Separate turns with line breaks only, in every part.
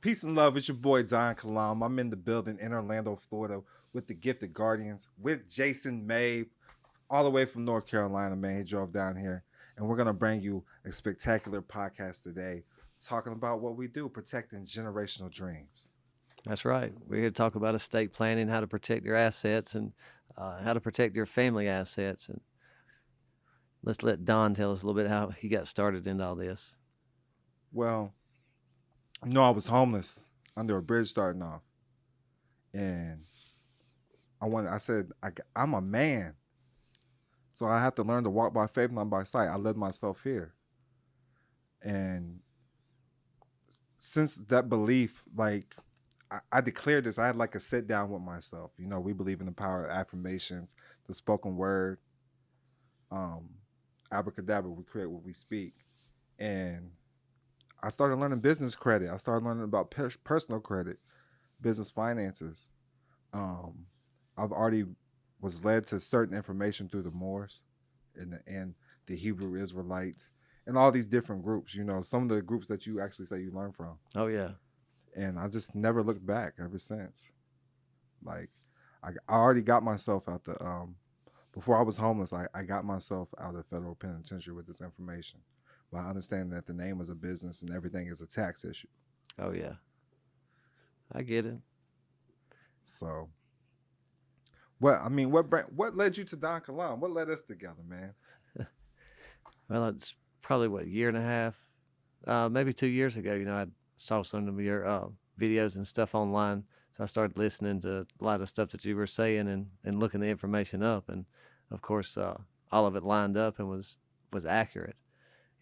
Peace and love. It's your boy Don Kilam. I'm in the building in Orlando, Florida, with the Gifted Guardians, with Jason Mabe, all the way from North Carolina. Man, he drove down here, and we're gonna bring you a spectacular podcast today, talking about what we do, protecting generational dreams.
That's right. We're here to talk about estate planning, how to protect your assets, and how to protect your family assets. And let's let Don tell us a little bit how he got started into all this.
Well, I was homeless under a bridge starting off, and I said, I'm a man, so I have to learn to walk by faith, not by sight. I led myself here, and since that belief, like I declared this, I had like a sit down with myself. We believe in the power of affirmations, the spoken word, abracadabra. We create what we speak, and I started learning business credit. I started learning about personal credit, business finances. I've already was led to certain information through the Moors and the Hebrew Israelites and all these different groups. Some of the groups that you actually say you learn from.
Oh, yeah.
And I just never looked back ever since. Like, I already got myself out the before I was homeless. I got myself out of federal penitentiary with this information, by understanding that the name is a business and everything is a tax issue.
Oh, yeah. I get it.
So, what led you to Don Kilam? What led us together, man?
Well, it's probably, a year and a half, maybe 2 years ago. I saw some of your videos and stuff online. So I started listening to a lot of stuff that you were saying and looking the information up. And, of course, all of it lined up and was accurate.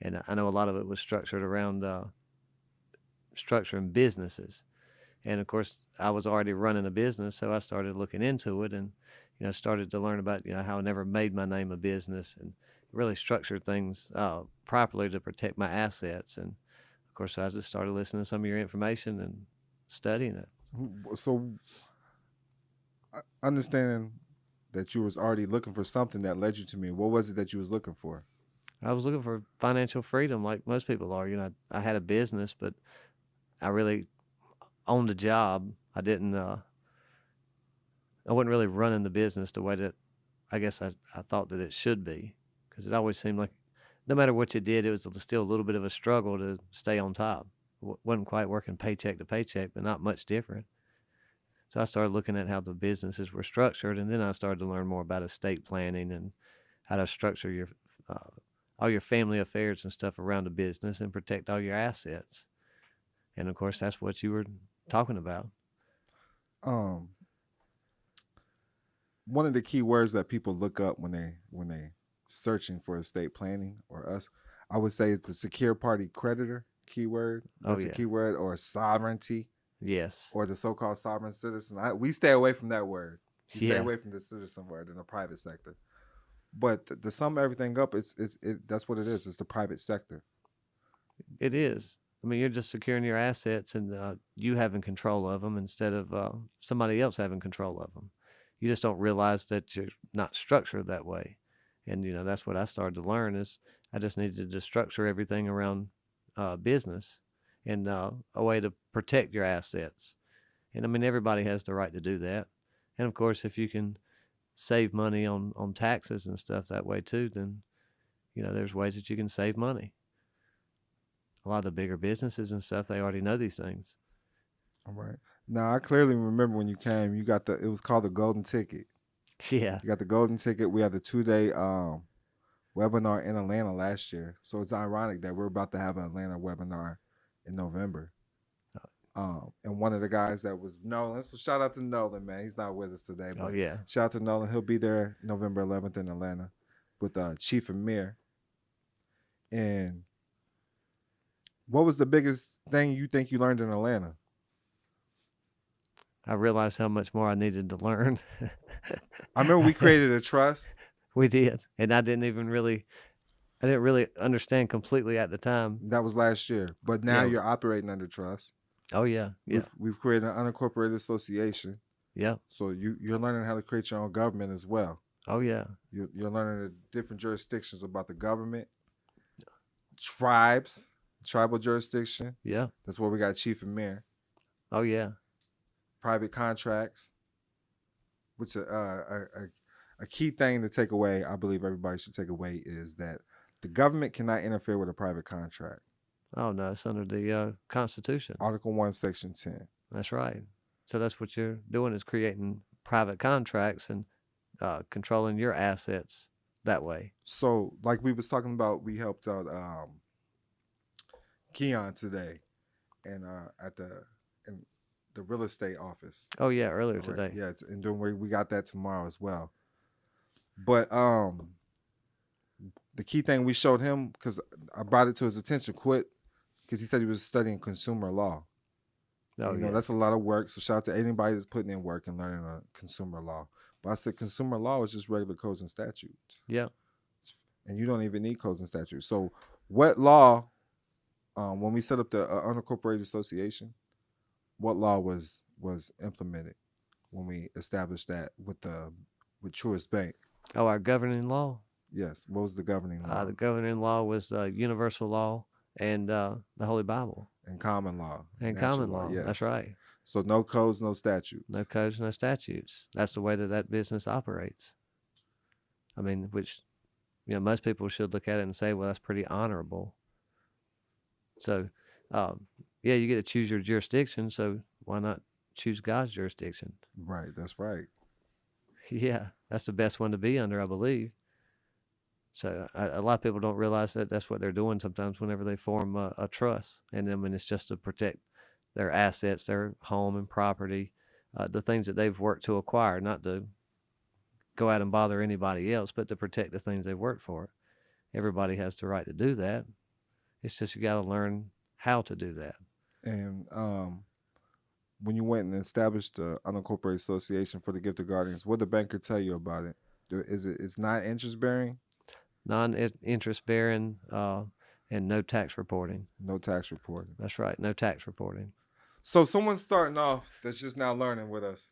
And I know a lot of it was structured around structuring businesses. And, of course, I was already running a business, so I started looking into it and, started to learn about, how I never made my name a business and really structured things properly to protect my assets. And, of course, I just started listening to some of your information and studying it.
So, understanding that you was already looking for something that led you to me, what was it that you was looking for?
I was looking for financial freedom like most people are. I had a business, but I really owned a job. I wasn't really running the business the way that I guess I thought that it should be, because it always seemed like no matter what you did, it was still a little bit of a struggle to stay on top. Wasn't quite working paycheck to paycheck, but not much different. So I started looking at how the businesses were structured, and then I started to learn more about estate planning and how to structure your all your family affairs and stuff around the business and protect all your assets. And of course, that's what you were talking about.
One of the key words that people look up when they searching for estate planning, or us, I would say, is the secure party creditor keyword. That's a keyword, or sovereignty.
Yes.
Or the so-called sovereign citizen. We stay away from that word. We stay away from the citizen word in the private sector. But to sum everything up, that's what it is. It's the private sector.
It is. I mean, you're just securing your assets and you having control of them instead of somebody else having control of them. You just don't realize that you're not structured that way. And, that's what I started to learn is I just needed to structure everything around business and a way to protect your assets. And, I mean, everybody has the right to do that. And, of course, if you can save money on taxes and stuff that way too, then, there's ways that you can save money. A lot of the bigger businesses and stuff, they already know these things.
All right. Now, I clearly remember when you came, you got it was called the golden ticket.
Yeah.
You got the golden ticket. We had the 2-day webinar in Atlanta last year. So it's ironic that we're about to have an Atlanta webinar in November. And one of the guys that was Nolan, so shout out to Nolan, man. He's not with us today, but shout out to Nolan. He'll be there November 11th in Atlanta. with Chief Amir. And what was the biggest thing you think you learned in Atlanta?
I realized how much more I needed to learn.
I remember we created a trust.
We did, and I didn't really understand completely at the time.
That was last year, but now
Yeah.
you're operating under trust.
Oh yeah, yeah,
We've created an unincorporated association,
yeah.
so you're learning how to create your own government as well.
Oh yeah,
You're learning the different jurisdictions about the government, tribal jurisdiction.
yeah.
That's where we got Chief and Mayor.
Oh yeah,
Private contracts, which a key thing to take away, I believe everybody should take away, is that the government cannot interfere with a private contract.
oh no, it's under the Constitution.
Article 1, Section 10.
That's right. So that's what you're doing, is creating private contracts and controlling your assets that way.
So, like we was talking about, we helped out Keon today, and at the real estate office.
Oh yeah, earlier
Right.
today.
Yeah, and don't worry, we got that tomorrow as well. But the key thing we showed him, because I brought it to his attention, because he said he was studying consumer law.
Oh
And,
yeah,
that's a lot of work. So shout out to anybody that's putting in work and learning consumer law. But I said consumer law is just regular codes and statutes.
yeah.
And you don't even need codes and statutes. So what law, when we set up the unincorporated association, what law was implemented when we established that with Truist Bank?
Oh, our governing law.
Yes. What was the governing law?
The governing law was universal law and the Holy Bible.
And common law.
And common law.
Yes.
That's right.
So no codes, no statutes.
No codes, no statutes. That's the way that business operates. I mean, which, most people should look at it and say, well, that's pretty honorable. So, yeah, you get to choose your jurisdiction. So why not choose God's jurisdiction?
Right. That's right.
Yeah, that's the best one to be under, I believe. So a lot of people don't realize that that's what they're doing sometimes whenever they form a trust. And then when it's just to protect their assets, their home and property, the things that they've worked to acquire, not to go out and bother anybody else, but to protect the things they've worked for. Everybody has the right to do that. It's just you got to learn how to do that.
And when you went and established the unincorporated association for the gifted guardians, what did the banker tell you about it? It's not interest bearing?
Non-interest bearing and no tax reporting.
No tax reporting.
That's right, no tax reporting.
So someone's starting off that's just now learning with us.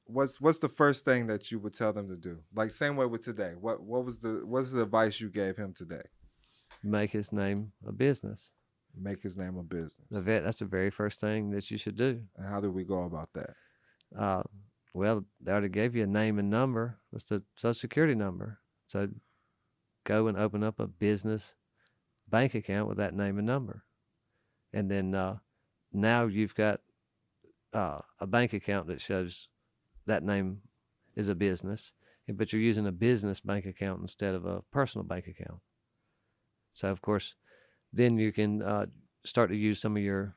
What's the first thing that you would tell them to do? Like same way with today. What's the advice you gave him today?
Make his name a business.
Make his name a business.
That's the very first thing that you should do.
And how do we go about that?
Well, they already gave you a name and number. That's the Social Security number. So go and open up a business bank account with that name and number. And then now you've got a bank account that shows that name is a business, but you're using a business bank account instead of a personal bank account. So, of course, then you can start to use some of your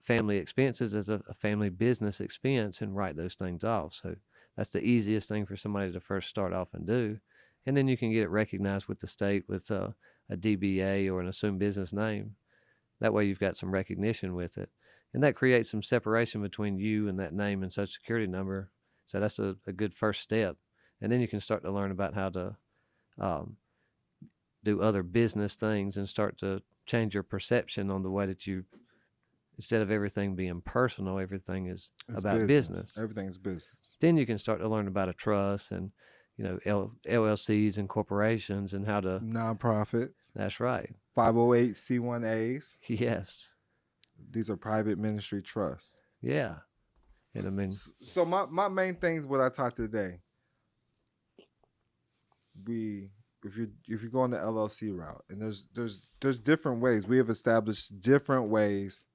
family expenses as a family business expense and write those things off. So that's the easiest thing for somebody to first start off and do. And then you can get it recognized with the state with a DBA or an assumed business name. That way you've got some recognition with it. And that creates some separation between you and that name and Social Security number. So that's a good first step. And then you can start to learn about how to do other business things and start to change your perception on the way that you, instead of everything being personal, everything is about business.
Everything is business.
Then you can start to learn about a trust and, LLCs and corporations and how to...
Nonprofits.
That's right.
508c1As.
Yes.
These are private ministry trusts.
Yeah. And I mean...
So my main things what I taught today, if you go on the LLC route, and there's different ways. We have established different ways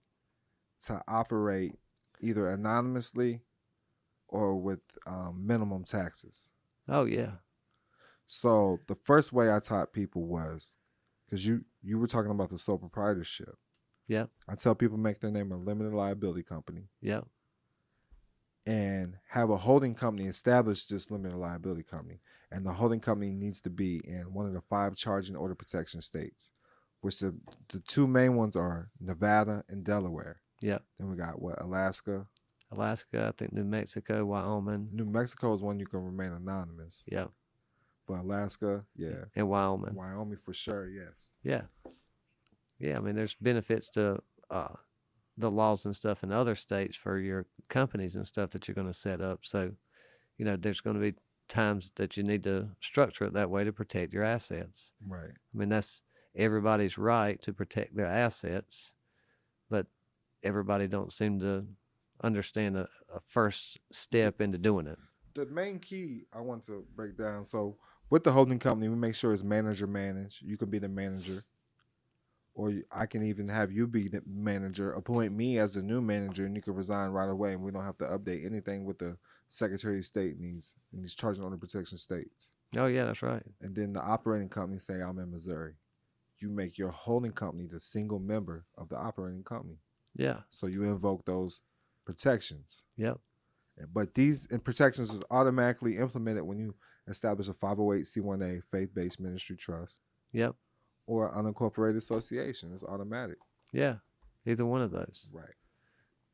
to operate either anonymously or with minimum taxes.
Oh yeah.
So the first way I taught people was, because you were talking about the sole proprietorship.
Yeah.
I tell people make their name a limited liability company.
Yeah.
and have a holding company establish this limited liability company. And the holding company needs to be in one of the 5 charging order protection states, which the 2 main ones are Nevada and Delaware.
Yep.
Then we got what, Alaska?
Alaska, I think New Mexico, Wyoming.
New Mexico is one you can remain anonymous.
Yep.
But Alaska, yeah.
And Wyoming.
Wyoming for sure, yes.
Yeah. Yeah, I mean, there's benefits to the laws and stuff in other states for your companies and stuff that you're going to set up. So, you know, there's going to be times that you need to structure it that way to protect your assets.
Right.
I mean, that's everybody's right to protect their assets, but everybody don't seem to understand a first step into doing it.
The main key I want to break down. So with the holding company, we make sure it's manager managed. You can be the manager, or I can even have you be the manager, appoint me as the new manager, and you can resign right away, and we don't have to update anything with the Secretary of State in these charging order protection states.
Oh, yeah, that's right.
And then the operating company say, I'm in Missouri. You make your holding company the single member of the operating company.
Yeah.
So you invoke those protections.
Yep.
But these protections is automatically implemented when you establish a 508c1a faith-based ministry trust.
Yep.
Or unincorporated association. It's automatic.
Yeah. Either one of those.
Right.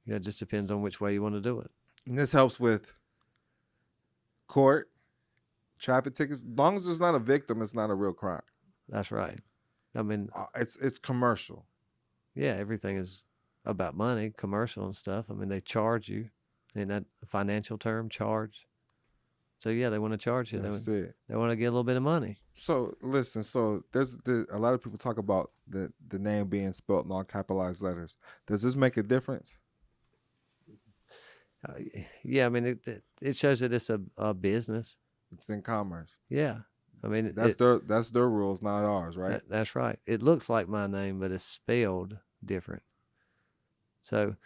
Yeah, it just depends on which way you want to do it.
And this helps with court, traffic tickets. As long as there's not a victim, it's not a real crime.
That's right. I mean,
it's commercial.
Yeah, everything is about money, commercial and stuff. I mean, they charge you. Isn't that a financial term, charge? So, yeah, they want to charge you.
That's it.
They want to get a little bit of money.
So, listen, there's a lot of people talk about the name being spelled in all capitalized letters. Does this make a difference?
Yeah, I mean, it shows that it's a business.
It's in commerce.
Yeah. I mean,
that's their rules, not ours, right?
That's right. It looks like my name, but it's spelled different. So,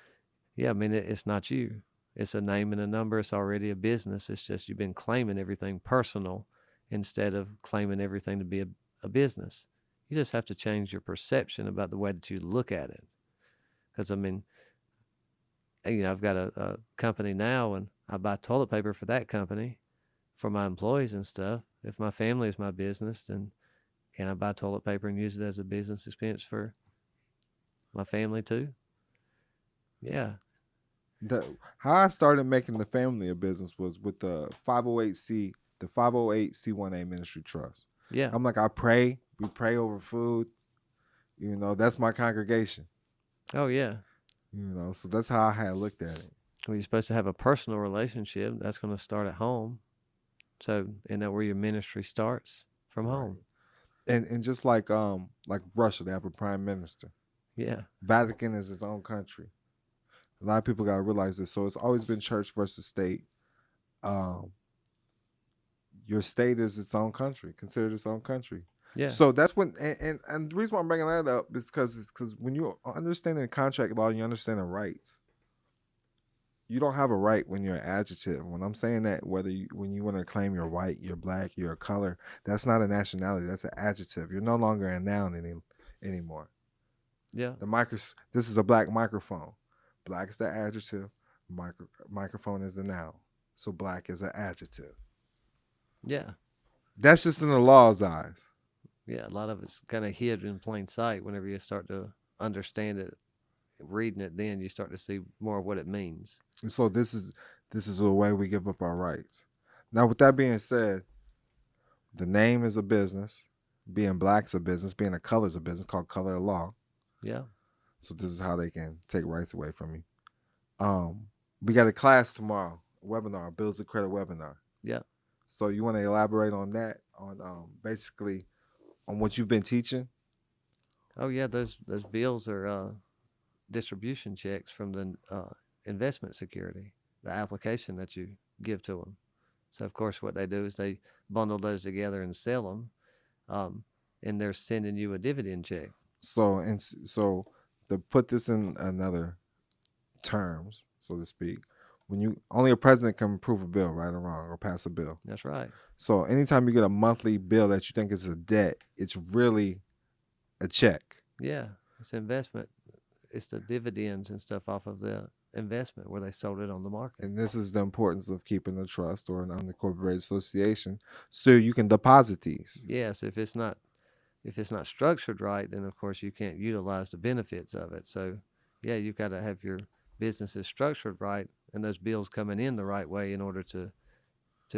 yeah, I mean, it's not you. It's a name and a number. It's already a business. It's just you've been claiming everything personal instead of claiming everything to be a business. You just have to change your perception about the way that you look at it. Because, I mean, you know, I've got a company now, and I buy toilet paper for that company for my employees and stuff. If my family is my business, then can I buy toilet paper and use it as a business expense for my family too? Yeah.
How I started making the family a business was with the 508c1a ministry trust.
Yeah.
I'm like, we pray over food. You know, that's my congregation.
Oh, yeah.
You know, so that's how I had looked at it.
Well, you're supposed to have a personal relationship. That's going to start at home. So, isn't that where your ministry starts? From home.
And just like Russia, they have a prime minister.
Yeah.
Vatican is its own country. A lot of people got to realize this. So it's always been church versus state. Your state is its own country, considered its own country.
Yeah.
So that's when, and the reason why I'm bringing that up is because when you understand the contract law, you understand the rights. You don't have a right when you're an adjective. When I'm saying that, when you want to claim you're white, you're black, you're a color, that's not a nationality. That's an adjective. You're no longer a noun anymore.
Yeah.
This is a black microphone. Black is the adjective. Microphone is the noun. So black is an adjective.
Yeah.
That's just in the law's eyes.
Yeah, a lot of it's kind of hid in plain sight. Whenever you start to understand it, reading it, then you start to see more of what it means.
And so this is the way we give up our rights. Now, with that being said, the name is a business. Being black's a business. Being a color is a business called color of law.
Yeah.
So this is how they can take rights away from you. We got a class tomorrow, a webinar, Bills of Credit webinar.
Yeah.
So you want to elaborate on that, on basically on what you've been teaching?
Oh yeah, those bills are distribution checks from the investment security, the application that you give to them. So of course, what they do is they bundle those together and sell them, and they're sending you a dividend check.
So to put this in another terms, so to speak, only a president can approve a bill, right or wrong, or pass a bill.
That's right.
So anytime you get a monthly bill that you think is a debt, it's really a check.
Yeah, it's investment. It's the dividends and stuff off of the investment where they sold it on the market.
And this is the importance of keeping a trust or an unincorporated association so you can deposit these.
Yes, if it's not structured right, then of course you can't utilize the benefits of it. So yeah, you've got to have your businesses structured right and those bills coming in the right way in order to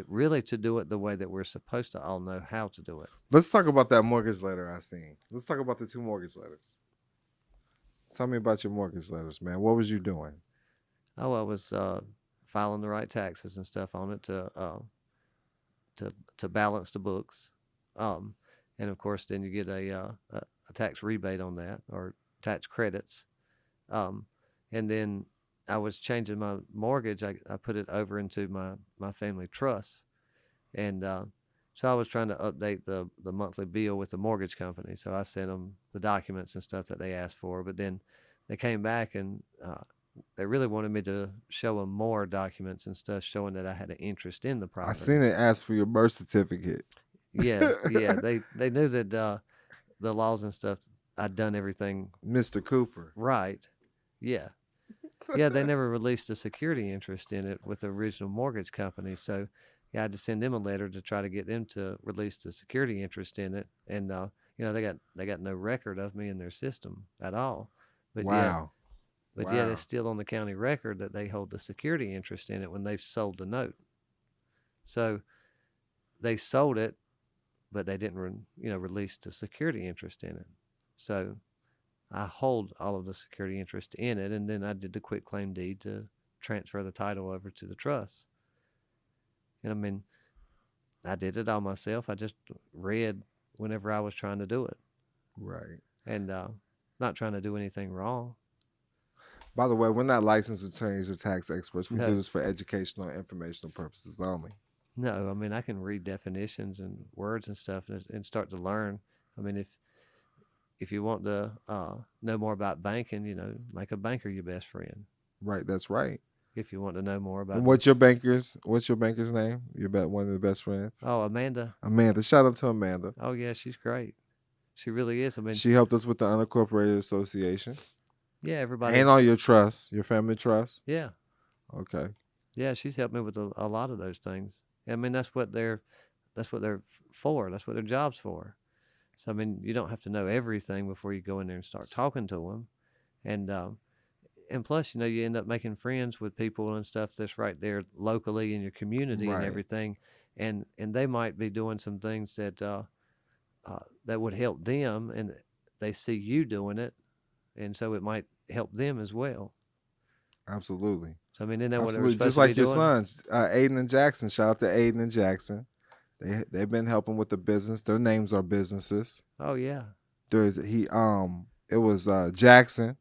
really to do it the way that we're supposed to all know how to do it.
Let's talk about that mortgage letter I seen. Let's talk about the 2 mortgage letters. Tell me about your mortgage letters, man. What was you doing?
Oh, I was filing the right taxes and stuff on it to balance the books, um, and of course then you get a tax rebate on that or tax credits, um, and then I was changing my mortgage. I put it over into my family trust, and so I was trying to update the monthly bill with the mortgage company. So I sent them the documents and stuff that they asked for, but then they came back and they really wanted me to show them more documents and stuff showing that I had an interest in the
I
property.
seen it ask for your birth certificate.
Yeah, yeah. They knew that the laws and stuff. I'd done everything
Mr. Cooper.
right. Yeah, yeah. They never released the security interest in it with the original mortgage company. So yeah, I had to send them a letter to try to get them to release the security interest in it. And they got no record of me in their system at all. But yet
Wow.
But yet
Wow.
it's still on the county record that they hold the security interest in it when they've sold the note. So they sold it, but they didn't, release the security interest in it. So I hold all of the security interest in it, and then I did the quitclaim deed to transfer the title over to the trust. And I mean, I did it all myself. I just read whenever I was trying to do it,
Right.
and not trying to do anything wrong.
By the way, we're not licensed attorneys or tax experts. We do
No,
this for educational and informational purposes only.
no. I mean, I can read definitions and words and stuff and start to learn. I mean, if you want to know more about banking, make a banker your best friend.
Right, that's right.
If you want to know more
And
about
what's your banker's name? One of the best friends?
Amanda.
Amanda. Shout out to Amanda.
Oh yeah, she's great. She really is. I mean,
She helped us with the unincorporated association
yeah, everybody.
and all your trusts, your family trust.
Yeah,
Okay.
yeah, she's helped me with a lot of those things. I mean, that's what they're for. That's what their job's for. So I mean, you don't have to know everything before you go in there and start talking to them, and plus, you end up making friends with people and stuff that's right there locally in your community and
Right.
everything, and they might be doing some things that would help them, and they see you doing it, and so it might help them as well.
Absolutely.
So I mean, isn't that what they were
Absolutely.
supposed
Just
to be
like your
doing?
sons, Aiden and Jackson. Shout out to Aiden and Jackson. They've been helping with the business. Their names are businesses.
Oh yeah,
It was Jackson.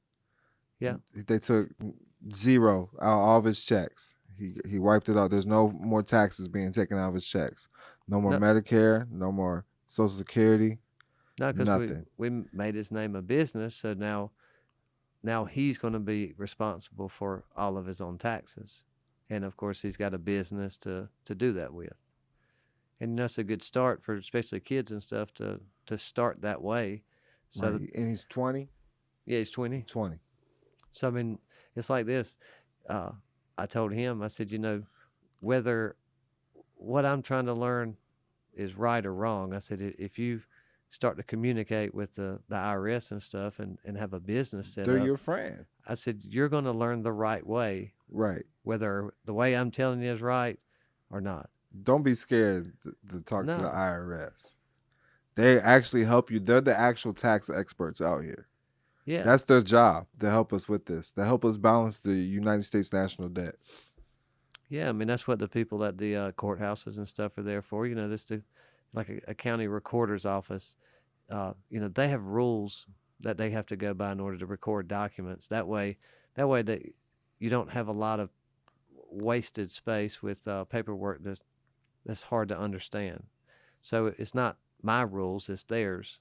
yeah.
They took 0 out of all of his checks. He wiped it out. There's no more taxes being taken out of his checks. No more
No,
Medicare. No more Social Security.
no, because
Nothing.
we made his name a business, so now he's going to be responsible for all of his own taxes, and of course he's got a business to do that with, and that's a good start for especially kids and stuff to start that way. So
Right. And he's 20.
yeah, he's 20.
20.
So I mean, it's like this. I told him, I said, whether what I'm trying to learn is right or wrong. I said, if you start to communicate with the IRS and stuff and have a business set
They're
up,
your friend.
I said, you're going to learn the right way,
Right.
whether the way I'm telling you is right or not.
Don't be scared to talk to the
No.
IRS. They actually help you. They're the actual tax experts out here.
Yeah.
That's their job to help us with this, to help us balance the United States national debt.
Yeah. I mean, that's what the people at the courthouses and stuff are there for. Like a county recorder's office. They have rules that they have to go by in order to record documents. That you don't have a lot of wasted space with paperwork that's hard to understand. So it's not my rules, it's theirs.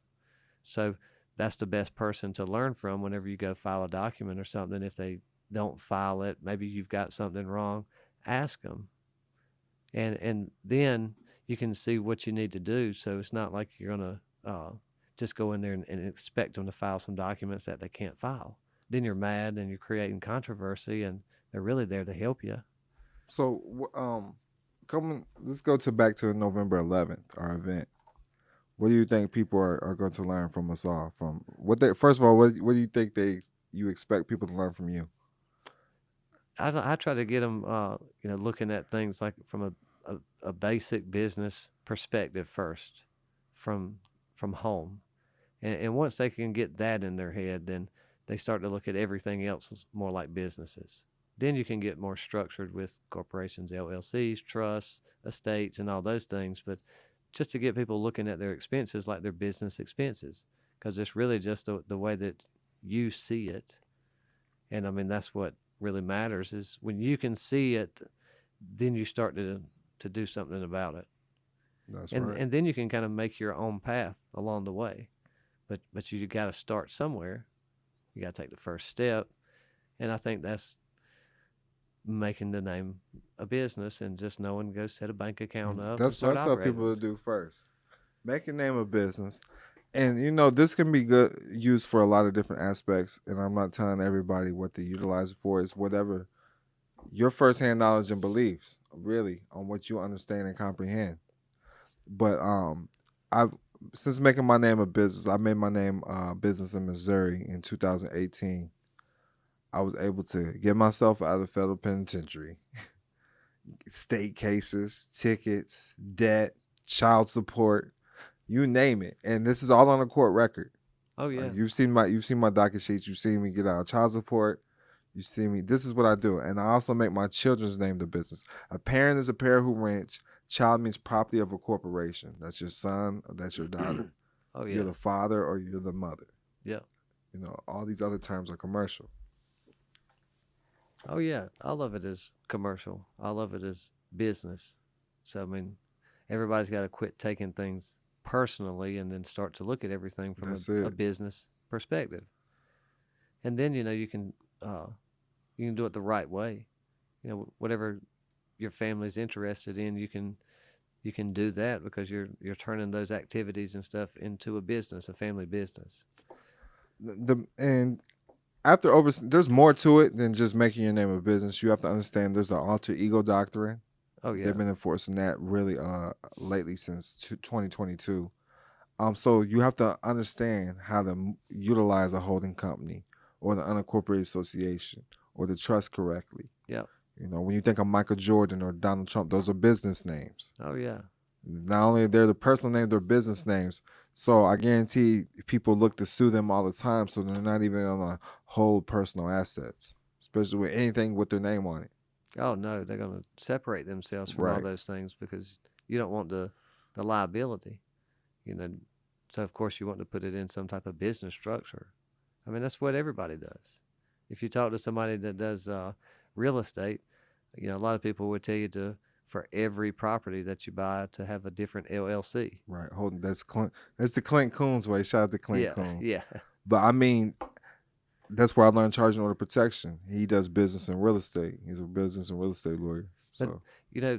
So that's the best person to learn from whenever you go file a document or something. If they don't file it, maybe you've got something wrong, ask them. And then you can see what you need to do. So it's not like you're going to just go in there and expect them to file some documents that they can't file. Then you're mad and you're creating controversy, and They're really there to help you.
So, let's go back to November 11th, our event. What do you think people are going to learn from us all? From first of all, what do you think you expect people to learn from you?
I try to get them, looking at things like from a basic business perspective first, from home, and once they can get that in their head, then they start to look at everything else as more like businesses. Then you can get more structured with corporations, LLCs, trusts, estates, and all those things. But just to get people looking at their expenses like their business expenses, because it's really just the way that you see it. And I mean, that's what really matters is when you can see it, then you start to do something about it.
That's
And
right.
and then you can kind of make your own path along the way. But you got to start somewhere. You got to take the first step. And I think that's making the name a business and just knowing go set a bank account up and
That's what
start
I tell
operating.
people to do first. Make your name a business. And this can be good used for a lot of different aspects. And I'm not telling everybody what to utilize it for. It's whatever your firsthand knowledge and beliefs, really, on what you understand and comprehend. But I've since making my name a business, I made my name business in Missouri in 2018. I was able to get myself out of the federal penitentiary, state cases, tickets, debt, child support, you name it, and this is all on a court record.
Oh yeah.
You've seen my docket sheets. You've seen me get out of child support. You see me. This is what I do, and I also make my children's name the business. A parent is a pair who rents. Child means property of a corporation. That's your son. Or that's your daughter.
Oh yeah.
You're the father or you're the mother.
Yeah.
All these other terms are commercial.
Oh yeah. All of it is commercial. All of it is business. So I mean, everybody's got to quit taking things personally and then start to look at everything from
That's
a
it.
business perspective. And then you can do it the right way. Whatever your family's interested in, you can do that because you're turning those activities and stuff into a business, a family business.
And after there's more to it than just making your name a business. You have to understand there's an alter ego doctrine.
Oh yeah.
They've been enforcing that really lately since 2022. So you have to understand how to utilize a holding company or the unincorporated association or the trust correctly.
Yeah.
When you think of Michael Jordan or Donald Trump, those are business names.
Oh yeah.
Not only they're the personal name, they're business names. So I guarantee people look to sue them all the time, so they're not even gonna hold personal assets, especially with anything with their name on it.
Oh no, they're going to separate themselves from all
Right.
those things because you don't want the liability. You know, so of course you want to put it in some type of business structure. I mean, that's what everybody does. If you talk to somebody that does real estate, a lot of people would tell you to for every property that you buy to have a different LLC.
Right. Holding that's Clint. That's the Clint Coons way. Shout out to Clint
Yeah,
Coons.
yeah.
But I mean, that's where I learned charging order protection. He does business and real estate. He's a business and real estate lawyer.
But
So
you know,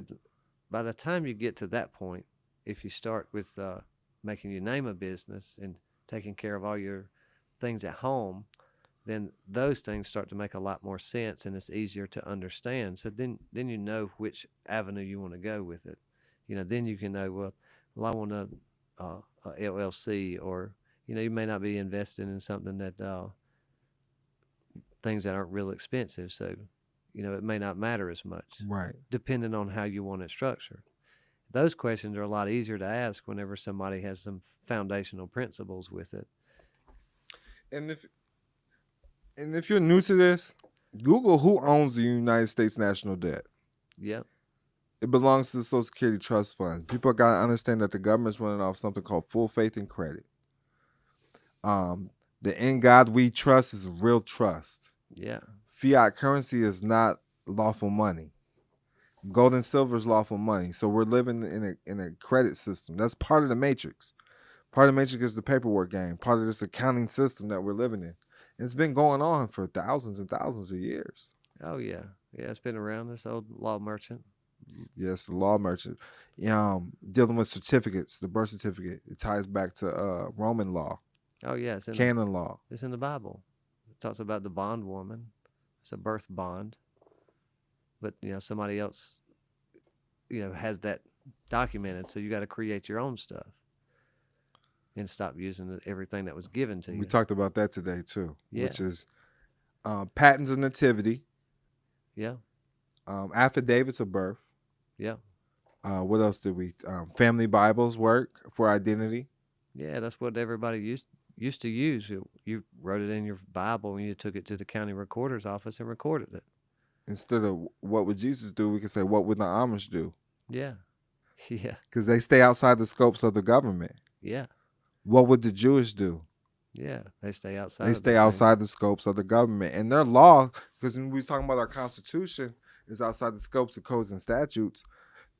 by the time you get to that point, if you start with making your name a business and taking care of all your things at home, then those things start to make a lot more sense and it's easier to understand. So then you know which avenue you want to go with it. Then you can know, well I want a LLC, or you may not be investing in something that things that aren't real expensive. So it may not matter as much,
right.
depending on how you want it structured. Those questions are a lot easier to ask whenever somebody has some foundational principles with it.
And if you're new to this, Google who owns the United States national debt.
Yep.
It belongs to the Social Security Trust Fund. People got to understand that the government's running off something called full faith and credit. The "in God we trust" is real trust.
Yeah.
Fiat currency is not lawful money. Gold and silver is lawful money. So we're living in a credit system. That's part of the matrix. Part of the matrix is the paperwork game. Part of this accounting system that we're living in. And it's been going on for thousands and thousands of years.
Oh yeah. Yeah, it's been around, this old law merchant.
Yes, the law merchant. Dealing with certificates, the birth certificate, it ties back to Roman law,
Oh yeah,
canon law.
it's in the Bible. It talks about the bondwoman. It's a birth bond. but somebody else has that documented. So you got to create your own stuff and stop using everything that was given to
We
you.
talked about that today too,
Yeah.
which is patents of nativity,
Yeah.
affidavits of birth.
Yeah.
What else did we? Family Bibles work for identity.
Yeah, that's what everybody used to use. You wrote it in your Bible and you took it to the county recorder's office and recorded it.
Instead of what would Jesus do, we could say what would the Amish do?
Yeah. Yeah.
Because they stay outside the scopes of the government.
Yeah.
What would the Jewish do?
Yeah. They stay outside.
They
of the
stay
same-
outside the scopes of the government. And their law, because when we was talking about our Constitution, is outside the scopes of codes and statutes.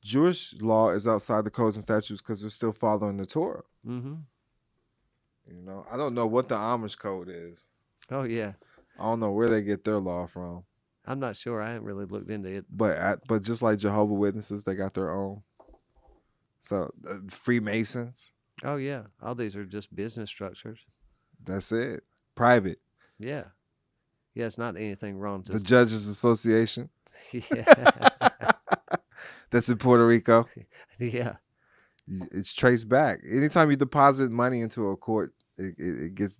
Jewish law is outside the codes and statutes because they're still following the Torah.
Mm-hmm.
I don't know what the Amish code is.
Oh yeah.
I don't know where they get their law from.
I'm not sure. I haven't really looked into it.
But just like Jehovah's Witnesses, they got their own. So Freemasons,
Oh yeah. All these are just business structures.
that's it. Private.
Yeah. Yeah, it's not anything wrong to
The Judges Association,
Yeah.
that's in Puerto Rico.
Yeah.
It's traced back. Anytime you deposit money into a court, it gets,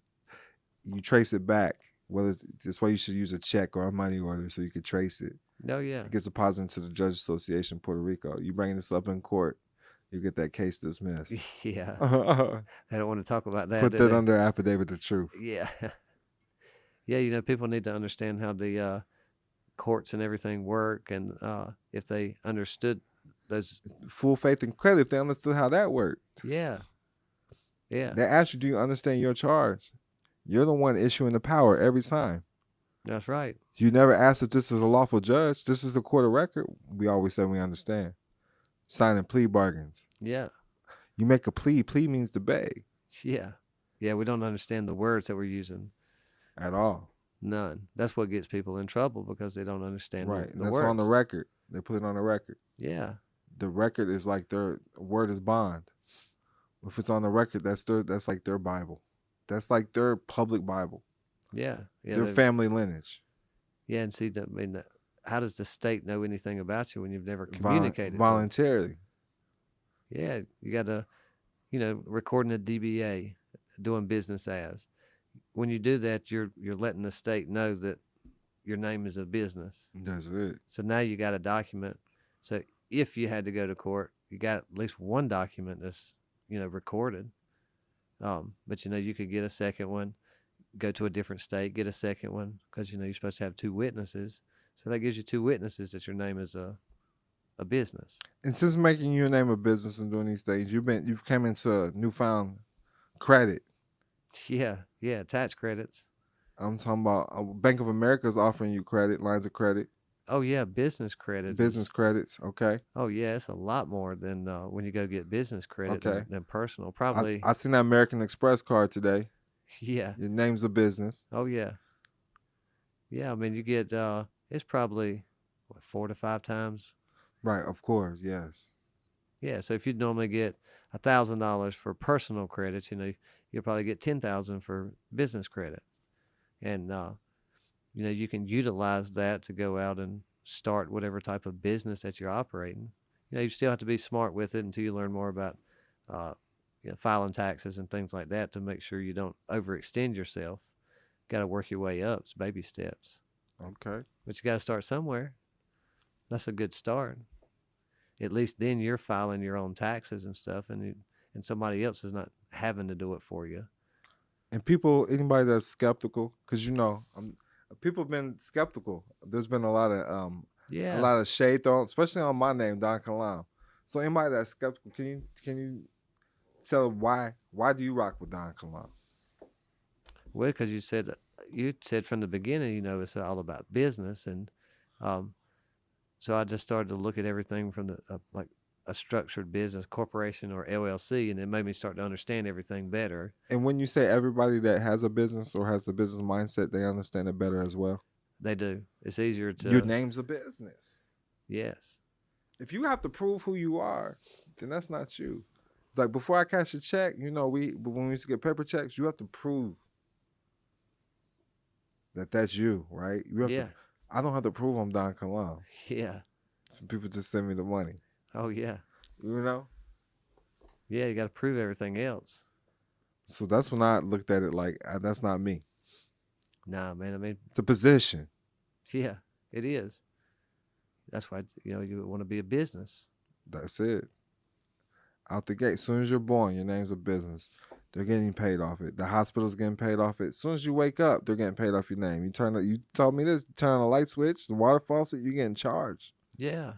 you trace it back. That's why you should use a check or a money order so you can trace it.
Oh yeah.
It gets deposited into the Judges Association Puerto Rico. You bring this up in court, you get that case dismissed.
Yeah.
Put
I don't want to talk about that. do
that
they?
under affidavit of truth.
Yeah. Yeah, people need to understand how the courts and everything work, and if they understood those.
Full faith and credit if they understood how that worked.
Yeah. Yeah.
They ask you, do you understand your charge? You're the one issuing the power every time.
That's right.
You never ask if this is a lawful judge. This is a court of record. We always say we understand. Signing plea bargains.
Yeah.
You make a plea. Plea means to beg.
Yeah. Yeah, we don't understand the words that we're using.
At all.
None. That's what gets people in trouble because they don't understand
Right.
the
And that's
words.
on the record. They put it on the record.
Yeah.
The record is like their word is bond. If it's on the record, that's like their Bible. That's like their public Bible.
Yeah. Yeah.
Their family lineage.
Yeah, and see, how does the state know anything about you when you've never communicated?
Voluntarily.
Yeah, you got to, recording a DBA, doing business as. When you do that, you're letting the state know that your name is a business.
That's it.
So now you got a document. So if you had to go to court, you got at least one document that's, recorded. But you could get a second one, go to a different state, get a second one, because you're supposed to have two witnesses. So that gives you two witnesses that your name is a business.
And since making your name a business and doing these things, you've come into a newfound credit.
Yeah, tax credits.
I'm talking about Bank of America is offering you credit, lines of credit.
Oh yeah, business credits.
Business credits, okay.
Oh yeah, it's a lot more than when you go get business credit
Okay.
than personal. Probably.
I seen that American Express card today.
Yeah.
Your name's a business.
Oh yeah. Yeah, I mean you get it's probably 4 to 5 times.
Right, of course, yes.
Yeah, so if you'd normally get $1,000 for personal credits, you'll probably get $10,000 for business credit, and you can utilize that to go out and start whatever type of business that you're operating. You still have to be smart with it until you learn more about filing taxes and things like that to make sure you don't overextend yourself. Got to work your way up. It's baby steps.
Okay.
But you got to start somewhere. That's a good start. At least then you're filing your own taxes and stuff, and somebody else is not having to do it for you.
And anybody that's skeptical, because people have been skeptical. There's been a lot of shade thrown, especially on my name, Don Kilam. So anybody that's skeptical, can you tell them why do you rock with Don Kilam?
Well, because you said from the beginning, it's all about business, and so I just started to look at everything from like a structured business corporation or LLC, and it made me start to understand everything better.
And when you say everybody that has a business or has the business mindset, they understand it better as well.
They do. It's easier to.
Your name's a business.
Yes.
If you have to prove who you are, then that's not you. Like before I cash a check, when we used to get paper checks, you have to prove that that's you, right? I don't have to prove I'm Don Kilam.
Yeah.
People just send me the money.
Oh yeah.
You know?
Yeah, you got to prove everything else.
So that's when I looked at it like, that's not me.
Nah, man. I mean,
It's a position.
yeah, it is. That's why you want to be a business.
That's it. Out the gate. As soon as you're born, your name's a business. They're getting paid off it. The hospital's getting paid off it. As soon as you wake up, they're getting paid off your name. You told me this, turn on a light switch, the water faucet, you're getting charged.
Yeah.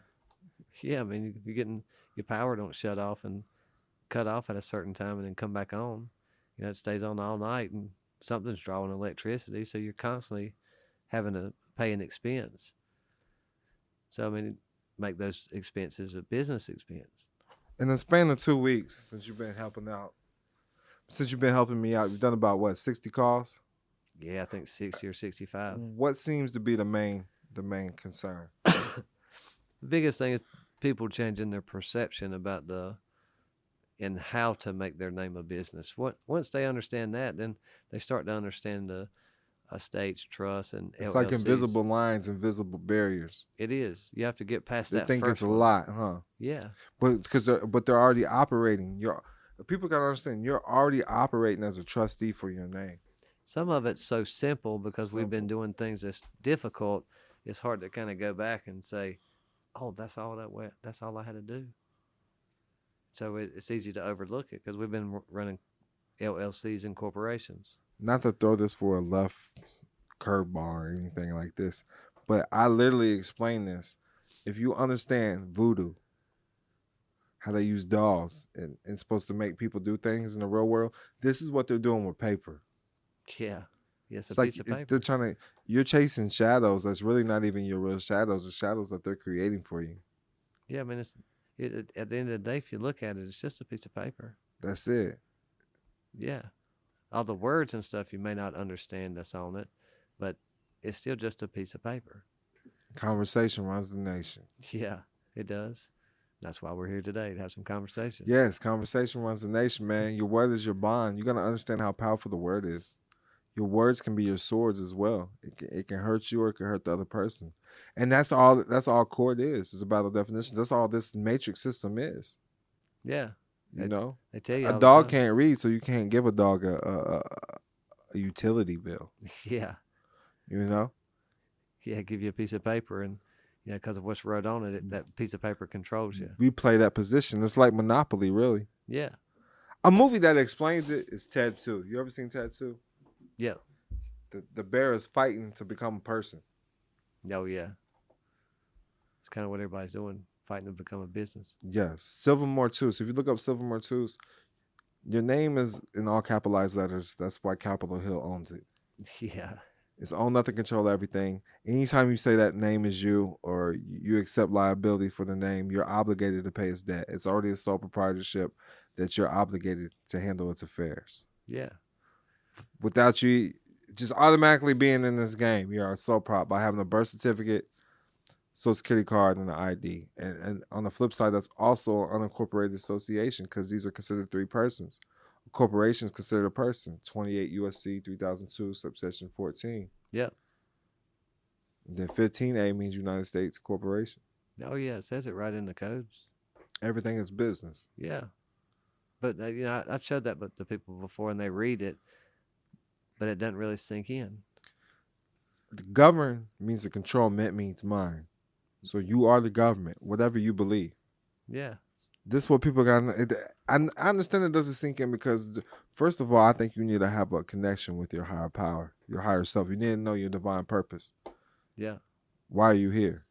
Yeah, I mean, you're getting your power don't shut off and cut off at a certain time and then come back on. It stays on all night and something's drawing electricity, so you're constantly having to pay an expense. So I mean, make those expenses a business expense.
In the span of 2 weeks, since you've been helping me out, you've done about what, 60 calls?
Yeah, I think 60 or 65.
What seems to be the main concern?
The biggest thing is people changing their perception about and how to make their name a business. Once they understand that, then they start to understand the estates, trusts, and
It's
LLCs.
like invisible lines, invisible barriers.
It is. You have to get past
They
that.
think
first
it's a
one.
lot, huh?
Yeah.
But they're already operating. People gotta understand you're already operating as a trustee for your name.
Some of it's so simple because we've been doing things that's difficult. It's hard to kind of go back and say, "Oh, that's all I had to do." So it's easy to overlook it because we've been running LLCs and corporations.
Not to throw this for a left curveball or anything like this, but I literally explain this. If you understand voodoo, how they use dolls and supposed to make people do things in the real world, this is what they're doing with paper.
Yeah. Yes,
It's
a
like
piece of paper.
they're you're chasing shadows that's really not even your real shadows, the shadows that they're creating for you.
Yeah, I mean, at the end of the day, if you look at it, it's just a piece of paper.
That's it.
Yeah. All the words and stuff you may not understand that's on it, but it's still just a piece of paper.
Conversation runs the nation.
Yeah, it does. That's why we're here today, to have some conversation.
Yes, conversation runs the nation, man. Your word is your bond. You got to understand how powerful the word is. Your words can be your swords as well. It can hurt you or it can hurt the other person. And that's all court is. It's about the definition. That's all this matrix system is.
Yeah.
You know?
They tell you
a
all
dog
the time.
can't read, so you can't give a dog a utility bill.
Yeah.
You know?
Yeah, give you a piece of paper and because of what's wrote on it, that piece of paper controls you.
We play that position. It's like Monopoly, really.
Yeah.
A movie that explains it is Ted 2. You ever seen Ted 2?
Yeah.
The bear is fighting to become a person.
Oh, yeah. It's kind of what everybody's doing, fighting to become a business.
Yes. Silvermore 2. So if you look up Silvermore 2's, your name is in all capitalized letters. That's why Capitol Hill owns it.
Yeah.
It's own nothing, control everything. Anytime you say that name is you or you accept liability for the name, you're obligated to pay its debt. It's already a sole proprietorship that you're obligated to handle its affairs.
Yeah.
Without you just automatically being in this game, you are a sole prop by having a birth certificate, social security card, and an ID. And on the flip side, that's also an unincorporated association because these are considered three persons. A corporation is considered a person. 28 U.S.C. 3002, subsection 14.
Yep.
And then 15A means United States corporation.
Oh, yeah. It says it right in the codes.
Everything is business.
Yeah. But, I've showed that to people before and they read it, but it doesn't really sink in.
The govern means to control, means mine. So you are the government, whatever you believe.
Yeah.
This is what people got. I understand it doesn't sink in because, first of all, I think you need to have a connection with your higher power, your higher self. You need to know your divine purpose.
Yeah.
Why are you here?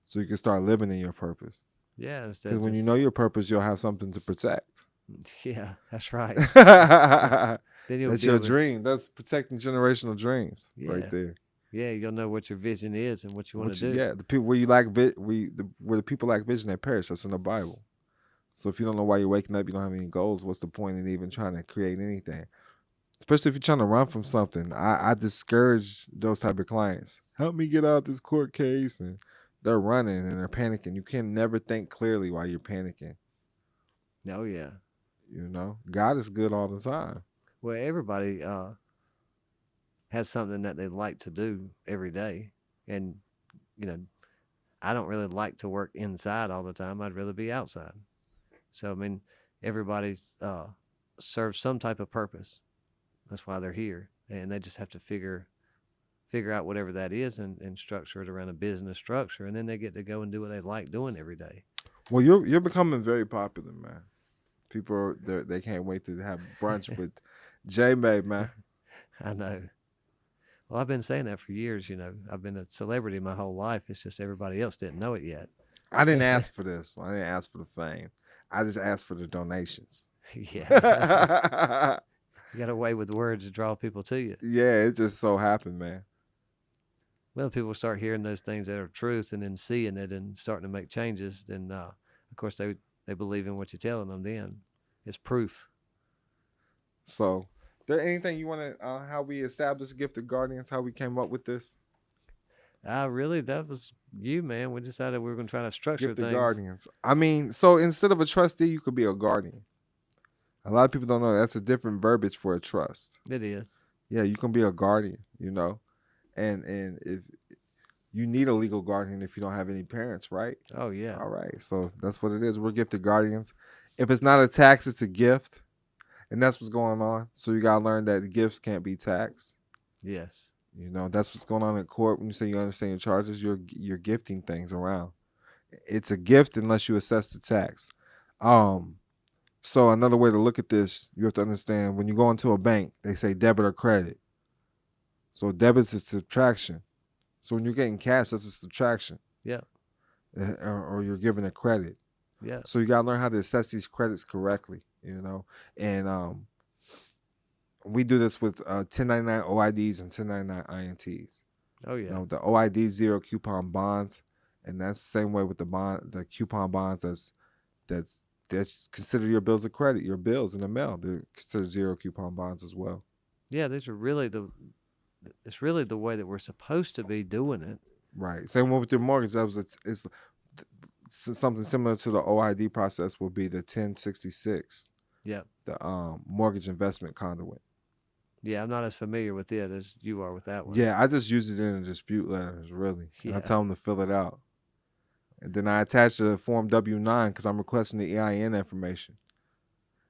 So you can start living in your purpose.
Yeah.
Because when you know your purpose, you'll have something to protect.
Yeah, that's right.
That's your dream. That's protecting generational dreams right there.
Yeah, you'll know what your vision is and what you want to do.
Yeah, the people where you lack where the people lack vision, they perish. That's in the Bible. So if you don't know why you're waking up, you don't have any goals. What's the point in even trying to create anything? Especially if you're trying to run from something. I discourage those type of clients. Help me get out this court case, and they're running and they're panicking. You can never think clearly while you're panicking.
Oh yeah.
You know, God is good all the time.
Well, everybody has something that they like to do every day. And, you know, I don't really like to work inside all the time. I'd rather be outside. So, I mean, everybody serves some type of purpose. That's why they're here. And they just have to figure out whatever that is and structure it around a business structure. And then they get to go and do what they like doing every day.
Well, you're becoming very popular, man. People they can't wait to have brunch with J May, man.
I know. Well, I've been saying that for years. I've been a celebrity my whole life. It's just everybody else didn't know it yet.
I didn't ask for this. I didn't ask for the fame. I just asked for the donations.
Yeah. You got a way with words to draw people to you.
Yeah, it just so happened, man.
Well, people start hearing those things that are truth and then seeing it and starting to make changes, then of course they believe in what you're telling them. Then it's proof.
So, there anything you want to how we established gifted guardians? How we came up with this
Really, that was you, man. We decided we were going to try to structure
gifted
things.
guardians? I mean, so instead of a trustee, you could be a guardian. A lot of people don't know that's a different verbiage for a trust.
It is.
Yeah, you can be a guardian, and if you need a legal guardian if you don't have any parents, right?
Oh yeah.
All right, so that's what it is. We're gifted guardians. If it's not a tax, it's a gift, and that's what's going on. So you gotta learn that the gifts can't be taxed.
Yes.
That's what's going on in court. When you say you understand your charges, you're gifting things around. It's a gift unless you assess the tax. So another way to look at this, you have to understand when you go into a bank, they say debit or credit. So debit is subtraction. So when you're getting cash, that's a subtraction.
Yeah.
Or you're giving a credit.
Yeah.
So you gotta learn how to assess these credits correctly, And we do this with 1099 OIDs and 1099 INTs.
Oh yeah.
The OID zero coupon bonds, and that's the same way with the coupon bonds. That's considered your bills of credit, your bills in the mail. They're considered zero coupon bonds as well.
Yeah, these are really it's really the way that we're supposed to be doing it.
Right. Same one with your mortgage. It's something similar to the OID process will be the 1066.
Yeah.
The mortgage investment conduit.
Yeah, I'm not as familiar with it as you are with that one.
Yeah, I just use it in the dispute letters, really.
Yeah.
I tell them to fill it out. And then I attach the form W-9 because I'm requesting the EIN information.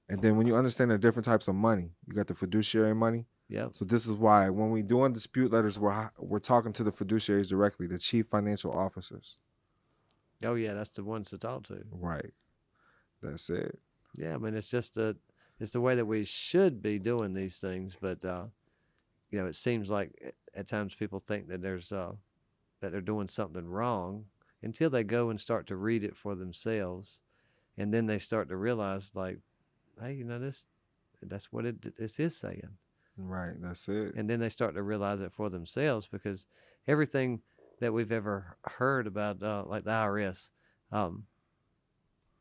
And then when you understand the different types of money, you got the fiduciary money.
Yeah.
So this is why when we doing dispute letters, we're talking to the fiduciaries directly, the chief financial officers.
Oh yeah, that's the ones to talk to.
Right. That's it.
Yeah, I mean it's the way that we should be doing these things, but it seems like at times people think that that they're doing something wrong until they go and start to read it for themselves, and then they start to realize like, hey, that's what this is saying.
Right, that's it.
And then they start to realize it for themselves because everything that we've ever heard about, like the IRS,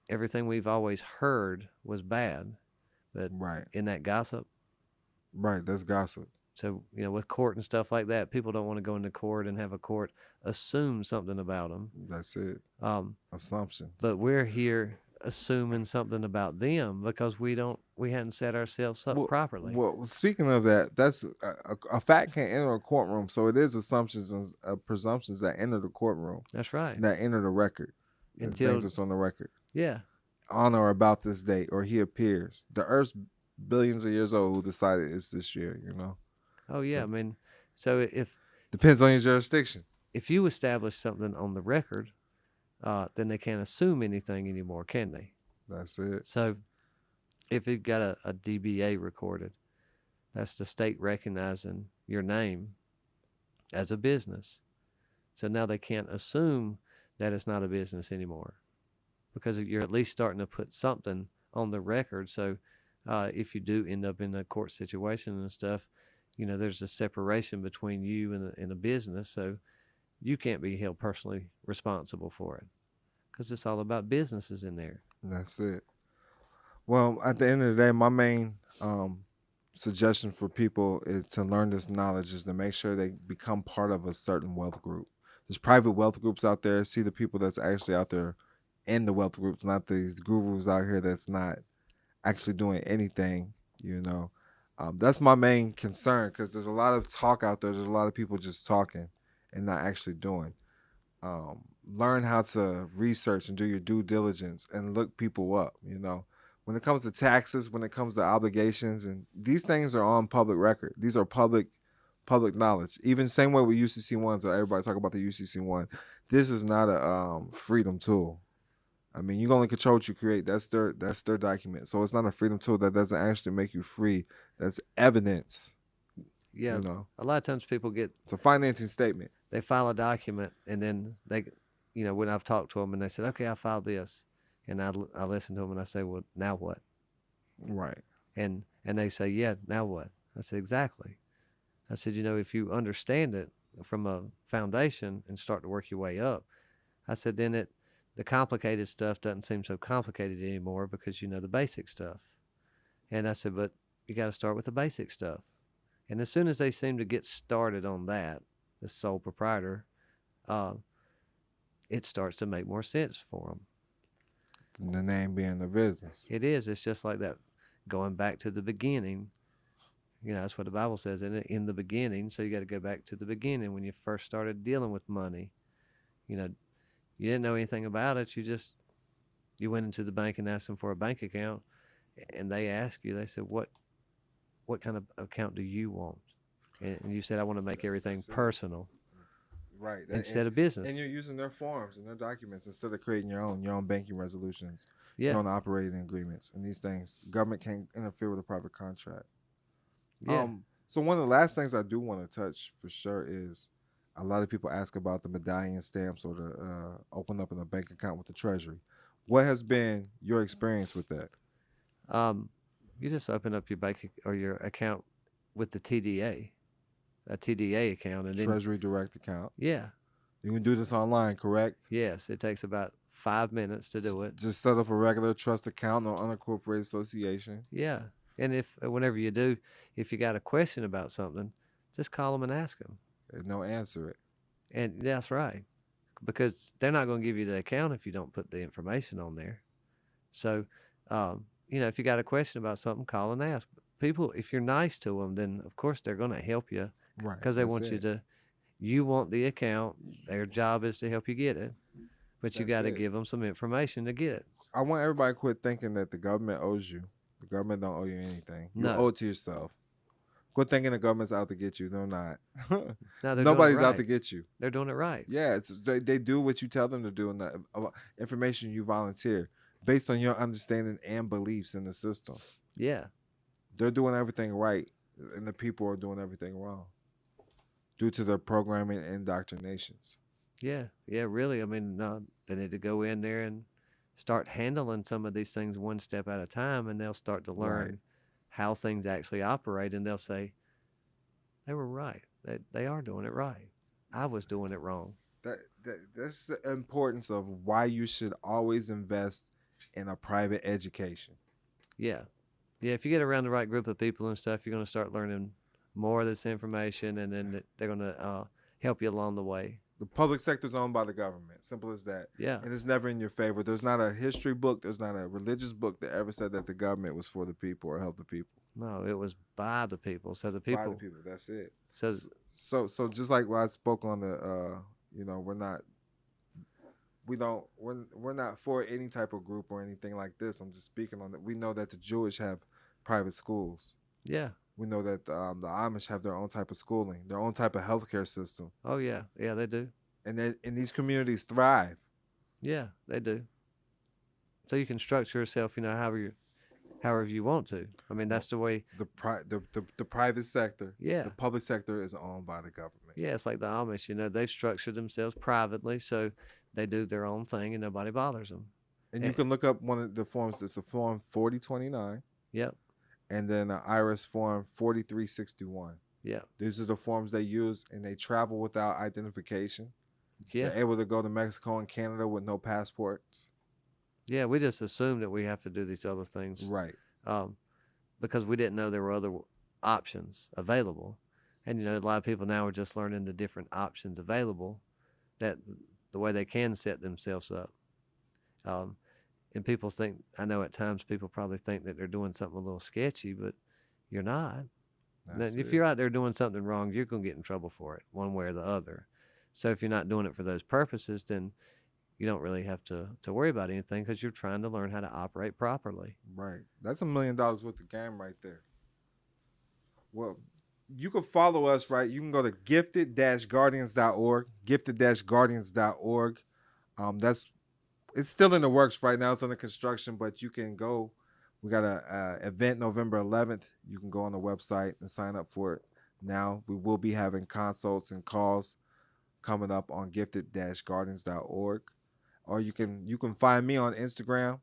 everything we've always heard was bad, but
right,
in that gossip.
Right, that's gossip.
So, with court and stuff like that, people don't want to go into court and have a court assume something about them.
That's it. Assumptions.
But we're here assuming something about them because we hadn't set ourselves up properly.
Well, speaking of that, that's a fact can't enter a courtroom, so it is assumptions and presumptions that enter the courtroom.
That's right.
That enter the record.
Until
things that's on the record.
Yeah.
On or about this date, or he appears. The Earth's billions of years old. Who decided it's this year?
Oh yeah, so, so if
depends on your jurisdiction.
If you establish something on the record, then they can't assume anything anymore, can they?
That's it.
So if you've got a DBA recorded, that's the state recognizing your name as a business. So now they can't assume that it's not a business anymore because you're at least starting to put something on the record. So if you do end up in a court situation and stuff, there's a separation between you and a business. So you can't be held personally responsible for it because it's all about businesses in there.
That's it. Well, at the end of the day, my main suggestion for people is to learn this knowledge is to make sure they become part of a certain wealth group. There's private wealth groups out there. See the people that's actually out there in the wealth groups, not these gurus out here that's not actually doing anything, That's my main concern because there's a lot of talk out there. There's a lot of people just talking. and not actually doing. Learn how to research and do your due diligence and look people up. You know, when it comes to taxes, when it comes to obligations, and these things are on public record. These are public knowledge. Even same way with UCC ones. Everybody talk about the UCC one. This is not a freedom tool. I mean, you only control what you create. That's their document. So it's not a freedom tool that doesn't actually make you free. That's evidence.
Yeah,
You know,
a lot of times people
it's a financing statement.
they file a document, and then they, when I've talked to them and they said, okay, I filed this, and I listen to them and I say, well, now what?
Right.
And they say, yeah, now what? I said, exactly. I said, if you understand it from a foundation and start to work your way up, I said, then the complicated stuff doesn't seem so complicated anymore because you know the basic stuff. And I said, but you got to start with the basic stuff. And as soon as they seem to get started on that, the sole proprietor, it starts to make more sense for them.
The name being the business.
It is. It's just like that, going back to the beginning. That's what the Bible says in the beginning. So you got to go back to the beginning when you first started dealing with money. You didn't know anything about it. You went into the bank and asked them for a bank account, and they asked you. They said, "What kind of account do you want?" And you said, "I want to make everything personal."
Right.
Instead of business.
And you're using their forms and their documents instead of creating your own banking resolutions,
yeah,
your own operating agreements, and these things. Government can't interfere with a private contract.
Yeah.
So one of the last things I do want to touch for sure is a lot of people ask about the medallion stamps or the open up in a bank account with the Treasury. What has been your experience with that?
You just open up your bank or your account with the TDA, a TDA account, and then
Treasury Direct account.
Yeah.
You can do this online, correct?
Yes, it takes about 5 minutes to do it.
Just set up a regular trust account or unincorporated association.
Yeah, and whenever you do, if you got a question about something, just call them and ask them.
And they'll answer it.
And that's right, because they're not going to give you the account if you don't put the information on there. So, if you got a question about something, call and ask. People, if you're nice to them, then of course they're going to help you,
right?
Because they want you to. You want the account. Their job is to help you get it, but you got to give them some information to get it.
I want everybody to quit thinking that the government owes you. The government don't owe you anything. You owe it to yourself. Quit thinking the government's out to get you. They're not.
No,
nobody's out to get you.
They're doing it right.
Yeah, they do what you tell them to do, and the information you volunteer based on your understanding and beliefs in the system.
Yeah,
they're doing everything right, and the people are doing everything wrong due to their programming and indoctrinations.
Yeah, really. I mean, they need to go in there and start handling some of these things one step at a time, and they'll start to learn how things actually operate, and they'll say, they were right. They are doing it right. I was doing it wrong.
That's the importance of why you should always invest in a private education.
Yeah. If you get around the right group of people and stuff, you're going to start learning more of this information, and then they're going to help you along the way.
The public sector is owned by the government. Simple as that.
Yeah.
And it's never in your favor. There's not a history book. There's not a religious book that ever said that the government was for the people or help the people.
No, it was by the people. So the people.
By the people. That's it.
So
just like what I spoke on the, we're not for any type of group or anything like this. I'm just speaking on it. We know that the Jewish have private schools.
Yeah.
We know that the Amish have their own type of schooling, their own type of healthcare system.
Oh, yeah. Yeah, they do.
And these communities thrive.
Yeah, they do. So you can structure yourself, however you want to. I mean, that's the way.
The private sector.
Yeah.
The public sector is owned by the government.
Yeah, it's like the Amish. They've structured themselves privately, so they do their own thing and nobody bothers them.
And you can look up one of the forms. It's a form 4029.
Yep.
And then an IRS form 4361.
Yeah.
These are the forms they use, and they travel without identification.
Yeah.
They're able to go to Mexico and Canada with no passports.
Yeah, we just assume that we have to do these other things.
Right.
Because we didn't know there were other options available. And, a lot of people now are just learning the different options available, that the way they can set themselves up. And people think, I know at times people probably think that they're doing something a little sketchy, but you're not. If you're out there doing something wrong, you're going to get in trouble for it one way or the other. So if you're not doing it for those purposes, then you don't really have to worry about anything because you're trying to learn how to operate properly.
Right. That's $1 million worth of game right there. Well, you can follow us, right? You can go to gifted-guardians.org, gifted-guardians.org. That's it's still in the works right now. It's under construction, but you can go. We got a event November 11th. You can go on the website and sign up for it now. We will be having consults and calls coming up on gifted-guardians.org. Or you can find me on Instagram,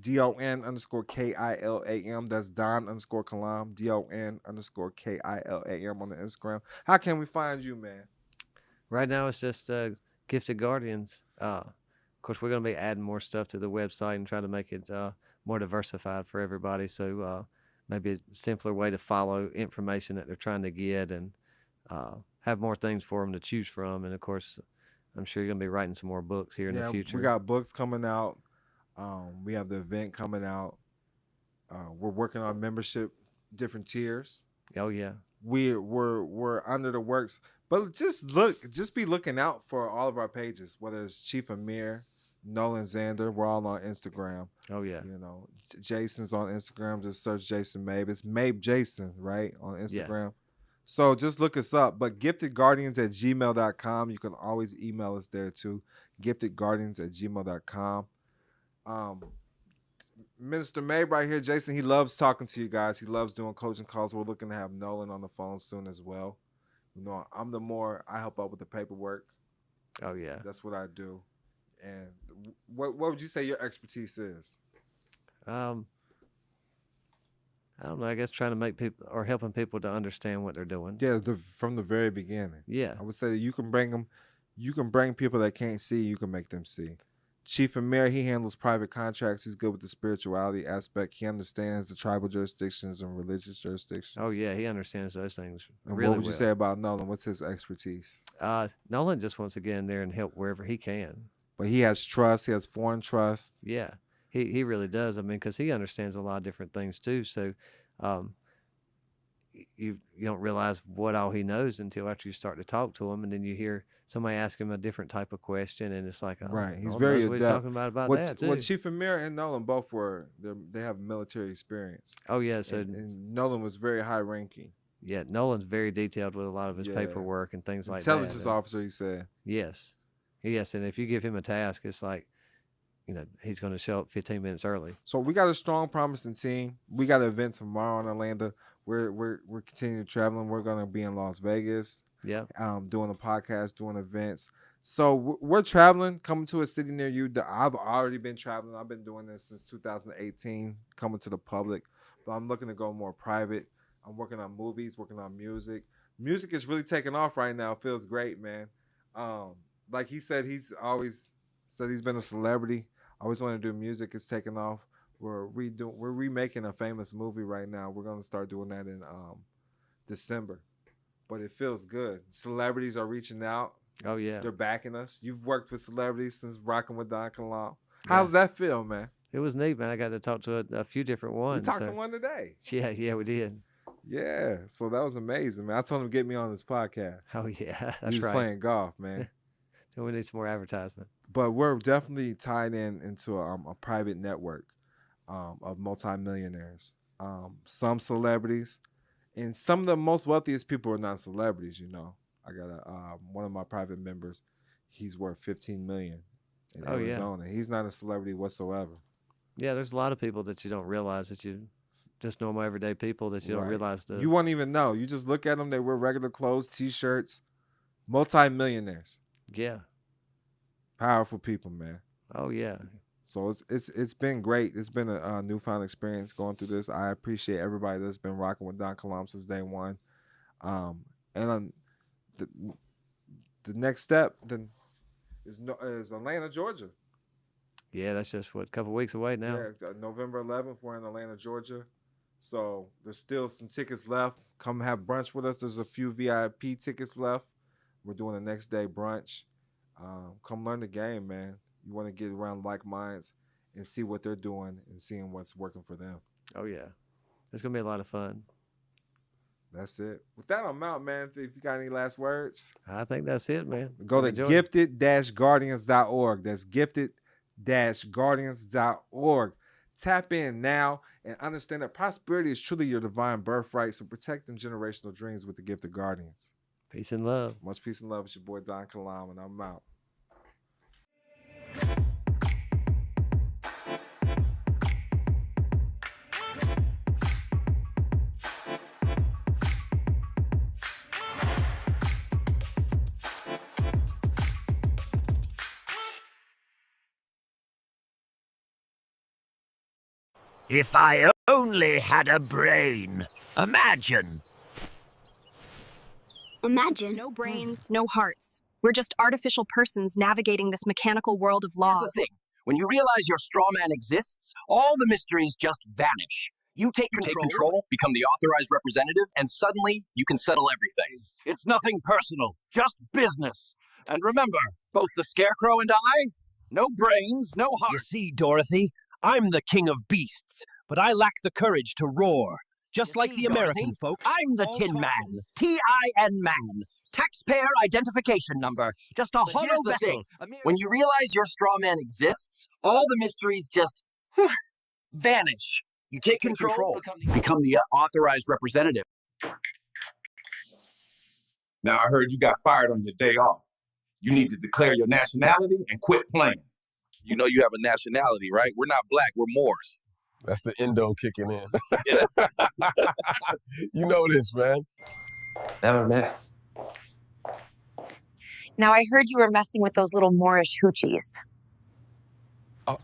DON_KILAM. That's Don_Kilam, DON_KILAM on the Instagram. How can we find you, man?
Right now, it's just Gifted Guardians. Of course, we're going to be adding more stuff to the website and try to make it more diversified for everybody. So maybe a simpler way to follow information that they're trying to get and have more things for them to choose from. And of course, I'm sure you're going to be writing some more books here in the future.
We got books coming out. We have the event coming out. We're working on membership, different tiers.
Oh yeah,
we're under the works, but just be looking out for all of our pages, whether it's Chief Amir, Nolan Zander. We're all on Instagram.
Oh yeah,
Jason's on Instagram. Just search Jason Mabe. It's Mabe Jason, right, on Instagram.
Yeah.
So just look us up. But giftedguardians@gmail.com. You can always email us there too. giftedguardians@gmail.com. Minister Mabe right here, Jason, he loves talking to you guys. He loves doing coaching calls. We're looking to have Nolan on the phone soon as well. I help out with the paperwork.
Oh yeah.
That's what I do. And what would you say your expertise is?
I don't know. I guess trying to make people or helping people to understand what they're doing.
Yeah, from the very beginning.
Yeah.
I would say that you can bring people that can't see, you can make them see. Chief Amir, he handles private contracts. He's good with the spirituality aspect. He understands the tribal jurisdictions and religious jurisdictions.
Oh yeah, he understands those things
and
really
what would you say about Nolan? What's his expertise?
Nolan just wants to get in there and help wherever he can.
But he has trust. He has foreign trust.
Yeah, he really does. I mean, because he understands a lot of different things too. So, you don't realize what all he knows until after you start to talk to him, and then you hear somebody ask him a different type of question, and it's like,
right, he's very adept.
What he's talking about that too.
Well, Chief Amir and Nolan both they have military experience.
Oh yeah, so
and Nolan was very high ranking.
Yeah, Nolan's very detailed with a lot of his paperwork and things like that.
Intelligence officer, you said.
Yes, and if you give him a task, it's like, he's going to show up 15 minutes early.
So we got a strong, promising team. We got an event tomorrow in Orlando. We're continuing traveling. We're going to be in Las Vegas.
Yeah.
Doing a podcast, doing events. So we're traveling, coming to a city near you. I've already been traveling. I've been doing this since 2018, coming to the public. But I'm looking to go more private. I'm working on movies, working on music. Music is really taking off right now. It feels great, man. Like he said, he's always said he's been a celebrity. I always wanted to do music. It's taking off. We're remaking a famous movie right now. We're going to start doing that in December. But it feels good. Celebrities are reaching out.
Oh, yeah.
They're backing us. You've worked with celebrities since rocking with Don Kilam. How's that feel, man?
It was neat, man. I got to talk to a few different ones.
We talked to one today.
Yeah, we did.
Yeah, so that was amazing, man. I told him to get me on this podcast.
Oh, yeah, that's right.
He was playing golf, man.
So we need some more advertisement.
But we're definitely tied into a private network of multimillionaires. Some celebrities. And some of the most wealthiest people are not celebrities, I got one of my private members. He's worth $15 million in Arizona. Yeah. He's not a celebrity whatsoever.
Yeah, there's a lot of people that you don't realize that you just normal everyday people that you don't realize.
You won't even know. You just look at them. They wear regular clothes, T-shirts, multimillionaires.
Yeah.
Powerful people, man.
Oh yeah.
So it's been great. It's been a newfound experience going through this. I appreciate everybody that's been rocking with Don Kilam since day one. And the next step then is Atlanta, Georgia.
Yeah, that's just a couple weeks away now.
Yeah, November 11th, we're in Atlanta, Georgia. So there's still some tickets left. Come have brunch with us. There's a few VIP tickets left. We're doing the next day brunch. Come learn the game, man. You want to get around like minds and see what they're doing and seeing what's working for them.
Oh, yeah. It's going to be a lot of fun.
That's it. With that, I'm out, man. If you got any last words,
I think that's it, man.
go
I've
to
enjoyed it.
gifted-guardians.org. That's gifted-guardians.org. Tap in now and understand that prosperity is truly your divine birthright. So protect them generational dreams with the Gifted Guardians.
Peace and love.
Much peace and love. It's your boy Don Kilam, and I'm out.
If I only had a brain. Imagine.
Imagine.
No brains, no hearts. We're just artificial persons navigating this mechanical world of law.
Here's the thing. When you realize your straw man exists, all the mysteries just vanish. You take control, become the authorized representative, and suddenly you can settle everything. It's nothing personal, just business. And remember, both the Scarecrow and I, no brains, no heart. You see, Dorothy, I'm the king of beasts, but I lack the courage to roar. Just like the American folks, I'm the Tin Man, T-I-N Man, taxpayer identification number, just a hollow vessel. When you realize your straw man exists, all the mysteries just vanish. You take control, become the authorized representative.
Now, I heard you got fired on your day off. You need to declare your nationality and quit playing.
You know you have a nationality, right? We're not black, we're Moors.
That's the endo kicking in. You know this, man.
Never met.
Now, I heard you were messing with those little Moorish hoochies.
Oh.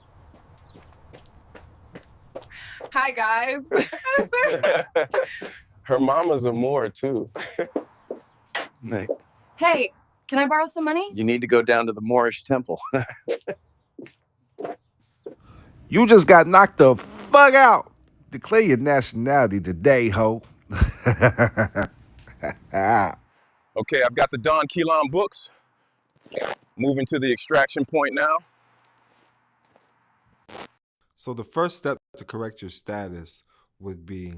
Hi, guys.
Her mama's a Moor, too.
Hey,
Hey, can I borrow some money?
you need to go down to the Moorish temple.
You just got knocked the fuck out. Declare your nationality today, ho.
Okay, I've got the Don Kilam books. Moving to the extraction point now.
So the first step to correct your status would be,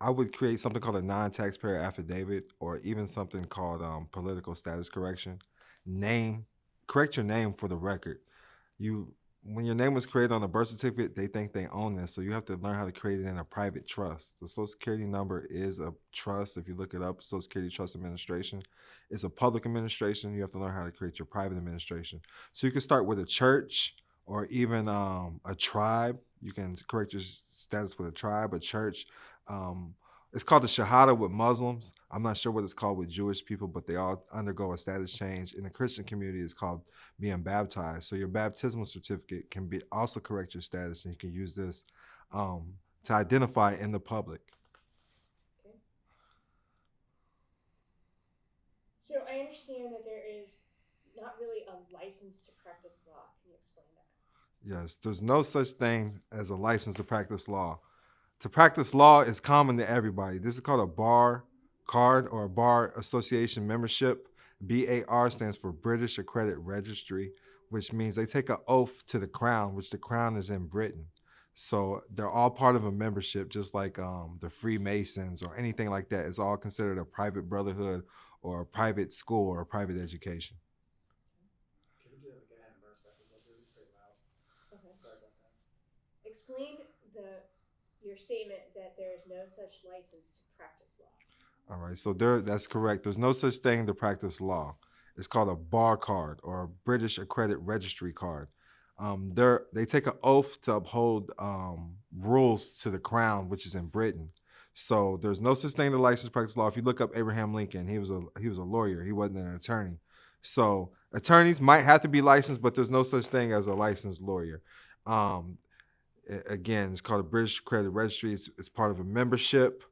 I would create something called a non-taxpayer affidavit, or even something called political status correction. Correct your name for the record. When your name was created on a birth certificate, they think they own this, so you have to learn how to create it in a private trust. The Social Security number is a trust. If you look it up, Social Security Trust Administration. It's a public administration. You have to learn how to create your private administration. So you can start with a church, or even a tribe. You can correct your status with a tribe, a church. It's called the Shahada with Muslims. I'm not sure what it's called with Jewish people, but they all undergo a status change. In the Christian community, it's called being baptized. So your baptismal certificate can be also correct your status, and you can use this to identify in the public.
Okay. So I understand that there is not really a license to practice law. Can you explain that?
Yes, there's no such thing as a license to practice law. To practice law is common to everybody. This is called a bar card, or a bar association membership. BAR stands for British Accredited Registry, which means they take an oath to the crown, which the crown is in Britain. So they're all part of a membership, just like the Freemasons or anything like that. It's all considered a private brotherhood, or a private school, or a private education.
Can we get like a verse after that? It's pretty loud. Okay. Sorry about that. Explain your statement that there is no such license to practice law.
All right, so that's correct. There's no such thing to practice law. It's called a bar card, or a British Accredited Registry card. They take an oath to uphold rules to the crown, which is in Britain. So there's no such thing to license to practice law. If you look up Abraham Lincoln, he was a lawyer. He wasn't an attorney. So attorneys might have to be licensed, but there's no such thing as a licensed lawyer. Again, it's called a British Accredited Registry. It's part of a membership.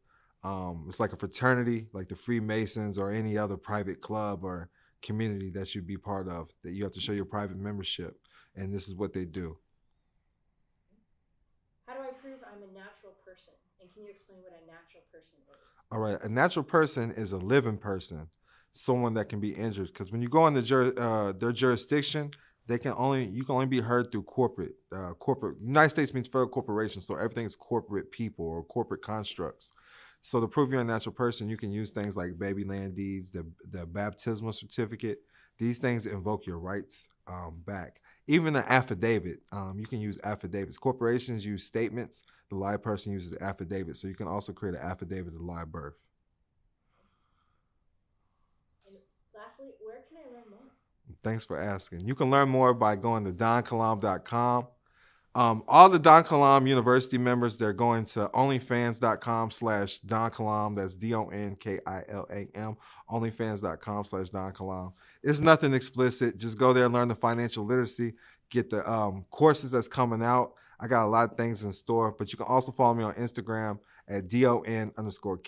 It's like a fraternity, like the Freemasons or any other private club or community that you'd be part of, that you have to show your private membership. And this is what they do.
How do I prove I'm a natural person? And can you explain what a natural person is?
All right, a natural person is a living person, someone that can be injured. Because when you go into their jurisdiction, you can only be heard through corporate. United States means federal corporations, so everything is corporate people or corporate constructs. So to prove you're a natural person, you can use things like baby land deeds, the baptismal certificate. These things invoke your rights back. Even an affidavit, you can use affidavits. Corporations use statements. The live person uses affidavit. So you can also create an affidavit of live birth.
And lastly, where can I learn more?
Thanks for asking. You can learn more by going to donkilam.com. All the Don Kilam University members, they're going to onlyfans.com/Don Kilam. That's DONKILAM. Onlyfans.com/Don Kilam. It's nothing explicit. Just go there and learn the financial literacy. Get the courses that's coming out. I got a lot of things in store, but you can also follow me on Instagram at DON_KILAM.
Let's do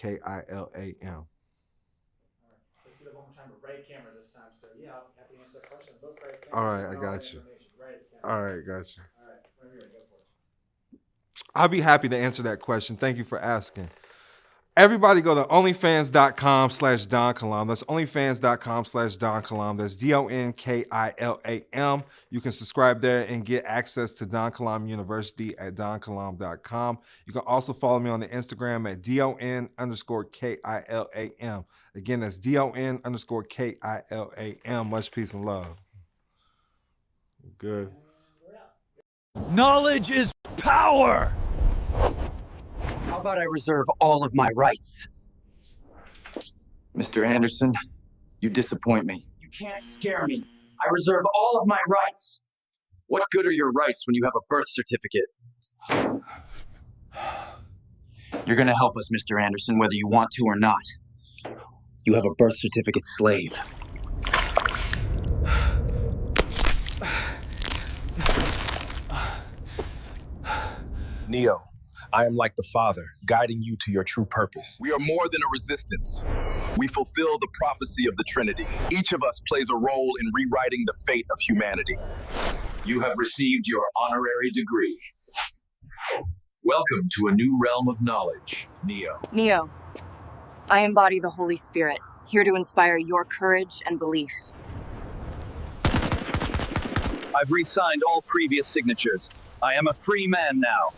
that one more time with right camera this time. So yeah, I'll be happy to answer that question. Both right camera.
All right, I got you.
Right camera.
All right, got you.
All right, whenever you're ready, go for it.
I'll be happy to answer that question. Thank you for asking. Everybody go to onlyfans.com/Don Kilam. That's onlyfans.com/Don Kilam. That's DONKILAM. You can subscribe there and get access to Don Kilam University at donkilam.com. You can also follow me on the Instagram at DON_KILAM. Again, that's DON_KILAM. Much peace and love. Good.
Knowledge is power! How about I reserve all of my rights?
Mr. Anderson, you disappoint me.
You can't scare me. I reserve all of my rights. What good are your rights when you have a birth certificate? You're gonna help us, Mr. Anderson, whether you want to or not. You have a birth certificate slave.
Neo, I am like the Father, guiding you to your true purpose.
We are more than a resistance. We fulfill the prophecy of the Trinity. Each of us plays a role in rewriting the fate of humanity.
You have received your honorary degree. Welcome to a new realm of knowledge, Neo.
Neo, I embody the Holy Spirit, here to inspire your courage and belief.
I've re-signed all previous signatures. I am a free man now.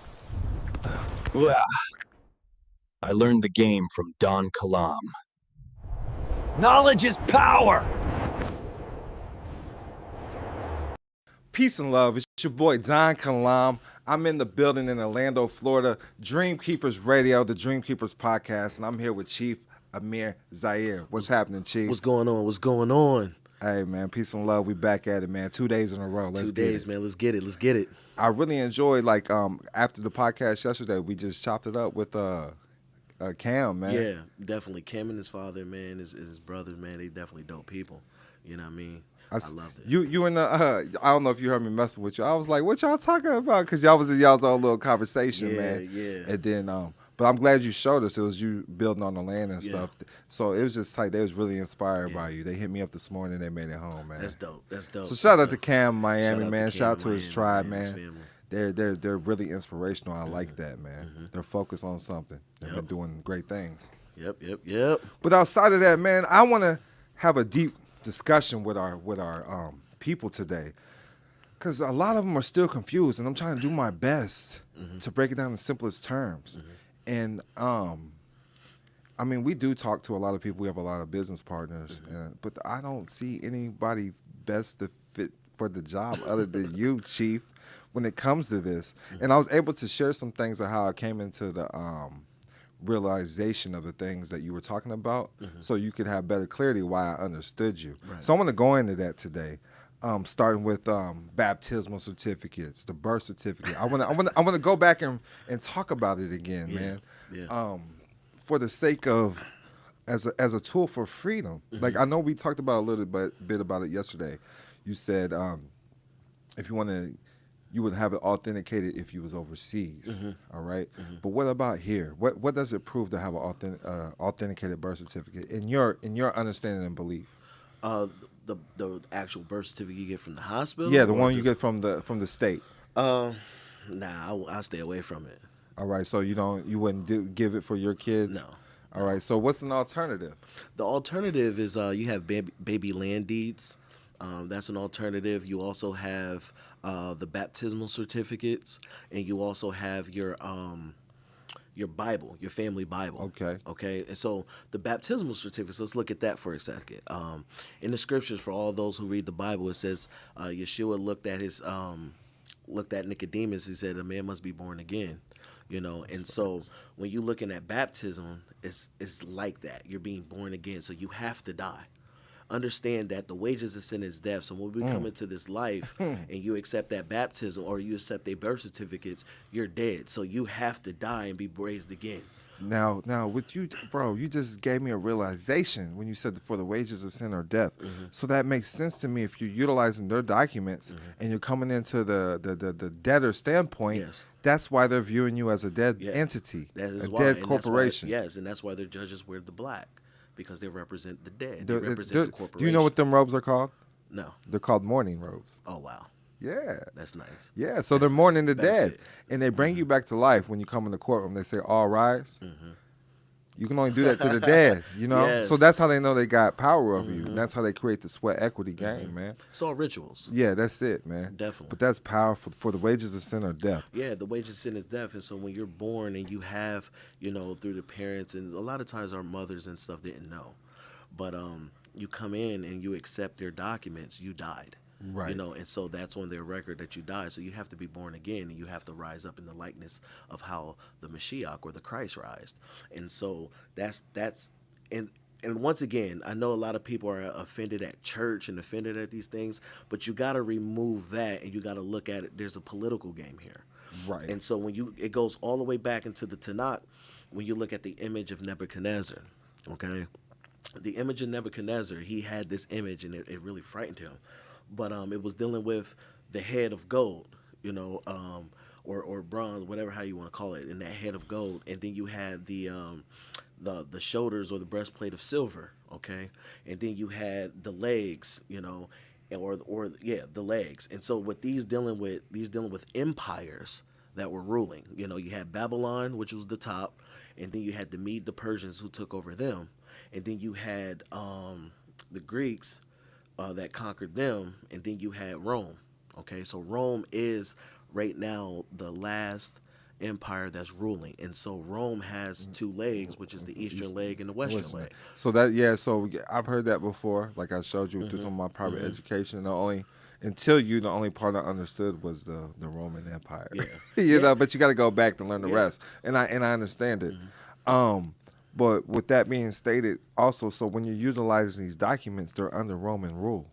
I learned the game from Don Kilam. Knowledge is power!
Peace and love. It's your boy Don Kilam. I'm in the building in Orlando, Florida. Dream Keepers Radio, the Dream Keepers podcast, and I'm here with Chief Amir Zaire. What's happening, Chief?
What's going on? What's going on?
Hey, man, peace and love. We back at it, man. 2 days in a row. Let's
2 days, man. Let's get it. Let's get it.
I really enjoyed, after the podcast yesterday, we just chopped it up with Cam, man.
Yeah, definitely. Cam and his father, man, his brothers, man, they definitely dope people. You know what I mean? I loved it.
You and I don't know if you heard me messing with you. I was like, what y'all talking about? Because y'all was in y'all's own little conversation, man.
Yeah.
And then, but I'm glad you showed us. It was you building on the land and stuff. So it was just tight. They was really inspired by you. They hit me up this morning. They made it home, man.
That's dope.
So shout out to Cam, Miami, man. Shout out to his tribe, man. They're really inspirational. I like that, man. Mm-hmm. They're focused on something. They've been doing great things.
Yep.
But outside of that, man, I want to have a deep discussion with our people today, because a lot of them are still confused, and I'm trying to do my best to break it down in simplest terms. And I mean, we do talk to a lot of people. We have a lot of business partners, but I don't see anybody best to fit for the job other than you, Chief, when it comes to this. And I was able to share some things of how I came into the realization of the things that you were talking about, so you could have better clarity why I understood you. Right. So I want to go into that today, starting with baptismal certificates, the birth certificate. I want to go back and talk about it again, man. Yeah. For the sake of as a tool for freedom. Like, I know we talked about a little bit about it yesterday. You said if you want to, you would have it authenticated if you was overseas, all right? But what about here? What does it prove to have an authenticated birth certificate in your understanding and belief?
The actual birth certificate you get from the hospital?
Yeah, the one you get from the state.
Nah, I stay away from it.
All right, so you wouldn't give it for your kids?
No.
All right, so what's an alternative?
The alternative is you have baby land deeds. That's an alternative. You also have the baptismal certificates, and you also have your your Bible, your family Bible.
Okay.
Okay. And so the baptismal certificates, let's look at that for a second. In the scriptures, for all those who read the Bible, it says Yeshua looked at Nicodemus. He said, a man must be born again. You know, and so when you're looking at baptism, it's like that. You're being born again. So you have to die. Understand that the wages of sin is death. So when we come into this life and you accept that baptism or you accept their birth certificates, you're dead. So you have to die and be raised again.
Now, with you, bro, you just gave me a realization when you said for the wages of sin or death. So that makes sense to me if you're utilizing their documents and you're coming into the debtor standpoint.
Yes.
That's why they're viewing you as a dead entity,
That is
a
why,
dead
and
corporation.
That's why, yes, and that's why their judges wear the black, because they represent the dead. They represent the corporation.
Do you know what them robes are called?
No.
They're called mourning robes.
Oh, wow.
Yeah.
That's nice.
Yeah, so they're mourning the dead.
benefit.
And they bring you back to life when you come in the courtroom. They say, all rise. You can only do that to the dead, you know?
Yes.
So that's how they know they got power over you. And that's how they create the sweat equity game, man.
It's all rituals.
Yeah, that's it, man.
Definitely.
But that's powerful for the wages of sin or death.
Yeah, the wages of sin is death. And so when you're born and you have, you know, through the parents, and a lot of times our mothers and stuff didn't know. But you come in and you accept their documents, you died.
Right.
You know, and so that's on their record that you died. So you have to be born again, and you have to rise up in the likeness of how the Mashiach or the Christ rised. And so that's and once again, I know a lot of people are offended at church and offended at these things, but you got to remove that and you got to look at it. There's a political game here.
Right.
And so it goes all the way back into the Tanakh when you look at the image of Nebuchadnezzar. Okay. The image of Nebuchadnezzar, he had this image and it really frightened him. But it was dealing with the head of gold, you know, or bronze, whatever how you want to call it, and that head of gold. And then you had the shoulders or the breastplate of silver, okay? And then you had the legs, you know, the legs. And so with these dealing with empires that were ruling. You know, you had Babylon, which was the top, and then you had the Mede, the Persians who took over them. And then you had the Greeks that conquered them, and then you had Rome. Okay, so Rome is right now the last empire that's ruling, and so Rome has two legs, which is the eastern leg and the western leg.
So so I've heard that before. Like I showed you through some of my private education. The only part I understood was the Roman Empire.
Yeah.
you know, but you got to go back to learn the rest, and I understand it. But with that being stated, also, so when you're utilizing these documents, they're under Roman rule.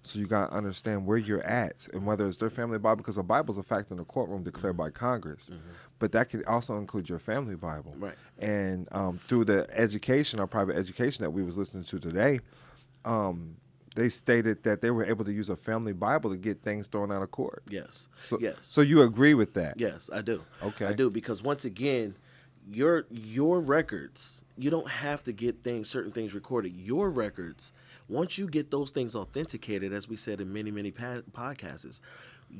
So you got to understand where you're at and whether it's their family Bible, because a Bible is a fact in the courtroom declared by Congress. But that could also include your family Bible.
Right.
And through the education, our private education that we was listening to today, they stated that they were able to use a family Bible to get things thrown out of court.
Yes.
So,
yes.
So you agree with that?
Yes, I do.
Okay.
I do, because once again, your records, you don't have to get certain things recorded. Your records, once you get those things authenticated, as we said in many podcasts,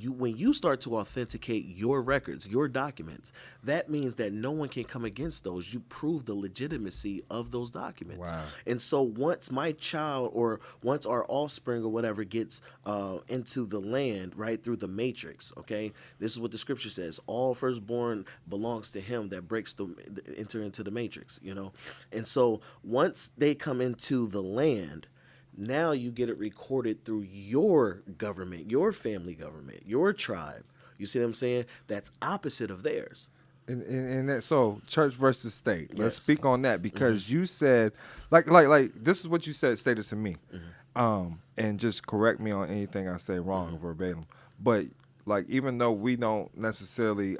when you start to authenticate your records, your documents, that means that no one can come against those. You prove the legitimacy of those documents.
Wow.
And so once my child or once our offspring or whatever gets into the land, right, through the matrix, okay, this is what the scripture says: all firstborn belongs to him that enter into the matrix, you know. And so once they come into the land, now you get it recorded through your government, your family government, your tribe. You see what I'm saying? That's opposite of theirs.
And that, so church versus state.
Yes.
Let's speak on that, because you said, like this is what you stated to me. And just correct me on anything I say wrong verbatim. But like, even though we don't necessarily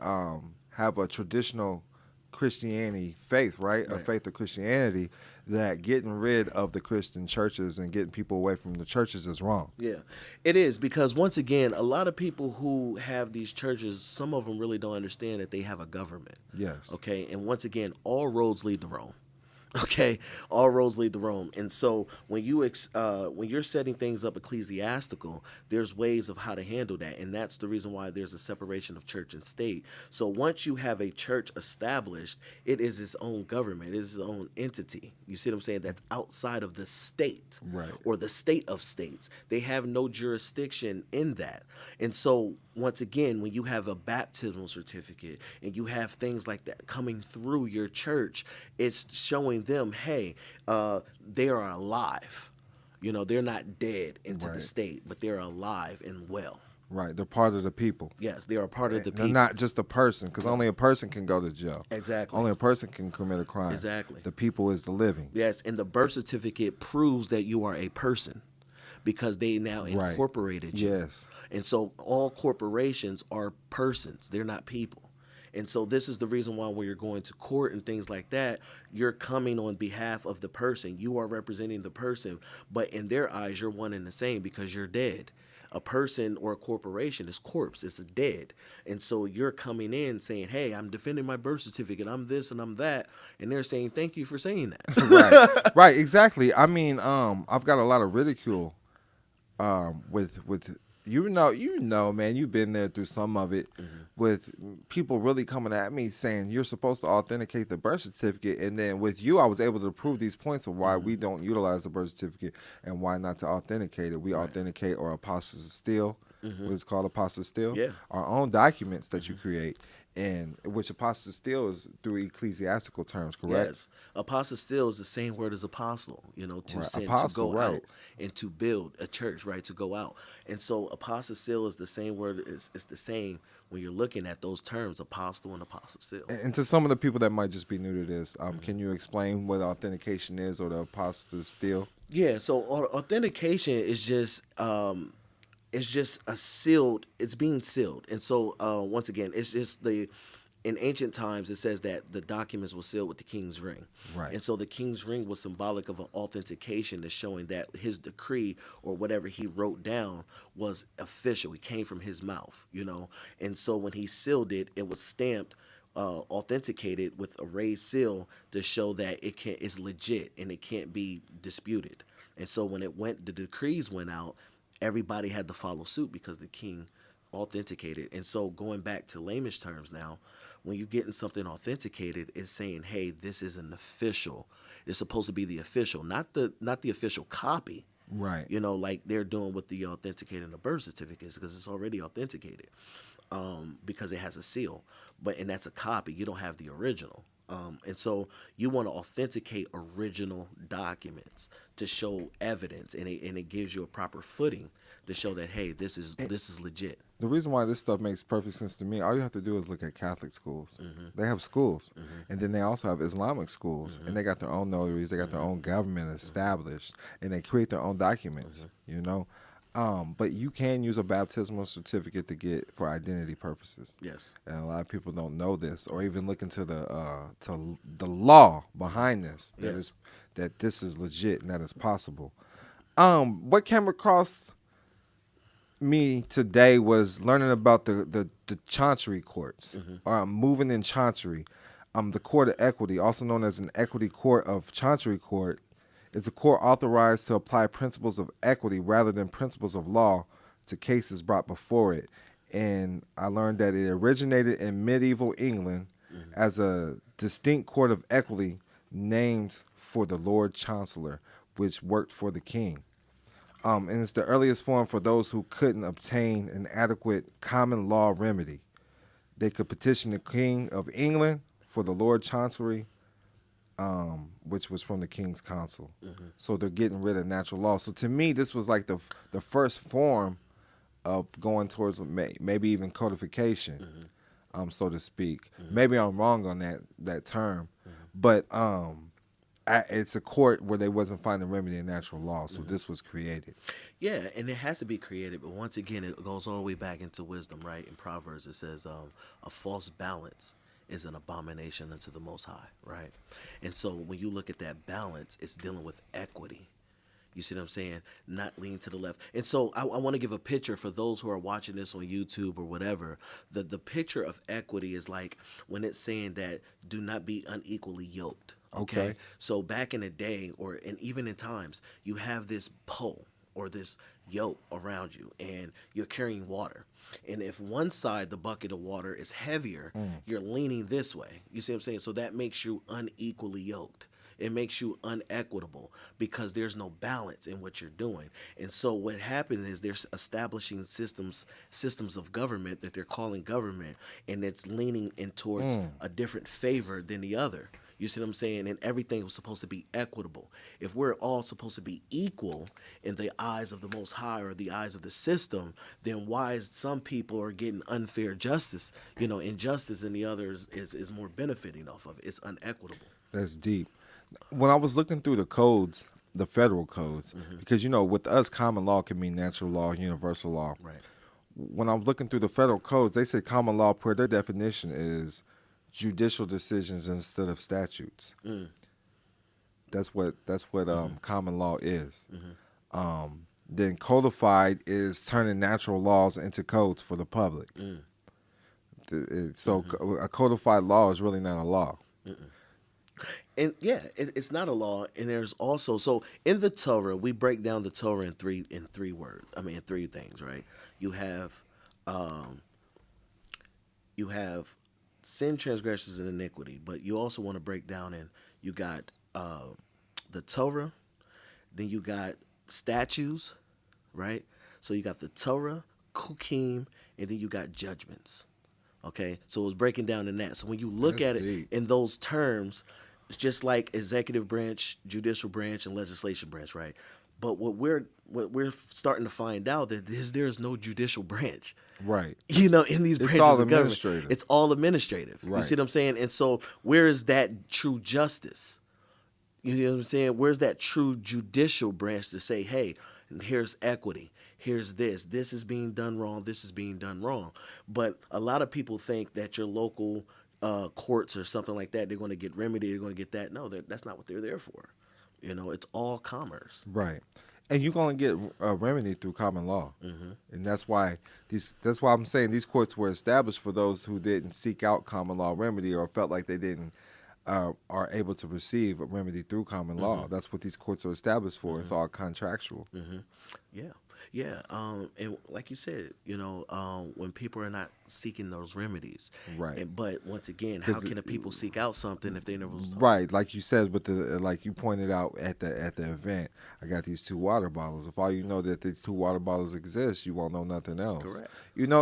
have a traditional Christianity faith, right? A faith of Christianity, that getting rid of the Christian churches and getting people away from the churches is wrong.
Yeah, it is, because once again, a lot of people who have these churches, some of them really don't understand that they have a government.
Yes.
Okay, and once again, all roads lead to Rome. Okay, all roads lead to Rome, and so when you're setting things up ecclesiastical, there's ways of how to handle that, and that's the reason why there's a separation of church and state. So once you have a church established, it is its own government, it is its own entity. You see what I'm saying? That's outside of the state,
Right.
or the state of states. They have no jurisdiction in that, and so once again, when you have a baptismal certificate and you have things like that coming through your church, it's showing them, hey, they are alive. You know, they're not dead into the
Right.
state, but they're alive and well.
Right. They're part of the people.
Yes, they are part of the
They're
people.
not just a person, because only a person can go to jail.
Exactly.
Only a person can commit a crime.
Exactly.
The people is the living.
Yes, and the birth certificate proves that you are a person because they now
Right.
incorporated you.
Yes.
And so all corporations are persons. They're not people. And so this is the reason why when you're going to court and things like that, you're coming on behalf of the person. You are representing the person, but in their eyes, you're one and the same because you're dead. A person or a corporation is corpse, it's dead. And so you're coming in saying, hey, I'm defending my birth certificate, I'm this and I'm that. And they're saying, thank you for saying that.
Right. Right. Exactly. I mean, I've got a lot of ridicule with you know, man, you've been there through some of it, with people really coming at me saying you're supposed to authenticate the birth certificate, and then with you, I was able to prove these points of why we don't utilize the birth certificate and why not to authenticate it. We authenticate or apostille, what is called apostille,
Yeah.
our own documents that you create, and which apostille is through ecclesiastical terms, correct?
Yes. Apostille is the same word as apostle, you know, to
Right.
send,
Apostle,
to go
right.
out and to build a church, right, to go out. And so apostille is the same word, it's the same when you're looking at those terms, apostle and apostille.
And to some of the people that might just be new to this, can you explain what authentication is, or the apostille?
Yeah, so authentication is just a sealed, it's being sealed. And so once again, it's just in ancient times, it says that the documents were sealed with the king's ring.
Right.
And so the king's ring was symbolic of an authentication that's showing that his decree or whatever he wrote down was official. It came from his mouth, you know. And so when he sealed it, it was stamped, authenticated with a raised seal to show that it's legit and it can't be disputed. And so when the decrees went out, everybody had to follow suit because the king authenticated. And so going back to layman's terms now, when you're getting something authenticated, it's saying, hey, this is an official. It's supposed to be the official, not the official copy.
Right.
You know, like they're doing with the authenticating the birth certificates, because it's already authenticated, because it has a seal. And that's a copy. You don't have the original. And so you want to authenticate original documents to show evidence, and it gives you a proper footing to show that, hey, this is legit.
The reason why this stuff makes perfect sense to me, all you have to do is look at Catholic schools. They have schools, and then they also have Islamic schools, and they got their own notaries, they got their own government established, and they create their own documents, you know. But you can use a baptismal certificate for identity purposes.
Yes.
And a lot of people don't know this, or even look into the law behind this, that this is legit and that is possible. What came across me today was learning about the chancery courts, moving in chancery. The court of equity, also known as an equity court of chancery court, is a court authorized to apply principles of equity rather than principles of law to cases brought before it. And I learned that it originated in medieval England as a distinct court of equity named for the Lord Chancellor, which worked for the king. And it's the earliest form for those who couldn't obtain an adequate common law remedy. They could petition the King of England for the Lord Chancery, which was from the King's Council. So they're getting rid of natural law. So to me, this was like the first form of going towards maybe even codification, so to speak. Maybe I'm wrong on that term, but it's a court where they wasn't finding remedy in natural law, so this was created.
Yeah, and it has to be created, but once again, it goes all the way back into wisdom, right? In Proverbs, it says, a false balance is an abomination unto the Most High, right? And so when you look at that balance, it's dealing with equity. You see what I'm saying? Not lean to the left. And so I want to give a picture for those who are watching this on YouTube or whatever. The picture of equity is like when it's saying that do not be unequally yoked.
Okay.
So back in the day, and even in times, you have this pole or this yoke around you, and you're carrying water. And if one side, the bucket of water, is heavier, you're leaning this way. You see what I'm saying? So that makes you unequally yoked. It makes you unequitable because there's no balance in what you're doing. And so what happens is they're establishing systems of government that they're calling government, and it's leaning in towards a different favor than the other. You see what I'm saying? And everything was supposed to be equitable. If we're all supposed to be equal in the eyes of the Most High or the eyes of the system, then why is some people are getting unfair justice, injustice, and the others is more benefiting off of it? It's unequitable.
That's deep. When I was looking through the codes, the federal codes, because with us, common law can mean natural law, universal law.
Right.
When I'm looking through the federal codes, they say common law, per their definition, is judicial decisions instead of statutes. That's what common law is. Then codified is turning natural laws into codes for the public. So a codified law is really not a law.
And it's not a law. And there's also, so in the Torah, we break down the Torah in three words. I mean, in three things, right? You have sin, transgressions, and iniquity. But you also want to break down, and you got the Torah, then you got statutes, right? So you got the Torah, Kukim, and then you got judgments. Okay, so it's breaking down in that. So when you look at it in those terms, it's just like executive branch, judicial branch, and legislation branch, right? But what we're starting to find out that there is no judicial branch,
right?
In these branches
all
of government,
administrative.
it's all administrative. Right. You see what I'm saying? And so where is that true justice? You know what I'm saying? Where's that true judicial branch to say, hey, here's equity, here's this is being done wrong, this is being done wrong. But a lot of people think that your local courts or something like that, they're going to get remedy, they're going to get that. No, that's not what they're there for. It's all commerce.
Right. And you're going to get a remedy through common law. And that's why I'm saying these courts were established for those who didn't seek out common law remedy or felt like they didn't are able to receive a remedy through common law. That's what these courts are established for. It's all contractual.
Yeah. And like you said, when people are not seeking those remedies,
right?
But once again, how can the people seek out something if they never was told?
Right, like you said, with like you pointed out at the event, I got these 2 water bottles. If all you know that these 2 water bottles exist, you won't know nothing else.
Correct.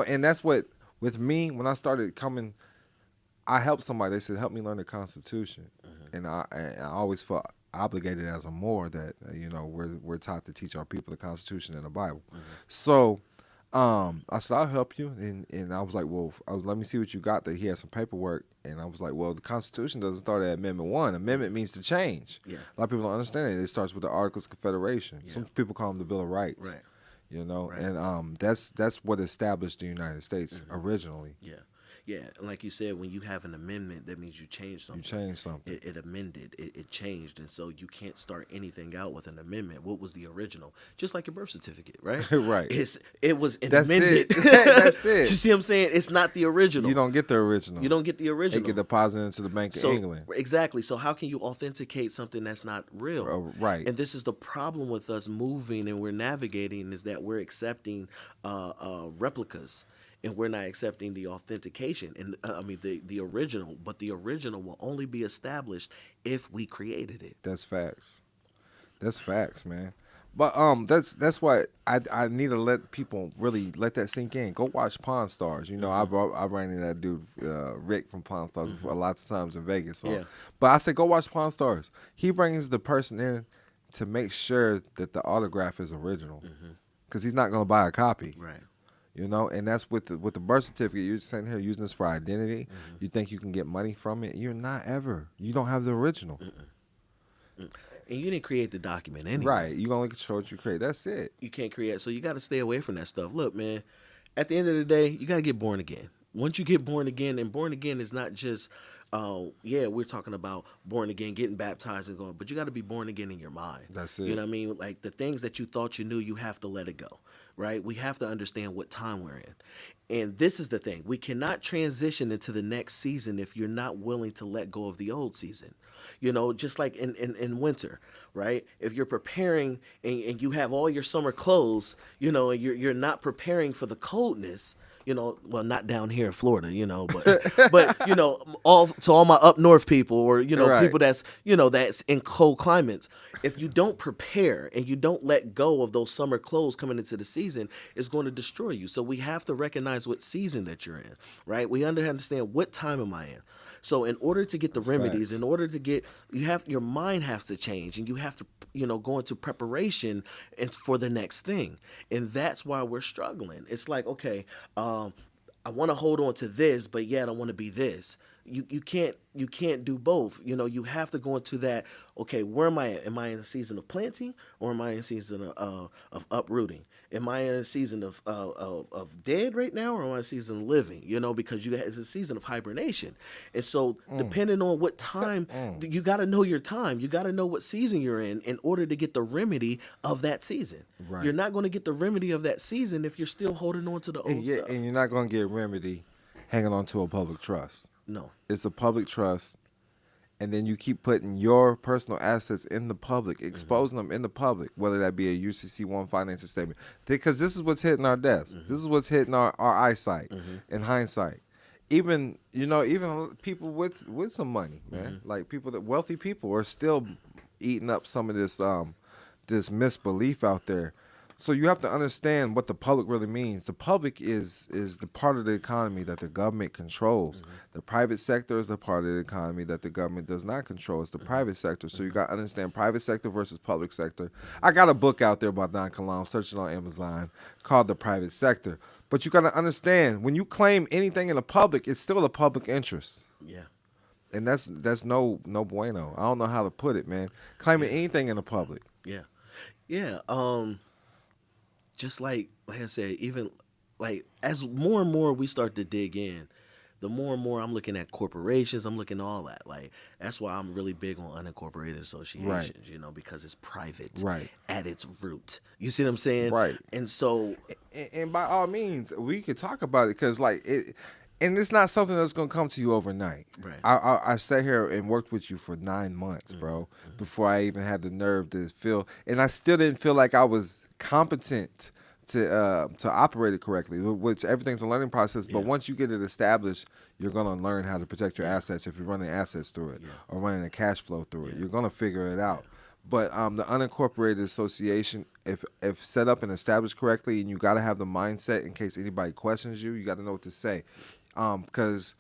And that's what with me when I started coming. I helped somebody. They said, help me learn the Constitution. And I always felt obligated as a Moor that, we're taught to teach our people the Constitution and the Bible. So I said, I'll help you. And I was like, well, let me see what you got. That he had some paperwork. And I was like, well, the Constitution doesn't start at Amendment 1. Amendment means to change.
Yeah.
A lot of people don't understand it. It starts with the Articles of Confederation.
Yeah.
Some people call them the Bill of Rights.
Right.
Right. And that's what established the United States originally.
Yeah, and like you said, when you have an amendment, that means you change something.
You change something.
It amended. It changed, and so you can't start anything out with an amendment. What was the original? Just like your birth certificate, right?
Right.
It was an
That's
amended.
It. That's it.
You see what I'm saying? It's not the original.
You don't get the original.
You don't get the original.
It get deposited into the Bank of England.
Exactly. So how can you authenticate something that's not real?
Right.
And this is the problem with us moving and we're navigating is that we're accepting replicas. And we're not accepting the authentication, and the original. But the original will only be established if we created it.
That's facts. That's facts, man. But that's why I need to let people really let that sink in. Go watch Pawn Stars. I ran into that dude Rick from Pawn Stars a lot of times in Vegas. So.
Yeah.
But I said go watch Pawn Stars. He brings the person in to make sure that the autograph is original, because he's not going to buy a copy.
Right.
And that's with the birth certificate. You're sitting here using this for identity. You think you can get money from it? You're not ever. You don't have the original.
And you didn't create the document anyway.
Right. You only control what you create. That's it.
You can't create. So you got to stay away from that stuff. Look, man, at the end of the day, you got to get born again. Once you get born again, and born again is not just yeah, we're talking about born again, getting baptized and going, but you got to be born again in your mind.
That's it.
You know what I mean? Like the things that you thought you knew, you have to let it go, right? We have to understand what time we're in. And this is the thing. We cannot transition into the next season if you're not willing to let go of the old season. You know, just like in winter, right? If you're preparing and you have all your summer clothes, you know, and you're not preparing for the coldness, you know, well, not down here in Florida, you know, but you know, all my up north people, or you know,
Right.
people that's in cold climates. If you don't prepare and you don't let go of those summer clothes coming into the season, it's going to destroy you. So we have to recognize what season that you're in, right? We understand what time am I in. So in order to get the remedies,
facts.
in order to get, your mind has to change, and you have to, you know, go into preparation and for the next thing. And that's why we're struggling. It's like, okay, I want to hold on to this, but yet I want to be this. You can't do both. You know, you have to go into that. Okay, where am I at? Am I in a season of planting, or am I in a season of uprooting? Am I in a season of dead right now, or am I in a season of living? You know, because it's a season of hibernation, and so depending on what time, you got to know your time. You got to know what season you're in order to get the remedy of that season.
Right.
You're not going to get the remedy of that season if you're still holding on to the old stuff.
And you're not going to get remedy hanging on to a public trust.
No.
It's a public trust, and then you keep putting your personal assets in the public, exposing them in the public, whether that be a UCC1 financial statement. Because this is what's hitting our desk. This is what's hitting our eyesight in hindsight. Even, you know, even people with some money, man, like wealthy people are still eating up some of this misbelief out there. So you have to understand what the public really means. The public is the part of the economy that the government controls. The private sector is the part of the economy that the government does not control. It's the private sector. So you got to understand private sector versus public sector. I got a book out there by Don Kilam, searching on Amazon, called The Private Sector. But you got to understand, when you claim anything in the public, it's still a public interest.
Yeah.
And that's no bueno. I don't know how to put it, man. Claiming anything in the public.
Yeah. Yeah. Just like I said, even like as more and more we start to dig in, the more and more I'm looking at corporations, I'm looking at all that. Like that's why I'm really big on unincorporated associations, you know, because it's private at its root. You see what I'm saying?
Right.
And so,
and by all means, we could talk about it because like it. And it's not something that's going to come to you overnight.
Right.
I sat here and worked with you for 9 months, bro, before I even had the nerve to feel. And I still didn't feel like I was competent to operate it correctly, which everything's a learning process. But once you get it established, you're going to learn how to protect your assets if you're running assets through it or running a cash flow through it. You're going to figure it out. But the unincorporated association, if set up and established correctly, and you got to have the mindset in case anybody questions you, you got to know what to say. Because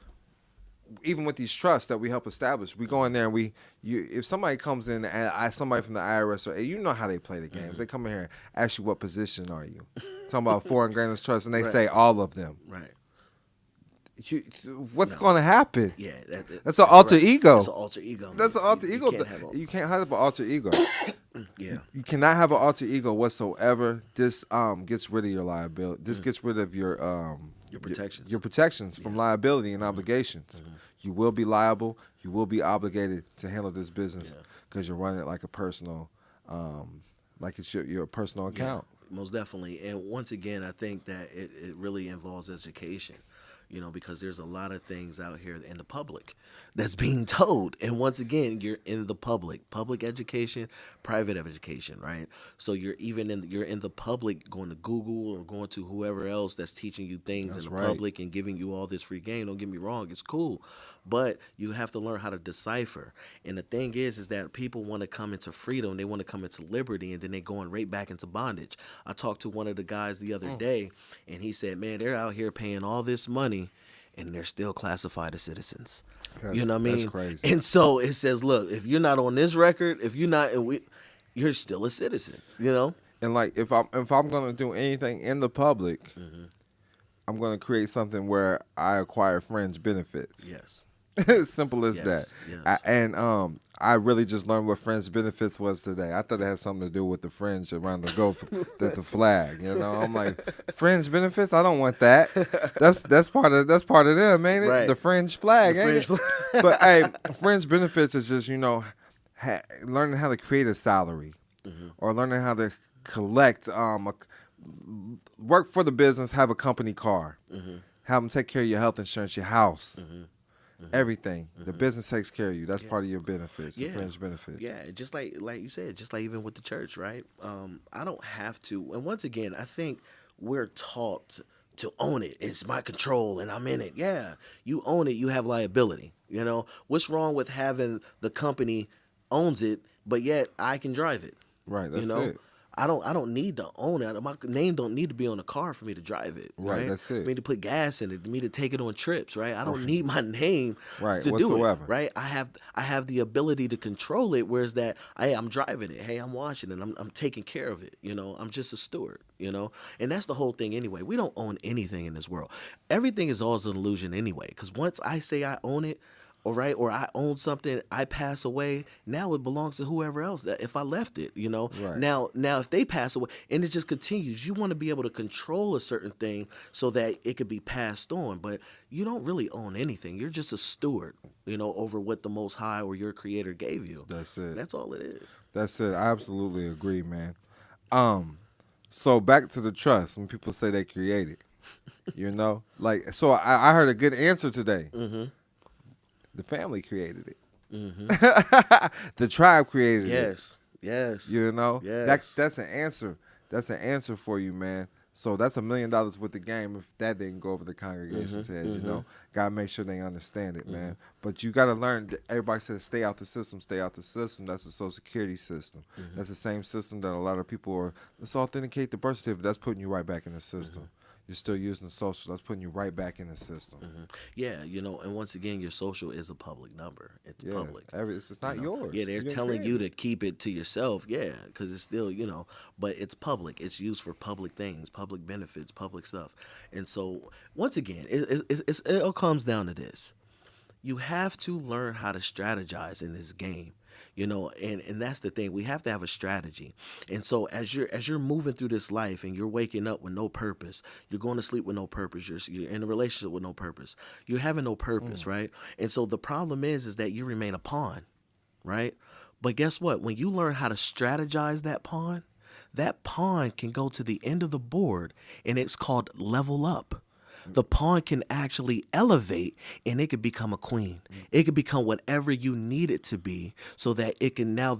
even with these trusts that we help establish, we go in there and if somebody comes in, somebody from the IRS, or you know how they play the games. They come in here and ask you, what position are you? Talking about foreign grantors trust, and they say all of them.
Right.
What's going to happen?
Yeah,
that's an alter ego.
That's an alter ego.
That's an alter ego. You can't have an alter ego. You cannot have an alter ego whatsoever. This gets rid of your liability. This gets rid of your
protections.
Your protections from liability and obligations. You will be liable. You will be obligated to handle this business because you're running it like a personal, like it's your personal account.
Most definitely. And once again, I think that it really involves education. You know, because there's a lot of things out here in the public that's being told. And once again, you're in the public education, private education, right? So you're in the public, going to Google or going to whoever else that's teaching you things in the public and giving you all this free game. Don't get me wrong, it's cool. But you have to learn how to decipher. And the thing is that people want to come into freedom, they want to come into liberty, and then they're going right back into bondage. I talked to one of the guys the other day, and he said, man, they're out here paying all this money, and they're still classified as citizens. You know what I mean?
That's crazy.
And so it says, look, if you're not on this record, if you're not, you're still a citizen. You know.
And like, if I'm gonna do anything in the public, I'm gonna create something where I acquire fringe benefits.
Yes.
Simple as that.
Yes.
I really just learned what fringe benefits was today. I thought it had something to do with the fringe around the the flag. You know, I'm like, fringe benefits. I don't want that. That's part of them, ain't it?
Right.
The fringe flag,
The
ain't
fringe
it? But hey, fringe benefits is just learning how to create a salary, or learning how to collect work for the business, have a company car, have them take care of your health insurance, your house. Everything. The business takes care of you. That's part of your benefits, the fringe benefits.
Yeah, just like you said, just like even with the church, right? I don't have to. And once again, I think we're taught to own it. It's my control and I'm in it. Yeah, you own it, you have liability. You know, what's wrong with having the company owns it, but yet I can drive it?
Right, that's it.
I don't need to own it. My name don't need to be on the car for me to drive it. Right,
that's it.
For me to put gas in it, for me to take it on trips. Right, I don't need my name to do
whatsoever.
it. Right, I have the ability to control it. Whereas that, hey, I'm driving it. Hey, I'm watching it. I'm taking care of it. You know, I'm just a steward. You know, and that's the whole thing anyway. We don't own anything in this world. Everything is always an illusion anyway. Because once I say I own it, or I own something, I pass away, now it belongs to whoever else. That if I left it, you know.
Right.
Now if they pass away, and it just continues, you want to be able to control a certain thing so that it could be passed on. But you don't really own anything. You're just a steward, you know, over what the Most High or your Creator gave you.
That's it.
That's all it is.
That's it. I absolutely agree, man. So back to the trust. When people say they created, you know, like, so I heard a good answer today. The family created it. The tribe created it.
Yes.
You know?
Yes.
That's an answer. That's an answer for you, man. So that's $1 million with the game if that didn't go over the congregation's head, you know. Gotta make sure they understand it, man. But you gotta learn that everybody says stay out the system, stay out the system. That's the Social Security system. That's the same system that a lot of people are, let's authenticate the birth certificate. That's putting you right back in the system. You're still using the social. That's putting you right back in the system.
Yeah, you know, and once again, your social is a public number. It's public.
It's not yours.
Yeah, they're telling you to keep it to yourself. Yeah, because it's still, you know, but it's public. It's used for public things, public benefits, public stuff. And so, once again, it all comes down to this. You have to learn how to strategize in this game. You know, and that's the thing. We have to have a strategy. And so as you're moving through this life and you're waking up with no purpose, you're going to sleep with no purpose, you're in a relationship with no purpose, you're having no purpose, right? And so the problem is that you remain a pawn, right? But guess what? When you learn how to strategize that pawn can go to the end of the board, and it's called level up. The pawn can actually elevate, and it could become a queen. It could become whatever you need it to be, so that it can now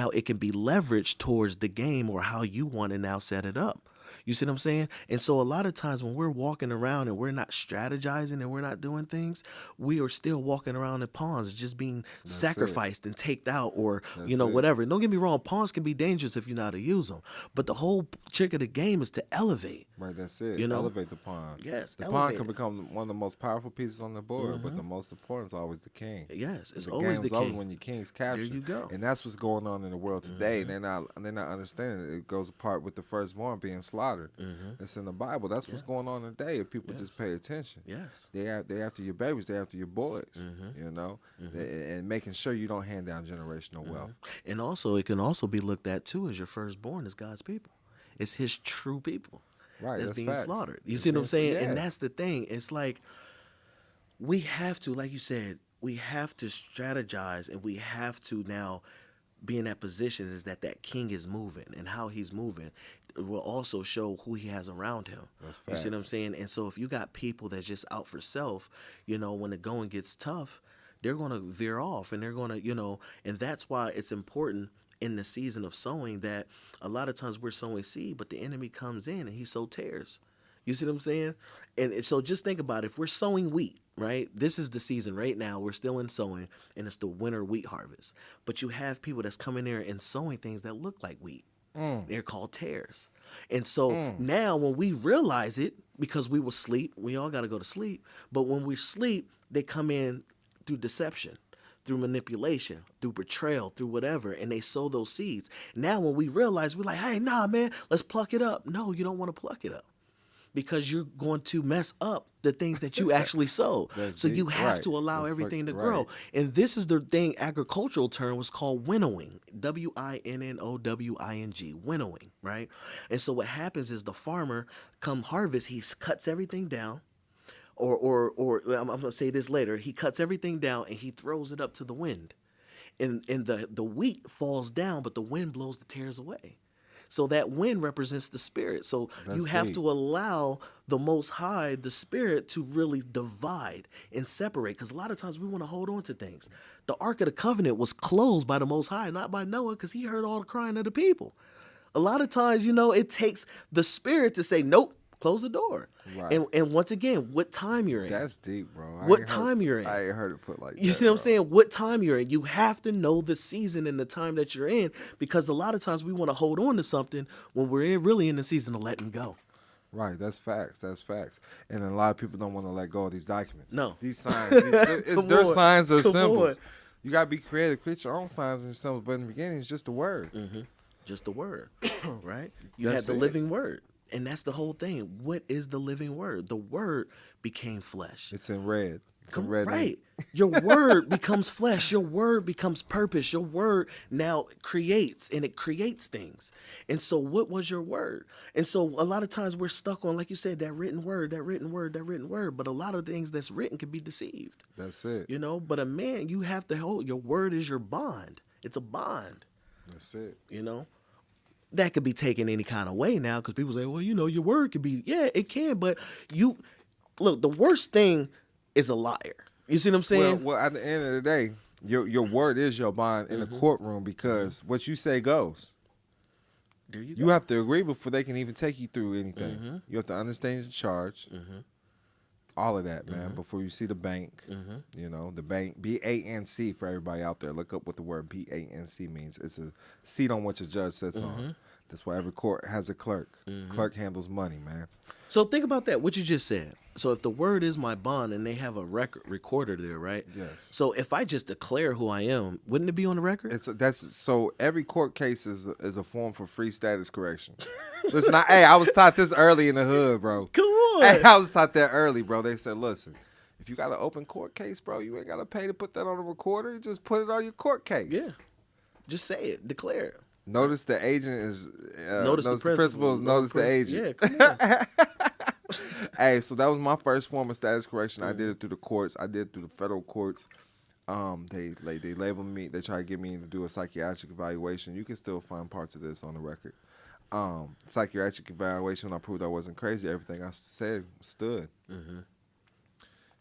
it can be leveraged towards the game or how you want to now set it up. You see what I'm saying? And so a lot of times when we're walking around and we're not strategizing and we're not doing things, we are still walking around in pawns, just being sacrificed and taked out, or whatever. Don't get me wrong, pawns can be dangerous if you know how to use them. But the whole trick of the game is to elevate.
Right, that's it.
You know?
Elevate the pawn.
Yes,
the pawn can become one of the most powerful pieces on the board, but the most important is always the king.
Yes, it's
the
always the king.
When your king's captured.
There you go.
And that's what's going on in the world today. They're not understanding it. It goes apart with the firstborn being slaughtered. It's in the Bible. That's what's going on today. If people just pay attention, they after your babies, they after your boys. You know, and making sure you don't hand down generational wealth.
And also, it can also be looked at too as your firstborn is God's people. It's His true people.
Right,
that's being
facts.
slaughtered. You see what I'm saying? And that's the thing. It's like we have to, like you said, we have to strategize, and we have to now be in that position is that king is moving, and how he's moving will also show who he has around him. You see what I'm saying? And so if you got people that's just out for self, you know, when the going gets tough, they're going to veer off, and they're going to, you know, and that's why it's important in the season of sowing that a lot of times we're sowing seed, but the enemy comes in and he sow tares. You see what I'm saying? And so just think about it. If we're sowing wheat, right? This is the season right now. We're still in sowing, and it's the winter wheat harvest. But you have people that's coming there and sowing things that look like wheat. They're called tares. And so now when we realize it, because we will sleep, we all got to go to sleep. But when we sleep, they come in through deception, through manipulation, through betrayal, through whatever, and they sow those seeds. Now when we realize, we're like, hey, nah, man, let's pluck it up. No, you don't want to pluck it up. because you're going to mess up the things that you actually sow. So you have to allow everything to grow. And this is the thing, agricultural term was called winnowing, winnowing, winnowing, right? And so what happens is the farmer, come harvest, he cuts everything down, or I'm going to say this later, he cuts everything down and he throws it up to the wind. And the wheat falls down, but the wind blows the tares away. So that wind represents the spirit. So you have to allow the Most High, the spirit, to really divide and separate. Because a lot of times we want to hold on to things. The Ark of the Covenant was closed by the Most High, not by Noah, because he heard all the crying of the people. A lot of times, it takes the spirit to say, nope, close the door. Right. And once again, what time you're in.
That's deep, bro.
What time you're in.
I ain't heard it put like that.
You see what I'm saying? What time you're in. You have to know the season and the time that you're in, because a lot of times we want to hold on to something when we're really in the season of letting go.
Right, that's facts. That's facts. And a lot of people don't want to let go of these documents.
No.
These signs. They're signs, they're symbols. You got to be creative, create your own signs and symbols, but in the beginning, it's just a word.
Mm-hmm. Just a word, right? You had the living word. And that's the whole thing. What is the living word? The word became flesh.
It's in red. It's in red.
Right. Your word becomes flesh. Your word becomes purpose. Your word now creates, and it creates things. And so what was your word? And so a lot of times we're stuck on, like you said, that written word. But a lot of things that's written can be deceived.
That's it.
But a man, you have to hold, your word is your bond. It's a bond.
That's it.
That could be taken any kind of way now, because people say, well, your word could be, yeah, it can, but look, the worst thing is a liar. You see what I'm saying?
Well, at the end of the day, your word is your bond in the courtroom, because what you say goes.
There you
go. You have to agree before they can even take you through anything. You have to understand the charge. All of that, man, before you see the bank. The bank, BANC, for everybody out there. Look up what the word BANC means. It's a seat on which a judge sits on. That's why every court has a clerk. Clerk handles money, man.
So think about that, what you just said. So if the word is my bond and they have a recorder there, right?
Yes.
So if I just declare who I am, wouldn't it be on the record?
So every court case is a form for free status correction. Listen, I was taught this early in the hood, bro.
Come on.
Hey, I was taught that early, bro. They said, listen, if you got an open court case, bro, you ain't got to pay to put that on a recorder. You just put it on your court case.
Yeah. Just say it. Declare it.
Notice the agent is...
notice the principal.
Notice the agent.
Yeah, come on.
Hey, so that was my first form of status correction. I did it through the courts. I did it through the federal courts. They labeled me. They tried to get me to do a psychiatric evaluation. You can still find parts of this on the record. Psychiatric evaluation, when I proved I wasn't crazy, everything I said stood.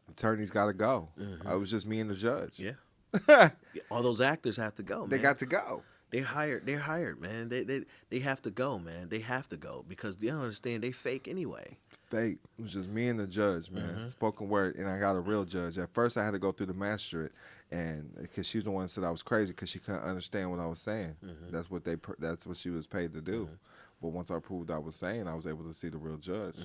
Attorneys got to go. I was just me and the judge.
Yeah. All those actors have to go, man.
They got to go.
They're hired, man. They have to go, man. They have to go, because they don't understand they fake anyway.
Fake. It was just me and the judge, man. Spoken word, and I got a real judge. At first, I had to go through the magistrate, and because she was the one that said I was crazy because she couldn't understand what I was saying. That's what she was paid to do. But once I proved I was saying, I was able to see the real judge.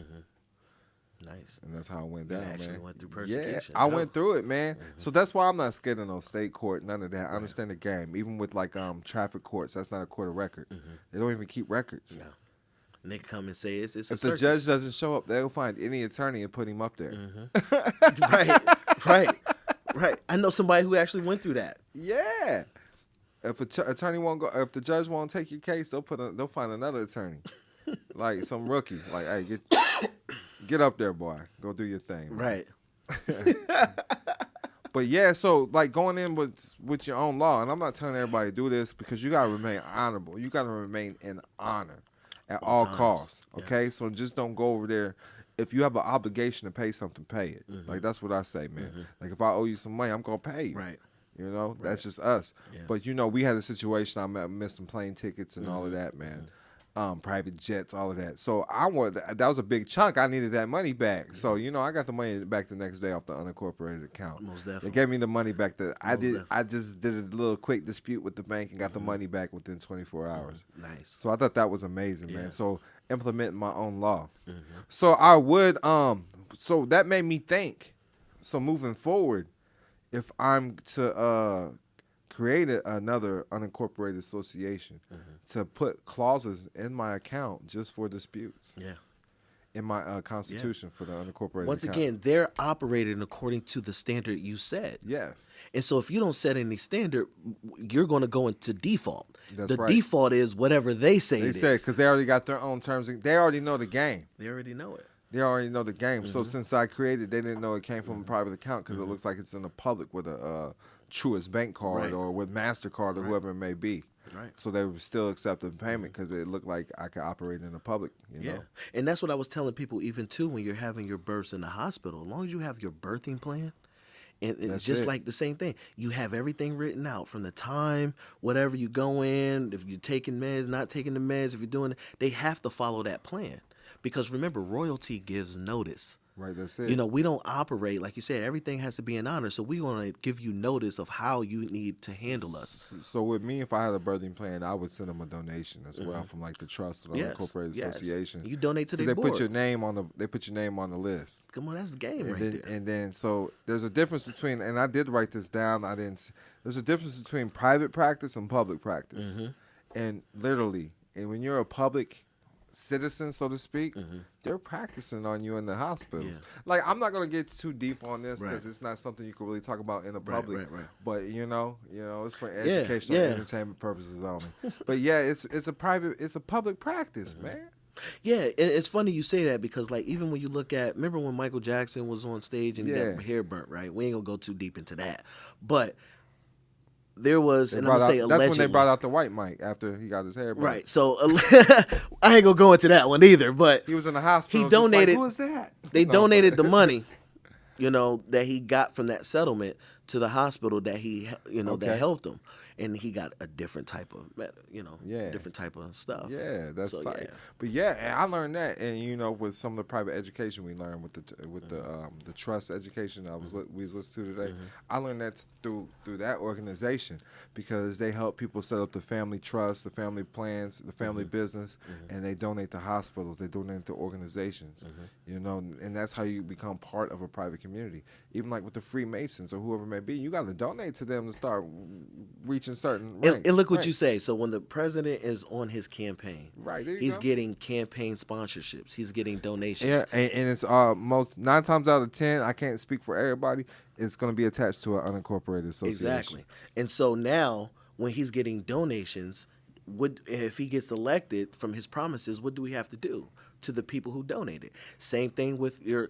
Nice.
And that's how it went down, man.
Actually went through persecution.
Yeah, I went through it, man. So that's why I'm not scared of no state court, none of that. I understand the game. Even with traffic courts, that's not a court of record. They don't even keep records.
No. And they come and say it's a
if
circus.
the judge doesn't show up, they'll find any attorney and put him up there.
Right. I know somebody who actually went through that.
Yeah. If attorney won't go, if the judge won't take your case, they'll find another attorney, like some rookie. Like, hey, get up there, boy. Go do your thing. Man.
Right.
But yeah, so like going in with your own law, and I'm not telling everybody to do this, because you gotta remain honorable. You gotta remain in honor at all costs. Okay, yeah. So just don't go over there. If you have an obligation to pay something, pay it. Like that's what I say, man. Like if I owe you some money, I'm gonna pay you.
Right.
You know, that's just us. Yeah. But you know, we had a situation. I missed some plane tickets and all of that, man. Private jets, all of that. So that was a big chunk. I needed that money back. So you know, I got the money back the next day off the unincorporated account.
Most definitely.
They gave me the money back. I just did a little quick dispute with the bank and got the money back within 24 hours.
Nice.
So I thought that was amazing, man. So implementing my own law. So I would so that made me think. So moving forward, if I'm to create another unincorporated association to put clauses in my account just for disputes.
Yeah.
in my constitution for the unincorporated
Once
account.
again, they're operating according to the standard you set.
Yes.
And so if you don't set any standard, you're going to go into default.
That's
the
right.
default is whatever they say
They
it
say
is.
because they already got their own terms. They already know the game.
They already know it.
They already know the game. So
Mm-hmm.
since I created, they didn't know it came from a private account because it looks like it's in the public with a Truist bank card
Right.
or with MasterCard or whoever it may be.
Right.
So they were still accepting payment because it looked like I could operate in the public. You know?
And that's what I was telling people even too when you're having your births in the hospital. As long as you have your birthing plan, and
That's
just
it.
like the same thing, you have everything written out from the time, whatever you go in, if you're taking meds, not taking the meds, if you're doing it, they have to follow that plan. Because remember, royalty gives notice.
Right, that's it.
You know, we don't operate, like you said, everything has to be in honor. So we're going to give you notice of how you need to handle us.
So with me, if I had a birthing plan, I would send them a donation as well from like the trust or the Unincorporated Association.
You donate to
they
their board.
put your name on the list.
Come on, that's the game
And
right
then,
there.
and then so there's a difference between, and I did write this down. There's a difference between private practice and public practice.
Mm-hmm.
And literally, and when you're a public citizen, so to speak,
Mm-hmm.
they're practicing on you in the hospitals.
Yeah.
Like, I'm not gonna get too deep on this because
Right.
it's not something you can really talk about in the
Right,
public.
right.
But you know, it's for educational
yeah.
entertainment purposes only. But yeah, it's a public practice,
Mm-hmm.
man.
Yeah, and it's funny you say that because, like, even when you look at, remember when Michael Jackson was on stage and
Yeah.
got hair burnt, right? We ain't gonna go too deep into that, but there was,
They
and I'm
brought
gonna say
out-
allegedly,
that's when they brought out the white Mike after he got his hair burnt.
right? So I ain't gonna go into that one either, but
He was in the hospital.
he
just like,
donated.
who is that?
They
No,
donated
but-
the money, that he got from that settlement to the hospital that he, that
Okay.
helped him, and he got a different type of,
Yeah.
different type of stuff.
Yeah, that's
So,
like,
yeah.
but yeah, and I learned that, and with some of the private education we learned with the trust education we was listening to today, I learned that through that organization because they help people set up the family trust, the family plans, the family business, and they donate to hospitals, they donate to organizations, and that's how you become part of a private community. Even like with the Freemasons or whoever it may be, you got to donate to them to start reaching certain ranks.
And look what you
ranks.
say. So when the president is on his campaign,
Right, there you
he's
go.
getting campaign sponsorships. He's getting donations.
Yeah, and it's most 9 times out of 10. I can't speak for everybody. It's going to be attached to an unincorporated association.
Exactly. And so now, when he's getting donations, if he gets elected from his promises, what do we have to do to the people who donated? Same thing with your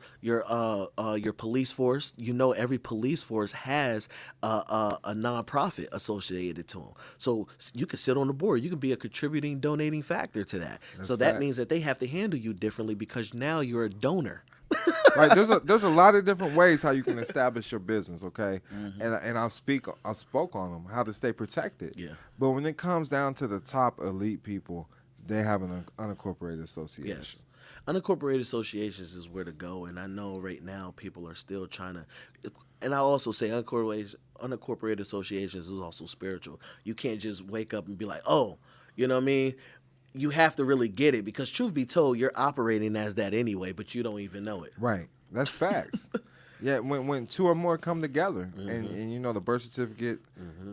police force. Every police force has a nonprofit associated to them. So you can sit on the board. You can be a contributing, donating factor to that.
That's
so that
facts.
means that they have to handle you differently because now you're a donor.
Right. There's a lot of different ways how you can establish your business. Okay. And I spoke on them how to stay protected.
Yeah.
But when it comes down to the top elite people, they have an unincorporated association.
Yes. Unincorporated associations is where to go, and I know right now people are still trying to. And I also say unincorporated associations is also spiritual. You can't just wake up and be like, oh, you know what I mean? You have to really get it because, truth be told, you're operating as that anyway, but you don't even know it.
Right. That's facts. Yeah, when two or more come together, and the birth certificate,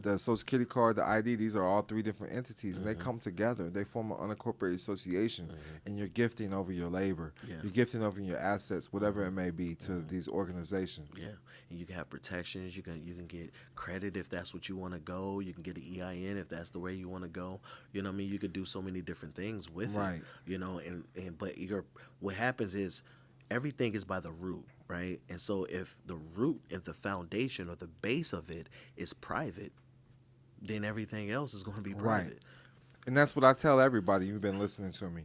the Social Security card, the ID, these are all 3 different entities, and they come together. They form an unincorporated association, and you're gifting over your labor.
Yeah.
You're gifting over your assets, whatever it may be, to these organizations.
Yeah, and you can have protections. You can get credit if that's what you want to go. You can get an EIN if that's the way you want to go. You know what I mean? You could do so many different things with
Right.
it. But what happens is everything is by the root, right? And so if the root, if the foundation or the base of it is private, then everything else is going to be private.
Right. And that's what I tell everybody. You've been listening to me.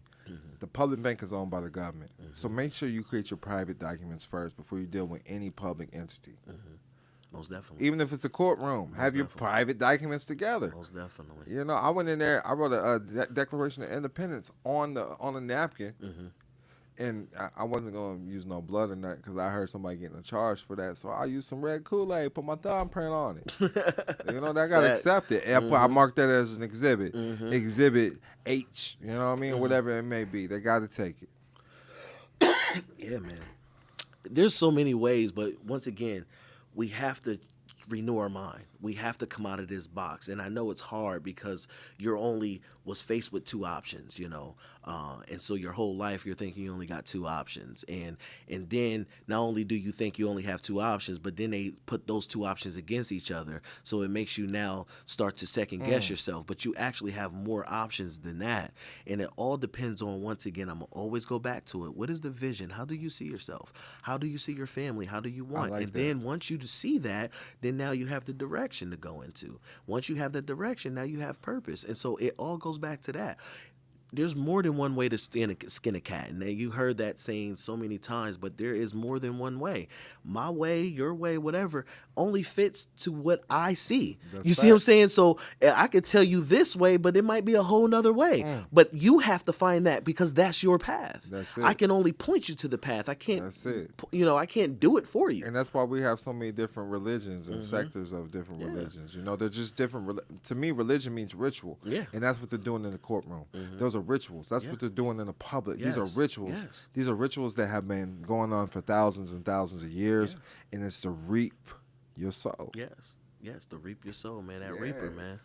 The public bank is owned by the government. So make sure you create your private documents first before you deal with any public entity.
Most definitely.
Even if it's a courtroom, have your private documents together.
Most definitely.
I went in there. I wrote a Declaration of Independence on a napkin, and I wasn't gonna use no blood or nothing because I heard somebody getting a charge for that. So I used some red Kool-Aid, put my thumbprint on it. That got accepted. And I marked that as an exhibit, Exhibit H. You know what I mean? Whatever it may be, they got to take it.
Yeah, man. There's so many ways, but once again, we have to renew our mind. We have to come out of this box. And I know it's hard because you're only was faced with two options, you know. And so your whole life you're thinking you only got two options. And then not only do you think you only have two options, but then they put those two options against each other. So it makes you now start to second guess yourself. But you actually have more options than that. And it all depends on, once again, I'm going to always go back to it. What is the vision? How do you see yourself? How do you see your family? How do you want? And then once you see that, then now you have the direction to go into. Once you have the direction, now you have purpose. And so it all goes back to that. There's more than one way to skin a cat. And you heard that saying so many times, but there is more than one way. My way, your way, whatever, only fits to what I see. You see what I'm saying? So I could tell you this way, but it might be a whole nother way. But you have to find that because that's your path.
That's it.
I can only point you to the path. I can't,
that's it.
You know, I can't do it for you.
And that's why we have so many different religions and sectors of different religions. You know, they're just different. To me, religion means ritual.
Yeah.
And that's what they're doing in the courtroom. Those are rituals. That's what they're doing in the public. These are rituals. These are rituals that have been going on for thousands and thousands of years, and it's to reap your soul.
Yes, to reap your soul, man. That reaper, man.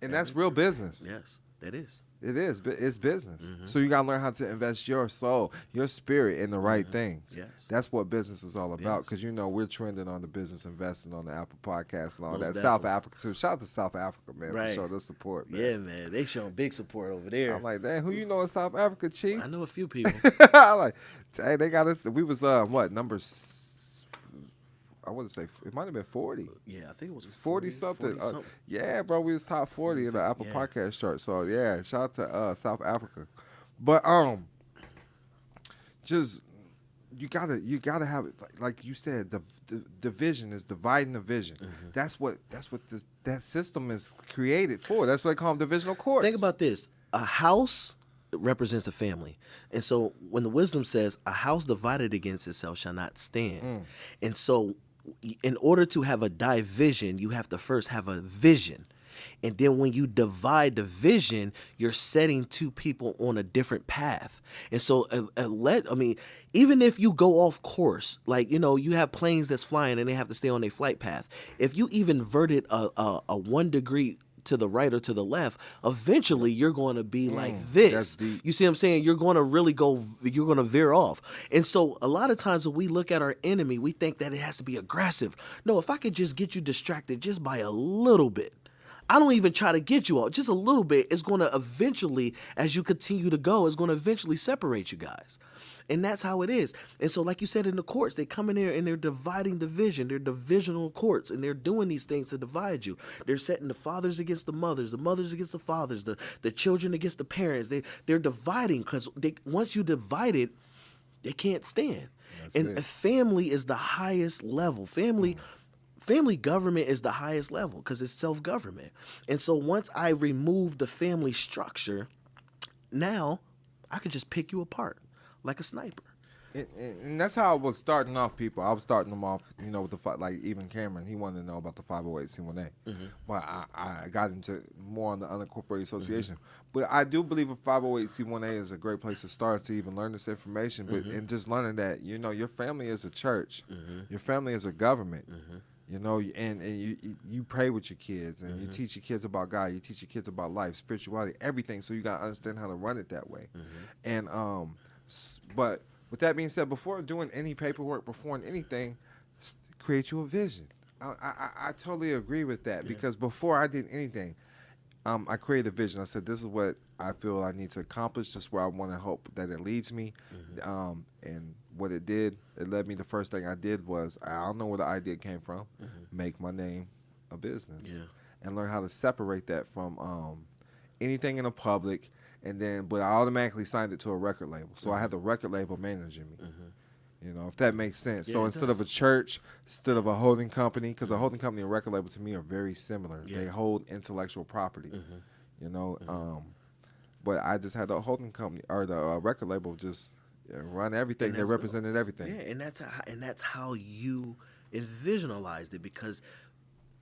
And that's real business.
Yes, that is.
It is. It's business. So you got to learn how to invest your soul, your spirit in the right things.
Yes.
That's what business is all about. Because, you know, we're trending on the business investing on the Apple Podcast and all
Most
that.
definitely.
South Africa, too. Shout out to South Africa, man, for showing the support, man.
Yeah, man. They showing big support over there.
I'm like, dang, who you know in South Africa, Chief?
I know a few people.
I'm like, dang, they got us. We was, I wouldn't say, it might have been 40.
Yeah, I think it was
40 something. Yeah, bro, we was top 40 in the Apple Podcast chart. So yeah, shout out to South Africa. But just you gotta have it, like you said, the vision is dividing the vision. That's what that system is created for. That's what they call them, divisional courts.
Think about this: a house represents a family, and so when the wisdom says, "A house divided against itself shall not stand," and so in order to have a division, you have to first have a vision. And then when you divide the vision, you're setting two people on a different path. And so, even if you go off course, like, you know, you have planes that's flying and they have to stay on their flight path. If you even verted a 1 degree to the right or to the left, eventually you're going to be like this. You see what I'm saying? You're going to really you're going to veer off. And so a lot of times when we look at our enemy, we think that it has to be aggressive. No, if I could just get you distracted just by a little bit, I don't even try to get you out, just a little bit, it's going to eventually, as you continue to go, it's going to eventually separate you guys. And that's how it is. And so, like you said, in the courts, they come in there and they're dividing the vision. They're divisional courts, and they're doing these things to divide you. They're setting the fathers against the mothers against the fathers, the children against the parents. They're dividing because once you divide it, they can't stand. A family is the highest level. Family government is the highest level because it's self-government. And so once I remove the family structure, now I could just pick you apart like a sniper.
And that's how I was starting off people. I was starting them off, you know, with like even Cameron, he wanted to know about the 508c1a. But I got into more on the unincorporated association. But I do believe a 508c1a is a great place to start to even learn this information. But and just learning that, you know, your family is a church. Your family is a government. You know, and you pray with your kids, and you teach your kids about God. You teach your kids about life, spirituality, everything. So you got to understand how to run it that way. And but with that being said, before doing any paperwork, before anything, create you a vision. I totally agree with that because before I did anything, I created a vision. I said, this is what I feel I need to accomplish. This is where I want to hope that it leads me. And what it did, it led me, the first thing I did was, I don't know where the idea came from, make my name a business. And learn how to separate that from anything in the public. But I automatically signed it to a record label. So I had the record label managing me. You know, if that makes sense. So instead of a church, instead of a holding company, because a holding company and a record label to me are very similar. They hold intellectual property. You know, but I just had the holding company or the record label just run everything. They represented everything.
Yeah, and that's how you envisionalized it, because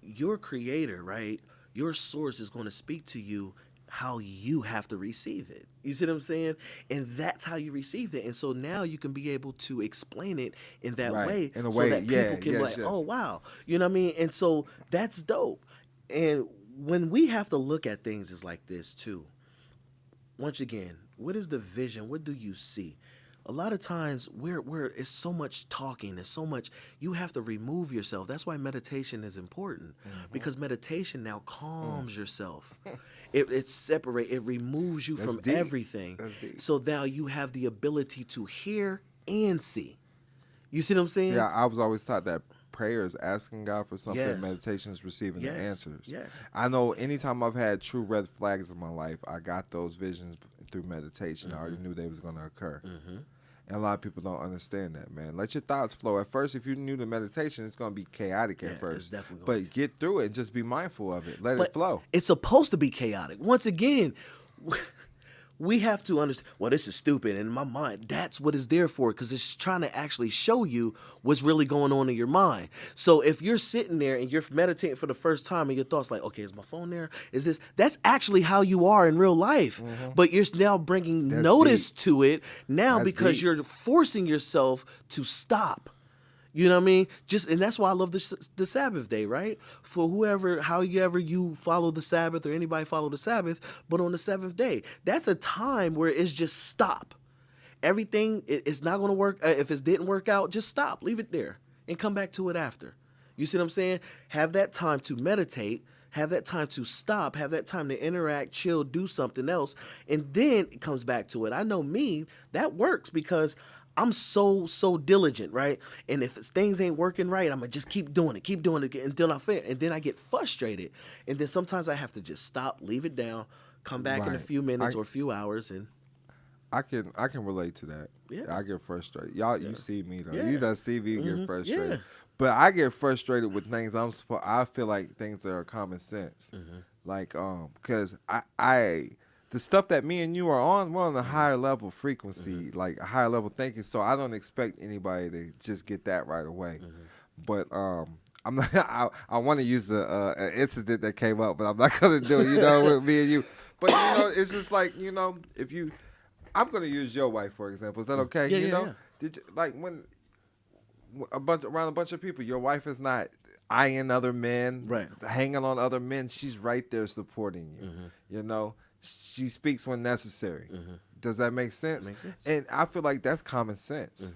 your creator, right? Your source is going to speak to you how you have to receive it. You see what I'm saying? And that's how you received it. And so now you can be able to explain it in that way,
in a
so
way,
that people can be
yes,
like,
yes.
oh, wow. You know what I mean? And so that's dope. And when we have to look at things is like this too. Once again, what is the vision? What do you see? A lot of times it's so much talking, there's so much, you have to remove yourself. That's why meditation is important, because meditation now calms yourself. It separates, it removes you
That's
from
deep.
everything.
That's deep.
So now you have the ability to hear and see. You see what I'm saying?
Yeah, I was always taught that prayer is asking God for something,
Yes.
meditation is receiving the
Yes.
answers.
Yes.
I know anytime I've had true red flags in my life, I got those visions through meditation. I already knew they was going to occur. And a lot of people don't understand that, man. Let your thoughts flow. At first, if you're new to meditation, it's going to be chaotic at first.
It's definitely gonna
But get through it and just be mindful of it. Let
But
it flow.
It's supposed to be chaotic. Once again, we have to understand, well, this is stupid. And in my mind, that's what it's there for, because it's trying to actually show you what's really going on in your mind. So if you're sitting there and you're meditating for the first time and your thoughts like, okay, is my phone there? Is this? That's actually how you are in real life. But you're now bringing
That's
notice
deep.
to it now,
That's
because
deep.
you're forcing yourself to stop. You know what I mean? And that's why I love the Sabbath day, right? For however you follow the Sabbath, or anybody follow the Sabbath, but on the seventh day, that's a time where it's just stop. Everything, it's not going to work. If it didn't work out, just stop, leave it there, and come back to it after. You see what I'm saying? Have that time to meditate, have that time to stop, have that time to interact, chill, do something else, and then it comes back to it. I know me, that works, because I'm so diligent, right? And if things ain't working right, I'm gonna just keep doing it until I fail. And then I get frustrated. And then sometimes I have to just stop, leave it down, come back in a
Right.
few minutes or a few hours, and
I can relate to that.
Yeah.
I get frustrated. Y'all, you see me though.
Yeah.
You that see me get frustrated.
Yeah.
But I get frustrated with things I feel like things that are common sense. Like because I the stuff that me and you are on, we're on a higher level frequency, like a higher level thinking. So I don't expect anybody to just get that right away. But I'm not. I want to use an incident that came up, but I'm not gonna do it. You know, with me and you. But you know, it's just like, you know, if you, I'm gonna use your wife for example. Is that okay?
Yeah,
you
yeah,
know,
yeah.
did you, like when around a bunch of people, your wife is not eyeing other men,
Right.
hanging on other men. She's right there supporting you. You know, she speaks when necessary. Does that make sense?
Makes sense.
And I feel like that's common sense.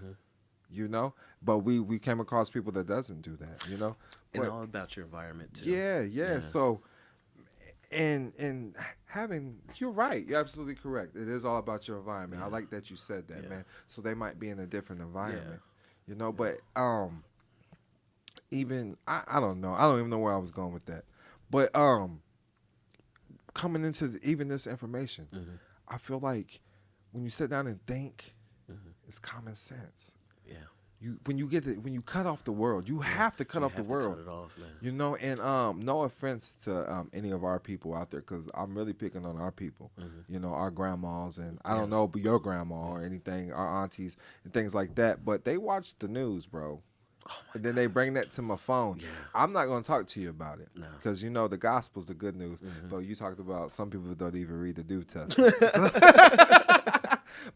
You know, but we came across people that doesn't do that. You know,
and
But-
all about your environment too.
yeah. So, and having, you're right. You're absolutely correct. It is all about your environment. I like that you said that, man. So they might be in a different environment, you know. But even I don't know. I don't even know where I was going with that. But coming into even this information, I feel like when you sit down and think, it's common sense.
Yeah.
When you cut off the world, you have to cut off the world.
Cut it off, man.
You know, and no offense to any of our people out there, because I'm really picking on our people. You know, our grandmas, and I don't know, but your grandma or anything, our aunties and things like that. But they watch the news, bro. And then they bring that to my phone.
Yeah.
I'm not going to talk to you about it,
No.
because you know the gospel's the good news. But you talked about some people don't even read the New Testament.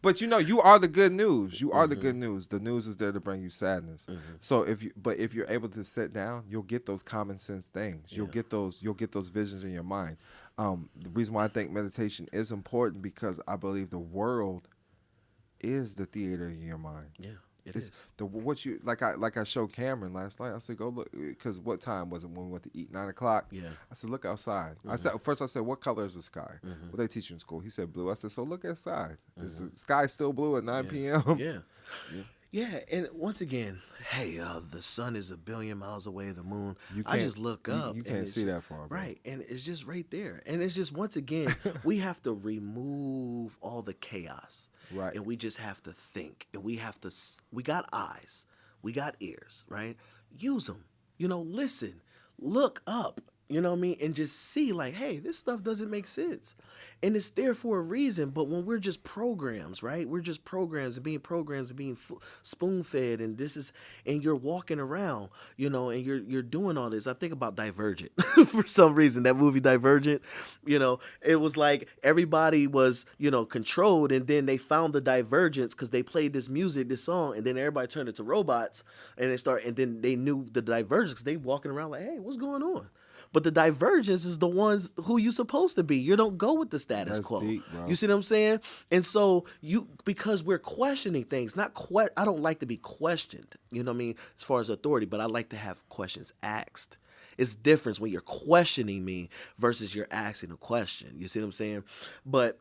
But you know, you are the good news. You are the good news. The news is there to bring you sadness. So if you're able to sit down, you'll get those common sense things. You'll get those visions in your mind. The reason why I think meditation is important, because I believe the world is the theater in your mind.
Yeah. It
It's
is.
what you like I showed Cameron last night. I said, go look, because what time was it when we went to eat? 9 o'clock.
Yeah.
I said, look outside. I said, what color is the sky? What they teach you in school? He said blue. I said, so look outside. Is the sky still blue at 9 p.m.?
Yeah. Yeah, and once again, hey, the sun is 1 billion miles away. The moon. I just look up.
You
and
can't
it's
see
just-
that far, bro.
right? And it's just right there. And it's just, once again, we have to remove all the chaos,
Right.
And we just have to think, and we have to. We got eyes, we got ears, right? Use them. You know, listen, look up. You know what I mean? And just see like, hey, this stuff doesn't make sense. And it's there for a reason. But when we're just programs, right? We're just programs and being spoon fed. And and you're walking around, and you're doing all this. I think about Divergent for some reason, that movie Divergent, it was like everybody was, controlled. And then they found the divergence because they played this music, this song. And then everybody turned into robots and then they knew the divergence because they walking around like, hey, what's going on? But the divergence is the ones who you supposed to be. You don't go with the status quo.
Deep, bro.
You see what I'm saying? And so because we're questioning things, I don't like to be questioned, you know what I mean, as far as authority, but I like to have questions asked. It's different when you're questioning me versus you're asking a question. You see what I'm saying? But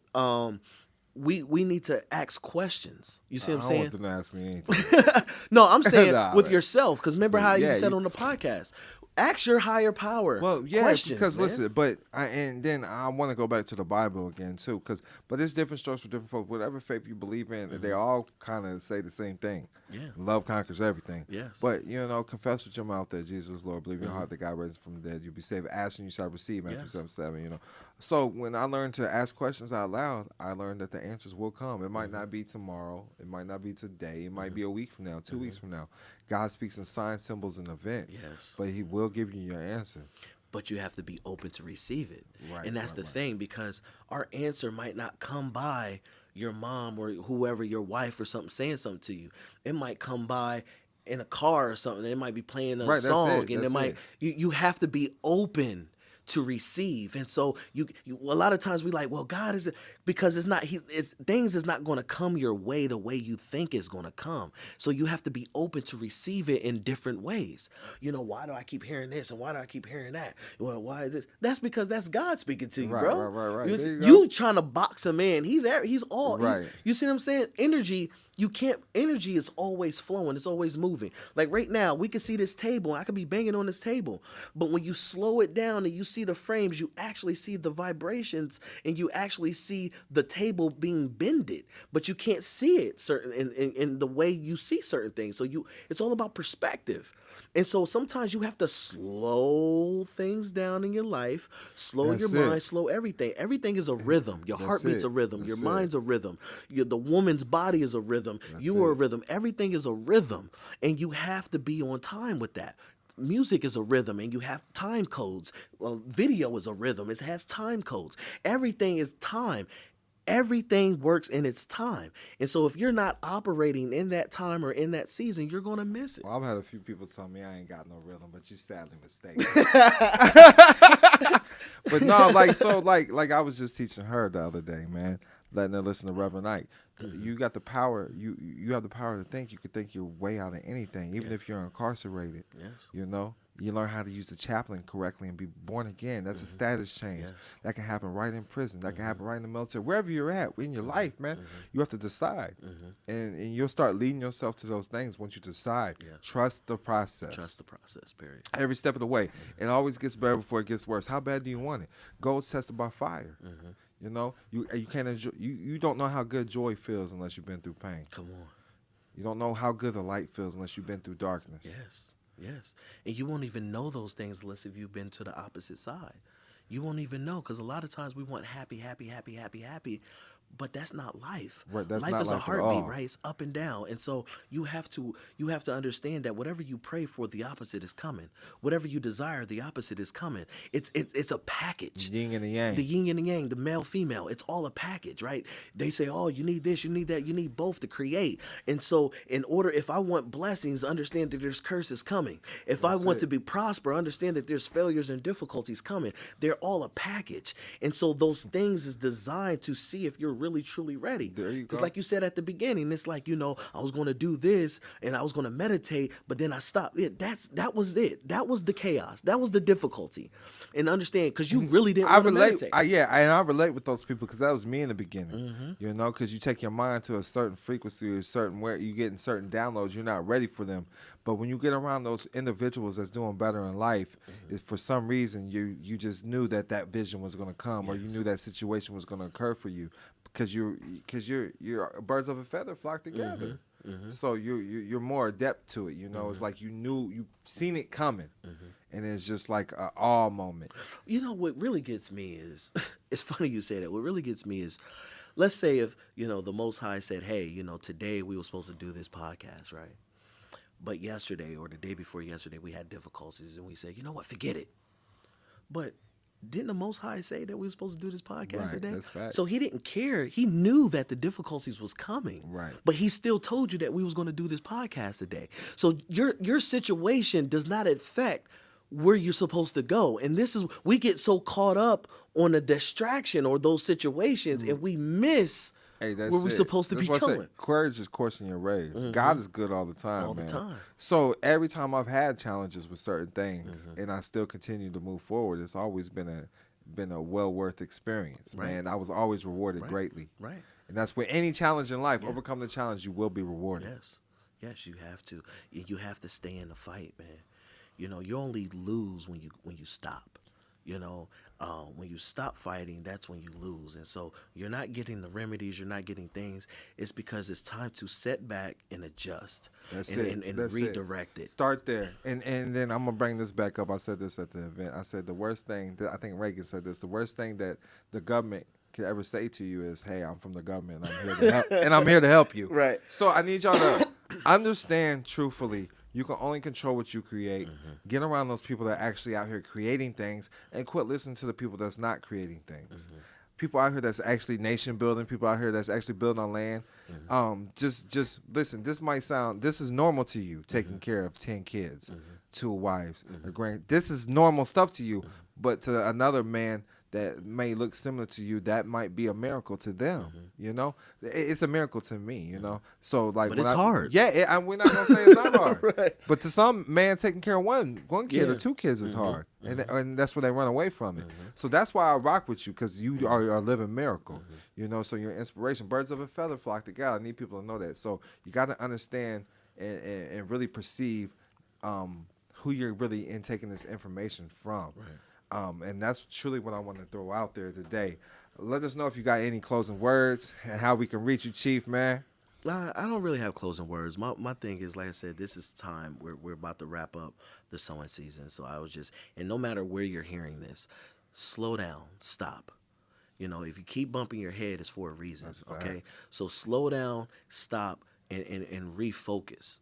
we need to ask questions. You see what I'm saying?
I don't want them to ask me anything.
No, I'm saying
Nah,
with
man.
yourself, because remember how
Yeah,
you said on the podcast, ask your higher power.
Well, yeah,
questions,
because
man.
listen, and then I want to go back to the Bible again too, but it's different strokes for different folks. Whatever faith you believe in, they all kind of say the same thing.
Yeah.
Love conquers everything.
Yes.
But confess with your mouth that Jesus is Lord, believe in your heart that God raised from the dead, you'll be saved. Ask and you shall receive. Matthew 7:7. So when I learned to ask questions out loud, I learned that the answers will come. It might not be tomorrow. It might not be today. It might be a week from now, 2 weeks from now. God speaks in signs, symbols, and events.
Yes.
But He will give you your answer.
But you have to be open to receive it.
Right,
and that's the thing, because our answer might not come by your mom or whoever, your wife or something, saying something to you. It might come by in a car or something. It might be playing a song, and you have to be open to receive. And so you a lot of times we like, well, God is, because things is not going to come your way the way you think it's going to come. So you have to be open to receive it in different ways. Why do I keep hearing this and why do I keep hearing that? Well, why is this? That's because that's God speaking to you, bro.
Right.
You trying to box him in. He's all
right.
You see what I'm saying? Energy is always flowing. It's always moving. Like right now, we can see this table. I could be banging on this table. But when you slow it down and you see the frames, you actually see the vibrations and you actually see the table being bended. But you can't see it in the way you see certain things. So it's all about perspective. And so sometimes you have to slow things down in your life, slow your mind, slow everything. Everything is a rhythm. Your heartbeat's a rhythm. Your mind's a rhythm. The woman's body is a rhythm. You are a rhythm. Everything is a rhythm. And you have to be on time with that. Music is a rhythm and you have time codes. Video is a rhythm. It has time codes. Everything is time. Everything works in its time. And so if you're not operating in that time or in that season, you're going to miss it.
Well, I've had a few people tell me I ain't got no rhythm, but you're sadly mistaken. But no, like I was just teaching her the other day, man, letting her listen to Reverend Ike. You got the power. You have the power to think. You can think your way out of anything, even if you're incarcerated.
Yes.
You learn how to use the chaplain correctly and be born again. That's a status change.
Yes.
That can happen right in prison. That can happen right in the military. Wherever you're at in your life, man, you have to decide. And you'll start leading yourself to those things once you decide. Yeah. Trust the process.
Trust the process, period.
Every step of the way. It always gets better before it gets worse. How bad do you want it? Gold is tested by fire. You can't enjoy. You don't know how good joy feels unless you've been through pain.
Come on.
You don't know how good the light feels unless you've been through darkness.
Yes. And you won't even know those things unless if you've been to the opposite side. You won't even know, because a lot of times we want happy. But that's not life.
Right, that's
life
not
is
life
a
at
heartbeat,
all.
right? It's up and down. And so you have to understand that whatever you pray for, the opposite is coming. Whatever you desire, the opposite is coming. It's a package.
The yin and the yang.
The yin and the yang, the male, female. It's all a package, right? They say, oh, you need this, you need that, you need both to create. And so if I want blessings, understand that there's curses coming. If I want to be prosper, understand that there's failures and difficulties coming. They're all a package. And so those things is designed to see if you're really, truly ready.
There you go.
Because like you said at the beginning, it's like, I was going to do this and I was going to meditate, but then I stopped. That was it. That was the chaos. That was the difficulty. And understand, because you really didn't want to meditate.
I relate with those people, because that was me in the beginning. Because you take your mind to a certain frequency, where you getting certain downloads, you're not ready for them. But when you get around those individuals that's doing better in life, for some reason you just knew that vision was going to come, or you knew that situation was going to occur for you, because you're birds of a feather flock together. So you're more adept to it. You know, it's like you've seen it coming, and it's just like an awe moment.
You know what really gets me is, it's funny you say that. What really gets me is, let's say if the Most High said, "Hey, today we were supposed to do this podcast, right? But yesterday or the day before yesterday we had difficulties, and we said, you know what, forget it." But didn't the Most High say that we were supposed to do this podcast today?
That's fact.
So he didn't care. He knew that the difficulties was coming.
Right.
But he still told you that we was going to do this podcast today. So your situation does not affect where you're supposed to go. And this is, we get so caught up on a distraction or those situations, and we miss
Hey, that's
where we're
it.
supposed to
That's
be
what I say.
going.
Courage is coursing your race. God is good all the time,
All the
man.
time.
So every time I've had challenges with certain things, and I still continue to move forward, it's always been a well worth experience, man. I was always rewarded greatly.
Right.
And that's where any challenge in life, overcome the challenge, you will be rewarded.
Yes, you have to. You have to stay in the fight, man. You only lose when you stop. When you stop fighting, that's when you lose. And so you're not getting the remedies, you're not getting things. It's because it's time to set back and adjust. And redirect it.
Start there. And then I'm going to bring this back up. I said this at the event. I said the worst thing, I think Reagan said this, the worst thing that the government could ever say to you is, "Hey, I'm from the government and I'm here to help, and I'm here to help you."
Right.
So I need y'all to understand truthfully, you can only control what you create. Get around those people that are actually out here creating things, and quit listening to the people that's not creating things. People out here that's actually nation building, people out here that's actually building on land. Just listen, this is normal to you, taking care of 10 kids, 2 wives, a this is normal stuff to you, but to another man that may look similar to you, that might be a miracle to them. It's a miracle to me. So like,
but it's hard.
Yeah, we're not gonna say it's not hard.
Right.
But to some man, taking care of one kid or 2 kids is hard, and that's where they run away from it. So that's why I rock with you, because you are a living miracle. So you're an inspiration. Birds of a feather flock together. I need people to know that. So you got to understand and really perceive who you're really taking this information from.
Right.
And that's truly what I want to throw out there today. Let us know if you got any closing words and how we can reach you, Chief, man.
I don't really have closing words. My thing is, like I said, this is time. We're about to wrap up the sowing season. So and no matter where you're hearing this, slow down, stop. If you keep bumping your head, it's for a reason. Okay? So slow down, stop, and refocus.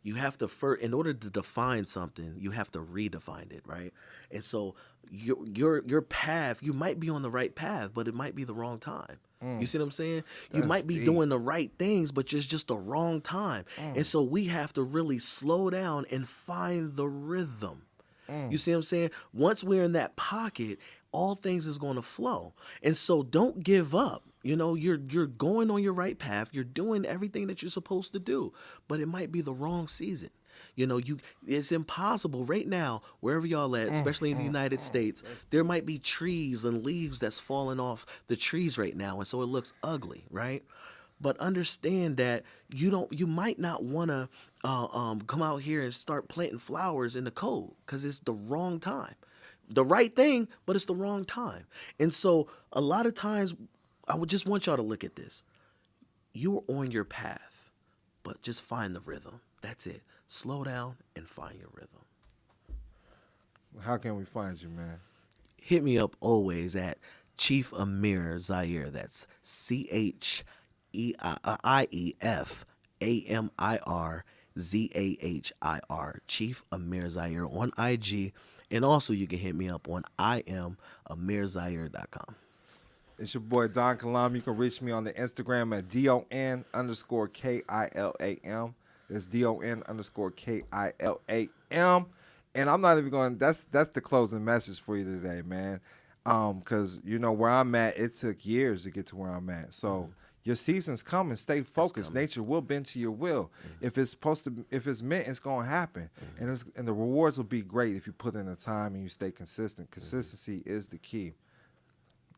You have to first, in order to define something, you have to redefine it, right? And so your path, you might be on the right path, but it might be the wrong time. You see what I'm saying? You might be doing the right things, but it's just the wrong time. And so we have to really slow down and find the rhythm. You see what I'm saying? Once we're in that pocket, all things is going to flow. And so don't give up. You're going on your right path. You're doing everything that you're supposed to do, but it might be the wrong season. It's impossible right now, wherever y'all at, especially in the United States, there might be trees and leaves that's falling off the trees right now. And so it looks ugly, right? But understand that you might not want to come out here and start planting flowers in the cold, because it's the wrong time. The right thing, but it's the wrong time. And so a lot of times, I would just want y'all to look at this. You're on your path, but just find the rhythm. That's it. Slow down and find your rhythm.
How can we find you, man?
Hit me up always at Chief Amir Zaire. That's CHIEFAMIRZAHIR. Chief Amir Zaire on IG. And also you can hit me up on IamAmirZaire.com.
It's your boy Don Kilam. You can reach me on the Instagram at DON_KILAM. It's DON_KILAM. And I'm not even going, that's the closing message for you today, man. Because where I'm at, it took years to get to where I'm at. So your season's coming. Stay focused. Nature will bend to your will. If it's meant, it's gonna happen. And the rewards will be great if you put in the time and you stay consistent. Consistency is the key.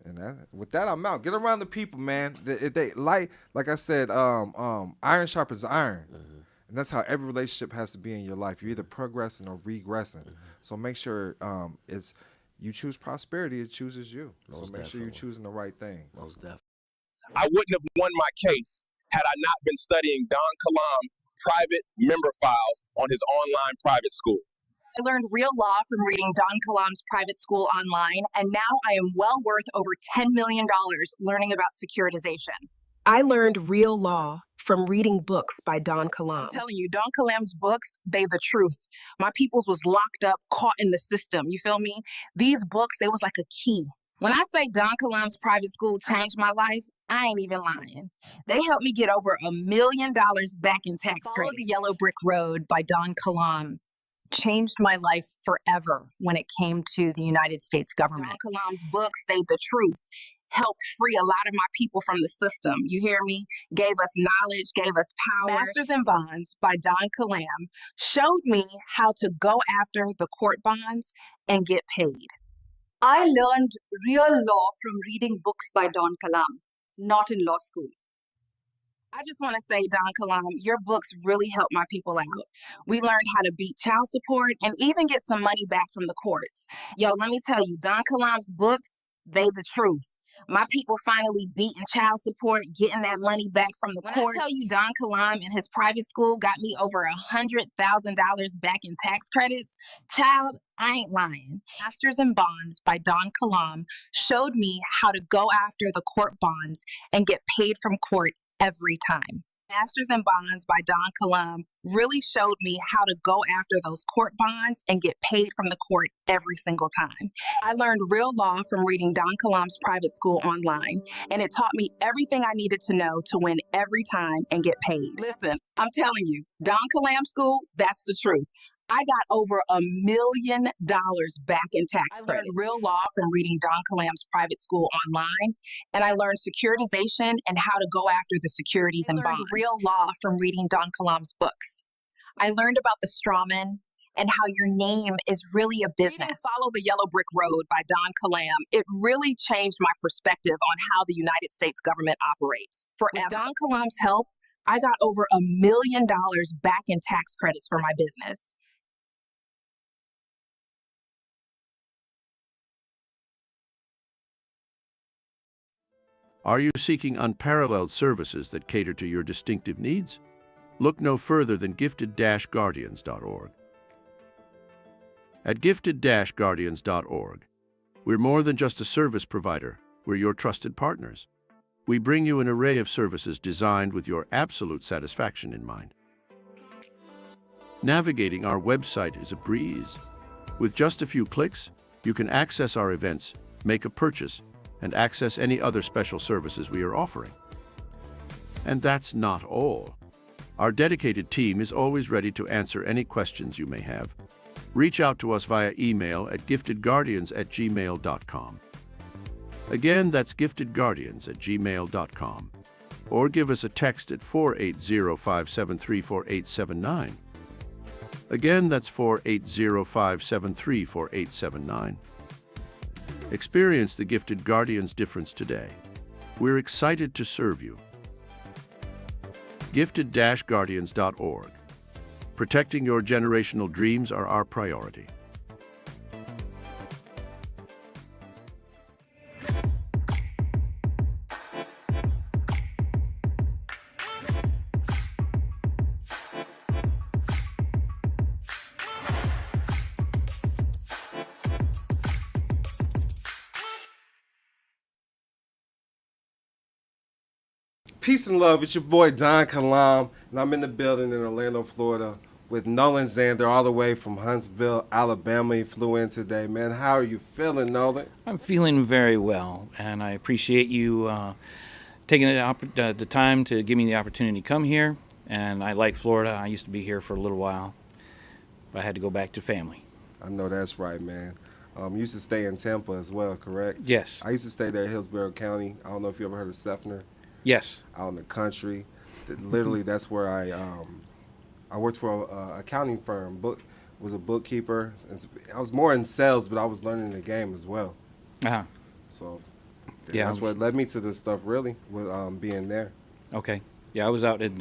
And with that, I'm out. Get around the people, man. They like I said, iron sharpens iron. And that's how every relationship has to be in your life. You're either progressing or regressing. So make sure you choose prosperity, it chooses you. So make sure you're choosing the right things.
Most definitely.
I wouldn't have won my case had I not been studying Don Kilam private member files on his online private school.
I learned real law from reading Don Kilam's private school online, and now I am well worth over $10 million learning about securitization.
I learned real law from reading books by Don Kilam.
I'm telling you, Don Kilam's books, they the truth. My peoples was locked up, caught in the system, you feel me? These books, they was like a key. When I say Don Kilam's private school changed my life, I ain't even lying. They helped me get over $1 million back in tax credit. Follow the Yellow Brick Road by Don Kilam changed my life forever when it came to the United States government. Don Kilam's books, they the truth. Helped free a lot of my people from the system. You hear me? Gave us knowledge, gave us power. Masters in Bonds by Don Kilam showed me how to go after the court bonds and get paid.
I learned real law from reading books by Don Kilam, not in law school.
I just want to say, Don Kilam, your books really helped my people out. We learned how to beat child support and even get some money back from the courts. Yo, let me tell you, Don Kilam's books, they the truth. My people finally beating child support, getting that money back from the court. When I tell you Don Kilam and his private school got me over $100,000 back in tax credits, child, I ain't lying. Masters in Bonds by Don Kilam showed me how to go after the court bonds and get paid from court every time. Masters in Bonds by Don Kilam really showed me how to go after those court bonds and get paid from the court every single time. I learned real law from reading Don Kilam's private school online, and it taught me everything I needed to know to win every time and get paid. Listen, I'm telling you, Don Kilam School, that's the truth. I got over $1 million back in tax credit. I learned real law from reading Don Kilam's private school online, and I learned securitization and how to go after the securities and bonds. I learned real law from reading Don Kilam's books. I learned about the strawman and how your name is really a business. Follow the Yellow Brick Road by Don Kilam. It really changed my perspective on how the United States government operates. With Don Kilam's help, I got over $1 million back in tax credits for my business.
Are you seeking unparalleled services that cater to your distinctive needs? Look no further than gifted-guardians.org. At gifted-guardians.org, we're more than just a service provider, we're your trusted partners. We bring you an array of services designed with your absolute satisfaction in mind. Navigating our website is a breeze. With just a few clicks, you can access our events, make a purchase, and access any other special services we are offering. And that's not all. Our dedicated team is always ready to answer any questions you may have. Reach out to us via email at giftedguardians@gmail.com. Again, that's giftedguardians@gmail.com. Or give us a text at 480-573-4879. Again, that's 480-573-4879. Experience the Gifted Guardians difference today. We're excited to serve you. Gifted-guardians.org. Protecting your generational dreams are our priority.
Peace and love. It's your boy Don Kilam, and I'm in the building in Orlando, Florida, with Nolan Zander, all the way from Huntsville, Alabama. He flew in today, man. How are you feeling, Nolan?
I'm feeling very well, and I appreciate you taking the time to give me the opportunity to come here. And I like Florida. I used to be here for a little while, but I had to go back to family.
I know that's right, man. You used to stay in Tampa as well, correct?
Yes.
I used to stay there in Hillsborough County. I don't know if you ever heard of Seffner.
Yes.
Out in the country. Literally, that's where I worked for a accounting firm. Was a bookkeeper. I was more in sales, but I was learning the game as well.
Uh-huh.
So
yeah,
that's what led me to this stuff, really, with being there.
Okay. Yeah, I was out at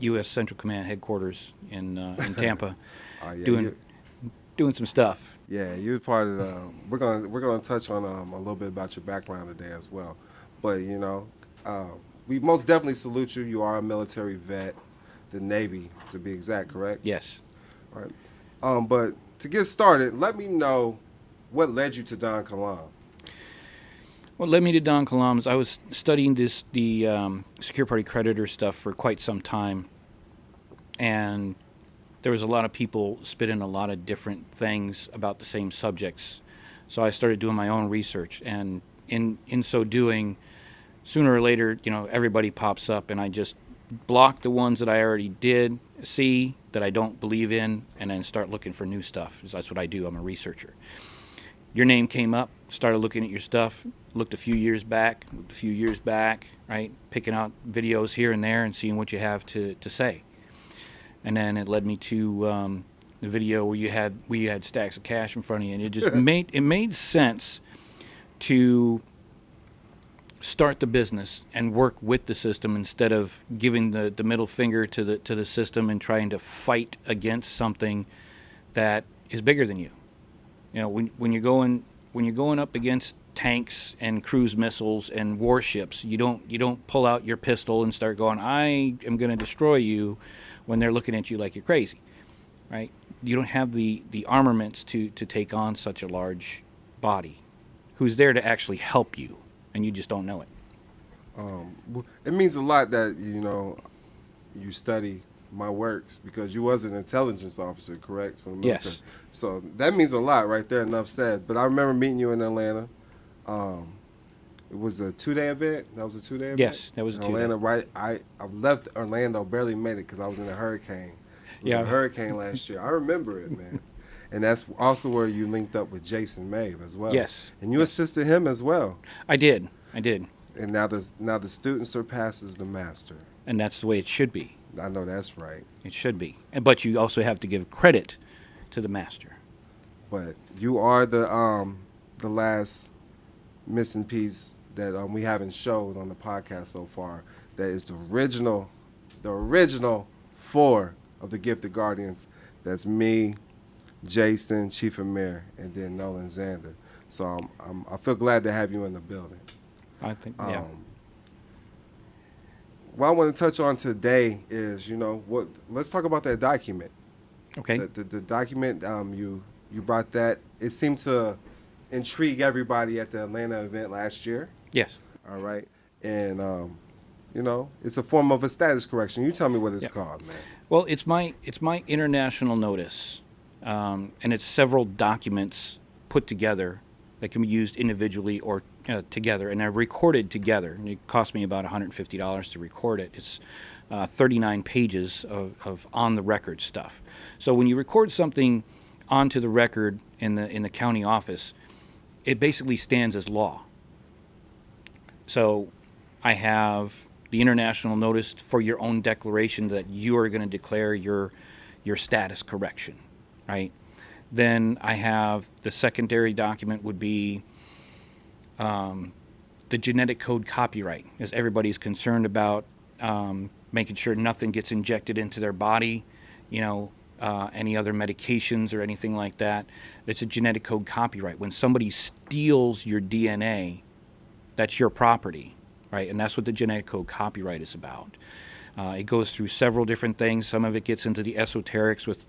U.S. Central Command headquarters in Tampa,
yeah,
doing some stuff.
Yeah, you're part of the. We're gonna touch on a little bit about your background today as well, but we most definitely salute you. You are a military vet, the Navy to be exact, correct?
Yes.
All right. But to get started, let me know what led you to Don Kilam.
What led me to Don Kilam is I was studying the secure party creditor stuff for quite some time, and there was a lot of people spitting a lot of different things about the same subjects. So I started doing my own research, and in so doing, sooner or later, everybody pops up, and I just block the ones that I already did see that I don't believe in, and then start looking for new stuff. That's what I do. I'm a researcher. Your name came up, started looking at your stuff, looked a few years back, right? Picking out videos here and there and seeing what you have to say. And then it led me to the video where you had stacks of cash in front of you, and it just made sense to start the business and work with the system instead of giving the middle finger to the system and trying to fight against something that is bigger than you. When you're going up against tanks and cruise missiles and warships, you don't pull out your pistol and start going, I am going to destroy you, when they're looking at you like you're crazy, right? You don't have the armaments to take on such a large body who's there to actually help you, and you just don't know it.
It means a lot that you study my works, because you was an intelligence officer, correct, from the military?
Yes.
So that means a lot right there, enough said. But I remember meeting you in Atlanta. It was a 2-day event. That was a 2-day event?
Yes, that was a 2-day.
Atlanta, right? I left Orlando, barely made it because I was in a hurricane. It was a hurricane last year. I remember it, man. And that's also where you linked up with Jason Maeve as well.
Yes.
And you assisted him as well.
I did.
And now the student surpasses the master.
And that's the way it should be.
I know that's right.
It should be. But you also have to give credit to the master.
But you are the last missing piece that we haven't showed on the podcast so far. That is the original 4 of the Gifted Guardians. That's me, Jason, Chief Amir, and then Nolan Zander. So I feel glad to have you in the building.
I think, yeah.
What I want to touch on today is, let's talk about that document.
Okay.
The document, you brought that. It seemed to intrigue everybody at the Atlanta event last year.
Yes.
All right. And, it's a form of a status correction. You tell me what it's called, man.
Well, it's my international notice, and it's several documents put together that can be used individually or together, and they're recorded together. And it cost me about $150 to record it. It's 39 pages of on-the-record stuff. So when you record something onto the record in the county office, it basically stands as law. So I have the international notice for your own declaration that you are going to declare your status correction, right? Then I have the secondary document would be the genetic code copyright, as everybody's concerned about making sure nothing gets injected into their body, any other medications or anything like that. It's a genetic code copyright. When somebody steals your DNA, that's your property, right? And that's what the genetic code copyright is about. It goes through several different things. Some of it gets into the esoterics with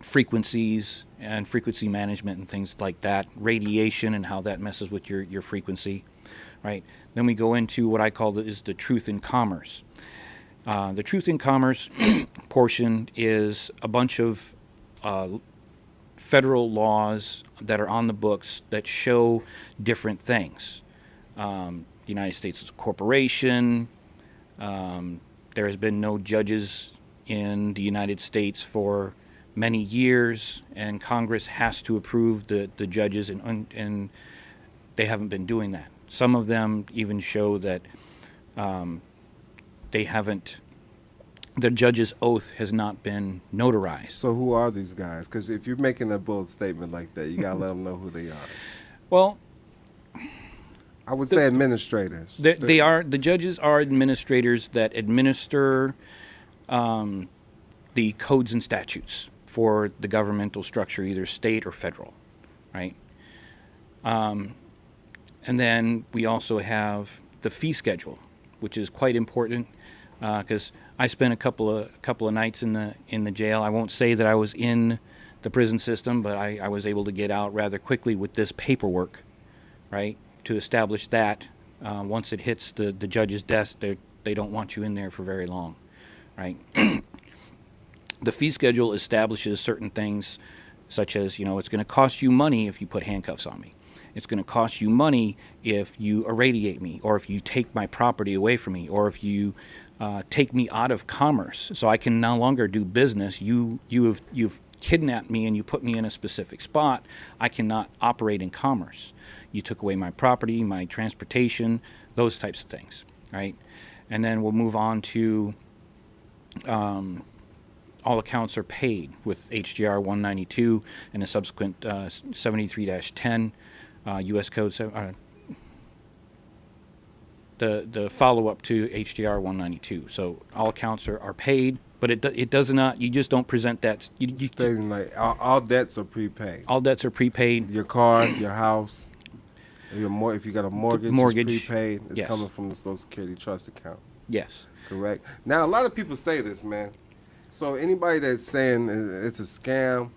frequencies and frequency management and things like that, radiation and how that messes with your frequency, right? Then we go into what I call is the truth in commerce. The truth in commerce portion is a bunch of federal laws that are on the books that show different things. The United States is a corporation. There has been no judges in the United States for many years, and Congress has to approve the judges, and they haven't been doing that. Some of them even show that they haven't, the judge's oath has not been notarized.
So who are these guys? Because if you're making a bold statement like that, you got to let them know who they are.
Well,
I would say administrators.
The judges are administrators that administer the codes and statutes for the governmental structure, either state or federal, right? And then we also have the fee schedule, which is quite important because I spent a couple of nights in the jail. I won't say that I was in the prison system, but I was able to get out rather quickly with this paperwork, right, to establish that once it hits the judge's desk, they don't want you in there for very long, right? The fee schedule establishes certain things such as, it's going to cost you money if you put handcuffs on me. It's going to cost you money if you irradiate me, or if you take my property away from me, or if you take me out of commerce so I can no longer do business. You've kidnapped me and you put me in a specific spot. I cannot operate in commerce. You took away my property, my transportation, those types of things, right? And then we'll move on to all accounts are paid with HGR 192 and a subsequent 73-10 U.S. Code. The follow-up to HGR 192. So all accounts are paid, but it does not. You just don't present that.
Stating like all debts are prepaid.
All debts are prepaid.
Your car, your house, if you got a mortgage, it's prepaid. It's coming from the Social Security trust account.
Yes.
Correct. Now a lot of people say this, man. So anybody that's saying it's a scam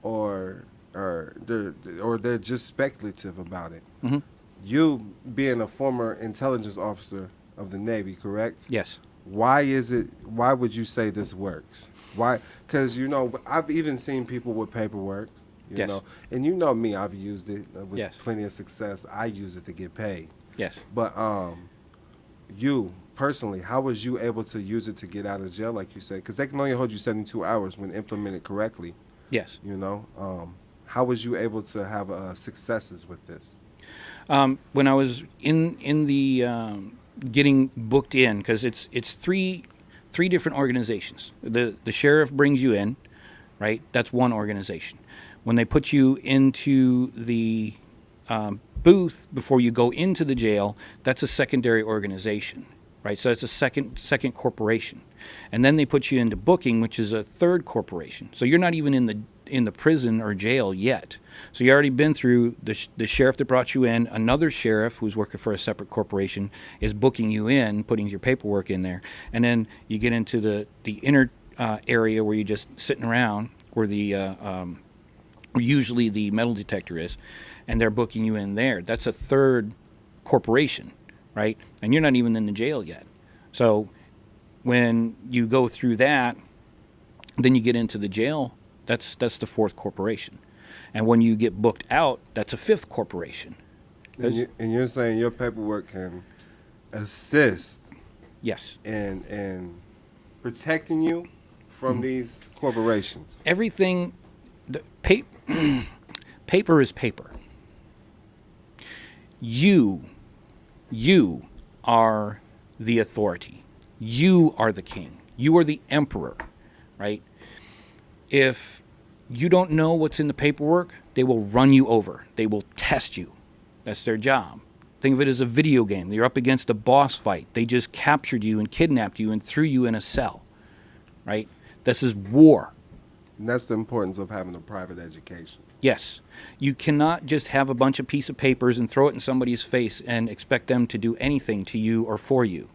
or they're just speculative about it.
Mm-hmm.
You being a former intelligence officer of the Navy, correct?
Yes.
Why would you say this works? Why? Because, I've even seen people with paperwork, you know, and me, I've used it with plenty of success. I use it to get paid.
Yes.
But you personally, how was you able to use it to get out of jail, like you said? Because they can only hold you 72 hours when implemented correctly.
Yes.
How was you able to have successes with this?
When I was in the getting booked in, because it's three different organizations. The sheriff brings you in, right? That's one organization. When they put you into the booth before you go into the jail, that's a secondary organization, right? So it's a second corporation, and then they put you into booking, which is a third corporation. So you're not even in the prison or jail yet. So you already been through the sheriff that brought you in. Another sheriff who's working for a separate corporation is booking you in, putting your paperwork in there, and then you get into the inner area where you're just sitting around, where usually the metal detector is, and they're booking you in there. That's a third corporation, right? And you're not even in the jail yet. So when you go through that, then you get into the jail. That's the fourth corporation. And when you get booked out, that's a fifth corporation.
And you're saying your paperwork can assist
yes,
in protecting you from these corporations?
Everything, paper is paper. You are the authority. You are the king. You are the emperor, right? If you don't know what's in the paperwork, they will run you over. They will test you. That's their job. Think of it as a video game. You're up against a boss fight. They just captured you and kidnapped you and threw you in a cell, right? This is war.
And that's the importance of having a private education.
Yes. You cannot just have a bunch of piece of papers and throw it in somebody's face and expect them to do anything to you or for you,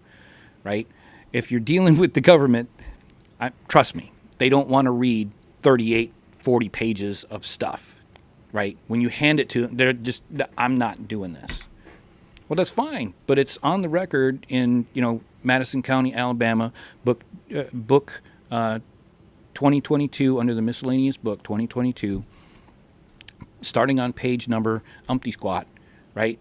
right? If you're dealing with the government, trust me, they don't want to read 38, 40 pages of stuff, right? When you hand it to them, they're just, I'm not doing this. Well, that's fine, but it's on the record in, Madison County, Alabama, book 2022, under the miscellaneous book 2022, starting on page number umpty squat, right?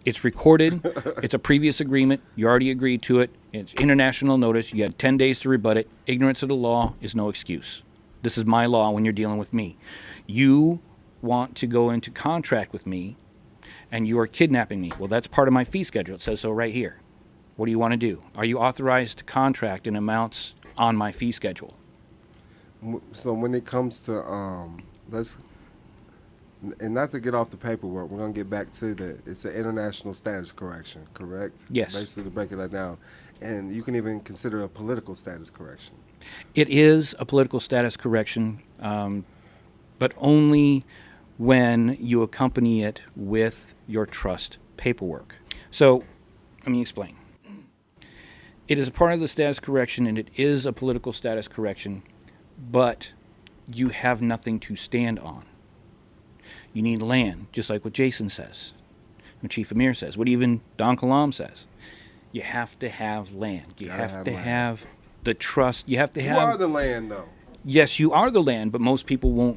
It's recorded. It's a previous agreement. You already agreed to it. It's international notice. You had 10 days to rebut it. Ignorance of the law is no excuse. This is my law when you're dealing with me. You want to go into contract with me, and you are kidnapping me. Well, that's part of my fee schedule. It says so right here. What do you want to do? Are you authorized to contract in amounts on my fee schedule?
So when it comes to and not to get off the paperwork, we're going to get back to it's an international status correction, correct?
Yes.
Basically, to break it down. And you can even consider a political status correction.
It is a political status correction, but only when you accompany it with your trust paperwork. So let me explain. It is a part of the status correction, and it is a political status correction, but you have nothing to stand on. You need land, just like what Jason says, what Chief Amir says, what even Don Kalam says. You have to have land. You have to have the trust. You have to have...
You are the land, though.
Yes, you are the land, but most people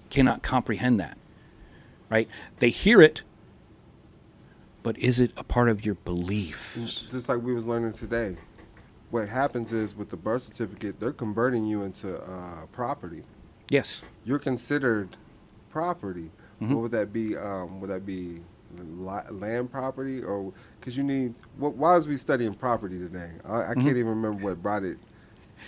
cannot comprehend that, right? They hear it, but is it a part of your beliefs?
Just like we was learning today. What happens is with the birth certificate, they're converting you into property.
Yes.
You're considered property.
Mm-hmm.
What would that be? Would that be land property? Or because you need... why is we studying property today? I can't even remember what brought it.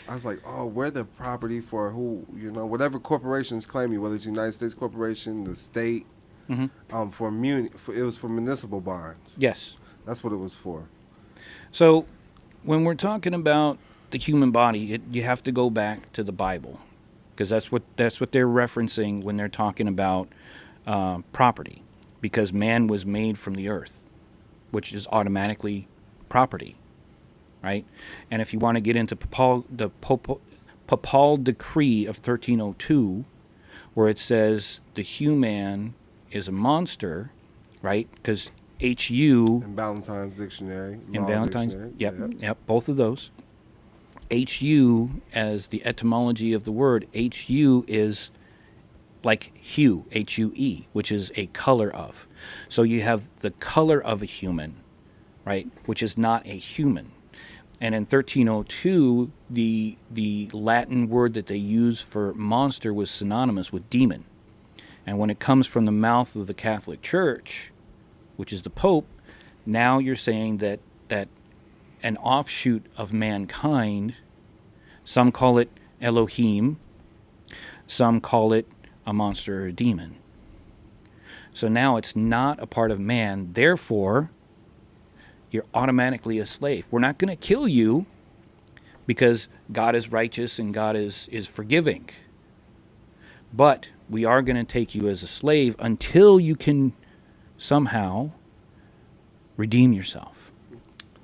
I was like, oh, we're the property for who, whatever corporations claim you, whether it's United States Corporation, the state, it was for municipal bonds.
Yes.
That's what it was for.
So when we're talking about the human body, you have to go back to the Bible, because that's what they're referencing when they're talking about property, because man was made from the earth, which is automatically property, right? And if you want to get into the Papal Decree of 1302, where it says the human is a monster, right? Because HU...
In Valentine's Dictionary.
In Valentine's, yep, both of those. HU, as the etymology of the word, HU is like hue, HUE, which is a color of. So you have the color of a human, right, which is not a human. And in 1302, the Latin word that they used for monster was synonymous with demon. And when it comes from the mouth of the Catholic Church, which is the Pope, now you're saying that an offshoot of mankind, some call it Elohim, some call it a monster or a demon. So now it's not a part of man, therefore you're automatically a slave. We're not going to kill you because God is righteous and God is forgiving. But we are going to take you as a slave until you can somehow redeem yourself.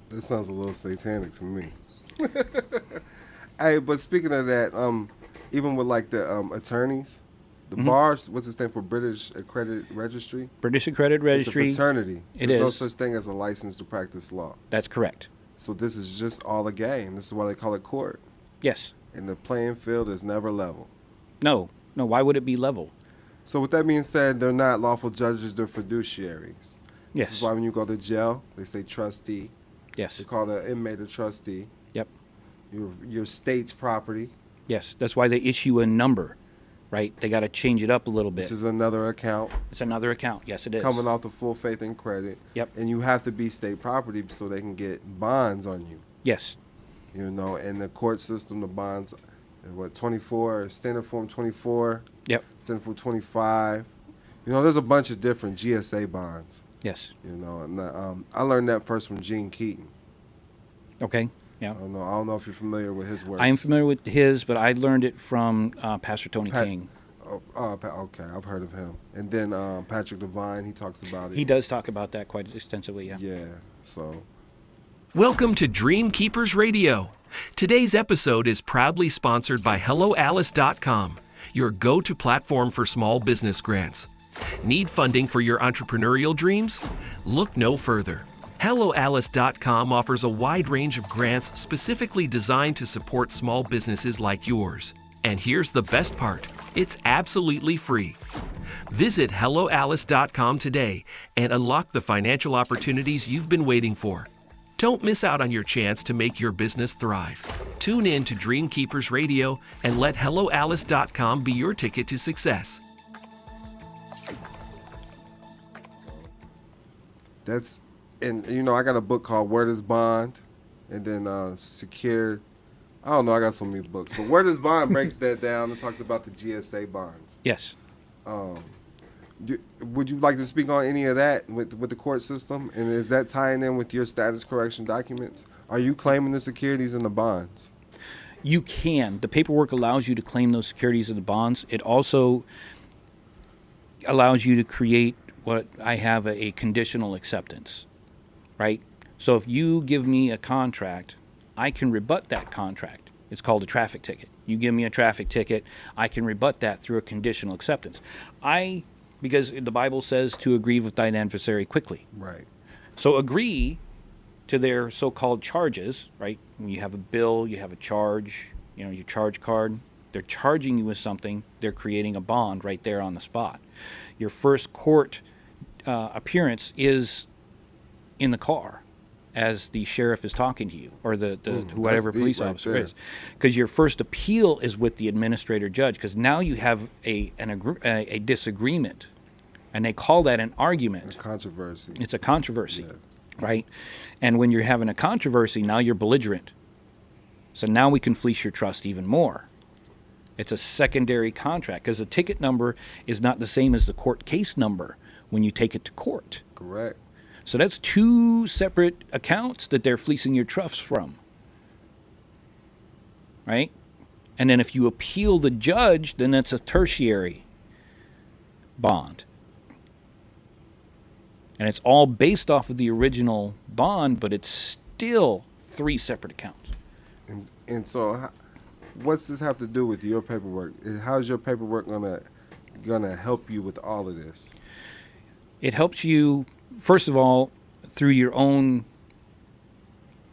That sounds a little satanic to me. Hey, but speaking of that, even with like the attorneys, the bars, what's it stand for? British Accredited Registry?
British Accredited Registry.
It's a fraternity.
It
There's no
is.
such thing as a license to practice law.
That's correct.
So this is just all a game. This is why they call it court.
Yes.
And the playing field is never level.
No. Why would it be level?
So with that being said, they're not lawful judges, they're fiduciaries.
Yes.
This is why when you go to jail, they say trustee.
Yes.
They call the inmate a trustee.
Yep.
Your state's property.
Yes. That's why they issue a number, right? They got to change it up a little bit.
Which is another account.
It's another account. Yes, it is.
Coming off the full faith and credit.
Yep.
And you have to be state property so they can get bonds on you.
Yes.
In the court system, the bonds, 24, standard form 24.
Yep.
Standard form 25. There's a bunch of different GSA bonds.
Yes.
And I learned that first from Gene Keaton.
Okay. Yeah.
I don't know if you're familiar with his work.
I am familiar with his, but I learned it from Pastor Tony King.
Okay, I've heard of him. And then Patrick Devine, he talks about it.
He does talk about that quite extensively, yeah.
Yeah, so.
Welcome to Dream Keepers Radio. Today's episode is proudly sponsored by HelloAlice.com, your go-to platform for small business grants. Need funding for your entrepreneurial dreams? Look no further. HelloAlice.com offers a wide range of grants specifically designed to support small businesses like yours. And here's the best part. It's absolutely free. Visit HelloAlice.com today and unlock the financial opportunities you've been waiting for. Don't miss out on your chance to make your business thrive. Tune in to Dream Keepers Radio and let HelloAlice.com be your ticket to success.
I got a book called Where Does Bond, and then Secure. I don't know, I got so many books, but Where Does Bond breaks that down and talks about the GSA bonds.
Yes.
Would you like to speak on any of that with the court system? And is that tying in with your status correction documents? Are you claiming the securities and the bonds?
You can. The paperwork allows you to claim those securities and the bonds. It also allows you to create what I have a conditional acceptance, right? So if you give me a contract, I can rebut that contract. It's called a traffic ticket. You give me a traffic ticket, I can rebut that through a conditional acceptance. Because the Bible says to agree with thine adversary quickly.
Right.
So agree to their so-called charges, right? When you have a bill, you have a charge, your charge card. They're charging you with something. They're creating a bond right there on the spot. Your first court appearance is in the car as the sheriff is talking to you, or the whatever police officer is. Because your first appeal is with the administrator judge, because now you have a disagreement, and they call that an argument.
A controversy.
It's a controversy,
yes.
Right? And when you're having a controversy, now you're belligerent. So now we can fleece your trust even more. It's a secondary contract, because the ticket number is not the same as the court case number when you take it to court.
Correct.
So that's two separate accounts that they're fleecing your trust from. Right? And then if you appeal the judge, then that's a tertiary bond. And it's all based off of the original bond, but it's still three separate accounts.
And so what's this have to do with your paperwork? How's your paperwork gonna help you with all of this?
It helps you, first of all, through your own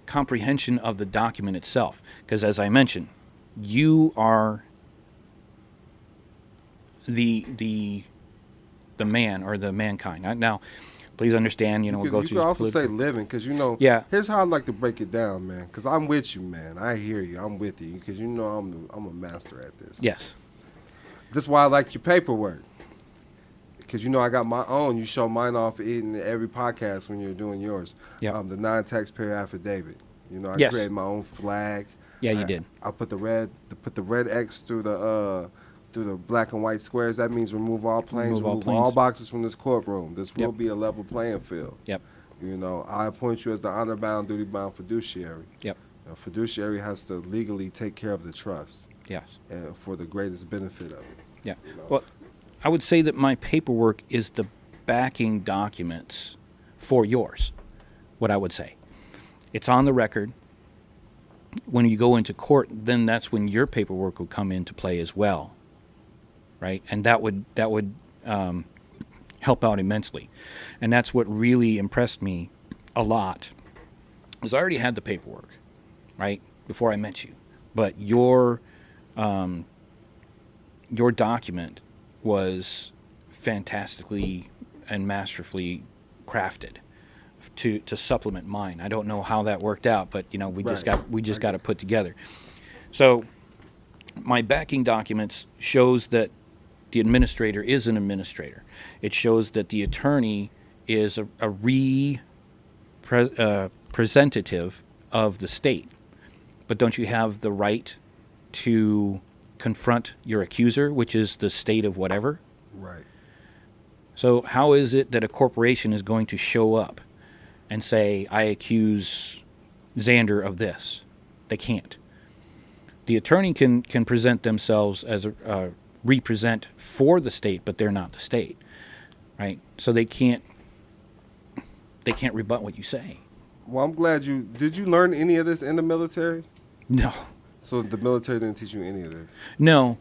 comprehension of the document itself. Because as I mentioned, you are the man, or the mankind. Now, please understand, we'll go through.
You can also say living, because
Yeah.
Here's how I like to break it down, man. Because I'm with you, man. I hear you. I'm with you. Because I'm a master at this.
Yes.
This is why I like your paperwork. Because I got my own. You show mine off in every podcast when you're doing yours.
Yeah.
The non-taxpayer affidavit. I
Yes.
created my own flag.
Yeah, you did.
I put the red X through the black and white squares. That means remove all planes, remove all boxes from this courtroom. This will be a level playing field.
Yep.
I appoint you as the honor-bound, duty-bound fiduciary.
Yep.
A fiduciary has to legally take care of the trust.
Yes.
And for the greatest benefit of it.
Yeah. Well, I would say that my paperwork is the backing documents for yours, what I would say. It's on the record. When you go into court, then that's when your paperwork would come into play as well, right? And that would help out immensely. And that's what really impressed me a lot, is I already had the paperwork, right, before I met you. But your document was fantastically and masterfully crafted to supplement mine. I don't know how that worked out, but we just got it put together. So my backing documents shows that the administrator is an administrator. It shows that the attorney is a representative of the state. But don't you have the right to confront your accuser, which is the state of whatever?
Right.
So how is it that a corporation is going to show up and say, I accuse Xander of this? They can't. The attorney can present themselves as a represent for the state, but they're not the state, right? So they can't rebut what you say.
Well, I'm glad did you learn any of this in the military?
No.
So the military didn't teach you any of this?
No.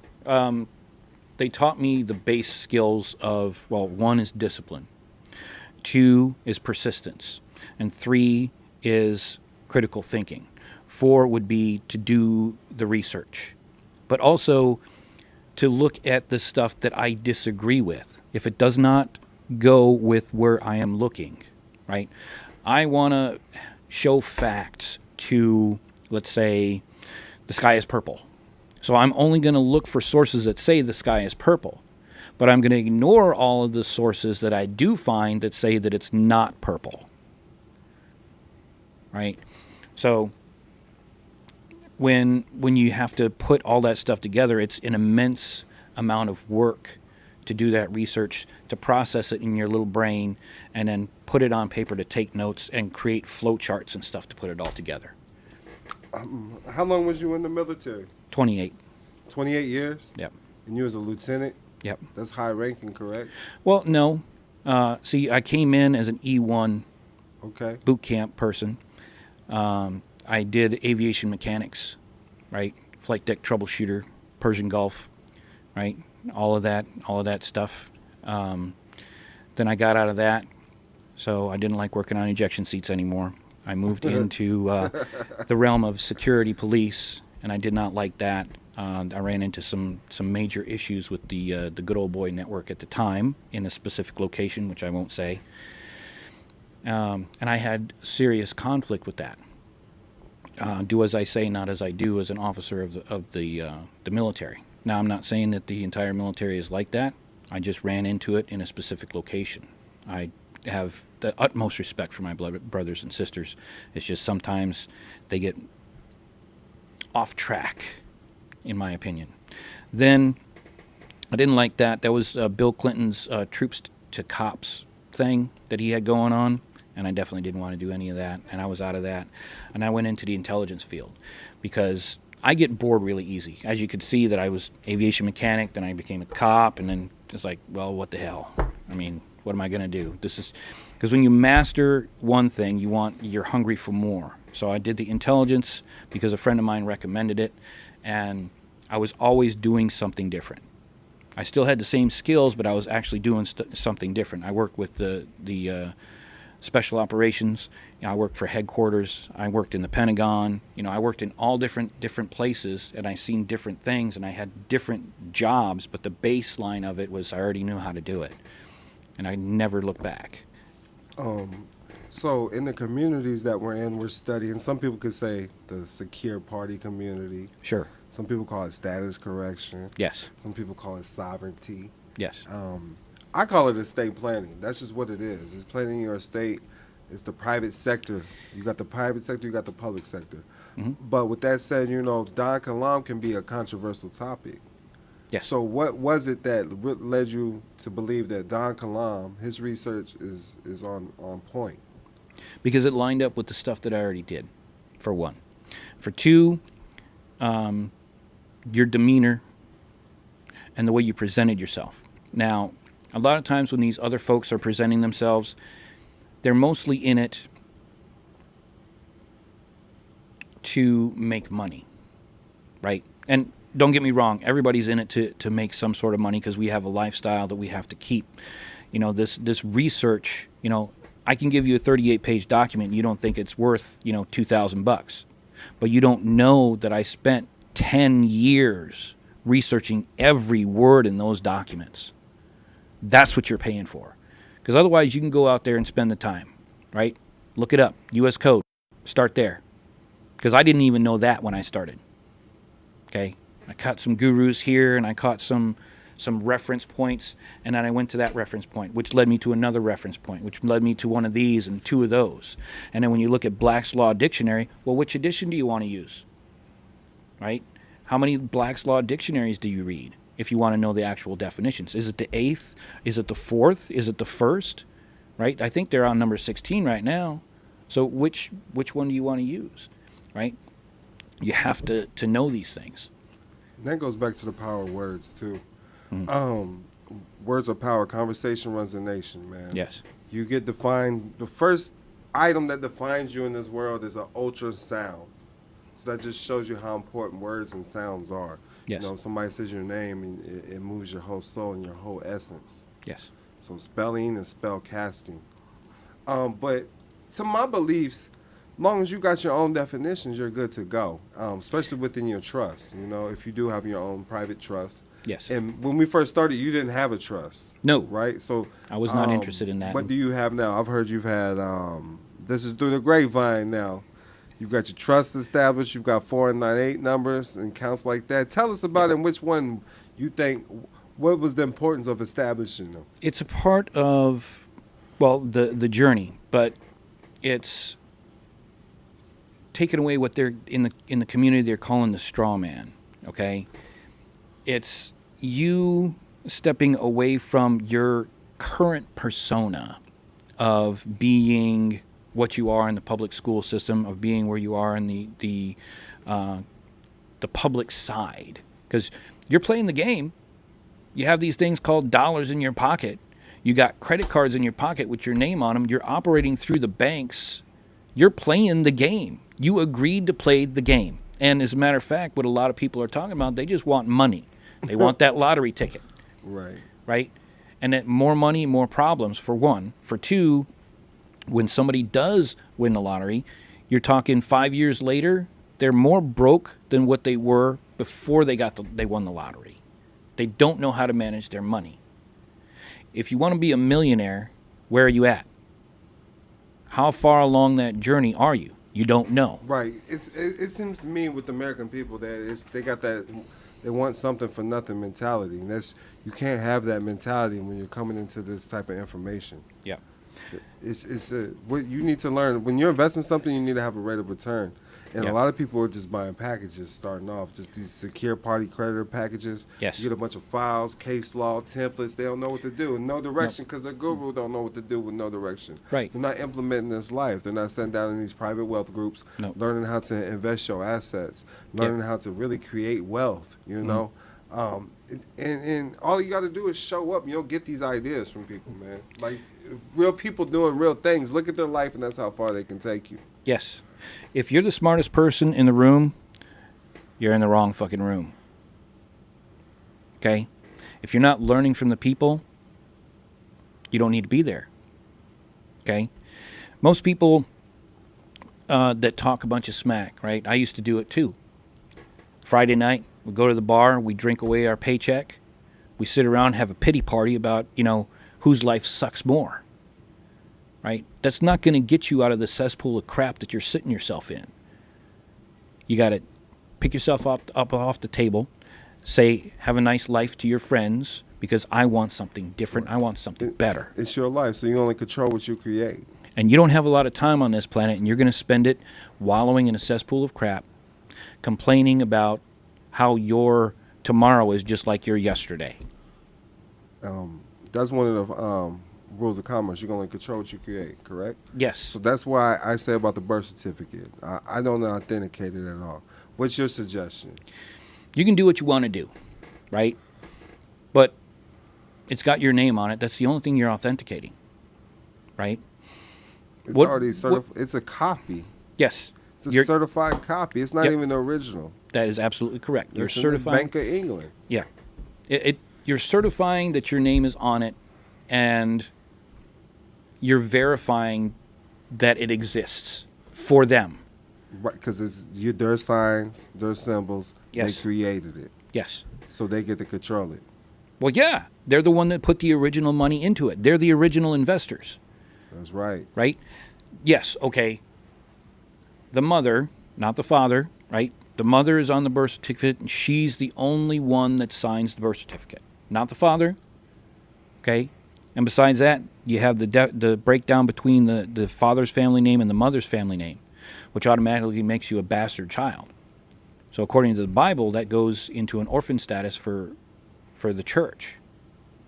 They taught me the base skills of, well, 1 is discipline, 2 is persistence, and 3 is critical thinking. 4 would be to do the research, but also to look at the stuff that I disagree with. If it does not go with where I am looking, right? I want to show facts to, let's say, the sky is purple. So I'm only going to look for sources that say the sky is purple, but I'm going to ignore all of the sources that I do find that say that it's not purple, right? So when you have to put all that stuff together, it's an immense amount of work to do that research, to process it in your little brain, and then put it on paper to take notes and create flow charts and stuff to put it all together.
How long was you in the military?
28.
28 years?
Yep.
And you was a lieutenant?
Yep.
That's high ranking, correct?
Well, no. See, I came in as an E1
Okay.
boot camp person. I did aviation mechanics, right? Flight deck troubleshooter, Persian Gulf, right? All of that stuff. Then I got out of that, so I didn't like working on ejection seats anymore. I moved into the realm of security police, and I did not like that. I ran into some major issues with the good old boy network at the time in a specific location, which I won't say. And I had serious conflict with that. Do as I say, not as I do, as an officer of the military. Now, I'm not saying that the entire military is like that. I just ran into it in a specific location. I have the utmost respect for my brothers and sisters. It's just sometimes they get off track, in my opinion. Then I didn't like that. That was Bill Clinton's troops to cops thing that he had going on, and I definitely didn't want to do any of that, and I was out of that. And I went into the intelligence field because I get bored really easy. As you could see, that I was aviation mechanic, then I became a cop, and then it's like, well, what the hell? I mean, what am I going to do? This is because when you master one thing, you're hungry for more. So I did the intelligence because a friend of mine recommended it, and I was always doing something different. I still had the same skills, but I was actually doing something different. I worked with the special operations. I worked for headquarters. I worked in the Pentagon. I worked in all different places, and I seen different things, and I had different jobs, but the baseline of it was I already knew how to do it, and I never looked back.
So in the communities that we're in, we're studying, some people could say the secure party community.
Sure.
Some people call it status correction.
Yes.
Some people call it sovereignty.
Yes.
I call it estate planning. That's just what it is. It's planning your estate. It's the private sector. You got the private sector, you got the public sector. Mm-hmm. But with that said, Don Kilam can be a controversial topic.
Yes.
So what was it that led you to believe that Don Kilam, his research is on point?
Because it lined up with the stuff that I already did, for one. For two, your demeanor and the way you presented yourself. Now, a lot of times when these other folks are presenting themselves, they're mostly in it to make money, right? And don't get me wrong, everybody's in it to make some sort of money because we have a lifestyle that we have to keep. This research, I can give you a 38-page document and you don't think it's worth, $2,000. But you don't know that I spent 10 years researching every word in those documents. That's what you're paying for. Because otherwise you can go out there and spend the time, right? Look it up. U.S. Code. Start there. Because I didn't even know that when I started. Okay? I caught some gurus here and I caught some reference points, and then I went to that reference point, which led me to another reference point, which led me to one of these and two of those. And then when you look at Black's Law Dictionary, well, which edition do you want to use? Right? How many Black's Law dictionaries do you read if you want to know the actual definitions? Is it the 8th? Is it the 4th? Is it the 1st? Right? I think they're on number 16 right now. So which one do you want to use? Right? You have to know these things.
And that goes back to the power of words, too. Mm-hmm. Words are power. Conversation runs a nation, man.
Yes.
You get defined. The first item that defines you in this world is an ultrasound. So that just shows you how important words and sounds are.
Yes.
If somebody says your name, and it moves your whole soul and your whole essence.
Yes.
So spelling and spell casting. But to my beliefs, as long as you got your own definitions, you're good to go. Especially within your trust. If you do have your own private trust.
Yes.
And when we first started, you didn't have a trust.
No.
Right? So
I was not interested in that.
What do you have now? I've heard you've had, this is through the grapevine now. You've got your trust established. You've got 498 numbers and counts like that. Tell us about it and which one you think, what was the importance of establishing them?
It's a part of, the journey, but it's taken away what they're, in the community, they're calling the straw man, okay? It's you stepping away from your current persona of being what you are in the public school system, of being where you are in the public side. Because you're playing the game. You have these things called dollars in your pocket. You got credit cards in your pocket with your name on them. You're operating through the banks. You're playing the game. You agreed to play the game. And as a matter of fact, what a lot of people are talking about, they just want money. They want that lottery ticket.
Right.
Right? And that more money, more problems, for one. For two, when somebody does win the lottery, you're talking 5 years later, they're more broke than what they were before they won the lottery. They don't know how to manage their money. If you want to be a millionaire, where are you at? How far along that journey are you? You don't know.
Right. It seems to me with the American people that they got that they want something for nothing mentality, and you can't have that mentality when you're coming into this type of information.
Yeah.
What you need to learn when you're investing something, you need to have a rate of return. And a lot of people are just buying packages starting off, just these secure party creditor packages.
Yes.
You get a bunch of files, case law, templates. They don't know what to do. No direction because their guru don't know what to do with no direction.
Right.
They're not implementing this life. They're not sitting down in these private wealth groups, learning how to invest your assets, learning how to really create wealth, you know. And all you got to do is show up. You don't get these ideas from people, man. Like real people doing real things. Look at their life, and that's how far they can take you.
Yes. If you're the smartest person in the room, you're in the wrong fucking room. Okay? If you're not learning from the people, you don't need to be there. Okay? Most people that talk a bunch of smack, right? I used to do it too. Friday night, we go to the bar, we drink away our paycheck, we sit around, have a pity party about, whose life sucks more. Right? That's not going to get you out of the cesspool of crap that you're sitting yourself in. You got to pick yourself up off the table, say, have a nice life to your friends, because I want something different. I want something better.
It's your life, so you only control what you create.
And you don't have a lot of time on this planet, and you're going to spend it wallowing in a cesspool of crap, complaining about how your tomorrow is just like your yesterday.
That's one of the rules of commerce. You're going to control what you create, correct?
Yes.
So that's why I say about the birth certificate. I don't authenticate it at all. What's your suggestion?
You can do what you want to do, right? But it's got your name on it. That's the only thing you're authenticating, right?
It's already certified. It's a copy.
Yes.
It's a certified copy. It's not even the original.
That is absolutely correct. You're
It's
certifying.
in the Bank of England.
Yeah. You're certifying that your name is on it, and you're verifying that it exists for them.
Right, because it's their signs, their symbols.
Yes.
They created it.
Yes.
So they get to control it.
Well, yeah. They're the one that put the original money into it. They're the original investors.
That's right.
Right? Yes, okay. The mother, not the father, right? The mother is on the birth certificate, and she's the only one that signs the birth certificate. Not the father, okay? And besides that, you have the breakdown between the father's family name and the mother's family name, which automatically makes you a bastard child. So according to the Bible, that goes into an orphan status for the church.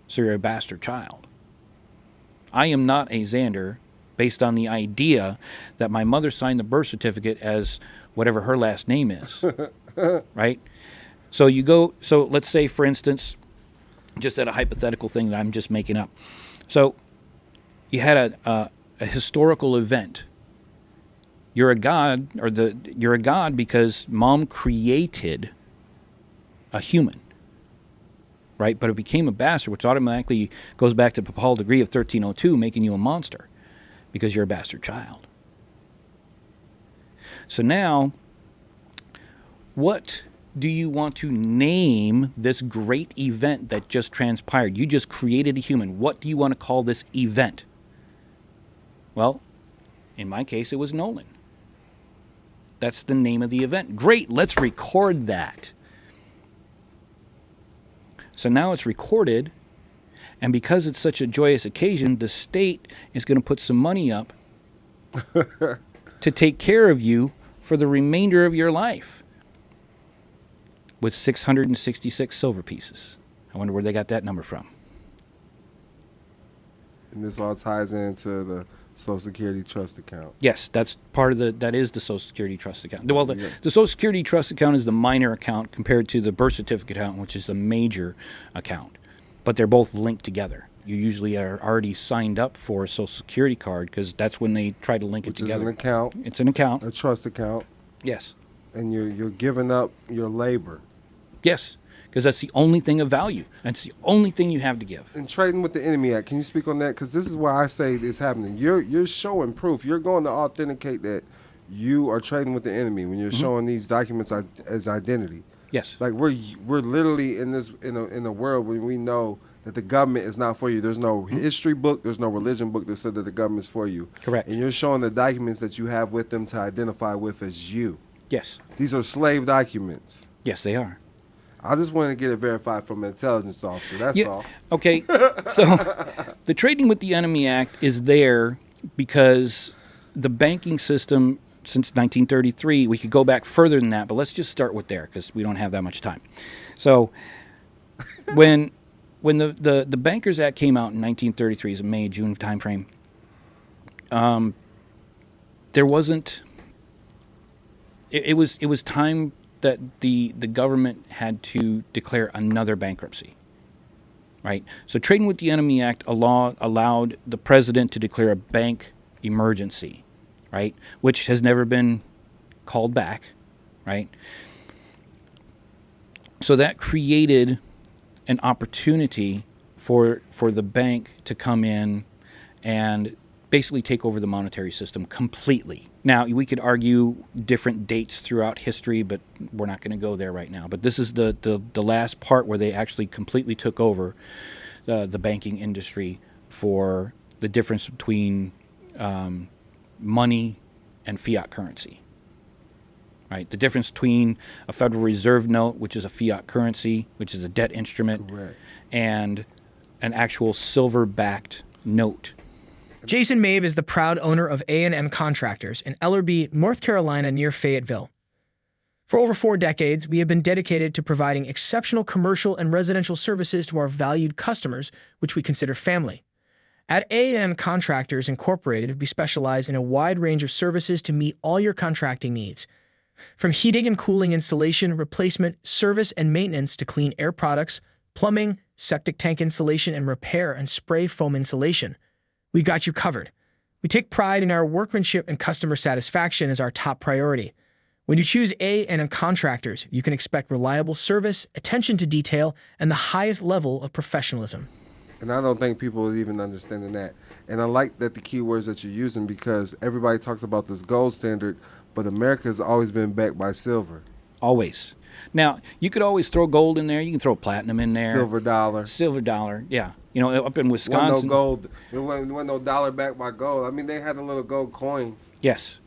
So you're a bastard child. I am not a Xander based on the idea that my mother signed the birth certificate as whatever her last name is, right? So let's say, for instance, just at a hypothetical thing that I'm just making up. So you had a historical event. You're a god, you're a god because mom created a human, right? But it became a bastard, which automatically goes back to the papal decree of 1302, making you a monster because you're a bastard child. So now, what do you want to name this great event that just transpired? You just created a human. What do you want to call this event? Well, in my case, it was Nolan. That's the name of the event. Great, let's record that. So now it's recorded, and because it's such a joyous occasion, the state is going to put some money up to take care of you for the remainder of your life with 666 silver pieces. I wonder where they got that number from.
And this all ties into the Social Security trust account.
Yes, that's part of that is the Social Security trust account. Well, the Social Security trust account is the minor account compared to the birth certificate account, which is the major account. But they're both linked together. you usually are already signed up for a Social Security card, because that's when they try to link it together.
Which is an account.
It's an account.
A trust account.
Yes.
And you're giving up your labor.
Yes, because that's the only thing of value. That's the only thing you have to give.
And Trading with the Enemy Act, can you speak on that? Because this is why I say it's happening. You're showing proof. You're going to authenticate that you are trading with the enemy when you're showing these documents as identity.
Yes.
Like we're literally in a world where we know that the government is not for you. There's no history book, there's no religion book that said that the government's for you.
Correct.
And you're showing the documents that you have with them to identify with as you.
Yes.
These are slave documents.
Yes, they are.
I just want to get it verified from an intelligence officer. That's all.
Okay. So the Trading with the Enemy Act is there because the banking system since 1933, we could go back further than that, but let's just start with there because we don't have that much time. So when the Bankers Act came out in 1933, is a May, June timeframe, there wasn't, it was time that the government had to declare another bankruptcy, right? So Trading with the Enemy Act allowed the president to declare a bank emergency, right? Which has never been called back, right? So that created an opportunity for the bank to come in and basically take over the monetary system completely. Now, we could argue different dates throughout history, but we're not going to go there right now. But this is the last part where they actually completely took over the banking industry for the difference between money and fiat currency, right? The difference between a Federal Reserve note, which is a fiat currency, which is a debt instrument,
Correct.
and an actual silver-backed note.
Jason Mave is the proud owner of A&M Contractors in Ellerbe, North Carolina, near Fayetteville. For over 4 decades, we have been dedicated to providing exceptional commercial and residential services to our valued customers, which we consider family. At A&M Contractors Incorporated, we specialize in a wide range of services to meet all your contracting needs. From heating and cooling installation, replacement, service, and maintenance to clean air products, plumbing, septic tank installation, and repair and spray foam insulation. We've got you covered. We take pride in our workmanship, and customer satisfaction is our top priority. When you choose A&M Contractors, you can expect reliable service, attention to detail, and the highest level of professionalism.
And I don't think people are even understanding that. And I like that the keywords that you're using, because everybody talks about this gold standard, but America has always been backed by silver.
Always. Now, you could always throw gold in there. You can throw platinum in there.
Silver dollar.
Silver dollar, yeah. You know, up in Wisconsin.
Wasn't no gold. There wasn't no dollar backed by gold. I mean, they had the little gold coins.
Yes.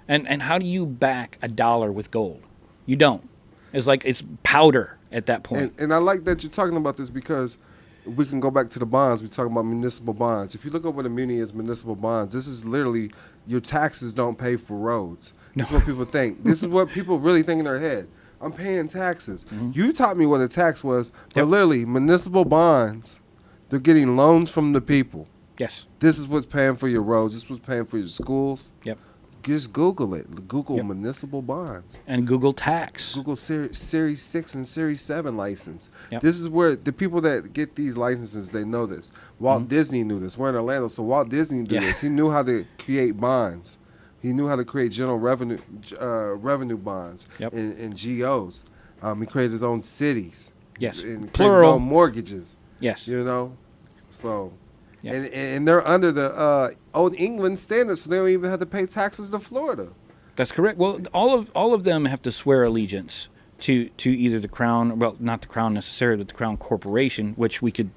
And how do you back a dollar with gold? You don't. It's like it's powder at that point.
And I like that you're talking about this, because we can go back to the bonds. We're talking about municipal bonds. If you look up what a muni is, municipal bonds, this is literally your taxes don't pay for roads. That's what people think. This is what people really think in their head. I'm paying taxes. Mm-hmm. You taught me what a tax was, but literally municipal bonds, they're getting loans from the people.
Yes.
This is what's paying for your roads. This is what's paying for your schools.
Yep.
Just Google it. Google municipal bonds.
And Google tax.
Google Series 6 and Series 7 license.
Yep.
This is where the people that get these licenses, they know this. Walt Disney knew this. We're in Orlando, so Walt Disney knew this. He knew how to create bonds. He knew how to create general revenue bonds and GOs. He created his own cities.
Yes.
And created his own mortgages.
Yes.
You know? So, and they're under the Old England standards, so they don't even have to pay taxes to Florida.
That's correct. Well, all of them have to swear allegiance to either the Crown, well, not the Crown necessarily, but the Crown Corporation, which we could,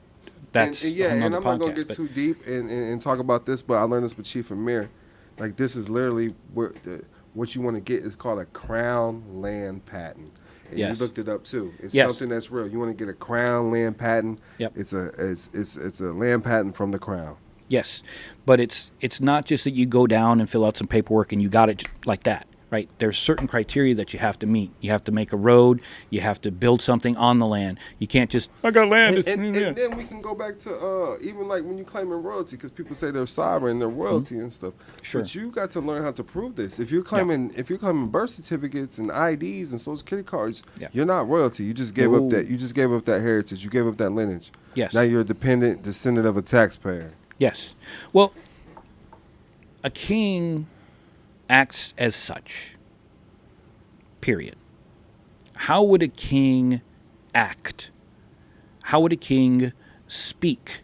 that's
and I'm not going to get
but
too deep and talk about this, but I learned this with Chief Amir. Like, this is literally what you want to get is called a Crown land patent. And you looked it up too. It's something that's real. You want to get a Crown land patent.
Yep.
It's a land patent from the Crown.
Yes, but it's not just that you go down and fill out some paperwork and you got it like that, right? There's certain criteria that you have to meet. You have to make a road. You have to build something on the land. You can't just, I got land.
And then we can go back to even like when you claiming royalty, because people say they're sovereign, they're royalty and stuff.
Sure.
But you got to learn how to prove this. If you're claiming birth certificates and IDs and social security cards, you're not royalty. You just gave up that. You just gave up that heritage. You gave up that lineage.
Yes.
Now you're a dependent descendant of a taxpayer.
Yes. Well, a king acts as such. Period. How would a king act? How would a king speak?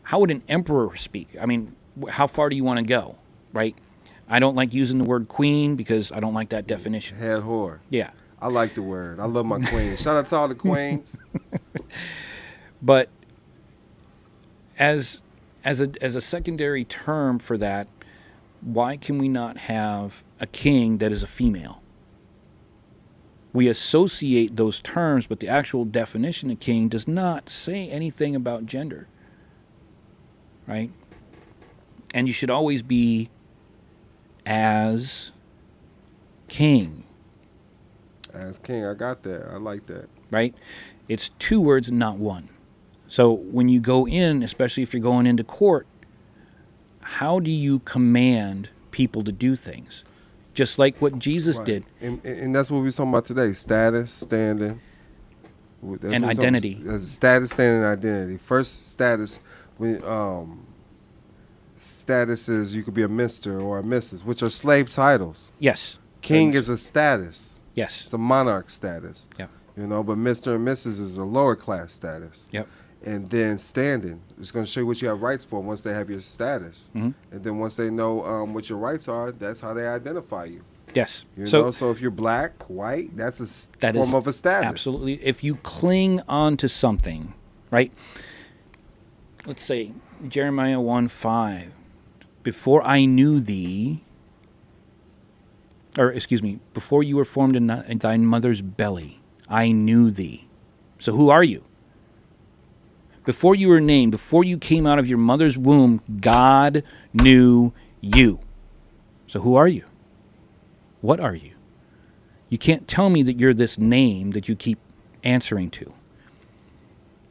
How would an emperor speak? I mean, how far do you want to go, right? I don't like using the word queen because I don't like that definition.
Head whore.
Yeah.
I like the word. I love my queen. Shout out to all the queens.
But as a secondary term for that, why can we not have a king that is a female? We associate those terms, but the actual definition of king does not say anything about gender, right? And you should always be as king.
As king, I got that. I like that.
Right? It's 2 words, not 1. So when you go in, especially if you're going into court, how do you command people to do things? Just like what Jesus did.
And that's what we were talking about today. Status, standing.
And identity.
Status, standing, and identity. First status, status is you could be a Mr. or a Mrs., which are slave titles.
Yes.
King is a status.
Yes.
It's a monarch status.
Yep.
You know, but Mr. and Mrs. is a lower class status.
Yep.
And then standing, it's going to show you what you have rights for once they have your status.
Mm-hmm.
And then once they know what your rights are, that's how they identify you.
Yes.
You know, so if you're black, white, that's a form of a status.
Absolutely. If you cling on to something, right? Let's say Jeremiah 1:5. Before I knew thee, before you were formed in thy mother's belly, I knew thee. So who are you? Before you were named, before you came out of your mother's womb, God knew you. So who are you? What are you? You can't tell me that you're this name that you keep answering to.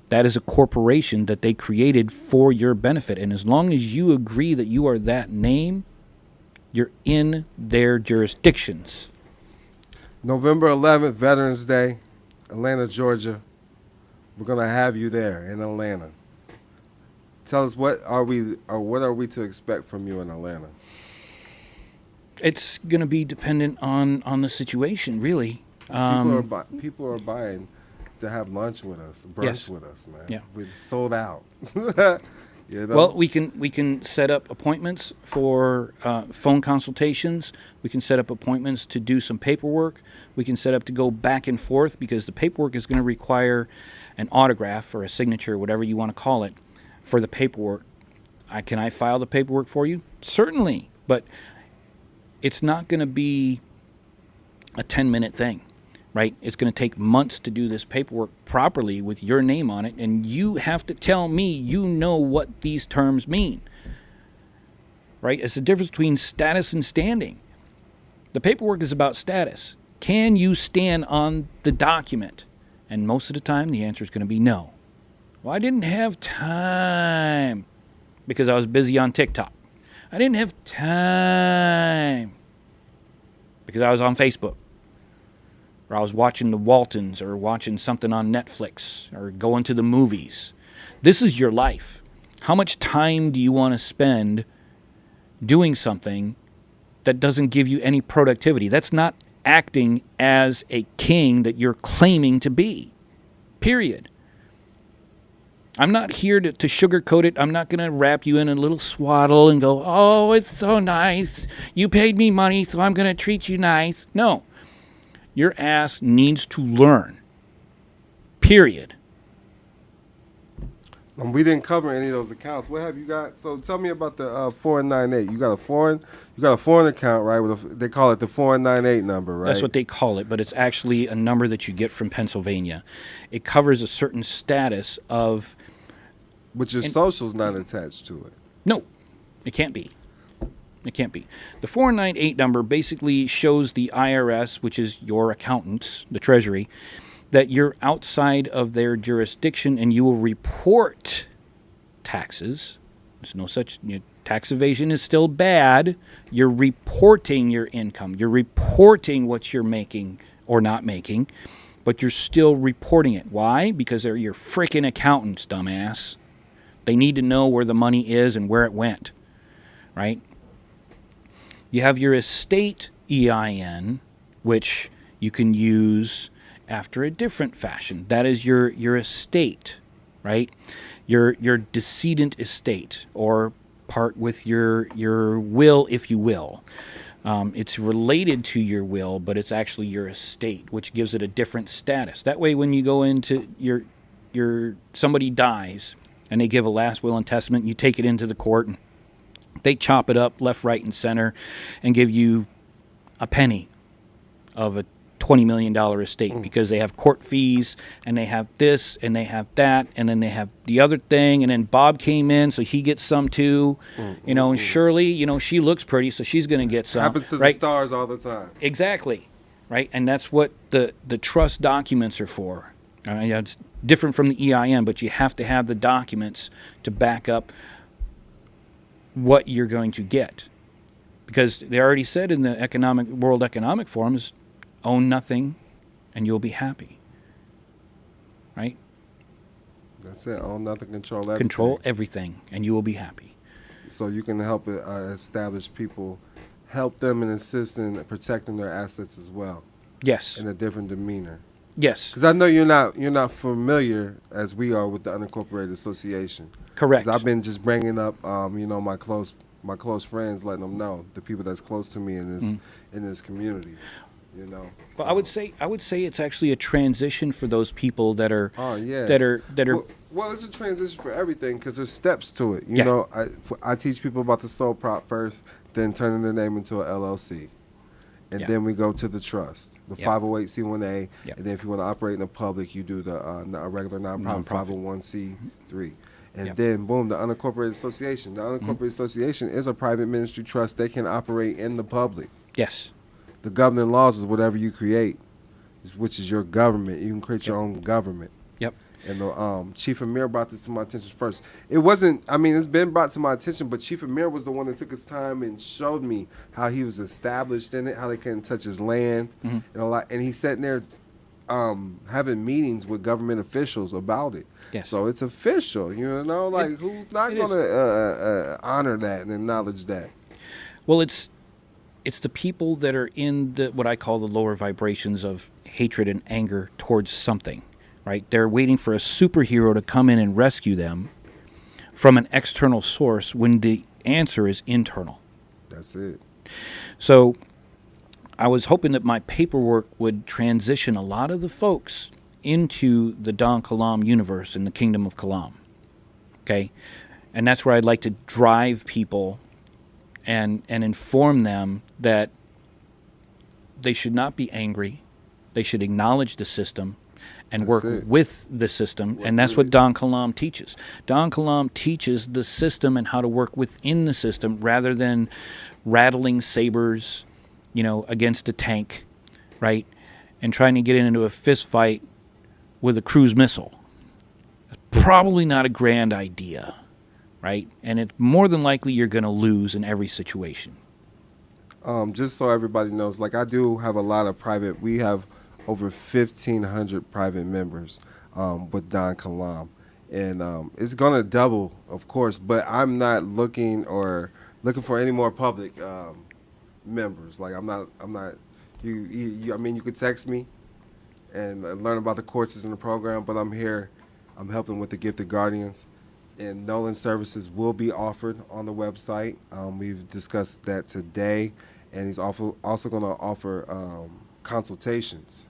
That is a corporation that they created for your benefit. And as long as you agree that you are that name, you're in their jurisdictions.
November 11th, Veterans Day, Atlanta, Georgia. We're going to have you there in Atlanta. Tell us what are we to expect from you in Atlanta?
It's going to be dependent on the situation, really.
People are buying to have lunch with us, brunch with us, man.
Yeah.
We're sold out. You know?
Well, we can set up appointments for phone consultations. We can set up appointments to do some paperwork. We can set up to go back and forth because the paperwork is going to require an autograph or a signature, whatever you want to call it, for the paperwork. Can I file the paperwork for you? Certainly, but it's not going to be a 10-minute thing, right? It's going to take months to do this paperwork properly with your name on it, and you have to tell me you know what these terms mean, right? It's the difference between status and standing. The paperwork is about status. Can you stand on the document? And most of the time, the answer is going to be no. Well, I didn't have time because I was busy on TikTok. I didn't have time because I was on Facebook. Or I was watching the Waltons or watching something on Netflix or going to the movies. This is your life. How much time do you want to spend doing something that doesn't give you any productivity? That's not acting as a king that you're claiming to be. Period. I'm not here to sugarcoat it. I'm not going to wrap you in a little swaddle and go, oh, it's so nice. You paid me money, so I'm going to treat you nice. No. Your ass needs to learn. Period.
We didn't cover any of those accounts. What have you got? So tell me about the 498. You got a foreign account, right? They call it the 498 number, right?
That's what they call it, but it's actually a number that you get from Pennsylvania. It covers a certain status of.
But your social's not attached to it.
No, it can't be. It can't be. The 498 number basically shows the IRS, which is your accountants, the Treasury, that you're outside of their jurisdiction and you will report taxes. There's no such, tax evasion is still bad. You're reporting your income. You're reporting what you're making or not making, but you're still reporting it. Why? Because they're your freaking accountants, dumbass. They need to know where the money is and where it went, right? You have your estate EIN, which you can use after a different fashion. That is your estate, right? Your decedent estate, or part with your will, if you will. It's related to your will, but it's actually your estate, which gives it a different status. That way, when you go into somebody dies and they give a last will and testament, you take it into the court and they chop it up left, right, and center and give you a penny of a $20 million estate because they have court fees and they have this and they have that and then they have the other thing, and then Bob came in, so he gets some too. And Shirley, she looks pretty, so she's going to get some.
Happens to
right?
the stars all the time.
Exactly, right? And that's what the trust documents are for. It's different from the EIN, but you have to have the documents to back up what you're going to get, because they already said in the World Economic Forum is own nothing and you'll be happy, right?
That's it. Own nothing, control everything.
Control everything and you will be happy.
So you can help establish people, help them and assist in protecting their assets as well.
Yes.
In a different demeanor.
Yes.
Because I know you're not familiar as we are with the unincorporated association.
Correct.
'Cause I've been just bringing up, my close friends, letting them know, the people that's close to me in this community.
Well, I would say it's actually a transition for those people that are.
Oh yes.
That are.
Well, it's a transition for everything because there's steps to it.
Yeah.
I teach people about the sole prop first, then turning the name into an LLC. And then we go to the trust, the 508c1a, and then if you want to operate in the public, you do a regular nonprofit 501c3. And then, boom, the unincorporated association. The unincorporated association is a private ministry trust. They can operate in the public.
Yes.
The governing laws is whatever you create, which is your government. You can create your own government.
Yep.
And the Chief Amir brought this to my attention first. It wasn't, it's been brought to my attention, but Chief Amir was the one that took his time and showed me how he was established in it, how they couldn't touch his land, and a lot. And he's sitting there having meetings with government officials about it.
Yes.
So it's official, who's not going to honor that and acknowledge that?
Well, it's the people that are in what I call the lower vibrations of hatred and anger towards something. Right? They're waiting for a superhero to come in and rescue them from an external source when the answer is internal.
That's it.
So I was hoping that my paperwork would transition a lot of the folks into the Don Kilam universe in the Kingdom of Kilam. Okay? And that's where I'd like to drive people and inform them that they should not be angry. They should acknowledge the system and work with the system, and that's what Don Kilam teaches. Don Kilam teaches the system and how to work within the system rather than rattling sabers, against a tank, right, and trying to get into a fist fight with a cruise missile. Probably not a grand idea, right? And it's more than likely you're going to lose in every situation.
Just so everybody knows, I do have a lot of private. We have over 1,500 private members with Don Kilam, and it's gonna double, of course. But I'm not looking for any more public members. I'm not. You could text me and learn about the courses in the program, but I'm here. I'm helping with the Gifted Guardians, and Nolan services will be offered on the website. We've discussed that today, and he's also going to offer consultations.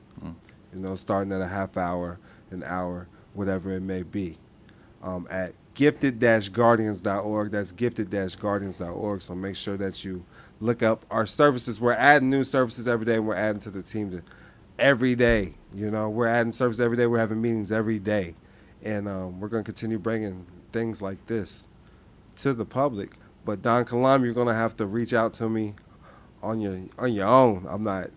Starting at a half hour, an hour, whatever it may be, at gifted-guardians.org. That's gifted-guardians.org. So make sure that you look up our services. We're adding new services every day, and we're adding to the team every day. We're adding service every day. We're having meetings every day, and we're going to continue bringing things like this to the public. But Don Kilam, you're gonna have to reach out to me on your own. I'm not.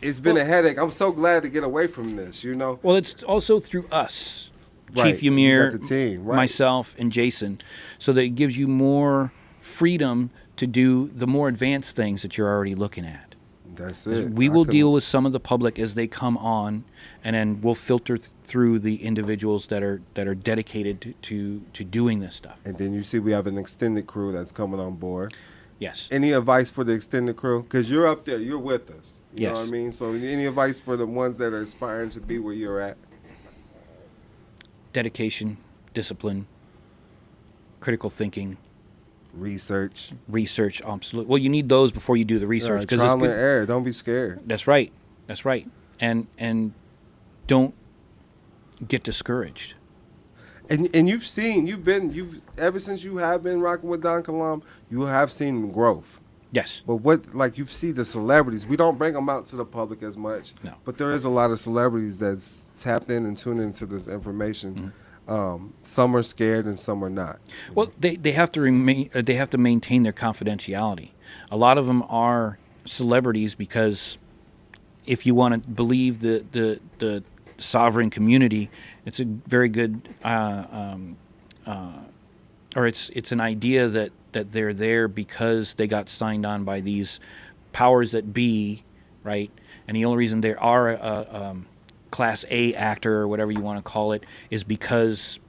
It's been a headache. I'm so glad to get away from this. You know.
Well, it's also through us,
Right.
Chief
You
Ymir,
got the team, right.
myself, and Jason, so that it gives you more freedom to do the more advanced things that you're already looking at.
That's it.
We will deal with some of the public as they come on, and then we'll filter through the individuals that are dedicated to doing this stuff.
And then you see we have an extended crew that's coming on board.
Yes.
Any advice for the extended crew? Because you're up there, you're with us. You know
Yes.
what I mean? So any advice for the ones that are aspiring to be where you're at?
Dedication, discipline, critical thinking.
Research,
absolutely. Well, you need those before you do the research.
Yeah, trial and error. Don't be scared.
That's right. And don't get discouraged.
And you've ever since you have been rocking with Don Kilam, you have seen growth.
Yes.
But you see the celebrities, we don't bring them out to the public as much.
No.
But there is a lot of celebrities that's tapped in and tuned into this information. Some are scared and some are not.
Well, they have to remain. They have to maintain their confidentiality. A lot of them are celebrities because if you want to believe the sovereign community, it's a very good, or it's an idea that they're there because they got signed on by these powers that be, right? And the only reason they are a Class A actor or whatever you want to call it is because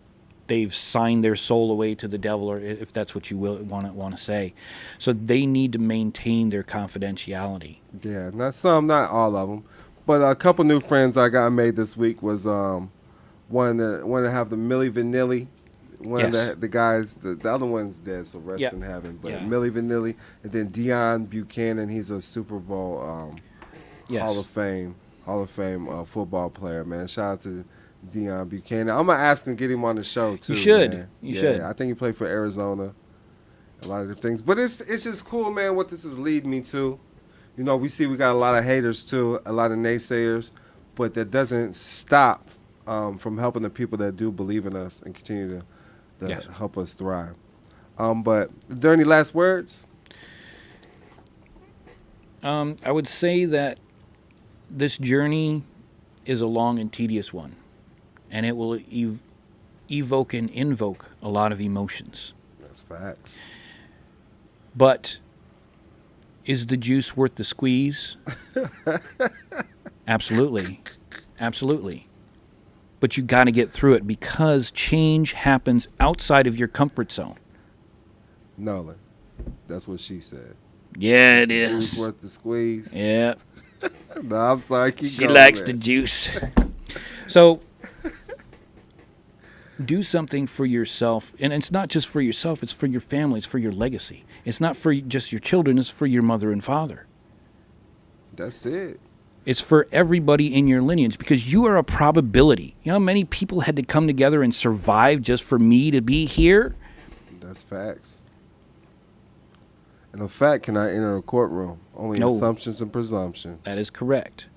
they've signed their soul away to the devil, or if that's what you will want to say. So they need to maintain their confidentiality.
Yeah, not all of them, but a couple new friends I got made this week was one to have the Milli Vanilli. One of the guys, the other one's dead, so rest in heaven. But Milli Vanilli, and then Deion Buchanan. He's a Super Bowl Hall of Fame football player, man. Shout out to Deion Buchanan. I'm gonna ask him to get him on the show too.
You should.
Man.
You should.
I think he played for Arizona. A lot of different things, but it's just cool, man. What this is leading me to, you know, we got a lot of haters too, a lot of naysayers, but that doesn't stop from helping the people that do believe in us and continue to help us thrive. But are there any last words?
I would say that this journey is a long and tedious one, and it will evoke and invoke a lot of emotions.
That's facts.
But is the juice worth the squeeze? Absolutely. Absolutely. But you got to get through it because change happens outside of your comfort zone.
Nolan, that's what she said.
Yeah, it
is.
is.
Juice worth the squeeze.
Yeah.
No, I'm sorry. Keep going.
She likes
man.
the juice. So do something for yourself. And it's not just for yourself. It's for your family. It's for your legacy. It's not for just your children. It's for your mother and father.
That's it.
It's for everybody in your lineage because you are a probability. You know how many people had to come together and survive just for me to be here?
That's facts. And a fact cannot enter a courtroom. Only assumptions and presumptions.
That is correct.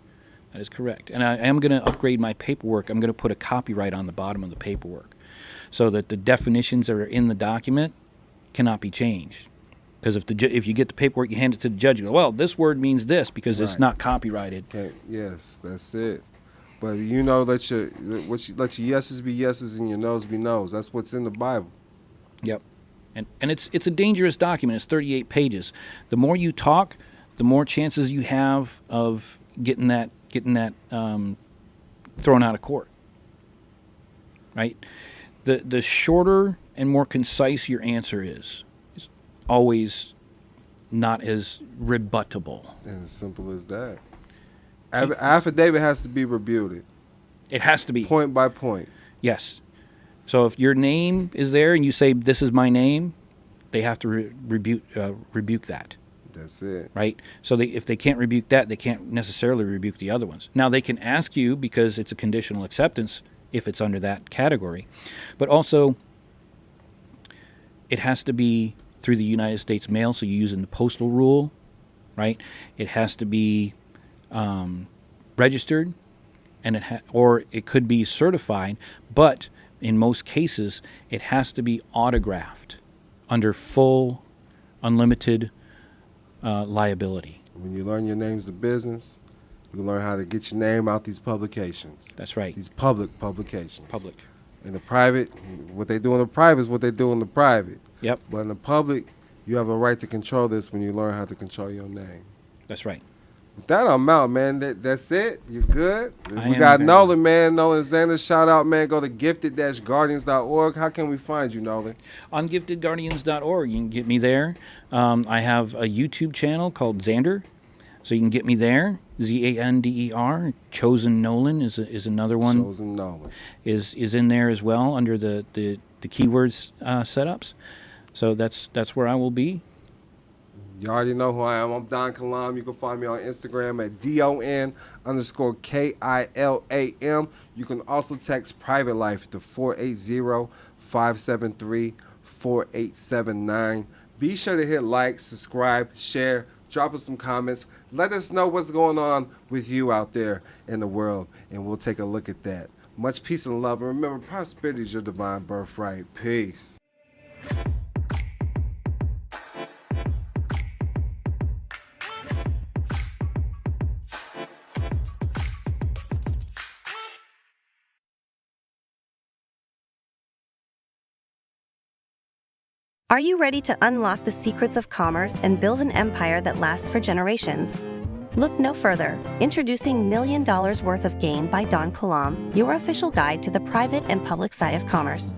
That is correct. And I am going to upgrade my paperwork. I'm going to put a copyright on the bottom of the paperwork so that the definitions that are in the document cannot be changed. Because if you get the paperwork, you hand it to the judge, you go, well, this word means this because it's not copyrighted.
Okay. Yes, that's it. But you know, let your yeses be yeses and your noes be noes. That's what's in the Bible.
Yep. And it's a dangerous document. It's 38 pages. The more you talk, the more chances you have of getting that thrown out of court. Right? The shorter and more concise your answer is always not as rebuttable.
And as simple as that. Affidavit has to be rebuted.
It has to be.
Point by point.
Yes. So if your name is there and you say, this is my name, they have to rebuke that.
That's it.
Right? So if they can't rebuke that, they can't necessarily rebuke the other ones. Now, they can ask you because it's a conditional acceptance if it's under that category. But also, it has to be through the United States mail, so you're using the postal rule, right? It has to be registered, and or it could be certified, but in most cases, it has to be autographed. under full, unlimited liability.
When you learn your name's the business, you learn how to get your name out these publications.
That's right.
These public publications.
Public.
In the private, what they do in the private is what they do in the private.
Yep.
But in the public, you have a right to control this when you learn how to control your name.
That's right.
With that, I'm out, man. That's it. You good?
I
We
am
got
very
Nolan, man. Nolan Xander. Shout out, man. Go to gifted-guardians.org. How can we find you, Nolan?
On giftedguardians.org, you can get me there. I have a YouTube channel called Xander, so you can get me there. Zander. Chosen Nolan is another one.
Chosen Nolan
is in there as well under the keywords setups. So that's where I will be.
You already know who I am. I'm Don Kilam. You can find me on Instagram at DON_KILAM. You can also text Private Life to 480-573-4879. Be sure to hit like, subscribe, share, drop us some comments. Let us know what's going on with you out there in the world, and we'll take a look at that. Much peace and love. And remember, prosperity is your divine birthright. Peace.
Are you ready to unlock the secrets of commerce and build an empire that lasts for generations? Look no further. Introducing $1 Million Worth of Game by Don Kilam, your official guide to the private and public side of commerce.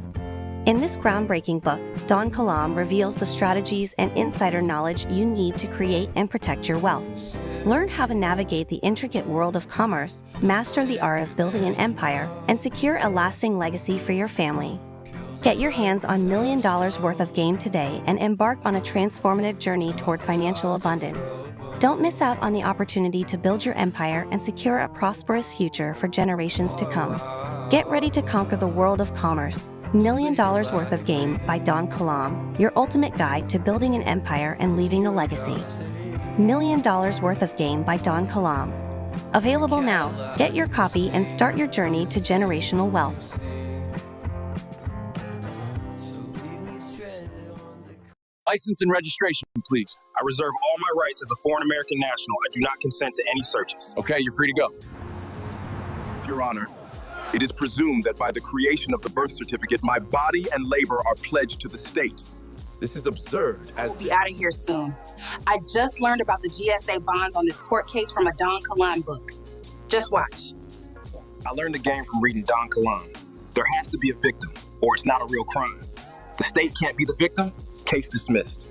In this groundbreaking book, Don Kilam reveals the strategies and insider knowledge you need to create and protect your wealth. Learn how to navigate the intricate world of commerce, master the art of building an empire, and secure a lasting legacy for your family. Get your hands on $1 Million Worth of Game today and embark on a transformative journey toward financial abundance. Don't miss out on the opportunity to build your empire and secure a prosperous future for generations to come. Get ready to conquer the world of commerce. $1 Million Worth of Game by Don Kilam, your ultimate guide to building an empire and leaving a legacy. $1 Million Worth of Game by Don Kilam. Available now. Get your copy and start your journey to generational wealth.
License and registration, please. I reserve all my rights as a foreign American national. I do not consent to any searches. Okay, you're free to go.
Your Honor, it is presumed that by the creation of the birth certificate, my body and labor are pledged to the state. This is absurd.
We'll be out of here soon. I just learned about the GSA bonds on this court case from a Don Kilam book. Just watch.
I learned the game from reading Don Kilam. There has to be a victim, or it's not a real crime. The state can't be the victim. Case dismissed.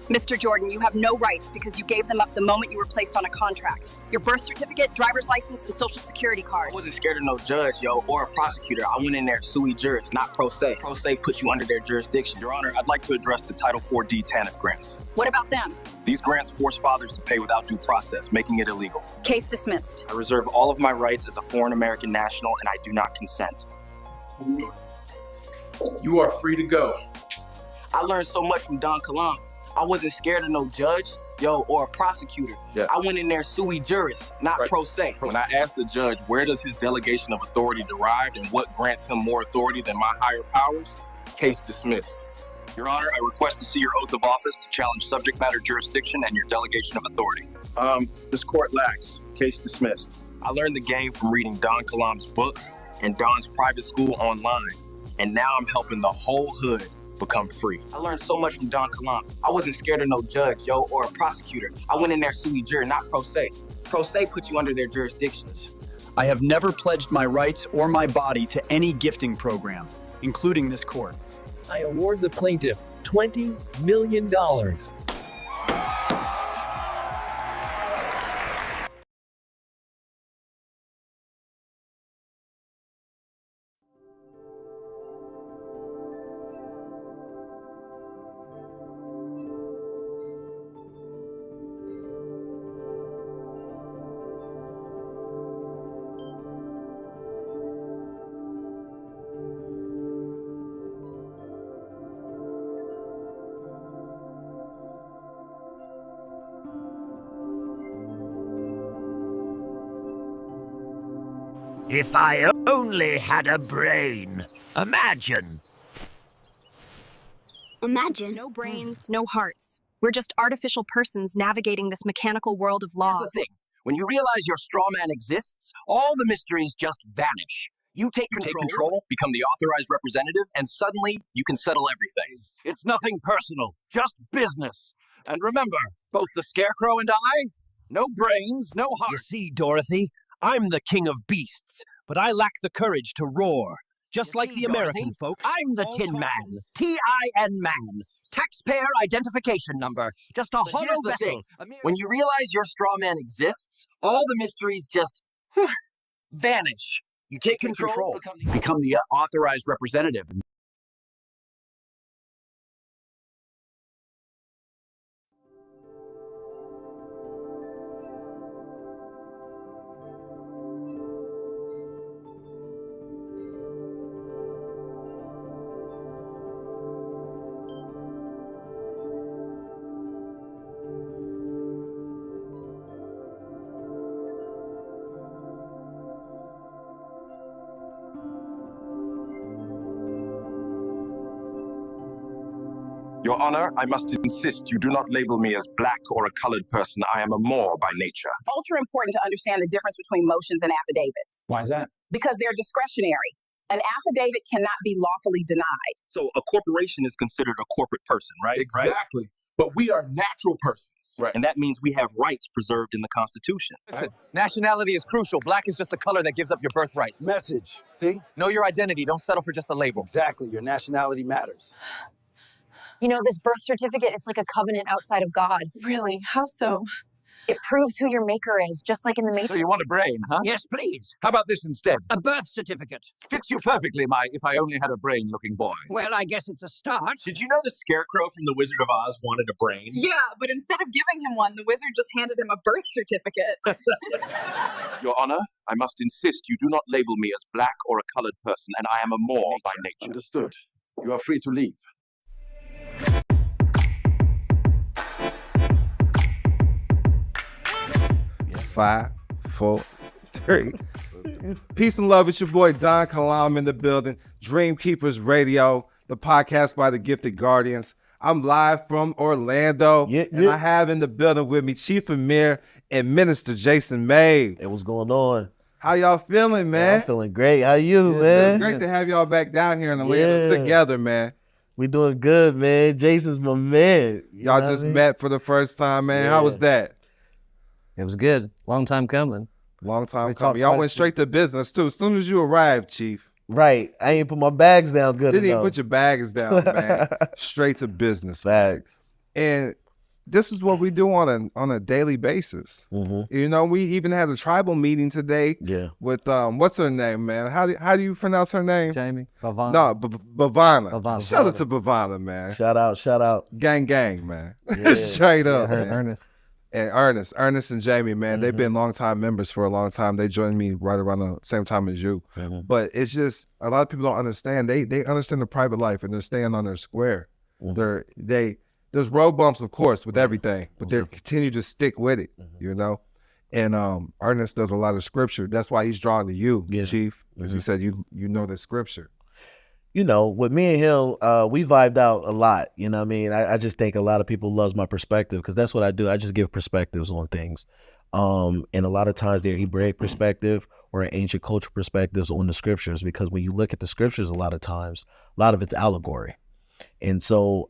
Mr. Jordan, you have no rights because you gave them up the moment you were placed on a contract. Your birth certificate, driver's license, and social security card.
I wasn't scared of no judge, or a prosecutor. I went in there sui juris, not pro se. Pro se puts you under their jurisdiction. Your Honor, I'd like to address the Title 4D TANF grants.
What about them?
These grants force fathers to pay without due process, making it illegal.
Case dismissed.
I reserve all of my rights as a foreign American national, and I do not consent.
You are free to go.
I learned so much from Don Kilam. I wasn't scared of no judge, or a prosecutor.
Yeah.
I went in there sui juris, not pro se. When I asked the judge where does his delegation of authority derive and what grants him more authority than my higher powers, case dismissed. Your Honor, I request to see your oath of office to challenge subject matter jurisdiction and your delegation of authority.
This court lacks. Case dismissed.
I learned the game from reading Don Kilam's book and Don's private school online, and now I'm helping the whole hood become free. I learned so much from Don Kilam. I wasn't scared of no judge, or a prosecutor. I went in there sui juris, not pro se. Pro se puts you under their jurisdictions.
I have never pledged my rights or my body to any gifting program, including this court.
I award the plaintiff $20 million.
If I only had a brain. Imagine.
Imagine. No brains, no hearts. We're just artificial persons navigating this mechanical world of law.
Here's the thing. When you realize your straw man exists, all the mysteries just vanish. You take control, become the authorized representative, and suddenly you can settle everything. It's nothing personal, just business. And remember, both the Scarecrow and I, no brains, no heart.
You see, Dorothy, I'm the king of beasts, but I lack the courage to roar. Just like the American folk.
I'm the Tin Man. T-I-N Man. Taxpayer identification number. Just a hollow vessel. When you realize your straw man exists, all the mysteries just vanish. You take control, become the authorized representative.
Your Honor, I must insist you do not label me as black or a colored person. I am a Moor by nature.
Ultra important to understand the difference between motions and affidavits.
Why is that?
Because they're discretionary. An affidavit cannot be lawfully denied.
So a corporation is considered a corporate person, right?
Exactly. But we are natural persons.
Right.
And that means we have rights preserved in the Constitution.
Listen, nationality is crucial. Black is just a color that gives up your birthrights.
Message. See?
Know your identity. Don't settle for just a label.
Exactly. Your nationality matters.
You know, this birth certificate, it's like a covenant outside of God.
Really? How so?
It proves who your maker is, just like in the Matrix.
So you want a brain, huh?
Yes, please.
How about this instead?
A birth certificate.
Fits you perfectly, my if I only had a brain-looking boy.
Well, I guess it's a start.
Did you know the Scarecrow from The Wizard of Oz wanted a brain?
Yeah, but instead of giving him one, the wizard just handed him a birth certificate.
Your Honor, I must insist you do not label me as black or a colored person, and I am a Moor by nature.
Understood. You are free to leave.
5, 4, 3. Peace and love. It's your boy Don Kilam in the building. Dream Keepers Radio, the podcast by the Gifted Guardians. I'm live from Orlando, and I have in the building with me Chief Amir and Minister Jason May.
Hey, what's going on?
How y'all feeling, man?
I'm feeling great. How you, man?
It's great to have y'all back down here in Atlanta together, man.
We doing good, man. Jason's my man.
Y'all just met for the first time, man. How was that?
It was good. Long time coming.
Long time coming. Y'all went straight to business, too. As soon as you arrived, Chief.
Right. I ain't put my bags down good
Didn't
enough.
even put your bags down, man. Straight to business.
Bags.
And this is what we do on a daily basis.
Mm-hmm.
You know, we even had a tribal meeting today.
Yeah.
With what's her name, man? How do you pronounce her name?
Jamie. Bhavana.
No, Bhavana.
Bhavana.
Shout out to Bhavana, man.
Shout out.
Gang, man.
Yeah.
Straight up, man.
Ernest.
And Ernest and Jamie, man, they've been longtime members for a long time. They joined me right around the same time as you.
Mm-hmm.
But it's just a lot of people don't understand. They understand the private life and they're staying on their square.
Mm-hmm.
There's road bumps, of course, with everything, but they continue to stick with it, you know. And Ernest does a lot of scripture. That's why he's drawn to you, Chief, because he said you know the scripture.
You know, with me and him, we vibed out a lot. You know what I mean? I just think a lot of people loves my perspective because that's what I do. I just give perspectives on things. And a lot of times they're Hebraic perspective or an ancient culture perspectives on the scriptures, because when you look at the scriptures, a lot of times, a lot of it's allegory. And so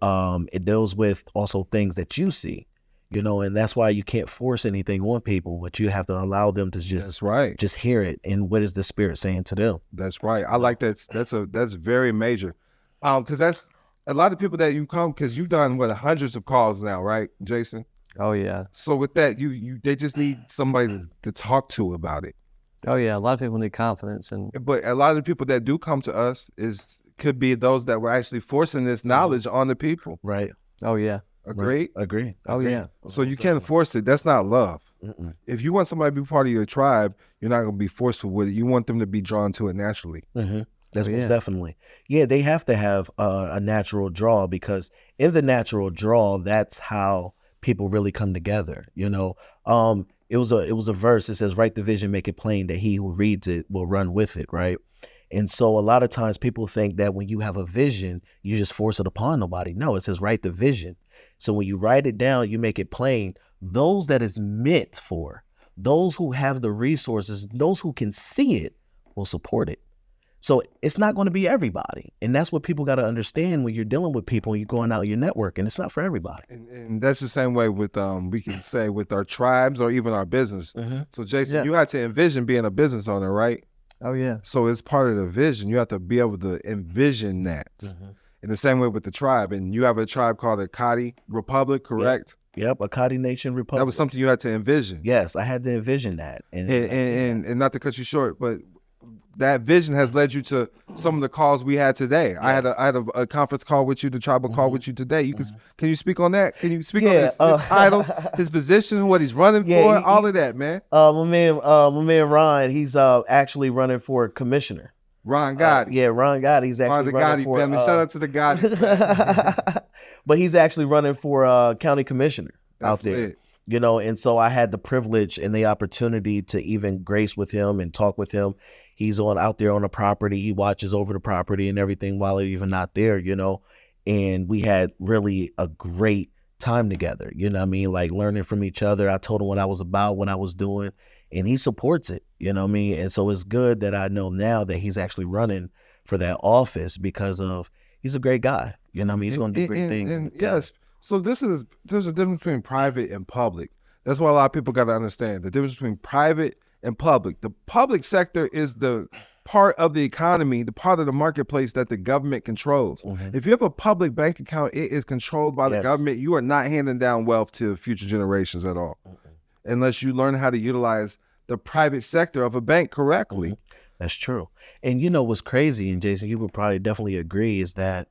it deals with also things that you see, you know, and that's why you can't force anything on people, but you have to allow them to just hear it. And what is the Spirit saying to them?
That's right. I like that. That's very major. Because that's a lot of people that you come, because you've done hundreds of calls now, right, Jason?
Oh yeah.
So with that, they just need somebody to talk to about it.
Oh yeah. A lot of people need confidence,
but a lot of the people that do come to us could be those that were actually forcing this knowledge on the people.
Right.
Oh yeah.
Agree?
Agree.
Oh yeah.
So you can't force it. That's not love.
Mm-mm.
If you want somebody to be part of your tribe, you're not going to be forceful with it. You want them to be drawn to it naturally.
Mm-hmm. That's most definitely. Yeah, they have to have a natural draw, because in the natural draw, that's how people really come together. You know, it was a verse. It says, "Write the vision, make it plain, that he who reads it will run with it." Right. And so a lot of times people think that when you have a vision, you just force it upon nobody. No, it says write the vision. So when you write it down, you make it plain. Those that is meant for, those who have the resources, those who can see it will support it. So it's not going to be everybody. And that's what people got to understand when you're dealing with people and you're going out your network, and it's not for everybody.
And that's the same way with, we can say with our tribes or even our business. So Jason, you had to envision being a business owner, right?
Oh, yeah.
So it's part of the vision. You have to be able to envision that. In the same way with the tribe. And you have a tribe called the Akati Republic, correct?
Yep, Akati Nation Republic.
That was something you had to envision.
Yes, I had to envision that.
And not to cut you short, but that vision has led you to some of the calls we had today. Yes. I had a conference call with you, the tribal call with you today. You can you speak on that? Can you speak on his titles, his position, what he's running for, all of that, man?
My man Ron, he's actually running for commissioner.
Ron Gotti.
Ron Gotti. He's actually
the
running
Gotti
for,
family. Shout out to the Gotti.
But he's actually running for county commissioner
That's
out there.
lit.
You know, and so I had the privilege and the opportunity to even grace with him and talk with him. He's out there on the property. He watches over the property and everything while he's even not there, you know. And we had really a great time together, you know what I mean? Like learning from each other. I told him what I was about, what I was doing, and he supports it, you know what I mean? And so it's good that I know now that he's actually running for that office because he's a great guy. You know what I mean? He's going to do great things.
And yes, so there's a difference between private and public. That's what a lot of people got to understand, the difference between private and public. The public sector is the part of the economy, the part of the marketplace that the government controls. If you have a public bank account, it is controlled by the government. You are not handing down wealth to future generations at all, unless you learn how to utilize the private sector of a bank correctly.
That's true. And you know what's crazy, and Jason, you would probably definitely agree, is that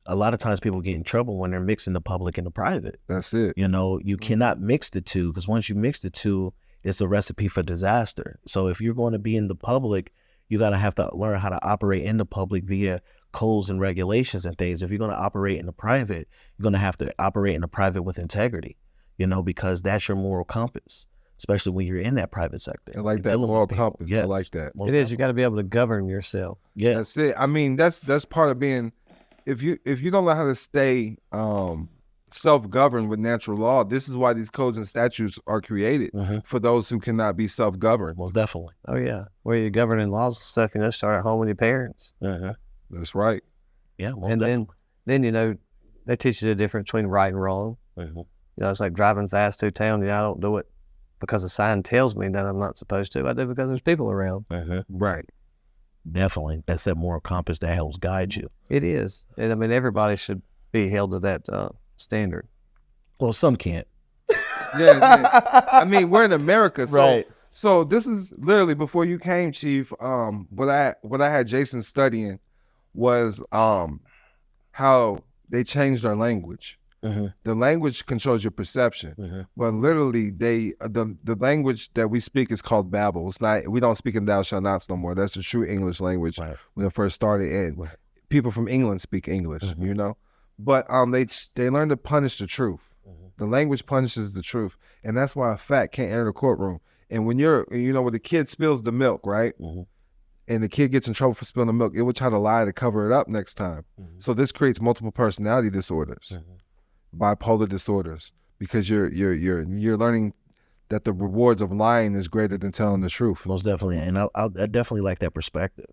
a lot of times people get in trouble when they're mixing the public and the private.
That's it.
You know, you cannot mix the two, because once you mix the two, it's a recipe for disaster. So if you're going to be in the public, you got to have to learn how to operate in the public via codes and regulations and things. If you're going to operate in the private, you're going to have to operate in the private with integrity, you know, because that's your moral compass, especially when you're in that private sector.
I like that moral compass.
Yes.
I like that.
It is. You got to be able to govern yourself.
Yeah,
that's it. I mean, that's part of being. If you don't know how to stay self-governed with natural law, this is why these codes and statutes are created for those who cannot be self-governed.
Most definitely.
Oh yeah, where you're governing laws and stuff, you know, start at home with your parents.
That's right.
Yeah,
and then you know, they teach you the difference between right and wrong. You know, it's like driving fast through town. You know, I don't do it because a sign tells me that I'm not supposed to. I do it because there's people around.
Right.
Definitely. That's that moral compass that helps guide you.
It is. And I mean, everybody should be held to that standard.
Well, some can't.
Yeah. I mean, we're in America. So,
right.
So this is literally before you came, Chief. What I had Jason studying was how they changed our language. The language controls your perception, but literally the language that we speak is called Babel. It's not, we don't speak in thou shalt nots no more. That's the true English language when it first started. And people from England speak English, you know. But they learn to punish the truth. The language punishes the truth, and that's why a fat can't enter the courtroom. And when when the kid spills the milk, right? And the kid gets in trouble for spilling the milk, it will try to lie to cover it up next time. So this creates multiple personality disorders. Bipolar disorders, because you're learning that the rewards of lying is greater than telling the truth.
Most definitely, and I definitely like that perspective,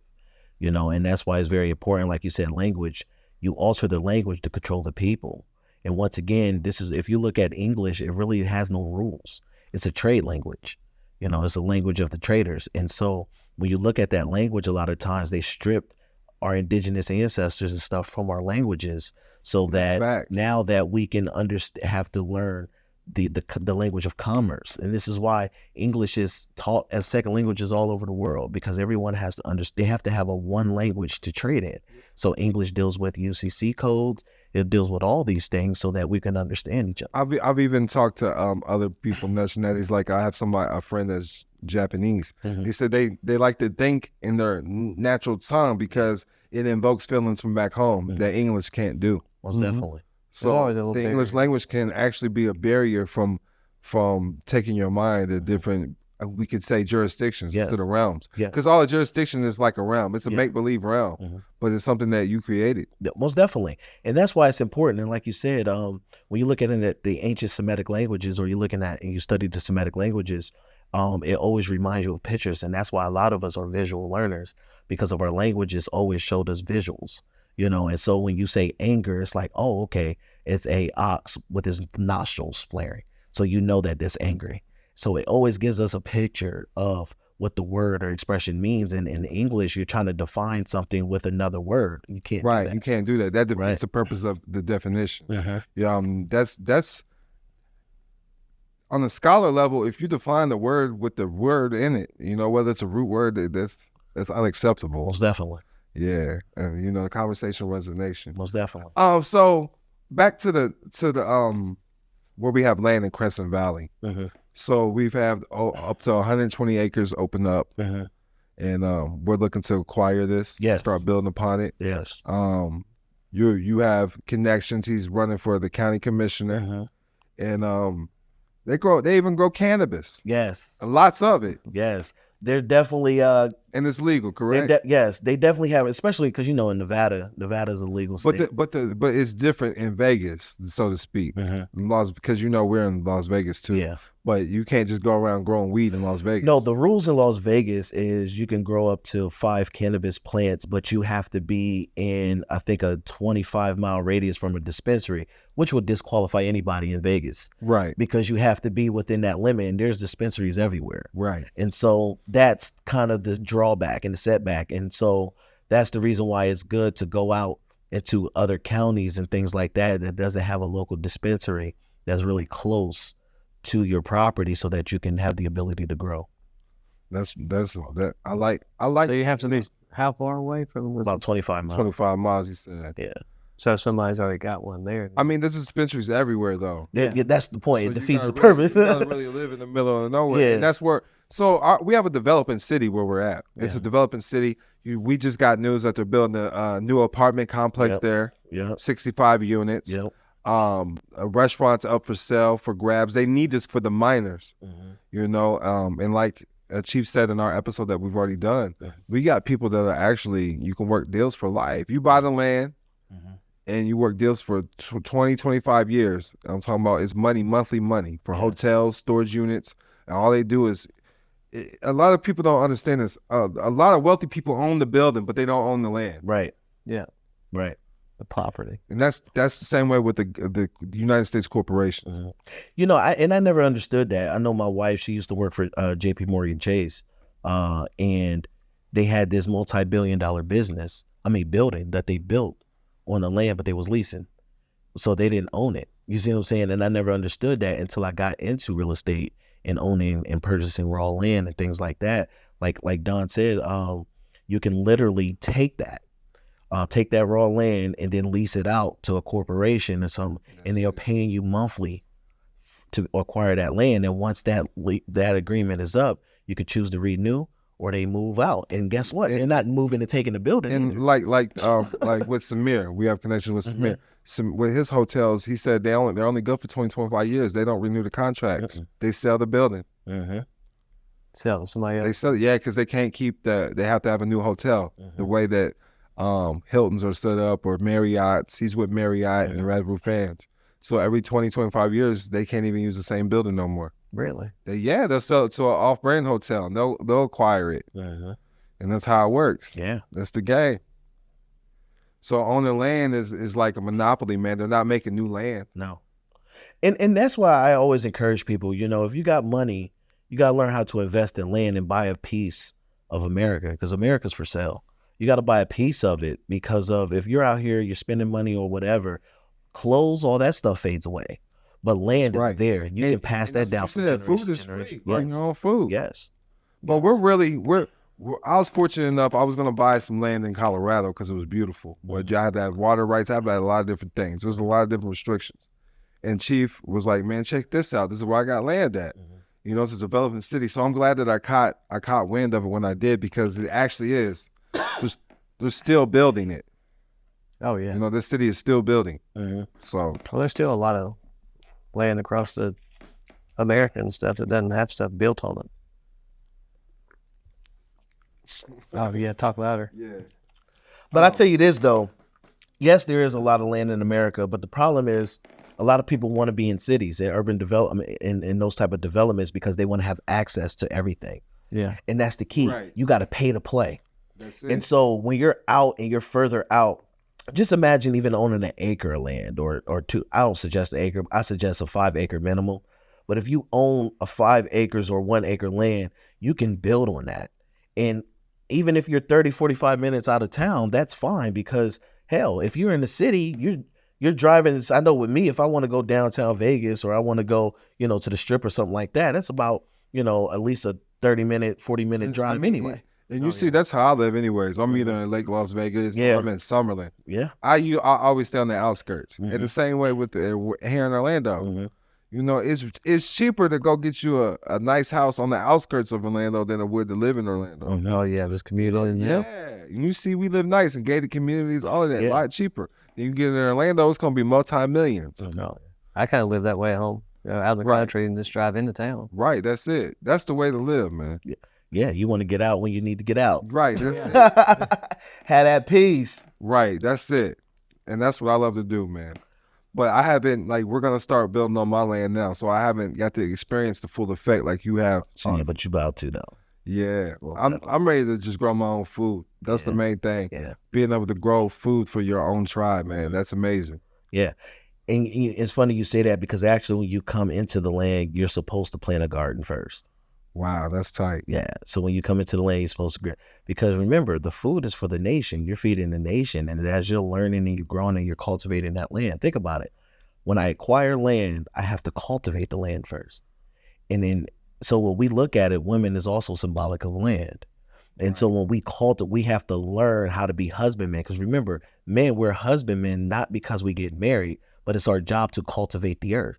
you know, and that's why it's very important. Like you said, language. You alter the language to control the people. And once again, this is, if you look at English, it really has no rules. It's a trade language, you know. It's a language of the traders. And so when you look at that language, a lot of times they stripped our indigenous ancestors and stuff from our languages. So that now that we can have to learn the language of commerce. And this is why English is taught as second languages all over the world, because everyone has to understand, they have to have a one language to trade in. So English deals with UCC codes, it deals with all these things so that we can understand each other.
I've even talked to other people, nationalities, like I have a friend that's Japanese. They said they like to think in their natural tongue because it invokes feelings from back home that English can't do.
Most definitely.
So the English language can actually be a barrier from taking your mind to different
we could say jurisdictions
Yes.
instead of realms.
Yeah.
Because all a jurisdiction is like a realm. It's a
Yeah.
make-believe realm,
Mm-hmm.
but it's something that you created.
Yeah, most definitely. And that's why it's important. And like you said, when you look at the ancient Semitic languages, or you're looking at and you study the Semitic languages, it always reminds you of pictures. And that's why a lot of us are visual learners, because of our languages always showed us visuals, you know. And so when you say anger, it's like, oh, okay, it's a ox with his nostrils flaring. So you know that it's angry. So it always gives us a picture of what the word or expression means. And in English, you're trying to define something with another word. You can't do that.
You can't do that. That defeats
Right.
the purpose of the definition.
Uh-huh.
Yeah, that's on a scholar level. If you define the word with the word in it, you know, whether it's a root word, that's unacceptable.
Most definitely.
Yeah, and you know, the conversation resonation.
Most definitely.
So back to the where we have land in Crescent Valley.
Mm-hmm.
So we've had up to 120 acres open up,
Mm-hmm.
and we're looking to acquire this.
Yes.
Start building upon it.
Yes.
You have connections. He's running for the county commissioner, and they even grow cannabis.
Yes.
Lots of it.
Yes. They're definitely
and it's legal, correct?
Yes, they definitely have, especially because you know in Nevada's a legal state.
But it's different in Vegas, so to speak. Because you know we're in Las Vegas too.
Yeah.
But you can't just go around growing weed in Las Vegas.
No, the rules in Las Vegas is you can grow up to 5 cannabis plants, but you have to be in, I think, a 25-mile radius from a dispensary, which would disqualify anybody in Vegas.
Right.
Because you have to be within that limit, and there's dispensaries everywhere.
Right.
And so that's kind of the drawback and the setback. And so that's the reason why it's good to go out into other counties and things like that doesn't have a local dispensary that's really close to your property, so that you can have the ability to grow.
That's that I like.
So you have to be how far away from
about 25 miles.
25 miles, he said.
Yeah.
So somebody's already got one there.
I mean, there's dispensaries everywhere, though.
Yeah, that's the point.
So
it defeats the
really,
purpose.
You gotta really live in the middle of nowhere,
Yeah.
and that's where. So we have a developing city where we're at. It's a developing city. We just got news that they're building a new apartment complex there.
Yeah.
65 units.
Yep.
A restaurant's up for sale for grabs. They need this for the miners, you know. And like Chief said in our episode that we've already done, we got people that are actually, you can work deals for life. You buy the land and you work deals for 20, 25 years. I'm talking about it's money, monthly money for hotels, storage units. And all they do is, a lot of people don't understand this. A lot of wealthy people own the building, but they don't own the land.
Right.
Yeah.
Right.
The property.
And that's the same way with the United States corporations.
You know, I never understood that. I know my wife, she used to work for JP Morgan Chase, and they had this multi-billion-dollar building that they built on the land, but they was leasing. So they didn't own it. You see what I'm saying? And I never understood that until I got into real estate and owning and purchasing raw land and things like that. Like Don said, you can literally take that raw land and then lease it out to a corporation or something, and they are paying you monthly to acquire that land. And once that agreement is up, you could choose to renew or they move out. And guess what? They're not moving and taking the building.
And like with Samir, we have connections with Samir. With his hotels, he said they're only good for 20, 25 years. They don't renew the contracts. They sell the building.
Sell somebody else.
They sell it, yeah, because they can't keep they have to have a new hotel. The way that Hilton's are set up, or Marriott's. He's with Marriott and Red Roof Fans. So every 20, 25 years, they can't even use the same building no more.
Really?
They'll sell it to an off-brand hotel, and they'll acquire it. And that's how it works.
Yeah.
That's the game. So owning land is like a monopoly, man. They're not making new land.
No. And that's why I always encourage people, you know, if you got money, you got to learn how to invest in land and buy a piece of America, because America's for sale. You got to buy a piece of it, because of if you're out here, you're spending money or whatever, clothes, all that stuff fades away. But land is there, and you can pass that down.
Food is free. Bring your own food.
Yes.
But I was fortunate enough, I was going to buy some land in Colorado because it was beautiful. But I had to have water rights. I had a lot of different things. There's a lot of different restrictions. And Chief was like, man, check this out. This is where I got land at. You know, it's a developing city. So I'm glad that I caught wind of it when I did, because it actually is. They're still building it.
Oh, yeah.
You know, this city is still building. So.
Well, there's still a lot of land across the America and stuff that doesn't have stuff built on it. Oh yeah, talk louder.
Yeah.
But I tell you this though, yes, there is a lot of land in America, but the problem is a lot of people want to be in cities and urban development in those type of developments because they want to have access to everything.
Yeah.
And that's the key.
Right.
You got to pay to play.
That's it.
And so when you're out and you're further out, just imagine even owning an acre of land or two. I don't suggest an acre. I suggest a 5 acre minimum. But if you own a 5 acres or 1 acre land, you can build on that. And even if you're 30, 45 minutes out of town, that's fine because hell, if you're in the city, you're driving. I know with me, if I want to go downtown Vegas or I want to go, to the strip or something like that, that's about, at least a 30-minute, 40-minute drive anyway.
And you see, that's how I live anyways. I'm either in Lake Las Vegas or I'm in Summerlin.
Yeah.
I always stay on the outskirts. And the same way with here in Orlando. It's cheaper to go get you a nice house on the outskirts of Orlando than it would to live in Orlando.
Oh no, yeah, just commuting.
Yeah. You see, we live nice in gated communities, all of that, a lot cheaper. Then you get in Orlando, it's going to be multi-millions.
Oh, no. I kind of live that way at home, out in the country and just drive into town.
Right, that's it. That's the way to live, man.
Yeah, you want to get out when you need to get out.
Right, that's it.
Have that peace.
Right, that's it. And that's what I love to do, man. But I haven't, we're going to start building on my land now, so I haven't got to experience the full effect like you have.
Oh, yeah, but you about to, though.
Yeah, I'm ready to just grow my own food. That's the main thing.
Yeah,
being able to grow food for your own tribe, man, that's amazing.
Yeah, and it's funny you say that because actually when you come into the land, you're supposed to plant a garden first.
Wow, that's tight.
Yeah, so when you come into the land, you're supposed to grow. Because remember, the food is for the nation. You're feeding the nation, and as you're learning and you're growing and you're cultivating that land, think about it. When I acquire land, I have to cultivate the land first, and then. So when we look at it, women is also symbolic of land. And so when we have to learn how to be husbandmen. Because remember, men, we're husbandmen not because we get married, but it's our job to cultivate the earth.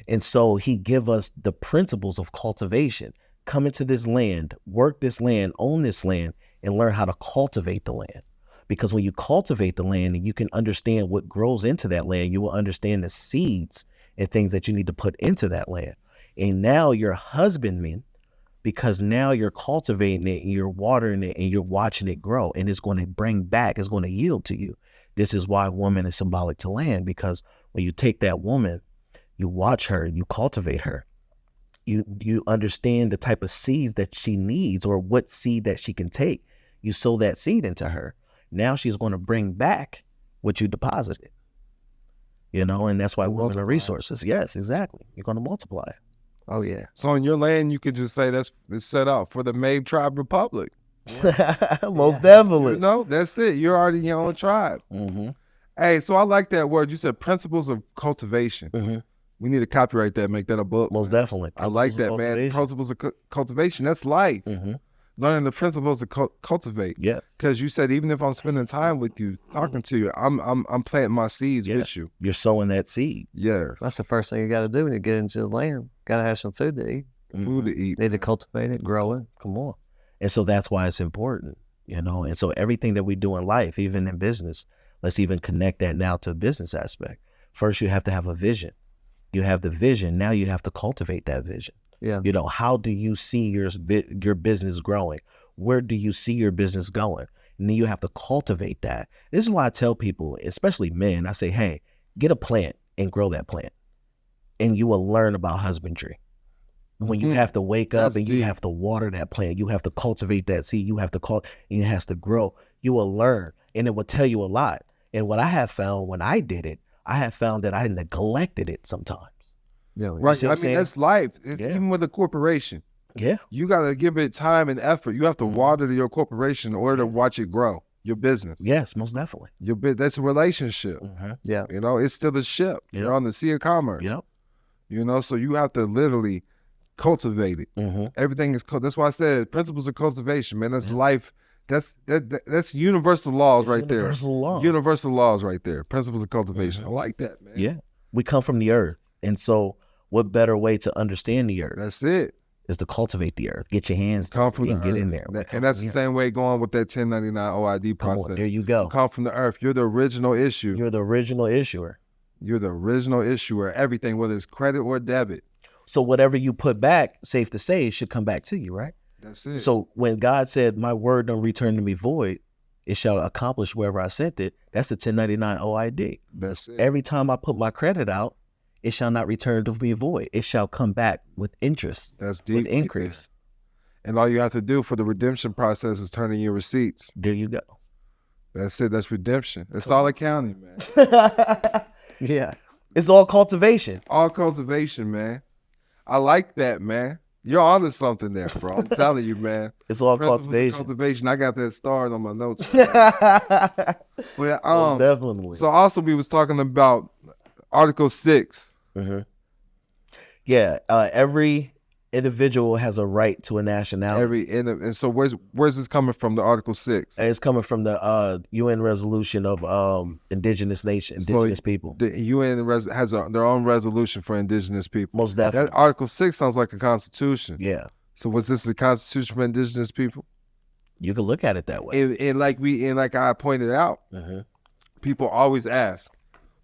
And so he give us the principles of cultivation. Come into this land, work this land, own this land, and learn how to cultivate the land. Because when you cultivate the land and you can understand what grows into that land, you will understand the seeds and things that you need to put into that land. And now you're husbandman because now you're cultivating it and you're watering it and you're watching it grow and it's going to bring back, it's going to yield to you. This is why woman is symbolic to land, because when you take that woman, you watch her, you cultivate her, you understand the type of seeds that she needs or what seed that she can take. You sow that seed into her. Now she's going to bring back what you deposited, and that's why women are resources. Yes, exactly. You're going to multiply it.
Oh yeah.
So on your land, you could just say it's set out for the Mabe Tribe Republic.
Most definitely.
That's it. You're already your own tribe. Hey, so I like that word. You said principles of cultivation. We need to copyright that, make that a book.
Most definitely.
I like that, man. Principles of cultivation. That's life. Learning the principles to cultivate.
Yes.
Because you said even if I'm spending time with you, talking to you, I'm planting my seeds with you.
You're sowing that seed.
Yes.
That's the first thing you got to do when you get into the land. Got to have some food to eat.
Food to eat.
Need to cultivate it, grow it.
Come on. And so that's why it's important, And so everything that we do in life, even in business, let's even connect that now to the business aspect. First, you have to have a vision. You have the vision. Now you have to cultivate that vision.
Yeah.
How do you see your business growing? Where do you see your business going? And then you have to cultivate that. This is why I tell people, especially men, I say, hey, get a plant and grow that plant. And you will learn about husbandry. When you have to wake up and you have to water that plant, you have to cultivate that seed, and it has to grow, you will learn. And it will tell you a lot. And what I have found when I did it, I have found that I neglected it sometimes.
Yeah, right. I mean, that's life. It's even with a corporation.
Yeah.
You got to give it time and effort. You have to water your corporation in order to watch it grow, your business.
Yes, most definitely.
That's a relationship.
Yeah.
It's still a ship. You're on the Sea of Commerce.
Yep.
So you have to literally cultivate it. Everything is, that's why I said principles of cultivation, man. That's life. That's universal laws right there. Universal laws right there. Principles of cultivation. I like that, man.
Yeah. We come from the earth. And so what better way to understand the earth?
That's it.
Is to cultivate the earth. Get your hands
come from
and get in there.
And that's the same way going with that 1099 OID process.
There you go.
Come from the earth. You're the original issue.
You're the original issuer.
You're the original issuer. Everything, whether it's credit or debit.
So whatever you put back, safe to say, it should come back to you, right?
That's it.
So when God said, "My word don't return to me void, it shall accomplish wherever I sent it," that's the 1099 OID.
That's it.
Every time I put my credit out, it shall not return to me void. It shall come back with interest.
That's deep.
With increase.
And all you have to do for the redemption process is turn in your receipts.
There you go.
That's it. That's redemption. It's all accounting, man.
Yeah. It's all cultivation.
All cultivation, man. I like that, man. You're onto something there, bro. I'm telling you, man.
It's all
Principles of
cultivation.
Cultivation. I got that starred on my notes. But,
Most definitely.
So also we was talking about Article 6.
Yeah. Every individual has a right to a nationality.
And so where's this coming from? The Article 6.
And it's coming from the UN resolution of indigenous people.
The UN has their own resolution for indigenous people.
Most definitely.
That Article 6 sounds like a constitution.
Yeah.
So was this a constitution for indigenous people?
You can look at it that way.
And like I pointed out, people always ask,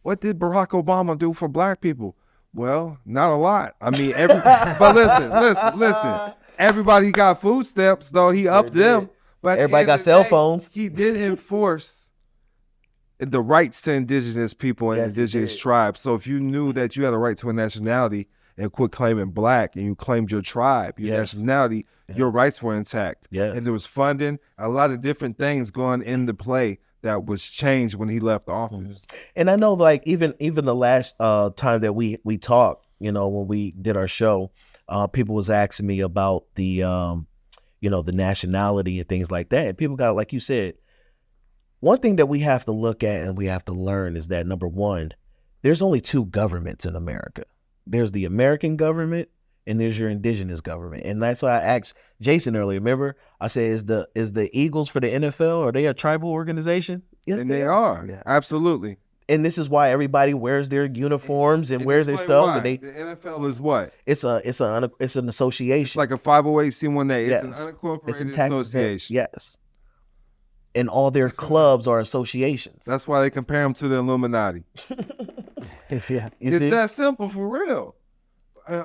what did Barack Obama do for black people? Well, not a lot. I mean, but listen. Everybody got food stamps, though. He upped them. But
everybody got cell phones.
He did enforce the rights to indigenous people and indigenous tribes. So if you knew that you had a right to a nationality and quit claiming black and you claimed your tribe, your nationality, your rights were intact.
Yeah.
And there was funding, a lot of different things going into play that was changed when he left office.
And I know, like, even the last time that we talked, when we did our show, people was asking me about the the nationality and things like that. And people got, like you said, one thing that we have to look at and we have to learn is that, number one, there's only two governments in America. There's the American government and there's your indigenous government. And that's why I asked Jason earlier. Remember, I said, is the Eagles for the NFL, are they a tribal organization? Yes,
and they are. Yeah. Absolutely.
And this is why everybody wears their uniforms and wears their stuff.
Why.
And the
NFL is what?
It's an association. It's
like a 508c1a. It's an unincorporated association.
Yes. And all their clubs are associations.
That's why they compare them to the Illuminati. It's that simple, for real.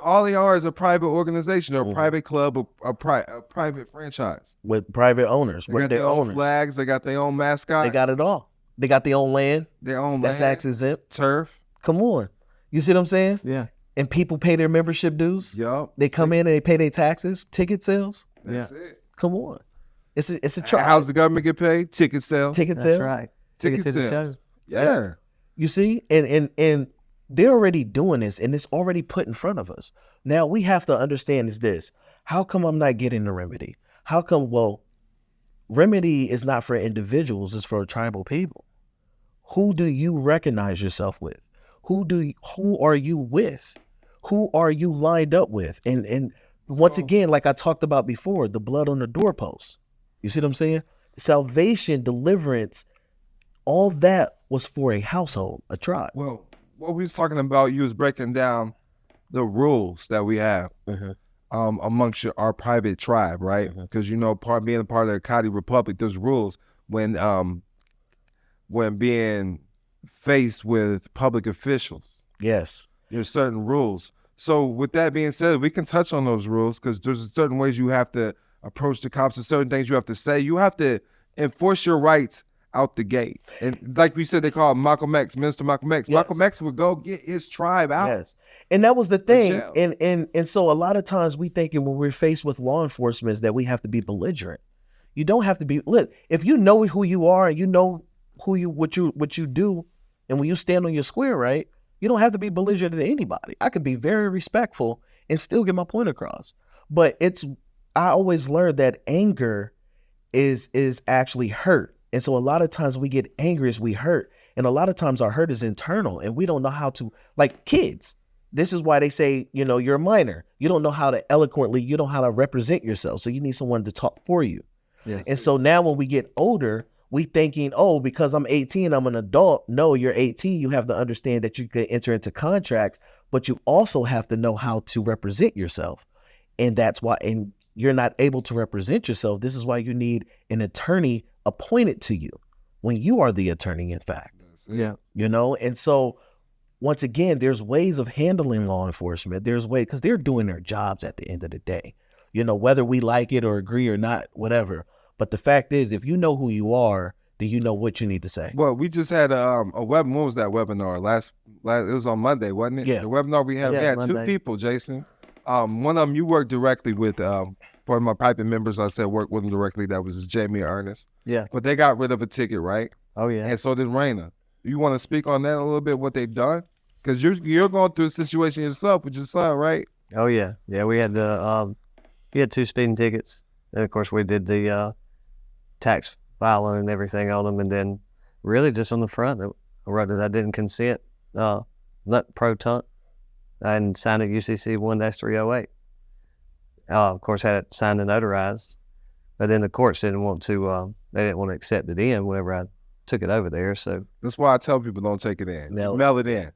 All they are is a private organization or a private club or a private franchise.
With private owners.
They got their own flags. They got their own mascots.
They got it all. They got their own land.
Their own
That's
land.
tax exempt.
Turf.
Come on. You see what I'm saying?
Yeah.
And people pay their membership dues.
Yup.
They come in and they pay their taxes, ticket sales.
That's it.
Come on. It's a trial.
How's the government get paid? Ticket sales.
Ticket sales.
That's right.
Ticket
to the
sales.
show.
Yeah.
You see? And they're already doing this, and it's already put in front of us. Now, we have to understand is this. How come I'm not getting the remedy? How come, remedy is not for individuals, it's for tribal people. Who do you recognize yourself with? Who are you with? Who are you lined up with? And once again, like I talked about before, the blood on the doorpost. You see what I'm saying? Salvation, deliverance, all that was for a household, a tribe.
Well, what we was talking about, you was breaking down the rules that we have amongst our private tribe, right? Because being a part of the Akati Republic, there's rules when being faced with public officials.
Yes.
There's certain rules. So with that being said, we can touch on those rules because there's certain ways you have to approach the cops. There's certain things you have to say. You have to enforce your rights out the gate. And like we said, they call it Malcolm X, Minister Malcolm X. Yes. Malcolm X would go get his tribe out.
Yes. And that was the thing. And so a lot of times we thinking when we're faced with law enforcement is that we have to be belligerent. You don't have to be. Look, if you know who you are and you know what you do, and when you stand on your square, right, you don't have to be belligerent to anybody. I could be very respectful and still get my point across. But I always learned that anger is actually hurt. And so a lot of times we get angry as we hurt. And a lot of times our hurt is internal and we don't know how to, like kids. This is why they say, you're a minor. You don't know how to you don't know how to represent yourself. So you need someone to talk for you. Yes. And so now when we get older, we thinking, because I'm 18, I'm an adult. No, you're 18. You have to understand that you can enter into contracts, but you also have to know how to represent yourself. And that's why, and you're not able to represent yourself. This is why you need an attorney appointed to you when you are the attorney, in fact.
Yeah.
And so once again, there's ways of handling law enforcement. There's ways, because they're doing their jobs at the end of the day.
You know, whether we like it or agree or not, whatever. But the fact is, if you know who you are, then you know what you need to say.
Well, we just had a web. When was that webinar? Last it was on Monday, wasn't it?
Yeah.
The webinar we had.
Yeah,
We had
Monday.
2 people, Jason. One of them you worked directly with. For my private members, I said work with them directly. That was Jamie or Ernest.
Yeah.
But they got rid of a ticket, right?
Oh yeah.
And so did Raina. You want to speak on that a little bit? What they've done? Because you're going through a situation yourself with your son, right?
Oh yeah. Yeah, we had we had 2 speeding tickets, and of course we did the tax filing and everything on them, and then really just on the front, I wrote that I didn't consent, not pro tunc, and signed it UCC 1-308. Of course, had it signed and notarized, but then the courts didn't want to. They didn't want to accept it in whenever I took it over there. So
that's why I tell people don't take it in.
Mail
it in.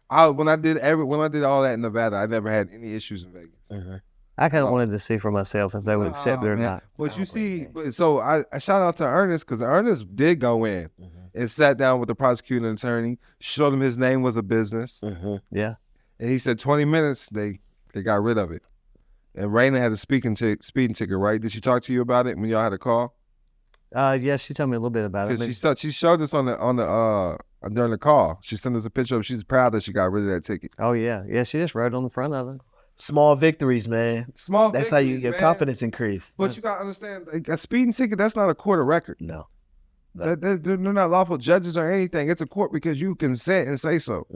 When I did all that in Nevada, I never had any issues in Vegas.
I kind of wanted to see for myself if they would accept it or not.
But you see, so I shout out to Ernest because Ernest did go in and sat down with the prosecuting attorney, showed him his name was a business.
Yeah.
And he said 20 minutes, they got rid of it. And Raina had a speeding ticket, right? Did she talk to you about it when y'all had a call?
Yeah, she told me a little bit about it.
Because she showed us on the during the call. She sent us a picture of. She's proud that she got rid of that ticket.
Oh yeah, yeah. She just wrote on the front of it.
Small victories, man.
Small.
That's
victories,
how your
man.
confidence increase.
But you gotta understand, like, a speeding ticket, that's not a court of record.
No.
They're not lawful judges or anything. It's a court because you consent and say so.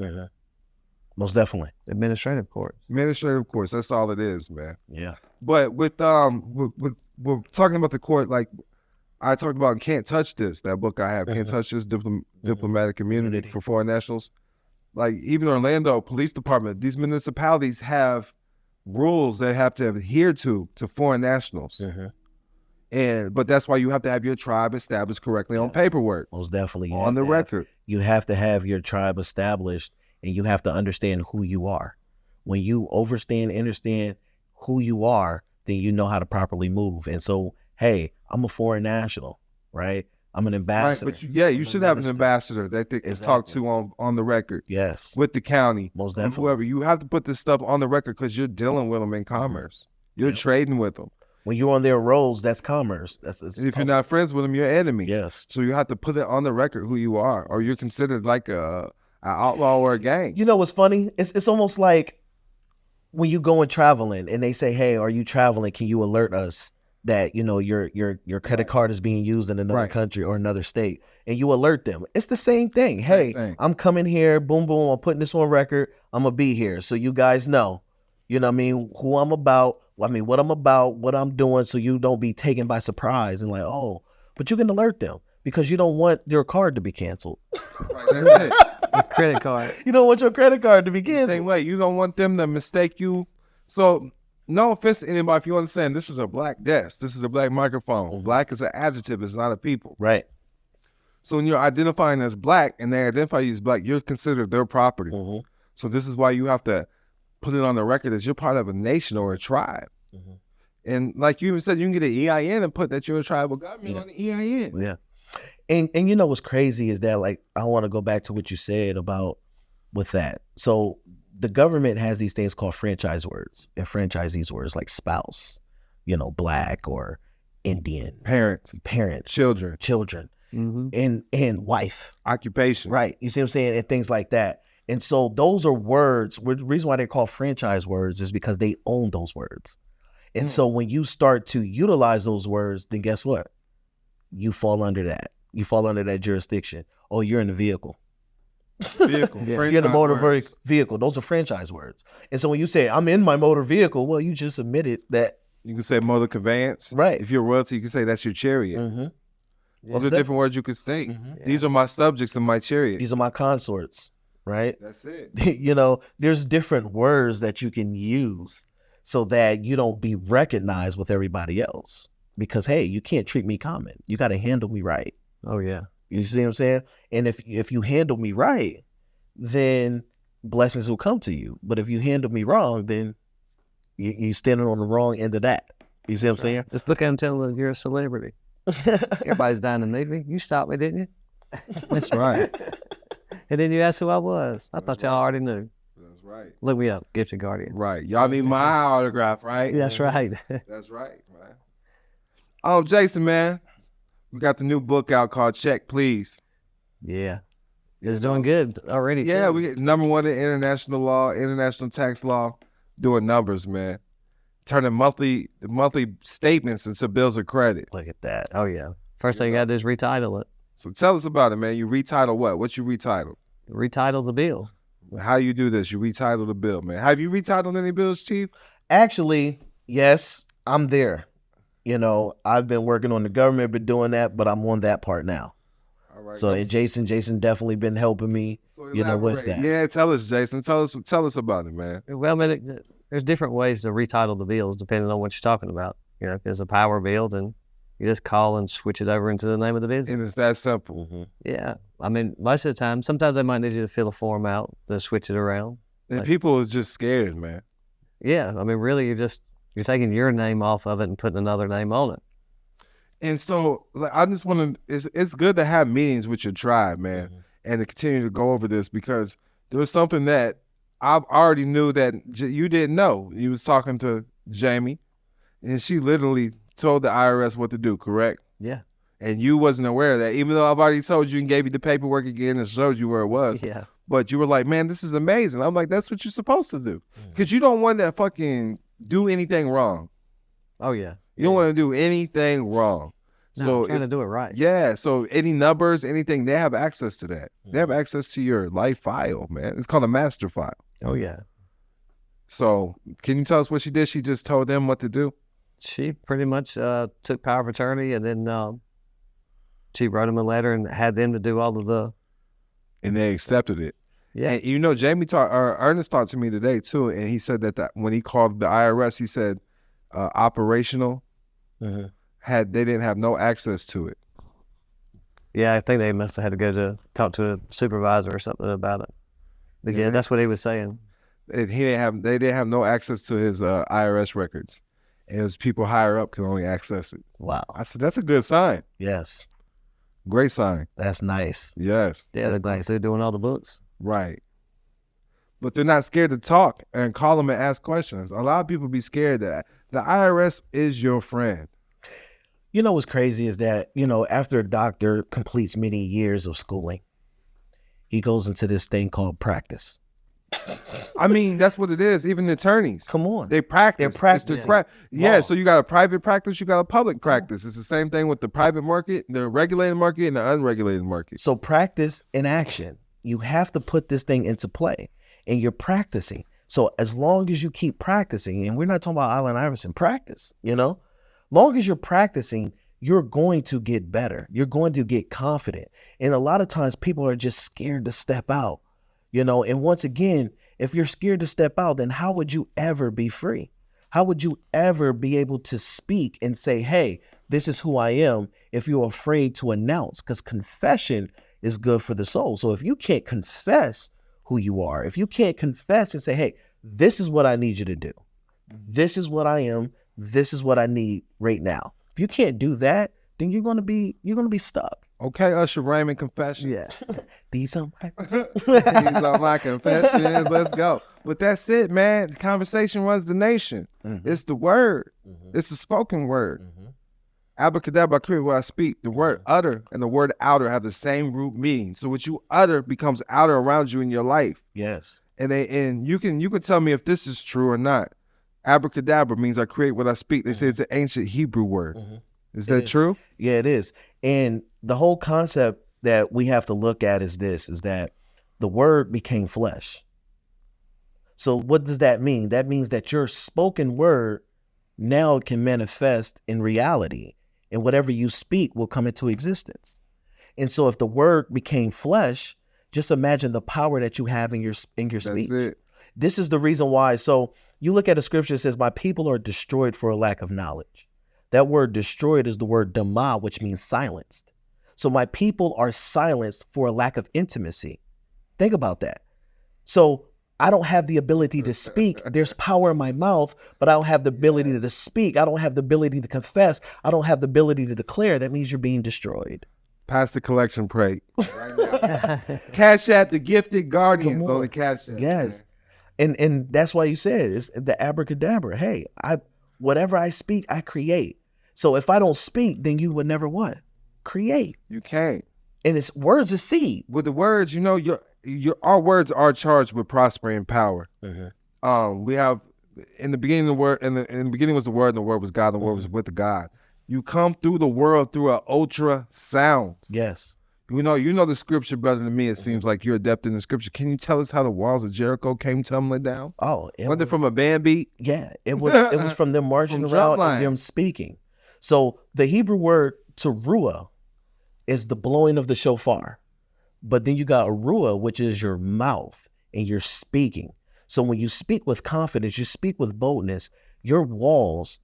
Most definitely.
Administrative court.
Administrative courts. That's all it is, man.
Yeah.
But with we're talking about the court, like I talked about Can't Touch This, that book I have, Can't Touch This, Diplomatic Immunity for Foreign Nationals. Like even Orlando Police Department, these municipalities have rules they have to adhere to foreign nationals. But that's why you have to have your tribe established correctly on paperwork.
Most definitely.
On the record.
You have to have your tribe established, and you have to understand who you are. When you understand who you are, then you know how to properly move. And so, hey, I'm a foreign national, right? I'm an ambassador.
Right, but you should have an ambassador that they can talk to on the record.
Yes.
With the county.
Most definitely.
Whoever. You have to put this stuff on the record because you're dealing with them in commerce. You're trading with them.
When you're on their rolls, that's commerce.
If you're not friends with them, you're enemies.
Yes.
So you have to put it on the record who you are, or you're considered like an outlaw or a gang.
You know what's funny? It's almost like when you go and traveling and they say, hey, are you traveling? Can you alert us that, you know, your credit card is being used in another country or another state? And you alert them. It's the same thing. I'm coming here, boom, boom, I'm putting this on record. I'm going to be here. So you guys know, you know what I mean, who I'm about, what I'm about, what I'm doing, so you don't be taken by surprise and like, oh, but you can alert them because you don't want your card to be canceled.
Right, that's it.
Credit card.
You don't want your credit card to be canceled.
Same way. You don't want them to mistake you. So no offense to anybody, if you understand, this is a black desk. This is a black microphone. Black is an adjective. It's not a people.
Right.
So when you're identifying as black and they identify you as black, you're considered their property. So this is why you have to put it on the record as you're part of a nation or a tribe. And like you even said, you can get an EIN and put that you're a tribal government on the EIN.
Yeah. And you know what's crazy is that, like, I want to go back to what you said about with that. So the government has these things called franchise words, and franchisees words like spouse, you know, black or Indian,
parents, children,
and wife,
occupation.
Right. You see what I'm saying? And things like that. And so those are words. The reason why they're called franchise words is because they own those words. And so when you start to utilize those words, then guess what? You fall under that. You fall under that jurisdiction. Oh, you're in the vehicle. You're in the motor vehicle. Those are franchise words. And so when you say, I'm in my motor vehicle, well, you just admitted that.
You can say motor conveyance.
Right.
If you're royalty, you can say that's your chariot. Those are different words you could state. These are my subjects in my chariot.
These are my consorts, right?
That's it.
You know, there's different words that you can use so that you don't be recognized with everybody else. Because, hey, you can't treat me common. You got to handle me right.
Oh, yeah.
You see what I'm saying? And if you handle me right, then blessings will come to you. But if you handle me wrong, then you're standing on the wrong end of that. You see what I'm saying?
Just look at him, tell him you're a celebrity. Everybody's dying to meet me. You stopped me, didn't you?
That's right.
And then you asked who I was. I thought y'all already knew.
That's
right.
Look me up, Gifted Guardian.
Right. Y'all need my autograph, right?
That's right.
That's right, man. Oh, Jason, man. We got the new book out called Check, Please.
Yeah. It's doing good already.
Yeah,
too.
we get number one in international law, international tax law, doing numbers, man. Turning monthly statements into bills of credit.
Look at that.
Oh, yeah. First thing you got to do is retitle it.
So tell us about it, man. You retitle what? What you retitle?
Retitle the bill.
How you do this? You retitle the bill, man. Have you retitled any bills, Chief?
Actually, yes, I'm there. You know, I've been working on the government, been doing that, but I'm on that part now.
All right.
So and Jason definitely been helping me, with that.
Yeah, tell us, Jason. Tell us about it, man.
Well, I mean, there's different ways to retitle the bills depending on what you're talking about. You know, if it's a power bill, then you just call and switch it over into the name of the business.
And it's that simple.
Mm-hmm.
Yeah. I mean, most of the time, sometimes they might need you to fill a form out to switch it around.
And people are just scared, man.
Yeah. I mean, really, you're taking your name off of it and putting another name on it.
And so I just want to, it's good to have meetings with your tribe, man, and to continue to go over this because there was something that I already knew that you didn't know. You was talking to Jamie, and she literally told the IRS what to do, correct?
Yeah.
And you wasn't aware of that, even though I've already told you and gave you the paperwork again and showed you where it was.
Yeah.
But you were like, man, this is amazing. I'm like, that's what you're supposed to do. Because you don't want to fucking do anything wrong.
Oh, yeah.
You don't want to do anything wrong.
No,
So
I'm trying to do it right.
Yeah. So any numbers, anything, they have access to that. They have access to your life file, man. It's called a master file.
Oh, yeah.
So can you tell us what she did? She just told them what to do?
She pretty much took power of attorney and then she wrote them a letter and had them to do all of the...
And they accepted it.
Yeah.
And you know, Ernest talked to me today too, and he said that when he called the IRS, he said operational, they didn't have no access to it.
Yeah, I think they must have had to go to talk to a supervisor or something about it. But yeah, that's what he was saying.
And they didn't have no access to his IRS records. And his people higher up could only access it.
Wow.
I said, that's a good sign.
Yes.
Great sign.
That's nice.
Yes.
Yeah, they're doing all the books.
Right. But they're not scared to talk and call them and ask questions. A lot of people be scared that the IRS is your friend.
You know what's crazy is that, after a doctor completes many years of schooling, he goes into this thing called practice.
I mean, that's what it is. Even the attorneys.
Come on.
They practice.
They're practicing.
Yeah, so you got a private practice, you got a public practice. It's the same thing with the private market, the regulated market, and the unregulated market.
So practice in action. You have to put this thing into play, and you're practicing. So as long as you keep practicing, and we're not talking about Allen Iverson, practice, long as you're practicing, you're going to get better. You're going to get confident. And a lot of times people are just scared to step out, and once again, if you're scared to step out, then how would you ever be free? How would you ever be able to speak and say, hey, this is who I am, if you're afraid to announce? Because confession is good for the soul. So if you can't confess who you are, if you can't confess and say, hey, this is what I need you to do. This is what I am. This is what I need right now. If you can't do that, then you're gonna be stuck.
Okay, Usher Raymond confessions.
Yeah. These are
my confessions. Let's go. But that's it, man. The conversation runs the nation. It's the word. It's the spoken word. Abracadabra, I create what I speak. The word utter and the word outer have the same root meaning. So what you utter becomes outer around you in your life.
Yes.
And you can tell me if this is true or not. Abracadabra means I create what I speak. They say it's an ancient Hebrew word. Is that true?
Yeah, it is. And the whole concept that we have to look at is that the word became flesh. So what does that mean? That means that your spoken word now can manifest in reality, and whatever you speak will come into existence. And so if the word became flesh, just imagine the power that you have in your speech.
That's it.
This is the reason why. So you look at a scripture that says, my people are destroyed for a lack of knowledge. That word destroyed is the word dama, which means silenced. So my people are silenced for a lack of intimacy. Think about that. So I don't have the ability to speak. There's power in my mouth, but I don't have the ability to speak. I don't have the ability to confess. I don't have the ability to declare. That means you're being destroyed.
Pass the collection plate right now. Cash at the Gifted Guardians on the Cash App.
Yes. And that's why you said it's the abracadabra. Hey, whatever I speak, I create. So if I don't speak, then you would never what? Create.
You can't.
And it's words is seed.
With the words, our words are charged with prospering power. We have in the beginning the word, in the beginning was the word, and the word was God, and the word was with the God. You come through the world through an ultrasound.
Yes.
You know the scripture better than me. It seems like you're adept in the scripture. Can you tell us how the walls of Jericho came tumbling down?
Oh,
was it from a band beat?
Yeah, it was from them marching around and them speaking. So the Hebrew word teruah is the blowing of the shofar. But then you got arua, which is your mouth and you're speaking. So when you speak with confidence, you speak with boldness, your walls,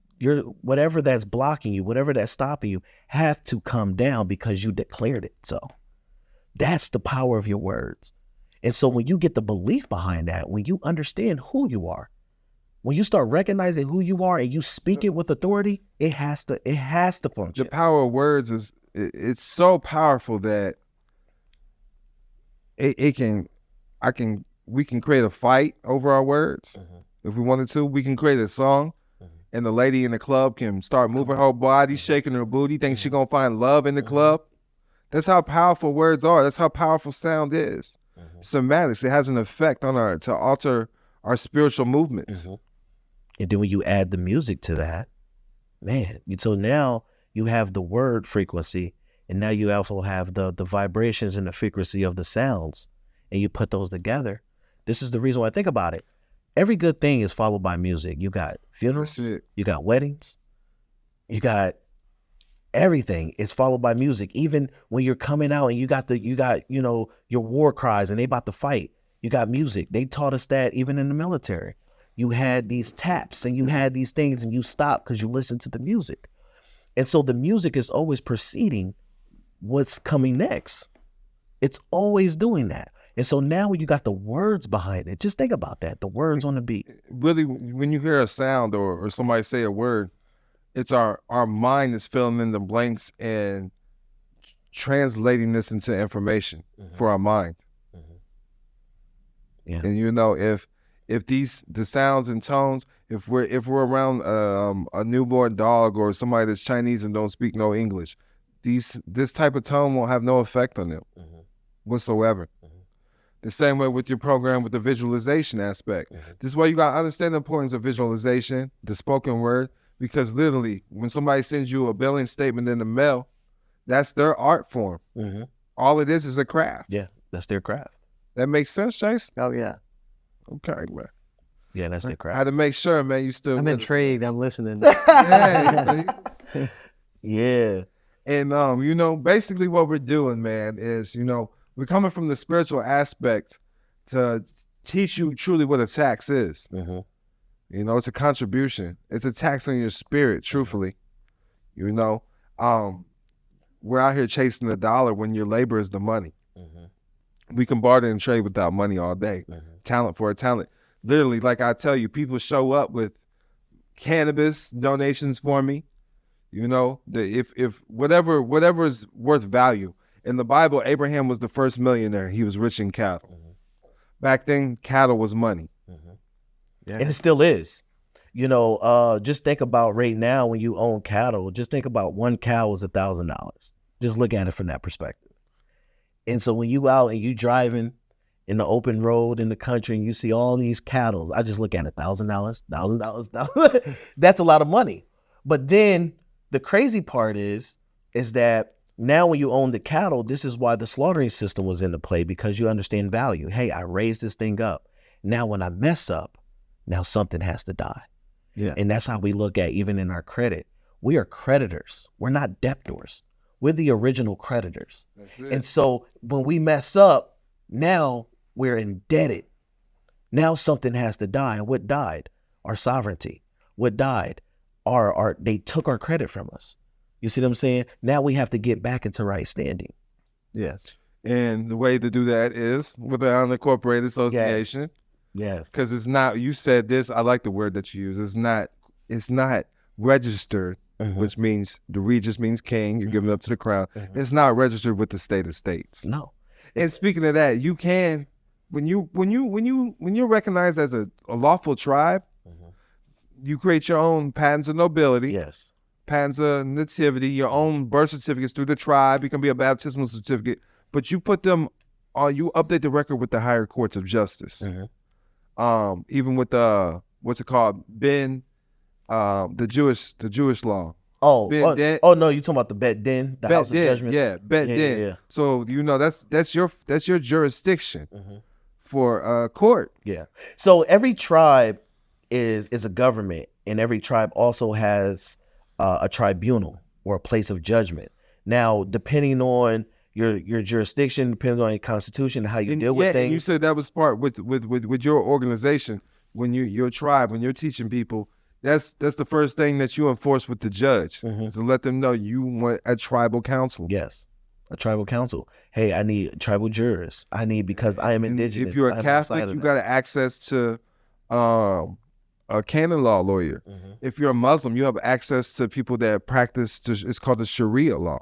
whatever that's blocking you, whatever that's stopping you, have to come down because you declared it. So that's the power of your words. And so when you get the belief behind that, when you understand who you are, when you start recognizing who you are and you speak it with authority, it has to function.
The power of words it's so powerful that we can create a fight over our words. If we wanted to. We can create a song. And the lady in the club can start moving her body, shaking her booty, think she's going to find love in the club. That's how powerful words are. That's how powerful sound is. Semantics, it has an effect on to alter our spiritual movements.
And then when you add the music to that, man, so now you have the word frequency, and now you also have the vibrations and the frequency of the sounds, and you put those together. This is the reason why I think about it. Every good thing is followed by music. You got funerals, you got weddings, you got everything. It's followed by music. Even when you're coming out and you got your war cries and they about to fight, you got music. They taught us that even in the military. You had these taps and you had these things and you stopped because you listened to the music. And so the music is always preceding what's coming next. It's always doing that. And so now when you got the words behind it, just think about that, the words on the beat.
Really, when you hear a sound or somebody say a word, it's our mind is filling in the blanks and translating this into information for our mind.
Yeah.
And if the sounds and tones, if we're around a newborn dog or somebody that's Chinese and don't speak no English, this type of tone won't have no effect on them whatsoever. The same way with your program with the visualization aspect. This is why you got to understand the importance of visualization, the spoken word, because literally when somebody sends you a billing statement in the mail, that's their art form. All it is a craft.
Yeah, that's their craft.
That makes sense, Chase?
Oh, yeah.
Okay, man.
Yeah, that's their craft.
I had to make sure, man, you still
I'm intrigued. I'm listening.
Yeah.
And, basically what we're doing, man, is, we're coming from the spiritual aspect to teach you truly what a tax is. It's a contribution. It's a tax on your spirit, truthfully. We're out here chasing the dollar when your labor is the money. We can barter and trade without money all day. Talent for a talent. Literally, like I tell you, people show up with cannabis donations for me. If whatever is worth value. In the Bible, Abraham was the first millionaire. He was rich in cattle. Back then, cattle was money.
Yeah. And it still is. Just think about right now when you own cattle, just think about one cow is $1,000. Just look at it from that perspective. And so when you out and you driving in the open road in the country and you see all these cattle, I just look at it, $1,000. That's a lot of money. But then the crazy part is that now when you own the cattle, this is why the slaughtering system was into play, because you understand value. Hey, I raised this thing up. Now when I mess up, now something has to die.
Yeah.
And that's how we look at even in our credit. We are creditors. We're not debtors. We're the original creditors.
That's it.
And so when we mess up, now we're indebted. Now something has to die. And what died? Our sovereignty. What died? They took our credit from us. You see what I'm saying? Now we have to get back into right standing.
Yes.
And the way to do that is with an unincorporated association.
Yes.
Because it's not, you said this, I like the word that you use. It's not registered, which means the regis means king, you're giving up to the crown. It's not registered with the state of states.
No.
And speaking of that, you can when you're recognized as a lawful tribe, you create your own patents of nobility.
Yes.
Patents of nativity, your own birth certificates through the tribe. It can be a baptismal certificate, but you put them on. You update the record with the higher courts of justice. Even with the what's it called, the Jewish law.
No, you talking about the Bet Din, the House of Judgments?
Yeah, Bet Din.
Yeah.
So that's your jurisdiction for court.
Yeah. So every tribe is a government, and every tribe also has a tribunal or a place of judgment. Now, depending on your jurisdiction, depending on your constitution, how you deal with things.
And you said that was part with your organization when your tribe, when you're teaching people. That's the first thing that you enforce with the judge is to let them know you want a tribal council.
Yes, a tribal council. Hey, I need tribal jurors. Because I am indigenous.
If you're a Catholic, you got access to a canon law lawyer. If you're a Muslim, you have access to people that practice. It's called the Sharia law.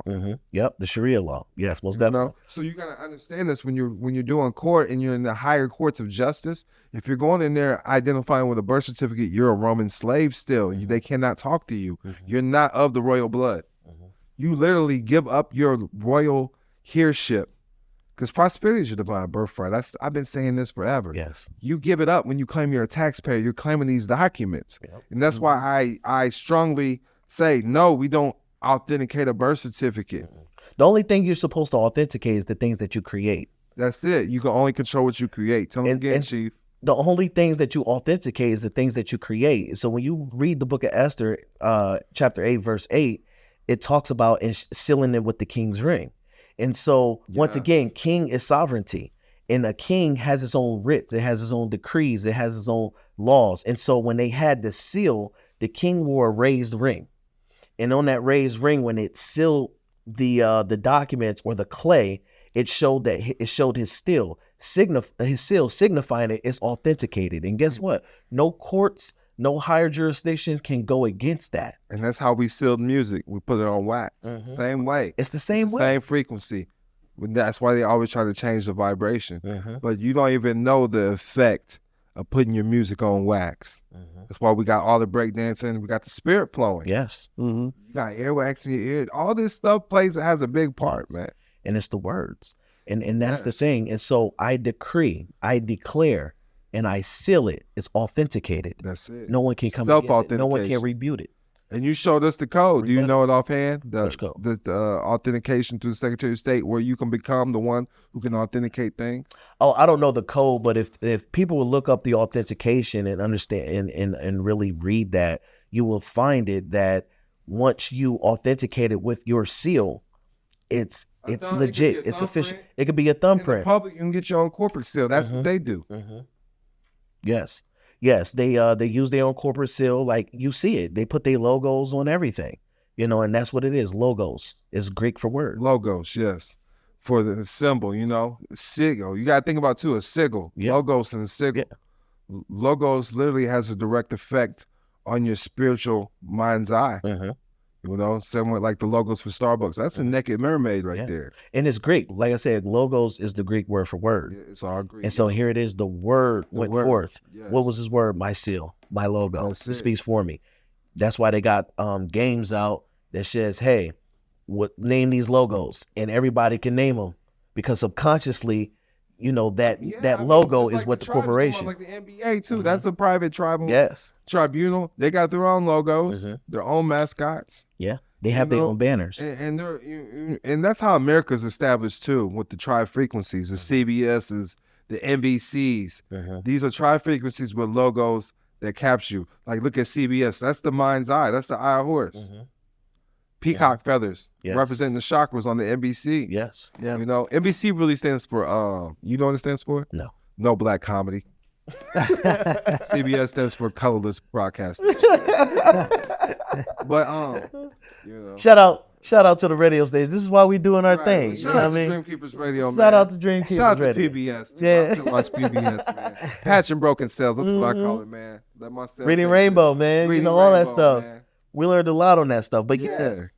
Yep, the Sharia law. Yes, most definitely.
So you got to understand this when you're doing court and you're in the higher courts of justice. If you're going in there identifying with a birth certificate, you're a Roman slave still. They cannot talk to you. You're not of the royal blood. You literally give up your royal heirship. Because prosperity is your divine birthright. I've been saying this forever.
Yes.
You give it up when you claim you're a taxpayer. You're claiming these documents. And that's why I strongly say, no, we don't authenticate a birth certificate.
The only thing you're supposed to authenticate is the things that you create.
That's it. You can only control what you create. Tell them again, Chief.
The only things that you authenticate is the things that you create. So when you read the book of Esther, chapter 8, verse 8, it talks about sealing it with the king's ring. And so, once again, king is sovereignty. And a king has his own writs. It has his own decrees. It has his own laws. And so, when they had the seal, the king wore a raised ring. And on that raised ring, when it sealed the documents or the clay, it showed his seal, signifying it is authenticated. And guess what? No courts, no higher jurisdiction can go against that.
And that's how we sealed music. We put it on wax. Same way.
It's the same way.
Same frequency. That's why they always try to change the vibration. But you don't even know the effect of putting your music on wax. That's why we got all the breakdancing. We got the spirit flowing.
Yes.
You got earwax in your ear. All this stuff has a big part, man.
And it's the words. And that's the thing. And so I decree, I declare, and I seal it. It's authenticated.
That's it.
No one can come against it. No one can rebuke it.
And you showed us the code. Do you know it offhand? The authentication through the Secretary of State, where you can become the one who can authenticate things?
Oh, I don't know the code, but if people will look up the authentication and understand and really read that, you will find it that once you authenticate it with your seal, it's legit. It's official. It could be a thumbprint.
In the public, you can get your own corporate seal. That's what they do.
Yes. They use their own corporate seal. Like you see it. They put their logos on everything, and that's what it is. Logos is Greek for word.
Logos, yes. For the symbol, sigil. You got to think about too, a sigil. Logos and a sigil. Logos literally has a direct effect on your spiritual mind's eye. Somewhat like the logos for Starbucks. That's a naked mermaid right there.
And it's Greek. Like I said, logos is the Greek word for word.
It's all Greek.
And so here it is. The word went forth. Yes. What was his word? My seal, my logo. It speaks for me. That's why they got games out that says, hey, name these logos. And everybody can name them because subconsciously, that logo is what the corporation.
Like the NBA too. That's a private tribal tribunal. They got their own logos, their own mascots.
Yeah, they have their own banners.
And that's how America's established too, with the tri-frequencies, the CBSs, the NBCs. These are tri-frequencies with logos that capture you. Like look at CBS. That's the mind's eye. That's the eye of horse. Peacock feathers representing the chakras on the NBC.
Yes.
Yeah. NBC really stands for, you know what it stands for?
No.
No black comedy. CBS stands for colorless broadcasting. But,
Shout out to the radio stations. This is why we doing our thing.
Shout out to Dreamkeepers Radio, man.
Shout out to Dreamkeepers
Shout out
Radio.
to PBS. Too. I still watch PBS, man. Patch and broken cells. That's what I call it, man.
Reading Rainbow, man. All that stuff.
Man.
We learned a lot on that stuff, but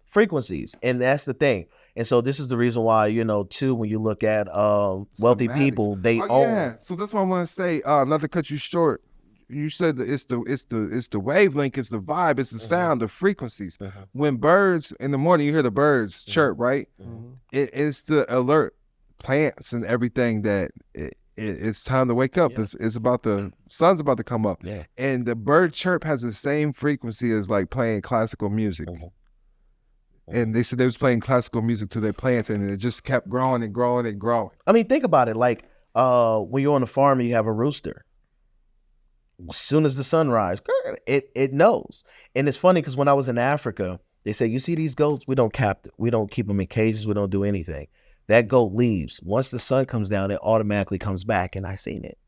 frequencies. And that's the thing. And so this is the reason why, you know, too, when you look at wealthy people, they own.
Yeah, so that's what I want to say. Not to cut you short. You said that it's the wavelength, it's the vibe, it's the sound, the frequencies. When birds in the morning, you hear the birds chirp, right? It's to alert plants and everything that it's time to wake up. It's about the sun's about to come up. And the bird chirp has the same frequency as like playing classical music. And they said they was playing classical music to their plants, and it just kept growing and growing and growing.
I mean, think about it. Like when you're on a farm and you have a rooster. As soon as the sun rises, it knows. And it's funny because when I was in Africa, they say, you see these goats, we don't keep them in cages, we don't do anything. That goat leaves. Once the sun comes down, it automatically comes back, and I seen it.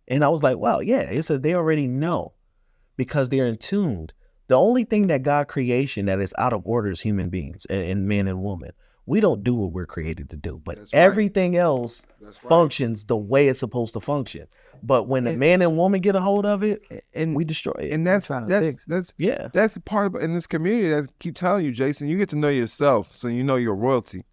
And I was like, wow, yeah. It says they already know because they're in tuned. The only thing that God creation that is out of order is human beings and men and women. We don't do what we're created to do, but everything else functions the way it's supposed to function. But when a man and woman get a hold of it, and we destroy it.
And that's the part of in this community that I keep telling you, Jason, you get to know yourself, so you know your royalty.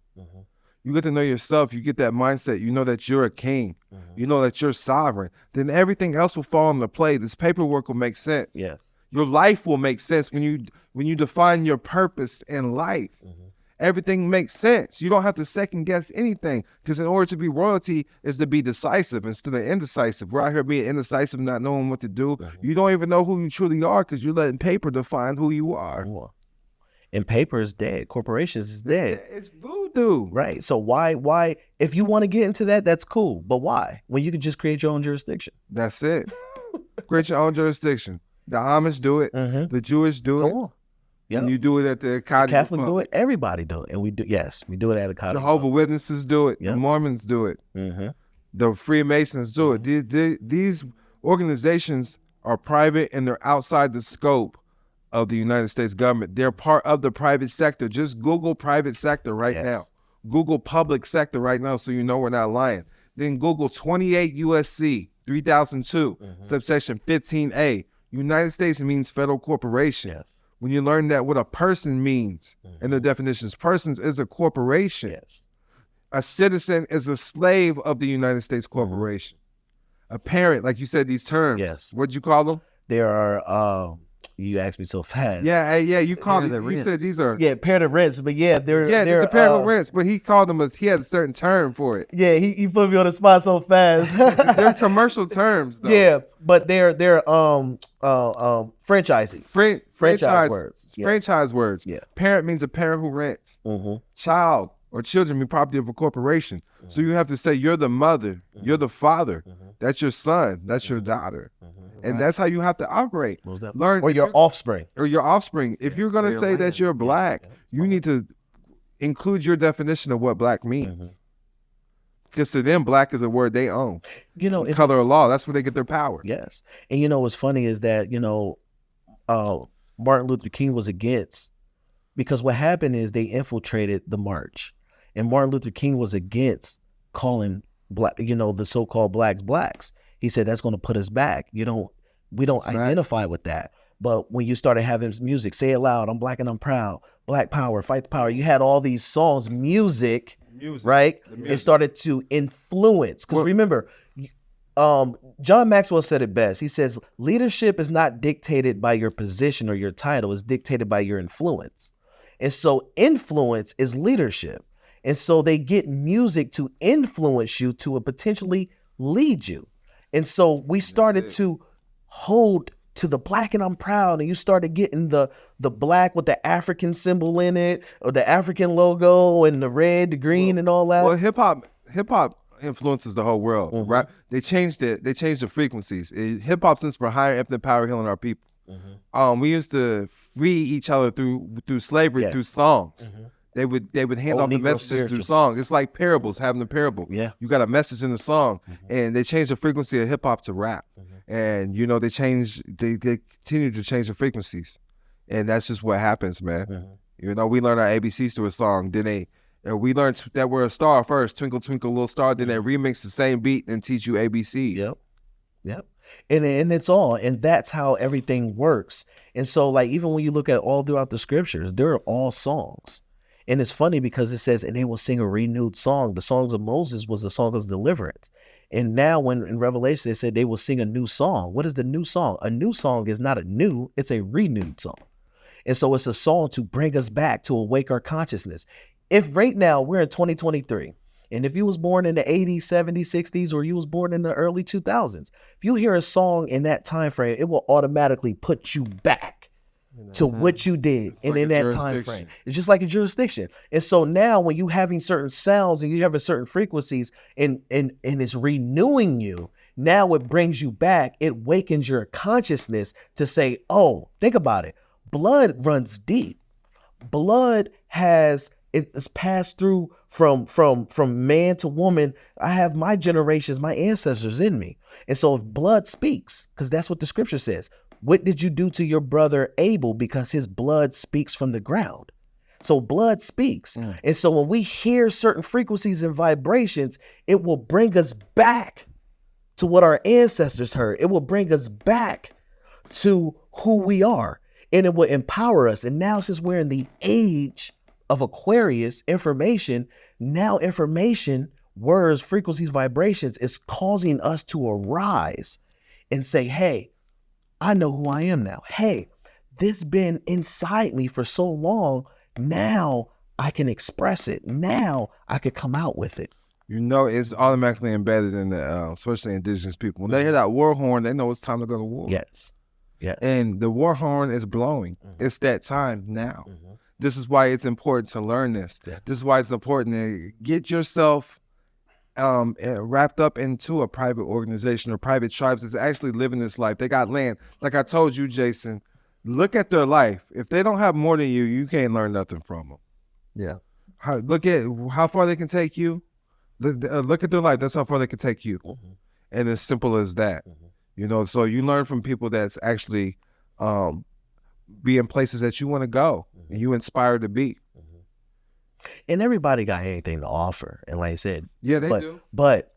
You get to know yourself, you get that mindset, you know that you're a king, you know that you're sovereign. Then everything else will fall into play. This paperwork will make sense.
Yes.
Your life will make sense when you define your purpose in life. Everything makes sense. You don't have to second guess anything, because in order to be royalty is to be decisive instead of indecisive. We're out here being indecisive, not knowing what to do. You don't even know who you truly are because you're letting paper define who you are.
And paper is dead. Corporations is dead.
It's voodoo.
Right. So why, if you want to get into that, that's cool. But why? When you can just create your own jurisdiction.
That's it. Create your own jurisdiction. The Amish do it. The Jewish do it.
Yep.
And you do it at the
Catholics do it. Everybody do it. And we do. Yes, we do it at a college.
Jehovah's Witnesses do it. The Mormons do it. The Freemasons do it. These organizations are private and they're outside the scope of the United States government. They're part of the private sector. Just Google private sector right now. Google public sector right now so you know we're not lying. Then Google 28 USC 3002, subsection 15A. United States means federal corporation. When you learn that what a person means in the definitions, persons is a corporation. A citizen is a slave of the United States corporation. A parent, like you said, these terms. What'd you call them?
There are, you asked me so fast.
Yeah, you called it. You said these are.
Yeah, parent of rents, but they're.
It's a parent of rents, but he called them he had a certain term for it.
Yeah, he put me on the spot so fast.
They're commercial terms, though.
Yeah, but they're franchising. Franchise words.
Franchise words.
Yeah.
Parent means a parent who rents. Child or children mean property of a corporation. So you have to say you're the mother, you're the father. That's your son, that's your daughter. And that's how you have to operate.
Learn or your offspring.
Or your offspring. If you're going to say that you're black, you need to include your definition of what black means. Because to them, black is a word they own.
You know,
color of law, that's where they get their power.
Yes. And you know what's funny is that, Martin Luther King was against, because what happened is they infiltrated the march. And Martin Luther King was against calling black, the so-called blacks. He said that's going to put us back. We don't identify with that. But when you started having music, say it loud, I'm black and I'm proud, black power, fight the power. You had all these songs, music. Right? It started to influence. Because remember, John Maxwell said it best. He says, leadership is not dictated by your position or your title. It's dictated by your influence. And so influence is leadership. And so they get music to influence you to potentially lead you. And so we started to hold to the black and I'm proud, and you started getting the black with the African symbol in it, or the African logo, and the red, the green, and all that.
Well, hip hop influences the whole world, right? They changed it. They changed the frequencies. Hip hop stands for higher ethnic power healing our people. We used to free each other through slavery, through songs. They would hand off the messages through song. It's like parables, having a parable.
Yeah.
You got a message in the song, and they changed the frequency of hip hop to rap. And they continue to change the frequencies. And that's just what happens, man. We learn our ABCs through a song. Then we learned that we're a star first, Twinkle Twinkle Little Star. Then they remix the same beat and teach you ABCs.
Yep. And it's all, and that's how everything works. And so, like, even when you look at all throughout the scriptures, they're all songs. And it's funny because it says, and they will sing a renewed song. The songs of Moses was the song of deliverance. And now when in Revelation, they said they will sing a new song. What is the new song? A new song is not a new, it's a renewed song. And so it's a song to bring us back, to awake our consciousness. If right now we're in 2023, and if you was born in the 80s, 70s, 60s, or you was born in the early 2000s, if you hear a song in that time frame, it will automatically put you back to what you did and in that time frame. It's just like a jurisdiction. And so now when you having certain sounds and you having certain frequencies and it's renewing you, now it brings you back. It wakens your consciousness to say, oh, think about it. Blood runs deep. Blood it's passed through from man to woman. I have my generations, my ancestors in me. And so if blood speaks, because that's what the scripture says, what did you do to your brother Abel? Because his blood speaks from the ground. So blood speaks. And so when we hear certain frequencies and vibrations, it will bring us back to what our ancestors heard. It will bring us back to who we are, and it will empower us. And now, since we're in the age of Aquarius, information, words, frequencies, vibrations is causing us to arise and say, hey, I know who I am now. Hey, this been inside me for so long. Now I can express it. Now I could come out with it.
You know, it's automatically embedded in the, especially indigenous people. When they hear that war horn, they know it's time to go to war.
Yes. Yeah.
And the war horn is blowing. It's that time now. This is why it's important to learn this. Yeah. This is why it's important to get yourself wrapped up into a private organization or private tribes that's actually living this life. They got land. Like I told you, Jason, look at their life. If they don't have more than you, you can't learn nothing from them.
Yeah.
Look at how far they can take you. Look at their life. That's how far they can take you. And as simple as that. You know, so you learn from people that's actually be in places that you want to go and you inspire to be.
And everybody got anything to offer. And like I said,
yeah, they do.
But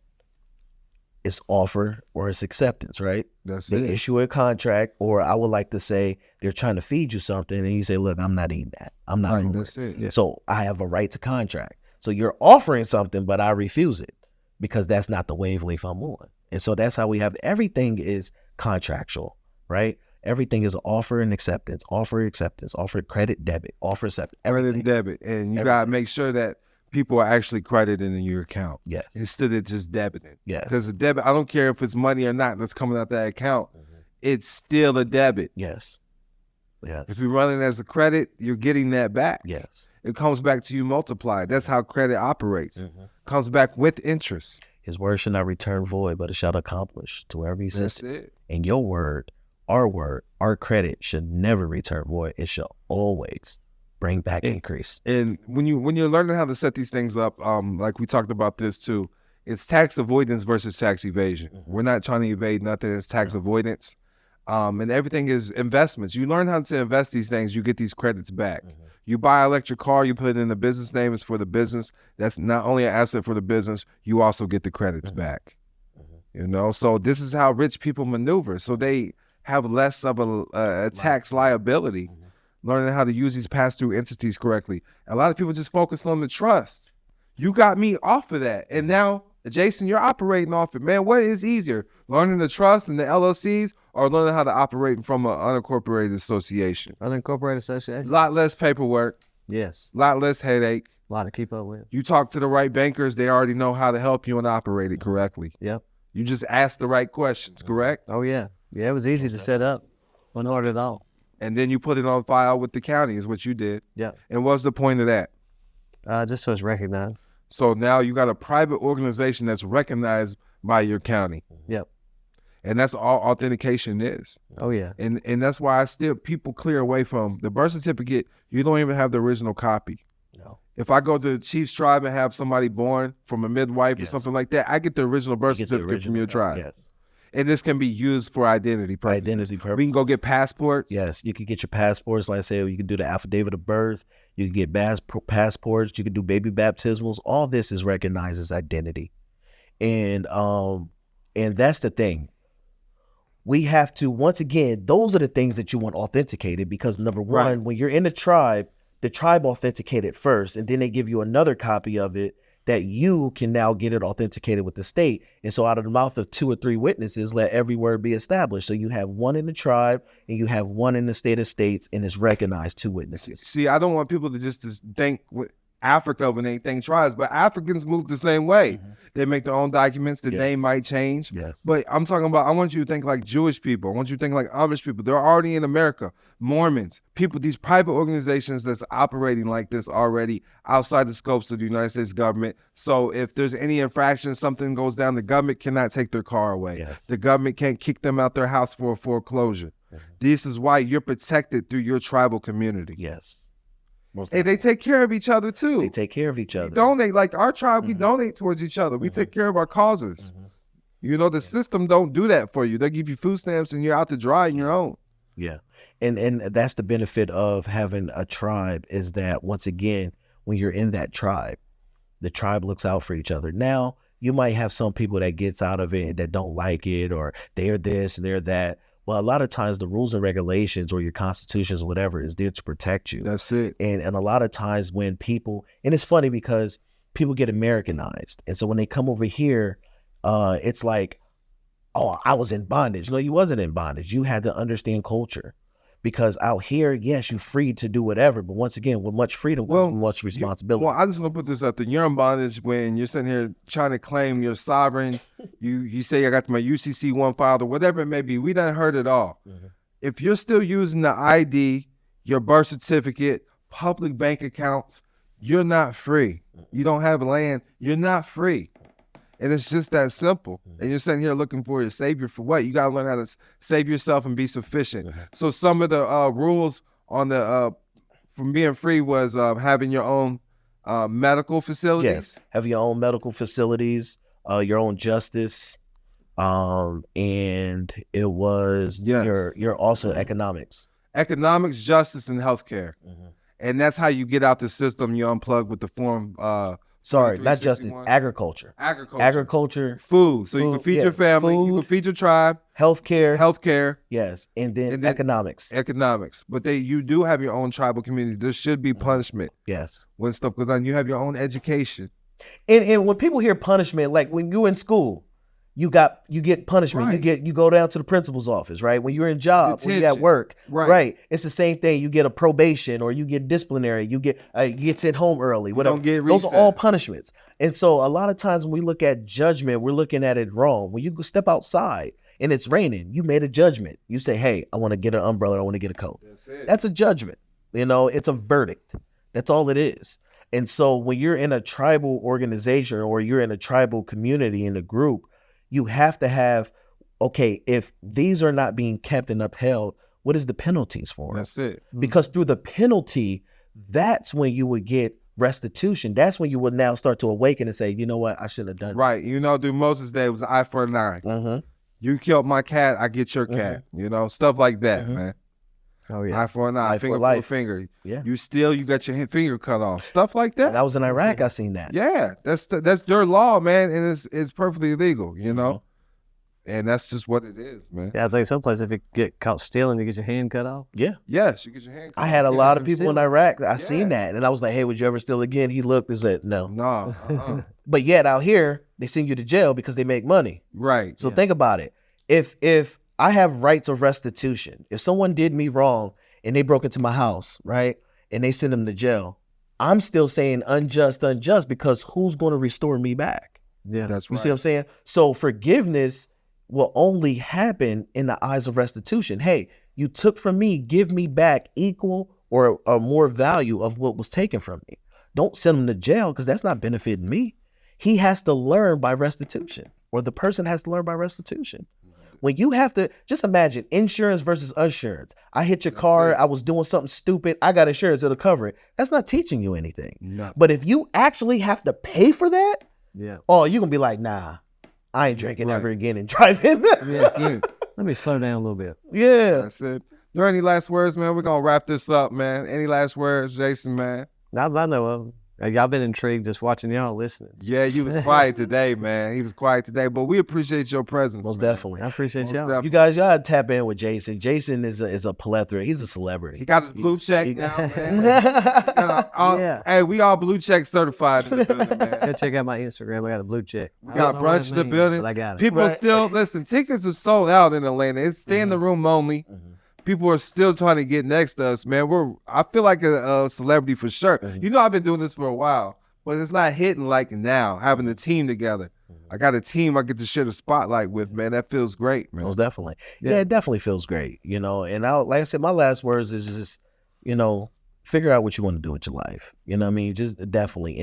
it's offer or it's acceptance, right?
That's
they issue a contract, or I would like to say they're trying to feed you something and you say, look, I'm not eating that. I'm not hungry.
That's it. Yeah.
So I have a right to contract. So you're offering something, but I refuse it because that's not the wavelength I'm on. And so that's how we have, everything is contractual, right? Everything is offer and acceptance, offer, credit, debit, offer, acceptance, everything.
Credit, debit. And you got to make sure that people are actually credited in your account.
Yes.
Instead of just debiting.
Yes.
Because the debit, I don't care if it's money or not that's coming out that account, it's still a debit.
Yes. Yes.
If you're running as a credit, you're getting that back.
Yes.
It comes back to you multiplied. That's how credit operates. Comes back with interest.
His word shall not return void, but it shall accomplish to wherever he sends
That's it.
And your word, our credit should never return void. It shall always bring back increase.
And when you're learning how to set these things up, like we talked about this too, it's tax avoidance versus tax evasion. We're not trying to evade nothing. It's tax avoidance. And everything is investments. You learn how to invest these things, you get these credits back. You buy an electric car, you put it in the business name, it's for the business. That's not only an asset for the business, you also get the credits back. You know, so this is how rich people maneuver. So they have less of a tax liability, learning how to use these pass-through entities correctly. A lot of people just focus on the trust. You got me off of that. And now, Jason, you're operating off it. Man, what is easier, learning the trust and the LLCs or learning how to operate from an unincorporated association?
Unincorporated association.
A lot less paperwork.
Yes.
A lot less headache.
A lot to keep up with.
You talk to the right bankers, they already know how to help you and operate it correctly.
Yep.
You just ask the right questions, correct?
Oh, yeah. Yeah, it was easy to set up. Wasn't hard at all.
And then you put it on file with the county is what you did.
Yeah.
And what's the point of that?
Just so it's recognized.
So now you got a private organization that's recognized by your county.
Yep.
And that's all authentication is.
Oh, yeah.
And that's why people clear away from the birth certificate. You don't even have the original copy.
No.
If I go to the Chief's tribe and have somebody born from a midwife or something like that, I get the original birth certificate from your tribe.
Yes.
And this can be used for identity purposes.
Identity purposes.
We can go get passports.
Yes, you can get your passports. Like I said, you can do the affidavit of birth. You can get passports. You can do baby baptismals. All this is recognized as identity, and that's the thing. We have to, once again, those are the things that you want authenticated because number one, when you're in the tribe, the tribe authenticated first, and then they give you another copy of it that you can now get it authenticated with the state. And so out of the mouth of 2 or 3 witnesses, let every word be established. So you have one in the tribe and you have one in the state of states, and it's recognized 2 witnesses.
See, I don't want people to just think Africa when they think tribes, but Africans move the same way. They make their own documents. The name might change. But I'm talking about, I want you to think like Jewish people. I want you to think like Amish people. They're already in America. Mormons, people, these private organizations that's operating like this already outside the scopes of the United States government. So if there's any infraction, something goes down, the government cannot take their car away. The government can't kick them out their house for a foreclosure. This is why you're protected through your tribal community. Hey, they take care of each other too.
They take care of each other.
We donate, like our tribe, we donate towards each other. We take care of our causes. You know, the system don't do that for you. They give you food stamps and you're out to dry on your own.
Yeah. And that's the benefit of having a tribe, is that once again, when you're in that tribe, the tribe looks out for each other. Now, you might have some people that gets out of it that don't like it, or they're this and they're that. Well, a lot of times the rules and regulations or your constitutions or whatever is there to protect you.
That's it.
And a lot of times when people, and it's funny because people get Americanized. And so when they come over here, it's like, oh, I was in bondage. No, you wasn't in bondage. You had to understand culture. Because out here, yes, you're free to do whatever. But once again, with much freedom comes much responsibility.
I just want to put this out there. You're in bondage when you're sitting here trying to claim you're sovereign. You say, I got my UCC one filed or whatever it may be. We done heard it all. If you're still using the ID, your birth certificate, public bank accounts, you're not free. You don't have land, you're not free. And it's just that simple. And you're sitting here looking for a savior for what? You got to learn how to save yourself and be sufficient. So some of the rules on the from being free was having your own medical facilities.
Yes, have your own medical facilities, your own justice, and it was your also economics.
Economics, justice, and healthcare. And that's how you get out the system. You unplug with the form.
Sorry, not justice, agriculture. Agriculture.
Food. So you can feed your family, you can feed your tribe.
Healthcare. Yes. And then economics.
But you do have your own tribal community. There should be punishment.
Yes.
When stuff goes on, you have your own education.
And when people hear punishment, like when you're in school, you get punishment. Right. You go down to the principal's office, right? When you're in job, when you're at work, right? It's the same thing. You get a probation or you get disciplinary. You get sent home early. Whatever. Those are all punishments. And so a lot of times when we look at judgment, we're looking at it wrong. When you go step outside and it's raining, you made a judgment. You say, hey, I want to get an umbrella. I want to get a coat. That's a judgment. You know, it's a verdict. That's all it is. And so when you're in a tribal organization or you're in a tribal community in a group, you have to have, okay, if these are not being kept and upheld, what is the penalties for?
That's it.
Because through the penalty, that's when you would get restitution. That's when you would now start to awaken and say, you know what, I should have done.
Right. You know, through Moses' day, it was an eye for an eye. You killed my cat, I get your cat. You know, stuff like that, man.
Oh yeah.
Eye for an eye, finger for a finger.
Yeah.
You got your finger cut off. Stuff like that.
And I was in Iraq, I seen that.
Yeah. That's their law, man, and it's perfectly legal, you know? And that's just what it is, man.
Yeah, I think someplace if you get caught stealing, you get your hand cut off.
Yeah.
Yes, you get your hand cut off.
I had a lot of people in Iraq. I seen that. And I was like, hey, would you ever steal again? He looked and said, no.
No.
But yet out here, they send you to jail because they make money.
Right.
So think about it. If I have rights of restitution, if someone did me wrong and they broke into my house, right, and they send them to jail, I'm still saying unjust because who's going to restore me back?
Yeah,
that's right.
You see what I'm saying? So forgiveness will only happen in the eyes of restitution. Hey, you took from me, give me back equal or more value of what was taken from me. Don't send him to jail because that's not benefiting me. He has to learn by restitution, or the person has to learn by restitution. When you have to, just imagine insurance versus insurance. I hit your car, I was doing something stupid, I got insurance, it'll cover it. That's not teaching you anything.
No.
But if you actually have to pay for that,
yeah.
Oh, you're going to be like, nah, I ain't drinking ever again and driving.
Yes, let me slow down a little bit.
Yeah.
That's it. There any last words, man? We're going to wrap this up, man. Any last words, Jason, man?
Not that I know of. Y'all been intrigued just watching y'all listening.
Yeah, you was quiet today, man. He was quiet today, but we appreciate your presence.
Most
man.
definitely.
I appreciate
Most
y'all.
definitely.
You guys, y'all tap in with Jason. Jason is a plethora. He's a celebrity.
He got his blue check now, man. Hey, we all blue check certified in the building, man.
Go check out my Instagram. I got a blue check.
We got brunch in the building.
But I got it.
People still listen. Tickets are sold out in Atlanta. It's stay in the room only. People are still trying to get next to us, man. I feel like a celebrity for sure. You know, I've been doing this for a while, but it's not hitting like now. Having a team together, I got a team I get to share the spotlight with, man. That feels great, man.
Most definitely. Yeah, it definitely feels great. You know, and like I said, my last words is just, you know, figure out what you want to do with your life. You know what I mean? Just definitely.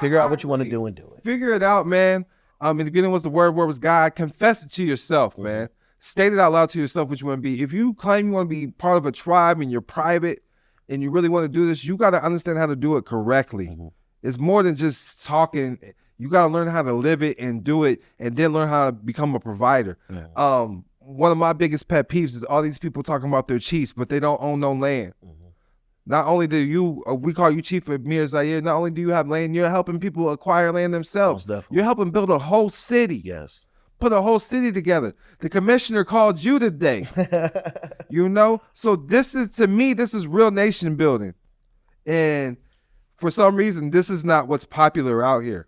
Figure out what you want to do and do it.
Figure it out, man. In the beginning was the word was God. Confess it to yourself, man. State it out loud to yourself what you want to be. If you claim you want to be part of a tribe and you're private and you really want to do this, you got to understand how to do it correctly. It's more than just talking. You got to learn how to live it and do it, and then learn how to become a provider. One of my biggest pet peeves is all these people talking about their chiefs, but they don't own no land. Not only do you, we call you Chief Amir Zaire, not only do you have land, you're helping people acquire land themselves. You're helping build a whole city.
Yes.
Put a whole city together. The commissioner called you today. You know? So this is, to me, this is real nation building. And for some reason, this is not what's popular out here.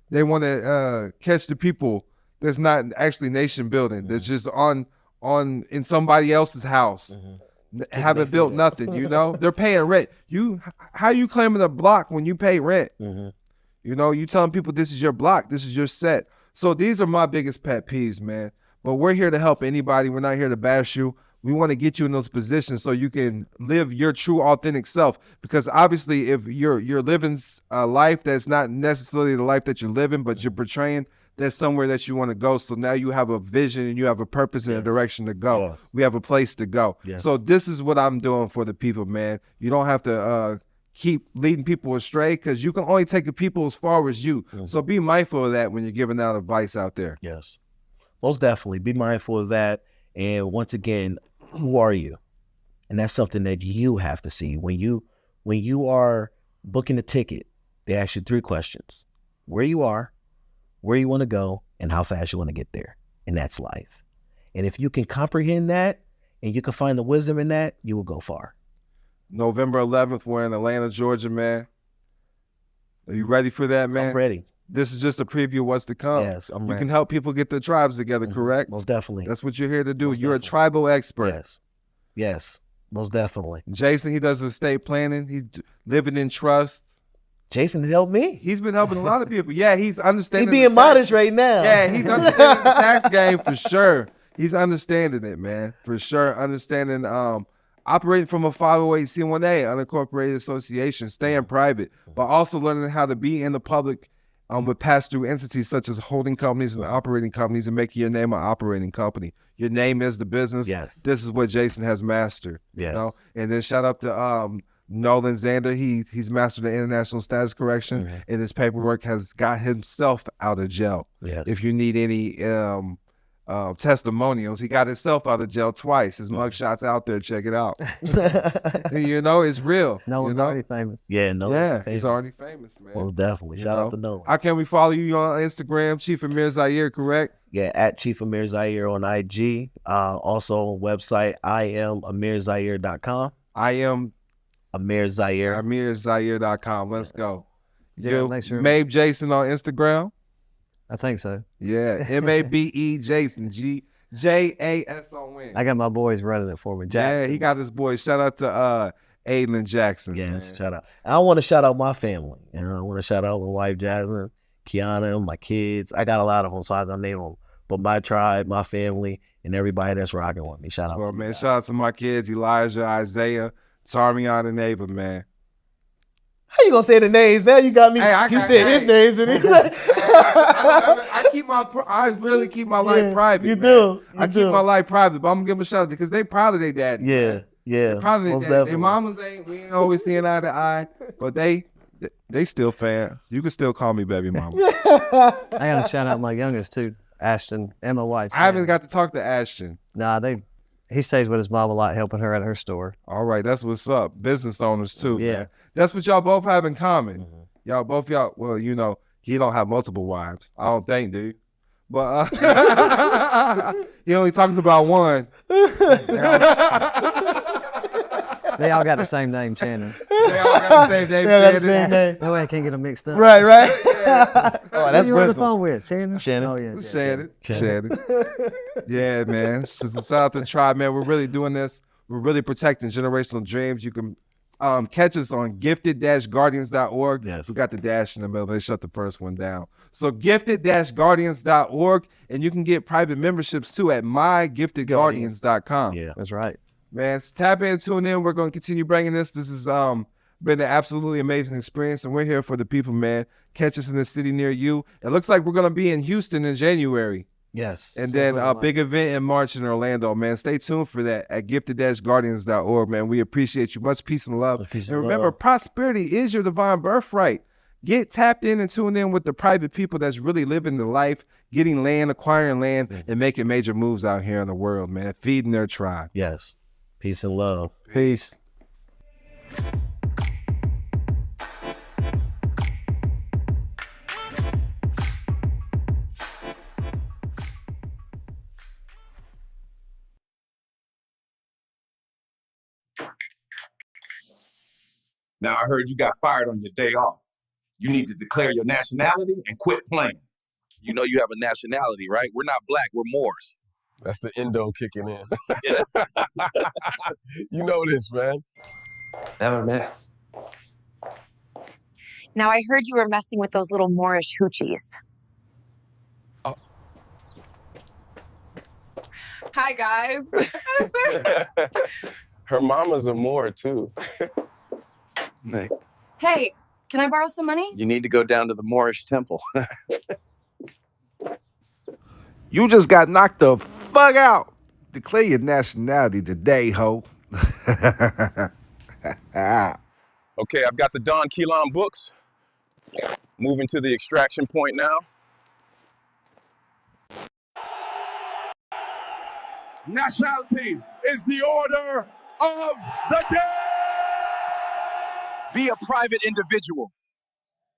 They want to catch the people that's not actually nation building. That's just in somebody else's house. Haven't built nothing, you know? They're paying rent. How you claiming a block when you pay rent? You know, you telling people this is your block, this is your set. So these are my biggest pet peeves, man. But we're here to help anybody. We're not here to bash you. We want to get you in those positions so you can live your true, authentic self. Because obviously, if you're living a life that's not necessarily the life that you're living, but you're portraying, there's somewhere that you want to go. So now you have a vision and you have a purpose and a direction to go. We have a place to go. So this is what I'm doing for the people, man. You don't have to keep leading people astray, because you can only take the people as far as you. So be mindful of that when you're giving out advice out there.
Yes, most definitely. Be mindful of that. And once again, who are you? And that's something that you have to see. When you are booking a ticket, they ask you 3 questions: where you are, where you want to go, and how fast you want to get there. And that's life. And if you can comprehend that and you can find the wisdom in that, you will go far.
November 11th, we're in Atlanta, Georgia, man. Are you ready for that, man?
I'm ready.
This is just a preview of what's to come.
Yes, I'm
You
ready.
can help people get their tribes together, correct?
Most definitely.
That's what you're here to do.
Most
You're
definitely.
a tribal expert.
Yes. Yes, most definitely.
Jason, he does estate planning. He's living in trust.
Jason helped me.
He's been helping a lot of people. Yeah, he's understanding.
He's being modest right now.
Yeah, he's understanding the tax game for sure. He's understanding it, man, for sure. Understanding operating from a 508c1a, unincorporated association, staying private, but also learning how to be in the public with pass-through entities such as holding companies and operating companies, and making your name an operating company. Your name is the business.
Yes.
This is what Jason has mastered.
Yes.
You know? And then shout out to Nolan Zander. He's mastered the international status correction, and his paperwork has got himself out of jail.
Yes.
If you need any testimonials, he got himself out of jail twice. His mugshot's out there. Check it out. You know, it's real.
Nolan's already famous.
Yeah, Nolan's famous.
He's already famous, man.
Most definitely.
You
Shout
know?
out to Nolan.
How can we follow you on Instagram? Chief Amir Zaire, correct?
Yeah, at Chief Amir Zaire on IG. Also website, IamAmirZaire.com.
I am
Amir Zaire.
AmirZaire.com. Let's go.
Yeah,
You,
make sure.
Mabe Jason on Instagram.
I think so.
Yeah, MABE Jason, GJASON.
I got my boys running it for me.
Yeah, he got his boys. Shout out to Aiden and Jackson.
Yes,
man.
shout out. I want to shout out my family. You know, I want to shout out my wife Jasmine, Kiana, my kids. I got a lot of them, so I don't name them. But my tribe, my family, and everybody that's rocking with me. Shout out.
Well,
to
man,
you guys.
shout out to my kids, Elijah, Isaiah, Tarmion, and Ava, man.
How you gonna say the names? Now you got me.
Hey,
You said his names and
I really keep my life private.
You
man.
do.
I keep my life private, but I'm gonna give them a shout out because they proud of their daddy.
Yeah,
man.
yeah.
They're proud of
most
their daddy. Their
definitely.
mamas we ain't always seeing eye to eye, but they still fans. You can still call me baby mama.
I got to shout out my youngest too, Ashton, and my wife.
I haven't got to talk to Ashton.
Nah, they he stays with his mom a lot, helping her at her store.
All right, that's what's up. Business owners too,
Yeah.
man. That's what y'all both have in common. Well, you know, he don't have multiple wives. I don't think, dude. But he only talks about one.
They all got the same name, Shannon.
They all got the same name, Shannon.
No way I can't get them mixed up.
Right, right.
Oh, that's who you on the phone with, Shannon?
Shannon.
Oh, yeah.
Shannon. Yeah, man. Shout out to the tribe, man. We're really doing this. We're really protecting generational dreams. You can catch us on gifted-guardians.org.
Yes.
We got the dash in the middle. They shut the first one down. So gifted-guardians.org, and you can get private memberships too at mygiftedguardians.com.
Yeah,
that's right.
Man, tap in, tune in. We're going to continue bringing this. This has been an absolutely amazing experience, and we're here for the people, man. Catch us in the city near you. It looks like we're going to be in Houston in January.
Yes.
And then a big event in March in Orlando, man. Stay tuned for that at gifted-guardians.org, man. We appreciate you. Much peace and love. And remember, prosperity is your divine birthright. Get tapped in and tuned in with the private people that's really living the life, getting land, acquiring land, and making major moves out here in the world, man. Feeding their tribe.
Yes. Peace and love.
Peace.
Now, I heard you got fired on your day off. You need to declare your nationality and quit playing.
You know you have a nationality, right? We're not black, we're Moors.
That's the Indo kicking in. You know this, man.
Never met.
Now, I heard you were messing with those little Moorish hoochies.
Hi, guys.
Her mama's a Moor, too.
Nick,
Hey, can I borrow some money?
you need to go down to the Moorish temple.
You just got knocked the fuck out. Declare your nationality today, ho.
Okay, I've got the Don Kilam books. Moving to the extraction point now.
Nationality is the order of the day.
Be a private individual.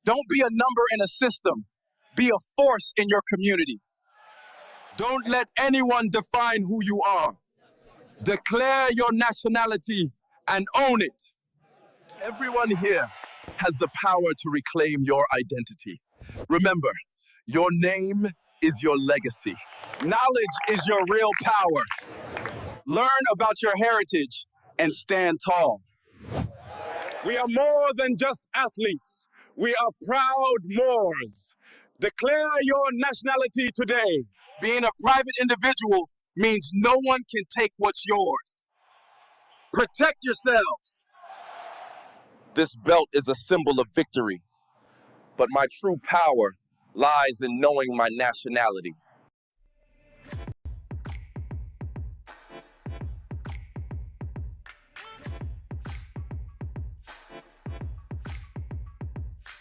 Don't be a number in a system. Be a force in your community. Don't let anyone define who you are. Declare your nationality and own it. Everyone here has the power to reclaim your identity. Remember, your name is your legacy. Knowledge is your real power. Learn about your heritage and stand tall. We are more than just athletes. We are proud Moors. Declare your nationality today. Being a private individual means no one can take what's yours. Protect yourselves.
This belt is a symbol of victory, but my true power lies in knowing my nationality.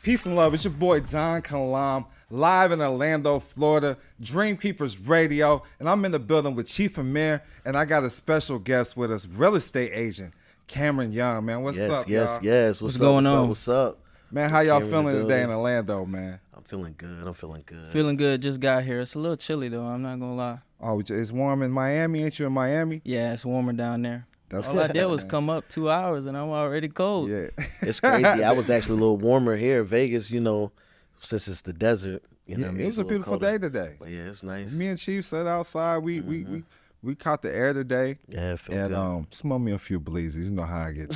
Peace and love. It's your boy Don Kilam, live in Orlando, Florida, Dream Keepers Radio, and I'm in the building with Chief Amir, and I got a special guest with us, real estate agent Cameron Young. Man, what's up, y'all?
Yes. What's going on? What's up?
Man, how y'all feeling today in Orlando, man?
I'm feeling good.
Feeling good. Just got here. It's a little chilly though. I'm not gonna lie.
Oh, it's warm in Miami. Ain't you in Miami?
Yeah, it's warmer down there.
That's
all I did was come up 2 hours and I'm already cold.
Yeah,
it's crazy. I was actually a little warmer here in Vegas, you know, since it's the desert. You know,
it was a beautiful day today.
But yeah, it's nice.
Me and Chief sat outside. We caught the air today.
Yeah, it felt
and smoked me a few bleezes. You know how I get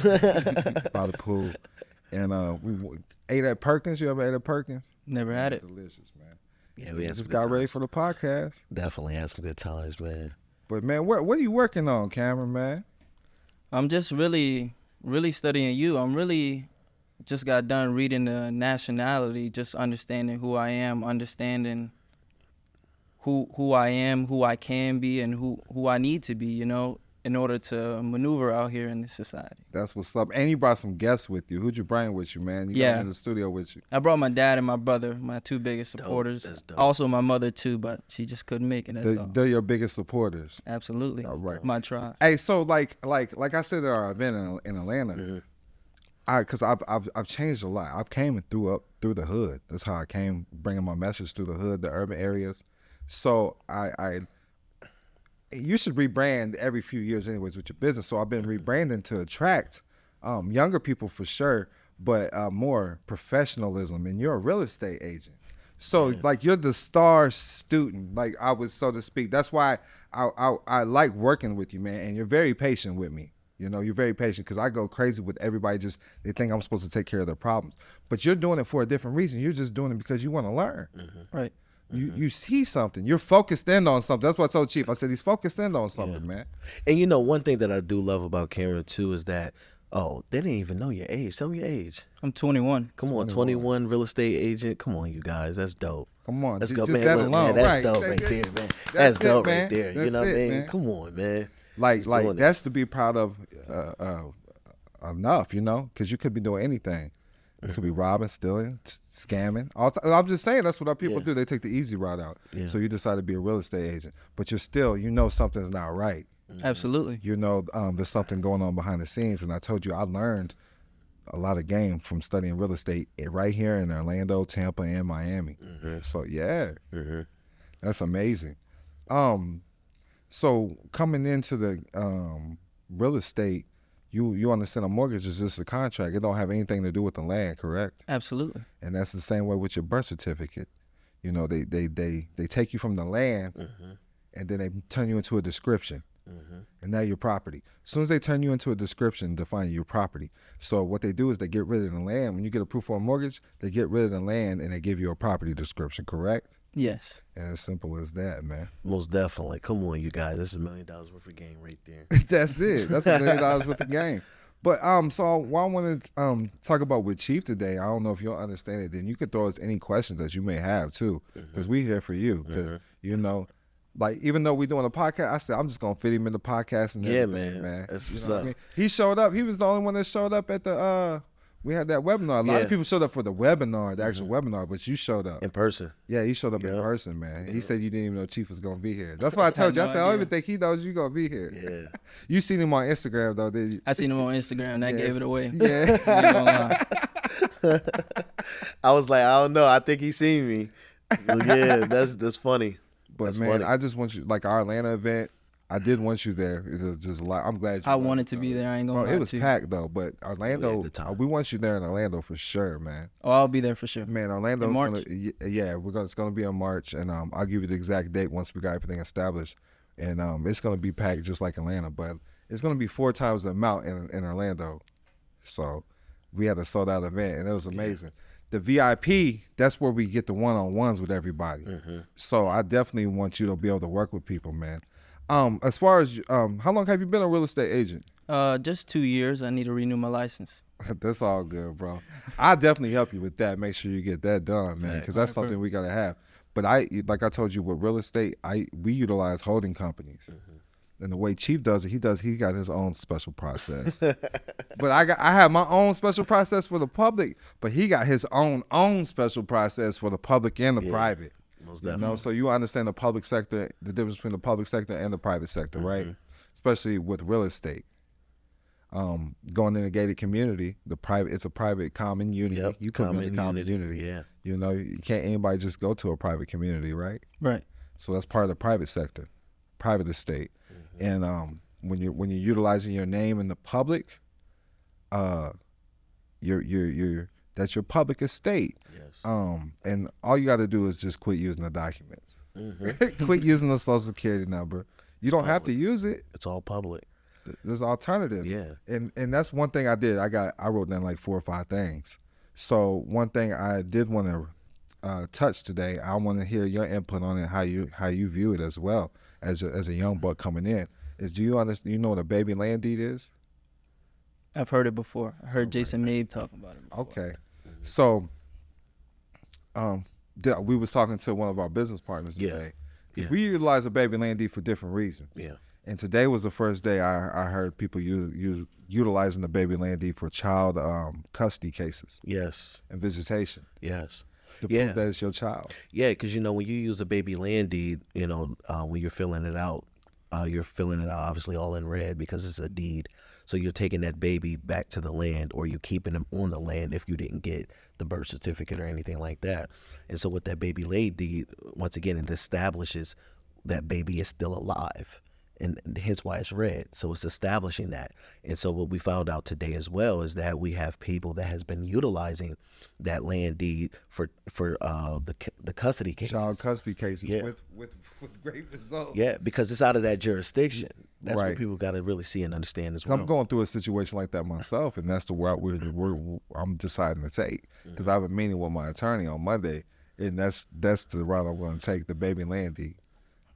by the pool. And we ate at Perkins. You ever ate at Perkins?
Never had it.
Delicious, man.
Yeah, we had
just
some
got
good
ready
times.
for the podcast.
Definitely had some good times, man.
But man, what are you working on, Cameron, man?
I'm just really studying you. I'm really just got done reading the nationality, just understanding who I am, understanding who I am, who I can be, and who I need to be, you know. in order to maneuver out here in this society.
That's what's up. And you brought some guests with you. Who'd you bring with you, man? You got them in the studio with you.
I brought my dad and my brother, my two biggest supporters.
That's dope.
Also my mother too, but she just couldn't make it. That's all.
They're your biggest supporters.
Absolutely.
All right.
My tribe.
Hey, so like I said at our event in Atlanta, because I've changed a lot. I've came through the hood. That's how I came, bringing my message through the hood, the urban areas. So you should rebrand every few years anyways with your business. So I've been rebranding to attract younger people for sure, but more professionalism. And you're a real estate agent. So like you're the star student, like I would, so to speak. That's why I like working with you, man. And you're very patient with me. You know, you're very patient because I go crazy with everybody. Just they think I'm supposed to take care of their problems, but you're doing it for a different reason. You're just doing it because you want to learn.
Right.
You see something. You're focused in on something. That's what I told Chief. I said he's focused in on something, man.
And you know, one thing that I do love about Cameron too is that, oh, they didn't even know your age. Tell me your age.
I'm 21.
Come on, 21 real estate agent. Come on, you guys. That's dope.
Come on.
Let's
Just
go, man.
that
Look,
alone.
man, that's
Right.
dope right there, man. That's dope right there. You know what I mean?
Man.
Come on, man.
Like that's to be proud of enough, you know, because you could be doing anything. You could be robbing, stealing, scamming. I'm just saying that's what our people do. They take the easy route out. So you decide to be a real estate agent, but you're still, you know, something's not right.
Absolutely.
You know, there's something going on behind the scenes, and I told you I learned a lot of game from studying real estate right here in Orlando, Tampa, and Miami. So yeah, that's amazing. So coming into the real estate, you understand a mortgage is just a contract. It don't have anything to do with the land, correct?
Absolutely.
And that's the same way with your birth certificate. You know, they take you from the land, and then they turn you into a description. And now your property. As soon as they turn you into a description, define your property. So what they do is they get rid of the land. When you get approved for a mortgage, they get rid of the land and they give you a property description, correct?
Yes.
And as simple as that, man.
Most definitely. Come on, you guys. This is $1 million worth of game right there.
That's it. That's $1 million worth of game. But so what I want to talk about with Chief today, I don't know if you'll understand it. Then you could throw us any questions that you may have too, because we here for you. Because you know, like even though we doing a podcast, I said I'm just gonna fit him in the podcast. And everything, man.
That's what's
you know
up.
What I mean? He showed up. He was the only one that showed up at the. We had that webinar. A lot of people showed up for the webinar, the actual webinar, but you showed up
in person.
Yeah, he showed up in person, man. He said you didn't even know Chief was gonna be here. That's why I told you. I said I don't even think he knows you gonna be here.
Yeah.
You seen him on Instagram though, did you?
I seen him on Instagram. That gave it away.
Yeah.
I was like, I don't know. I think he seen me. So, yeah, that's funny.
But
that's
man,
funny.
I just want you, like our Atlanta event, I did want you there. It was just a lot. I'm glad you
I wanted to be there. I ain't gonna lie
it was
to you.
packed though, but Orlando, we want you there in Orlando for sure, man.
Oh, I'll be there for sure.
Man, Orlando's
in March.
It's gonna be in March, and I'll give you the exact date once we got everything established, and it's gonna be packed just like Atlanta, but it's gonna be 4 times the amount in Orlando. So we had a sold out event, and it was amazing. The VIP, that's where we get the one-on-ones with everybody. So I definitely want you to be able to work with people, man. As far as how long have you been a real estate agent?
Just 2 years. I need to renew my license.
That's all good, bro. I'll definitely help you with that. Make sure you get that done, man, because that's something we gotta have. But like I told you, with real estate, we utilize holding companies. And the way Chief does it, he got his own special process. But I have my own special process for the public, but he got his own special process for the public and the private.
Most
You
definitely.
know, so you understand the public sector, the difference between the public sector and the private sector, right? Especially with real estate. Going in a gated community, it's a private common unity. You put me in a common unity.
Yeah.
You know, you can't anybody just go to a private community, right?
Right.
So that's part of the private sector, private estate. And when you're utilizing your name in the public, that's your public estate.
Yes.
And all you got to do is just quit using the documents. Quit using the social security number. You don't have to use it.
It's all public.
There's alternatives.
Yeah.
And that's one thing I did. I wrote down like 4 or 5 things. So one thing I did want to touch today, I want to hear your input on it, how you view it as well as a young buck coming in. Do you understand? You know what a baby land deed is?
I've heard it before. I heard Jason Mabe talk about it before.
Okay. So we was talking to one of our business partners today.
Yeah.
We utilize a baby land deed for different reasons.
Yeah.
And today was the first day I heard people utilizing the baby land deed for child custody cases.
Yes.
And visitation.
Yes.
To prove that it's your child.
Yeah, because, you know, when you use a baby land deed, you know, when you're filling it out obviously all in red because it's a deed. So you're taking that baby back to the land, or you're keeping them on the land if you didn't get the birth certificate or anything like that. And so with that baby land deed, once again, it establishes that baby is still alive. And hence why it's red. So it's establishing that. And so what we found out today as well is that we have people that has been utilizing that land deed for the custody cases.
Child custody cases
Yeah.
with great results.
Yeah, because it's out of that jurisdiction. That's
Right.
what people got to really see and understand as well.
I'm going through a situation like that myself, and that's the route I'm deciding to take. Because I have a meeting with my attorney on Monday, and that's the route I'm going to take, the baby land deed.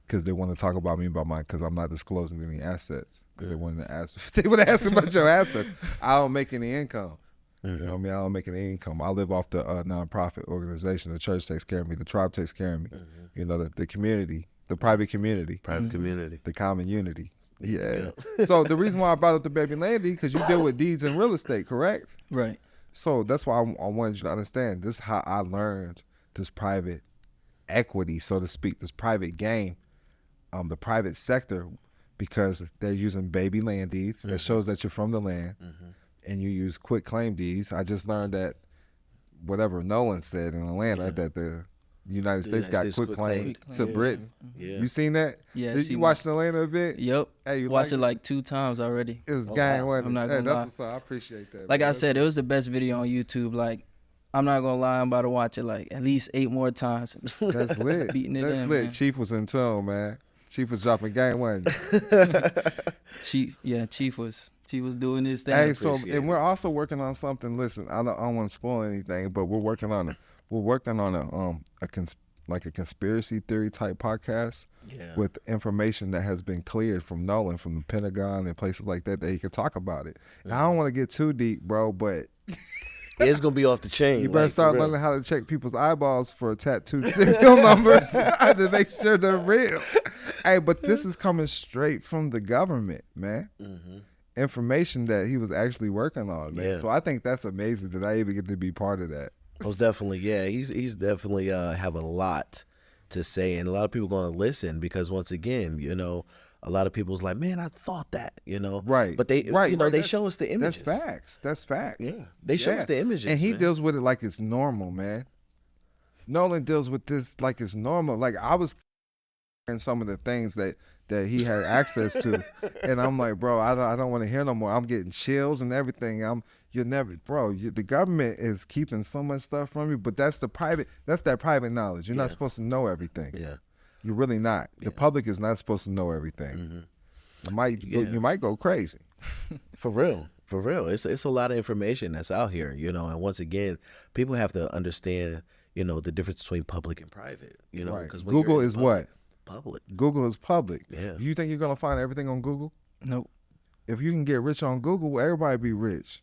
Because they want to talk about me because I'm not disclosing any assets. Because they wanted to ask, they would ask about your assets. I don't make any income. You know what I mean? I don't make any income. I live off the nonprofit organization. The church takes care of me. The tribe takes care of me. You know, the community, the private community.
Private community.
The common unity. Yeah. So the reason why I brought up the baby land deed, because you deal with deeds in real estate, correct?
Right.
So that's why I wanted you to understand. This is how I learned this private equity, so to speak, this private game. The private sector, because they're using baby land deeds that shows that you're from the land, and you use quit claim deeds. I just learned that whatever Nolan said in Atlanta, that the United States got quit claim to Britain. You seen that?
Yeah.
Did you watch the Atlanta event?
Yep.
Hey, you
watched it like 2 times already.
It was gang, wasn't it?
I'm not
Hey,
gonna
that's
lie.
what's up. I appreciate that.
Like
man.
I said, it was the best video on YouTube. Like, I'm not gonna lie, I'm about to watch it like at least 8 more times.
That's lit.
Beating it
That's
in,
lit.
man.
Chief was in tune, man. Chief was dropping gang, wasn't he?
Chief was doing his thing.
Hey, so and we're also working on something. Listen, I don't want to spoil anything, but we're working on a conspiracy theory type podcast with information that has been cleared from Nolan, from the Pentagon and places like that he can talk about it. And I don't want to get too deep, bro, but
it's gonna be off the chain.
you better
like,
start
for real.
learning how to check people's eyeballs for tattooed serial numbers to make sure they're real. Hey, but this is coming straight from the government, man. Information that he was actually working on, man.
Yeah.
So I think that's amazing that I even get to be part of that.
Most definitely, yeah. He's definitely have a lot to say, and a lot of people going to listen because once again, you know, a lot of people's like, man, I thought that, you know,
right?
But they,
right,
you know,
right.
they show us the images.
That's facts. That's facts.
Yeah, they show us the images,
and he
man.
deals with it like it's normal, man. Nolan deals with this like it's normal. Like I was in some of the things that he had access to, and I'm like, bro, I don't want to hear no more. I'm getting chills and everything. The government is keeping so much stuff from you, but that's that private knowledge. You're not supposed to know everything.
Yeah.
You're really not. The public is not supposed to know everything. You might go crazy.
For real. It's a lot of information that's out here, you know, and once again, people have to understand, you know, the difference between public and private, you know, because
Google is what?
Public.
Google is public.
Yeah.
You think you're gonna find everything on Google?
Nope.
If you can get rich on Google, everybody be rich.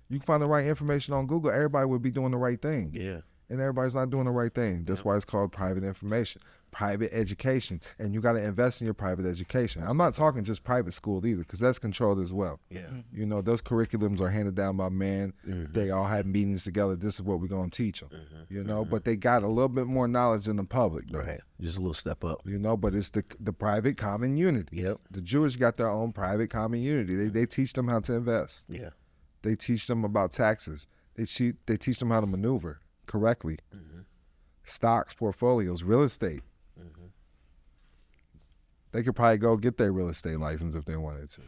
You can find the right information on Google, everybody would be doing the right thing.
Yeah.
And everybody's not doing the right thing. That's why it's called private information, private education. And you got to invest in your private education. I'm not talking just private school either, because that's controlled as well.
Yeah.
You know, those curriculums are handed down by men. They all have meetings together. This is what we're going to teach them. You know, but they got a little bit more knowledge than the public. Though.
Right. Just a little step up.
You know, but it's the private common unity.
Yep.
The Jewish got their own private common unity. They teach them how to invest.
Yeah.
They teach them about taxes. They teach them how to maneuver correctly. Stocks, portfolios, real estate. They could probably go get their real estate license if they wanted to.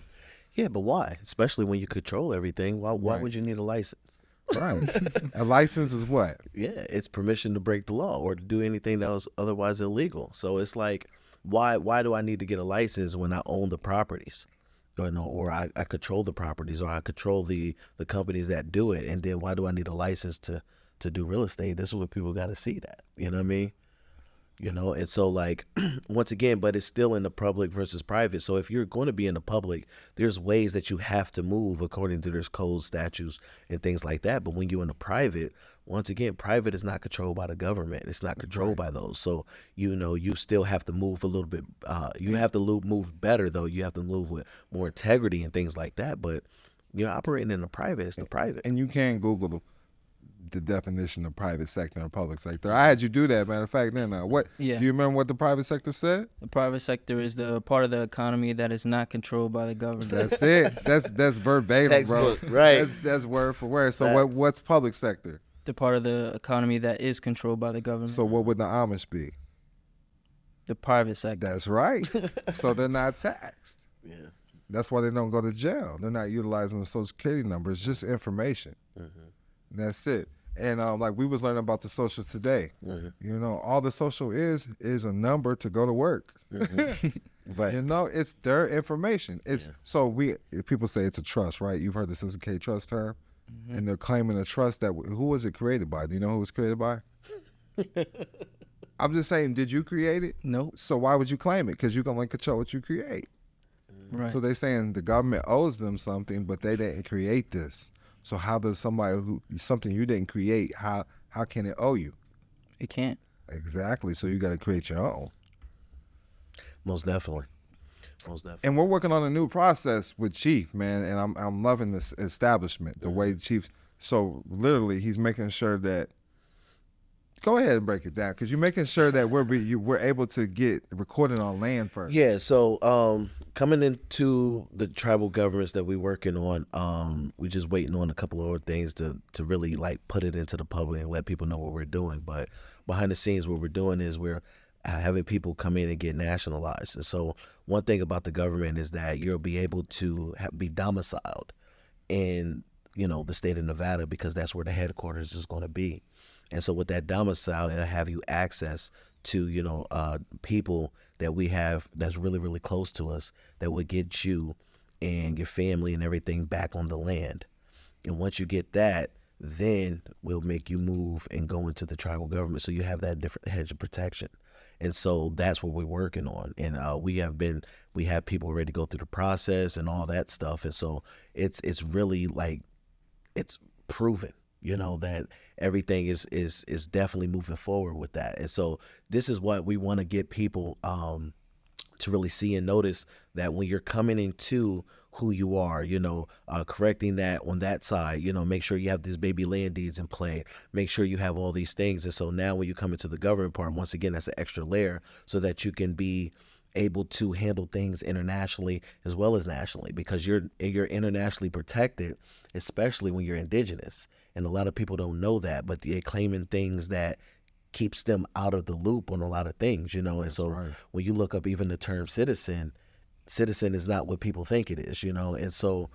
Yeah, but why? Especially when you control everything. Why would you need a license?
Right. A license is what?
Yeah, it's permission to break the law or to do anything that was otherwise illegal. So it's like, why do I need to get a license when I own the properties? Or I control the properties, or I control the companies that do it. And then why do I need a license to do real estate? This is what people got to see that. You know what I mean? You know, and so like once again, but it's still in the public versus private. So if you're going to be in the public, there's ways that you have to move according to there's codes, statutes, and things like that. But when you're in the private, once again, private is not controlled by the government. It's not controlled by those. So you know, you still have to move a little bit. You have to move better though. You have to move with more integrity and things like that. But you're operating in the private. It's the private.
And you can Google the definition of private sector and public sector. I had you do that, matter of fact. Then what?
Yeah.
Do you remember what the private sector said?
The private sector is the part of the economy that is not controlled by the government.
That's it. That's verbatim,
Textbook,
bro.
right?
That's word for word. So what's public sector?
The part of the economy that is controlled by the government.
So what would the Amish be?
The private sector.
That's right. So they're not taxed.
Yeah.
That's why they don't go to jail. They're not utilizing the Social Security number. It's just information. That's it. And like we was learning about the social today. You know, all the social is a number to go to work.
Right.
You know, it's their information. It's so people say it's a trust, right? You've heard the Cesti Que trust term, and they're claiming a trust that who was it created by? Do you know who it was created by? I'm just saying, did you create it?
No.
So why would you claim it? Because you can only control what you create.
Right.
So they're saying the government owes them something, but they didn't create this. So how does something you didn't create, how can it owe you?
It can't.
Exactly. So you got to create your own.
Most definitely. Most definitely.
And we're working on a new process with Chief, man, and I'm loving this establishment, the way Chief. So literally, he's making sure that. Go ahead and break it down, because you're making sure that we're able to get recorded on land first.
Yeah. So coming into the tribal governments that we're working on, we're just waiting on a couple of other things to really like put it into the public and let people know what we're doing. But behind the scenes, what we're doing is we're having people come in and get nationalized. And so one thing about the government is that you'll be able to be domiciled in, you know, the state of Nevada, because that's where the headquarters is going to be. And so with that domicile, it'll have you access to, you know, people that we have that's really, really close to us that would get you and your family and everything back on the land. And once you get that, then we'll make you move and go into the tribal government. So you have that different hedge of protection. And so that's what we're working on. And we have people ready to go through the process and all that stuff. And so it's really like, it's proven, you know, that everything is definitely moving forward with that. And so this is what we want to get people to really see and notice, that when you're coming into who you are, you know, correcting that on that side, you know, make sure you have these baby land deeds in play, make sure you have all these things. And so now when you come into the government part, once again, that's an extra layer so that you can be able to handle things internationally as well as nationally, because you're internationally protected, especially when you're indigenous. And a lot of people don't know that, but they're claiming things that keeps them out of the loop on a lot of things, you know. And so when you look up even the term citizen is not what people think it is, you know. And so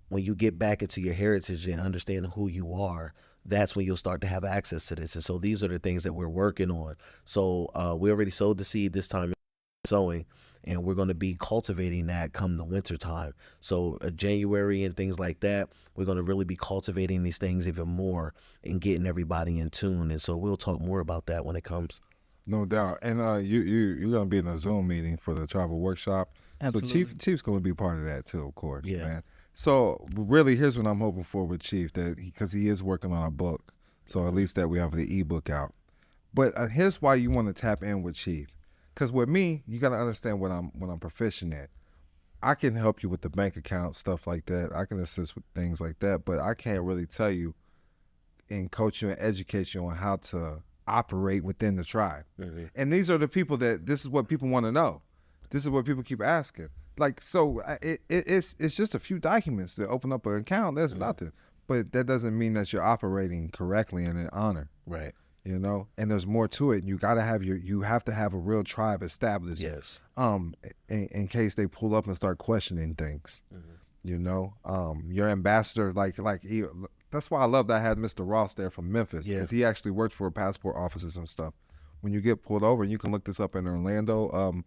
when you get back into your heritage and understand who you are, that's when you'll start to have access to this. And so these are the things that we're working on. So we already sowed the seed this time, sowing, and we're going to be cultivating that come the winter time. So January and things like that, we're going to really be cultivating these things even more and getting everybody in tune. And so we'll talk more about that when it comes.
No doubt. And you're going to be in a Zoom meeting for the tribal workshop.
Absolutely.
So Chief's going to be part of that too, of course,
Yeah.
man. So really, here's what I'm hoping for with Chief, that because he is working on a book, so at least that we have the ebook out. But here's why you want to tap in with Chief. Because with me, you got to understand what I'm proficient at. I can help you with the bank account, stuff like that. I can assist with things like that, but I can't really tell you and coach you and educate you on how to operate within the tribe. And these are the people this is what people want to know. This is what people keep asking. Like, so it's just a few documents to open up an account. That's nothing. But that doesn't mean that you're operating correctly and in honor.
Right.
You know, and there's more to it. You have to have a real tribe established.
Yes.
In case they pull up and start questioning things. You know, your ambassador, that's why I love that I had Mr. Ross there from Memphis, because he actually worked for passport offices and stuff. When you get pulled over, and you can look this up in Orlando,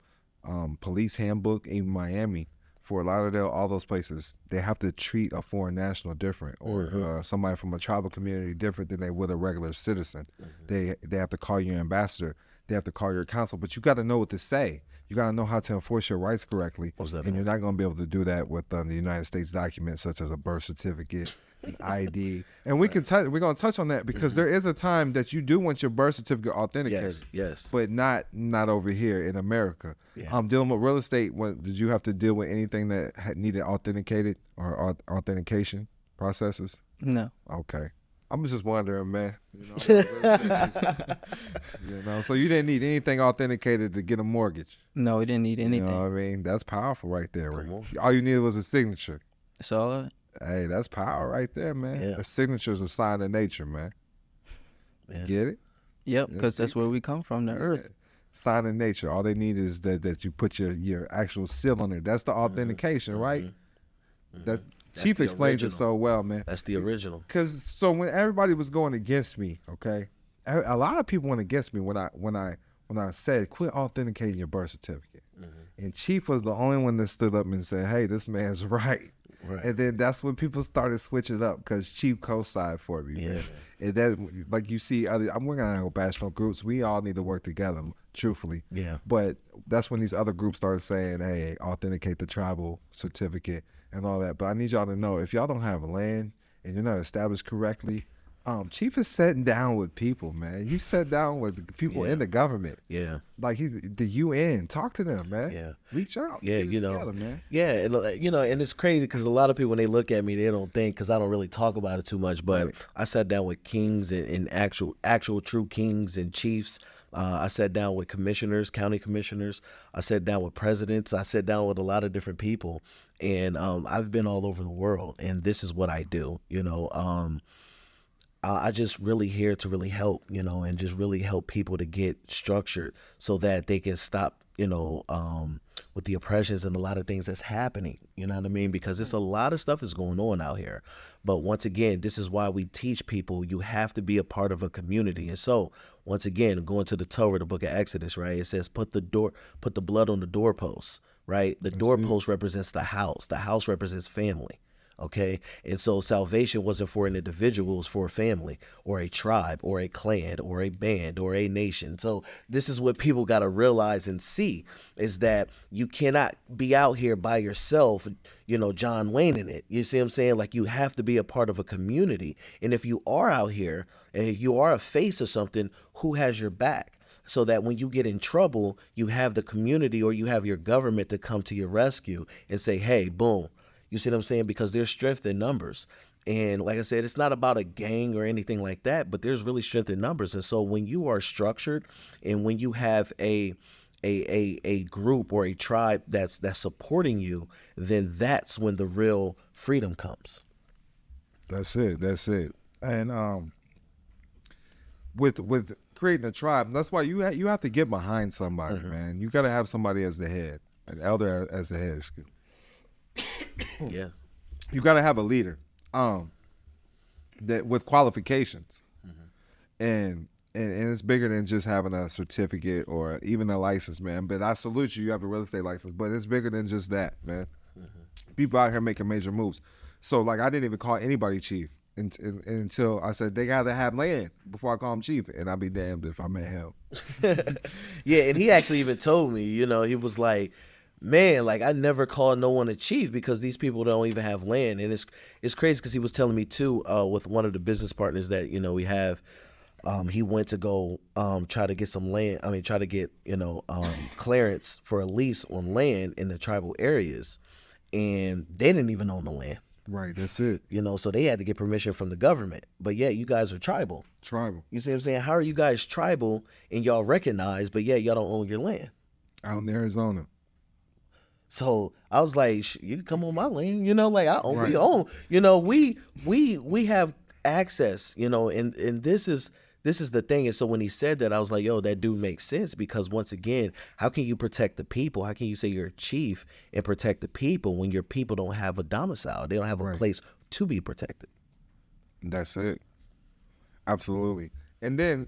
police handbook, even Miami,
Fort Lauderdale, all those places, they have to treat a foreign national different, or somebody from a tribal community different than they would a regular citizen. They have to call you ambassador. They have to call your counsel, but you got to know what to say. You got to know how to enforce your rights correctly, and you're not going to be able to do that with the United States documents such as a birth certificate, an ID. And we're going to touch on that because there is a time that you do want your birth certificate authenticated.
Yes.
But not over here in America. Dealing with real estate, did you have to deal with anything that needed authenticated or authentication processes?
No.
Okay. I'm just wondering, man. You know, so you didn't need anything authenticated to get a mortgage.
No, we didn't need anything.
You know what I mean? That's powerful right there. Right? All you needed was a signature.
That's all.
Hey, that's power right there, man.
Yeah.
A signature's a sign of nature, man.
Yeah.
Get it?
Yep, because that's where we come from, the earth.
Sign of nature. All they need is that you put your actual seal on it. That's the authentication, right? That Chief explains it so well, man.
That's the original.
Because so when everybody was going against me, okay, a lot of people went against me when I said quit authenticating your birth certificate, and Chief was the only one that stood up and said, "Hey, this man's right."
Right.
And then that's when people started switching up because Chief co-signed for me, man. And that, like you see, we're gonna go bash no groups. We all need to work together, truthfully.
Yeah.
But that's when these other groups started saying, "Hey, authenticate the tribal certificate and all that." But I need y'all to know, if y'all don't have land and you're not established correctly, Chief is sitting down with people, man. You sat down with people in the government.
Yeah.
Like the UN. Talk to them, man.
Yeah.
Reach out.
Yeah,
Get it together, man.
Yeah, and, and it's crazy because a lot of people, when they look at me, they don't think, because I don't really talk about it too much, but I sat down with kings and actual true kings and chiefs. I sat down with commissioners, county commissioners. I sat down with presidents. I sat down with a lot of different people, and I've been all over the world, and this is what I do, I just really here to really help, and just really help people to get structured so that they can stop, with the oppressions and a lot of things that's happening, you know what I mean? Because there's a lot of stuff that's going on out here. But once again, this is why we teach people you have to be a part of a community. And so once again, going to the Torah, the book of Exodus, right? It says, put the blood on the doorposts, right? The doorpost represents the house. The house represents family. Okay. And so salvation wasn't for an individual, it was for a family or a tribe or a clan or a band or a nation. So this is what people got to realize and see, is that you cannot be out here by yourself, John Wayne in it. You see what I'm saying? Like, you have to be a part of a community. And if you are out here and if you are a face of something, who has your back? So that when you get in trouble, you have the community or you have your government to come to your rescue and say, hey, boom. You see what I'm saying? Because there's strength in numbers. And like I said, it's not about a gang or anything like that, but there's really strength in numbers. And so when you are structured and when you have a group or a tribe that's supporting you, then that's when the real freedom comes.
That's it. And with creating a tribe, that's why you have to get behind somebody, man. You got to have somebody as the head, an elder as the head. Excuse me.
Yeah,
you got to have a leader that with qualifications, and it's bigger than just having a certificate or even a license, man. But I salute you have a real estate license, but it's bigger than just that, man. People out here making major moves. So like, I didn't even call anybody chief until I said they got to have land before I call him chief, and I'd be damned if I met him.
Yeah, and he actually even told me, he was like, man, like, I never called no one a chief because these people don't even have land. And it's crazy because he was telling me too, with one of the business partners that, we have, he went to go try to get some land. I mean, try to get, clearance for a lease on land in the tribal areas. And they didn't even own the land.
Right, that's it.
So they had to get permission from the government. But yeah, you guys are tribal. You see what I'm saying? How are you guys tribal and y'all recognize, but yeah, y'all don't own your land?
Out in Arizona.
So I was like, you can come on my land, like I own,
right.
We own, we have access, and this is the thing. And so when he said that, I was like, yo, that do make sense, because once again, how can you protect the people? How can you say you're a chief and protect the people when your people don't have a domicile? They don't have a place to be protected.
That's it. Absolutely. And then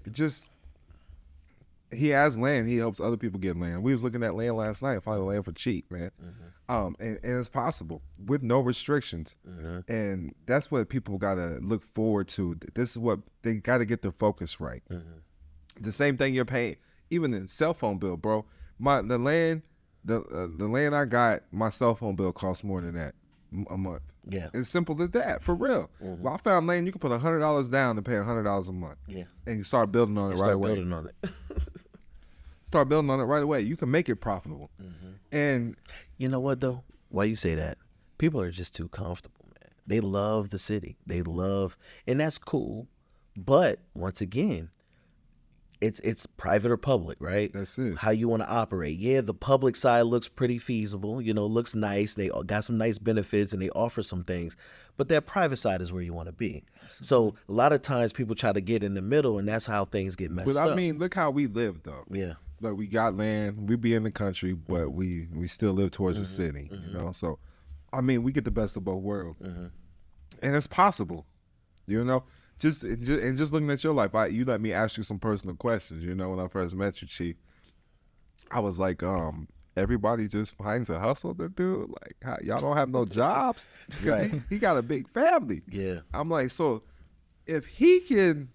he has land. He helps other people get land. We was looking at land last night, finding land for cheap, man. And it's possible with no restrictions. And that's what people got to look forward to. This is what they got to get their focus right. The same thing you're paying, even in cell phone bill, bro. The land I got, my cell phone bill costs more than that a month.
Yeah,
it's simple as that, for real. Well, I found land you can put $100 down and pay $100 a month.
Yeah,
and you start building on it right away.
Building on it.
Start building on it right away. You can make it profitable. And
you know what though? Why you say that? People are just too comfortable, man. They love the city. And that's cool. But once again, it's private or public, right?
That's it.
How you want to operate. Yeah, the public side looks pretty feasible. Looks nice. They got some nice benefits and they offer some things. But that private side is where you want to be. So a lot of times people try to get in the middle, and that's how things get messed up.
But I mean, look how we live, though.
Yeah.
Like, we got land, we be in the country, but we still live towards the city, So, I mean, we get the best of both worlds. And it's possible, Just looking at your life, you let me ask you some personal questions. When I first met you, Chief, I was like, everybody just finds a hustle to do. Like, y'all don't have no jobs? Because he got a big family.
Yeah.
I'm like, so if he can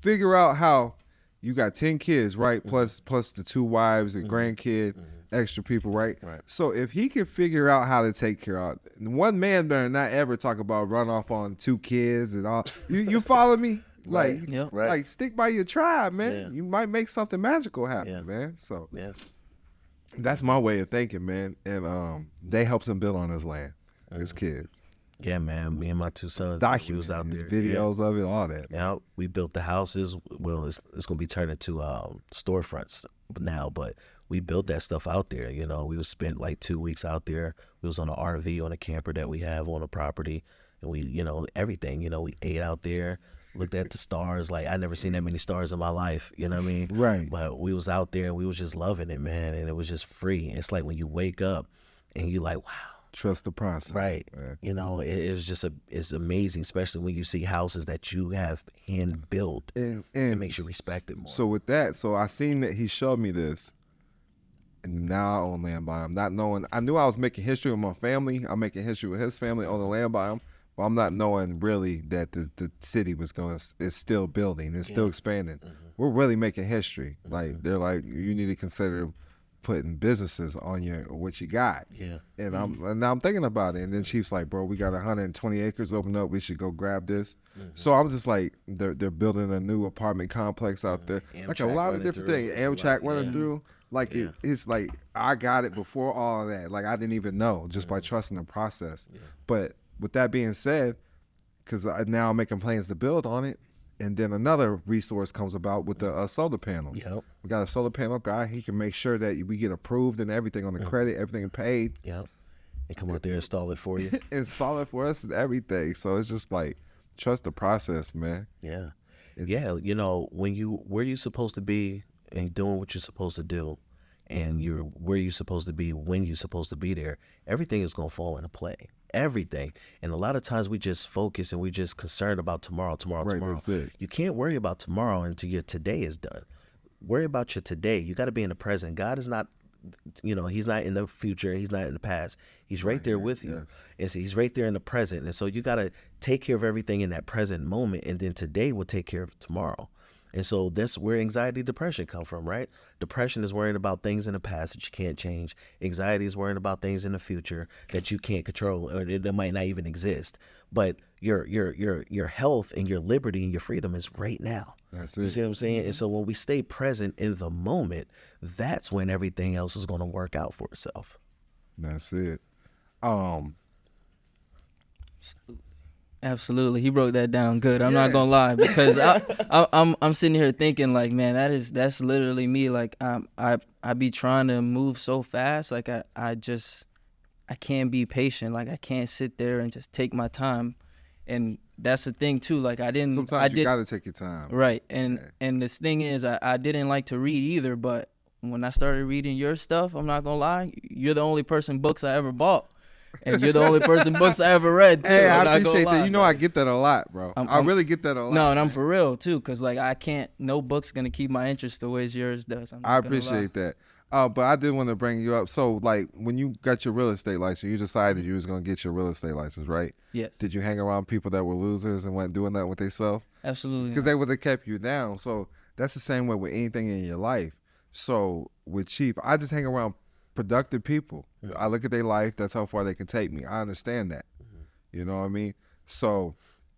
figure out how you got 10 kids, right? Plus the 2 wives and grandkid, extra people, right? So if he can figure out how to take care of one man, better not ever talk about run off on 2 kids and all. You follow me? Like, like stick by your tribe, man.
Yeah.
You might make something magical happen, man. So that's my way of thinking, man. And they helps him build on his land, his kids.
Yeah, man. Me and my 2 sons, we was out there.
Videos of it, all that.
Yeah, we built the houses. Well, it's going to be turned into storefronts now, but we built that stuff out there. We spent like 2 weeks out there. We was on an RV, on a camper that we have on the property, and we, everything. We ate out there, looked at the stars. Like, I never seen that many stars in my life. You know what I mean?
Right.
But we was out there and we was just loving it, man. And it was just free. It's like when you wake up and you like, wow.
Trust the process.
Right. It's amazing, especially when you see houses that you have hand built.
And
it makes you respect it more.
So with that, I seen that he showed me this. And now I own land by him. Not knowing, I knew I was making history with my family. I'm making history with his family, owning land by him. But I'm not knowing really that the city is still building, it's still expanding. We're really making history. Like, they're like, you need to consider putting businesses on what you got.
Yeah.
And now I'm thinking about it. And then Chief's like, bro, we got 120 acres open up. We should go grab this. So I'm just like, they're building a new apartment complex out there. Like a lot of different things. Amtrak running through. Like it's like I got it before all of that. Like, I didn't even know just by trusting the process. But with that being said, because now I'm making plans to build on it. And then another resource comes about with the solar panels. We got a solar panel guy. He can make sure that we get approved and everything on the credit, everything paid.
And come out there and install it for you.
Install it for us and everything. So it's just like, trust the process, man.
Yeah. When where you supposed to be and doing what you're supposed to do, and you're where you're supposed to be when you're supposed to be there, everything is going to fall into play. Everything. And a lot of times we just focus and we just concerned about tomorrow.
That's it.
You can't worry about tomorrow until your today is done. Worry about your today. You got to be in the present. God is not, he's not in the future. He's not in the past. He's right there with you. And so he's right there in the present. And so you got to take care of everything in that present moment. And then today will take care of tomorrow. And so that's where anxiety, depression come from, right? Depression is worrying about things in the past that you can't change. Anxiety is worrying about things in the future that you can't control or that might not even exist. But your health and your liberty and your freedom is right now.
That's it.
You see what I'm saying? And so when we stay present in the moment, that's when everything else is going to work out for itself.
That's it.
Absolutely, he broke that down good. I'm not gonna lie, because I'm sitting here thinking like, man, that's literally me. Like, I be trying to move so fast. Like, I can't be patient. Like, I can't sit there and just take my time. And that's the thing too. Like,
sometimes you gotta take your time.
Right. And this thing is, I didn't like to read either, but when I started reading your stuff, I'm not gonna lie, you're the only books I ever bought. And you're the only person books I ever read too.
Hey, I
I'm not gonna
appreciate
lie,
that. You know,
bro.
I get that a lot, bro. I really get that a lot.
No, and I'm for real too, cause like I can't. No book's gonna keep my interest the way yours does. I'm not
I
gonna lie.
appreciate that. But I did want to bring you up. So, like, when you got your real estate license, you decided you was gonna get your real estate license, right?
Yes.
Did you hang around people that were losers and went doing that with themselves?
Absolutely.
Because they would have kept you down. So that's the same way with anything in your life. So with Chief, I just hang around productive people. I look at their life. That's how far they can take me. I understand that. You know what I mean? So,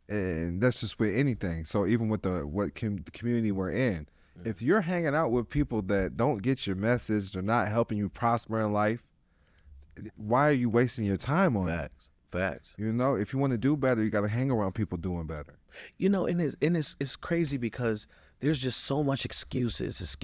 and that's just with anything. So even with the community we're in, if you're hanging out with people that don't get your message, they're not helping you prosper in life, why are you wasting your time on it?
Facts.
You know, if you want to do better, you got to hang around people doing better.
You know, and it's crazy because there's just so much excuses.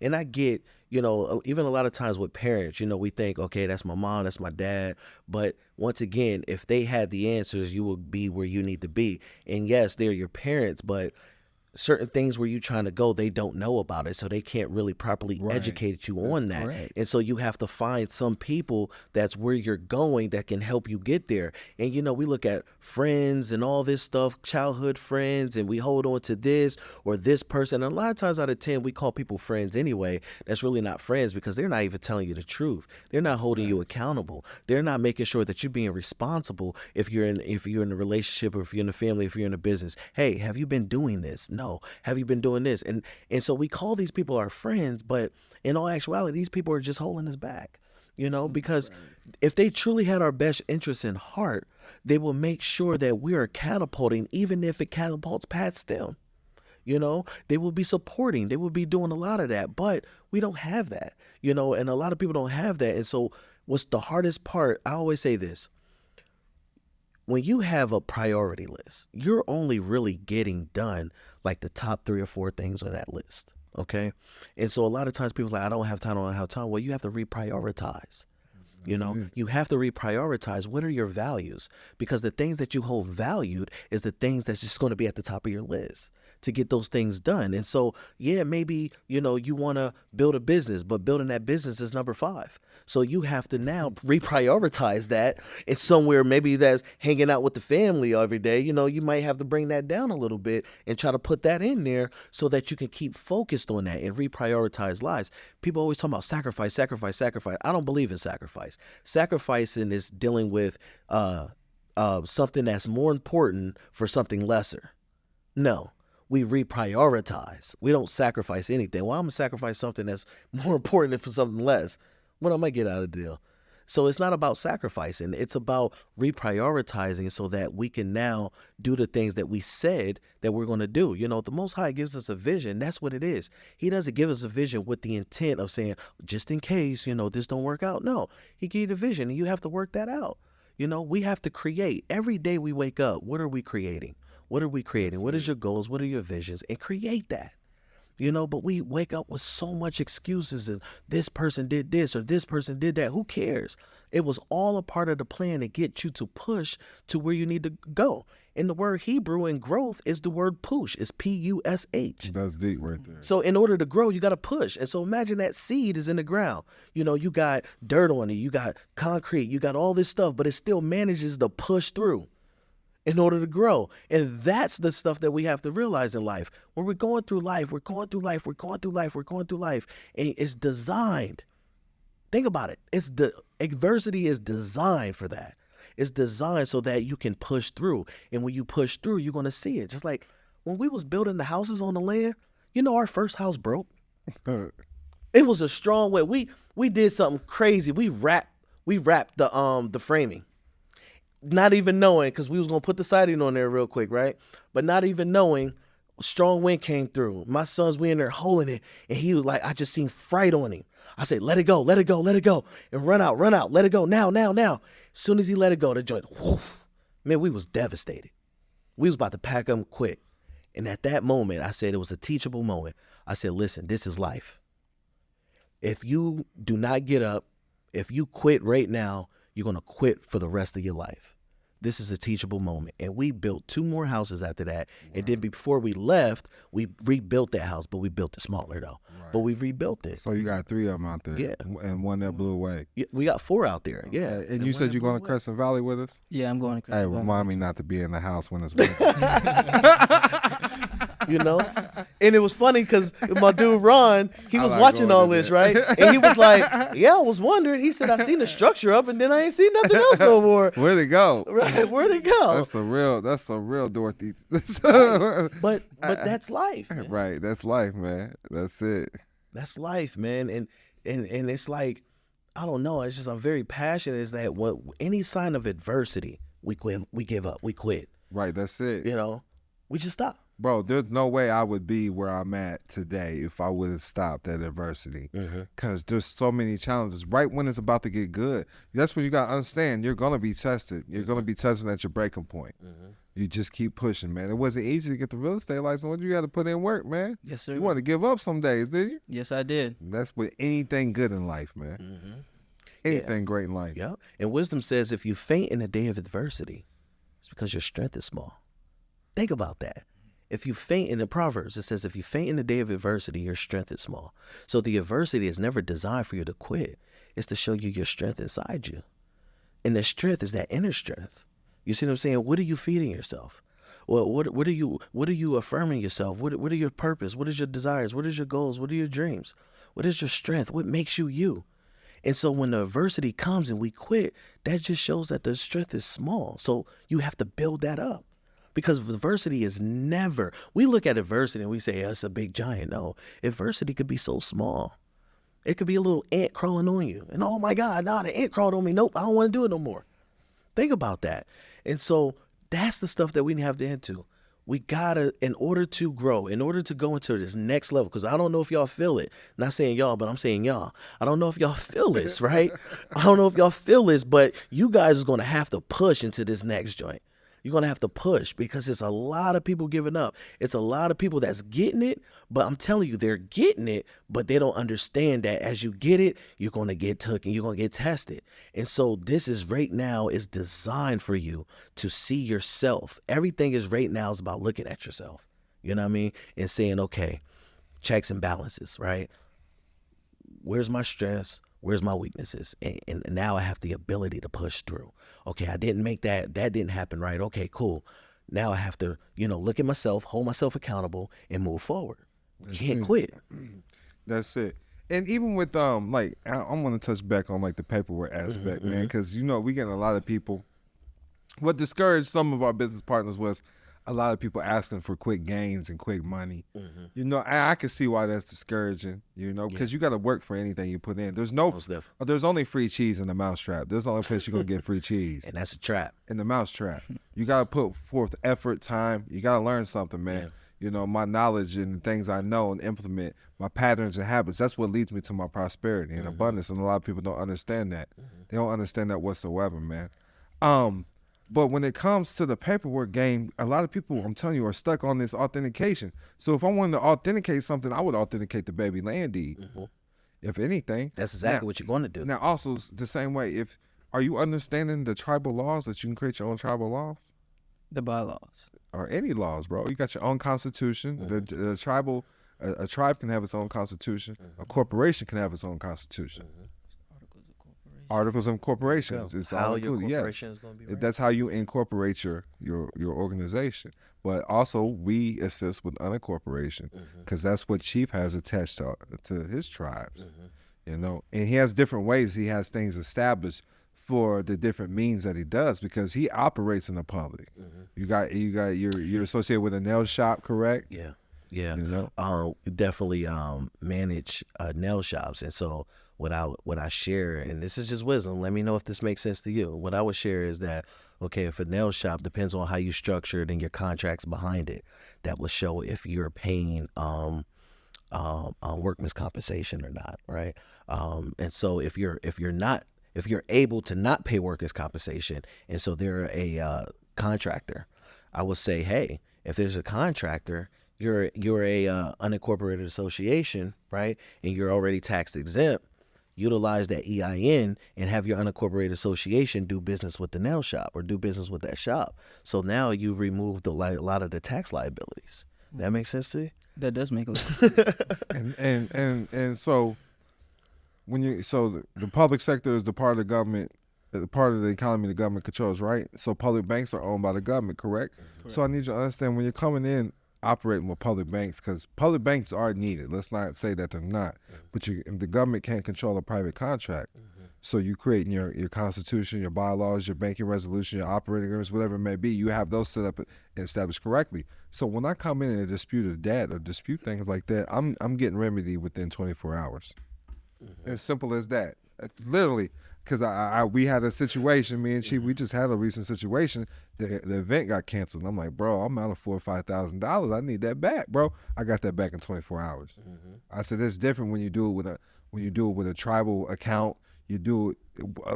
And I get, you know, even a lot of times with parents, you know, we think, okay, that's my mom, that's my dad. But once again, if they had the answers, you would be where you need to be. And yes, they're your parents, but certain things where you're trying to go, they don't know about it, so they can't really properly educate you on that.
Correct.
And so you have to find some people that's where you're going that can help you get there. And you know, we look at friends and all this stuff, childhood friends, and we hold on to this or this person. And a lot of times out of 10, we call people friends anyway. That's really not friends because they're not even telling you the truth. They're not holding you accountable. They're not making sure that you're being responsible if you're in a relationship or if you're in a family, if you're in a business. Hey, have you been doing this? No. Have you been doing this? And so we call these people our friends, but in all actuality, these people are just holding us back, you know, because if they truly had our best interests in heart, they will make sure that we are catapulting, even if it catapults past them. You know, they will be supporting, they will be doing a lot of that, but we don't have that, you know, and a lot of people don't have that. And so what's the hardest part? I always say this. When you have a priority list, you're only really getting done like the top 3 or 4 things on that list. Okay. And so a lot of times people are like, I don't have time. Well, you have to reprioritize. You know, you have to reprioritize. What are your values? Because the things that you hold valued is the things that's just going to be at the top of your list to get those things done. And so, yeah, maybe, you know, you want to build a business, but building that business is number 5. So you have to now reprioritize that. It's somewhere maybe that's hanging out with the family every day. You know, you might have to bring that down a little bit and try to put that in there so that you can keep focused on that and reprioritize lives. People always talk about sacrifice. I don't believe in sacrifice. Sacrificing is dealing with something that's more important for something lesser. No. We reprioritize. We don't sacrifice anything. Well, I'm going to sacrifice something that's more important for something less. What am I get out of the deal? So it's not about sacrificing. It's about reprioritizing so that we can now do the things that we said that we're going to do. You know, the Most High gives us a vision. That's what it is. He doesn't give us a vision with the intent of saying, just in case, you know, this don't work out. No, he gave you the vision and you have to work that out. You know, we have to create. Every day we wake up, what are we creating? What are we creating? What is your goals? What are your visions? And create that. You know, but we wake up with so much excuses and this person did this or this person did that. Who cares? It was all a part of the plan to get you to push to where you need to go. And the word Hebrew in growth is the word push. It's P-U-S-H.
That's deep right there.
So in order to grow, you got to push. And so imagine that seed is in the ground. You know, you got dirt on it. You got concrete. You got all this stuff, but it still manages to push through in order to grow. And that's the stuff that we have to realize in life. When we're going through life, and it's designed. Think about it. Adversity is designed for that. It's designed so that you can push through. And when you push through, you're going to see it. Just like when we was building the houses on the land, you know, our first house broke. It was a strong way. We did something crazy. We wrapped the framing. Not even knowing, because we was going to put the siding on there real quick, right? But not even knowing, a strong wind came through. My sons, we in there holding it, and he was like, I just seen fright on him. I said, let it go, and run out, let it go, now. As soon as he let it go, the joint, whoof. Man, we was devastated. We was about to pack them quick. And at that moment, I said it was a teachable moment. I said, listen, this is life. If you do not get up, if you quit right now, you're going to quit for the rest of your life. this is a teachable moment. And we built 2 more houses after that. And then before we left, we rebuilt that house, but we built it smaller though. But we rebuilt it.
So you got 3 of them out there.
Yeah.
And one that blew away.
Yeah, we got 4 out there. Yeah.
And you said you're going to Crescent Valley with us?
Yeah, I'm going to Crescent Valley.
Hey, remind me not to be in the house when it's winter.
You know? And it was funny because my dude Ron, he was watching all this, right? And he was like, yeah, I was wondering. He said, I seen the structure up and then I ain't seen nothing else no more.
Where'd it go?
Right, where'd it go?
That's a real Dorothy.
But that's life. Man.
Right, that's life, man. That's it.
That's life, man. And it's like, I don't know. It's just I'm very passionate. Is that what any sign of adversity, we give up, we quit.
Right, that's it.
You know, we just stop.
Bro, there's no way I would be where I'm at today if I would have stopped at adversity. Because there's so many challenges. Right when it's about to get good, that's when you got to understand you're going to be tested. You're going to be tested at your breaking point. You just keep pushing, man. It wasn't easy to get the real estate license. What you got to put in work, man?
Yes, sir.
You wanted to give up some days, did you?
Yes, I did.
That's with anything good in life, man. Anything great in life.
Yeah. And wisdom says if you faint in the day of adversity, it's because your strength is small. Think about that. If you faint in the Proverbs, it says, if you faint in the day of adversity, your strength is small. So the adversity is never designed for you to quit. It's to show you your strength inside you. And the strength is that inner strength. You see what I'm saying? What are you feeding yourself? Well, what are you affirming yourself? What are your purpose? What is your desires? What is your goals? What are your dreams? What is your strength? What makes you you? And so when the adversity comes and we quit, that just shows that the strength is small. So you have to build that up. Because adversity is never, we look at adversity and we say, oh, it's a big giant. No, adversity could be so small. It could be a little ant crawling on you. And oh my God, nah, the ant crawled on me. Nope, I don't want to do it no more. Think about that. And so that's the stuff that we have to into. We gotta, in order to grow, in order to go into this next level, because I don't know if y'all feel it. Not saying y'all, but I'm saying y'all. I don't know if y'all feel this, right? I don't know if y'all feel this, but you guys are going to have to push into this next joint. You're going to have to push because there's a lot of people giving up. It's a lot of people that's getting it, but I'm telling you, they're getting it, but they don't understand that as you get it, you're going to get taken, you're going to get tested. And so this is right now is designed for you to see yourself. Everything is right now is about looking at yourself, you know what I mean? And saying, okay, checks and balances, right? Where's my strengths? Where's my weaknesses? And now I have the ability to push through. Okay, I didn't make that didn't happen right. Okay, cool. Now I have to, look at myself, hold myself accountable, and move forward. Can't quit.
That's it. And even with I want to touch back on the paperwork aspect, man, because we getting a lot of people. What discouraged some of our business partners was a lot of people asking for quick gains and quick money. I can see why that's discouraging, because you got to work for anything you put in. There's only free cheese in the mousetrap. There's the only place you're going to get free cheese.
And that's a trap.
In the mousetrap. You got to put forth effort, time. You got to learn something, man. Yeah. My knowledge and the things I know and implement, my patterns and habits, that's what leads me to my prosperity and abundance. And a lot of people don't understand that. They don't understand that whatsoever, man. But when it comes to the paperwork game, a lot of people, I'm telling you, are stuck on this authentication. So if I wanted to authenticate something, I would authenticate the baby land deed. If anything.
That's exactly what you're going to do.
Now, also, the same way, are you understanding the tribal laws, that you can create your own tribal laws?
The bylaws.
Or any laws, bro. You got your own constitution. The a tribe can have its own constitution. A corporation can have its own constitution. Articles of incorporations. It's
how
all
your
included.
corporation is going to be ran.
That's how you incorporate your organization. But also, we assist with unincorporation because that's what Chief has attached to his tribes. And he has different ways. He has things established for the different means that he does because he operates in the public. You're associated with a nail shop, correct?
Yeah. We definitely manage nail shops, and so what I share, and this is just wisdom, let me know if this makes sense to you. What I would share is that, okay, if a nail shop, depends on how you structure it and your contracts behind it, that will show if you're paying workman's compensation or not, right? And so if you're able to not pay workers' compensation, and so they're a contractor, I would say, hey, if there's a contractor, you're a unincorporated association, right? And you're already tax exempt. utilize that EIN and have your unincorporated association do business with the nail shop or do business with that shop. So now you've removed a lot of the tax liabilities. That makes sense to you?
That does make a lot of sense.
And so the public sector is the part of the government, the part of the economy the government controls, right? So public banks are owned by the government, correct? So I need you to understand when you're coming in operating with public banks, because public banks are needed. Let's not say that they're not, but the government can't control a private contract. So you create your constitution, your bylaws, your banking resolution, your operating agreements, whatever it may be, you have those set up and established correctly. So when I come in and dispute a debt or dispute things like that, I'm getting remedy within 24 hours. As simple as that. Literally, because we had a situation, me and Chief, we just had a recent situation. The event got canceled. I'm like, bro, I'm out of $4,000 or $5,000. I need that back, bro. I got that back in 24 hours. I said it's different when you do it with a tribal account. You do it,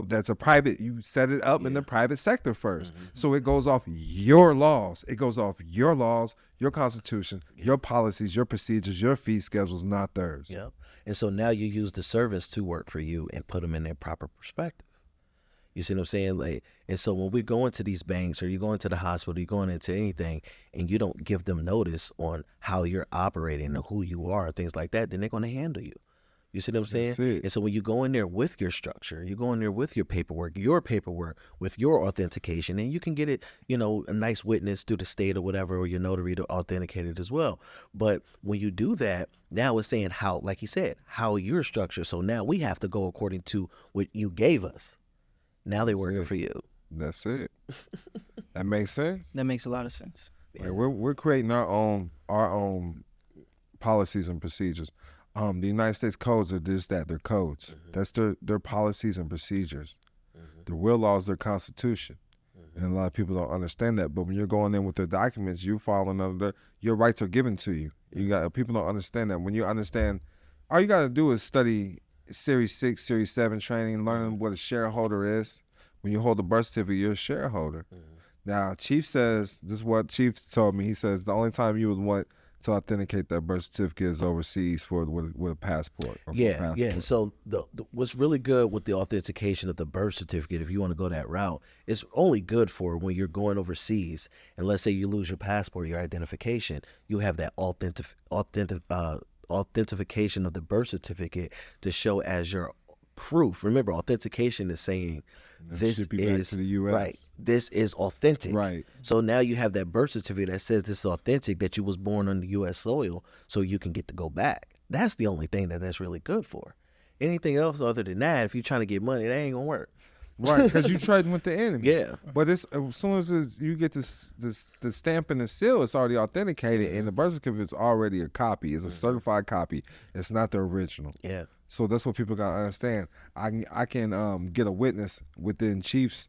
that's a private, you set it up in the private sector first. So it goes off your laws. It goes off your laws, your constitution, your policies, your procedures, your fee schedules, not theirs.
Yep. And so now you use the servants to work for you and put them in their proper perspective. You see what I'm saying? Like, and so when we go into these banks or you go into the hospital, you're going into anything, and you don't give them notice on how you're operating or who you are, things like that, then they're going to handle you. You see what I'm saying? And so when you go in there with your structure, you go in there with your paperwork, with your authentication, and you can get it, a nice witness through the state or whatever, or your notary to authenticate it as well. But when you do that, now it's saying how, like he said, how you're structured. So now we have to go according to what you gave us. Now they're working for you.
That's it. That makes sense?
That makes a lot of sense.
Like we're creating our own policies and procedures. The United States codes are they're codes. That's their policies and procedures. The real law is their constitution. And a lot of people don't understand that. But when you're going in with the documents, you following under your rights are given to you. People don't understand that. When you understand, all you got to do is study Series 6, Series 7 training, learning what a shareholder is. When you hold a birth certificate, you're a shareholder. Now, Chief says, this is what Chief told me. He says the only time you would want to authenticate that birth certificate is overseas with a passport.
Yeah. So what's really good with the authentication of the birth certificate, if you want to go that route, it's only good for when you're going overseas. And let's say you lose your passport, your identification, you have that authentication of the birth certificate to show as your proof. Remember, authentication is saying this is
to the US.
Right. This is authentic.
Right.
So now you have that birth certificate that says this is authentic, that you was born on the U.S. soil, so you can get to go back. That's the only thing that's really good for. Anything else other than that, if you're trying to get money, that ain't gonna work.
Right, because you're trading with the enemy.
Yeah.
But as soon as you get the stamp and the seal, it's already authenticated, and the birth certificate is already a copy. It's a certified copy. It's not the original.
Yeah.
So that's what people gotta understand. I can get a witness within Chief's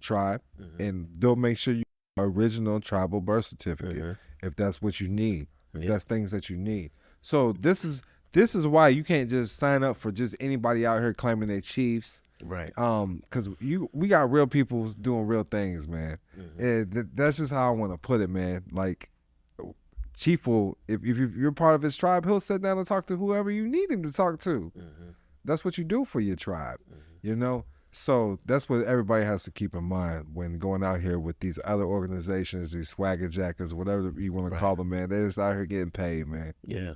tribe, and they'll make sure you original tribal birth certificate if that's what you need. If that's things that you need. So this is why you can't just sign up for just anybody out here claiming they're Chiefs.
Right.
Because we got real people doing real things, man. And that's just how I want to put it, man. Like, Chief will, if you're part of his tribe, he'll sit down and talk to whoever you need him to talk to. That's what you do for your tribe, So that's what everybody has to keep in mind when going out here with these other organizations, these swagger jackers, whatever you want to call them, man. They're just out here getting paid, man.
Yeah.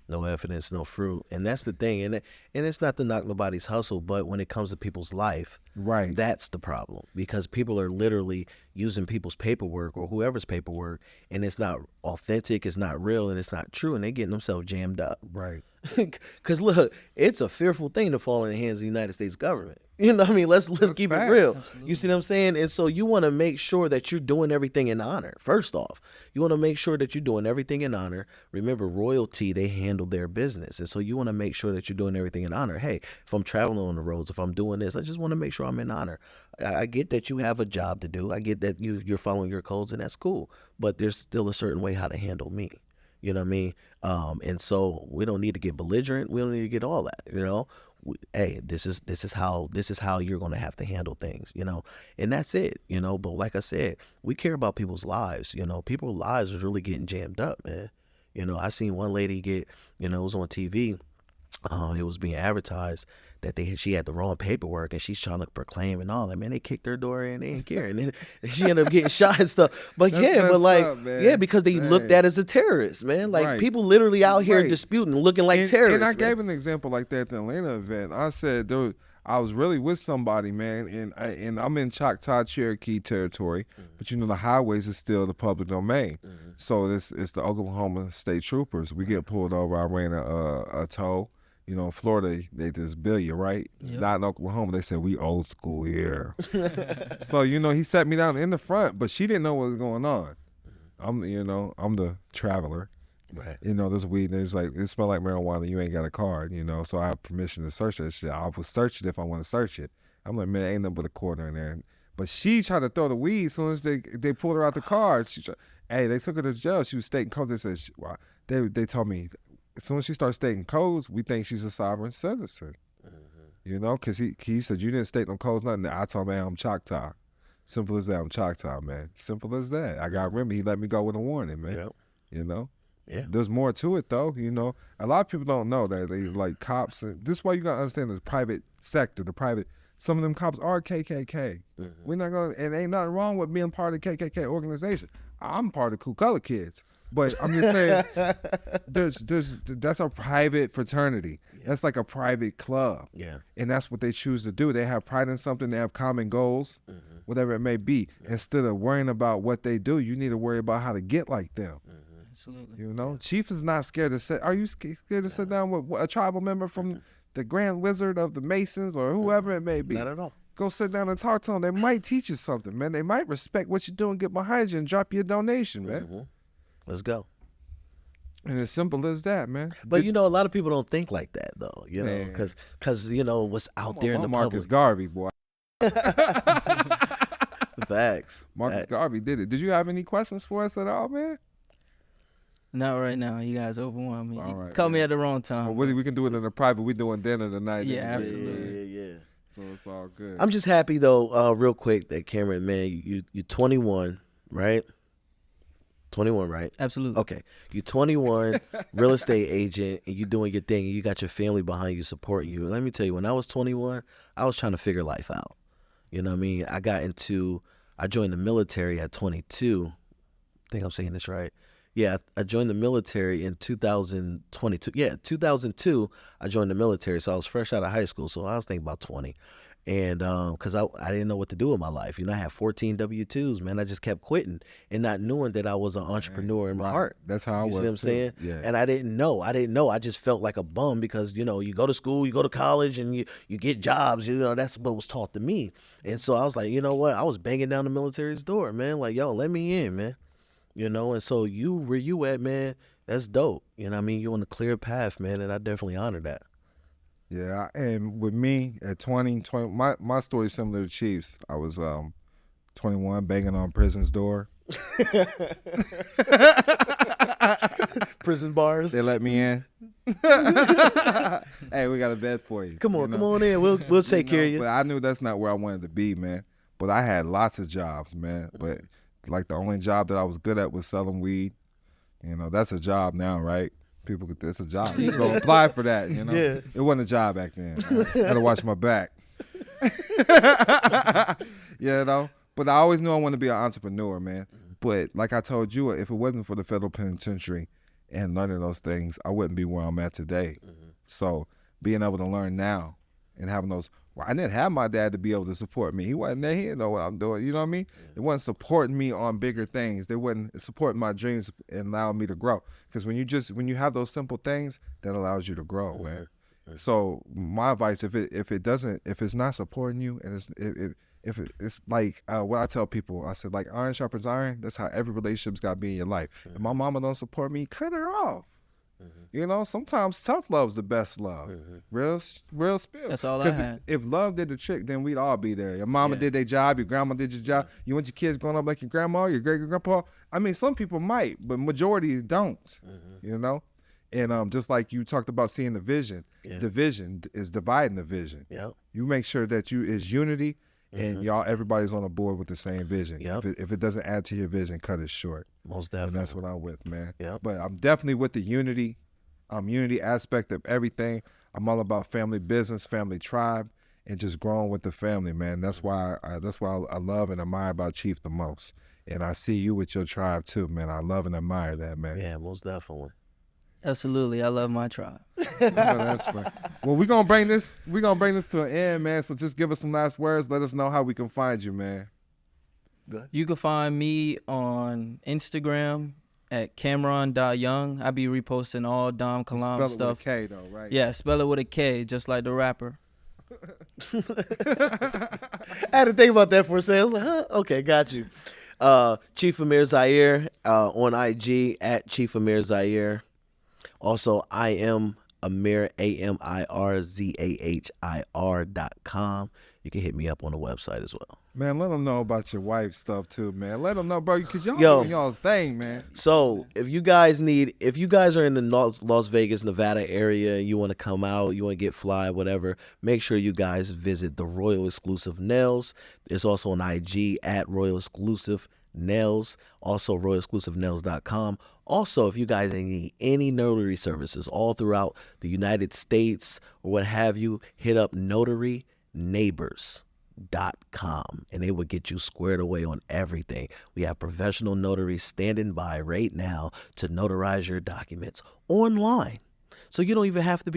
No evidence, no fruit. And that's the thing. And it's not to knock nobody's hustle, but when it comes to people's life, that's the problem. Because people are literally using people's paperwork or whoever's paperwork, and it's not authentic, it's not real, and it's not true, and they're getting themselves jammed up.
Right.
Because look, it's a fearful thing to fall in the hands of the United States government. You know what I mean? Let's keep it real. Absolutely. You see what I'm saying? And so you want to make sure that you're doing everything in honor. First off, you want to make sure that you're doing everything in honor. Remember, royalty, they handle their business. And so you want to make sure that you're doing everything in honor. Hey, if I'm traveling on the roads, if I'm doing this, I just want to make sure I'm in honor. I get that you have a job to do. I get that you're following your codes, and that's cool. But there's still a certain way how to handle me. You know what I mean? And so we don't need to get belligerent. We don't need to get all that, hey, this is how you're going to have to handle things, and that's it, but like I said, we care about people's lives, people's lives are really getting jammed up, man. I seen one lady get, it was on TV, it was being advertised that she had the wrong paperwork, and she's trying to proclaim and all that. Man, they kicked her door in, they didn't care, and then she ended up getting shot and stuff. But because they looked at as a terrorist, man. Like people literally out here disputing, looking like terrorists.
And I gave an example like that at the Atlanta event. I said I was really with somebody, man, and I'm in Choctaw Cherokee territory, but you know the highways is still the public domain. So it's the Oklahoma State Troopers. We get pulled over. I ran a tow. You know, in Florida, they just bill you, right? Yep. Not in Oklahoma. They said, we old school here. So, you know, he sat me down in the front, but she didn't know what was going on. I'm the traveler. Right. You know, there's weed, and it's like, it smell like marijuana. You ain't got a card, you know, so I have permission to search that shit. I will search it if I want to search it. I'm like, man, ain't nothing but a quarter in there. But she tried to throw the weed as soon as they pulled her out the car. They took her to jail. She was stating codes. They said, they told me, as soon as she starts stating codes, we think she's a sovereign citizen. You know, because he said, you didn't state no codes, nothing. I told him, man, I'm Choctaw. Simple as that. I'm Choctaw, man. Simple as that. I got remedy. He let me go with a warning, man. Yep. You know? Yeah. There's more to it, though. You know, a lot of people don't know that they like cops. This is why you got to understand the private sector, some of them cops are KKK. We're not going to, and ain't nothing wrong with being part of the KKK organization. I'm part of Ku Color Kids. But I'm just saying, that's a private fraternity. That's like a private club. Yeah. And that's what they choose to do. They have pride in something. They have common goals, whatever it may be. Instead of worrying about what they do, you need to worry about how to get like them. Absolutely. You know, Chief is not scared to sit. Are you scared to sit down with a tribal member from the Grand Wizard of the Masons or whoever it may be?
Not at all.
Go sit down and talk to them. They might teach you something, man. They might respect what you're doing, get behind you, and drop you a donation, man.
Let's go.
And as simple as that, man.
But you know, a lot of people don't think like that, though. You know, because you know what's out there in the
Marcus
public.
Garvey, boy.
Facts.
Marcus Garvey did it. Did you have any questions for us at all, man?
Not right now. You guys overwhelmed me.
All right,
call me at the wrong time.
Well, we can do it in the private. We doing dinner tonight.
Yeah, absolutely.
Yeah.
So it's all good.
I'm just happy though, real quick, that Cameron, man, you're 21, right? 21, right?
Absolutely.
Okay. You're 21, real estate agent, and you're doing your thing, and you got your family behind you supporting you. Let me tell you, when I was 21, I was trying to figure life out. You know what I mean? I joined the military at 22. I think I'm saying this right. Yeah, I joined the military in 2022. Yeah, 2002, I joined the military, so I was fresh out of high school, so I was thinking about 20. And because I didn't know what to do with my life. You know, I had 14 W-2s, man. I just kept quitting and not knowing that I was an entrepreneur in my heart.
That's how I was,
you see what I'm saying?
Yeah.
And I didn't know. I just felt like a bum because, you know, you go to school, you go to college, and you get jobs. You know, that's what was taught to me. And so I was like, you know what? I was banging down the military's door, man. Like, yo, let me in, man. You know, and so where you at, man, that's dope. You know what I mean? You're on a clear path, man, and I definitely honor that.
Yeah, and with me at 20, my story is similar to Chief's. I was 21, banging on prison's door.
Prison bars.
They let me in. Hey, we got a bed for you.
Come on in. We'll take care of you.
But I knew that's not where I wanted to be, man. But I had lots of jobs, man. But like the only job that I was good at was selling weed. You know, that's a job now, right? It's a job. You go apply for that, you know? Yeah. It wasn't a job back then. I had to watch my back. You know? But I always knew I wanted to be an entrepreneur, man. But like I told you, if it wasn't for the federal penitentiary and learning those things, I wouldn't be where I'm at today. So being able to learn now and having those, I didn't have my dad to be able to support me. He wasn't there. He didn't know what I'm doing. You know what I mean? It wasn't supporting me on bigger things. They wasn't supporting my dreams and allowing me to grow. Because when you have those simple things, that allows you to grow, man. So my advice, if it's not supporting you, and it's like what I tell people, I said, like iron sharpens iron. That's how every relationship's got to be in your life. If my mama don't support me, cut her off. You know, sometimes tough love's the best love. Real spill.
That's all I had.
If love did the trick, then we'd all be there. Your mama did their job, your grandma did your job. You want your kids growing up like your grandma, your great-grandpa? I mean, some people might, but majority don't, you know? And just like you talked about seeing the vision, the vision is dividing the vision. You make sure that is unity, and everybody's on a board with the same vision. If it doesn't add to your vision, cut it short.
Most definitely.
And that's what I'm with, man. But I'm definitely with the unity aspect of everything.
I'm all about family business, family tribe, and just growing with the family, man. That's why I love and admire about Chief the most. And I see you with your tribe too, man. I love and admire that, man.
Yeah, most definitely.
Absolutely, I love my tribe.
No, that's right. Well, we're gonna bring this to an end, man. So just give us some last words. Let us know how we can find you, man.
Good.
You can find me on Instagram at Cameron.Young. I be reposting all Dom Kilam stuff.
Spell it with a K though, right?
Yeah, spell it with a K, just like the rapper.
I had to think about that for a second. I was like, huh? Okay, got you. Chief Amir Zaire on IG at Chief Amir Zaire. Also, I am Amir, AMIRZAHIR.com. You can hit me up on the website as well.
Man, let them know about your wife's stuff too, man. Let them know, bro, because y'all doing y'all's thing, man.
So if you guys are in the Las Vegas, Nevada area, you want to come out, you want to get fly, whatever, make sure you guys visit the Royal Exclusive Nails. There's also an IG at Royal Exclusive Nails, also royalexclusivenails.com. Also, if you guys need any notary services all throughout the United States or what have you, hit up notaryneighbors.com and they will get you squared away on everything. We have professional notaries standing by right now to notarize your documents online. So you don't have to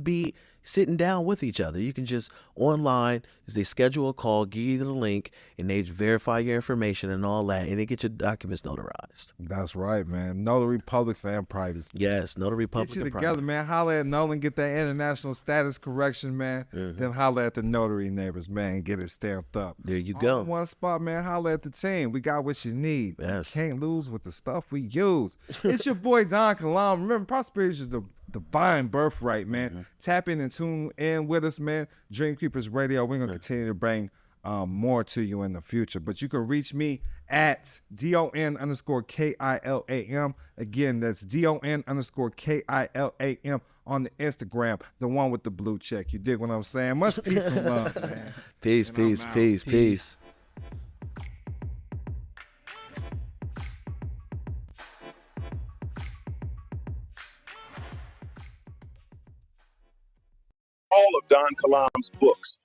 be sitting down with each other. You can just online, they schedule a call, give you the link, and they verify your information and all that, and they get your documents notarized.
That's right, man. Notary publics and privates.
Yes, notary public
Get you
and
together,
private.
man. Holla at Nolan, get that international status correction, man. Then holla at the notary neighbors, man, and get it stamped up.
There you go.
All in one spot, man. Holla at the team. We got what you need.
Yes.
You can't lose with the stuff we use. It's your boy Don Kilam. Remember, prosperity is the divine birthright, man. Tap in and tune in with us, man. Dream Keepers Radio. We're going to continue to bring more to you in the future. But you can reach me at DON_KILAM. Again, that's DON_KILAM on the Instagram, the one with the blue check. You dig what I'm saying? Much peace and love, man.
Peace, peace, peace, peace.
All of Don Kilam's books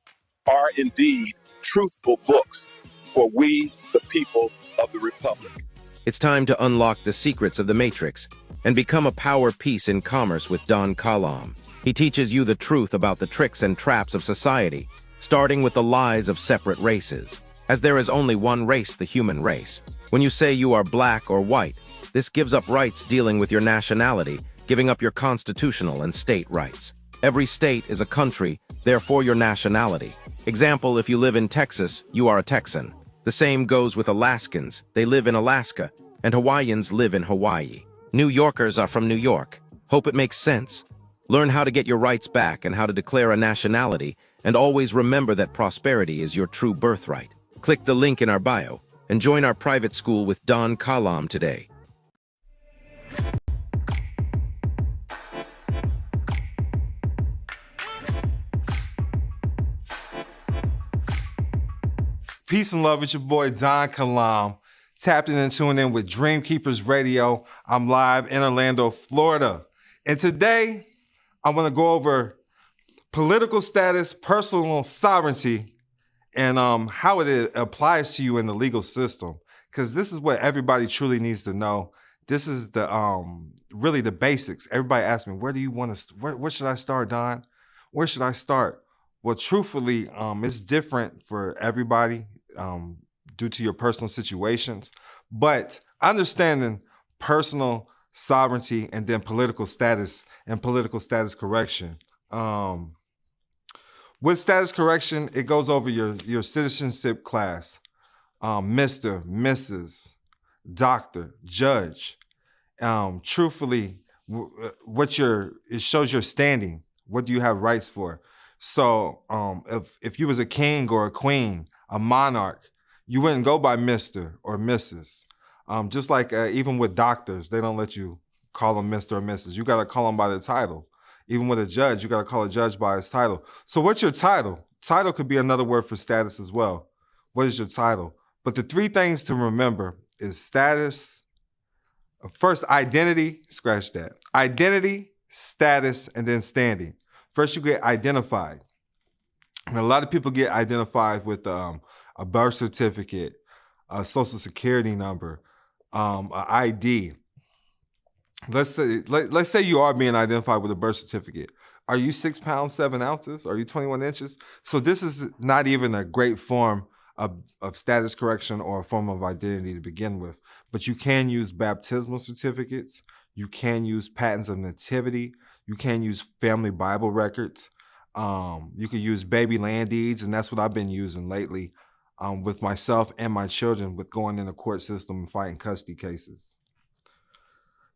are indeed truthful books for we, the people of the Republic.
It's time to unlock the secrets of the Matrix and become a power piece in commerce with Don Kilam. He teaches you the truth about the tricks and traps of society, starting with the lies of separate races. As there is only one race, the human race. When you say you are black or white, this gives up rights dealing with your nationality, giving up your constitutional and state rights. Every state is a country, therefore your nationality. Example, if you live in Texas, you are a Texan. The same goes with Alaskans. They live in Alaska, and Hawaiians live in Hawaii. New Yorkers are from New York. Hope it makes sense. Learn how to get your rights back and how to declare a nationality, and always remember that prosperity is your true birthright. Click the link in our bio and join our private school with Don Kilam today.
Peace and love. It's your boy Don Kilam. Tapped in and tuned in with Dream Keepers Radio. I'm live in Orlando, Florida. And today, I want to go over political status, personal sovereignty, and how it applies to you in the legal system. Because this is what everybody truly needs to know. This is the really the basics. Everybody asks me, where should I start, Don? Where should I start? Well, truthfully, it's different for everybody due to your personal situations. But understanding personal sovereignty and then political status and political status correction. With status correction, it goes over your citizenship class, Mr., Mrs., Doctor, Judge. Truthfully, it shows your standing. What do you have rights for? So if you was a king or a queen, a monarch, you wouldn't go by Mr. or Mrs. Just like even with doctors, they don't let you call them Mr. or Mrs. You got to call them by the title. Even with a judge, you got to call a judge by his title. So what's your title? Title could be another word for status as well. What is your title? But the three things to remember is status. First, identity, scratch that. Identity, status, and then standing.
First, you get identified. And a lot of people get identified with a birth certificate, a social security number, an ID. Let's say you are being identified with a birth certificate. Are you 6 pounds, 7 ounces? Are you 21 inches? So this is not even a great form of status correction or a form of identity to begin with. But you can use baptismal certificates. You can use patents of nativity. You can use family Bible records. You can use baby land deeds, and that's what I've been using lately with myself and my children with going in the court system and fighting custody cases.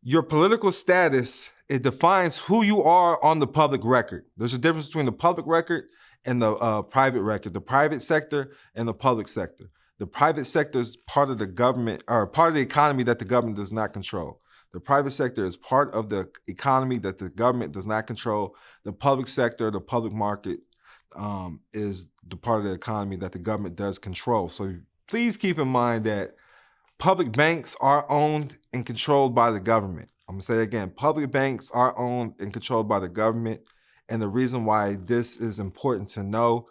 Your political status, it defines who you are on the public record. There's a difference between the public record and the private record, the private sector and the public sector. The private sector is part of the government or part of the economy that the government does not control. The private sector is part of the economy that the government does not control. The public sector, the public market, is the part of the economy that the government does control. So please keep in mind that public banks are owned and controlled by the government. I'm gonna say it again, public banks are owned and controlled by the government. And the reason why this is important to know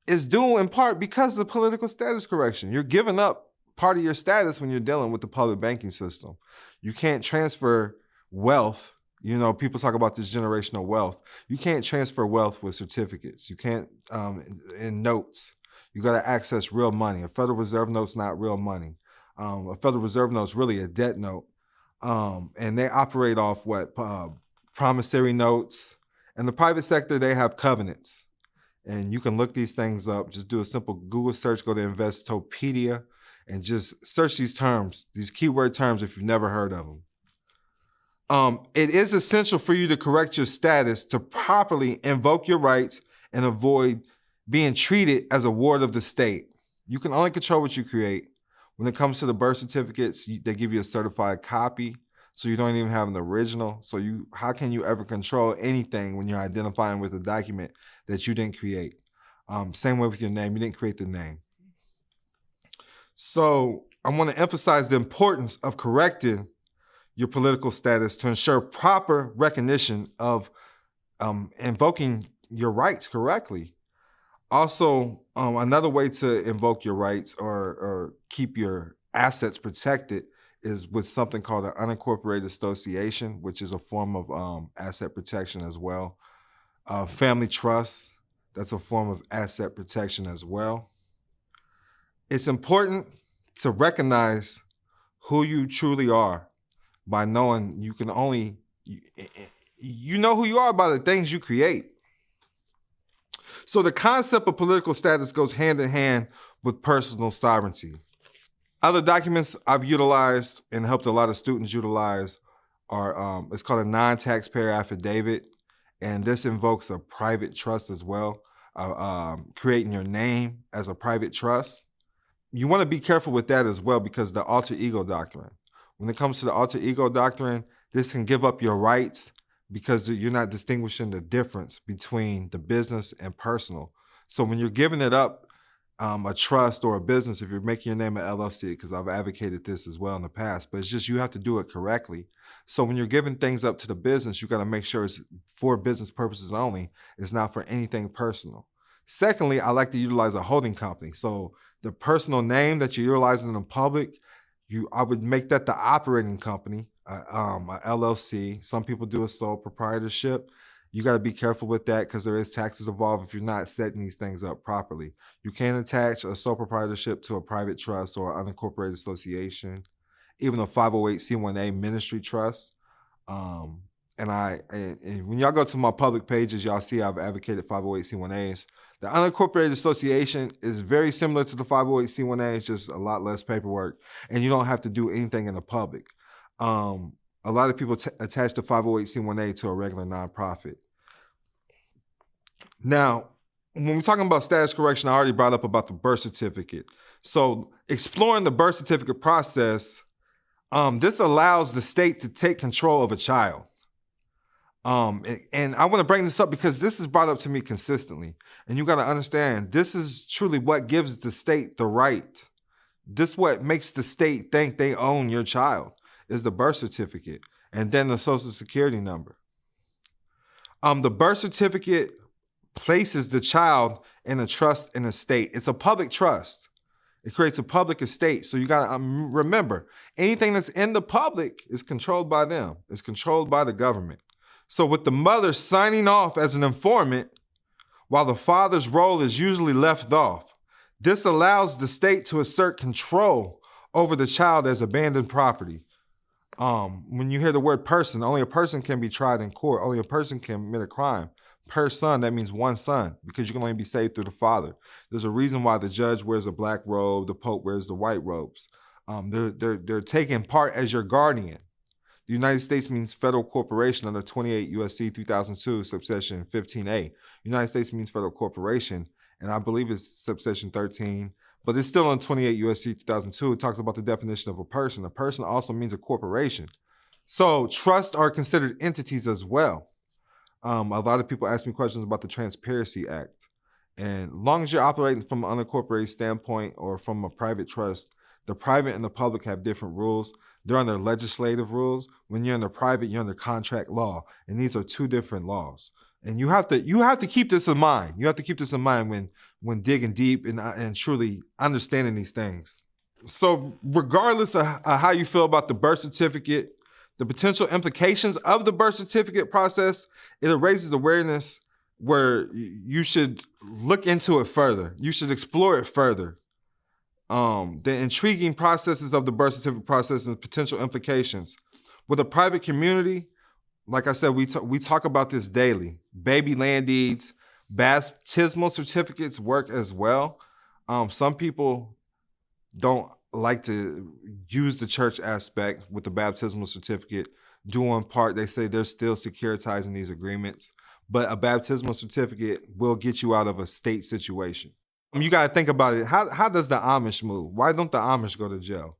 is due in part because of the political status correction. You're giving up part of your status when you're dealing with the public banking system. You can't transfer wealth. You know, people talk about this generational wealth. You can't transfer wealth with certificates. You can't in notes. You got to access real money. A Federal Reserve note's not real money. A Federal Reserve note's really a debt note. And they operate off what? Promissory notes. In the private sector, they have covenants. And you can look these things up. Just do a simple Google search, go to Investopedia, and just search these terms, these keyword terms if you've never heard of them. It is essential for you to correct your status to properly invoke your rights and avoid being treated as a ward of the state. You can only control what you create. When it comes to the birth certificates, they give you a certified copy, so you don't even have an original. So how can you ever control anything when you're identifying with a document that you didn't create? Same way with your name, you didn't create the name. So I want to emphasize the importance of correcting your political status to ensure proper recognition of invoking your rights correctly. Also, another way to invoke your rights or keep your assets protected is with something called an unincorporated association, which is a form of asset protection as well. Family trust, that's a form of asset protection as well. It's important to recognize who you truly are by knowing you can only, you know who you are by the things you create. So the concept of political status goes hand in hand with personal sovereignty. Other documents I've utilized and helped a lot of students utilize are, it's called a non-taxpayer affidavit, and this invokes a private trust as well, creating your name as a private trust. You want to be careful with that as well because the alter ego doctrine. When it comes to the alter ego doctrine, this can give up your rights because you're not distinguishing the difference between the business and personal. So when you're giving it up, a trust or a business, if you're making your name an LLC, because I've advocated this as well in the past, but it's just you have to do it correctly. So when you're giving things up to the business, you got to make sure it's for business purposes only. It's not for anything personal. Secondly, I like to utilize a holding company. So the personal name that you're utilizing in the public, I would make that the operating company, a LLC. Some people do a sole proprietorship. You got to be careful with that because there is taxes involved if you're not setting these things up properly. You can attach a sole proprietorship to a private trust or unincorporated association, even a 508c1a ministry trust. And when y'all go to my public pages, y'all see I've advocated 508c1as. The unincorporated association is very similar to the 508c1a. It's just a lot less paperwork, and you don't have to do anything in the public. A lot of people attach the 508c1a to a regular nonprofit. Now, when we're talking about status correction, I already brought up about the birth certificate. So exploring the birth certificate process, this allows the state to take control of a child. And I want to bring this up because this is brought up to me consistently. And you got to understand, this is truly what gives the state the right. This what makes the state think they own your child is the birth certificate and then the social security number. The birth certificate places the child in a trust and estate. It's a public trust. It creates a public estate. So you got to remember, anything that's in the public is controlled by them. It's controlled by the government. So with the mother signing off as an informant, while the father's role is usually left off, this allows the state to assert control over the child as abandoned property. When you hear the word person, only a person can be tried in court. Only a person can commit a crime. Per son, that means one son, because you can only be saved through the father. There's a reason why the judge wears a black robe, the pope wears the white robes. They're taking part as your guardian. The United States means federal corporation under 28 U.S.C. 3002, subsection 15A. United States means federal corporation, and I believe it's subsection 13, but it's still in 28 U.S.C. 2002. It talks about the definition of a person. A person also means a corporation. So trusts are considered entities as well. A lot of people ask me questions about the Transparency Act. And as long as you're operating from an unincorporated standpoint or from a private trust, the private and the public have different rules. They're under legislative rules. When you're under private, you're under contract law. And these are two different laws. And you have to keep this in mind. You have to keep this in mind when digging deep and truly understanding these things. So regardless of how you feel about the birth certificate, the potential implications of the birth certificate process, it raises awareness where you should look into it further. You should explore it further. The intriguing processes of the birth certificate process and potential implications. With a private community, like I said, we talk about this daily. Baby land deeds, baptismal certificates work as well. Some people don't like to use the church aspect with the baptismal certificate. Due in part, they say they're still securitizing these agreements, but a baptismal certificate will get you out of a state situation. You got to think about it. How does the Amish move? Why don't the Amish go to jail?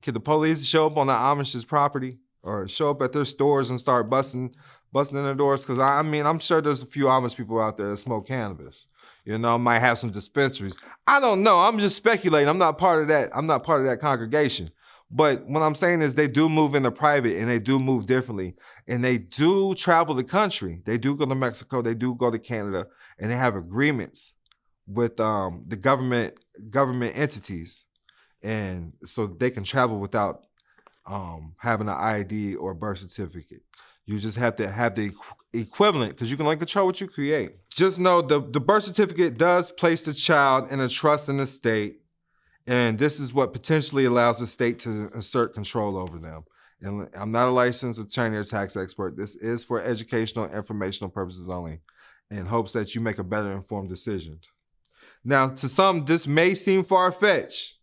Could the police show up on the Amish's property or show up at their stores and start busting in their doors? Because I'm sure there's a few Amish people out there that smoke cannabis. Might have some dispensaries. I don't know. I'm just speculating. I'm not part of that. I'm not part of that congregation. But what I'm saying is they do move into private and they do move differently. And they do travel the country. They do go to Mexico. They do go to Canada. And they have agreements with the government entities. And so they can travel without having an ID or birth certificate. You just have to have the equivalent because you can only control what you create. Just know the birth certificate does place the child in a trust in the state, and this is what potentially allows the state to assert control over them. And I'm not a licensed attorney or tax expert. This is for educational and informational purposes only, in hopes that you make a better informed decision. Now, to some, this may seem far-fetched.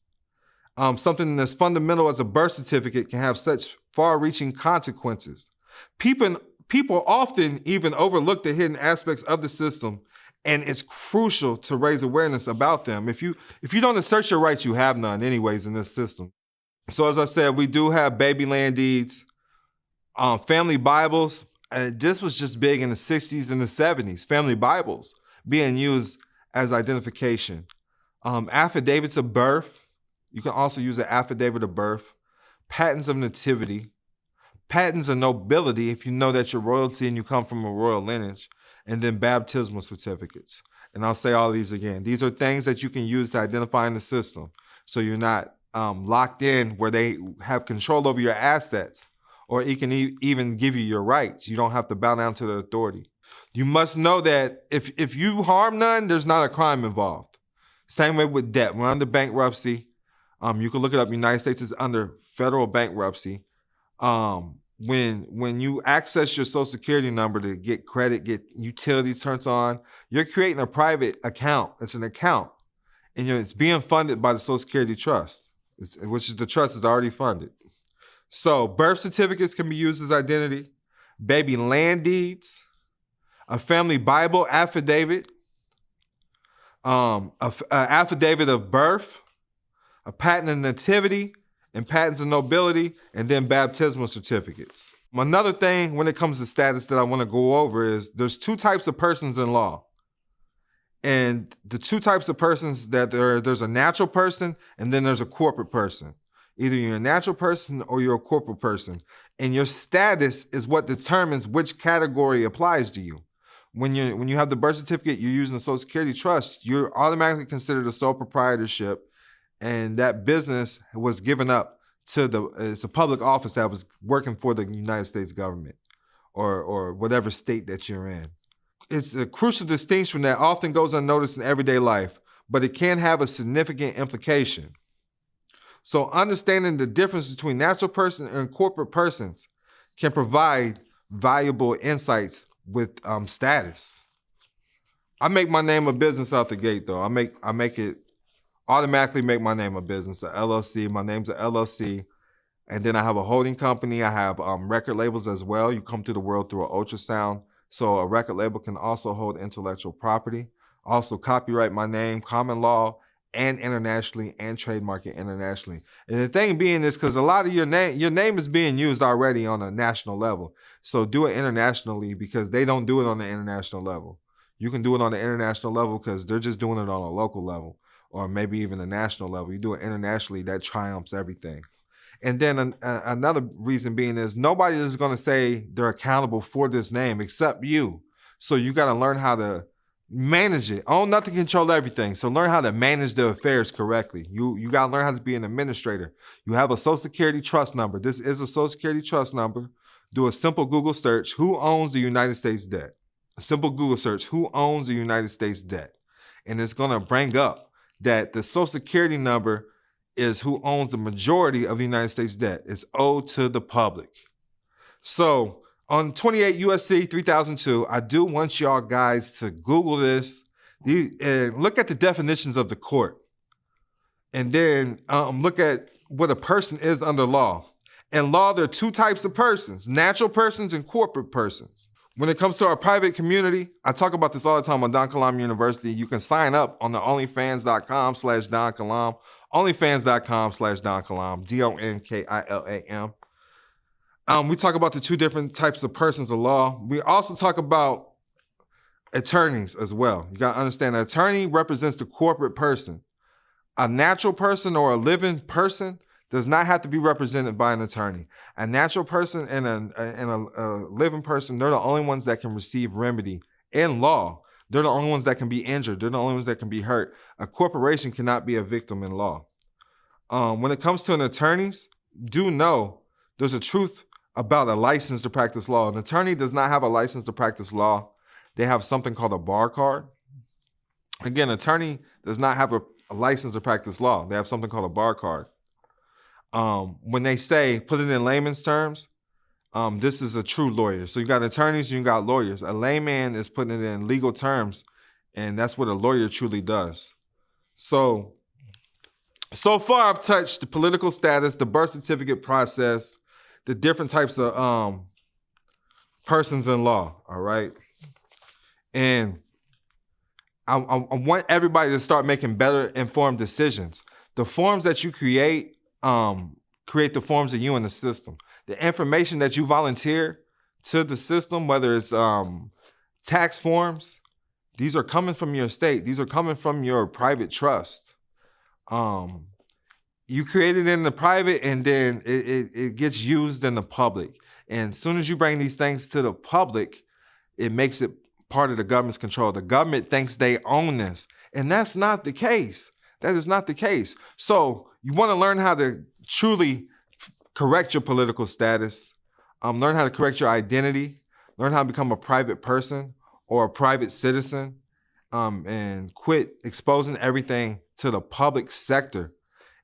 Something as fundamental as a birth certificate can have such far-reaching consequences. People often even overlook the hidden aspects of the system, and it's crucial to raise awareness about them. If you don't assert your rights, you have none anyways in this system. So as I said, we do have baby land deeds, family Bibles. This was just big in the 60s and the 70s, family Bibles being used as identification. Affidavits of birth. You can also use an affidavit of birth. Patents of nativity. Patents of nobility, if you know that you're royalty and you come from a royal lineage, and then baptismal certificates. And I'll say all these again. These are things that you can use to identify in the system, so you're not locked in where they have control over your assets, or it can even give you your rights. You don't have to bow down to the authority. You must know that if you harm none, there's not a crime involved. Same way with debt. We're under bankruptcy. You can look it up. United States is under federal bankruptcy. When you access your Social Security number to get credit, get utilities turned on, you're creating a private account. It's an account, and it's being funded by the Social Security Trust, which is the trust is already funded. So birth certificates can be used as identity, baby land deeds, a family Bible affidavit, an affidavit of birth, a patent of nativity, and patents of nobility, and then baptismal certificates. Another thing when it comes to status that I want to go over is there's two types of persons in law. And the two types of persons that there's a natural person and then there's a corporate person. Either you're a natural person or you're a corporate person. And your status is what determines which category applies to you. when you have the birth certificate, you're using the Social Security trust, you're automatically considered a sole proprietorship, and that business was given up to it's a public office that was working for the United States government or whatever state that you're in. It's a crucial distinction that often goes unnoticed in everyday life, but it can have a significant implication. So understanding the difference between natural persons and corporate persons can provide valuable insights with status. I make my name a business out the gate though. I make it automatically make my name a business, a LLC. My name's a LLC. And then I have a holding company. I have record labels as well. You come to the world through an ultrasound. So a record label can also hold intellectual property. Also copyright my name, common law, and internationally, and trademark it internationally. And the thing being is because a lot of your name is being used already on a national level. So do it internationally because they don't do it on the international level. You can do it on the international level because they're just doing it on a local level or maybe even a national level. You do it internationally, that triumphs everything. And then another reason being is nobody is going to say they're accountable for this name except you. So you got to learn how to manage it. Own nothing, control everything. So learn how to manage the affairs correctly. You got to learn how to be an administrator. You have a Social Security trust number. This is a Social Security trust number. Do a simple Google search. Who owns the United States debt? A simple Google search. Who owns the United States debt? And it's going to bring up that the Social Security number is who owns the majority of the United States debt. It's owed to the public. So on 28 USC 3002, I do want y'all guys to Google this. Look at the definitions of the court. And then look at what a person is under law. In law, there are two types of persons, natural persons and corporate persons. When it comes to our private community, I talk about this all the time on Don Kilam University. You can sign up on the onlyfans.com/Don Kilam, onlyfans.com/Don Kilam, DONKILAM. We talk about the two different types of persons of law. We also talk about attorneys as well. You got to understand, an attorney represents the corporate person. A natural person or a living person does not have to be represented by an attorney. A natural person and a living person, they're the only ones that can receive remedy in law. They're the only ones that can be injured. They're the only ones that can be hurt. A corporation cannot be a victim in law. When it comes to an attorneys, do know there's a truth about a license to practice law. An attorney does not have a license to practice law. They have something called a bar card. Again, attorney does not have a license to practice law. They have something called a bar card. When they say, put it in layman's terms, this is a true lawyer. So you got attorneys, you got lawyers. A layman is putting it in legal terms, and that's what a lawyer truly does. So far I've touched the political status, the birth certificate process, the different types of persons in law, all right? And I want everybody to start making better informed decisions. The forms that you create the forms of you in the system. The information that you volunteer to the system, whether it's tax forms, these are coming from your state. These are coming from your private trust. You create it in the private and then it gets used in the public. And as soon as you bring these things to the public, it makes it part of the government's control. The government thinks they own this. And that's not the case. That is not the case. So you want to learn how to truly correct your political status, learn how to correct your identity, learn how to become a private person or a private citizen, and quit exposing everything to the public sector.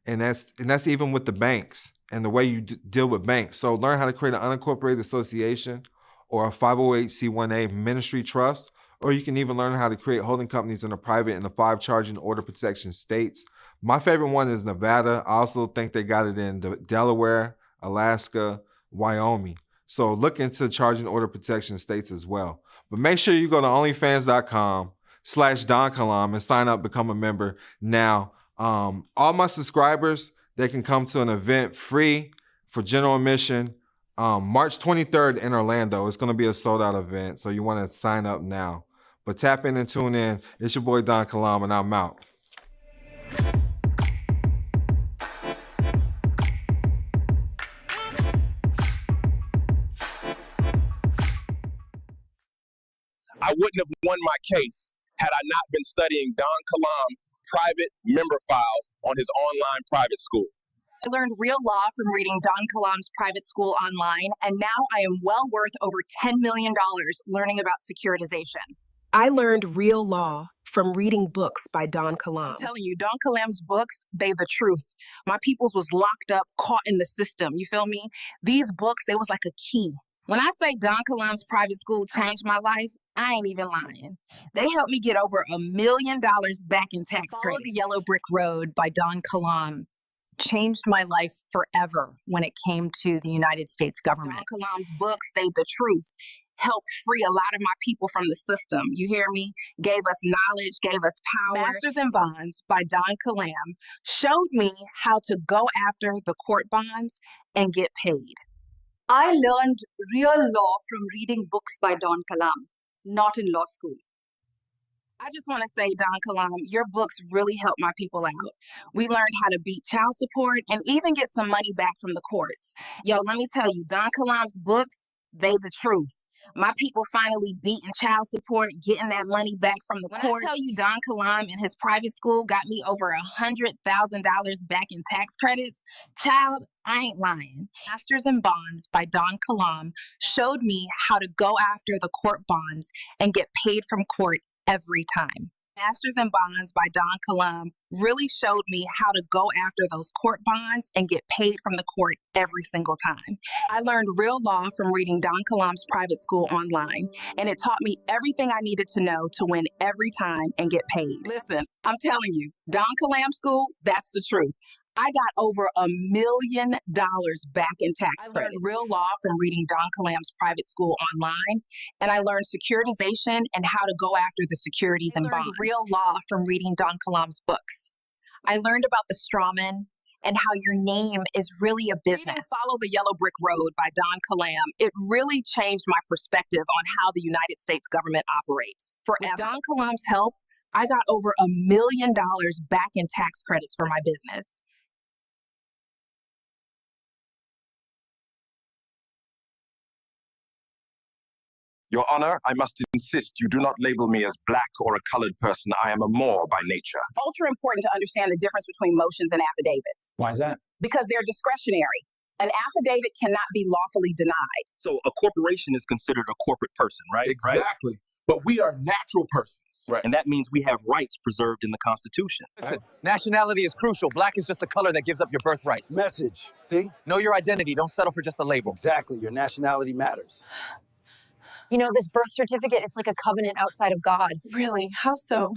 And that's even with the banks and the way you deal with banks. So learn how to create an unincorporated association or a 508c1a ministry trust, or you can even learn how to create holding companies in the private in the 5 charging order protection states. My favorite one is Nevada. I also think they got it in Delaware, Alaska, Wyoming. So look into charging order protection states as well. But make sure you go to onlyfans.com/Don Kilam and sign up, become a member now. All my subscribers, they can come to an event free for general admission March 23rd in Orlando. It's going to be a sold out event, so you want to sign up now. But tap in and tune in. It's your boy Don Kilam, and I'm out.
I wouldn't have won my case had I not been studying Don Kilam private member files on his online private school.
I learned real law from reading Don Kilam's private school online, and now I am well worth over $10 million learning about securitization.
I learned real law from reading books by Don Kilam.
I'm telling you, Don Kilam's books, they the truth. My peoples was locked up, caught in the system, you feel me? These books, they was like a key. When I say Don Kilam's private school changed my life, I ain't even lying. They helped me get over $1 million back in tax credit. Follow the Yellow Brick Road by Don Kilam changed my life forever when it came to the United States government. Don Kilam's books, they the truth, helped free a lot of my people from the system. You hear me? Gave us knowledge, gave us power. Masters in Bonds by Don Kilam showed me how to go after the court bonds and get paid.
I learned real law from reading books by Don Kilam, not in law school.
I just want to say, Don Kilam, your books really helped my people out. We learned how to beat child support and even get some money back from the courts. Yo, let me tell you, Don Kilam's books, they the truth. My people finally beating child support, getting that money back from the courts. When I tell you Don Kilam and his private school got me over $100,000 back in tax credits, child, I ain't lying. Masters in Bonds by Don Kilam showed me how to go after the court bonds and get paid from court every time. Masters in Bonds by Don Kilam really showed me how to go after those court bonds and get paid from the court every single time. I learned real law from reading Don Kilam's private school online, and it taught me everything I needed to know to win every time and get paid. Listen, I'm telling you, Don Kilam School, that's the truth. I got over $1 million back in tax credit. I learned real law from reading Don Kilam's private school online, and I learned securitization and how to go after the securities and bonds. I learned real law from reading Don Kilam's books. I learned about the strawman and how your name is really a business. Follow the Yellow Brick Road by Don Kilam. It really changed my perspective on how the United States government operates. Forever. With Don Kilam's help, I got over $1 million back in tax credits for my business.
Your Honor, I must insist you do not label me as black or a colored person. I am a Moor by nature.
Ultra important to understand the difference between motions and affidavits.
Why is that?
Because they're discretionary. An affidavit cannot be lawfully denied.
So a corporation is considered a corporate person, right?
Exactly. But we are natural persons.
Right. And that means we have rights preserved in the Constitution.
Listen, nationality is crucial. Black is just a color that gives up your birthrights.
Message. See?
Know your identity. Don't settle for just a label.
Exactly. Your nationality matters.
You know, this birth certificate, it's like a covenant outside of God.
Really? How so?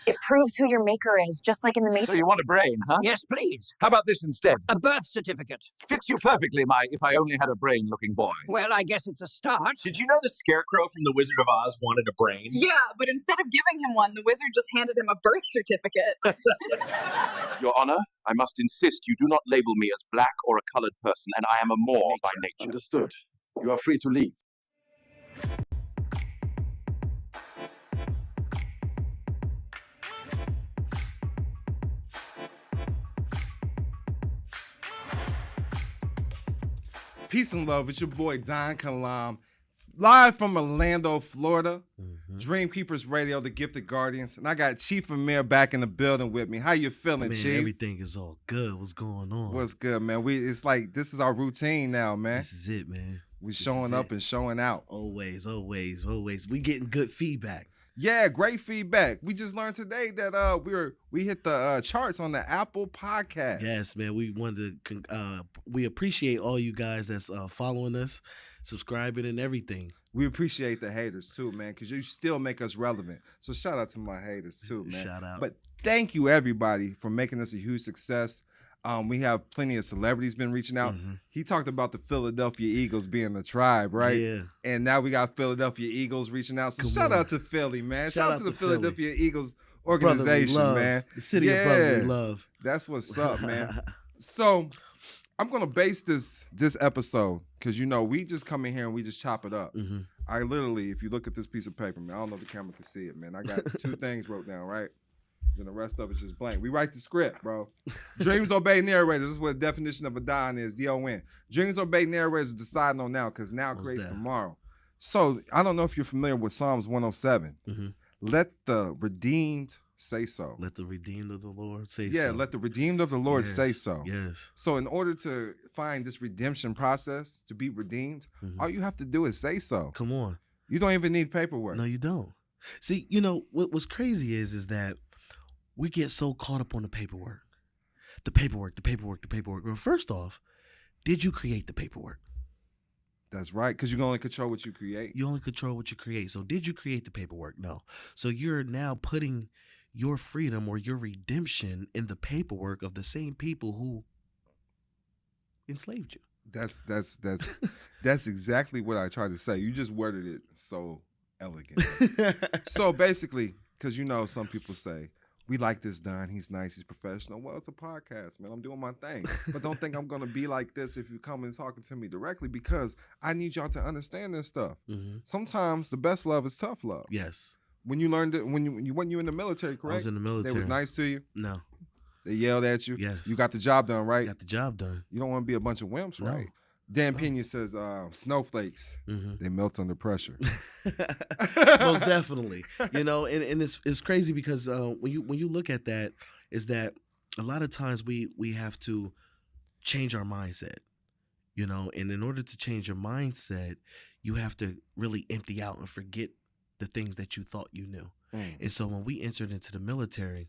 It proves who your maker is, just like in the Matrix.
So you want a brain, huh?
Yes, please.
How about this instead?
A birth certificate.
Fits you perfectly, my if I only had a brain-looking boy.
Well, I guess it's a start.
Did you know the Scarecrow from The Wizard of Oz wanted a brain?
Yeah, but instead of giving him one, the wizard just handed him a birth certificate.
Your Honor, I must insist you do not label me as black or a colored person, and I am a Moor by nature.
Understood. You are free to leave.
Peace and love. It's your boy Don Kilam, live from Orlando, Florida. Dreamkeepers Radio, the Gifted Guardians, and I got Chief Amir back in the building with me. How you feeling,
Man,
Chief?
everything is all good. What's going on?
What's good, man? It's like this is our routine now, man.
This is it, man.
We showing up and showing out.
Always, always, always. We getting good feedback.
Yeah, great feedback. We just learned today that we hit the charts on the Apple Podcast.
Yes, man. We wanted to. We appreciate all you guys that's following us, subscribing, and everything.
We appreciate the haters too, man, because you still make us relevant. So shout out to my haters too, man.
Shout out.
But thank you everybody for making this a huge success. We have plenty of celebrities been reaching out. He talked about the Philadelphia Eagles being a tribe, right?
Yeah.
And now we got Philadelphia Eagles reaching out. So shout out to Philly, man. Shout out to the Philadelphia Eagles organization, man.
The city of brotherly love.
That's what's up, man. So I'm gonna base this episode because we just come in here and we just chop it up. I literally, if you look at this piece of paper, man, I don't know if the camera can see it, man. I got 2 things wrote down, right? Then the rest of it's just blank. We write the script, bro. Dreams obey narrators. This is what the definition of a Don is. D-O-N. Dreams obey narrators deciding on now because now creates tomorrow.
So I don't know if you're familiar with Psalms 107.
Mm-hmm.
Let the redeemed say so.
Let the redeemed of the Lord say so.
Yeah, let the redeemed of the Lord say so.
Yes.
So in order to find this redemption process, to be redeemed, all you have to do is say so.
Come on.
You don't even need paperwork.
No, you don't. See, what's crazy is that we get so caught up on the paperwork. The paperwork. Well, first off, did you create the paperwork?
That's right, because you can only control what you create.
You only control what you create. So did you create the paperwork? No. So you're now putting your freedom or your redemption in the paperwork of the same people who enslaved you.
That's exactly what I tried to say. You just worded it so elegant. So basically, because some people say, we like this Don, he's nice, he's professional. Well, it's a podcast, man. I'm doing my thing. But don't think I'm gonna be like this if you come and talking to me directly, because I need y'all to understand this stuff.
Mm-hmm.
Sometimes the best love is tough love.
Yes.
When you learned it, when you in the military, correct?
I was in the military.
They was nice to you?
No.
They yelled at you?
Yes.
You got the job done, right?
Got the job done.
You don't want to be a bunch of wimps,
No.
right? Dan Pena says snowflakes, they melt under pressure.
Most definitely. And it's crazy because when you look at that, is that a lot of times we have to change our mindset. And in order to change your mindset, you have to really empty out and forget the things that you thought you knew. And so when we entered into the military,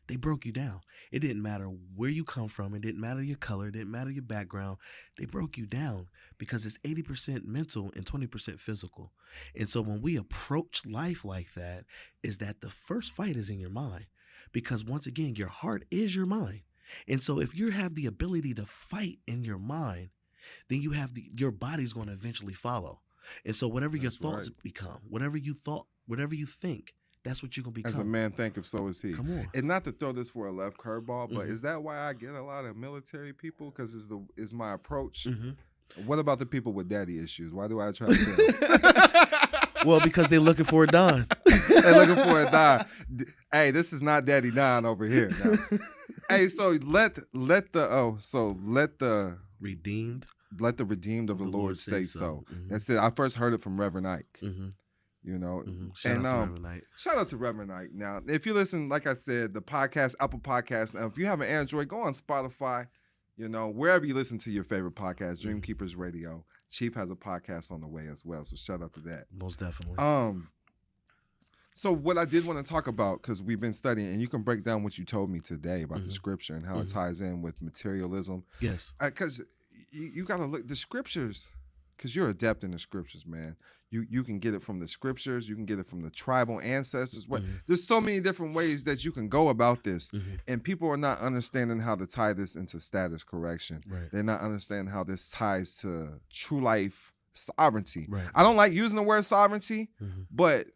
they broke you down. It didn't matter where you come from. It didn't matter your color. It didn't matter your background. They broke you down because it's 80% mental and 20% physical. And so when we approach life like that, is that the first fight is in your mind, because once again, your heart is your mind. And so if you have the ability to fight in your mind, then your body's going to eventually follow. And so whatever your thoughts become, whatever you think, that's what you're going to become.
As a man thinketh, so is he.
Come on.
And not to throw this for a left curveball, but is that why I get a lot of military people? Because is my approach. What about the people with daddy issues? Why do I try to
Well, because they're looking for a Don.
They're looking for a Don. Hey, this is not Daddy Don over here. Now. Hey, so let the
redeemed
of the Lord say so. That's it. I first heard it from Reverend Ike.
Shout out to Reverend Ike.
Shout out to Reverend Ike. Now, if you listen, like I said, the podcast, Apple Podcasts. Now, if you have an Android, go on Spotify. Wherever you listen to your favorite podcast, Dream Keepers Radio. Chief has a podcast on the way as well, so shout out to that.
Most definitely.
So what I did want to talk about, because we've been studying, and you can break down what you told me today about the scripture and how it ties in with materialism.
Yes.
Because you got to look the scriptures, because you're adept in the scriptures, man. You can get it from the scriptures. You can get it from the tribal ancestors. There's so many different ways that you can go about this. And people are not understanding how to tie this into status correction.
Right.
They're not understanding how this ties to true life sovereignty.
Right.
I don't like using the word sovereignty, but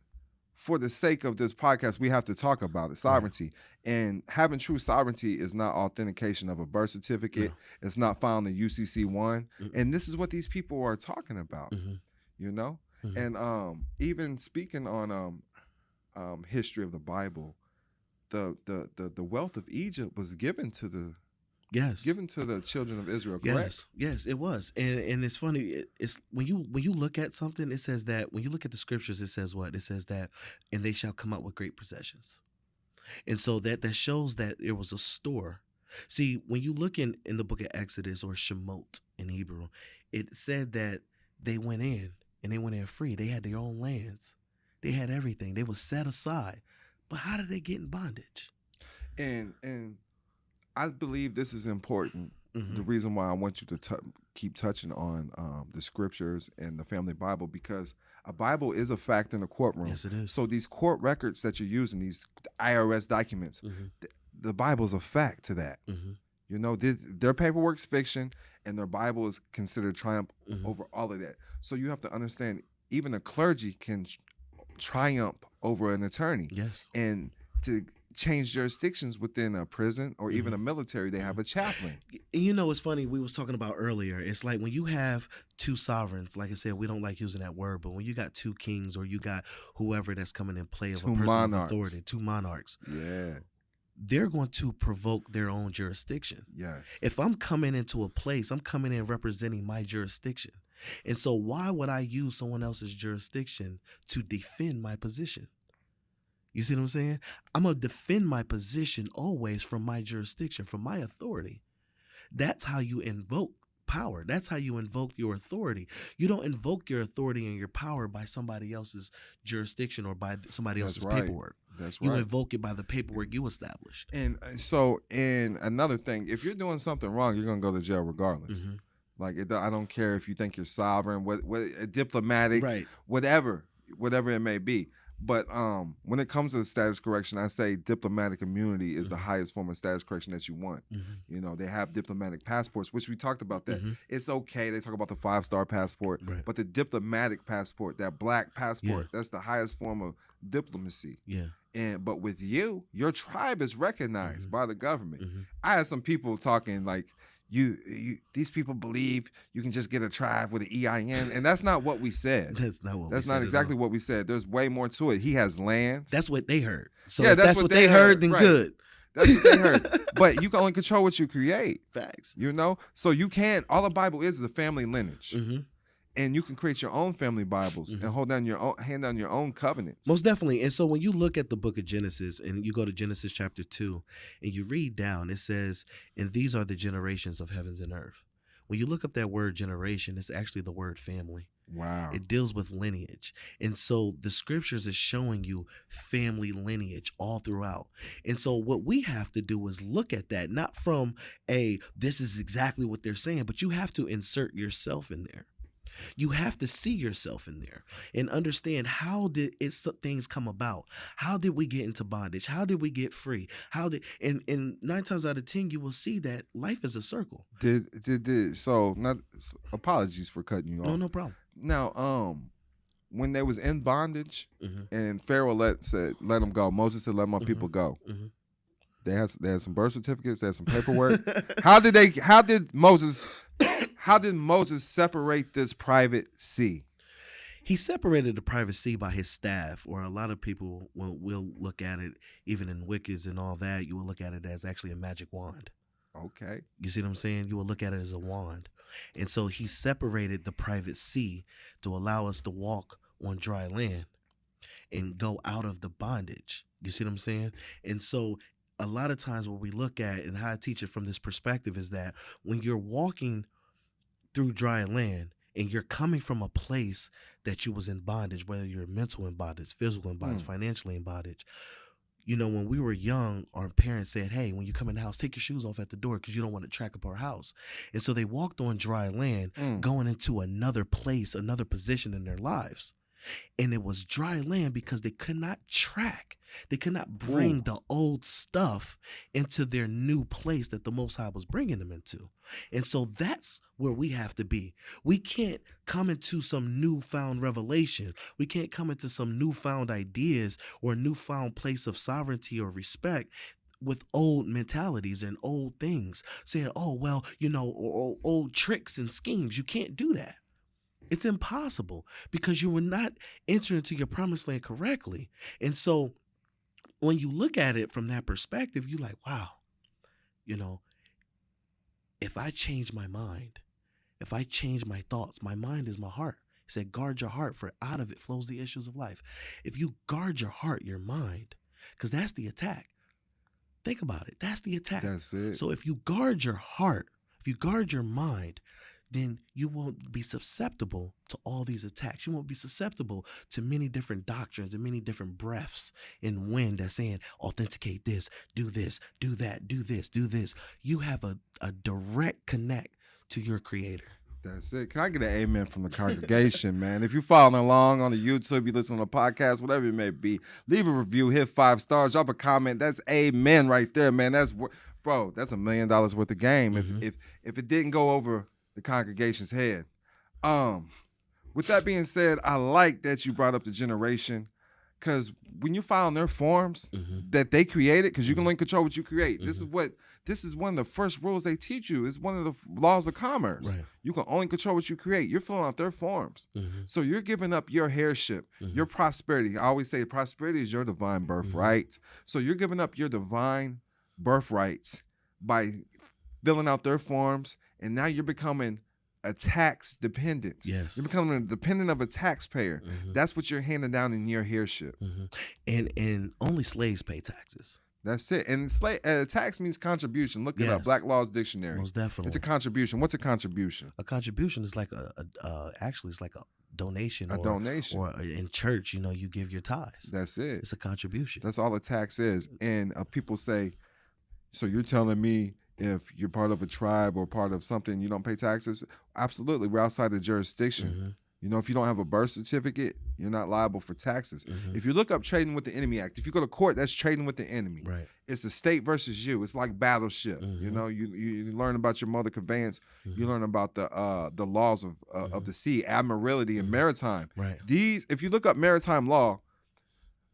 for the sake of this podcast, we have to talk about it, sovereignty. Right. And having true sovereignty is not authentication of a birth certificate. No. It's not found in UCC 1. And this is what these people are talking about, And even speaking on history of the Bible, the wealth of Egypt was given to the children of Israel, correct?
Yes, it was. And it's funny, it's when you look at something, it says that when you look at the scriptures, it says what? It says that, and they shall come out with great possessions. And so that shows that it was a store. See, when you look in the book of Exodus, or Shemot in Hebrew, it said that they went in, and they went in free. They had their own lands. They had everything. They were set aside. But how did they get in bondage?
And I believe this is important. The reason why I want you to keep touching on the scriptures and the family Bible, because a Bible is a fact in the courtroom.
Yes, it is.
So these court records that you're using, these IRS documents, the Bible is a fact to that. Their paperwork's fiction, and their Bible is considered triumph over all of that. So you have to understand, even a clergy can triumph over an attorney.
Yes.
And to change jurisdictions within a prison or even a military, they have a chaplain.
It's funny, we was talking about earlier, it's like when you have two sovereigns, like I said, we don't like using that word, but when you got two kings, or you got whoever that's coming in play of a person of authority, two monarchs.
Yeah.
They're going to provoke their own jurisdiction.
Yes.
If I'm coming into a place, I'm coming in representing my jurisdiction. And so why would I use someone else's jurisdiction to defend my position? You see what I'm saying? I'm going to defend my position always from my jurisdiction, from my authority. That's how you invoke power. That's how you invoke your authority. You don't invoke your authority and your power by somebody else's jurisdiction or by somebody else's paperwork.
That's
You
right.
invoke it by the paperwork you established.
And and another thing, if you're doing something wrong, you're gonna go to jail regardless.
Mm-hmm.
Like I don't care if you think you're sovereign, what diplomatic,
Right.
whatever it may be. But when it comes to status correction, I say diplomatic immunity is the highest form of status correction that you want.
Mm-hmm.
You know, they have diplomatic passports, which we talked about that.
Mm-hmm.
It's okay. They talk about the 5-star passport,
Right.
but the diplomatic passport, that black passport, that's the highest form of diplomacy.
Yeah.
But with you, your tribe is recognized by the government.
Mm-hmm.
I had some people talking like, these people believe you can just get a tribe with an EIN, and that's not what we said.
That's not what we said.
That's not exactly what we said. There's way more to it. He has land.
That's what they heard. So
yeah,
if that's what they heard, then
right.
good.
That's what they heard. But you can only control what you create.
Facts.
You know? So you can't, all the Bible is a family lineage.
Mm-hmm.
And you can create your own family Bibles and hand down your own covenants.
Most definitely. And so when you look at the book of Genesis and you go to Genesis chapter 2 and you read down, it says, and these are the generations of heavens and earth. When you look up that word generation, it's actually the word family.
Wow.
It deals with lineage. And so the scriptures is showing you family lineage all throughout. And so what we have to do is look at that, not from this is exactly what they're saying, but you have to insert yourself in there. You have to see yourself in there and understand how did things come about? How did we get into bondage? How did we get free? And 9 times out of 10 you will see that life is a circle.
Apologies for cutting you off.
No problem.
Now, when they was in bondage and Pharaoh let them go, Moses said let my people go.
Mm-hmm.
They had some birth certificates, they had some paperwork. How did Moses separate this private sea?
He separated the private sea by his staff, or a lot of people will look at it, even in Wiccas and all that, you will look at it as actually a magic wand.
Okay.
You see what I'm saying? You will look at it as a wand. And so he separated the private sea to allow us to walk on dry land and go out of the bondage. You see what I'm saying? And so a lot of times what we look at and how I teach it from this perspective is that when you're walking through dry land and you're coming from a place that you was in bondage, whether you're mental in bondage, physical in bondage, financially in bondage, you know, when we were young, our parents said, hey, when you come in the house, take your shoes off at the door because you don't want to track up our house. And so they walked on dry land going into another place, another position in their lives. And it was dry land because they could not track. They could not bring the old stuff into their new place that the Most High was bringing them into. And so that's where we have to be. We can't come into some newfound revelation. We can't come into some newfound ideas or a newfound place of sovereignty or respect with old mentalities and old things. Saying, oh, well, you know, or old tricks and schemes. You can't do that. It's impossible because you were not entering into your promised land correctly. And so when you look at it from that perspective, you're like, wow, you know, if I change my mind, if I change my thoughts, my mind is my heart. He said, guard your heart, for out of it flows the issues of life. If you guard your heart, your mind, because that's the attack. Think about it. That's the attack.
That's it.
So if you guard your heart, if you guard your mind, then you won't be susceptible to all these attacks. You won't be susceptible to many different doctrines and many different breaths and wind that's saying, authenticate this, do that, do this, do this. You have a direct connect to your creator.
That's it. Can I get an amen from the congregation, man? If you're following along on the YouTube, you listen to the podcast, whatever it may be, leave a review, hit 5 stars, drop a comment. That's amen right there, man. That's $1 million worth of game. If it didn't go over the congregation's head. With that being said, I like that you brought up the generation, because when you file on their forms that they created, because you can only control what you create. This is one of the first rules they teach you. It's one of the laws of commerce.
Right.
You can only control what you create. You're filling out their forms. So you're giving up your heirship, your prosperity. I always say prosperity is your divine birthright. So you're giving up your divine birthrights by filling out their forms. And now you're becoming
a tax dependence.
Yes.
You're becoming a dependent of a taxpayer. That's what you're handing down in your heirship.
And only slaves pay taxes.
That's it. And tax means contribution. Look it up.
Yes.
Black Law's Dictionary.
Most definitely.
It's a contribution. What's a contribution?
A contribution is like actually it's like a donation.
A donation.
Or in church, you give your tithes.
That's it.
It's a contribution.
That's all a tax is. And people say, so you're telling me if you're part of a tribe or part of something, you don't pay taxes? Absolutely. We're outside the jurisdiction. If you don't have a birth certificate, you're not liable for taxes. If you look up Trading with the Enemy Act, if you go to court, that's trading with the enemy.
Right.
It's the state versus you. It's like Battleship. You learn about your mother conveyance. You learn about the laws of the sea, admiralty, and maritime.
Right.
If you look up maritime law,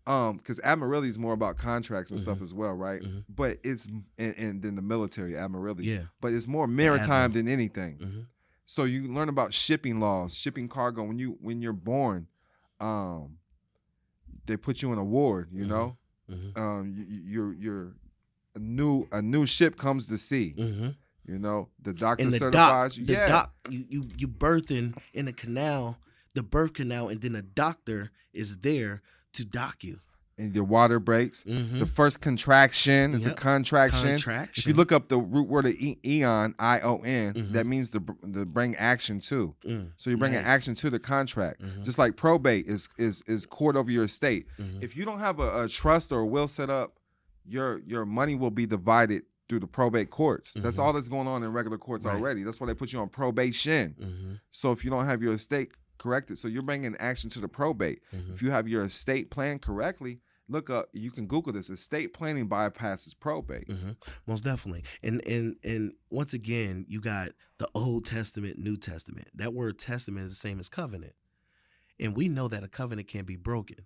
because admiralty is more about contracts and stuff as well, right? But it's and then the military admiralty.
Yeah.
But it's more maritime than anything. So you learn about shipping laws, shipping cargo. When you're born, they put you in a ward. You're a new ship comes to sea. The doctor certifies you.
You birthing in a canal, the birth canal, and then a doctor is there to dock you.
And your water breaks. The first contraction is a contraction. If you look up the root word of eon, I-O-N, that means to bring action to. So you're bringing action to the contract. Just like probate is court over your estate. If you don't have a trust or a will set up, your money will be divided through the probate courts. That's all that's going on in regular courts already. That's why they put you on probation. So if you don't have your estate corrected, so you're bringing action to the probate. If you have your estate planned correctly, look up, you can Google this. Estate planning bypasses probate.
Most definitely. And once again, you got the Old Testament, New Testament. That word testament is the same as covenant. And we know that a covenant can be broken.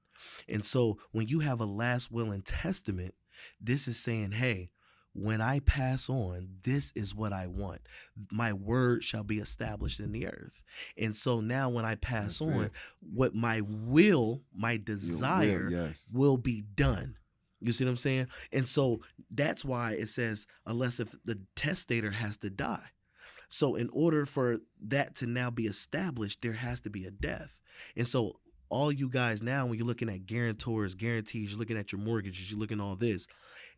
And so when you have a last will and testament, this is saying, hey, when I pass on, this is what I want. My word shall be established in the earth. And so now when I pass on, what my will, my desire will be done. You see what I'm saying? And so that's why it says, unless if the testator has to die. So in order for that to now be established, there has to be a death. And so all you guys now, when you're looking at guarantors, guarantees, you're looking at your mortgages, you're looking at all this.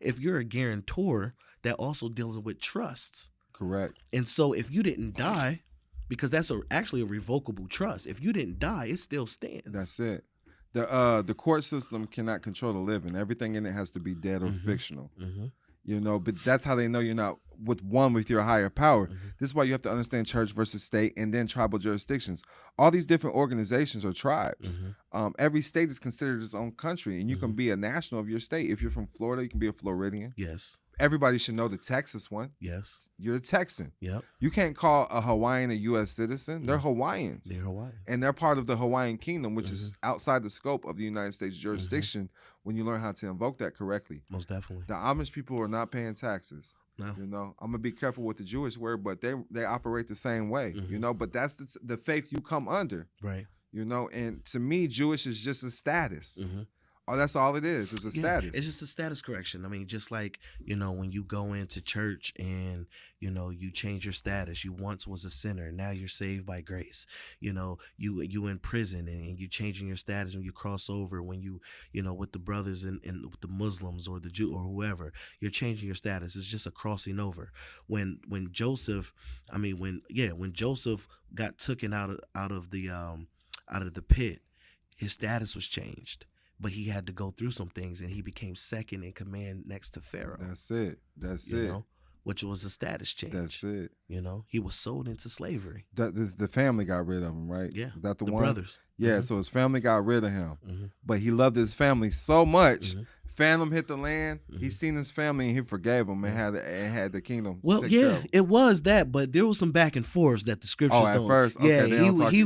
If you're a guarantor, that also deals with trusts.
Correct.
And so if you didn't die, because that's actually a revocable trust. If you didn't die, it still stands.
That's it. The court system cannot control the living. Everything in it has to be dead or fictional. But that's how they know you're not with your higher power. This is why you have to understand church versus state and then tribal jurisdictions. All these different organizations are tribes. Every state is considered its own country, and you can be a national of your state. If you're from Florida, you can be a Floridian.
Yes.
Everybody should know the Texas one.
Yes.
You're a Texan.
Yep.
You can't call a Hawaiian a U.S. citizen. They're Hawaiians.
They're Hawaiians.
And they're part of the Hawaiian kingdom, which is outside the scope of the United States jurisdiction when you learn how to invoke that correctly.
Most definitely.
The Amish people are not paying taxes.
No.
I'm going to be careful with the Jewish word, but they operate the same way, but that's the faith you come under.
Right.
And to me, Jewish is just a status. Oh, that's all it is. It's a status.
It's just a status correction. I mean, just like, when you go into church and, you change your status. You once was a sinner. Now you're saved by grace. You in prison and you changing your status when you cross over, when you with the brothers and with the Muslims or the Jew or whoever, you're changing your status. It's just a crossing over. When Joseph got taken out of the pit, his status was changed. But he had to go through some things, and he became second in command next to Pharaoh.
That's it.
Which was a status change.
That's it.
He was sold into slavery.
The family got rid of him, right?
Yeah.
That the one?
Brothers.
Yeah, so his family got rid of him. But he loved his family so much. Phantom hit the land. He seen his family and he forgave them and had the kingdom.
Well,
take care of him.
it was that, but there was some back and forths that the scriptures don't.
At first, okay,
he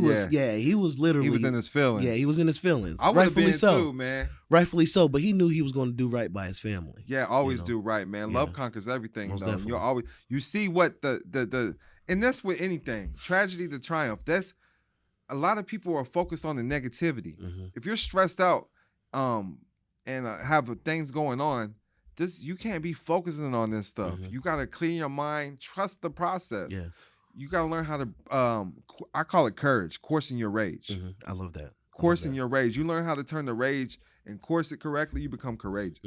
was literally.
He was in his feelings.
Yeah, he was in his feelings.
I would have been
so.
too, man.
Rightfully so, but he knew he was going to do right by his family.
Yeah, always do right, man. Love conquers everything.
Most
though.
definitely.
You see what the and that's with anything. Tragedy to triumph. That's a lot of people are focused on the negativity. If you're stressed out, and have things going on, you can't be focusing on this stuff. You got to clear your mind, trust the process.
Yeah.
you got to learn how to, I call it courage, coursing your rage.
I love that.
Coursing your rage. You learn how to turn the rage and course it correctly, you become courageous.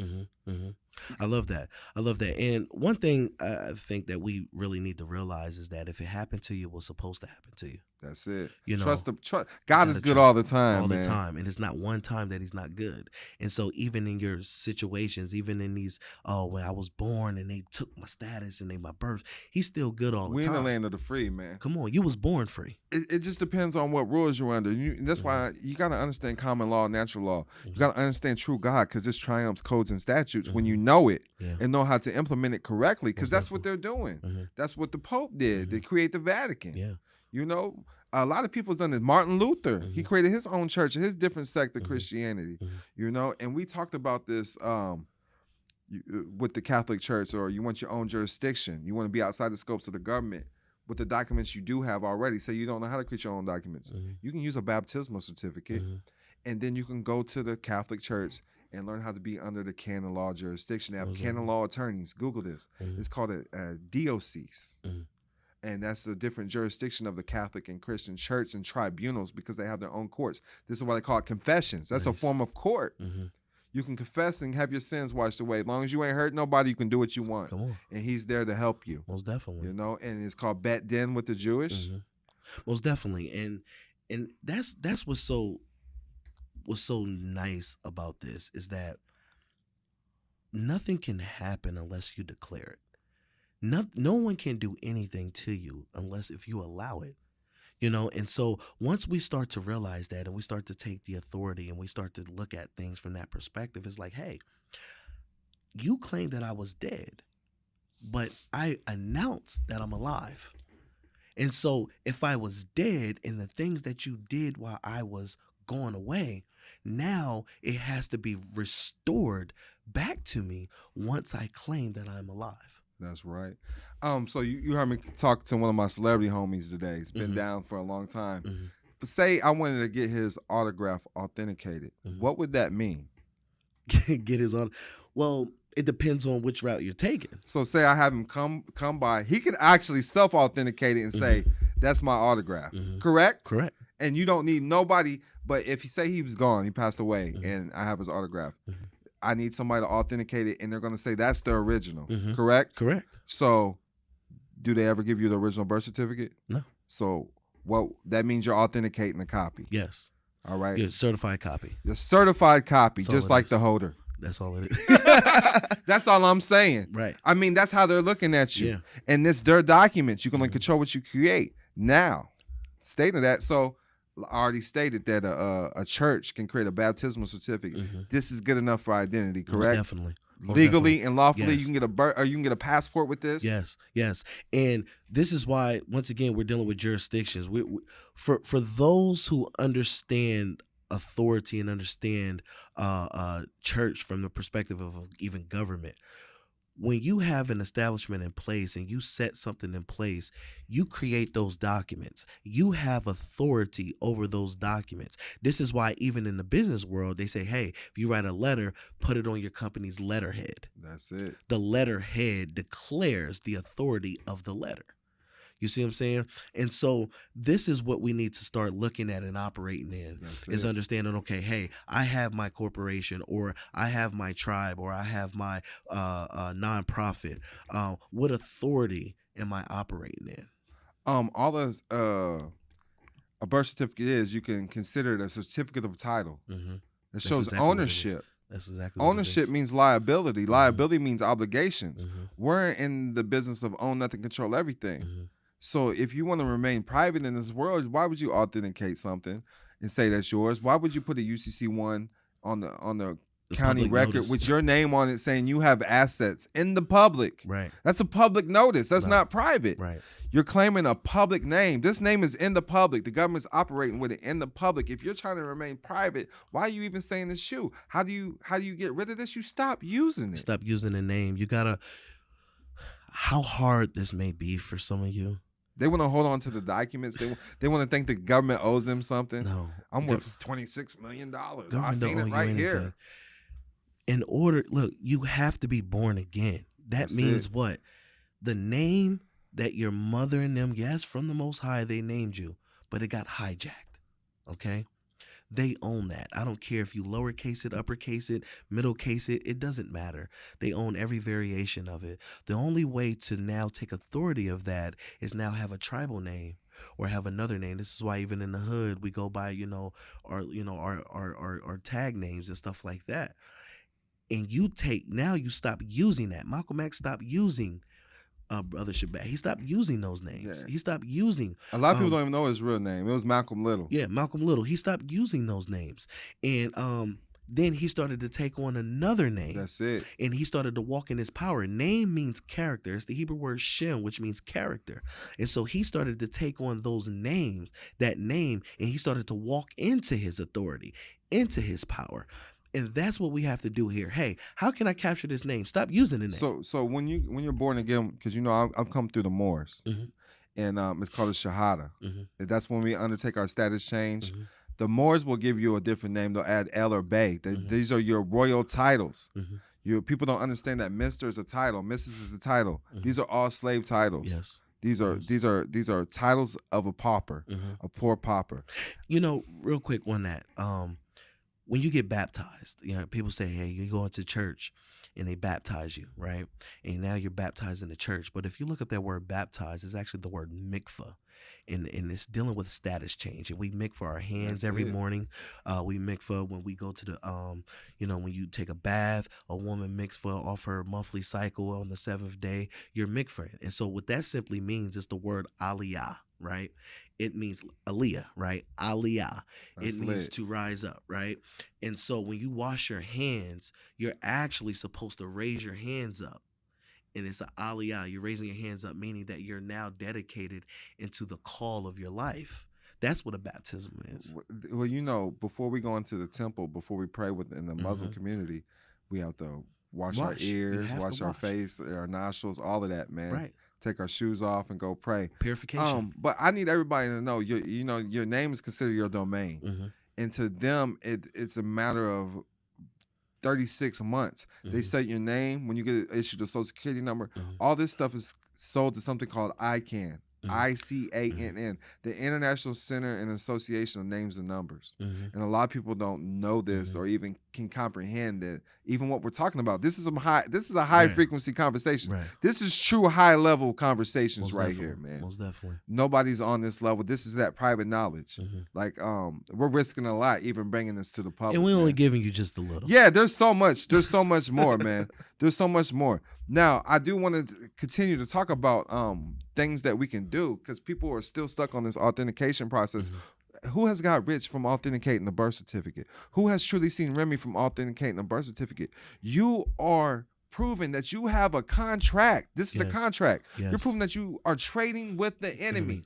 I love that. I love that. And one thing I think that we really need to realize is that if it happened to you, it was supposed to happen to you.
That's it.
You know,
trust. God is good all the time,
all
man.
the time, and it's not one time that He's not good. And so, even in your situations, even in these, when I was born and they took my status and my birth, He's still good all the
We
time.
in the land of the free, man.
Come on, you was born free.
It just depends on what rules you're under. That's why you got to understand common law, natural law. You got to understand true God, because it's triumphs, codes, and statutes. When you know it and know how to implement it correctly, because that's what they're doing. That's what the Pope did. They create the Vatican.
Yeah.
You know, a lot of people's done this. Martin Luther, he created his own church, his different sect of Christianity. You know, and we talked about this with the Catholic Church, or you want your own jurisdiction. You want to be outside the scopes of the government with the documents you do have already. Say you don't know how to create your own documents. You can use a baptismal certificate, and then you can go to the Catholic Church and learn how to be under the canon law jurisdiction. They have canon law attorneys. Google this. It's called a diocese. And that's the different jurisdiction of the Catholic and Christian church and tribunals, because they have their own courts. This is why they call it confessions. That's a form of court. You can confess and have your sins washed away. As long as you ain't hurt nobody, you can do what you want.
Come on.
And He's there to help you.
Most definitely.
You know, and it's called Bet Din with the Jewish.
Most definitely. And that's what's so nice about this, is that nothing can happen unless you declare it. No one can do anything to you unless if you allow it. You know, and so once we start to realize that, and we start to take the authority and we start to look at things from that perspective, it's like, hey, you claim that I was dead, but I announced that I'm alive. And so if I was dead and the things that you did while I was going away, now it has to be restored back to me once I claim that I'm alive.
That's right. So you heard me talk to one of my celebrity homies today. He's been down for a long time. But say I wanted to get his autograph authenticated. What would that mean?
Get his on. Well, it depends on which route you're taking.
So say I have him come by. He can actually self-authenticate it and say, that's my autograph. Correct?
Correct.
And you don't need nobody. But if you say he was gone, he passed away, and I have his autograph, I need somebody to authenticate it, and they're going to say that's the original. Correct?
Correct.
So do they ever give you the original birth certificate?
No. So
that means you're authenticating the copy.
Yes.
All right.
Your certified copy.
Your certified copy, just like the holder.
That's all it is.
That's all I'm saying.
Right.
I mean, that's how they're looking at you.
Yeah.
And this their documents. You can control what you create. Now, stating that, so I already stated that a church can create a baptismal certificate. This is good enough for identity, correct?
Most definitely.
Legally and lawfully,
Yes.
you can get a birth, or you can get a passport with this.
Yes, yes, and this is why, once again, we're dealing with jurisdictions. For those who understand authority and understand church from the perspective of even government, when you have an establishment in place and you set something in place, you create those documents. You have authority over those documents. This is why even in the business world, they say, hey, if you write a letter, put it on your company's letterhead.
That's it.
The letterhead declares the authority of the letter. You see what I'm saying? And so this is what we need to start looking at and operating in, is understanding, okay, hey, I have my corporation, or I have my tribe, or I have my nonprofit. What authority am I operating in?
All a birth certificate is, you can consider it a certificate of title. It shows
exactly
ownership.
That's exactly what it
Ownership
is.
means liability. Liability means obligations. We're in the business of own nothing, control everything. So if you want to remain private in this world, why would you authenticate something and say that's yours? Why would you put a UCC 1 on the county
public
record
notice
with your name on it saying you have assets in the public?
Right.
That's a public notice. That's not private.
Right.
You're claiming a public name. This name is in the public. The government's operating with it in the public. If you're trying to remain private, why are you even saying this shoe? How do you get rid of this? You stop using it.
Stop using the name. You gotta. How hard this may be for some of you.
They want to hold on to the documents. They want to think the government owes them something.
No,
I'm worth $26 million. I've
Government
seen
don't
it
owe
right
you
here.
anything. In order, look, you have to be born again. That
That's
means
it.
what? The name that your mother and them, yes, from the Most High, they named you, but it got hijacked. Okay? They own that. I don't care if you lowercase it, uppercase it, middle case it. It doesn't matter. They own every variation of it. The only way to now take authority of that is now have a tribal name or have another name. This is why even in the hood we go by, our tag names and stuff like that. And you stop using that. Malcolm X stopped using Brother Shabbat. He stopped using those names.
Yeah.
He stopped using.
A lot of people don't even know his real name. It was Malcolm Little.
Yeah, Malcolm Little. He stopped using those names. And then he started to take on another name.
That's it.
And he started to walk in his power. Name means character. It's the Hebrew word shem, which means character. And so he started to take on those names, that name, and he started to walk into his authority, into his power. And that's what we have to do here. Hey, how can I capture this name? Stop using the name.
So when you're born again, because I've come through the Moors, and it's called a Shahada. That's when we undertake our status change. The Moors will give you a different name. They'll add El or Bey. These are your royal titles. People don't understand that Mr. is a title, Mrs. is a title. These are all slave titles.
Yes.
These are titles of a pauper, a poor pauper.
Real quick on that. When you get baptized, people say, hey, you go into church and they baptize you, right? And now you're baptized in the church. But if you look up that word baptized, it's actually the word mikvah. And it's dealing with status change. And we mikvah our hands every morning. We mikvah when we go to the, when you take a bath, a woman mikvah off her monthly cycle on the 7th day, you're mikvah. And so what that simply means is the word aliyah, right? It means aliyah, right? Aliyah. It means to rise up, right? And so when you wash your hands, you're actually supposed to raise your hands up. And it's an aliyah. You're raising your hands up, meaning that you're now dedicated into the call of your life. That's what a baptism is.
Well, before we go into the temple, before we pray in the Muslim community, we have to wash our ears, wash our face, our nostrils, all of that, man.
Right.
Take our shoes off and go pray.
Purification.
But I need everybody to know, your name is considered your domain. And to them, it's a matter of 36 months. They set your name when you get issued a social security number. All this stuff is sold to something called ICANN. ICANN, the International Center and Association of Names and Numbers. And a lot of people don't know this or even can comprehend that even what we're talking about. This is a high frequency conversation. This is true high level conversations here, man.
Most definitely.
Nobody's on this level. This is that private knowledge. Like we're risking a lot even bringing this to the public.
And we're only giving you just a little.
Yeah, there's so much more, man. There's so much more. Now, I do want to continue to talk about things that we can do because people are still stuck on this authentication process. Who has got rich from authenticating the birth certificate? Who has truly seen Remy from authenticating the birth certificate? You are proving that you have a contract. This is a contract. You're proving that you are trading with the enemy.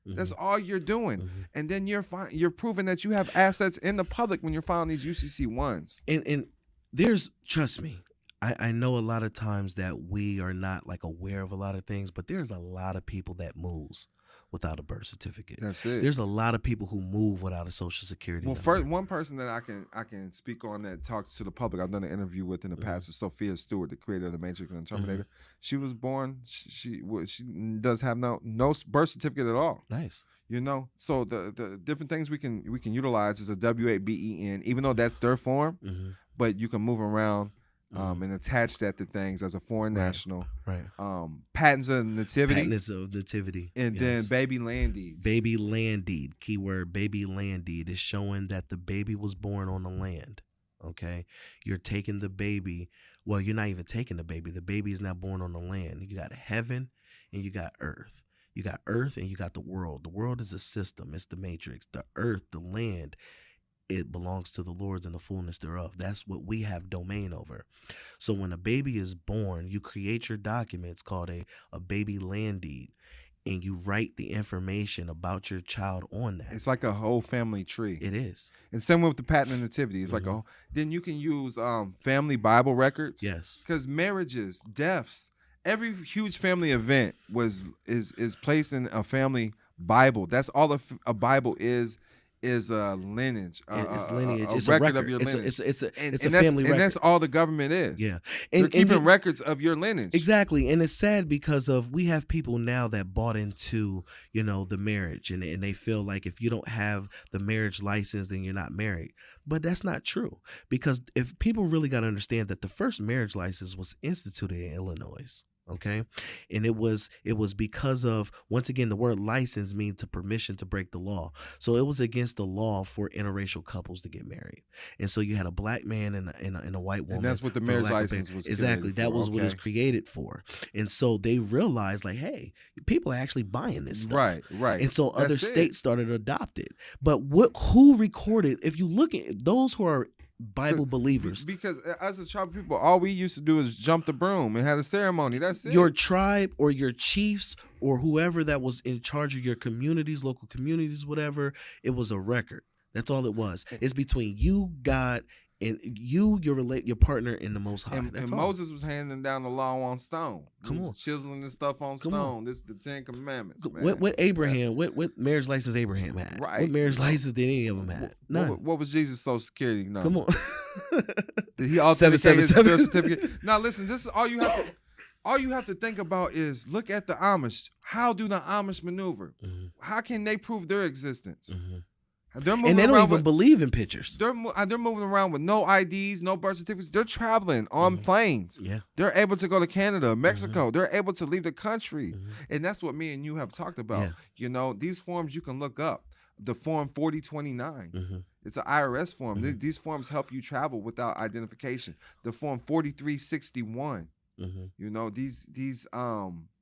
That's all you're doing. And then you're proving that you have assets in the public when you're filing these UCC-1s.
And there's, trust me, I know a lot of times that we are not aware of a lot of things, but there's a lot of people that moves without a birth certificate.
That's it.
There's a lot of people who move without a social security number.
First, one person that I can speak on that talks to the public, I've done an interview with in the past, is Sophia Stewart, the creator of the Matrix and the Terminator. She was born, she does have no birth certificate at all.
Nice.
So the different things we can utilize is a W8BEN, even though that's their form, but you can move around and attach that to things as a foreign national.
Right.
Patents of nativity.
Patents of nativity.
And then baby land deeds.
Baby land deed. Keyword baby land deed is showing that the baby was born on the land. Okay. You're taking the baby. Well, you're not even taking the baby. The baby is not born on the land. You got heaven and you got earth. You got earth and you got the world. The world is a system. It's the matrix. The earth, the land, it belongs to the Lord and the fullness thereof. That's what we have domain over. So when a baby is born, you create your documents called a baby land deed, and you write the information about your child on that.
It's like a whole family tree.
It is.
And same with the patent of nativity. It's like then you can use family Bible records.
Yes.
Because marriages, deaths, every huge family event is placed in a family Bible. That's all a Bible is is a lineage.
It's lineage.
A
It's
record
a record
of your lineage.
It's a
and
family record.
And that's all the government is.
Yeah.
They're keeping records of your lineage.
Exactly. And it's sad because we have people now that bought into, the marriage and they feel like if you don't have the marriage license, then you're not married. But that's not true, because if people really got to understand that the first marriage license was instituted in Illinois. Okay. And it was because of, once again, the word license means to permission to break the law. So it was against the law for interracial couples to get married. And so you had a black man and a white woman.
And that's what the marriage license was.
Exactly. That was what it was created for. And so they realized, like, hey, people are actually buying this stuff.
Right.
And so other states started to adopt it. But who recorded, if you look at those who are Bible believers,
because as a tribe of people, all we used to do is jump the broom and had a ceremony. That's it.
Your tribe or your chiefs or whoever that was in charge of your communities, local communities, whatever, it was a record. That's all it was. It's between you, God, and your partner in the Most High.
And Moses was handing down the law on stone.
Come on,
chiseling this stuff on stone. This is the 10 Commandments. Man.
What Abraham? What marriage license Abraham had?
Right.
What marriage license did any of them have? None.
What was Jesus' Social Security number?
Come on.
Did he authenticate his birth certificate? Now listen, this is all you have to. All you have to think about is look at the Amish. How do the Amish maneuver? Mm-hmm. How can they prove their existence? Mm-hmm.
And they don't even believe in pictures.
They're moving around with no IDs, no birth certificates. They're traveling on planes.
Yeah.
They're able to go to Canada, Mexico. They're able to leave the country. And that's what me and you have talked about. Yeah. These forms you can look up. The form 4029. It's an IRS form. These forms help you travel without identification. The form 4361. These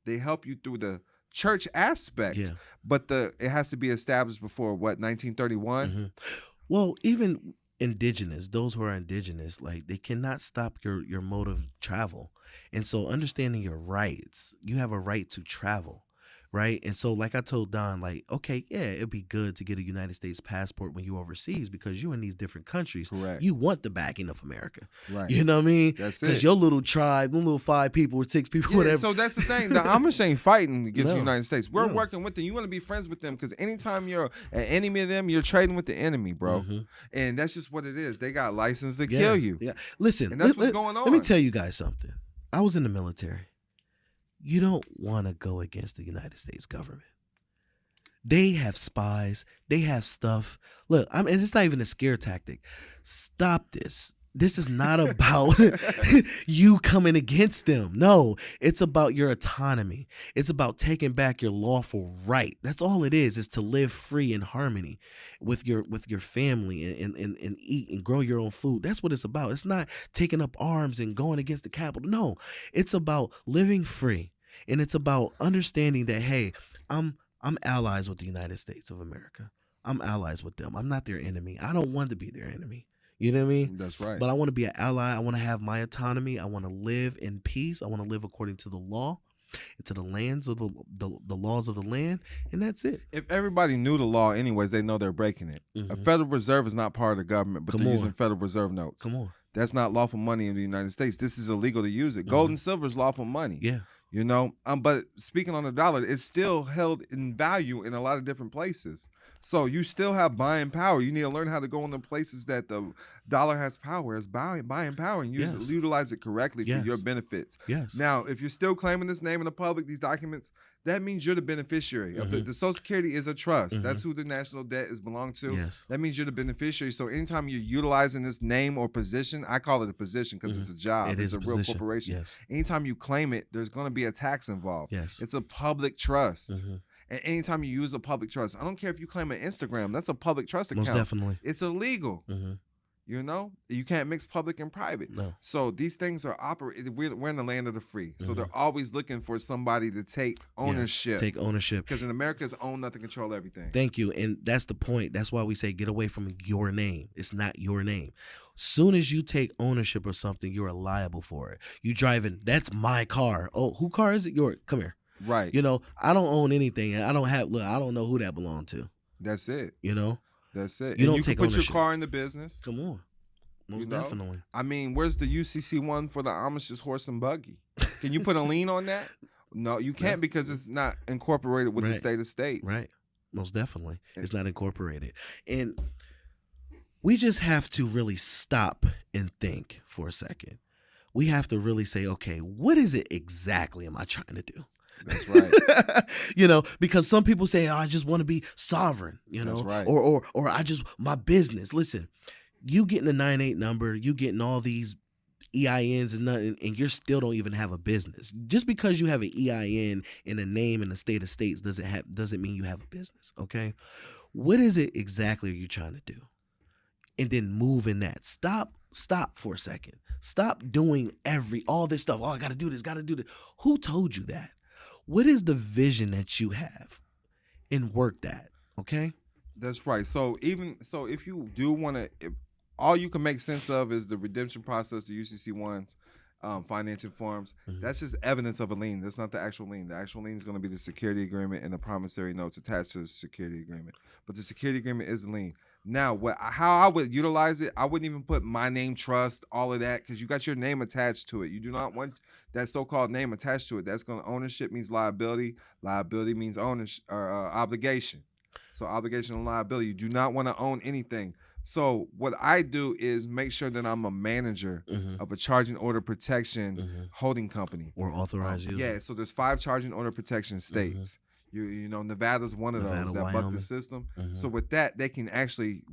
they help you through the church aspect, but it has to be established before 1931.
Well, even indigenous, those who are indigenous, like they cannot stop your mode of travel. And so understanding your rights, you have a right to travel. Right. And so like I told Don, like, OK, yeah, it'd be good to get a United States passport when you're overseas because you're in these different countries.
Correct.
You want the backing of America.
Right.
You know what I mean?
That's it.
Because your little tribe, them little 5 people or 6 people, whatever.
So that's the thing. The Amish ain't fighting against the United States. We're working with them. You want to be friends with them because anytime you're an enemy of them, you're trading with the enemy, bro. And that's just what it is. They got license to kill you.
Yeah. Listen,
and that's what's going on.
Let me tell you guys something. I was in the military. You don't want to go against the United States government. They have spies. They have stuff. Look, and it's not even a scare tactic. Stop this. This is not about you coming against them. No, it's about your autonomy. It's about taking back your lawful right. That's all it is to live free in harmony with your family and eat and grow your own food. That's what it's about. It's not taking up arms and going against the capital. No, it's about living free. And it's about understanding that, hey, I'm allies with the United States of America. I'm allies with them. I'm not their enemy. I don't want to be their enemy. You know what I mean?
That's right.
But I want to be an ally. I want to have my autonomy. I want to live in peace. I want to live according to the law, to the lands of the laws of the land, and that's it.
If everybody knew the law anyways, they know they're breaking it. A Federal Reserve is not part of the government, but they're using Federal Reserve notes.
Come on.
That's not lawful money in the United States. This is illegal to use it. Gold and silver is lawful money.
Yeah.
But speaking on the dollar, it's still held in value in a lot of different places. So you still have buying power. You need to learn how to go into places that the dollar has power, as buying power, and utilize it correctly for your benefits.
Yes.
Now, if you're still claiming this name in the public, these documents, that means you're the beneficiary. Of the Social Security is a trust. That's who the national debt is belonged to.
Yes.
That means you're the beneficiary. So anytime you're utilizing this name or position, I call it a position because it's a job. It's a real corporation.
Yes.
Anytime you claim it, there's going to be a tax involved.
Yes.
It's a public trust. And anytime you use a public trust, I don't care if you claim an Instagram, that's a public trust account.
Most definitely.
It's illegal. You can't mix public and private.
No.
So these things are operated. We're in the land of the free. So they're always looking for somebody to take ownership.
Yes, take ownership.
Because in America, it's own nothing, control everything.
Thank you. And that's the point. That's why we say get away from your name. It's not your name. Soon as you take ownership of something, you're liable for it. You driving, that's my car. Oh, whose car is it? Yours. Come here.
Right.
I don't own anything. I don't know who that belonged to.
That's it. That's it.
You don't
you
take
can put
ownership.
your car in the business.
Come on. Most definitely.
I mean, where's the UCC one for the Amish's horse and buggy? Can you put a lien on that? No, you can't because it's not incorporated with the state of states.
Right. Most definitely. It's not incorporated. And we just have to really stop and think for a second. We have to really say, okay, what is it exactly am I trying to do?
That's right.
You know, because some people say, oh, I just want to be sovereign, you know,
That's right.
or I just, my business. Listen, you getting a 98 number, you getting all these EINs and nothing, and you still don't even have a business. Just because you have an EIN and a name in the state of states doesn't mean you have a business. Okay. What is it exactly are you trying to do? And then move in that. Stop for a second. Stop doing all this stuff. Oh, I gotta do this. Who told you that? What is the vision that you have? And work that. Okay.
That's right. So if you do want to, if all you can make sense of is the redemption process, the UCC ones, financing forms, that's just evidence of a lien. That's not the actual lien. The actual lien is going to be the security agreement and the promissory notes attached to the security agreement. But the security agreement is the lien. Now, how I would utilize it, I wouldn't even put my name, trust, all of that, because you got your name attached to it. You do not want that so-called name attached to it. That's going to, ownership means liability. Liability means ownership or obligation. So obligation and liability. You do not want to own anything. So what I do is make sure that I'm a manager of a charging order protection holding company.
Or authorized user.
Yeah, so there's 5 charging order protection states. You know, Nevada's one of those that buck the system. So with that, they can actually,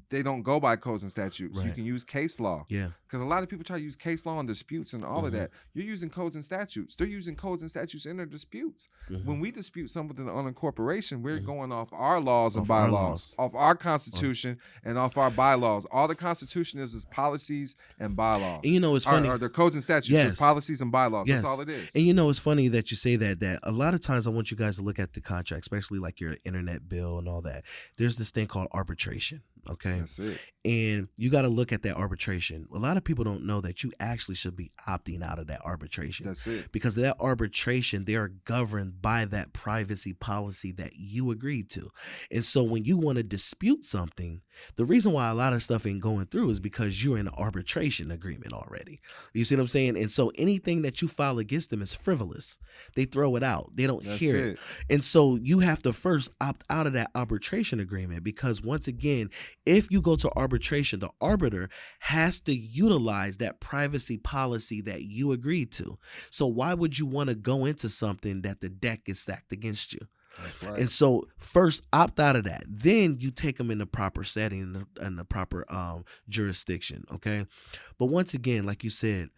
they don't go by codes and statutes.
Right.
You can use case law.
Yeah.
Because a lot of people try to use case law and disputes and all of that. You're using codes and statutes. They're using codes and statutes in their disputes. When we dispute something on a corporation, we're going off our laws and bylaws, off our Constitution and off our bylaws. All the Constitution is policies and bylaws.
And you know, it's funny.
Or the codes and statutes,
Yes.
policies and bylaws.
Yes.
That's all it is.
And you know, it's funny that you say that a lot of times I want you guys to look at the contract, especially like your internet bill and all that. There's this thing called arbitration. Okay.
That's it.
And you got to look at that arbitration. A lot of people don't know that you actually should be opting out of that arbitration.
That's it.
Because that arbitration, they are governed by that privacy policy that you agreed to. And so when you want to dispute something, the reason why a lot of stuff ain't going through is because you're in an arbitration agreement already. You see what I'm saying? And so anything that you file against them is frivolous. They throw it out. They don't hear it. And so you have to first opt out of that arbitration agreement, because once again, if you go to arbitration, the arbiter has to utilize that privacy policy that you agreed to. So why would you want to go into something that the deck is stacked against you?
That's right.
And so first opt out of that. Then you take them in the proper setting and the proper jurisdiction. Okay. But once again, like you said,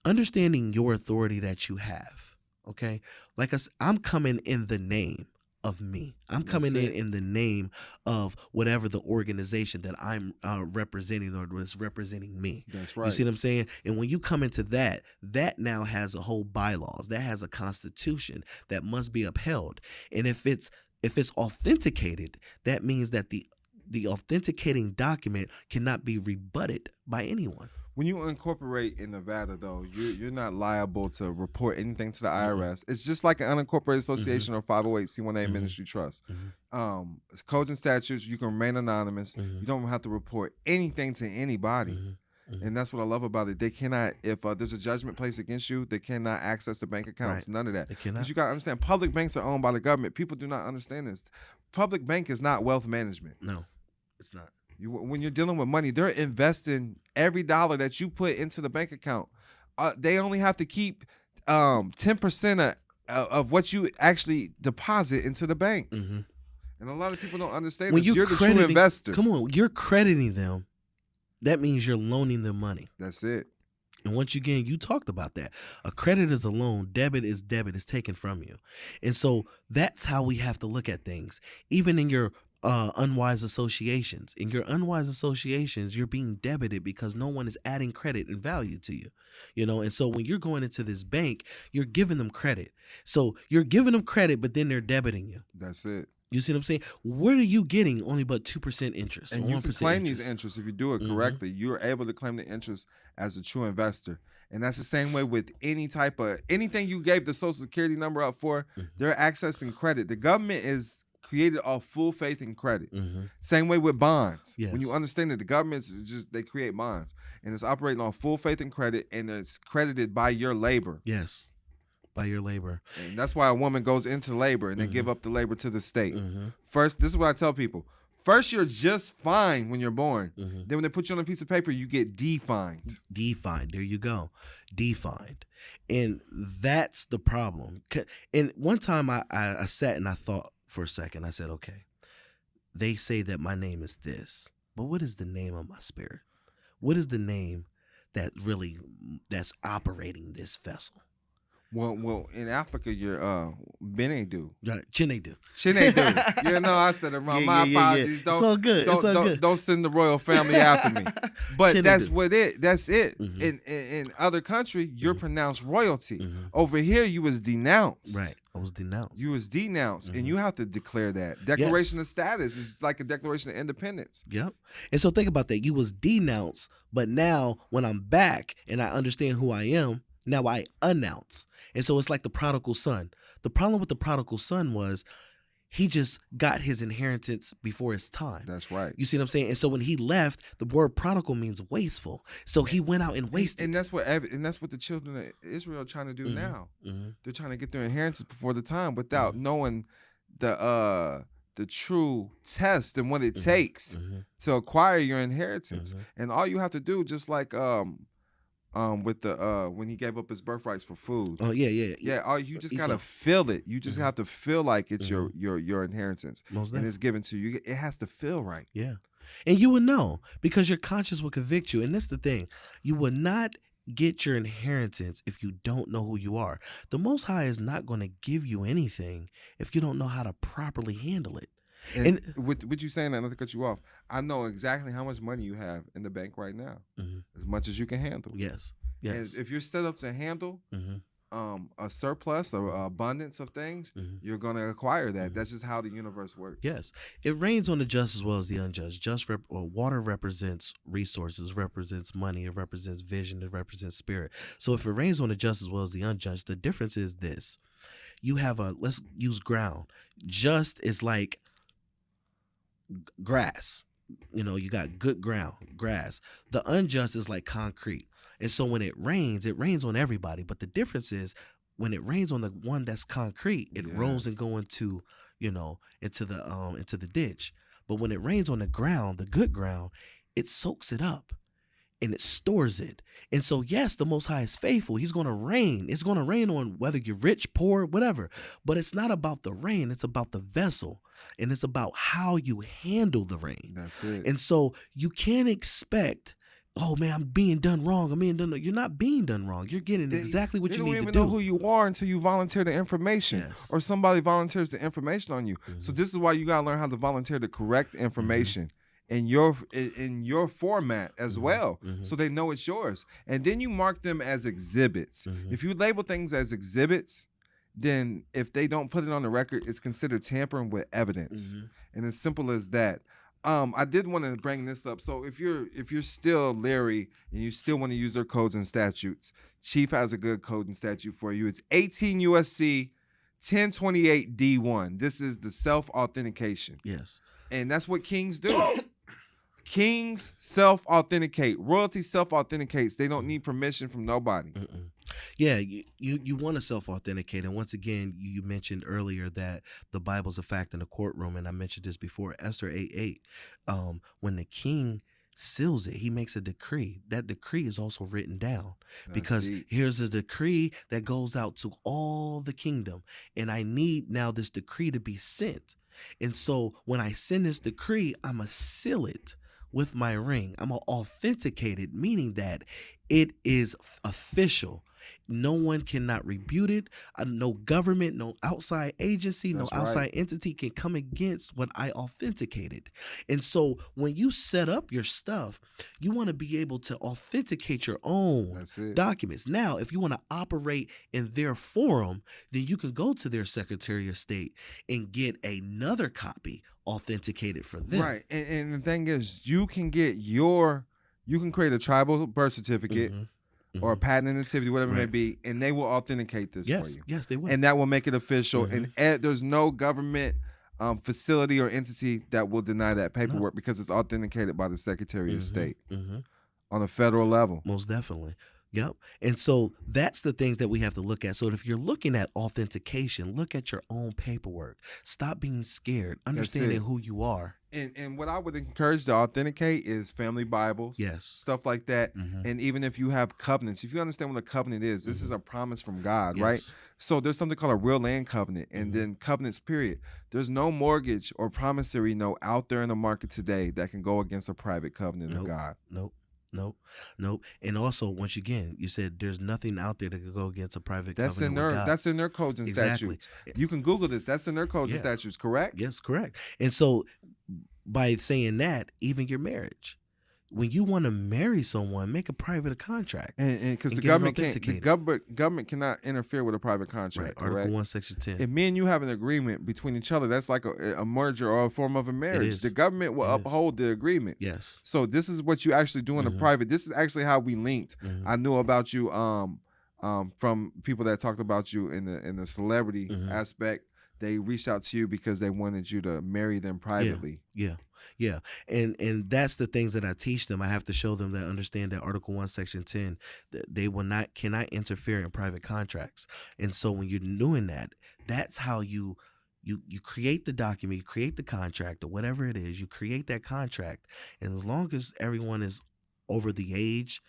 understanding your authority that you have. Okay. Like I'm coming in the name of me. I'm coming in the name of whatever the organization that I'm representing or is representing me.
That's right.
You see what I'm saying? And when you come into that now has a whole bylaws, that has a constitution that must be upheld. And if it's authenticated, that means that the authenticating document cannot be rebutted by anyone.
When you incorporate in Nevada, though, you're not liable to report anything to the IRS. It's just like an unincorporated association or 508c1a ministry trust. Codes and statutes, you can remain anonymous. You don't have to report anything to anybody. And that's what I love about it. They cannot, if there's a judgment placed against you, they cannot access the bank accounts. None of that. Because you got to understand, public banks are owned by the government. People do not understand this. Public bank is not wealth management.
No, it's not.
When you're dealing with money, they're investing every dollar that you put into the bank account. They only have to keep 10% of what you actually deposit into the bank. And a lot of people don't understand this. You're the true investor.
Come on, you're crediting them. That means you're loaning them money.
That's it.
And once again, you talked about that. A credit is a loan. Debit is taken from you. And so that's how we have to look at things. Even in your unwise associations. In your unwise associations, you're being debited because no one is adding credit and value to you. You know, and so when you're going into this bank, you're giving them credit. So you're giving them credit, but then they're debiting you.
That's it.
You see what I'm saying? What are you getting? Only but 2% interest.
And you can claim these interests if you do it correctly. You're able to claim the interest as a true investor. And that's the same way with anything you gave the Social Security number up for, they're accessing credit. The government is created off full faith and credit. Same way with bonds.
Yes.
When you understand that the government is just, they create bonds and it's operating on full faith and credit, and it's credited by your labor.
Yes. By your labor.
And that's why a woman goes into labor and they give up the labor to the state. First, this is what I tell people. First, you're just fine when you're born. Then when they put you on a piece of paper, you get defined.
Defined. There you go. Defined. And that's the problem. And one time I sat and I thought for a second. I said, okay, they say that my name is this, but what is the name of my spirit? What is the name that's operating this vessel?
Well, in Africa, you're Benedu.
Chinedu.
Chinedu. You know, I said it wrong. My apologies.
It's all good.
Don't send the royal family after me. But that's it. In other country, you're pronounced royalty. Over here, you was denounced.
Right. I was denounced.
You was denounced, and you have to declare that. Declaration of status is like a declaration of independence.
Yep. And so think about that. You was denounced, but now when I'm back and I understand who I am, now I announce. And so it's like the prodigal son. The problem with the prodigal son was he just got his inheritance before his time.
That's right.
You see what I'm saying? And so when he left, the word prodigal means wasteful. So he went out and wasted.
And that's what the children of Israel are trying to do now. They're trying to get their inheritance before the time without knowing the true test and what it takes to acquire your inheritance. And all you have to do, just like with the when he gave up his birthrights for food.
Oh yeah.
Oh, you just gotta feel it. You just have to feel like it's your inheritance, and it's given to you. It has to feel right.
Yeah, and you would know because your conscience will convict you. And that's the thing, you will not get your inheritance if you don't know who you are. The Most High is not going to give you anything if you don't know how to properly handle it.
And with you saying that, not to cut you off, I know exactly how much money you have in the bank right now, as much as you can handle.
Yes.
And if you're set up to handle a surplus or abundance of things, you're going to acquire that. That's just how the universe works.
Yes. It rains on the just as well as the unjust. Water represents resources, represents money, it represents vision, it represents spirit. So if it rains on the just as well as the unjust, the difference is this. You have let's use ground. Just is like grass. You know, you got good ground, grass. The unjust is like concrete. And so when it rains on everybody. But the difference is when it rains on the one that's concrete, it rolls and go into, into the ditch. But when it rains on the ground, the good ground, it soaks it up and it stores it. And so, yes, the Most High is faithful. He's going to rain. It's going to rain on whether you're rich, poor, whatever. But it's not about the rain. It's about the vessel. And it's about how you handle the rain.
That's it.
And so you can't expect, oh, man, I'm being done wrong. You're not being done wrong. You're getting exactly what you need to do.
You don't even know who you are until you volunteer the information or somebody volunteers the information on you. So this is why you got to learn how to volunteer the correct information. In your format as well, so they know it's yours. And then you mark them as exhibits. If you label things as exhibits, then if they don't put it on the record, it's considered tampering with evidence. And as simple as that. I did want to bring this up. So if you're still leery and you still want to use their codes and statutes, Chief has a good code and statute for you. It's 18 USC 1028 D1. This is the self-authentication.
Yes.
And that's what kings do. Kings self-authenticate. Royalty self-authenticates. They don't need permission from nobody.
Yeah, you want to self-authenticate. And once again, you mentioned earlier that the Bible's a fact in the courtroom. And I mentioned this before, Esther 8:8. When the king seals it, he makes a decree. That decree is also written down. Because here's a decree that goes out to all the kingdom. And I need now this decree to be sent. And so when I send this decree, I'm going to seal it with my ring. I'm going to authenticate it, meaning that it is official. No one cannot rebuke it. No government, no outside agency, no outside entity can come against what I authenticated. And so when you set up your stuff, you want to be able to authenticate your own documents. Now, if you want to operate in their forum, then you can go to their Secretary of State and get another copy authenticated for them.
Right. And the thing is, you can create a tribal birth certificate or a patent and nativity, whatever it may be, and they will authenticate this for you.
Yes, they will.
And that will make it official. And there's no government facility or entity that will deny that paperwork because it's authenticated by the Secretary of State on a federal level.
Most definitely. Yep. And so that's the things that we have to look at. So if you're looking at authentication, look at your own paperwork. Stop being scared. Understanding who you are.
And what I would encourage to authenticate is family Bibles, stuff like that. And even if you have covenants, if you understand what a covenant is, this is a promise from God, right? So there's something called a real land covenant, and then covenants, period. There's no mortgage or promissory note out there in the market today that can go against a private covenant of God.
Nope. And also, once again, you said there's nothing out there that could go against a private
That's
covenant
in
with
their
God.
that's in their codes and statutes. You can Google this. That's in their codes and statutes, correct?
Yes, correct. And so by saying that, even your marriage, when you want to marry someone, make a private contract.
And because the government cannot interfere with a private contract.
Right. Article 1, Section 10.
If me and you have an agreement between each other, that's like a merger or a form of a marriage. The government will uphold the agreements.
Yes.
So this is what you actually do in the private. This is actually how we linked. I knew about you from people that talked about you in the celebrity aspect. They reached out to you because they wanted you to marry them privately.
Yeah. And that's the things that I teach them. I have to show them that understand that Article 1, Section 10, that they cannot interfere in private contracts. And so when you're doing that, that's how you create the document, you create the contract or whatever it is, you create that contract. And as long as everyone is over the age,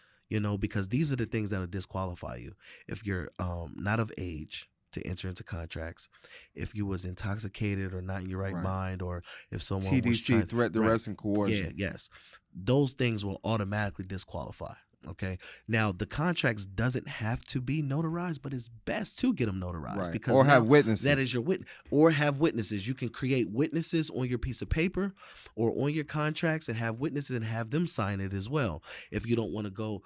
because these are the things that will disqualify you. If you're not of age to enter into contracts, if you was intoxicated or not in your right mind, or if someone
TDC, threat, duress, and coercion.
Yes. Those things will automatically disqualify. Okay. Now the contracts doesn't have to be notarized, but it's best to get them notarized because
or have witnesses.
That is your witness, or have witnesses. You can create witnesses on your piece of paper or on your contracts and have witnesses and have them sign it as well. If you don't want to go,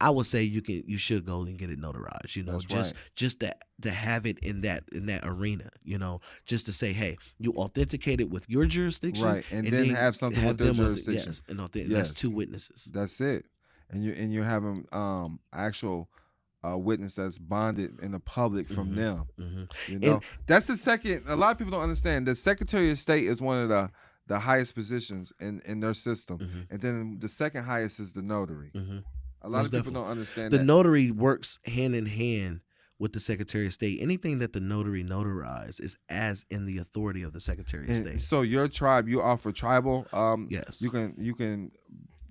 I would say you should go and get it notarized, just to have it in that arena, just to say, hey, you authenticate it with your jurisdiction,
right, and then have something with their jurisdiction.
That's two witnesses.
That's it, and you're having actual witness that's bonded in the public from them. That's the second. A lot of people don't understand. The Secretary of State is one of the highest positions in their system, and then the second highest is the notary. A lot of people don't understand
the notary works hand in hand with the Secretary of State. Anything that the notary notarizes is as in the authority of the Secretary of State.
So your tribe, you offer tribal.
Yes.
You can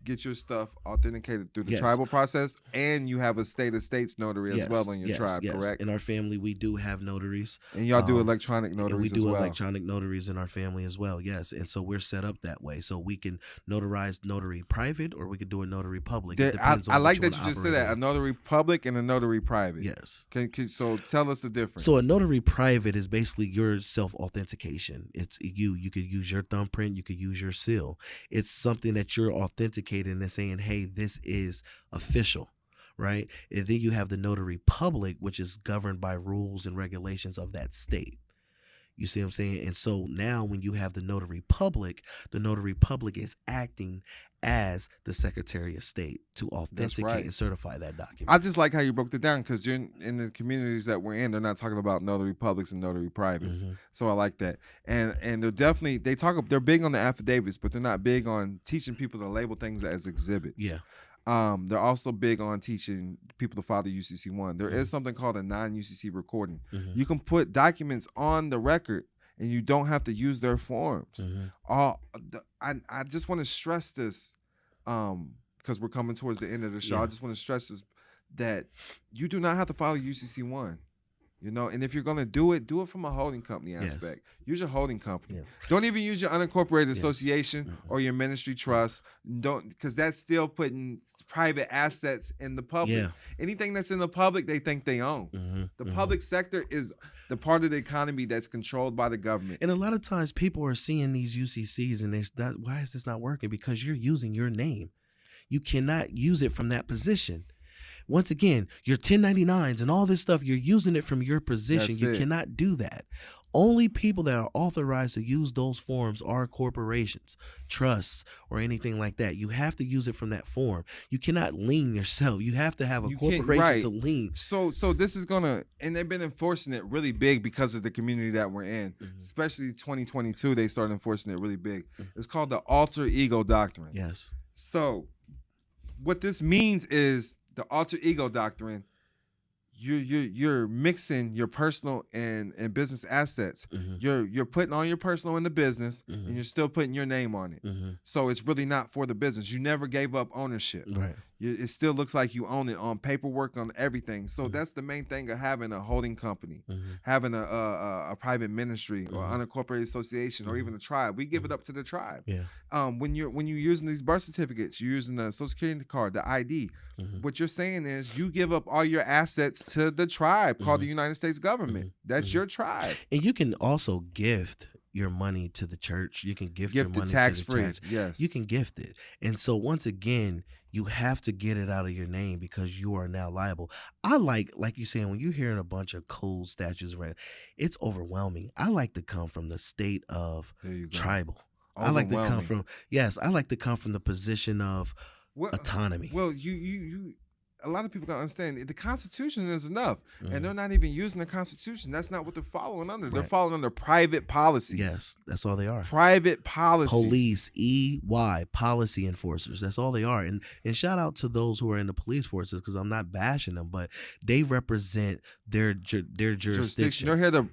get your stuff authenticated through the tribal process, and you have a state of states notary as well in your tribe, correct?
In our family, we do have notaries.
And y'all do electronic notaries
and we do
as well.
electronic notaries in our family as well, yes. And so we're set up that way. So we can notarize notary private, or we could do a notary public. It depends on
I like that
you
you just said that, a notary public and a notary private.
Yes.
So tell us the difference.
So a notary private is basically your self-authentication. It's you. You could use your thumbprint. You could use your seal. It's something that you're authenticating and saying, hey, this is official, right? And then you have the notary public, which is governed by rules and regulations of that state. You see what I'm saying? And so now when you have the notary public is acting as the Secretary of State to authenticate and certify that document.
I just like how you broke it down, because you're in the communities that we're in, they're not talking about notary publics and notary privates. So I like that. And they're definitely, they're big on the affidavits, but they're not big on teaching people to label things as exhibits.
Yeah.
They're also big on teaching people to file the UCC-1. There is something called a non-UCC recording. You can put documents on the record and you don't have to use their forms. I just want to stress this, because we're coming towards the end of the show. I just want to stress this, that you do not have to file a UCC-1. And if you're going to do it from a holding company aspect. Use your holding company. Don't even use your unincorporated association or your ministry trust. Because that's still putting private assets in the public. Anything that's in the public, they think they own. The public sector is the part of the economy that's controlled by the government.
And a lot of times people are seeing these UCCs and why is this not working? Because you're using your name. You cannot use it from that position. Once again, your 1099s and all this stuff, you're using it from your position. You cannot do that. Only people that are authorized to use those forms are corporations, trusts, or anything like that. You have to use it from that form. You cannot lien yourself. You have to have a corporation to lien.
So this is gonna, and they've been enforcing it really big because of the community that we're in. Especially 2022, they started enforcing it really big. It's called the alter ego doctrine.
Yes.
So what this means is,
the alter ego doctrine, you're mixing your personal and business assets. You're putting all your personal in the business, and you're still putting your name on it. So it's really not for the business. You never gave up ownership.
Right.
It still looks like you own it on paperwork, on everything. So that's the main thing of having a holding company, having a private ministry or unincorporated association or even a tribe. We give it up to the tribe.
Yeah.
When you're using these birth certificates, you're using the Social Security card, the ID. What you're saying is you give up all your assets to the tribe called the United States government. That's your tribe.
And you can also gift your money to the churk. You can gift your money
tax
to the
free.
church.
Yes.
You can gift it. And so once again, you have to get it out of your name because you are now liable. I like you're saying, when you're hearing a bunch of cool statutes around, it's overwhelming. I like to come from the state of tribal. I like to come from the position of autonomy.
Well, you a lot of people gotta understand the Constitution is enough, and they're not even using the Constitution. That's not what they're following under. They're following under private policies.
Yes, that's all they are.
Private policy.
Police, EY, policy enforcers. That's all they are. And shout out to those who are in the police forces, because I'm not bashing them, but they represent their jurisdiction.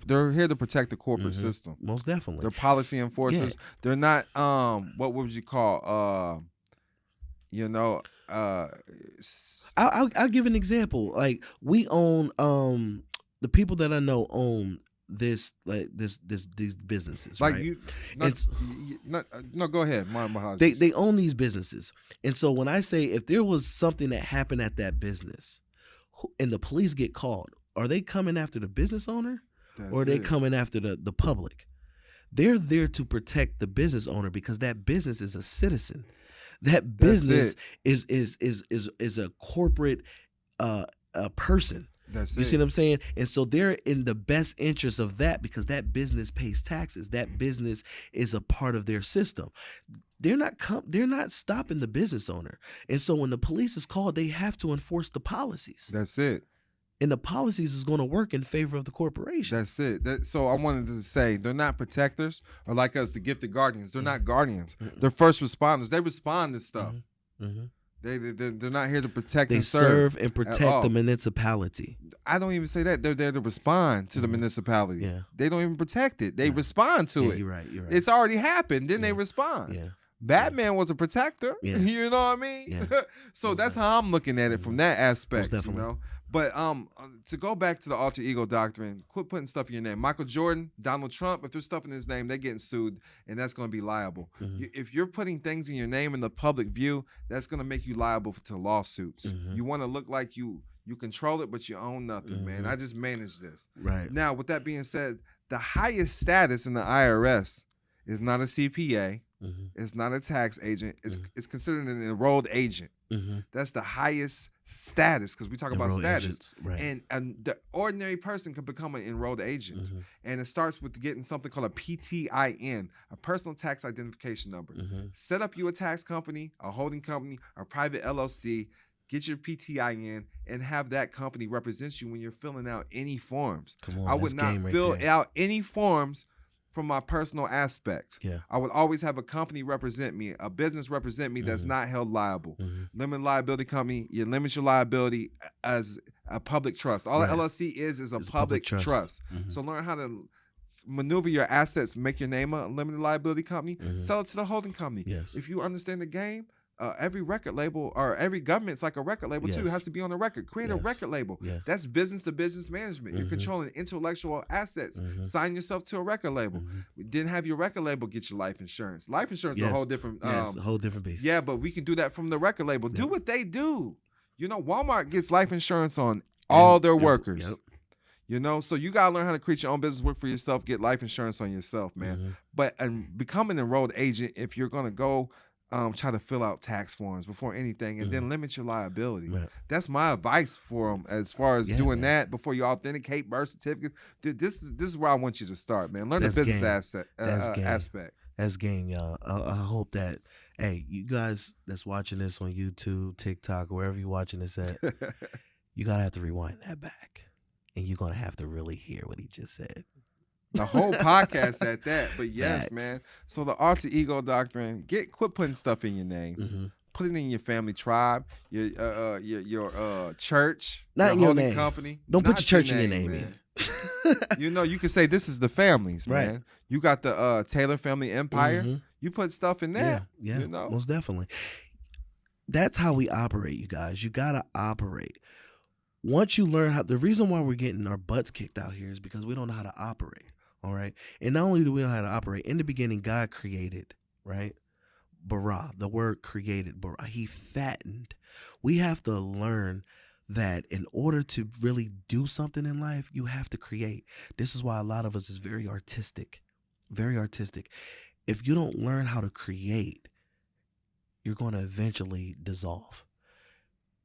They're here to protect the corporate system.
Most definitely.
They're policy enforcers. Yeah. They're not what would you call
I'll give an example. Like, we own the people that I know own these businesses.
Like,
right?
No, go ahead.
They own these businesses, and so when I say if there was something that happened at that business, and the police get called, are they coming after the business owner, or are they coming after the public? They're there to protect the business owner because that business is a citizen. That business is a corporate person. You see what I'm saying? And so they're in the best interest of that because that business pays taxes. That business is a part of their system. They're not stopping the business owner. And so when the police is called, they have to enforce the policies.
That's it.
And the policies is going to work in favor of the corporation.
That's it. So I wanted to say they're not protectors or like us, the gifted guardians. They're not guardians. They're first responders. They respond to stuff. They're not here to protect.
They
and
serve and protect the municipality.
I don't even say that. They're there to respond to the municipality. Yeah. They don't even protect it. They respond to it.
You're right.
It's already happened. Then they respond. Yeah. Batman was a protector. Yeah. You know what I mean? Yeah. So that's how I'm looking at it from that aspect. You know. But to go back to the alter ego doctrine, quit putting stuff in your name. Michael Jordan, Donald Trump, if there's stuff in his name, they're getting sued, and that's going to be liable. If you're putting things in your name in the public view, that's going to make you liable to lawsuits. You want to look like you control it, but you own nothing, man. I just manage this.
Right.
Now, with that being said, the highest status in the IRS is not a CPA. It's not a tax agent. It's considered an enrolled agent. That's the highest status because we talk about status.
Agents, right.
And the ordinary person can become an enrolled agent. And it starts with getting something called a PTIN, a personal tax identification number. Set up you a tax company, a holding company, a private LLC, get your PTIN, and have that company represent you when you're filling out any forms.
Come on,
I would not fill out any forms from my personal aspect.
Yeah.
I would always have a company represent me, a business represent me that's not held liable. Limited liability company, you limit your liability as a public trust. All an LLC is a public trust. So learn how to maneuver your assets, make your name a limited liability company, sell it to the holding company.
Yes.
If you understand the game, every record label or every government's like a record label too. It has to be on a record. Create a record label. That's business to business management. You're controlling intellectual assets. Sign yourself to a record label. Then have your record label get your life insurance. Life insurance is a whole different
a whole different beast.
Yeah, but we can do that from the record label. Do what they do. You know, Walmart gets life insurance on all their workers. You know, so you gotta learn how to create your own business, work for yourself, get life insurance on yourself, man. But become an enrolled agent if you're gonna go try to fill out tax forms before anything, and then limit your liability. That's my advice for them as far as doing that before you authenticate birth certificates. Dude, this is where I want you to start, man. Learn the business aspect.
That's game, y'all. I hope that, hey, you guys that's watching this on YouTube, TikTok, wherever you're watching this at, you gotta have to rewind that back, and you're gonna have to really hear what he just said.
The whole podcast at that. But yes, man. So the alter ego doctrine, quit putting stuff in your name.
Put it in your family tribe, your church,
Not in your
holding
name.
company.
Don't put
Not
your church in your name,
man. You know, you can say this is the families,
Right.
man. You got the Taylor family empire.
Mhm.
You put stuff in that.
Yeah,
You know,
most definitely. That's how we operate, you guys. You gotta operate. Once you learn how, the reason why we're getting our butts kicked out here is because we don't know how to operate. All right. And not only do we know how to operate, in the beginning, God created, right? Bara, the word created, bara. He fattened. We have to learn that in order to really do something in life, you have to create. This is why a lot of us is very artistic. Very artistic. If you don't learn how to create, you're going to eventually dissolve.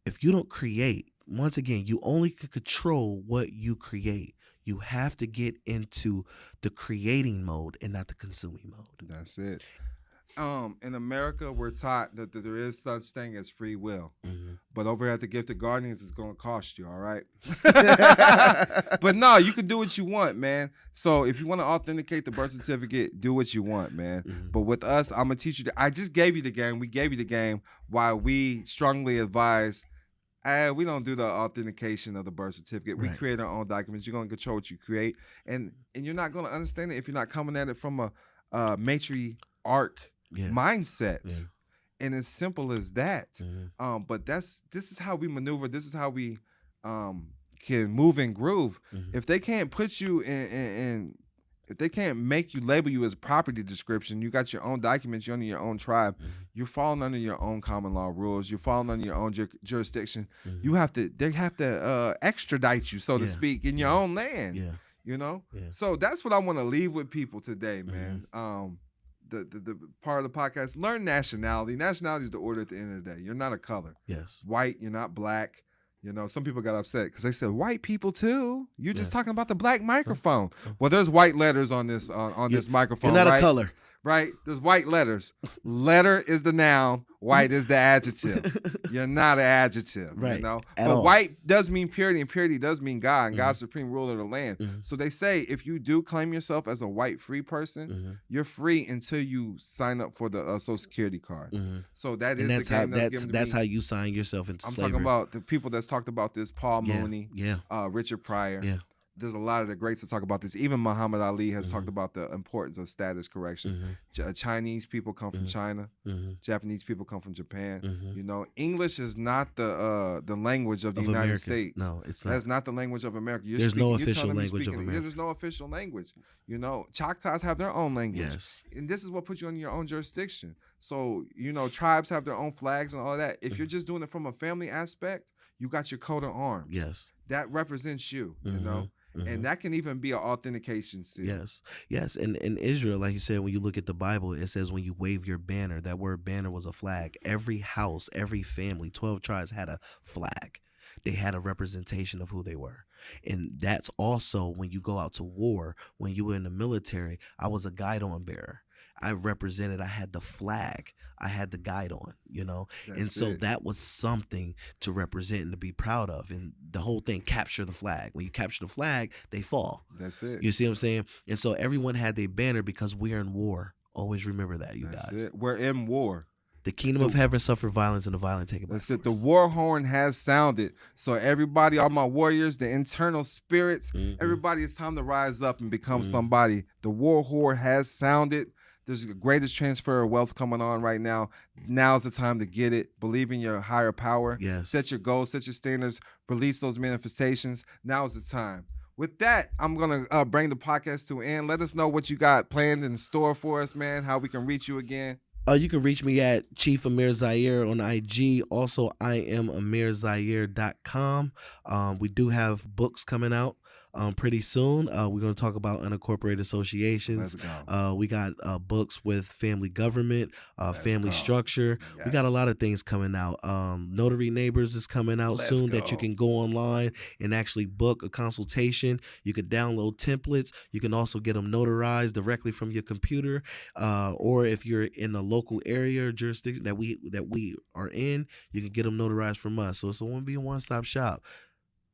If you don't create, once again, you only can control what you create. You have to get into the creating mode and not the consuming mode.
That's it. In America, we're taught that there is such thing as free will.
Mm-hmm.
But over here at the Gifted Guardians, it's going to cost you, all right? But no, you can do what you want, man. So if you want to authenticate the birth certificate, do what you want, man.
Mm-hmm.
But with us, I'm going to teach you. I just gave you the game. We gave you the game while we strongly advise we don't do the authentication of the birth certificate. We
Right.
create our own documents. You're going to control what you create. And you're not going to understand it if you're not coming at it from a matriarch mindset.
Yeah.
And as simple as that.
Mm-hmm.
But this is how we maneuver. This is how we can move and groove.
Mm-hmm.
If they can't put you in if they can't make you label you as property description, you got your own documents, you're under your own tribe, you're falling under your own common law rules, you're falling under your own jurisdiction. They have to extradite you, so to speak, in your own land.
Yeah.
You know?
Yeah.
So that's what I want to leave with people today, man. The part of the podcast, learn nationality. Nationality is the order at the end of the day. You're not a color.
Yes.
White, you're not black. You know, some people got upset because they said white people too. You're just talking about the black microphone. Well, there's white letters on this this microphone.
You're not
right?
a color.
Right? There's white letters. Letter is the noun. White is the adjective. You're not an adjective.
Right.
You know?
At
But
all.
white does mean purity, and purity does mean God, and God's supreme ruler of the land.
Mm-hmm.
So they say if you do claim yourself as a white free person, you're free until you sign up for the Social Security card. So that is
And that's
the
how
game that's given to
that's
me.
how you sign yourself into
I'm
slavery.
talking about the people that's talked about this, Paul
Yeah,
Mooney,
yeah.
Richard Pryor.
Yeah.
There's a lot of the greats that talk about this. Even Muhammad Ali has talked about the importance of status correction. Chinese people come from China. Japanese people come from Japan. You know, English is not the language of the United
America.
States.
No, it's not.
That's not the language of America.
There's no official language of America.
There's no official language. You know, Choctaws have their own language.
Yes.
And this is what puts you in your own jurisdiction. So, you know, tribes have their own flags and all that. If you're just doing it from a family aspect, you got your coat of arms.
Yes.
That represents you, you know? And that can even be an authentication seal.
Yes. And in Israel, like you said, when you look at the Bible, it says when you wave your banner, that word banner was a flag. Every house, every family, 12 tribes had a flag. They had a representation of who they were. And that's also when you go out to war, when you were in the military, I was a guidon bearer. I had the flag. I had the guide on, you know? And so that was something to represent and to be proud of. And the whole thing, capture the flag. When you capture the flag, they fall.
That's it.
You see what I'm saying? And so everyone had their banner because we're in war. Always remember that, you
That's
guys.
it. We're in war.
The kingdom of heaven suffered violence and the violent take it by
That's
force.
it. The war horn has sounded. So everybody, all my warriors, the internal spirits, everybody, it's time to rise up and become somebody. The war horn has sounded. There's the greatest transfer of wealth coming on right now. Now's the time to get it. Believe in your higher power.
Yes.
Set your goals, set your standards, release those manifestations. Now's the time. With that, I'm going to bring the podcast to an end. Let us know what you got planned in store for us, man, how we can reach you again.
You can reach me at Chief Amir Zaire on IG. Also, I am AmirZaire.com. We do have books coming out pretty soon. We're going to talk about unincorporated associations.
Let's go.
We got books with family government, family structure.
Yes.
We got a lot of things coming out. Notary Neighbors is coming out soon that you can go online and actually book a consultation. You could download templates. You can also get them notarized directly from your computer. Or if you're in a local area or jurisdiction that we are in, you can get them notarized from us. So it's going to be a one-stop shop.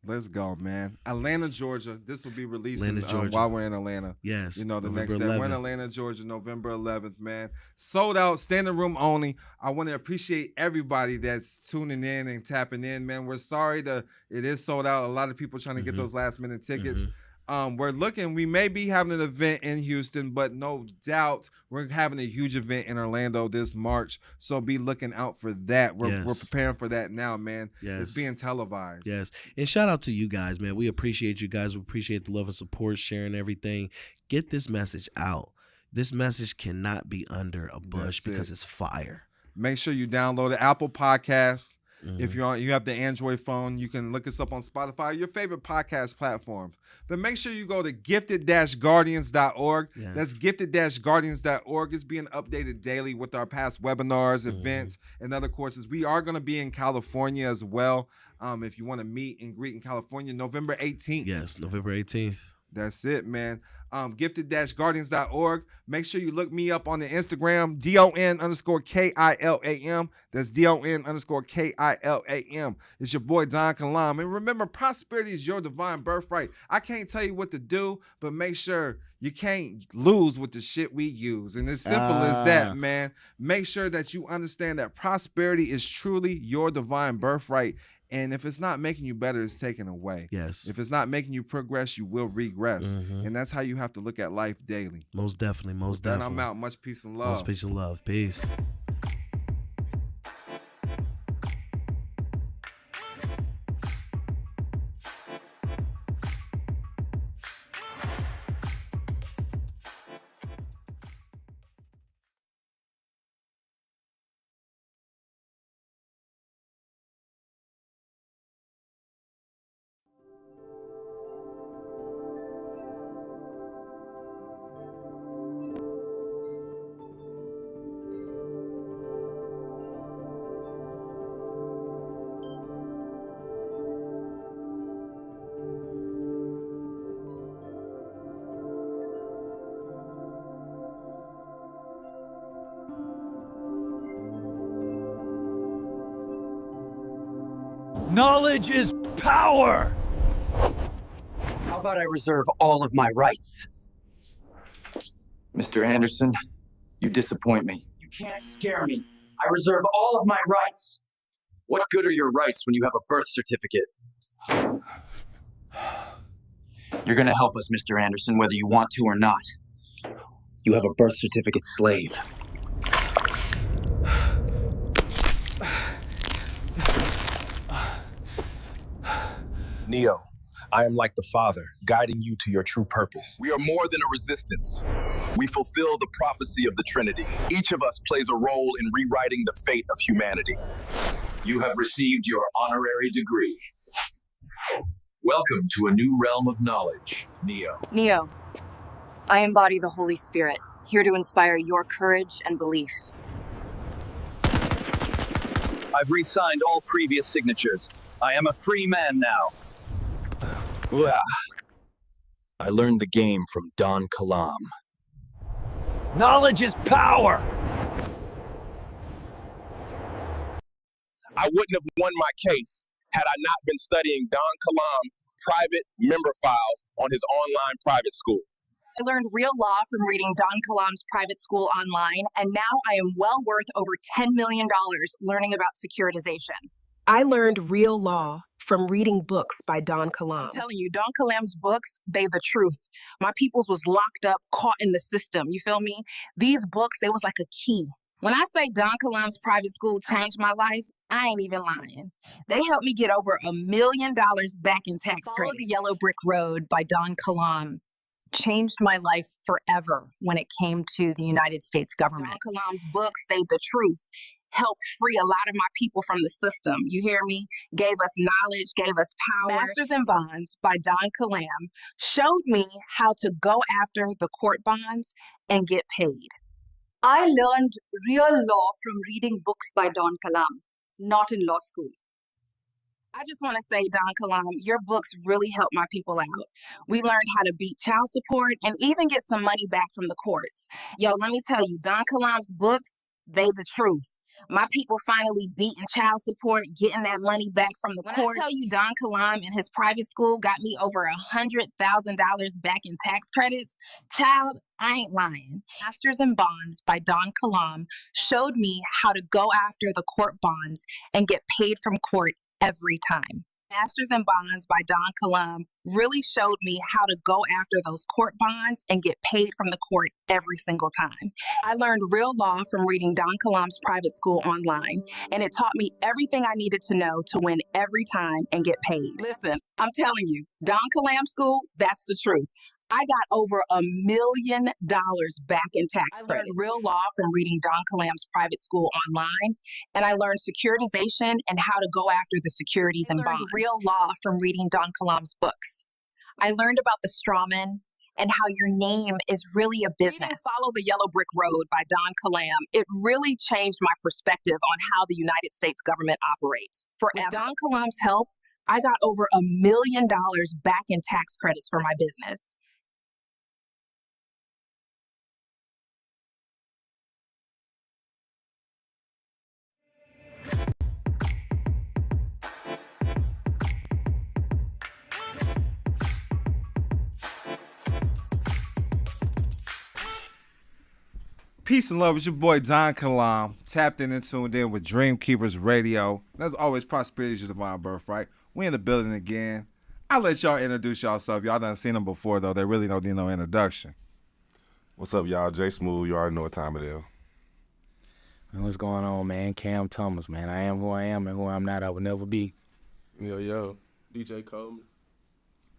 Let's go, man. Atlanta, Georgia. This will be released
Georgia.
while we're in Atlanta.
Yes.
You know, the
November
next day.
11th.
We're in Atlanta, Georgia, November 11th, man. Sold out, standing room only. I want to appreciate everybody that's tuning in and tapping in, man. We're sorry it is sold out. A lot of people trying to get those last minute tickets. We may be having an event in Houston, but no doubt we're having a huge event in Orlando this March. So be looking out for that. We're preparing for that now, man.
Yes.
It's being televised.
Yes. And shout out to you guys, man. We appreciate you guys. We appreciate the love and support, sharing everything. Get this message out. This message cannot be under a bush because it's fire.
Make sure you download the Apple Podcasts. If you have the Android phone, you can look us up on Spotify, your favorite podcast platforms. But make sure you go to gifted-guardians.org.
Yes.
That's gifted-guardians.org. It's being updated daily with our past webinars, events, and other courses. We are going to be in California as well. If you want to meet and greet in California, November 18th.
Yes, November 18th.
That's it, man. Gifted-guardians.org. Make sure you look me up on the Instagram, DON_KILAM. That's DON_KILAM. It's your boy Don Kilam. And remember, prosperity is your divine birthright. I can't tell you what to do, but make sure you can't lose with the shit we use. And it's simple as that, man. Make sure that you understand that prosperity is truly your divine birthright. And if it's not making you better, it's taken away.
Yes.
If it's not making you progress, you will regress. And that's how you have to look at life daily.
Most definitely. Most
Then
definitely.
I'm out. Much peace and love.
Much peace and love. Peace.
Knowledge is power! How about I reserve all of my rights?
Mr. Anderson, you disappoint me.
You can't scare me. I reserve all of my rights.
What good are your rights when you have a birth certificate?
You're gonna help us, Mr. Anderson, whether you want to or not. You have a birth certificate slave.
Neo, I am like the Father, guiding you to your true purpose. We are more than a resistance. We fulfill the prophecy of the Trinity. Each of us plays a role in rewriting the fate of humanity.
You have received your honorary degree. Welcome to a new realm of knowledge, Neo.
Neo, I embody the Holy Spirit, here to inspire your courage and belief.
I've re-signed all previous signatures. I am a free man now.
I learned the game from Don Kilam.
Knowledge is power!
I wouldn't have won my case had I not been studying Don Kilam private member files on his online private school.
I learned real law from reading Don Kilam's private school online, and now I am well worth over $10 million learning about securitization.
I learned real law from reading books by Don Kilam.
I'm telling you, Don Kilam's books, they the truth. My peoples was locked up, caught in the system. You feel me? These books, they was like a key.
When I say Don Kilam's private school changed my life, I ain't even lying. They helped me get over $1 million back in tax
Follow
credit.
the Yellow Brick Road by Don Kilam changed my life forever when it came to the United States government.
Don Kilam's books, they the truth. Helped free a lot of my people from the system. You hear me? Gave us knowledge, gave us power. Masters in Bonds by Don Kilam showed me how to go after the court bonds and get paid.
I learned real law from reading books by Don Kilam, not in law school.
I just want to say, Don Kilam, your books really helped my people out. We learned how to beat child support and even get some money back from the courts. Yo, let me tell you, Don Kilam's books, they the truth. My people finally beating child support, getting that money back from the court. When I tell you Don Kalam and his private school got me over $100,000 back in tax credits, child, I ain't lying. Masters in Bonds by Don Kalam showed me how to go after the court bonds and get paid from court every time. Masters in Bonds by Don Kalam really showed me how to go after those court bonds and get paid from the court every single time. I learned real law from reading Don Kalam's private school online, and it taught me everything I needed to know to win every time and get paid. Listen, I'm telling you, Don Kalam School, that's the truth. I got over $1 million back in tax credits. I learned real law from reading Don Kalam's private school online, and I learned securitization and how to go after the securities and bonds. I learned real law from reading Don Kalam's books. I learned about the strawman and how your name is really a business. Follow the Yellow Brick Road by Don Kalam. It really changed my perspective on how the United States government operates. With Don Kalam's help, I got over $1 million back in tax credits for my business.
Peace and love. It's your boy Don Kilam, tapped in and tuned in with Dream Keepers Radio. As always, prosperity is your divine birthright. We in the building again. I'll let y'all introduce yourself. Y'all done seen them before, though. They really don't need no introduction.
What's up, y'all? Jay Smooth. You already know what time it is.
Man, what's going on, man? Cam Thomas, man. I am who I am, and who I'm not, I will never be.
Yo, DJ Coleman.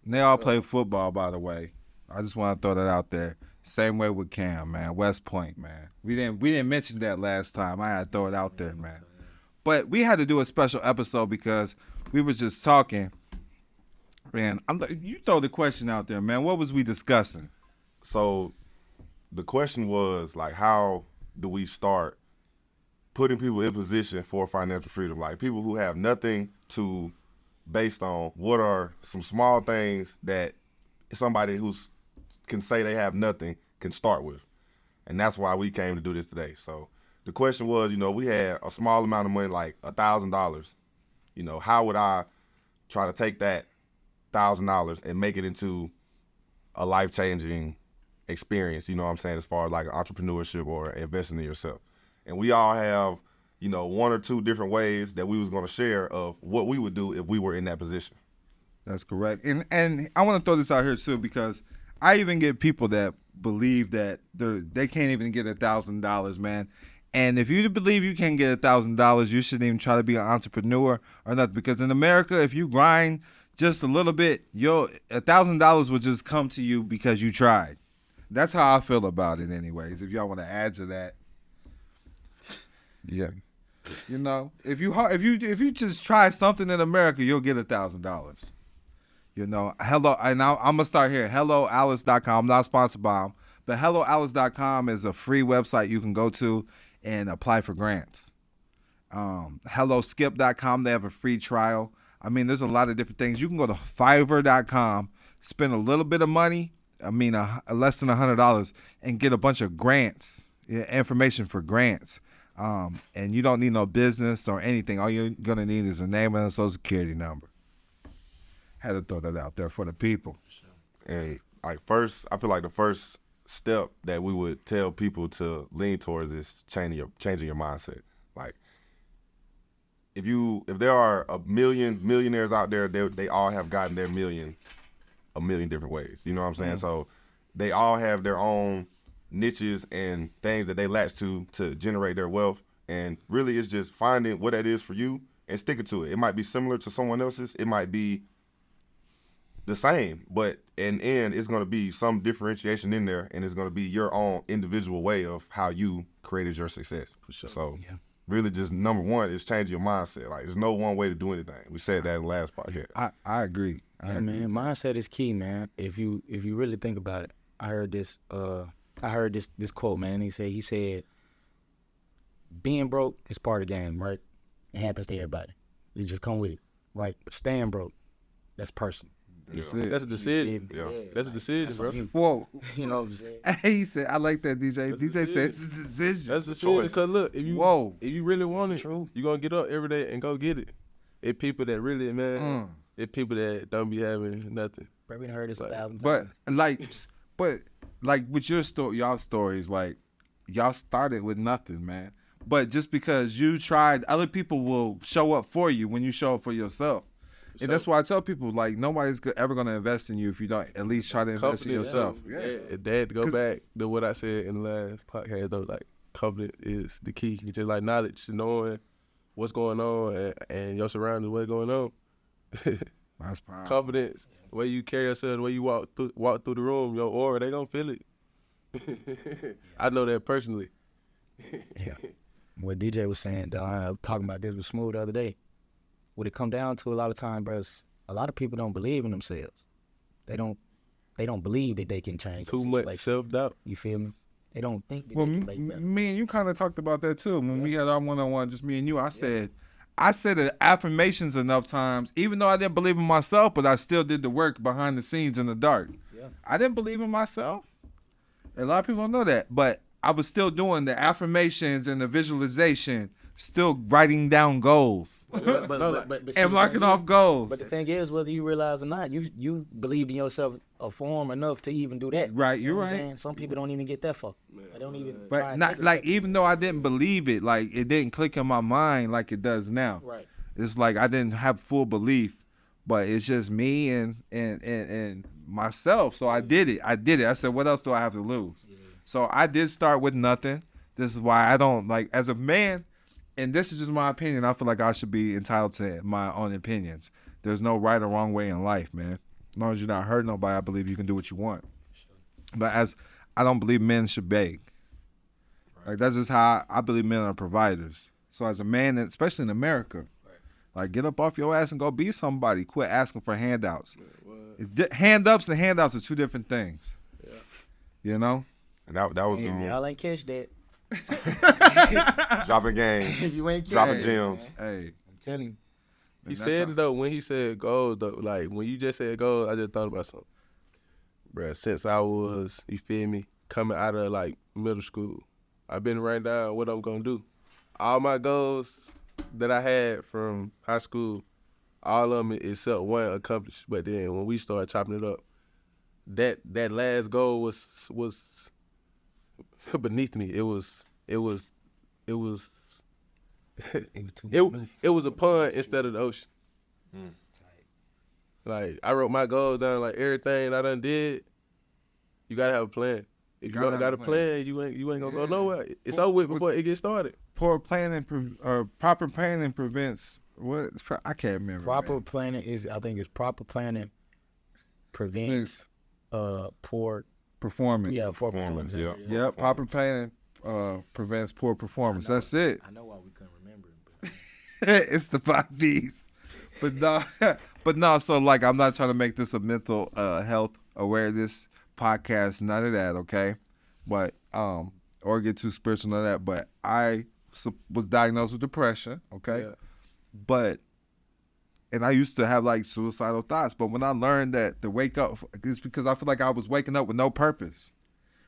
And they all play football, by the way. I just want to throw that out there. Same way with Cam, man. West Point, man. We didn't mention that last time. I had to throw it out there, man. But we had to do a special episode because we were just talking. Man, you throw the question out there, man. What was we discussing?
So the question was, like, how do we start putting people in position for financial freedom? Like, people who have nothing to based on, what are some small things that somebody who's can say they have nothing can start with. And that's why we came to do this today. So the question was, we had a small amount of money, like $1,000. How would I try to take that $1,000 and make it into a life-changing experience, as far as like entrepreneurship or investing in yourself. And we all have, one or two different ways that we was going to share of what we would do if we were in that position.
That's correct. And I want to throw this out here too, because I even get people that believe that they can't even get $1,000, man. And if you believe you can't get $1,000, you shouldn't even try to be an entrepreneur or nothing. Because in America, if you grind just a little bit, $1,000 will just come to you because you tried. That's how I feel about it, anyways. If y'all want to add to that, yeah, if you just try something in America, you'll get $1,000. Hello, and I'm going to start here. HelloAlice.com. I'm not sponsored by them, but HelloAlice.com is a free website you can go to and apply for grants. HelloSkip.com, they have a free trial. I mean, there's a lot of different things. You can go to Fiverr.com, spend a little bit of money, less than $100, and get a bunch of grants, information for grants. And you don't need no business or anything. All you're going to need is a name and a social security number. Had to throw that out there for the people.
And I feel like the first step that we would tell people to lean towards is changing your mindset. Like, if there are a million millionaires out there, they all have gotten their million a million different ways. You know what I'm saying? Mm-hmm. So they all have their own niches and things that they latch to generate their wealth. And really, it's just finding what that is for you and sticking to it. It might be similar to someone else's. It might be the same, but in the end, it's going to be some differentiation in there, and it's going to be your own individual way of how you created your success. For sure. So really just number one is changing your mindset. Like, there's no one way to do anything. We said that in the last podcast.
I agree.
Man, mindset is key, man. If you really think about it, I heard this quote, man. He said, being broke is part of the game, right? It happens to everybody. You just come with it, right? But staying broke, that's personal.
That's a decision.
Yeah.
That's a decision, bro.
Whoa.
You know what I'm saying?
Hey, he said, I like that, DJ. DJ said it's a decision.
That's a decision. Because look, if you really want it,
true.
you gonna get up every day and go get it. It's people that really, man. It's people that don't be having nothing.
Bro, we heard this 1,000
But
times.
like with your y'all stories, like y'all started with nothing, man. But just because you tried, other people will show up for you when you show up for yourself. And that's why I tell people, like, nobody's ever going to invest in you if you don't at least try to invest in yourself.
Dad, to go back to what I said in the last podcast, though, like, confidence is the key. It's just like knowledge, knowing what's going on and your surroundings, what's going on.
That's powerful.
Confidence, the way you carry yourself, the way you walk through the room, your aura, they gonna feel it. I know that personally.
Yeah. What DJ was saying, I was talking about this with Smooth the other day. What it come down to a lot of time, bro, is a lot of people don't believe in themselves. They don't believe that they can change.
Too much self-doubt.
You feel me? They don't think that
Well,
they can make better.
me and you kind of talked about that too. When we had our one-on-one, just me and you, I said the affirmations enough times, even though I didn't believe in myself, but I still did the work behind the scenes in the dark.
Yeah.
I didn't believe in myself. A lot of people don't know that, but I was still doing the affirmations and the visualization, still writing down goals and marking off goals.
But the thing is, whether you realize or not, you believe in yourself a form enough to even do that.
Right, you're
You know what
right.
I'm saying? Some people don't even get that far. They don't even try
But
and
not
take a
like,
step.
even though I didn't believe it, like it didn't click in my mind like it does now.
Right.
It's like I didn't have full belief, but it's just me and myself. So I did it. I said, what else do I have to lose? Yeah. So I did start with nothing. This is why I don't, like, as a man, and this is just my opinion, I feel like I should be entitled to my own opinions. There's no right or wrong way in life, man. As long as you're not hurting nobody, I believe you can do what you want. But I don't believe men should beg. Like, that's just how I believe men are providers. So as a man, especially in America, like, get up off your ass and go be somebody. Quit asking for handouts. Hand-ups and handouts are two different things. Yeah. You know?
And that was
Y'all ain't catch that.
dropping game,
You ain't
dropping
kidding.
gems.
Hey,
I'm telling you.
He said it though, when he said goals though, like when you just said goals, I just thought about something. Bruh, since I was, you feel me, coming out of like middle school, I've been writing down what I'm gonna do. All my goals that I had from high school, all of them except one accomplished. But then when we started chopping it up, that last goal was beneath me. It was a pond instead of the ocean. Like, I wrote my goals down, like everything I done did, you gotta have a plan. If you don't got a plan, you ain't gonna go nowhere. It's over with before it gets started.
Poor planning, proper planning prevents what? I can't remember.
Proper planning proper planning prevents poor
performance.
Yeah, poor performance.
Yep. Proper planning prevents poor performance. That's it.
I know why we couldn't remember it.
It's the 5 B's. But no, so like, I'm not trying to make this a mental health awareness podcast, none of that, okay? But or get too spiritual, none of that. But I was diagnosed with depression, okay? Yeah. And I used to have like suicidal thoughts, but when I learned that to wake up, it's because I feel like I was waking up with no purpose.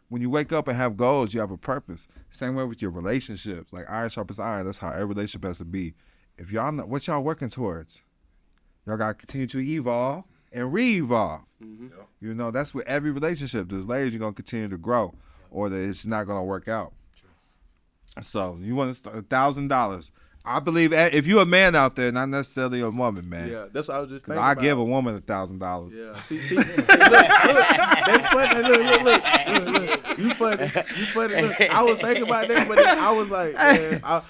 When you wake up and have goals, you have a purpose. Same way with your relationships, like iron sharpens iron. That's how every relationship has to be. If y'all know what y'all working towards, y'all gotta continue to evolve and re-evolve. Mm-hmm. You know, that's with every relationship. There's layers you're gonna continue to grow, or that it's not gonna work out. So you want to start $1,000. I believe if you're a man out there, not necessarily a woman, man.
Yeah, that's what I was just thinking
I
about.
give a woman $1,000.
Yeah. See, look, that's funny. Look. You funny. Look, I was thinking about that, but then I was like, man, I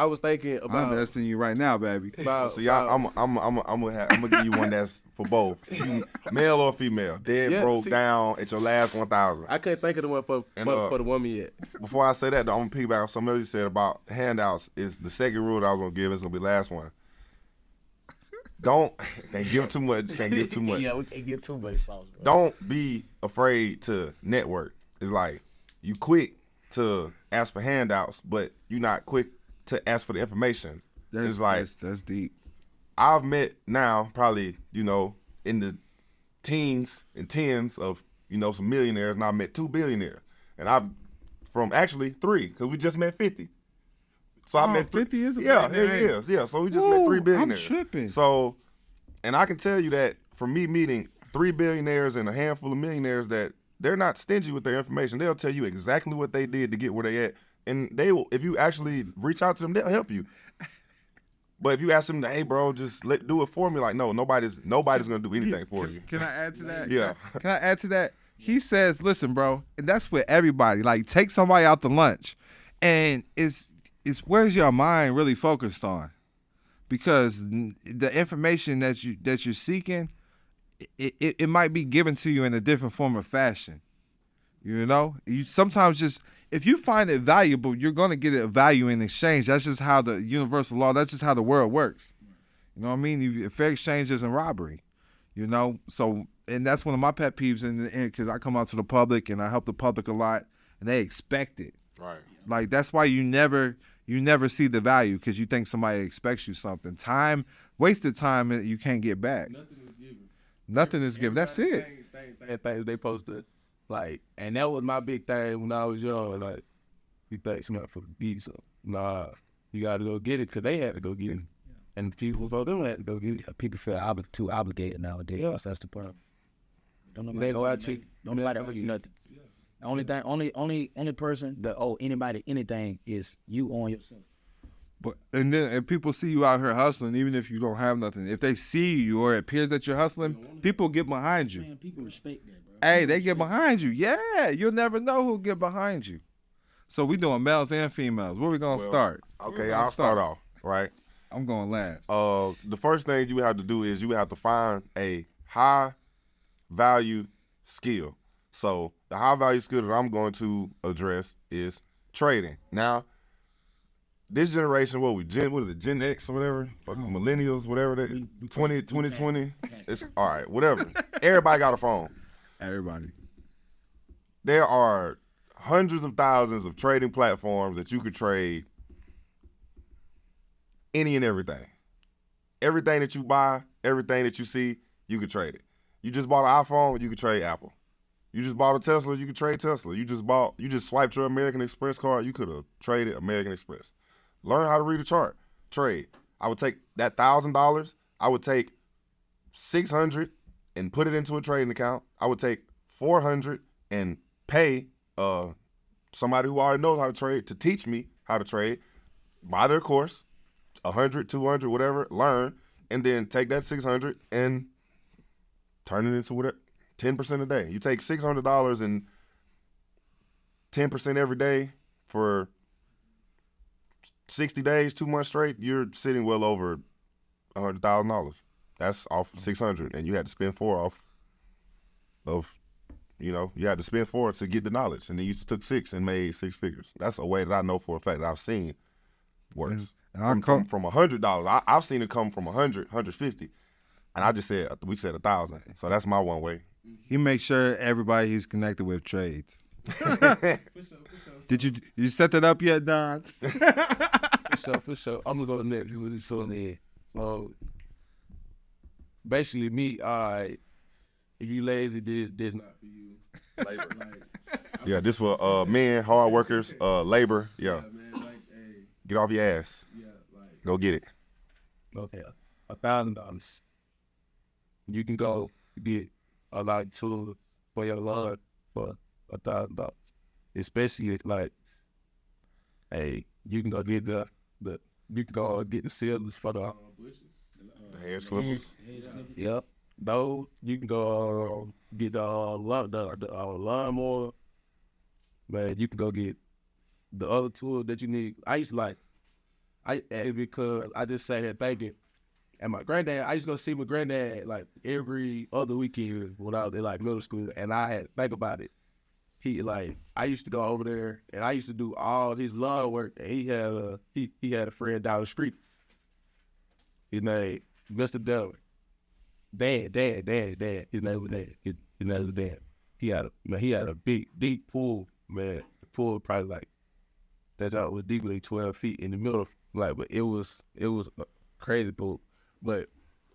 was thinking about.
I'm investing in you right now, baby.
See, I'm gonna give you one that's for both, male or female. Broke down at your last 1,000.
I couldn't think of the one for the woman yet.
Before I say that, though, I'm gonna piggyback on something else you said about handouts. Is the second rule that I was gonna give. It's gonna be the last one. Can't give too much.
Yeah, we can't give too much sauce, bro.
Don't be afraid to network. It's like you quick to ask for handouts, but you're not quick to ask for the information.
That's deep.
I've met now probably, in the teens and tens of, some millionaires, and I met 2 billionaires. And I've from actually 3, because we just met 50. So I met
50 is a
yeah,
billionaire.
yeah. So we just met 3 billionaires.
I'm tripping.
So, and I can tell you that from me meeting 3 billionaires and a handful of millionaires, that they're not stingy with their information. They'll tell you exactly what they did to get where they at, and they will. If you actually reach out to them, they'll help you. But if you ask them, hey, bro, just do it for me, like, no, nobody's gonna do anything for you.
Can I add to that?
Yeah.
Can I add to that? He says, listen, bro, and that's with everybody. Like, take somebody out to lunch, and it's where's your mind really focused on? Because the information that you're seeking, it might be given to you in a different form of fashion. You sometimes just, if you find it valuable, you're going to get a value in exchange. That's just how the universal law, that's just how the world works. You know what I mean? Fair exchange isn't robbery, So, and that's one of my pet peeves because I come out to the public and I help the public a lot, and they expect it.
Right.
Like, that's why you never see the value, because you think somebody expects you something. Wasted time, you can't get back. Nothing is given. That's it.
Things they supposed to, like, and that was my big thing when I was young. Like, you think somebody for the beat, so nah, you got to go get it, because they had to go get it. And the people for them had to go get it.
People feel too obligated nowadays. Yes, that's the problem. Don't nobody owe you nothing. Only person that owe anybody anything is you on yourself.
But and then if people see you out here hustling, even if you don't have nothing, if they see you or it appears that you're hustling, people get behind you.
Man, people respect that, bro.
Hey, they get behind you. Yeah, you'll never know who'll get behind you. So we doing males and females. Where we gonna start?
Okay, I'll start off. Right.
I'm going last.
The first thing you have to do is you have to find a high value skill. So the high value skill that I'm going to address is trading. Now, this generation, what is it, Gen X or whatever? Millennials, whatever that 2020. It's all right, whatever. Everybody got a phone.
Everybody.
There are hundreds of thousands of trading platforms that you could trade any and everything. Everything that you buy, everything that you see, you could trade it. You just bought an iPhone, you could trade Apple. You just bought a Tesla, you could trade Tesla. You just swiped your American Express card, you could have traded American Express. Learn how to read a chart. Trade. I would take that $1,000, I would take $600 and put it into a trading account. I would take $400 and pay somebody who already knows how to trade to teach me how to trade, buy their course, $100, $200, whatever, learn, and then take that $600 and turn it into whatever, 10% a day. You take $600 and 10% every day for 60 days, 2 months straight, you're sitting well over $100,000. That's off 600, and you had to spend 4 off of, you had to spend 4 to get the knowledge, and then you took 6 and made 6 figures. That's a way that I know for a fact that I've seen works. And from $100, I've seen it come from 100, 150, and we said 1,000. So that's my one way.
He makes sure everybody he's connected with trades. Did you set that up yet, Don?
For sure. I'm gonna go next. So basically, me, if you lazy, this not for you. Labor.
Yeah, this for men, hard workers, labor. Yeah. Man, get off your ass. Yeah, go get it.
Okay, $1,000. You can go get a lot of tools for your lawn for $1,000. Especially you can go get the sealers for the bushes.
The hair clippers.
Yep. Those you can go get the lawnmower. Man, you can go get the other tools that you need. Because I just say that thank you. And my granddad, I used to go see my granddad every other weekend when I was in middle school, and I had to think about it. I used to go over there and I used to do all his lawn work, and he had a friend down the street. His name Mr. Dillon. Dad. His name was Dad. He had a big, deep pool, man. The pool probably that job was deeply 12 feet in the middle. But it was a crazy pool. But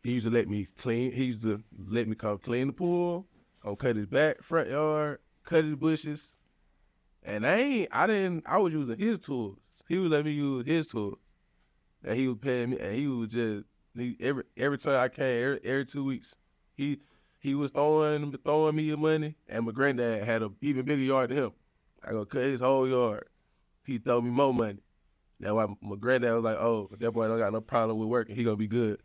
He used to let me clean. He used to let me come clean the pool, go cut his back, front yard, cut his bushes. And I was using his tools. He would let me use his tools. And he was paying me, and he was just, every time I came, every 2 weeks, he was throwing me the money, and my granddad had an even bigger yard than him. I go cut his whole yard. He throw me more money. That's why my granddad was like, oh, that boy don't got no problem with working. He gonna be good.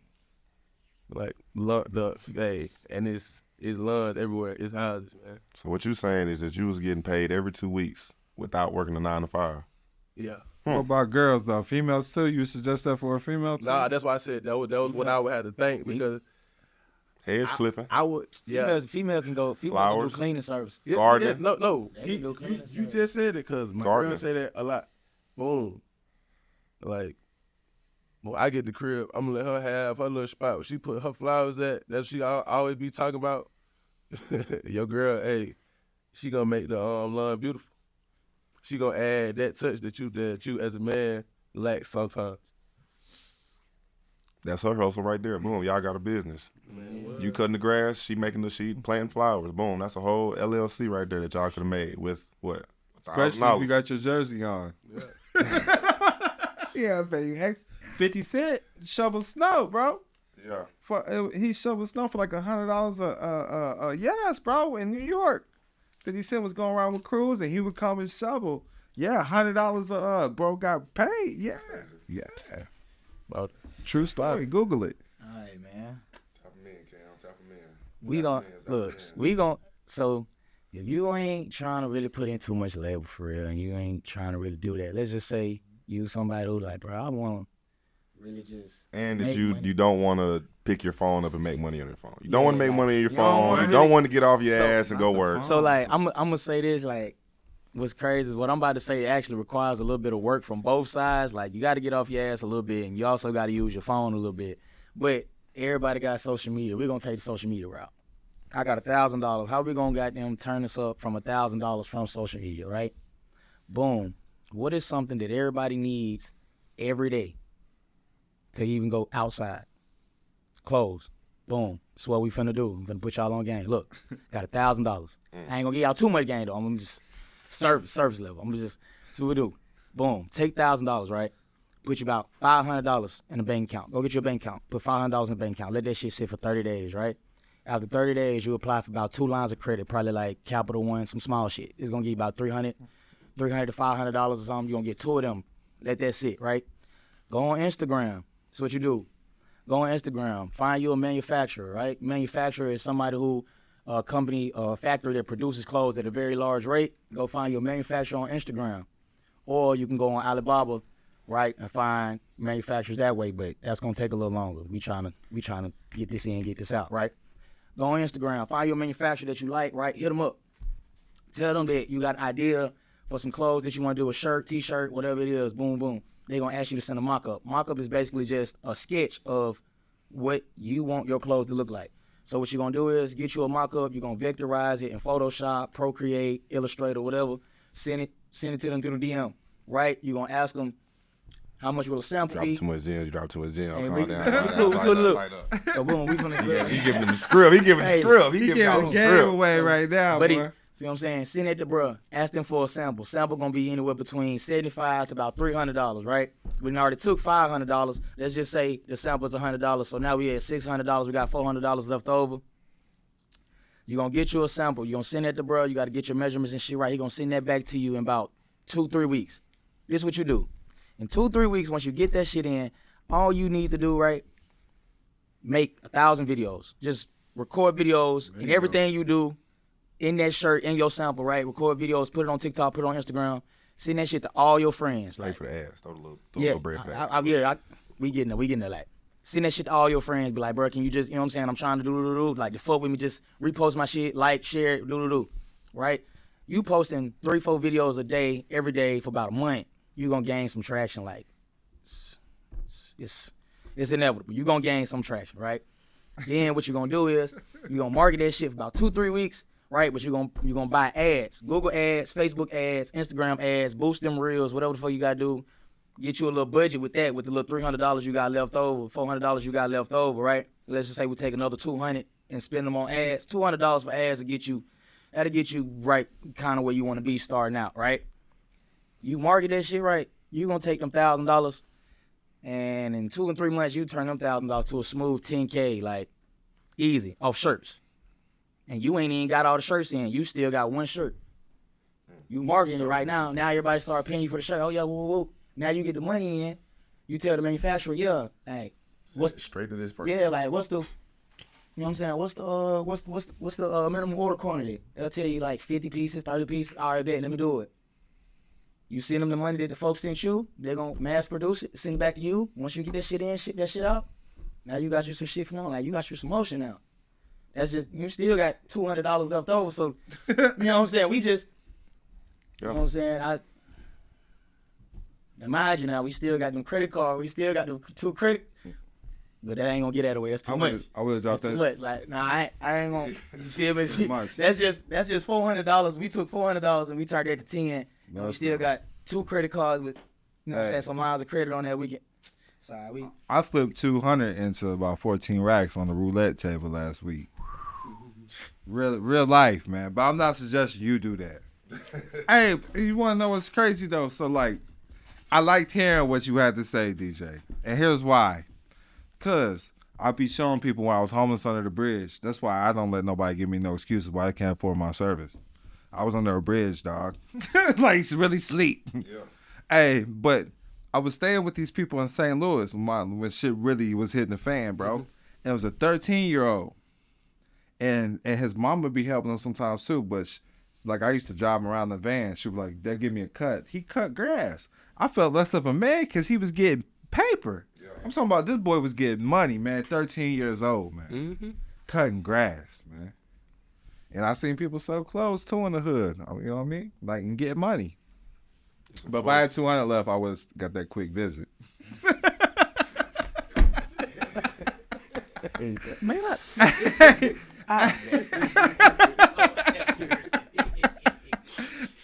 Like, and it's lawns everywhere. It's houses, man.
So what you saying is that you was getting paid every 2 weeks without working a 9 to 5.
Yeah.
What about girls though? Females too? You suggest that for a female too?
Nah, that's why I said that was what I would have to think, because
heads clipping.
I would. Yeah.
Female can go. Female can do cleaning service.
Gardening.
Yes, no. You just said it, because my girl say that a lot. Boom. Like, when I get the crib, I'm gonna let her have her little spot where she put her flowers at. That she always be talking about. Your girl, hey, she gonna make the lawn beautiful. She gonna add that touch that you as a man lack sometimes.
That's her hustle right there. Boom, y'all got a business. Man, you cutting the grass, she planting flowers. Boom, that's a whole LLC right there that y'all could have made with what?
Especially if you got your jersey on. Yeah, I bet you 50 Cent shovel snow, bro.
Yeah.
He shoveled snow for like $100 yes, bro, in New York. 50 Cent was going around with crews and he would come and shovel. Yeah, $100 bro got paid. Yeah. Well, true story. Google it.
All right, man.
Tap him in, Cam. Tap him in.
So if you ain't trying to really put in too much labor for real, and you ain't trying to really do that, let's just say you somebody who's like, bro, I want to really just
and that you don't want to pick your phone up and make money on your phone. You don't want to make money on your phone. You don't want to get off your ass and go work.
So like, I'm gonna say this, like, what's crazy is what I'm about to say actually requires a little bit of work from both sides. Like, you got to get off your ass a little bit, and you also got to use your phone a little bit. But everybody got social media. We're gonna take the social media route. I got $1,000. How we gonna goddamn turn this up from $1,000 from social media, right? Boom. What is something that everybody needs every day to even go outside? Clothes. Boom. That's what we finna do. I'm finna put y'all on game. Look, got $1,000. I ain't gonna give y'all too much game though. I'm gonna just service level. I'm just, that's what we do. Boom. Take $1,000, right? Put you about $500 in the bank account. Go get your bank account. Put $500 in the bank account. Let that shit sit for 30 days, right? After 30 days, you apply for about 2 lines of credit, probably like Capital One, some small shit. It's gonna give you about $300 to $500 or something. You're gonna get 2 of them. Let that sit, right? Go on Instagram. That's what you do. Go on Instagram. Find you a manufacturer, right? Manufacturer is somebody who, a company, a factory that produces clothes at a very large rate. Go find you a manufacturer on Instagram. Or you can go on Alibaba, right, and find manufacturers that way, but that's gonna take a little longer. We trying to get this in, get this out, right? Go on Instagram, find your manufacturer that you like, right? Hit them up. Tell them that you got an idea for some clothes that you want to do, a shirt, t-shirt, whatever it is, boom, boom. They're gonna ask you to send a mock-up. Mock-up is basically just a sketch of what you want your clothes to look like. So what you're gonna do is get you a mock-up, you're gonna vectorize it in Photoshop, Procreate, Illustrator, whatever, send it to them through the DM, right? You're gonna ask them how much will a sample be.
You drop too much gems.
Calm down. So boom, we finna
He giving them the script. He giving the script.
He giving the game away right now,
buddy.
Boy.
See what I'm saying? Send it to bruh. Ask them for a sample. Sample gonna be anywhere between $75 to about $300, right? We already took $500. Let's just say the sample's $100. So now we at $600. We got $400 left over. You're gonna get you a sample. You're gonna send that to bruh. You gotta get your measurements and shit right. He gonna send that back to you in about 2-3 weeks. This is what you do. In 2-3 weeks, once you get that shit in, all you need to do, right, make 1,000 videos. Just record videos and everything you do in that shirt, in your sample, right? Record videos, put it on TikTok, put it on Instagram, send that shit to all your friends.
Like, for the ass, throw a little bread for that.
We getting there, like. Send that shit to all your friends, be like, bro, can you just, you know what I'm saying, I'm trying to do, like, the fuck with me, just repost my shit, like, share it, right? You posting 3-4 videos a day, every day for about a month, you're gonna gain some traction, like, it's inevitable. You're gonna gain some traction, right? Then what you're gonna do is, you're gonna market that shit for about 2-3 weeks, right? But you're gonna buy ads, Google ads, Facebook ads, Instagram ads, boost them reels, whatever the fuck you gotta do. get you a little budget with that, with the little $300 you got left over, $400 you got left over, right? Let's just say we take another $200 and spend them on ads. $200 for ads that'll get you right kind of where you want to be starting out, right? You market that shit right, you gonna take them $1,000, and in 2 and 3 months you turn them $1,000 to a smooth 10K, like easy off shirts. And you ain't even got all the shirts in. You still got one shirt. You marketing it right now. Now everybody start paying you for the shirt. Oh yeah, woo, woo. Now you get the money in. You tell the manufacturer, yeah, hey, what's
straight to this person?
Yeah, like what's the, you know what I'm saying? What's the minimum order quantity? They'll tell you like 50 pieces, 30 pieces. All right, bet, let me do it. You send them the money that the folks sent you. They're gonna mass produce it, send it back to you. Once you get that shit in, ship that shit out. Now you got you some shit from on. Like you got you some motion now. That's just, you still got $200 left over. So you know what I'm saying? We just, you know what I'm saying? Imagine now, we still got them credit cards. We still got the 2 credit, but that ain't gonna get that away. That's too much.
I would have dropped that.
Too much. Like, nah, I ain't gonna. You feel me? That's just $400. We took $400 and we turned that to 10. And we still got 2 credit cards with, you know what I'm saying, some miles of credit on that weekend. Sorry,
I flipped 200 into about 14 racks on the roulette table last week. Real life, man. But I'm not suggesting you do that. Hey, you want to know what's crazy though? So like, I liked hearing what you had to say, DJ, and here's why. Cause I be showing people when I was homeless under the bridge. That's why I don't let nobody give me no excuses why I can't afford my service. I was under a bridge, dog. Like really sleep. Yeah. Hey, but I was staying with these people in St. Louis when shit really was hitting the fan, bro. And it was a 13-year-old. And his mom would be helping him sometimes too, but like I used to drive him around the van. She was like, they'll give me a cut. He cut grass. I felt less of a man because he was getting paper. Yeah. I'm talking about this boy was getting money, man. 13 years old, man. Mm-hmm. Cutting grass, man. And I seen people sell clothes too in the hood. You know what I mean? Like, and get money. But if I had 200 left, I would have got that quick visit.
Man,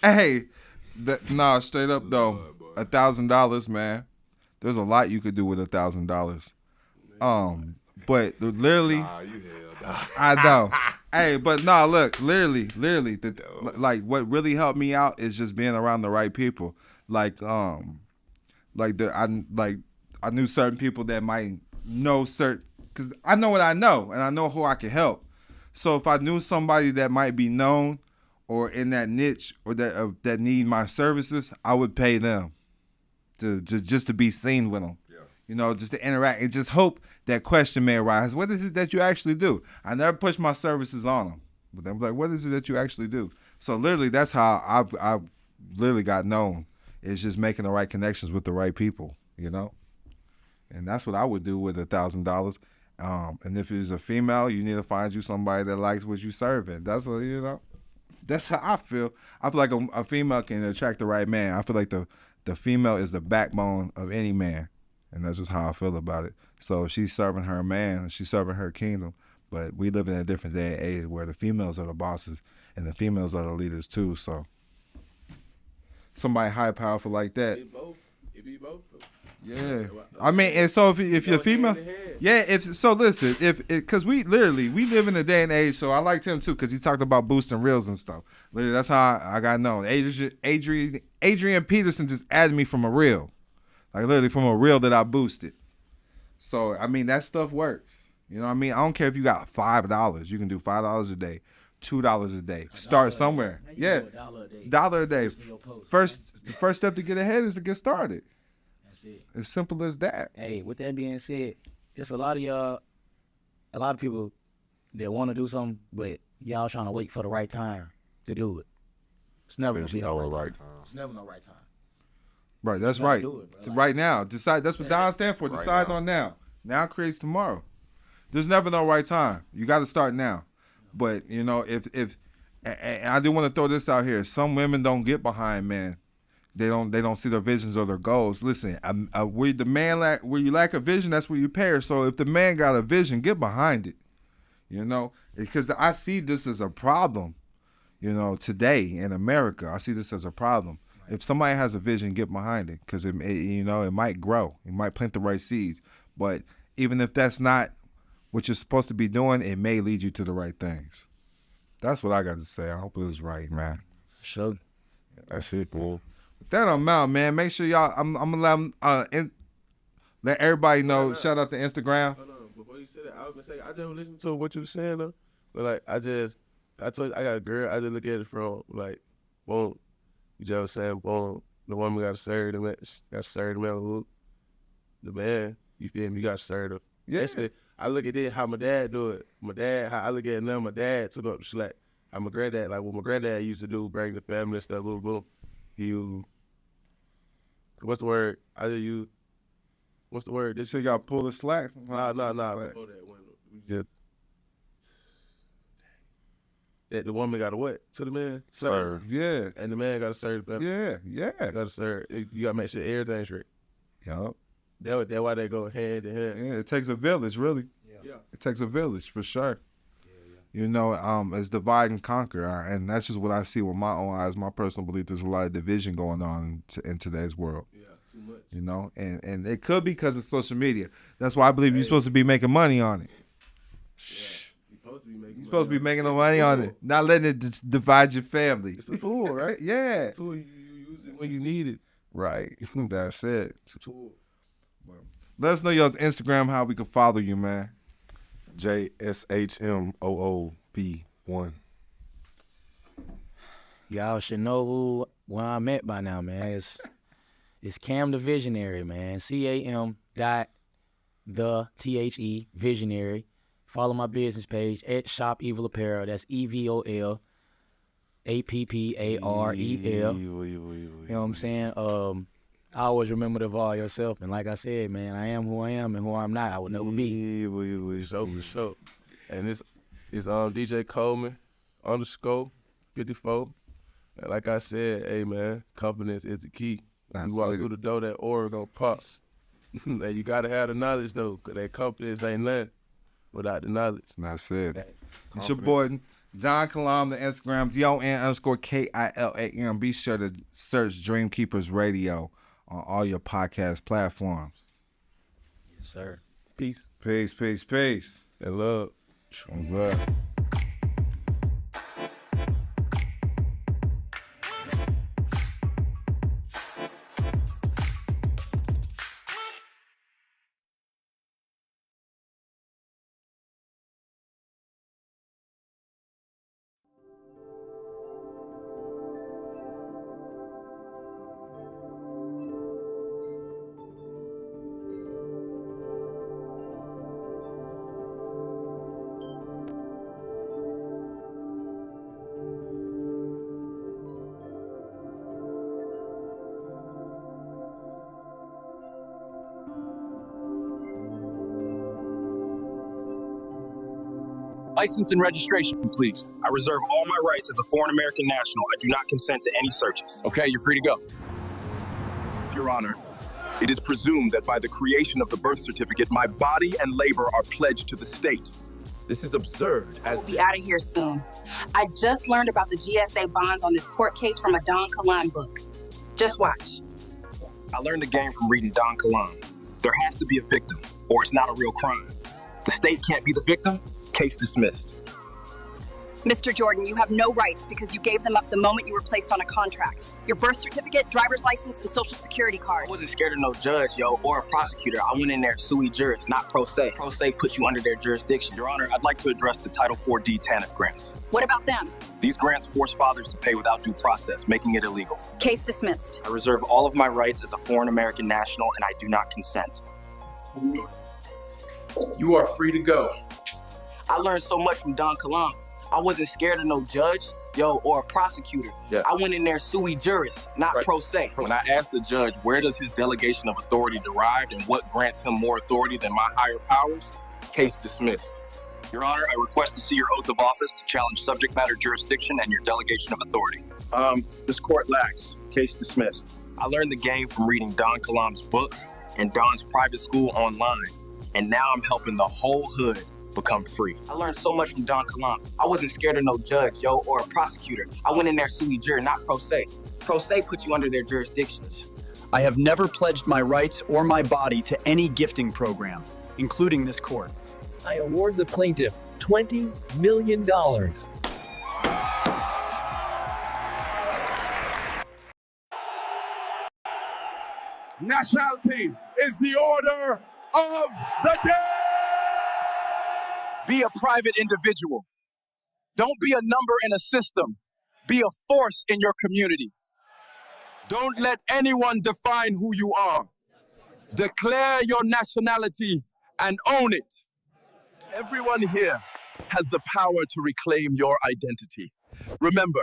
hey, nah, straight up though, $1,000, man. There's a lot you could do with $1,000. But literally, I know. Hey, but no, look, literally, like what really helped me out is just being around the right people. I knew certain people that might know because I know what I know, and I know who I can help. So if I knew somebody that might be known or in that niche or that need my services, I would pay them just to be seen with them. Yeah. You know, just to interact and just hope that question may arise. What is it that you actually do? I never push my services on them, but I'm like, what is it that you actually do? So literally, that's how I've literally got known. Is just making the right connections with the right people. You know, and that's what I would do with $1,000. And if it's a female, you need to find you somebody that likes what you serving. That's what, you know. That's how I feel. I feel like a female can attract the right man. I feel like the female is the backbone of any man, and that's just how I feel about it. So she's serving her man, she's serving her kingdom. But we live in a different day and age where the females are the bosses and the females are the leaders too. So somebody high powerful like that.
It be both.
Yeah, I mean, and so if you're female, yeah. Listen, because we live in a day and age. So I liked him too because he talked about boosting reels and stuff. Literally, that's how I got known. Adrian Peterson just added me from a reel, like literally from a reel that I boosted. So I mean, that stuff works. You know what I mean? I don't care if you got $5. You can do $5 a day, $2 a day. Start somewhere. Yeah, $1 a day. The first step to get ahead is to get started.
That's it.
As simple as that.
Hey, with that being said, just a lot of people that want to do something, but y'all trying to wait for the right time to do it. It's never gonna be the right time. It's never no right time.
Right, that's right. Right now, decide. That's what Don stands for. Decide on now. Now creates tomorrow. There's never no right time. You got to start now. But you know, if and I do want to throw this out here. Some women don't get behind men. They don't see their visions or their goals. Listen, where you lack a vision, that's where you perish. So if the man got a vision, get behind it. You know, because I see this as a problem. You know, today in America, I see this as a problem. If somebody has a vision, get behind it, because it might grow. It might plant the right seeds. But even if that's not what you're supposed to be doing, it may lead you to the right things. That's what I got to say. I hope it was right, man.
Sure.
That's it, boy.
With that, I'm out, man. Make sure y'all. I'm gonna let everybody know. Shout out to Instagram.
Hold on. Before you said it, I was gonna say I just listened to what you were saying though. But like I told you, I got a girl. I just look at it from like, boom. You just was saying, boom. The woman got to serve the man. Got to serve the man who. The man, you feel me? You got to serve him.
Yeah.
Actually, I look at it how my dad do it. My dad, how I look at it now, my dad took up the slack. How my granddad, like what my granddad used to do, bring the family and stuff, boom, boom. What's the word? What's the word?
So you got to pull the slack?
Nah. Before that, when we just, that the woman got to what? To the man?
Serve. Yeah.
And the man got to serve the family.
Yeah.
Got to serve. You got to make sure everything's right.
Yup.
That's why they go hand in hand.
Yeah, it takes a village, really.
Yeah.
It takes a village, for sure. It's divide and conquer, and that's just what I see with my own eyes. My personal belief, there's a lot of division going on in today's world.
Yeah, too much.
And it could be because of social media. That's why I believe you're supposed to be making money on it.
You're
supposed to be making the money on it, not letting it divide your family.
It's a tool, right?
Yeah.
It's a tool, you use it when you need it.
Right. That's it.
It's a tool.
Let us know your Instagram, how we can follow you, man.
JSHMOOP1.
Y'all should know where I'm at by now, man. It's Cam the Visionary, man. CAM.the Visionary. Follow my business page at Shop Evil Apparel. That's EVOLAPPAREL. You know what I'm saying? I always remember to evolve yourself. And like I said, man, I am who I am, and who I'm not, I would never be.
For sure. And it's DJ Coleman _54. And like I said, hey, man, confidence is the key. You walk through the door, that aura gonna pop. And you gotta have the knowledge, though, because that confidence ain't nothing without the knowledge.
That's it. It's your boy, Don Kilam, the Instagram, DON_KILAM. Be sure to search Dream Keepers Radio on all your podcast platforms.
Yes, sir.
Peace.
Peace, peace, peace.
And love.
What's up?
License and registration, please. I reserve all my rights as a foreign American national. I do not consent to any searches. Okay, you're free to go.
Your Honor, it is presumed that by the creation of the birth certificate, my body and labor are pledged to the state. This is absurd.
We'll be out of here soon. I just learned about the GSA bonds on this court case from a Don Kilam book. Just watch.
I learned the game from reading Don Kilam. There has to be a victim, or it's not a real crime. The state can't be the victim. Case dismissed.
Mr. Jordan, you have no rights because you gave them up the moment you were placed on a contract. Your birth certificate, driver's license, and social security card.
I wasn't scared of no judge, or a prosecutor. I went in there sui juris, not pro se. Pro se puts you under their jurisdiction. Your Honor, I'd like to address the Title 4D TANF grants.
What about them?
These grants force fathers to pay without due process, making it illegal.
Case dismissed.
I reserve all of my rights as a foreign American national, and I do not consent.
You are free to go.
I learned so much from Don Kilam. I wasn't scared of no judge, or a prosecutor.
Yeah.
I went in there sui juris, not pro se. When I asked the judge, where does his delegation of authority derive and what grants him more authority than my higher powers? Case dismissed. Your Honor, I request to see your oath of office to challenge subject matter jurisdiction and your delegation of authority. This court lacks. Case dismissed. I learned the game from reading Don Kilam's book and Don's private school online, and now I'm helping the whole hood become free. I learned so much from Don Kilam. I wasn't scared of no judge, or a prosecutor. I went in there sui juris, not pro se. Pro se puts you under their jurisdictions.
I have never pledged my rights or my body to any gifting program, including this court.
I award the plaintiff $20 million.
Nationality is the order of the day.
Be a private individual. Don't be a number in a system. Be a force in your community. Don't let anyone define who you are. Declare your nationality and own it. Everyone here has the power to reclaim your identity. Remember,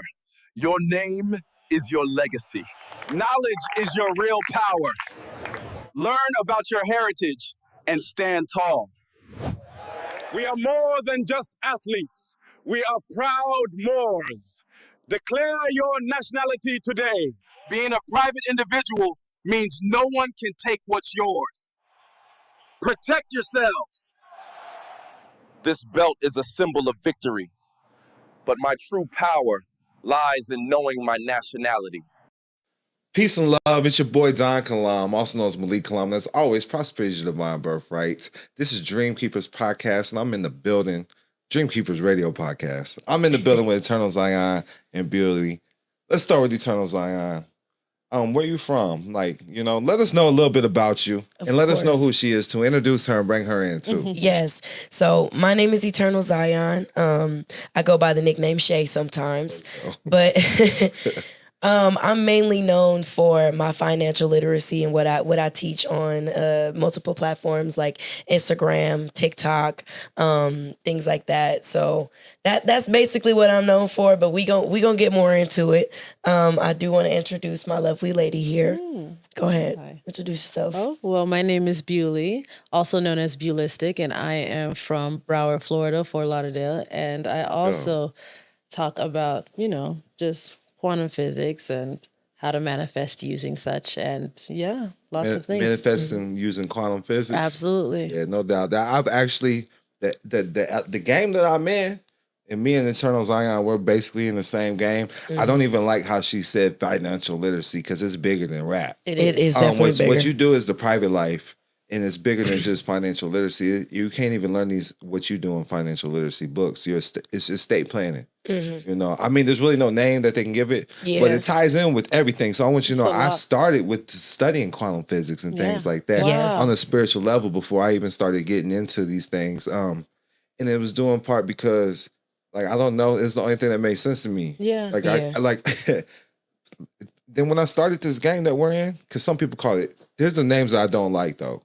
your name is your legacy. Knowledge is your real power. Learn about your heritage and stand tall.
We are more than just athletes. We are proud Moors. Declare your nationality today.
Being a private individual means no one can take what's yours. Protect yourselves. This belt is a symbol of victory, but my true power lies in knowing my nationality.
Peace and love. It's your boy Don Kilam, also known as Malik Kilam. As always, prosperity is your divine birthright. This is Dream Keepers Podcast, and I'm in the building. Dream Keepers Radio Podcast. I'm in the building with Eternal Zion and Beauty. Let's start with Eternal Zion. Where you from? Like, let us know a little bit about you, and let us know who she is too. Introduce her and bring her in too.
Yes. So my name is Eternal Zion. I go by the nickname Shay sometimes, but I'm mainly known for my financial literacy and what I teach on multiple platforms like Instagram, TikTok, things like that. So that's basically what I'm known for. But we gonna get more into it. I do want to introduce my lovely lady here. Go ahead, introduce yourself.
Oh, well, my name is Bewley, also known as Bewlistic, and I am from Broward, Florida, Fort Lauderdale, and I also talk about just quantum physics and how to manifest using such, and lots of things.
Manifesting using quantum physics.
Absolutely.
Yeah, no doubt. That I've actually the game that I'm in, and me and Eternal Zion, we're basically in the same game. I don't even like how she said financial literacy because it's bigger than rap.
It is definitely bigger.
What you do is the private life. And it's bigger than just financial literacy. You can't even learn what you do in financial literacy books. It's estate planning. I mean, there's really no name that they can give it, but it ties in with everything. So I want you to know, I started with studying quantum physics and things like that on a spiritual level before I even started getting into these things. And it was due in part because, like, I don't know, it's the only thing that made sense to me. Then when I started this game that we're in, because some people call it, here's the names I don't like though.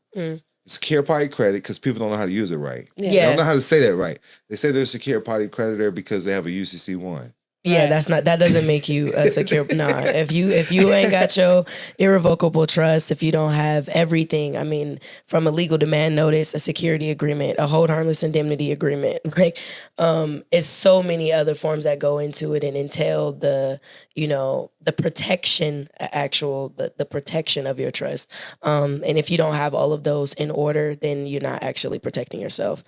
Secure party credit, because people don't know how to use it right. They don't know how to say that right. They say they're a secure party creditor because they have a UCC1.
Yeah, that doesn't make you a secure. If you ain't got your irrevocable trust, if you don't have everything, I mean, from a legal demand notice, a security agreement, a hold harmless indemnity agreement, like, it's so many other forms that go into it and entail the protection, the protection of your trust. And if you don't have all of those in order, then you're not actually protecting yourself.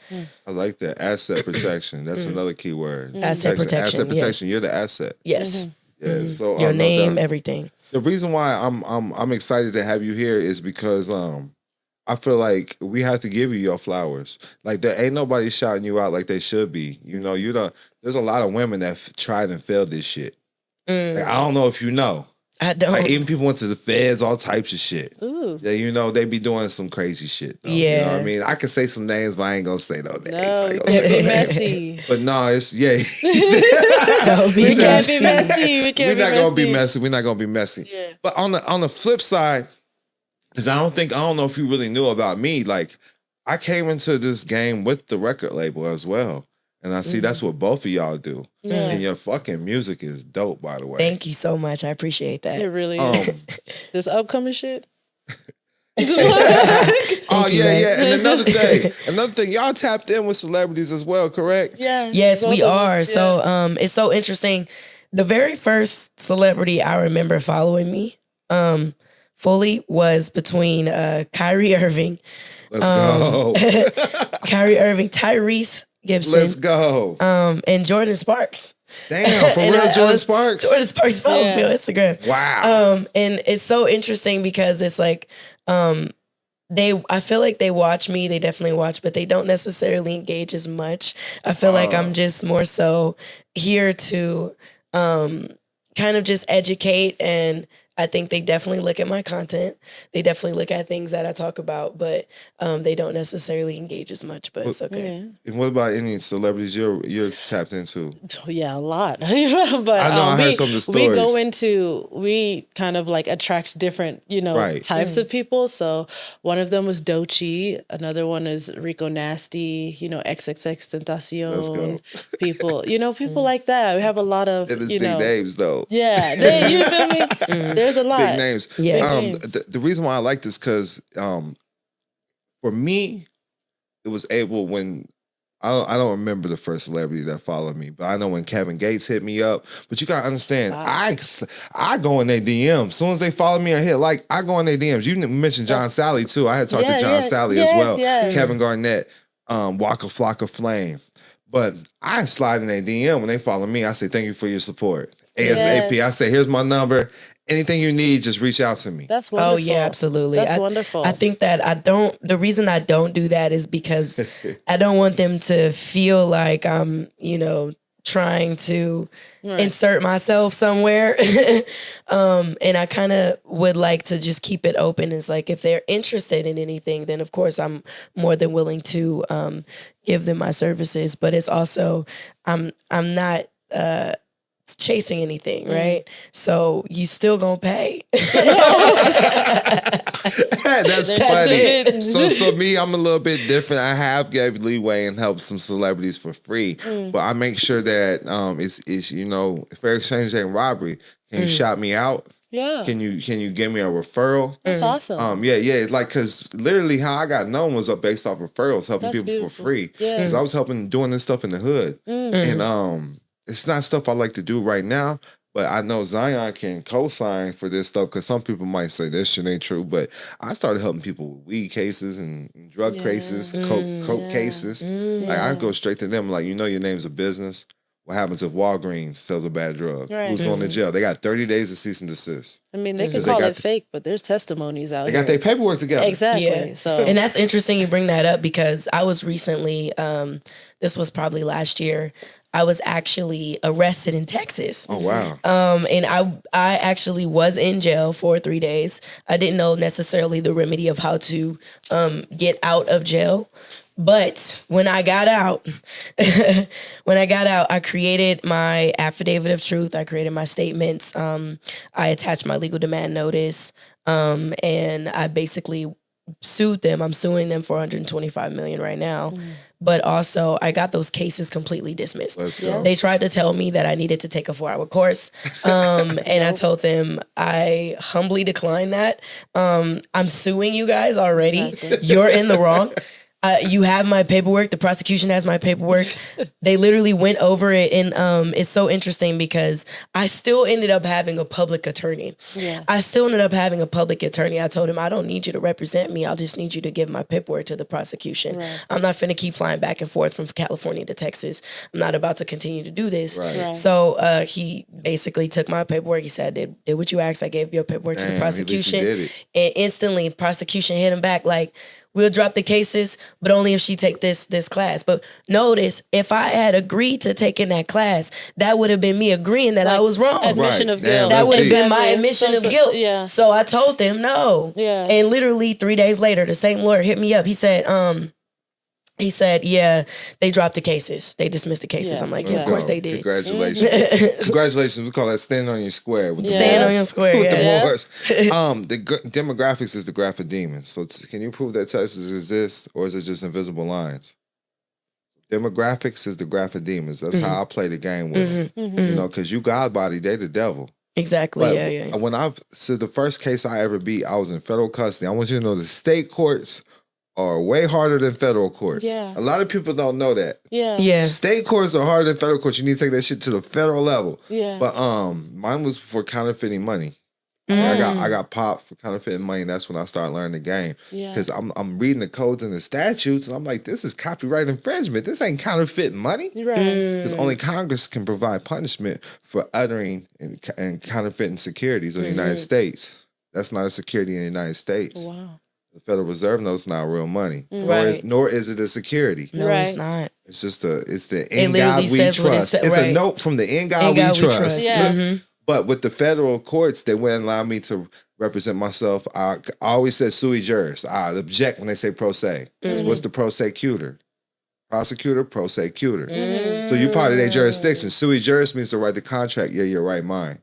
I like that. Asset protection. That's another key word.
Asset protection.
Asset protection. You're the asset.
Yes.
Yeah. So
your name, everything.
The reason why I'm excited to have you here is because I feel like we have to give you your flowers. Like, there ain't nobody shouting you out like they should be. There's a lot of women that tried and failed this shit. Like, I don't know if you know.
I don't.
Like, even people went to the feds, all types of shit.
Ooh.
Yeah, they be doing some crazy shit. Though,
yeah.
You know what I mean? I can say some names, but I ain't gonna say no names.
No, we can't be messy.
But no, it's,
We can't be messy.
We're not gonna be messy. We're not gonna be messy.
Yeah.
But on the flip side, because I don't know if you really knew about me. Like, I came into this game with the record label as well. And I see that's what both of y'all do.
Yeah.
And your fucking music is dope, by the way.
Thank you so much. I appreciate that.
It really is. This upcoming shit.
And another thing, y'all tapped in with celebrities as well, correct?
Yeah.
Yes, we are. Yeah. So it's so interesting. The very first celebrity I remember following me fully was between Kyrie Irving.
Let's go.
Kyrie Irving, Tyrese Gibson.
Let's go.
And Jordan Sparks.
Damn, for real, Jordan Sparks?
Jordan Sparks follows me on Instagram.
Wow.
And it's so interesting because it's like, I feel like they watch me, they definitely watch, but they don't necessarily engage as much. I feel like I'm just more so here to kind of just educate, and I think they definitely look at my content. They definitely look at things that I talk about, but they don't necessarily engage as much, but it's okay.
And what about any celebrities you're tapped into?
Yeah, a lot. But
I know I heard some of the stories.
We kind of like attract different, types of people. So one of them was Doechii. Another one is Rico Nasty, XXX Tentacion. People, people like that. We have a lot of,
big names though.
Yeah, you feel me? There's a lot.
Big names.
Yes.
The reason why I like this because for me, it was able when I don't remember the first celebrity that followed me, but I know when Kevin Gates hit me up. But you gotta understand, I go in their DMs. As soon as they follow me or hit like, I go in their DMs. You mentioned John Sally too. I had talked to John Sally as well. Kevin Garnett, Waka Flocka Flame. But I slide in their DM when they follow me. I say, thank you for your support. ASAP. I say, here's my number. Anything you need, just reach out to me.
That's wonderful.
Oh yeah, absolutely.
That's wonderful.
I think that the reason I don't do that is because I don't want them to feel like I'm, trying to insert myself somewhere. And I kind of would like to just keep it open. It's like, if they're interested in anything, then of course I'm more than willing to give them my services. But it's also, I'm not, chasing anything, right? So you still gonna pay.
That's funny. So me, I'm a little bit different. I have gave leeway and helped some celebrities for free, but I make sure that it's fair exchange ain't robbery. Can you shout me out?
Yeah.
Can you give me a referral?
That's awesome.
Yeah. Like, cause literally how I got known was based off referrals, helping people for free. Yeah. Cause I was doing this stuff in the hood, and it's not stuff I like to do right now, but I know Zion can co-sign for this stuff because some people might say this shit ain't true, but I started helping people with weed cases and drug cases, coke cases. Like, I go straight to them like, your name's a business. What happens if Walgreens sells a bad drug?
Right.
Who's going to jail? They got 30 days of cease and desist.
I mean, they could call it fake, but there's testimonies out
here.
They
got their paperwork together.
Exactly.
Yeah.
So,
and that's interesting you bring that up because I was recently, this was probably last year, I was actually arrested in Texas.
Oh, wow.
And I actually was in jail for 3 days. I didn't know necessarily the remedy of how to get out of jail. But when I got out, I created my affidavit of truth. I created my statements. I attached my legal demand notice. And I basically sued them. I'm suing them for $125 million right now. But also, I got those cases completely dismissed.
Let's go.
They tried to tell me that I needed to take a 4-hour course. And I told them I humbly declined that. I'm suing you guys already. Exactly. You're in the wrong. You have my paperwork. The prosecution has my paperwork. They literally went over it. And it's so interesting because I still ended up having a public attorney. Yeah. I still ended up having a public attorney. I told him, I don't need you to represent me. I'll just need you to give my paperwork to the prosecution. Right. I'm not finna keep flying back and forth from California to Texas. I'm not about to continue to do this. Right. So he basically took my paperwork. He said, did what you asked. I gave your paperwork to the prosecution. And instantly, prosecution hit him back like, we'll drop the cases, but only if she take this class. But notice, if I had agreed to taking that class, that would have been me agreeing that I was wrong.
Admission of guilt.
That would have been my admission of guilt.
Yeah.
So I told them no.
Yeah.
And literally 3 days later, the same lawyer hit me up. He said, yeah, they dropped the cases. They dismissed the cases. Yeah. I'm like, of course they did.
Congratulations. Congratulations. We call that standing on your square. With
Stand on your square,
with the Moors. The demographics is the graph of demons. So can you prove that Texas exists, or is it just invisible lines? Demographics is the graph of demons. That's how I play the game with them. Because you God body, they the devil.
Exactly.
But
yeah.
When the first case I ever beat, I was in federal custody. I want you to know the state courts are way harder than federal courts.
Yeah.
A lot of people don't know that.
Yeah.
State courts are harder than federal courts. You need to take that shit to the federal level.
Yeah.
But mine was for counterfeiting money.
Like, I got popped for counterfeiting money. And that's when I started learning the game. Because I'm reading the codes and the statutes, and I'm like, this is copyright infringement. This ain't counterfeiting money. Because only Congress can provide punishment for uttering and counterfeiting securities in the United States. That's not a security in the United States.
Wow.
The Federal Reserve knows it's not real money.
Right.
Nor is it a security.
No, it's not.
It's just it's the in God we trust. It's a note from the in God we trust.
Yeah.
But with the federal courts, they wouldn't allow me to represent myself. I always said sui juris. I object when they say pro se. What's the prosecutor? Prosecutor, prosecutor. So you're part of their jurisdiction. Sui juris means to write the contract. Yeah, your right mind.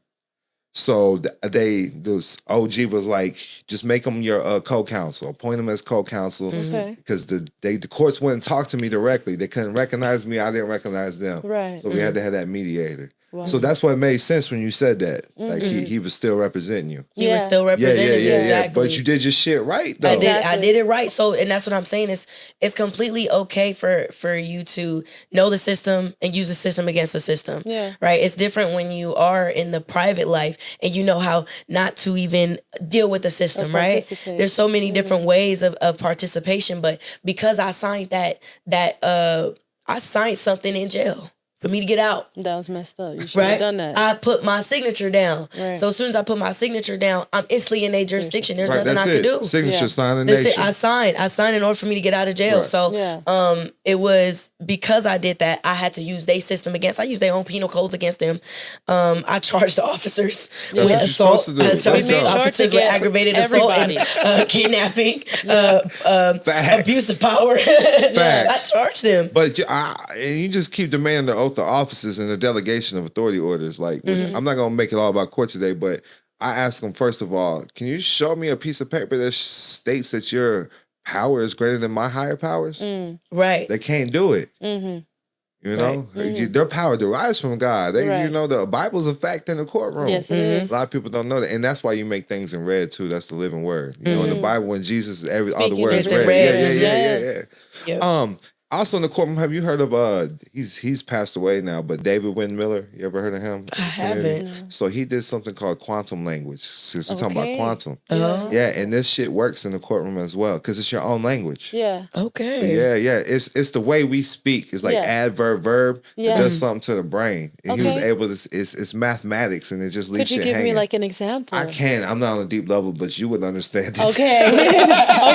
So this OG was like, just make them your co-counsel, appoint them as co-counsel, because the courts wouldn't talk to me directly. They couldn't recognize me. I didn't recognize them.
Right.
So we had to have that mediator.
Wow.
So that's what made sense when you said that. Like he was still representing you.
He was still representing you. Exactly.
But you did your shit right though.
I did it right. So, and that's what I'm saying is it's completely okay for you to know the system and use the system against the system.
Yeah.
Right. It's different when you are in the private life and you know how not to even deal with the system, right? There's so many different ways of participation, but because I signed I signed something in jail for me to get out.
That was messed up. You should have done that.
I put my signature down.
Right.
So as soon as I put my signature down, I'm instantly in their jurisdiction. There's nothing I can do.
Signature signed in nation.
I signed in order for me to get out of jail.
Right.
So it was because I did that, I had to use their system I used their own penal codes against them. I charged the officers with assault. I charged the officers with aggravated assault and kidnapping, abuse of power. I charged them.
But you just keep demanding the oath of offices and the delegation of authority orders. Like, I'm not going to make it all about court today, but I asked them, first of all, can you show me a piece of paper that states that your power is greater than my higher powers?
Right.
They can't do it. You know, their power derives from God. You know, the Bible's a fact in the courtroom.
Yes, it is.
A lot of people don't know that, and that's why you make things in red too. That's the living word. You know, in the Bible, when Jesus, all the words red. Yeah. Also in the courtroom, have you heard of he's passed away now, but David Wynn Miller? You ever heard of him?
I haven't.
So he did something called quantum language. Since we're talking about quantum.
Yeah,
and this shit works in the courtroom as well because it's your own language.
Yeah.
Okay.
Yeah. It's the way we speak. It's like adverb, verb. It does something to the brain. And he was able to, it's mathematics and it just leaves shit hanging.
Could you give me like an example?
I can. I'm not on a deep level, but you would understand it.
Okay.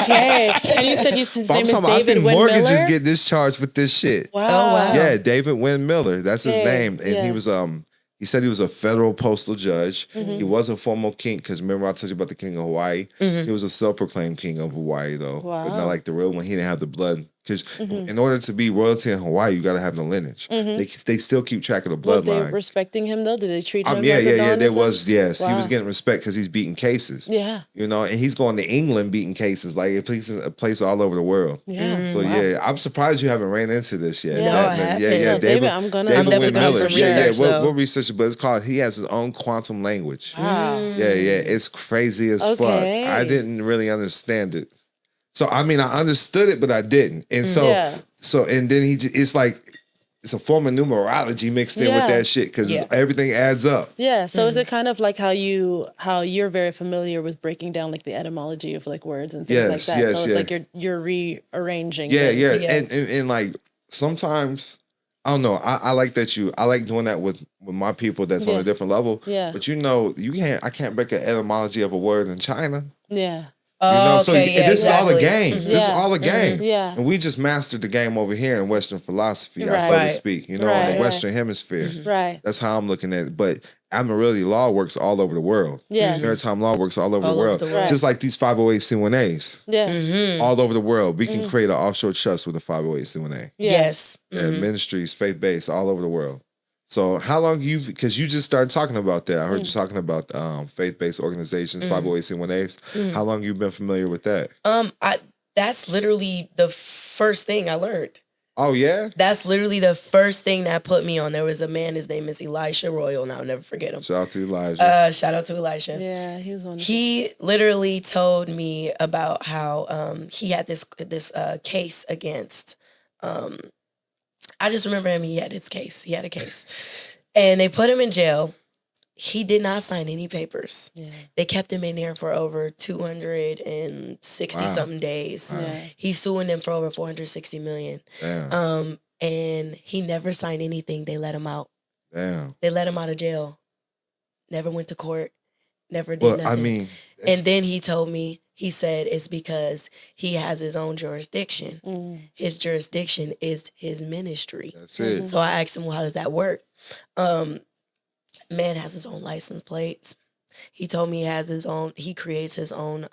Okay. And you said his name is David Wynn Miller?
I see mortgages get discharged with this shit.
Wow. Oh, wow.
Yeah, David Wynn Miller. That's his name. And he was he said he was a federal postal judge. He was a former king, because remember I told you about the king of Hawaii? He was a self-proclaimed king of Hawaii, though.
Wow.
But not like the real one. He didn't have the blood. Because in order to be royalty in Hawaii, you got to have the lineage. They still keep track of the bloodline.
Were they respecting him, though? Did they treat him
yeah. There was,
Wow.
He was getting respect because he's beating cases.
Yeah.
You know, and he's going to England beating cases. Like, it places a place all over the world.
Yeah.
So, I'm surprised you haven't ran into this yet.
No, I haven't.
Yeah.
David, I'm definitely going to do some research,
we'll research it, but it's called, he has his own quantum language.
Wow.
Yeah. It's crazy as fuck. I didn't really understand it. So, I mean, I understood it, but I didn't. And and then it's like, it's a form of numerology mixed in with that shit, because everything adds up.
Yeah. So is it kind of like how you're very familiar with breaking down like the etymology of like words and things like that? So it's like you're rearranging.
Yeah. And like sometimes, I don't know. I like that I like doing that with my people that's on a different level.
Yeah.
But I can't break an etymology of a word in China.
Yeah.
So this is all a game. This is all a game.
Yeah.
And we just mastered the game over here in Western philosophy, so to speak, in the Western hemisphere.
Right.
That's how I'm looking at it. But Admiralty law works all over the world.
Yeah.
Maritime law works all over the world. Just like these 508c1as.
Yeah.
All over the world. We can create an offshore trust with a 508c1a.
Yes.
Yeah, ministries, faith-based, all over the world. So how long because you just started talking about that. I heard you talking about faith-based organizations, 508c1as. How long you been familiar with that?
That's literally the first thing I learned.
Oh, yeah?
That's literally the first thing that put me on. There was a man, his name is Elisha Royal, and I'll never forget him.
Shout out to Elijah.
Shout out to Elisha.
Yeah, he was on.
He literally told me about how he had this case against I just remember him. He had a case. And they put him in jail. he did not sign any papers. Yeah. They kept him in there for over 260 something days. Yeah. He's suing them for over 460 million.
Damn.
And he never signed anything. They let him out.
Damn.
They let him out of jail. Never went to court. Never did nothing.
I mean,
and then he told me, he said it's because he has his own jurisdiction. His jurisdiction is his ministry.
That's it.
So I asked him, well, how does that work? Man has his own license plates. He told me he creates his own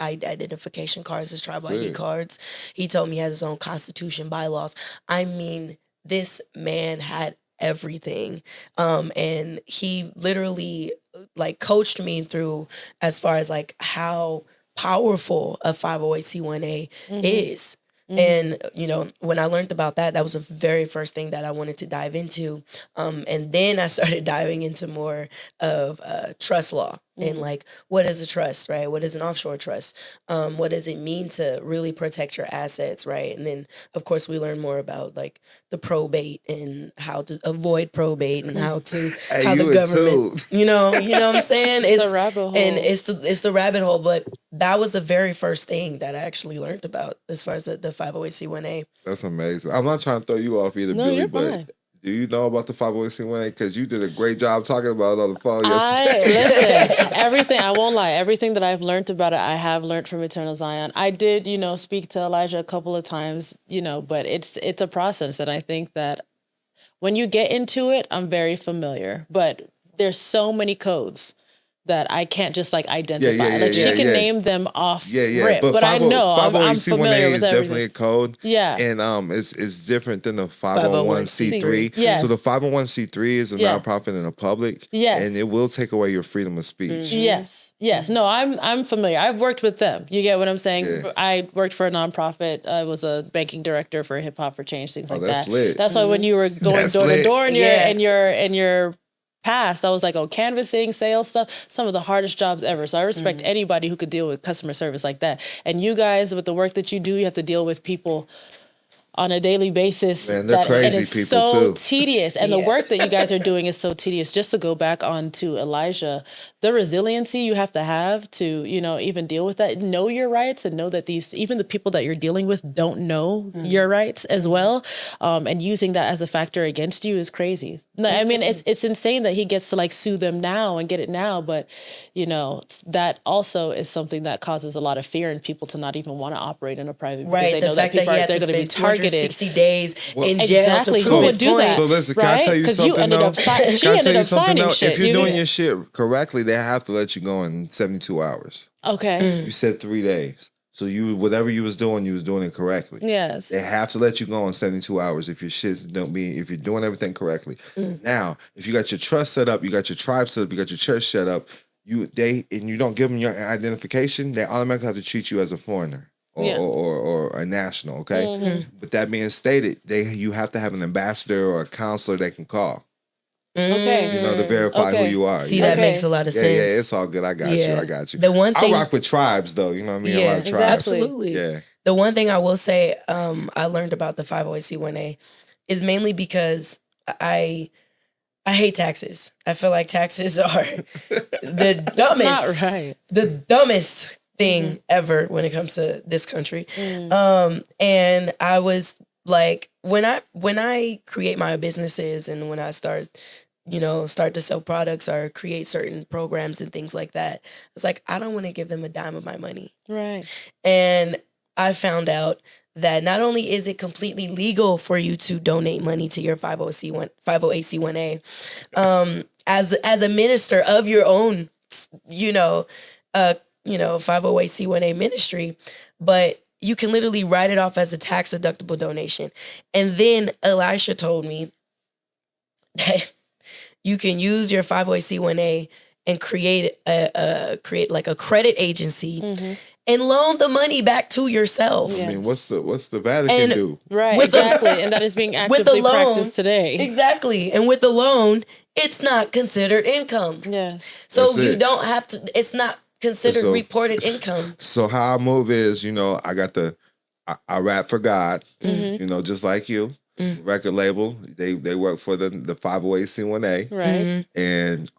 identification cards, his tribal ID cards. He told me he has his own constitution, bylaws. I mean, this man had everything. And he literally like coached me through as far as like how powerful a 508c1a is. And, you know, when I learned about that, that was the very first thing that I wanted to dive into. And then I started diving into more of trust law and like, what is a trust, right? What is an offshore trust? What does it mean to really protect your assets, right? And then, of course, we learn more about like the probate and how to avoid probate and how to, how the government, you know what I'm saying?
It's the rabbit hole.
And it's the rabbit hole, but that was the very first thing that I actually learned about as far as the 508c1a.
That's amazing. I'm not trying to throw you off either, Billy, but fine. Do you know about the 508c1a? Because you did a great job talking about it on the phone yesterday.
Listen, everything, I won't lie, everything that I've learned about it, I have learned from Eternal Zion. I did, you know, speak to Elijah a couple of times, you know, but it's a process. And I think that when you get into it, I'm very familiar. But there's so many codes that I can't just like identify. She can name them off rip, but I know I'm familiar with everything.
Is definitely a code.
Yeah.
And it's different than the 501c3.
Yeah.
So the 501c3 is a nonprofit and a public.
Yes.
And it will take away your freedom of speech.
Yes. Yes. No, I'm familiar. I've worked with them. You get what I'm saying? Yeah. I worked for a nonprofit. I was a banking director for Hip Hop for Change, things like
that's
that.
Lit.
That's why when you were going door to door in your past, I was like, canvassing, sales stuff, some of the hardest jobs ever. So I respect anybody who could deal with customer service like that. And you guys, with the work that you do, you have to deal with people on a daily basis.
Man, they're crazy
and it's
people
so
too.
Tedious. And the work that you guys are doing is so tedious. Just to go back on to Elijah, the resiliency you have to, you know, even deal with that, know your rights and know that even the people that you're dealing with don't know your rights as well. And using that as a factor against you is crazy. I mean, it's insane that he gets to like sue them now and get it now. But, you know, that also is something that causes a lot of fear in people to not even want to operate in a private, because they know that people are going to be targeted.
60 days in jail to
who would do that?
So listen, can I tell you something though?
She ended up signing shit.
If you're doing your shit correctly, they have to let you go in 72 hours.
Okay.
You said 3 days. So whatever you was doing it correctly.
Yes.
They have to let you go in 72 hours if if you're doing everything correctly. Now, if you got your trust set up, you got your tribe set up, you got your church set up, you don't give them your identification, they automatically have to treat you as a foreigner. Or a national, okay? But that being stated, you have to have an ambassador or a counselor they can call.
Okay.
You know, to verify who you are.
See, that makes a lot of sense.
Yeah, it's all good. I got you.
The one thing
I rock with tribes though, you know what I mean? A lot of tribes.
Absolutely.
Yeah.
The one thing I will say, I learned about the 508c1a is mainly because I hate taxes. I feel like taxes are the dumbest.
Not right.
The dumbest thing ever when it comes to this country. And I was like, when I create my businesses and when I start to sell products or create certain programs and things like that, it's like, I don't want to give them a dime of my money.
Right.
And I found out that not only is it completely legal for you to donate money to your 508c1a, as a minister of your own, 508c1a ministry, but you can literally write it off as a tax deductible donation. And then Elisha told me that you can use your 508c1a and create like a credit agency and loan the money back to yourself.
I mean, what's the Vatican do?
Right, exactly. And that is being actively practiced today.
Exactly. And with the loan, it's not considered income.
Yes.
So you don't have to, it's not considered reported income.
So how I move is, I got I rap for God, just like you. record label. They work for the 508c1A.
Right.
And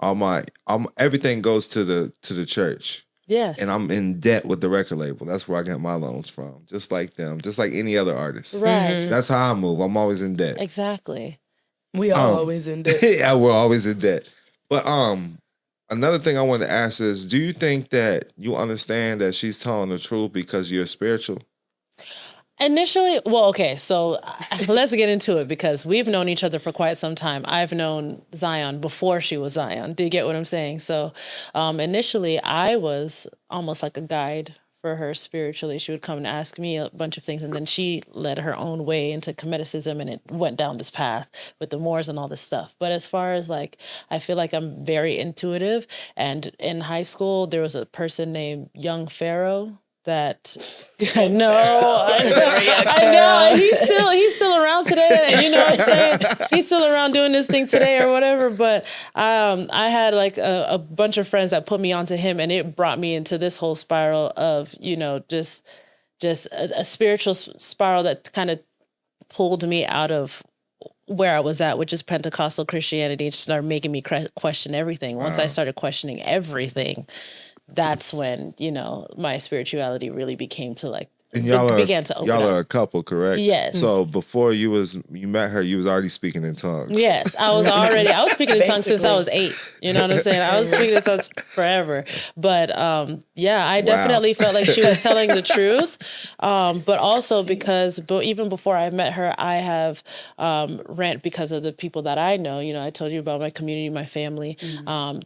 everything goes to the church.
Yes.
And I'm in debt with the record label. That's where I get my loans from. Just like them. Just like any other artist.
Right.
That's how I move. I'm always in debt.
Exactly.
We are always in debt.
Yeah, we're always in debt. But another thing I want to ask is, do you think that you understand that she's telling the truth because you're spiritual?
Initially, well, okay, so let's get into it because we've known each other for quite some time. I've known Zion before she was Zion. Do you get what I'm saying? So initially, I was almost like a guide for her spiritually. She would come and ask me a bunch of things, and then she led her own way into Cometicism, and it went down this path with the Moors and all this stuff. But as far as like, I feel like I'm very intuitive, and in high school, there was a person named Young Pharaoh that I know. He's still around today. You know what I'm saying? He's still around doing this thing today or whatever. But I had like a bunch of friends that put me onto him, and it brought me into this whole spiral of, you know, just a spiritual spiral that kind of pulled me out of where I was at, which is Pentecostal Christianity. It started making me question everything. Once I started questioning everything, that's when, you know, my spirituality really became to like,
and
began to open up.
Y'all are a couple, correct?
Yes.
So before you met her, you was already speaking in tongues.
Yes, I was speaking in tongues since I was 8. You know what I'm saying? I was speaking in tongues forever. But yeah, I definitely felt like she was telling the truth. But also because even before I met her, I have rant because of the people that I know. You know, I told you about my community, my family.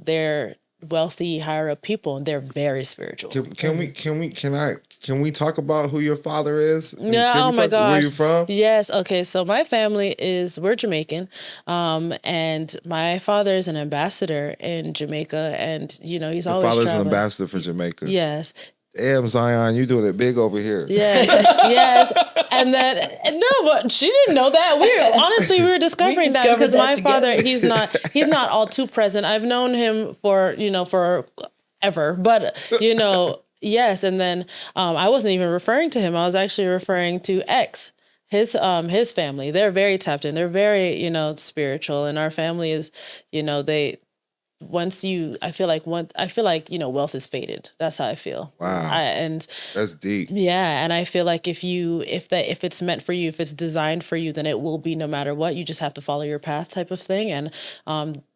They're wealthy, higher up people, and they're very spiritual.
Can we talk about who your father is?
Yeah, oh my gosh.
Where you from?
Yes. Okay. So my family we're Jamaican, and my father is an ambassador in Jamaica, and you know he's always
father's
traveling.
an ambassador for Jamaica.
Yes.
Damn, Zion, you doing it big over here.
Yeah. Yes. And then but she didn't know that. We were discovering that because my father, he's not all too present. I've known him for forever, but you know, yes. And then I wasn't even referring to him. I was actually referring to X. His family. They're very tapped in. They're very, you know, spiritual, and our family is, you know, I feel like, you know, wealth is fated. That's how I feel.
Wow.
And
that's deep.
Yeah. And I feel like if it's meant for you, if it's designed for you, then it will be no matter what. You just have to follow your path type of thing. And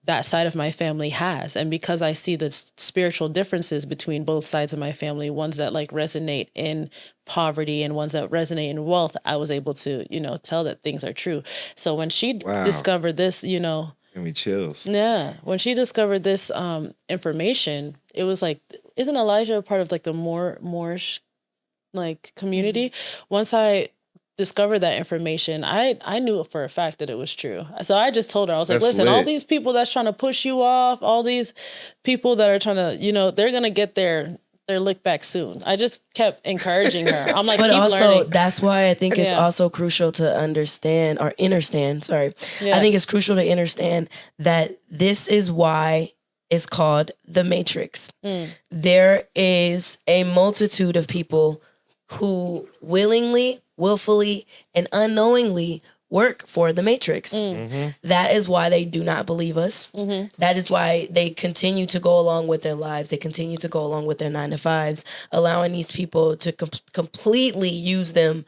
that side of my family has. And because I see the spiritual differences between both sides of my family, ones that like resonate in poverty and ones that resonate in wealth, I was able to, you know, tell that things are true. So when she discovered this, you know,
give me chills.
Yeah. When she discovered this information, it was like, isn't Elijah a part of like the Moorish like community? Once I discovered that information, I knew for a fact that it was true. So I just told her, I was like, listen, all these people that's trying to push you off, all these people that are trying to, you know, they're going to get their lick back soon. I just kept encouraging her. I'm like,
but
keep
also,
learning.
That's why I think it's also crucial to understand. I think it's crucial to understand that this is why it's called the Matrix. There is a multitude of people who willingly, willfully, and unknowingly work for the Matrix. That is why they do not believe us. That is why they continue to go along with their lives. They continue to go along with their 9-to-5s, allowing these people to completely use them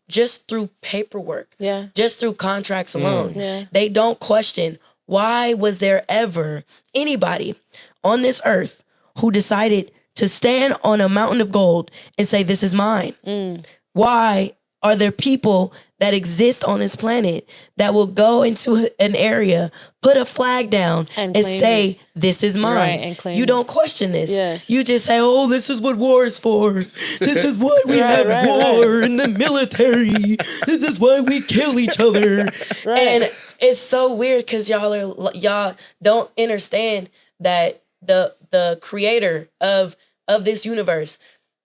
just through paperwork, just through contracts alone. They don't question, why was there ever anybody on this earth who decided to stand on a mountain of gold and say, this is mine? Why are there people that exist on this planet that will go into an area, put a flag down, and say, this is mine? Right, and claim you don't question this. Yes. You just say, oh, this is what war is for. This is why we have war in the military. This is why we kill each other. And it's so weird because y'all don't understand that the creator of this universe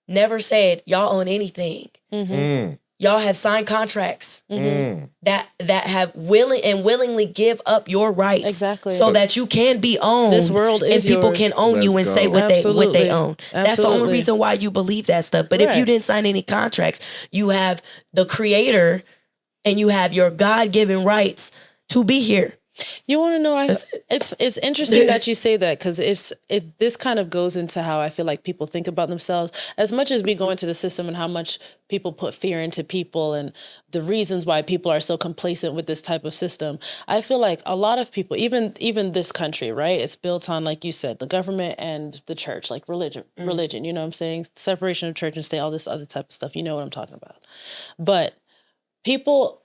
never said y'all own anything. Y'all have signed contracts that have willingly give up your rights, so that you can be owned. This world is and people can own you and say what they own. That's the only reason why you believe that stuff. But if you didn't sign any contracts, you have the creator and you have your God-given rights to be here.
You want to know? It's interesting that you say that, because this kind of goes into how I feel like people think about themselves. As much as we go into the system and how much people put fear into people and the reasons why people are so complacent with this type of system, I feel like a lot of people, even this country, right? It's built on, like you said, the government and the church, like religion. You know what I'm saying? Separation of church and state, all this other type of stuff. You know what I'm talking about. But people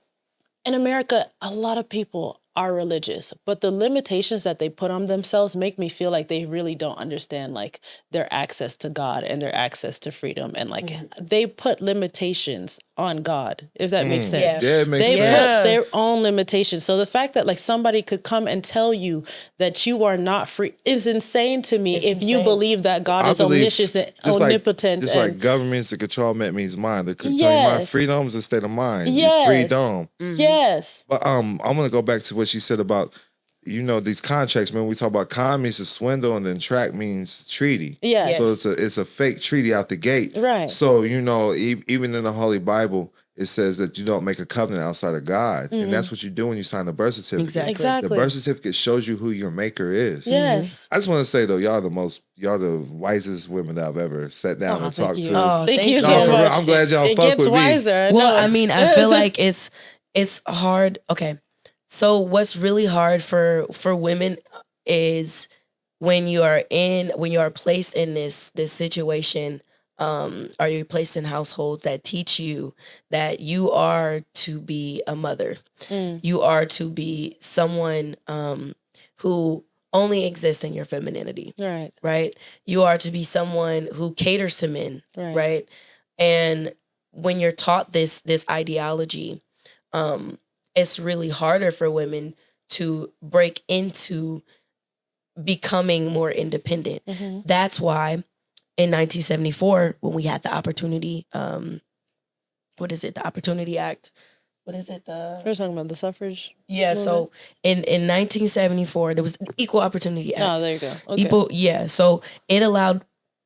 in America, a lot of people are religious, but the limitations that they put on themselves make me feel like they really don't understand like their access to God and their access to freedom. And like they put limitations on God, if that makes sense.
Yeah, it makes
they
sense.
put their own limitations. So the fact that like somebody could come and tell you that you are not free is insane to me. If you believe that God is omniscient, omnipotent.
Just like governments to control means mind. To control your mind. Freedom is a state of mind. Freedom.
Yes.
But I'm gonna go back to what she said about, these contracts. Man, we talk about con means a swindle, and then tract means treaty.
Yeah.
So it's a fake treaty out the gate.
Right.
So even in the Holy Bible, it says that you don't make a covenant outside of God, and that's what you do when you sign the birth certificate.
Exactly.
The birth certificate shows you who your maker is.
Yes.
I just want to say though, y'all the wisest women that I've ever sat down and talked to.
Oh, thank you so much.
I'm glad y'all
it
fuck
gets
with
wiser.
me.
Well, I mean, I feel like it's hard. Okay. So what's really hard for women is when you are placed in this situation, or you're placed in households that teach you that you are to be a mother. You are to be someone who only exists in your femininity. Right? You are to be someone who caters to men. Right? And when you're taught this ideology, it's really harder for women to break into becoming more independent. That's why in 1974, when we had the opportunity, what is it? The Opportunity Act. What is it?
We're talking about the suffrage.
Yeah.
movement?
So in 1974, there was the Equal Opportunity Act.
Oh, there you go. Okay.
So it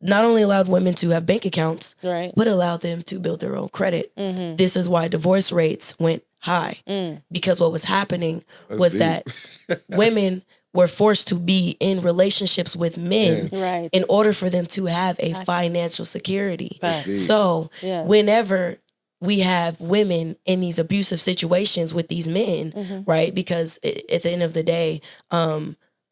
not only allowed women to have bank accounts,
Right.
but allowed them to build their own credit. This is why divorce rates went high, because what was happening was that women were forced to be in relationships with men
Right.
in order for them to have a financial security.
Facts.
So
Yeah.
whenever we have women in these abusive situations with these men, right? Because at the end of the day,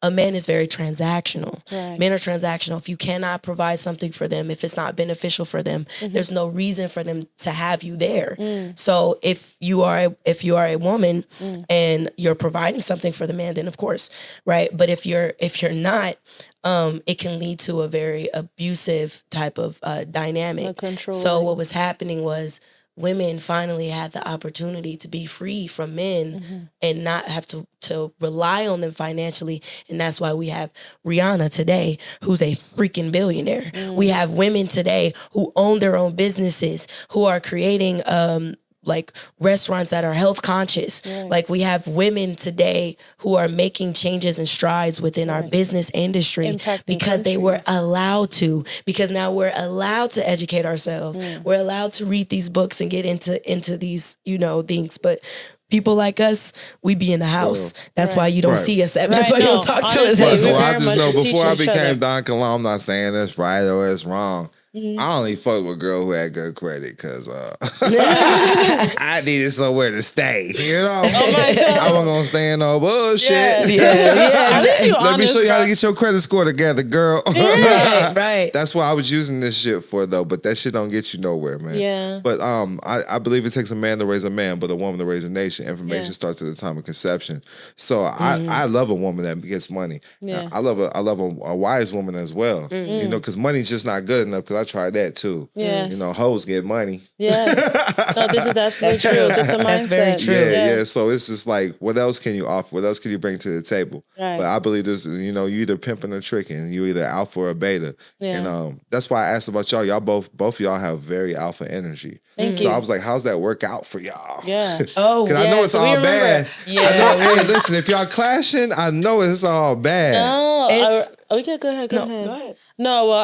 a man is very transactional.
Right.
Men are transactional. If you cannot provide something for them, if it's not beneficial for them, there's no reason for them to have you there. So if you are a woman and you're providing something for the man, then of course, right? But if you're not, it can lead to a very abusive type of dynamic. So what was happening was women finally had the opportunity to be free from men and not have to rely on them financially. And that's why we have Rihanna today, who's a freaking billionaire. We have women today who own their own businesses, who are creating like restaurants that are health conscious. Like we have women today who are making changes and strides within our business industry because they were allowed to, because now we're allowed to educate ourselves. We're allowed to read these books and get into these, things. But people like us, we be in the house. That's why you don't see us. That's why you don't talk to us.
I just know before I became Don Kilam, I'm not saying that's right or it's wrong. I only fuck with a girl who had good credit because I needed somewhere to stay.
Oh my God.
I wasn't gonna stay in no bullshit.
Let
me show you how to get your credit score together, girl.
Right.
That's what I was using this shit for, though. But that shit don't get you nowhere, man.
Yeah.
But I believe it takes a man to raise a man, but a woman to raise a nation. Information starts at the time of conception. So I love a woman that gets money.
Yeah.
I love a wise woman as well. Because money's just not good enough. Because I tried that too.
Yes.
Hoes get money.
Yeah. No, this is absolutely true. That's a mindset.
That's very true.
Yeah. So it's just like, what else can you offer? What else can you bring to the table?
Right.
But I believe this, you either pimping or tricking. You either alpha or beta.
Yeah.
And that's why I asked about y'all. Y'all both of y'all have very alpha energy.
Thank
so
you.
I was like, how's that work out for y'all?
Yeah.
Oh,
Because I know it's all bad.
Yeah.
Hey, listen, if y'all clashing, I know it's all bad.
No.
It's-
Okay, go ahead. Go
Go
ahead.
ahead.
No, well,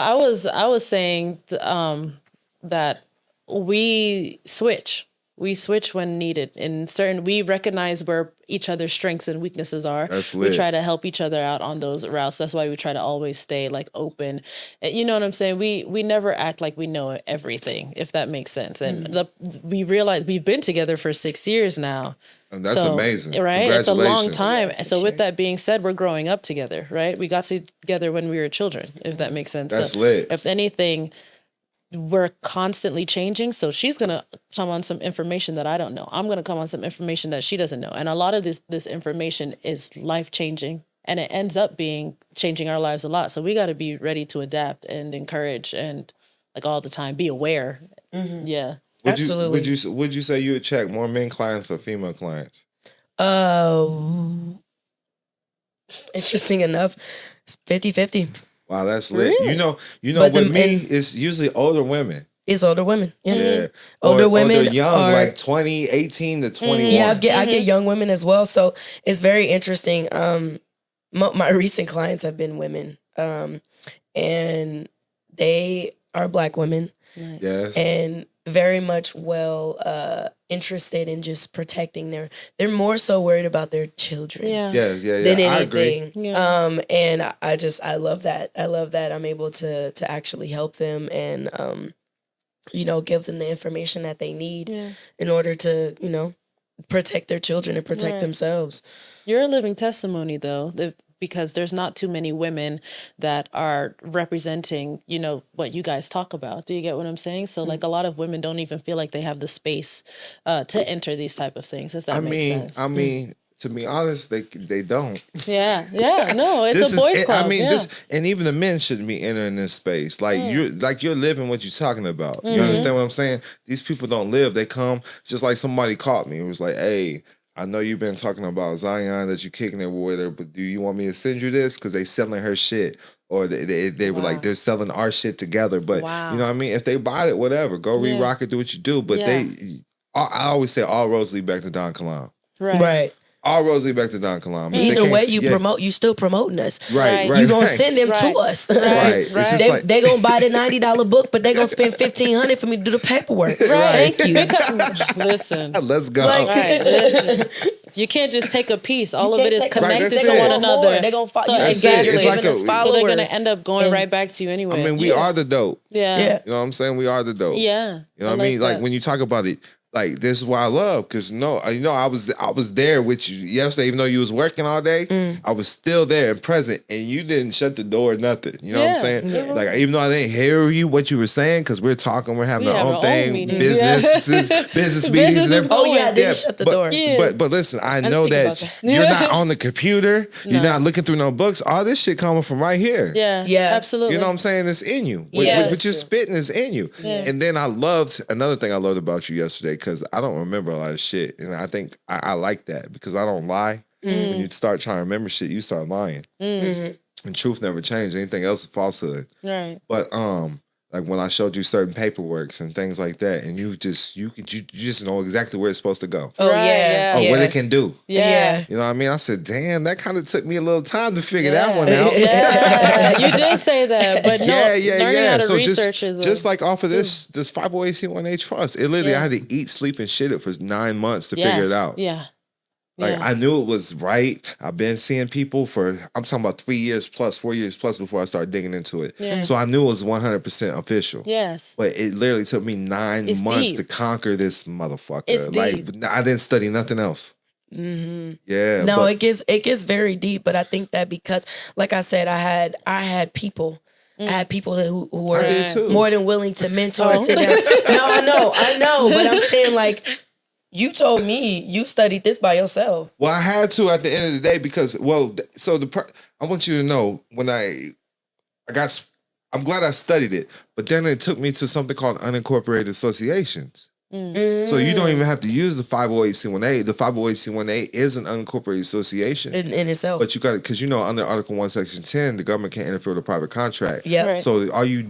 I was saying that we switch. We switch when needed. We recognize where each other's strengths and weaknesses are.
That's
We
lit.
try to help each other out on those routes. That's why we try to always stay like open. You know what I'm saying? We never act like we know everything, if that makes sense. And we realize we've been together for 6 years now.
And that's amazing.
Right? It's a long
Congratulations.
time.
Yeah, 6
so with
years.
that being said, we're growing up together, right? We got together when we were children, if that makes sense.
That's
So
lit.
If anything, we're constantly changing. So she's going to come on some information that I don't know. I'm going to come on some information that she doesn't know. And a lot of this information is life-changing, and it ends up changing our lives a lot. So we got to be ready to adapt and encourage and like all the time be aware.
Mm-hmm.
Yeah.
Absolutely.
Would you say you attract more men clients or female clients?
Interesting enough, it's 50-50.
Wow, that's lit.
Really?
You know,
But
with
the-
me,
and-
it's usually older women.
It's older women. Yeah.
Yeah.
Older
Or
women
they're young,
are
like 20, 18 to 21.
Yeah, I get young women as well. So it's very interesting. My recent clients have been women, and they are Black women.
Nice.
Yes.
And very much interested in just protecting they're more so worried about their children.
Yeah.
Yeah.
Than
I agree.
anything.
Yeah.
And I love that. I love that I'm able to actually help them and give them the information that they need in order to, protect their children and protect
Right.
themselves.
You're a living testimony, though, because there's not too many women that are representing, what you guys talk about. Do you get what I'm saying? So, like, a lot of women don't even feel like they have the space to enter these type of things, if that makes sense.
I mean, to be honest, they don't.
Yeah. No, it's a boys' club.
And even the men shouldn't be entering this space. Like you're living what you're talking about. You
Mhm.
understand what I'm saying? These people don't live. They come just like somebody caught me. It was like, hey, I know you've been talking about Zion that you're kicking it with her, but do you want me to send you this? Because they selling her shit. Or they were like, they're selling our shit together. But you know what I mean? If they buy it, whatever. Go re-rock it, do what you do. But I always say all roads lead back to Don Kilam.
Right.
All roads lead back to Don Kilam.
Either way, you still promoting us.
Right.
You gonna send them to us.
Right. It's just like,
they gonna buy the $90 book, but they gonna spend $1,500 for me to do the paperwork.
Right.
Thank you.
Listen.
Let's go.
Listen. You can't just take a piece. All of it is connected
that's
to
it.
one another.
They're gonna follow.
That's it. It's like
us
so
followers.
they're gonna end up going right back to you anyway.
I mean, we are the dope.
Yeah.
You know what I'm saying? We are the dope.
Yeah.
You know what I mean? Like
that.
when you talk about it, like this is why I love, because I was there with you yesterday, even though you was working all day. I was still there and present, and you didn't shut the door or nothing. You know what I'm saying?
Yeah.
Like even though I didn't hear what you were saying, because we're talking, we're having
We
our
have
own
our
thing,
own meetings.
business meetings and everything.
Oh yeah, I didn't shut the door.
But listen, I know
think about
that
that.
you're not on the computer. You're not looking through no books. All this shit coming from right here.
Yeah. Absolutely.
You know what I'm saying? It's in you.
Yeah,
What you're spitting is in you.
Yeah.
And then another thing I loved about you yesterday, because I don't remember a lot of shit. And I think I like that because I don't lie. When you start trying to remember shit, you start lying. And truth never changes. Anything else is falsehood.
Right.
But like when I showed you certain paperworks and things like that, and you just know exactly where it's supposed to go.
Oh yeah.
What it can do.
Yeah.
You know what I mean? I said, damn, that kind of took me a little time to figure that one out.
Yeah. You did say that, but no, learning how to
So
research is
just like off of this 501c1a trust, it literally I had to eat, sleep, and shit it for 9 months to figure it out.
Yeah.
Like I knew it was right. I've been seeing people I'm talking about 3 years plus, 4 years plus before I started digging into it.
Yeah.
So I knew it was 100% official.
Yes.
But it literally took me 9 months
deep.
to conquer this motherfucker.
It's
like
deep.
I didn't study nothing else.
Mm-hmm.
Yeah.
No,
but,
it gets very deep, but I think that because, like I said, I had people. I had people who were
I did too.
more than willing to mentor and sit down. No, I know, but I'm saying like you told me you studied this by yourself.
Well, I had to at the end of the day because, I want you to know when I'm glad I studied it, but then it took me to something called unincorporated associations. So you don't even have to use the 508c1a. The 508c1a is an unincorporated association
in itself.
But you got it because under Article 1, Section 10, the government can't interfere with a private contract.
Yeah. Right.
So all you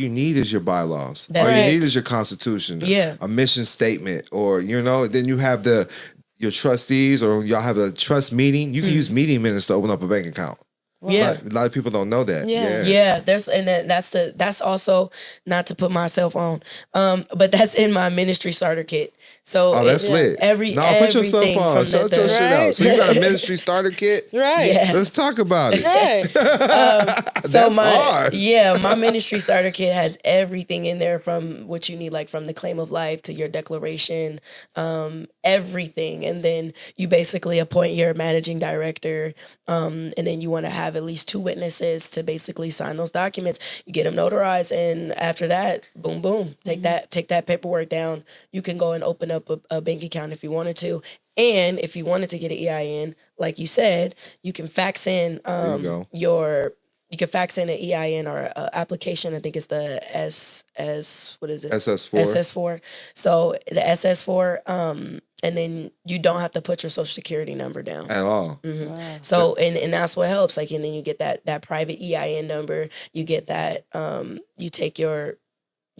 need is your bylaws.
That's
all
right.
you need is your constitution.
Yeah.
A mission statement, or then you have your trustees, or y'all have a trust meeting. You can use meeting minutes to open up a bank account.
Yeah.
A lot of people don't know that.
Yeah. That's also, not to put myself on, but that's in my ministry starter kit. So
that's lit. Put yourself on. Show your shit out. So you got a ministry starter kit?
Right.
Yeah.
Let's talk about it.
Right.
That's hard.
Yeah, my ministry starter kit has everything in there, from what you need, like from the claim of life to your declaration, everything. And then you basically appoint your managing director, and then you want to have at least 2 witnesses to basically sign those documents. You get them notarized, and after that, boom, boom, take that paperwork down. You can go and open up a bank account if you wanted to. And if you wanted to get an EIN, like you said, you can fax in you can fax in an EIN or an application. I think it's the what is it?
SS4.
SS4. So the SS4, and then you don't have to put your social security number down
at all.
Mm-hmm. Wow. So and that's what helps. Like, and then you get that private EIN number. You get that. You take your,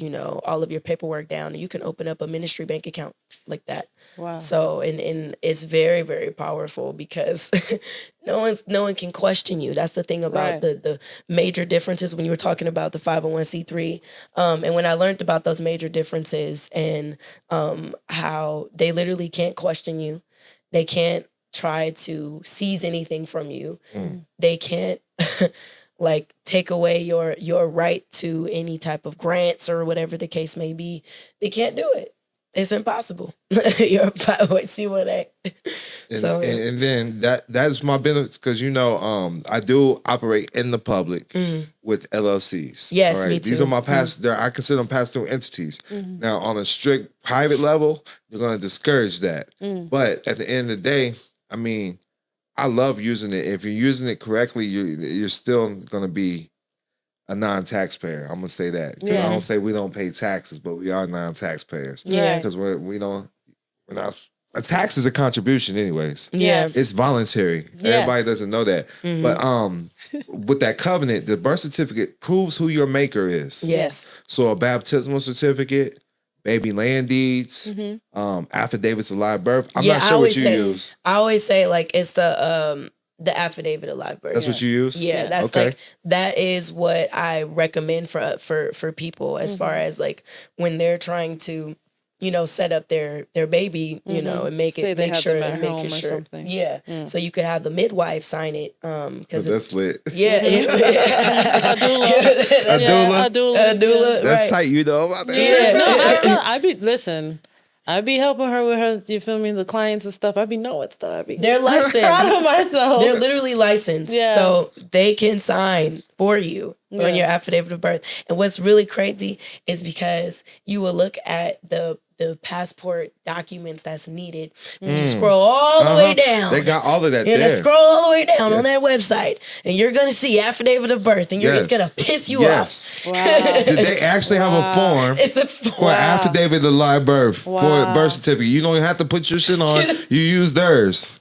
all of your paperwork down, and you can open up a ministry bank account like that.
Wow.
So and it's very, very powerful because no one can question you. That's the thing about the major differences when you were talking about the 501c3. And when I learned about those major differences and how they literally can't question you, they can't try to seize anything from you. They can't like take away your right to any type of grants or whatever the case may be. They can't do it. It's impossible. You're a 501c1A.
And then that's my benefit, because I do operate in the public with LLCs.
Yes, me too.
These are my I consider them pass-through entities. Now, on a strict private level, they're going to discourage that. But at the end of the day, I mean, I love using it. If you're using it correctly, you're still going to be a non-taxpayer. I'm going to say that. I don't say we don't pay taxes, but we are non-taxpayers.
Yeah.
Because we're not. A tax is a contribution anyways.
Yes.
It's voluntary.
Yes.
Everybody doesn't know that. But with that covenant, the birth certificate proves who your maker is.
Yes.
So a baptismal certificate, baby land deeds, affidavits of live birth. I'm not sure what you use.
I always say like it's the affidavit of live birth.
That's what you use?
Yeah, that's like that is what I recommend for people as far as like when they're trying to set up their baby, and make
Say
it
they
make
have
sure
them at
and make
home
it
or
sure.
something.
Yeah. So you could have the midwife sign it because
that's lit.
Yeah.
A doula.
That's
right.
tight, about that.
Yeah. I be helping her with her, you feel me, the clients and stuff. I be knowing stuff.
They're licensed.
Proud of myself.
They're literally licensed.
Yeah.
So they can sign for you on your affidavit of birth. And what's really crazy is because you will look at the passport documents that's needed. You scroll all the way down.
They got all of that
there.
there.
Scroll all the way down on that website, and you're going to see affidavit of birth, and it's going to piss you off.
Wow.
Did they actually have a form?
It's a form.
For affidavit of live birth for a birth certificate. You don't have to put your shit on. You use theirs.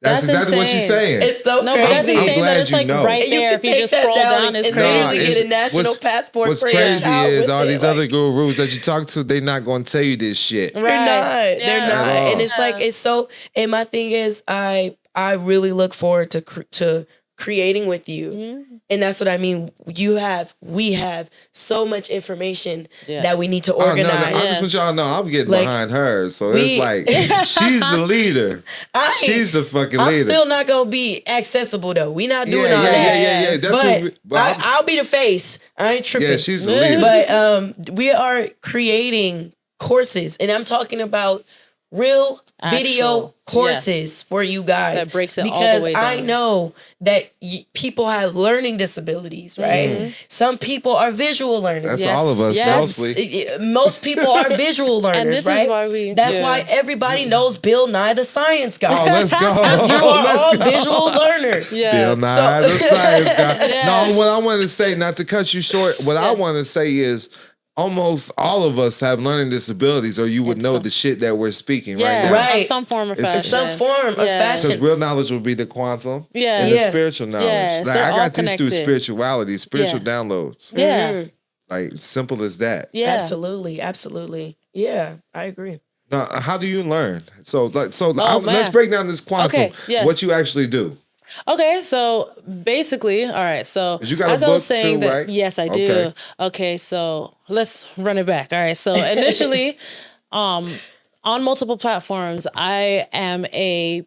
That's exactly what she's saying.
It's so
no,
crazy.
But that's insane that it's like right
and
there. If you just scroll down, it's crazy.
You get a national passport.
What's crazy is all these other gurus that you talk to, they're not going to tell you this shit.
They're not. They're not. And it's like it's so. And my thing is, I really look forward to creating with you, and that's what I mean. We have so much information that we need to organize.
I just want y'all to know I'm getting behind her, so it's like she's the leader. She's the fucking leader.
I'm still not gonna be accessible though. We not doing all
that. Yeah. That's
but I'll be the face. I ain't tripping.
Yeah, she's the leader.
But we are creating courses, and I'm talking about real video courses for you guys
that breaks it
because
all the way down.
I know that people have learning disabilities, right? Some people are visual learners.
That's all of us, mostly.
Most people are visual learners,
and this
right?
is why
That's why everybody knows Bill Nye the Science Guy.
Oh, let's go.
Because you are all visual learners.
Bill Nye the Science Guy. No, what I want to say, not to cut you short, what I want to say is almost all of us have learning disabilities, or you would know the shit that we're speaking right now.
Right.
Some form of fashion.
Some form of fashion.
Because real knowledge will be the quantum
and
the spiritual knowledge.
Yes,
like I got
these
through spirituality, spiritual downloads.
Yeah.
Like simple as that.
Yeah.
Absolutely. Yeah, I agree.
Now, how do you learn? So let's break down this quantum.
Okay, yes.
What you actually do.
Okay, so basically, all right. So
'Cause you got a
as I was
book
saying
too,
that,
right?
yes, I do.
Okay.
Okay, so let's run it back. All right. So initially, on multiple platforms, I'm a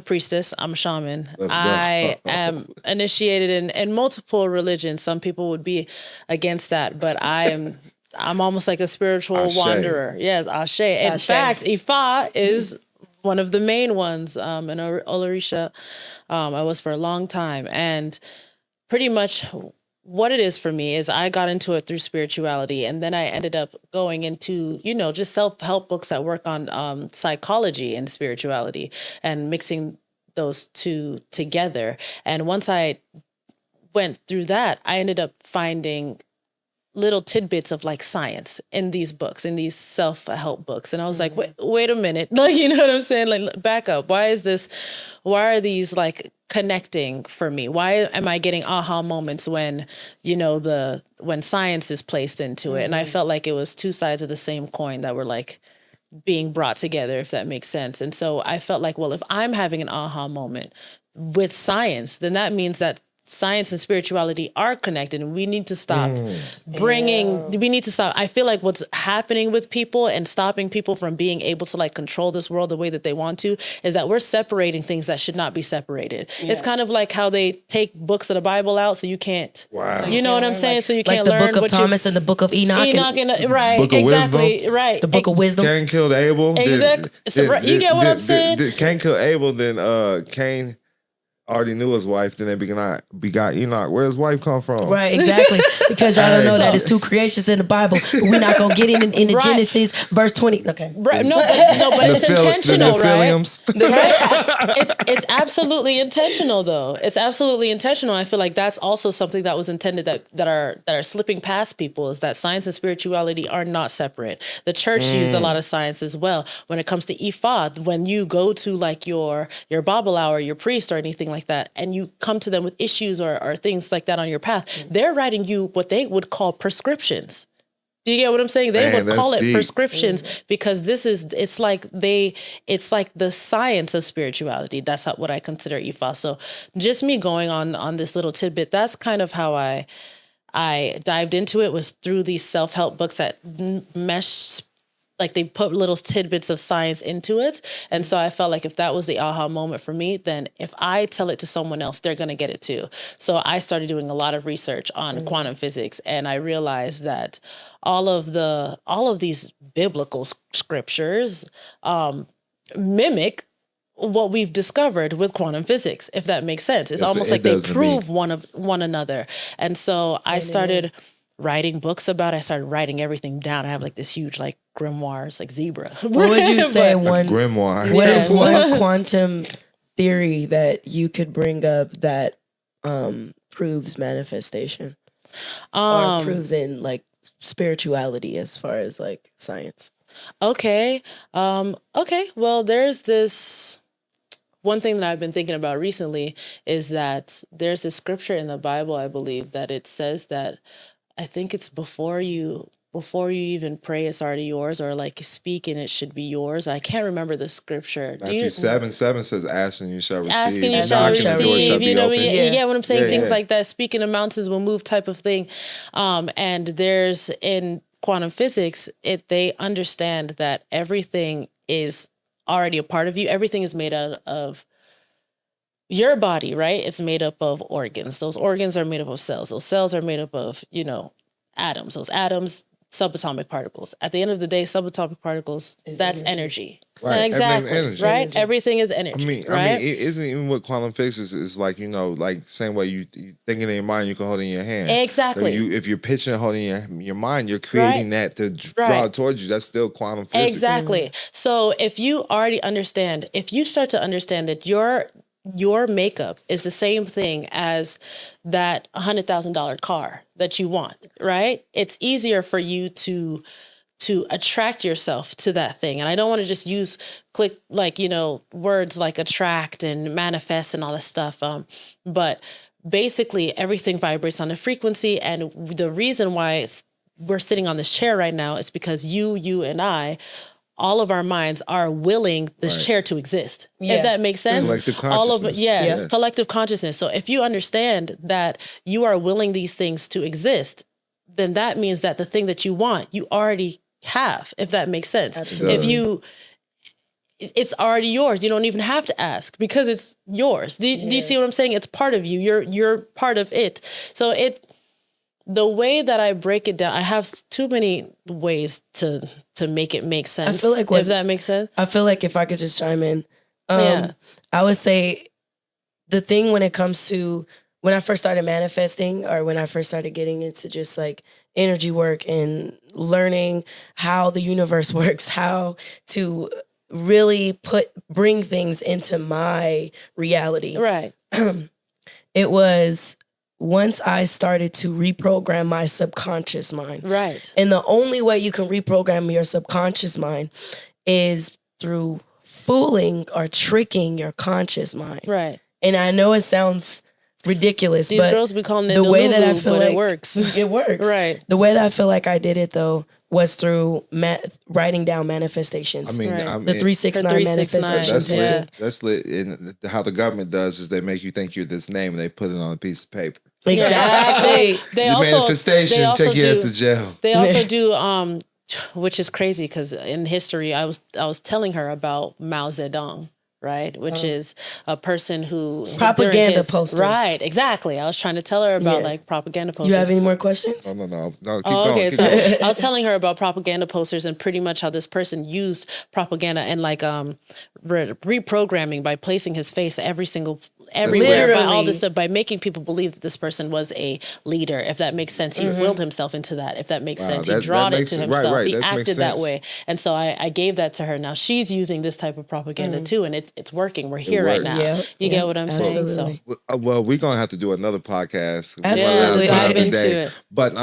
priestess. I'm a shaman.
Let's go.
I am initiated in multiple religions. Some people would be against that, but I'm almost like a spiritual
Ashe.
wanderer. Yes, Ashe. In
Ashe.
fact, Ifa is one of the main ones in Olarisha. I was for a long time. And pretty much what it is for me is I got into it through spirituality. And then I ended up going into, just self-help books that work on psychology and spirituality and mixing those two together. And once I went through that, I ended up finding little tidbits of like science in these books, in these self-help books. And I was like, wait a minute. Like, you know what I'm saying? Like, back up. Why are these like connecting for me? Why am I getting aha moments when, when science is placed into it? And I felt like it was two sides of the same coin that were like being brought together, if that makes sense. And so I felt like, well, if I'm having an aha moment with science, then that means that science and spirituality are connected, and we need to stop we need to stop. I feel like what's happening with people and stopping people from being able to like control this world the way that they want to is that we're separating things that should not be separated. Yeah. It's kind of like how they take books of the Bible out so you can't, you know what I'm saying? So you can't learn
the book of Thomas and the book of Enoch.
Right,
Book of
exactly,
wisdom.
right.
The book of wisdom.
Cain killed Abel.
Exactly. You get what I'm saying?
Cain killed Abel, then Cain already knew his wife, then they begot Enoch. Where his wife come from?
Right, exactly. Because y'all don't know that it's two creations in the Bible. But we're not gonna get in the Genesis verse 20. Okay.
Right. No, but it's intentional, right? It's absolutely intentional though. It's absolutely intentional. I feel like that's also something that was intended that are slipping past people, is that science and spirituality are not separate. The church used a lot of science as well. When it comes to Ifa, when you go to like your Bible hour, your priest or anything like that, and you come to them with issues or things like that on your path, they're writing you what they would call prescriptions. Do you get what I'm saying? They would call it prescriptions because it's like the science of spirituality. That's what I consider Ifa. So just me going on this little tidbit, that's kind of how I dived into it, was through these self-help books that mesh, like they put little tidbits of science into it. And so I felt like if that was the aha moment for me, then if I tell it to someone else, they're going to get it too. So I started doing a lot of research on quantum physics, and I realized that all of these biblical scriptures mimic what we've discovered with quantum physics, if that makes sense. It's almost like they prove one another. And so I started writing books about it. I started writing everything down. I have like this huge like grimoires, like zebra.
What would you say one
grimoire?
What is one quantum theory that you could bring up that proves manifestation or proves in like spirituality as far as like science?
Okay. Well, there's this one thing that I've been thinking about recently is that there's this scripture in the Bible, I believe, that it says that I think it's before you even pray, it's already yours, or like speak and it should be yours. I can't remember the scripture.
Matthew 7:7 says, "Ask and you shall receive.
Ask and you shall receive." You know, you get what I'm saying? Things like that. Speaking the mountains will move type of thing. And there's in quantum physics, they understand that everything is already a part of you. Everything is made out of your body, right? It's made up of organs. Those organs are made up of cells. Those cells are made up of, atoms. Those atoms, subatomic particles. At the end of the day, subatomic particles, that's energy.
Right.
Exactly.
Energy.
Right?
Energy.
Everything is energy.
I mean, isn't even what quantum physics is like, like same way you think in your mind, you can hold it in your hand.
Exactly.
So if you're pitching and holding your mind, you're creating that to draw it towards you. That's still quantum physics.
Exactly. So if you already understand, if you start to understand that your makeup is the same thing as that $100,000 car that you want, right? It's easier for you to attract yourself to that thing. And I don't want to just use words like attract and manifest and all this stuff. But basically everything vibrates on a frequency. And the reason why we're sitting on this chair right now is because you and I all of our minds are willing this chair to exist.
Yeah.
If that makes sense.
Collective
All of it,
consciousness.
yes, collective consciousness. So if you understand that you are willing these things to exist, then that means that the thing that you want, you already have, if that makes sense.
Absolutely.
It's already yours. You don't even have to ask because it's yours. Do you see what I'm saying? It's part of you. You're part of it. So the way that I break it down, I have too many ways to make it make sense.
I feel like
if that makes sense.
I feel like if I could just chime in, I would say the thing when it comes to when I first started manifesting, or when I first started getting into just like energy work and learning how the universe works, how to really bring things into my reality.
Right.
It was once I started to reprogram my subconscious mind.
Right.
And the only way you can reprogram your subconscious mind is through fooling or tricking your conscious mind.
Right.
And I know it sounds ridiculous,
These
but
girls be calling it
the way that I
Delulu,
feel
but
like
it works.
It works.
Right.
The way that I feel like I did it though was through writing down manifestations.
I mean,
the 369 manifestations.
That's lit. And how the government does is they make you think you're this name and they put it on a piece of paper.
Exactly.
Manifestation take you to jail.
They also do, which is crazy because in history, I was telling her about Mao Zedong. Right, which is a person who
propaganda posters.
Right, exactly. I was trying to tell her about like propaganda posters.
You have any more questions?
No. Keep
going.
Keep going.
I was telling her about propaganda posters and pretty much how this person used propaganda and like reprogramming by placing his face everywhere, by all this stuff, by making people believe that this person was a leader. If that makes sense, he willed himself into that. If that makes sense, he drawed it to himself.
Right,
he acted that way, and so I gave that to her. Now she's using this type of propaganda too, and it's working. We're here right now.
Yeah.
You get what I'm saying? So,
well, we're gonna have to do another podcast.
Absolutely, dive into it.
But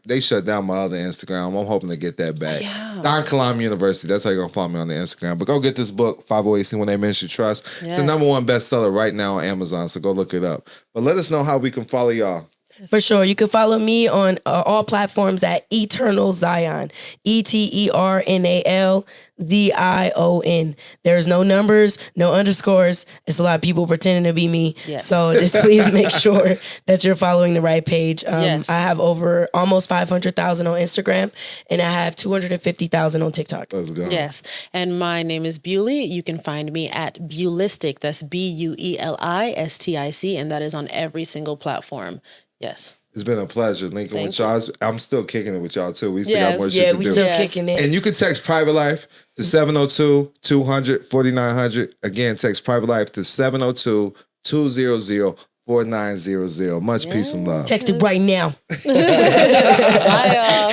they shut down my other Instagram. I'm hoping to get that back. Don Kilam University. That's how you're gonna follow me on the Instagram. But go get this book, 508 When They Mention Trust. It's the #1 bestseller right now on Amazon. So go look it up. But let us know how we can follow y'all.
For sure. You can follow me on all platforms at Eternal Zion. ETERNALZION. There's no numbers, no underscores. It's a lot of people pretending to be me.
Yes.
So just please make sure that you're following the right page.
Yes.
I have over almost 500,000 on Instagram, and I have 250,000 on TikTok.
Let's go.
Yes. And my name is Bewley. You can find me at Bewlistic. That's BUELISTIC. And that is on every single platform. Yes.
It's been a pleasure linking with y'all. I'm still kicking it with y'all too. We still
Yes.
got more shit to do.
we still kicking it.
And you can text Private Life to 702-200-4900. Again, text Private Life to 702-200-4900. Much peace and love.
Text it right now.
Bye, y'all.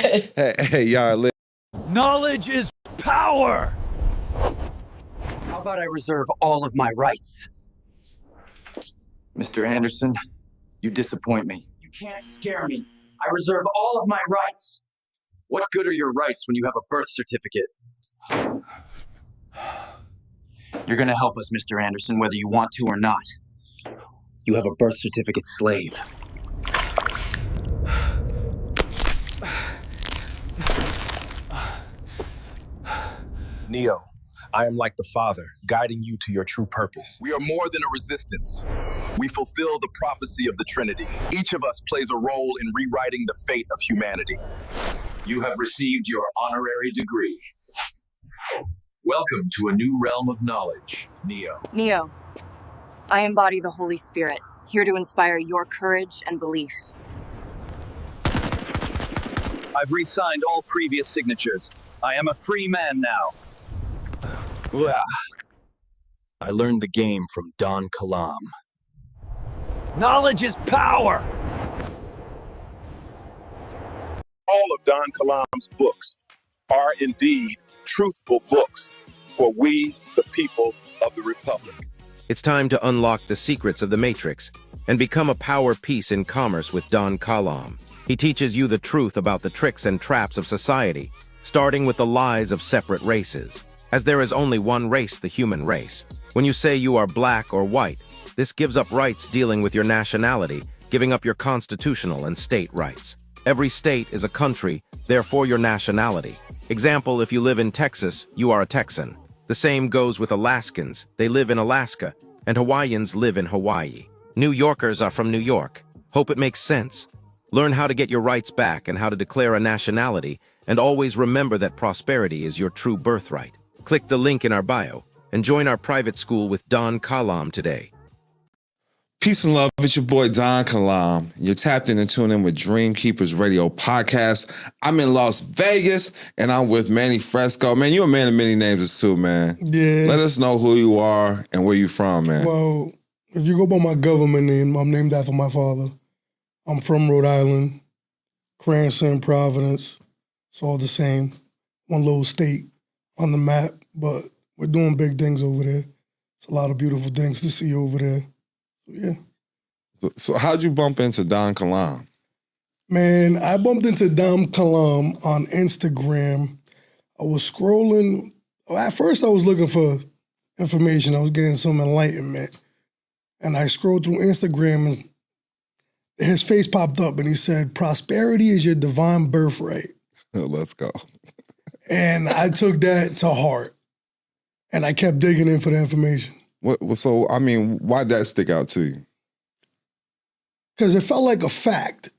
Hey, y'all.
Knowledge is power! How about I reserve all of my rights?
Mr. Anderson, you disappoint me.
You can't scare me. I reserve all of my rights.
What good are your rights when you have a birth certificate? You're gonna help us, Mr. Anderson, whether you want to or not. You have a birth certificate slave.
Neo, I am like the Father, guiding you to your true purpose. We are more than a resistance. We fulfill the prophecy of the Trinity. Each of us plays a role in rewriting the fate of humanity.
You have received your honorary degree. Welcome to a new realm of knowledge, Neo.
Neo, I embody the Holy Spirit, here to inspire your courage and belief.
I've re-signed all previous signatures. I am a free man now.
I learned the game from Don Kilam.
Knowledge is power!
All of Don Kilam's books are indeed truthful books for we, the people of the Republic.
It's time to unlock the secrets of the Matrix and become a power piece in commerce with Don Kilam. He teaches you the truth about the tricks and traps of society, starting with the lies of separate races. As there is only one race, the human race. When you say you are black or white, this gives up rights dealing with your nationality, giving up your constitutional and state rights. Every state is a country, therefore your nationality. Example, if you live in Texas, you are a Texan. The same goes with Alaskans. They live in Alaska. And Hawaiians live in Hawaii. New Yorkers are from New York. Hope it makes sense. Learn how to get your rights back and how to declare a nationality, and always remember that prosperity is your true birthright. Click the link in our bio and join our private school with Don Kilam today.
Peace and love. It's your boy Don Kilam. You're tapped in and tuned in with Dream Keepers Radio Podcast. I'm in Las Vegas and I'm with Manny Fresco. Man, you're a man of many names too, man.
Yeah.
Let us know who you are and where you from, man.
Well, if you go by my government name, I'm named after my father. I'm from Rhode Island, Cranston, Providence. It's all the same. One little state on the map, but we're doing big things over there. It's a lot of beautiful things to see over there. Yeah.
So how'd you bump into Don Kilam?
Man, I bumped into Don Kilam on Instagram. I was scrolling. At first, I was looking for information. I was getting some enlightenment. And I scrolled through Instagram and his face popped up and he said, "Prosperity is your divine birthright."
Let's go.
And I took that to heart. And I kept digging in for the information.
So, I mean, why'd that stick out to you?
Because it felt like a fact.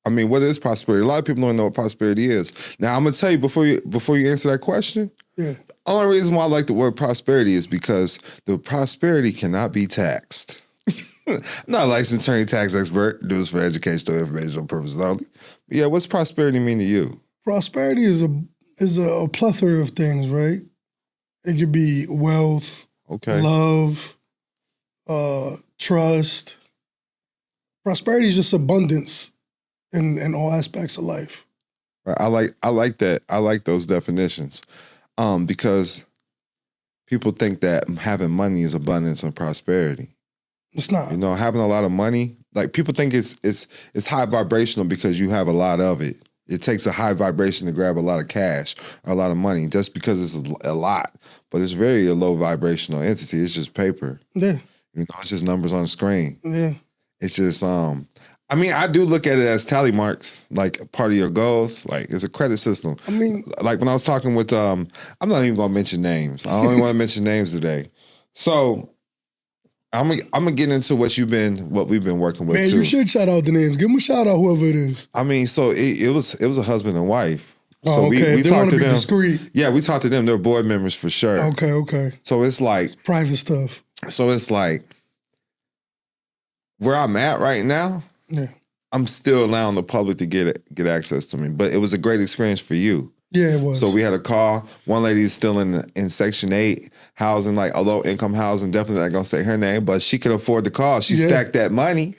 I mean, what is prosperity? A lot of people don't know what prosperity is. Now, I'm gonna tell you before you answer that question.
Yeah.
The only reason why I like the word prosperity is because the prosperity cannot be taxed. I'm not a licensed attorney, tax expert. Do this for educational, informational purposes only. But yeah, what's prosperity mean to you?
Prosperity is a plethora of things, right? It could be wealth, love, trust. Prosperity is just abundance in all aspects of life.
I like that. I like those definitions, because people think that having money is abundance and prosperity.
It's not.
You know, having a lot of money, like people think it's high vibrational because you have a lot of it. It takes a high vibration to grab a lot of cash or a lot of money. That's because it's a lot, but it's very a low vibrational entity. It's just paper.
Yeah.
You know, it's just numbers on the screen.
Yeah.
It's just, I mean, I do look at it as tally marks, like part of your goals. Like it's a credit system.
I mean,
like when I was talking with, I'm not even gonna mention names. I don't even want to mention names today. So I'm gonna get into what we've been working with.
Man,
too.
you should shout out the names. Give them a shout out, whoever it is.
I mean, so it was a husband and wife.
Oh,
so
okay.
we
They
talked
want
to
to be
them.
discreet.
Yeah, we talked to them. They're board members for sure.
Okay.
So it's like
private stuff.
So it's like where I'm at right now.
Yeah.
I'm still allowing the public to get access to me, but it was a great experience for you.
Yeah, it was.
So we had a call. One lady is still in Section 8 housing, like a low-income housing. Definitely not going to say her name, but she could afford the call. She stacked that money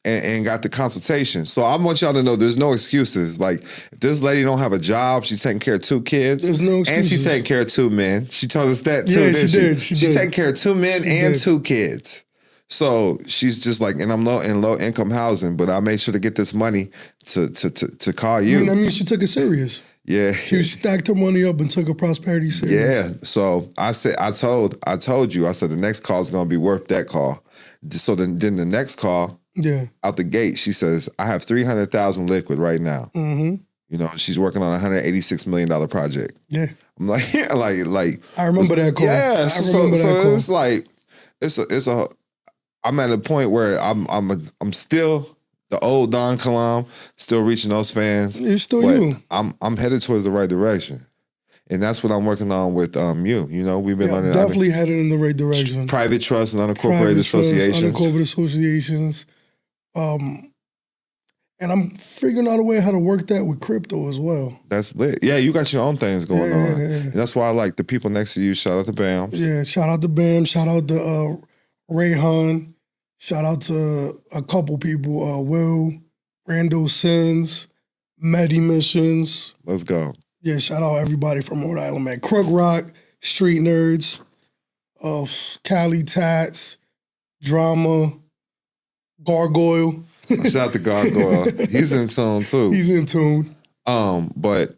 and got the consultation. So I want y'all to know there's no excuses. Like, if this lady don't have a job, she's taking care of 2 kids.
There's no excuses.
And she's taking care of 2 men. She told us that too,
Yeah,
didn't
she did. She
She's
did.
taking care of 2 men and 2 kids. So she's just like, and I'm in low income housing, but I made sure to get this money to call you.
I mean, she took it serious.
Yeah.
She stacked her money up and took her prosperity serious.
Yeah. So I told you, I said the next call is going to be worth that call. So then the next call, out the gate, she says, I have $300,000 liquid right now.
Mm-hmm.
You know, she's working on a $186 million project.
Yeah.
I'm like, like.
I remember that call.
Yeah.
I remember that call.
It's like, it's a. I'm at a point where I'm still the old Don Kilam, still reaching those fans.
You're still
but
you.
I'm headed towards the right direction, and that's what I'm working on with you. You know, we've been learning
definitely headed in the right direction.
Private trust and unincorporated associations.
Unincorporated associations. And I'm figuring out a way how to work that with crypto as well.
That's lit. Yeah, you got your own things going on.
Yeah.
And that's why I like the people next to you. Shout out to BAMS.
Yeah, shout out to Bam. Shout out to Rayhan. Shout out to a couple people, Will, Rando Sins, Medi Missions.
Let's go.
Yeah, shout out everybody from Rhode Island, man. Crook Rock, Street Nerds, Cali Tats, Drama, Gargoyle.
Shout out to Gargoyle. He's in tune too.
He's in tune.
But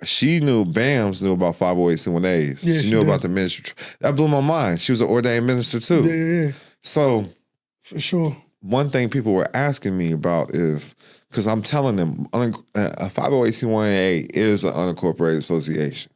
she knew BAMS knew about 508c1As.
Yeah,
she knew about the ministry. That blew my mind. She was an ordained minister too.
Yeah.
So
for sure.
one thing people were asking me about is, because I'm telling them a 501c1A is an unincorporated association.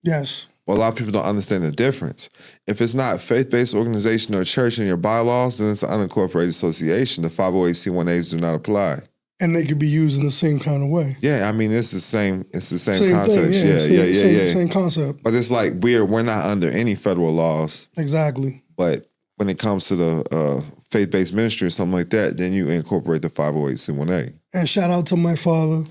Yes.
But a lot of people don't understand the difference. If it's not faith-based organization or church in your bylaws, then it's an unincorporated association. The 501c1As do not apply.
And they could be used in the same kind of way.
Yeah, I mean it's the same context.
Thing, same concept.
But it's like we're not under any federal laws.
Exactly.
But when it comes to the faith-based ministry or something like that, then you incorporate the 501c1A.
And shout out to my father.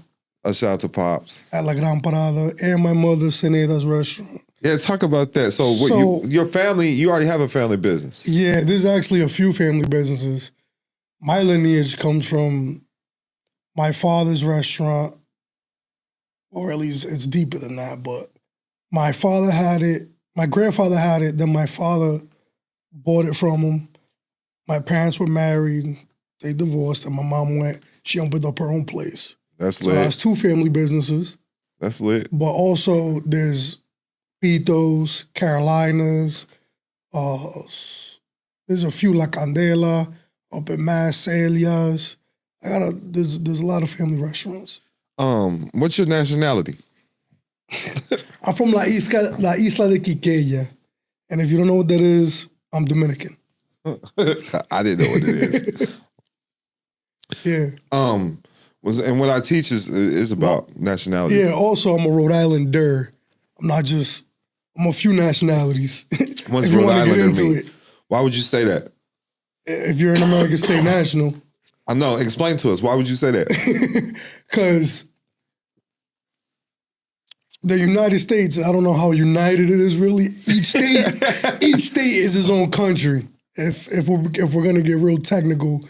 A shout out to Pops.
At La Gran Parada, and my mother, Ceneda's restaurant.
Yeah, talk about that. So your family, you already have a family business.
Yeah, there's actually a few family businesses. My lineage comes from my father's restaurant, or at least it's deeper than that, but my father had it, my grandfather had it, then my father bought it from him. My parents were married, they divorced, and my mom she opened up her own place.
That's lit.
So that's two family businesses.
That's lit.
But also there's Pitos, Carolinas, there's a few La Candela, up in Mass, Celia's. There's a lot of family restaurants.
What's your nationality?
I'm from La Isla de Quiqueya. And if you don't know what that is, I'm Dominican.
I didn't know what it is.
Yeah.
And what I teach is about nationality.
Yeah, also I'm a Rhode Islander. I'm a few nationalities.
What's
if you
Rhode
want to get
Islander
into
mean?
it.
Why would you say that?
If you're an American state national.
I know. Explain to us. Why would you say that?
Because the United States, I don't know how united it is really. Each state is its own country. If we're gonna get real technical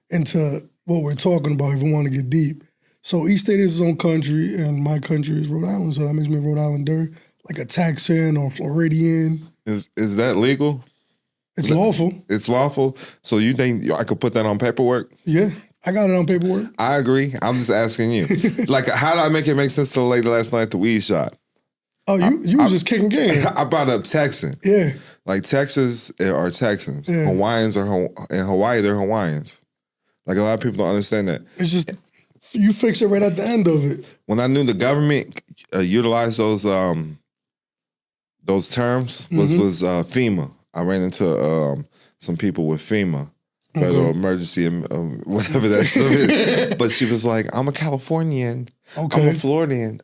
into what we're talking about, if we want to get deep. So each state is its own country, and my country is Rhode Island, so that makes me a Rhode Islander, like a Texan or Floridian.
Is that legal?
It's lawful.
It's lawful. So you think I could put that on paperwork?
Yeah, I got it on paperwork.
I agree. I'm just asking you. Like, how did I make it make sense to the lady last night at the weed shop?
Oh, you was just kicking game.
I brought up Texan.
Yeah.
Like, Texas are Texans.
Yeah.
Hawaiians are in Hawaii, they're Hawaiians. Like, a lot of people don't understand that.
It's just, you fix it right at the end of it.
When I knew the government utilized those terms was FEMA. I ran into some people with FEMA, Federal Emergency, whatever that's. But she was like, I'm a Californian.
Okay.
I'm a Floridian.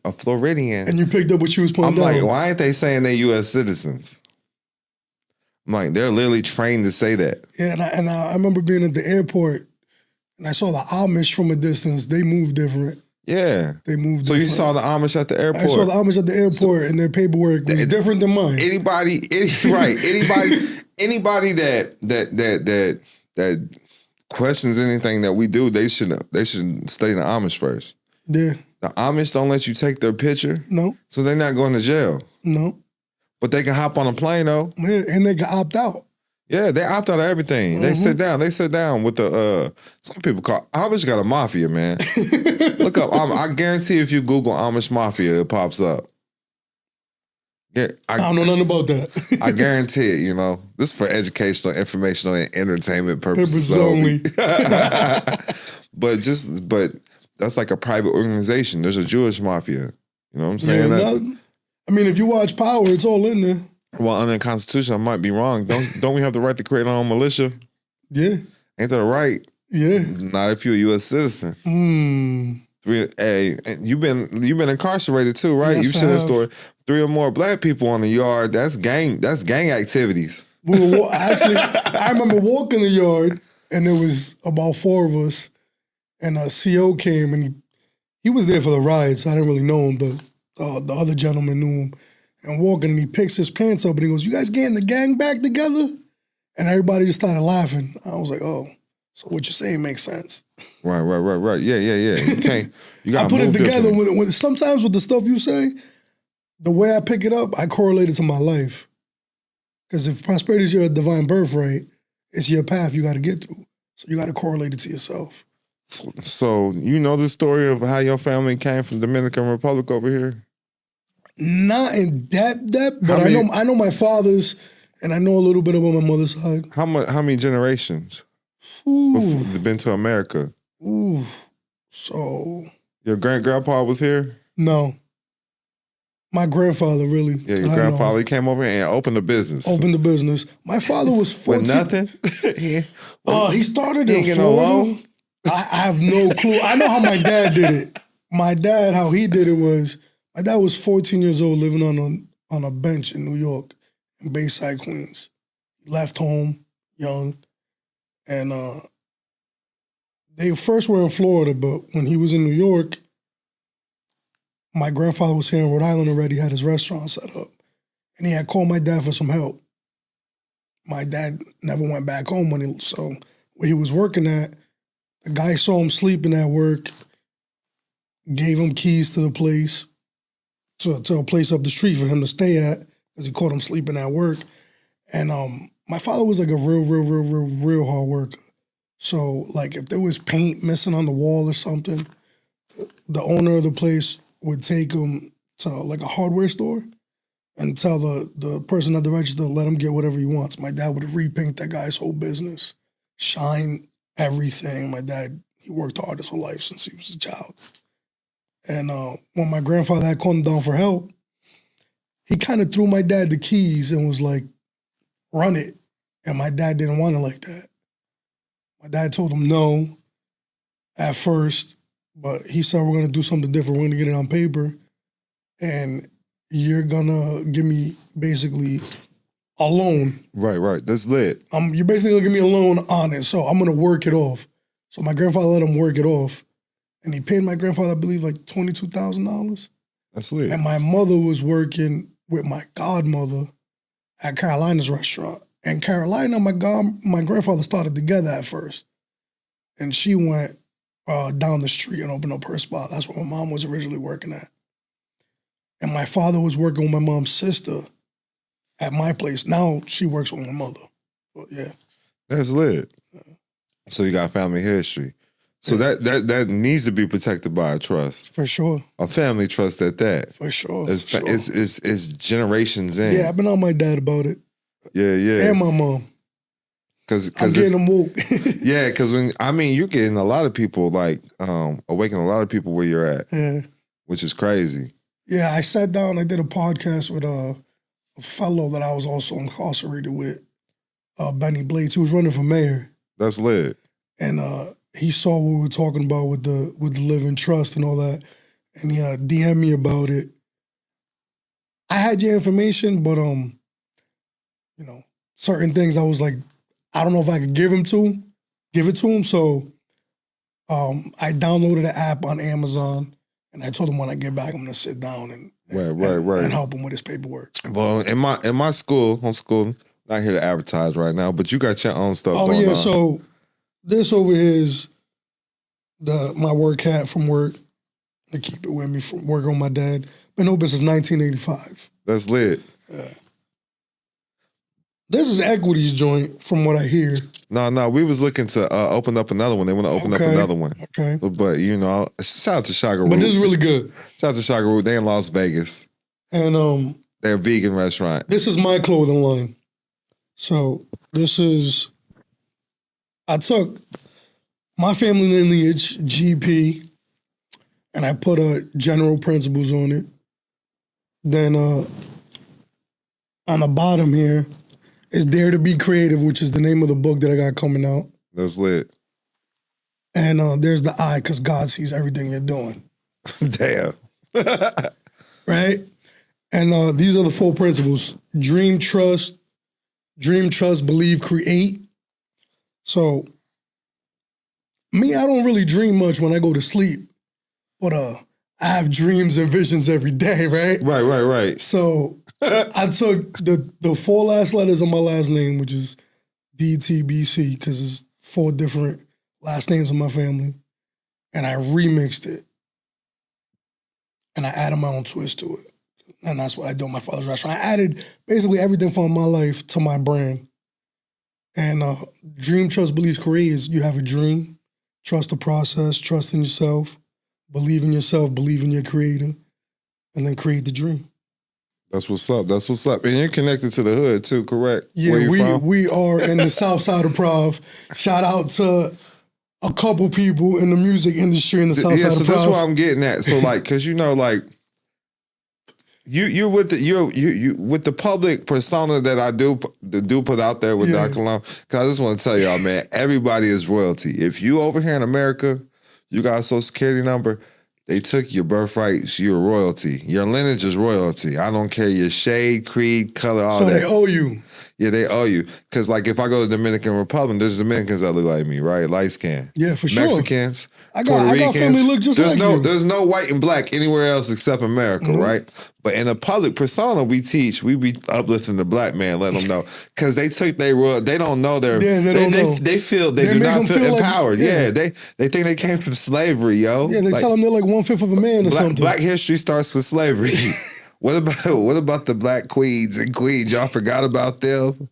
And you picked up what she was pointing out.
I'm like, why aren't they saying they're U.S. citizens? I'm like, they're literally trained to say that.
Yeah, and I remember being at the airport, and I saw the Amish from a distance. They move different.
Yeah.
They moved
So
different.
you saw the Amish at the airport?
I saw the Amish at the airport, and their paperwork was different than mine.
Anybody that questions anything that we do, they should study the Amish first.
Yeah.
The Amish don't let you take their picture.
No.
So they're not going to jail.
No.
But they can hop on a plane though.
Yeah, and they can opt out.
Yeah, they opt out of everything. They sit down. They sit down with the some people call Amish got a mafia, man. Look up. I guarantee if you Google Amish mafia, it pops up. Yeah, I
don't know nothing about that.
I guarantee it. You know, this is for educational, informational, and entertainment purposes
only.
But that's like a private organization. There's a Jewish mafia. You know what I'm saying?
I mean, if you watch Power, it's all in there.
Well, under the Constitution, I might be wrong. Don't we have the right to create our own militia?
Yeah.
Ain't that a right?
Yeah.
Not if you're a U.S. citizen. Hey, you've been incarcerated too, right?
Yes,
You shared that story. 3 or more black people on the yard. That's gang activities.
Actually, I remember walking the yard, and there was about 4 of us, and a CO came, and he was there for the ride, so I didn't really know him, but the other gentleman knew him. And walking, and he picks his pants up, and he goes, "You guys getting the gang back together?" And everybody just started laughing. I was like, "Oh, so what you're saying makes sense."
Right. Yeah. You can't. You got.
I put it together with sometimes with the stuff you say. The way I pick it up, I correlate it to my life. Because if prosperity is your divine birthright, it's your path you got to get through. So you got to correlate it to yourself.
So you know the story of how your family came from Dominican Republic over here?
Not in depth, but I know my father's, and I know a little bit about my mother's side.
How many generations? Been to America.
Ooh. So.
Your grandpa was here?
No. My grandfather, really.
Yeah, your grandfather, he came over and opened a business.
My father was 14.
With nothing?
He started in Florida. I have no clue. I know how my dad did it. My dad, how he did it was, my dad was 14 years old living on a bench in New York, in Bayside, Queens. He left home young. And they first were in Florida, but when he was in New York, my grandfather was here in Rhode Island already, had his restaurant set up. And he had called my dad for some help. My dad never went back home where he was working at, the guy saw him sleeping at work, gave him keys to the place, to a place up the street for him to stay at, because he caught him sleeping at work. And my father was like a real hard worker. So like if there was paint missing on the wall or something, the owner of the place would take him to like a hardware store and tell the person at the register to let him get whatever he wants. My dad would repaint that guy's whole business, shine everything. My dad, he worked hard his whole life since he was a child. And when my grandfather had called him down for help, he kind of threw my dad the keys and was like, run it. And my dad didn't want it like that. My dad told him no at first, but he said, we're going to do something different. We're going to get it on paper. And you're going to give me basically a loan.
Right. That's lit.
You're basically going to give me a loan on it. So I'm going to work it off. So my grandfather let him work it off. And he paid my grandfather, I believe, like $22,000.
That's lit.
And my mother was working with my godmother at Carolina's restaurant. And Carolina, my grandfather started together at first. And she went down the street and opened up her spot. That's where my mom was originally working at. And my father was working with my mom's sister at my place. Now she works with my mother. But yeah.
That's lit. So you got family history. So that needs to be protected by a trust.
For sure.
A family trust at that.
For sure.
It's generations in.
Yeah, I've been on my dad about it.
Yeah.
And my mom.
Cause
I'm getting them woke.
Yeah, because you're getting a lot of people, like, awakening a lot of people where you're at.
Yeah.
Which is crazy.
Yeah, I sat down, I did a podcast with a fellow that I was also incarcerated with, Benny Blades. He was running for mayor.
That's lit.
And he saw what we were talking about with the living trust and all that. And he DM'd me about it. I had your information, but certain things I was like, I don't know if I could give it to him. So I downloaded the app on Amazon, and I told him when I get back, I'm gonna sit down and help him with his paperwork.
Well, in my school, not here to advertise right now, but you got your own stuff going on.
So this over here is my work hat from work. I keep it with me from working with my dad. Been open since 1985.
That's lit.
Yeah. This is Equity's joint, from what I hear.
No, we was looking to open up another one. They want to open up another one.
Okay.
But, shout out to Shagaru.
But this is really good.
Shout out to Shagaru. They in Las Vegas.
And
they're a vegan restaurant.
This is my clothing line. So I took my family lineage, GP, and I put general principles on it. Then on the bottom here is Dare to Be Creative, which is the name of the book that I got coming out.
That's lit.
And there's the I, because God sees everything you're doing.
Damn.
Right? And these are the 4 principles. Dream, trust, believe, create. So, me, I don't really dream much when I go to sleep. But I have dreams and visions every day, right?
Right.
So I took the 4 last letters of my last name, which is DTBC, because it's 4 different last names of my family, and I remixed it. And I added my own twist to it. And that's what I do at my father's restaurant. I added basically everything from my life to my brand. And dream, trust, believe, create is you have a dream, trust the process, trust in yourself, believe in your creator, and then create the dream.
That's what's up. That's what's up. And you're connected to the hood too, correct?
Yeah,
Where you from?
we are in the south side of Prov. Shout out to a couple people in the music industry in the south side of Prov.
So that's what I'm getting at. So like, cause you know, like you with the public persona that I do put out there with Don Kilam. Cause I just want to tell y'all, man, everybody is royalty. If you over here in America, you got a social security number, they took your birthright, you're royalty. Your lineage is royalty. I don't care your shade, creed, color, all that.
So they owe you.
Yeah, they owe you. Because, like, if I go to the Dominican Republic, there's Dominicans that look like me, right? Light skin.
Yeah, for sure.
Mexicans,
I
Puerto Ricans.
got family look just like you.
There's no white and black anywhere else except America, right? But in a public persona, we be uplifting the black man, let them know. Because they took their royal, they don't know their, they feel, they do not feel empowered. Like, they think they came from slavery, yo.
Yeah, they tell them they're like 1/5 of a man or something.
Black history starts with slavery. What about the black queens and queens? Y'all forgot about them?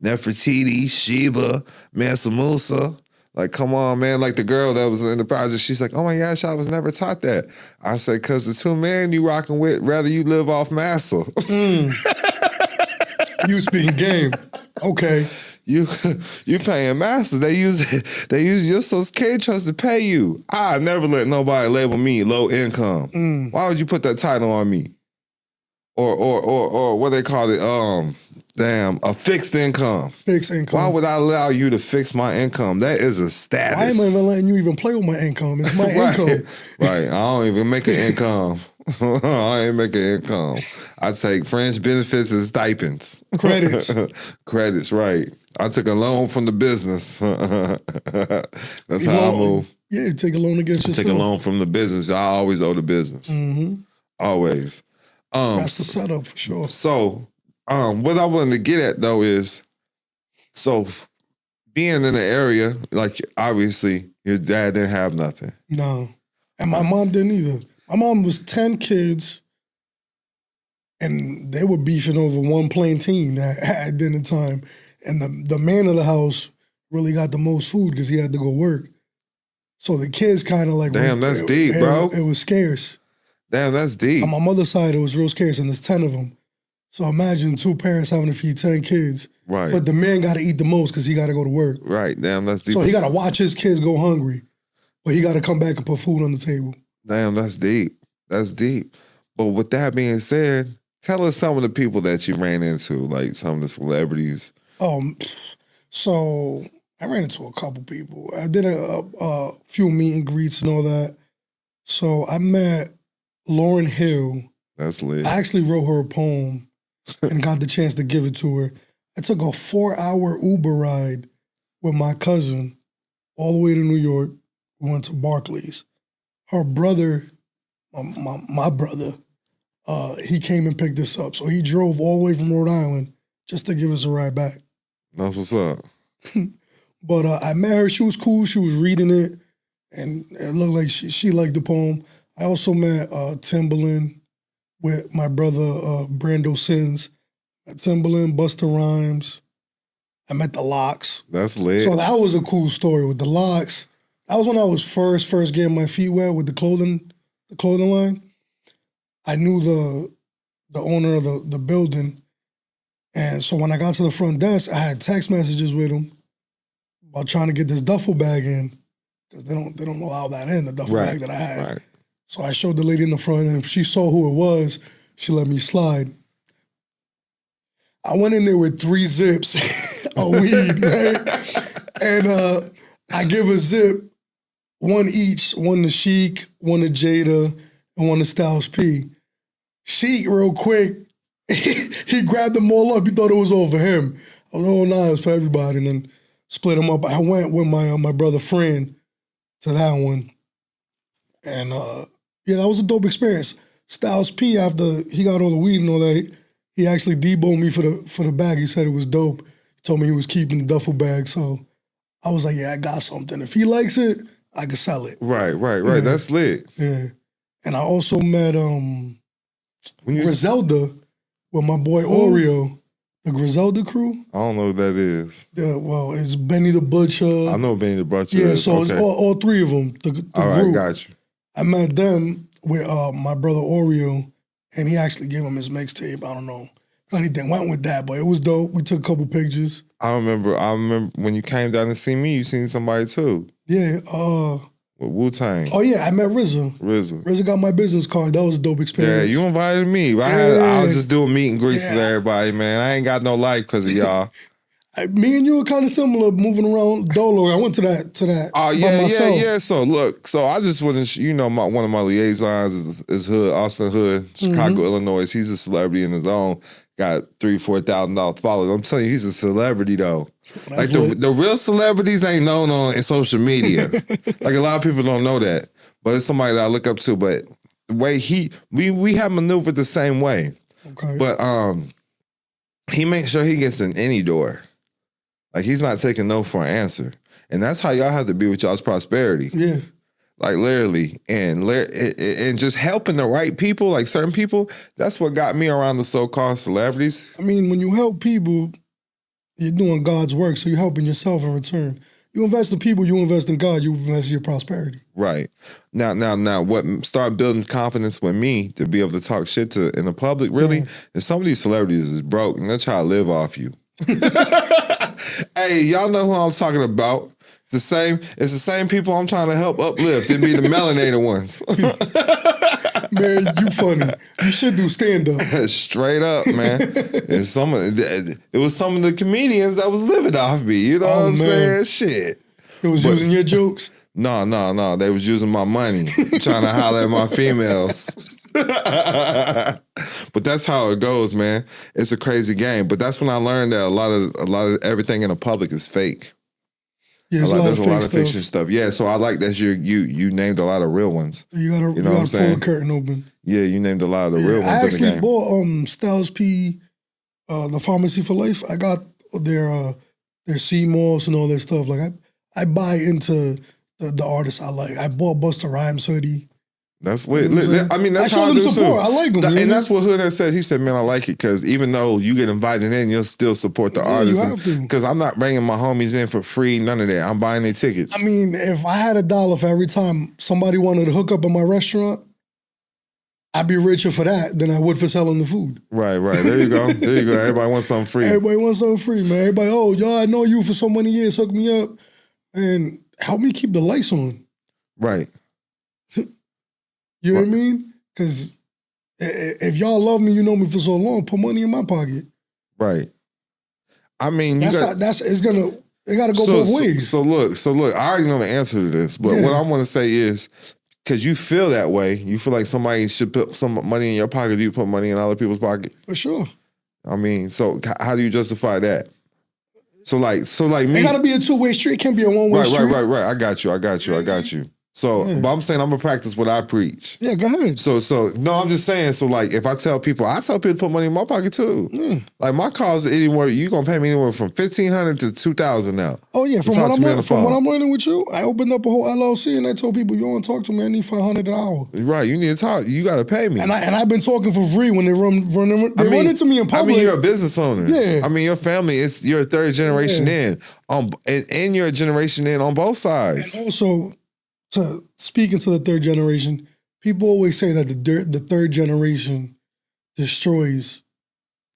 Nefertiti, Sheba, Mansa Musa. Like, come on, man. Like the girl that was in the project, she's like, oh my gosh, I was never taught that. I said, because the two men you rocking with, rather you live off Massa.
You speaking game. Okay.
You paying Massa. They use your social security trust to pay you. I never let nobody label me low income. Why would you put that title on me? Or what they call it, a fixed income.
Fixed income.
Why would I allow you to fix my income? That is a status.
Why am I even letting you even play with my income? It's my income.
Right. I don't even make an income. I ain't make an income. I take fringe benefits and stipends.
Credits.
Credits, right. I took a loan from the business. That's how I move.
Yeah, you take a loan against yourself.
Take a loan from the business. I always owe the business. Always.
That's the setup for sure.
So, what I wanted to get at though is, so being in the area, like obviously your dad didn't have nothing.
No, and my mom didn't either. My mom was 10 kids, and they were beefing over one plantain at dinner time. And the man of the house really got the most food because he had to go work. So the kids kind of like,
damn, that's deep, bro.
It was scarce.
Damn, that's deep.
On my mother's side, it was real scarce, and there's 10 of them. So imagine two parents having to feed 10 kids.
Right.
But the man got to eat the most because he got to go to work.
Right. Damn, that's deep.
So he got to watch his kids go hungry, but he got to come back and put food on the table.
Damn, that's deep. That's deep. But with that being said, tell us some of the people that you ran into, like some of the celebrities.
So I ran into a couple people. I did a few meet and greets and all that. So I met Lauryn Hill.
That's lit.
I actually wrote her a poem and got the chance to give it to her. I took a 4-hour Uber ride with my cousin all the way to New York. We went to Barclays. Her brother, my brother, he came and picked us up. So he drove all the way from Rhode Island just to give us a ride back.
That's what's up.
But I met her. She was cool. She was reading it, and it looked like she liked the poem. I also met Timbaland with my brother Brando Sins. Timbaland, Busta Rhymes. I met the Locks.
That's lit.
So that was a cool story with the Locks. That was when I was first getting my feet wet with the clothing line. I knew the owner of the building, and so when I got to the front desk, I had text messages with him about trying to get this duffel bag in because they don't allow that in, the duffel bag that I had.
Right.
So I showed the lady in the front, and if she saw who it was, she let me slide. I went in there with 3 zips of weed, right? And I give a zip, one each, one to Sheik, one to Jada, and one to Styles P. Sheik, real quick, he grabbed them all up. He thought it was all for him. I was like, oh, nah, it's for everybody. And then split them up. I went with my brother friend to that one. And yeah, that was a dope experience. Styles P, after he got all the weed and all that, he actually deboed me for the bag. He said it was dope. He told me he was keeping the duffel bag. So I was like, yeah, I got something. If he likes it, I can sell it.
Right. Yeah. That's lit.
Yeah. And I also met Griselda with my boy Oreo, the Griselda crew.
I don't know what that is.
Yeah, well, it's Benny the Butcher.
I know Benny the Butcher.
Yeah, so it's all 3 of them, the
all
group.
Right, got you.
I met them with my brother Oreo, and he actually gave him his mixtape. I don't know if anything went with that, but it was dope. We took a couple pictures.
I remember when you came down to see me, you seen somebody too.
Yeah.
With Wu-Tang.
Oh yeah, I met RZA got my business card. That was a dope experience.
Yeah, you invited me. I was just doing meet and greets with everybody, man. I ain't got no life because of y'all.
Me and you were kind of similar, moving around Dolo. I went to that.
Oh yeah. So look, I just wouldn't. One of my liaisons is Hood, Austin Hood, Chicago, Illinois. He's a celebrity in his own. Got $3,000-4,000 followers. I'm telling you, he's a celebrity though. Like the real celebrities ain't known in social media. Like a lot of people don't know that, but it's somebody that I look up to. But the way we have maneuvered the same way.
Okay.
But he makes sure he gets in any door. Like he's not taking no for an answer, and that's how y'all have to be with y'all's prosperity.
Yeah.
Like literally, and just helping the right people, like certain people. That's what got me around the so-called celebrities.
I mean, when you help people, you're doing God's work, so you're helping yourself in return. You invest in people, you invest in God, you invest in your prosperity.
Right. Now, what started building confidence with me to be able to talk shit to in the public, really, is some of these celebrities is broke and they're trying to live off you. Hey, y'all know who I'm talking about. It's the same people I'm trying to help uplift. It'd be the melanated ones.
Man, you funny. You should do stand-up.
Straight up, man. And it was some of the comedians that was living off me. You know what I'm saying? Shit.
It was using your jokes?
No. They was using my money, trying to holler at my females. But that's how it goes, man. It's a crazy game. But that's when I learned that a lot of everything in the public is fake.
Yeah,
there's a lot of fiction stuff. Yeah, so I like that you named a lot of real ones.
You gotta pull the curtain open.
Yeah, you named a lot of the real ones.
I
in the game.
actually bought Styles P, the Pharmacy for Life. I got their CMOS and all their stuff. Like I buy into the artists I like. I bought Busta Rhymes hoodie.
That's lit. I mean, that's
I
how I
show
do
them support.
too.
I like them.
And that's what Hood has said. He said, man, I like it because even though you get invited in, you'll still support the artist.
You have to.
Because I'm not bringing my homies in for free, none of that. I'm buying their tickets.
I mean, if I had $1 for every time somebody wanted to hook up at my restaurant, I'd be richer for that than I would for selling the food.
Right. There you go. Everybody wants something free.
Everybody wants something free, man. Everybody, y'all, I know you for so many years. Hook me up and help me keep the lights on.
Right.
You know what I mean? Because if y'all love me, you know me for so long, put money in my pocket.
Right. I mean,
it gotta go both ways.
So look, I already know the answer to this, but what I want to say is, because you feel that way, you feel like somebody should put some money in your pocket, you put money in other people's pocket.
For sure.
I mean, so how do you justify that? So like me.
It gotta be a two-way street. It can't be a one-way street.
Right. I got you. So, but I'm saying I'm gonna practice what I preach.
Yeah, go ahead.
So no, I'm just saying. So like, if I tell people to put money in my pocket too.
Yeah.
Like my calls anywhere, you gonna pay me anywhere from $1,500 to $2,000 now.
Oh yeah, from what I'm learning with you, I opened up a whole LLC and I told people, you want to talk to me, I need $500 an hour.
Right, you need to talk. You got to pay me.
And I've been talking for free when they run into me in public.
I mean, you're a business owner.
Yeah.
I mean, your family you're a third generation in and you're a generation in on both sides.
And also, speaking to the third generation, people always say that the third generation destroys.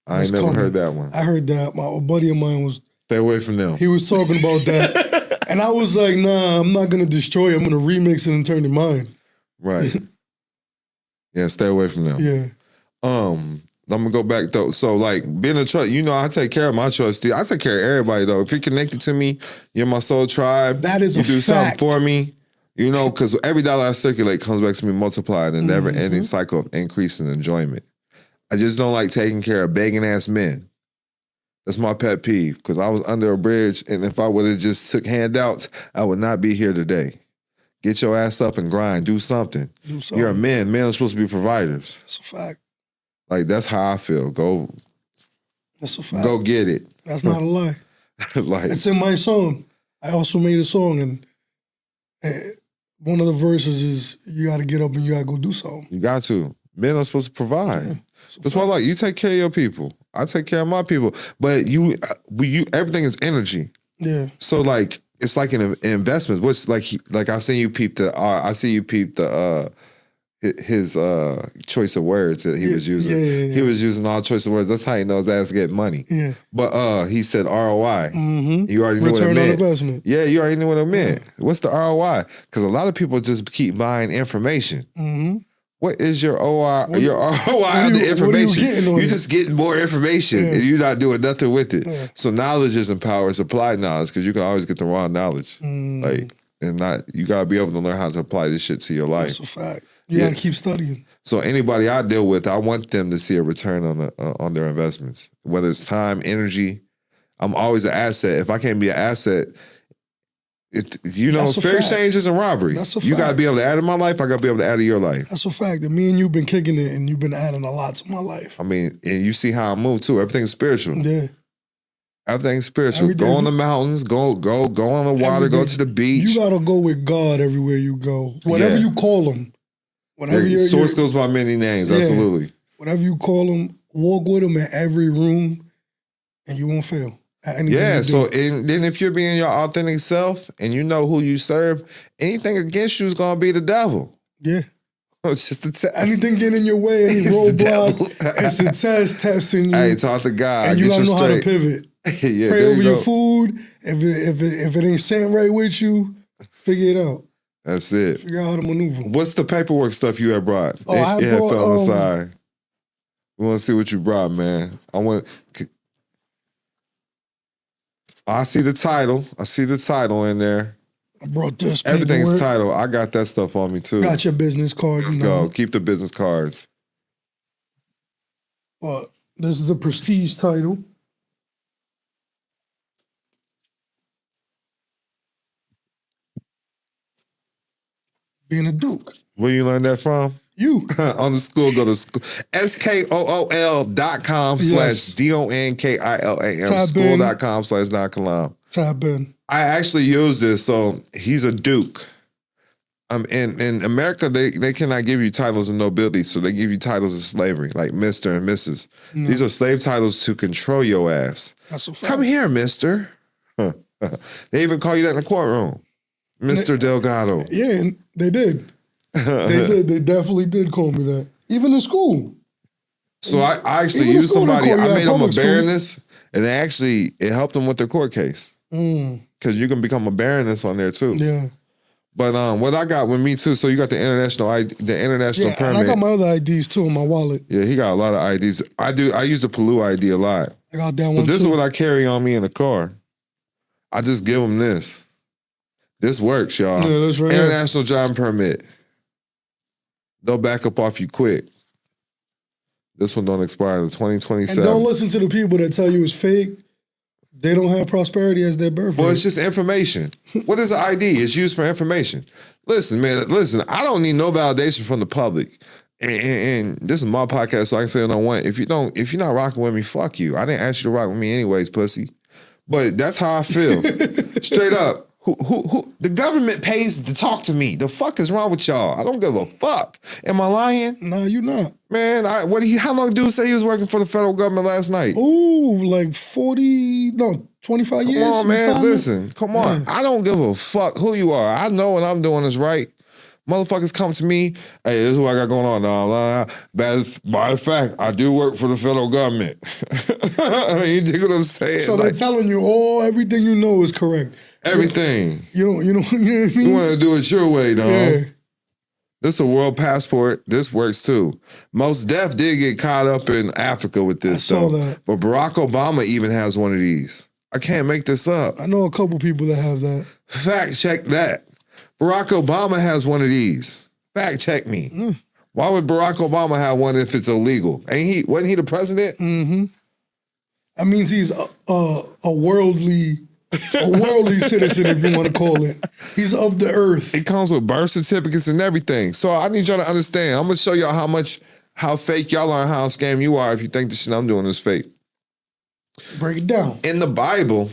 I ain't never heard that one.
I heard that. My buddy of mine was.
Stay away from them.
He was talking about that. And I was like, nah, I'm not going to destroy it. I'm going to remix it and turn it mine.
Right. Yeah, stay away from them.
Yeah.
I'm going to go back though. So like being a trust, I take care of my trustees. I take care of everybody though. If you're connected to me, you're my soul tribe.
That is
you
a
do
fact.
something for me. Because every dollar I circulate comes back to me multiplied in a never-ending cycle of increase and enjoyment. I just don't like taking care of begging-ass men. That's my pet peeve, because I was under a bridge, and if I would have just took handouts, I would not be here today. Get your ass up and grind. Do something. You're a man. Men are supposed to be providers.
That's a fact.
Like, that's how I feel.
That's a fact.
Go get it.
That's not a lie.
Like,
it's in my song. I also made a song, and one of the verses is, you got to get up and you got to go do something.
You got to. Men are supposed to provide. Yeah, that's why, like, you take care of your people. I take care of my people. But you everything is energy.
Yeah.
So, like, it's like an investment. What's like I see you peep the his choice of words that he was using.
Yeah.
He was using all choice of words. That's how he knows ass getting money.
Yeah.
But he said ROI.
Mm-hmm.
You already knew what it
Return
meant.
on investment.
Yeah, you already knew what it meant. What's the ROI? Because a lot of people just keep buying information.
Mm-hmm.
What is your ROI on the information? You're just getting more information and you're not doing nothing with it.
Yeah.
So knowledge isn't power, it's applied knowledge because you can always get the wrong knowledge. Like, and you gotta be able to learn how to apply this shit to your life.
That's a fact. You gotta keep studying.
So anybody I deal with, I want them to see a return on their investments, whether it's time, energy. I'm always an asset. If I can't be an asset, fair exchange isn't robbery.
That's a
You got to
fact.
be able to add to my life. I got to be able to add to your life.
That's a fact. That me and you've been kicking it, and you've been adding a lot to my life.
I mean, and you see how I move too. Everything's spiritual.
Yeah.
Everything's spiritual.
Every day.
Go on the mountains. Go on the water. Go to the beach.
You gotta go with God everywhere you go. Whatever you call him. Whatever
Yeah,
your
source goes by many names.
Yeah.
Absolutely.
Whatever you call him, walk with him in every room, and you won't fail. At anything
Yeah.
you do.
So then if you're being your authentic self and you know who you serve, anything against you is gonna be the devil.
Yeah.
It's just a test.
Anything getting in your way, any roadblock, it's a test testing you.
Hey, talk to God.
And you
Get
gotta
you
know how to
straight.
pivot.
Yeah,
Pray
there
over
you
your
go.
food. If it ain't sitting right with you, figure it out.
That's it.
Figure out how to maneuver.
What's the paperwork stuff you had brought?
Oh, I
it had
brought,
fell on the side. We want to see what you brought, man. I see the title. I see the title in there.
I brought this.
Everything's
paperwork.
title. I got that stuff on me too.
Got your business card.
Let's
you know.
go. Keep the business cards.
But this is the prestige title. Being a duke.
Where you learn that from?
You.
On the school, go to school. SKOOL.com/DONKILAM.
Type in.
School.com/Don Kilam.
Tap in.
I actually use this. So he's a duke. In America, they cannot give you titles of nobility, so they give you titles of slavery, like Mr. and Mrs.
No.
These are slave titles to control your ass.
That's a fact.
Come here, Mister. They even call you that in the courtroom, Mr. Delgado.
Yeah, and they did. They did. They definitely did call me that. Even in school.
So I actually
Even in
used
school, they
somebody.
call you
I
that
made them a
public school.
baroness, and it helped them with their court case because you can become a baroness on there too.
Yeah.
But what I got with me too. So you got the international
Yeah,
permit.
and I got my other IDs too in my wallet.
Yeah, he got a lot of IDs. I use the Palu ID a lot.
I got that one
But this
too.
is what I carry on me in the car. I just give them this. This works, y'all.
Yeah, that's right.
International driving permit. They'll back up off you quick. This one don't expire until 2027.
And don't listen to the people that tell you it's fake. They don't have prosperity as their birthright.
Well, it's just information. What is an ID? It's used for information. Listen, man, I don't need no validation from the public. And this is my podcast, so I can say what I want. If you're not rocking with me, fuck you. I didn't ask you to rock with me anyways, pussy. But that's how I feel. Straight up. Who the government pays to talk to me. The fuck is wrong with y'all? I don't give a fuck. Am I lying?
No, you're not.
Man, how long dude say he was working for the federal government last night?
Ooh, like 25 years.
Come on, man.
retirement.
Listen, come on.
Yeah.
I don't give a fuck who you are. I know what I'm doing is right. Motherfuckers come to me, hey, this is what I got going on. Matter of fact, I do work for the federal government. You dig what I'm saying?
So they're telling you everything you know is correct.
Everything.
You know what I mean?
You want to do it your way, dog.
Yeah.
This is a world passport. This works too. Most Def did get caught up in Africa with this
I saw
though.
that.
But Barack Obama even has one of these. I can't make this up.
I know a couple people that have that.
Fact check that. Barack Obama has one of these. Fact check me. Why would Barack Obama have one if it's illegal? Wasn't he the president?
Mm-hmm. That means he's a worldly citizen, if you want to call it. He's of the earth.
It comes with birth certificates and everything. So I need y'all to understand. I'm gonna show y'all how fake y'all are and how scam you are if you think the shit I'm doing is fake.
Break it down.
In the Bible,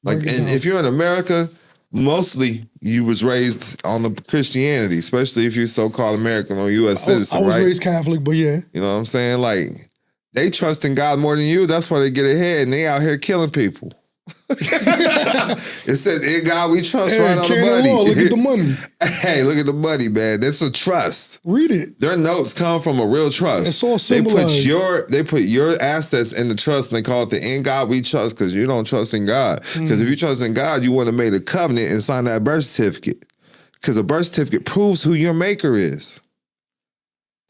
if you're in America, mostly you was raised on the Christianity, especially if you're so-called American or U.S. citizen,
I was
right?
raised Catholic, but yeah.
You know what I'm saying? Like, they trust in God more than you. That's why they get ahead and they out here killing people. It says, in God we trust, right on the
Can't
money.
look at the money.
Hey, look at the money, man. That's a trust.
Read it.
Their notes come from a real trust.
It's all symbolized.
They put your assets in the trust, and they call it the in God we trust, because you don't trust in God. Because if you trust in God, you wouldn't have made a covenant and signed that birth certificate. Because a birth certificate proves who your maker is.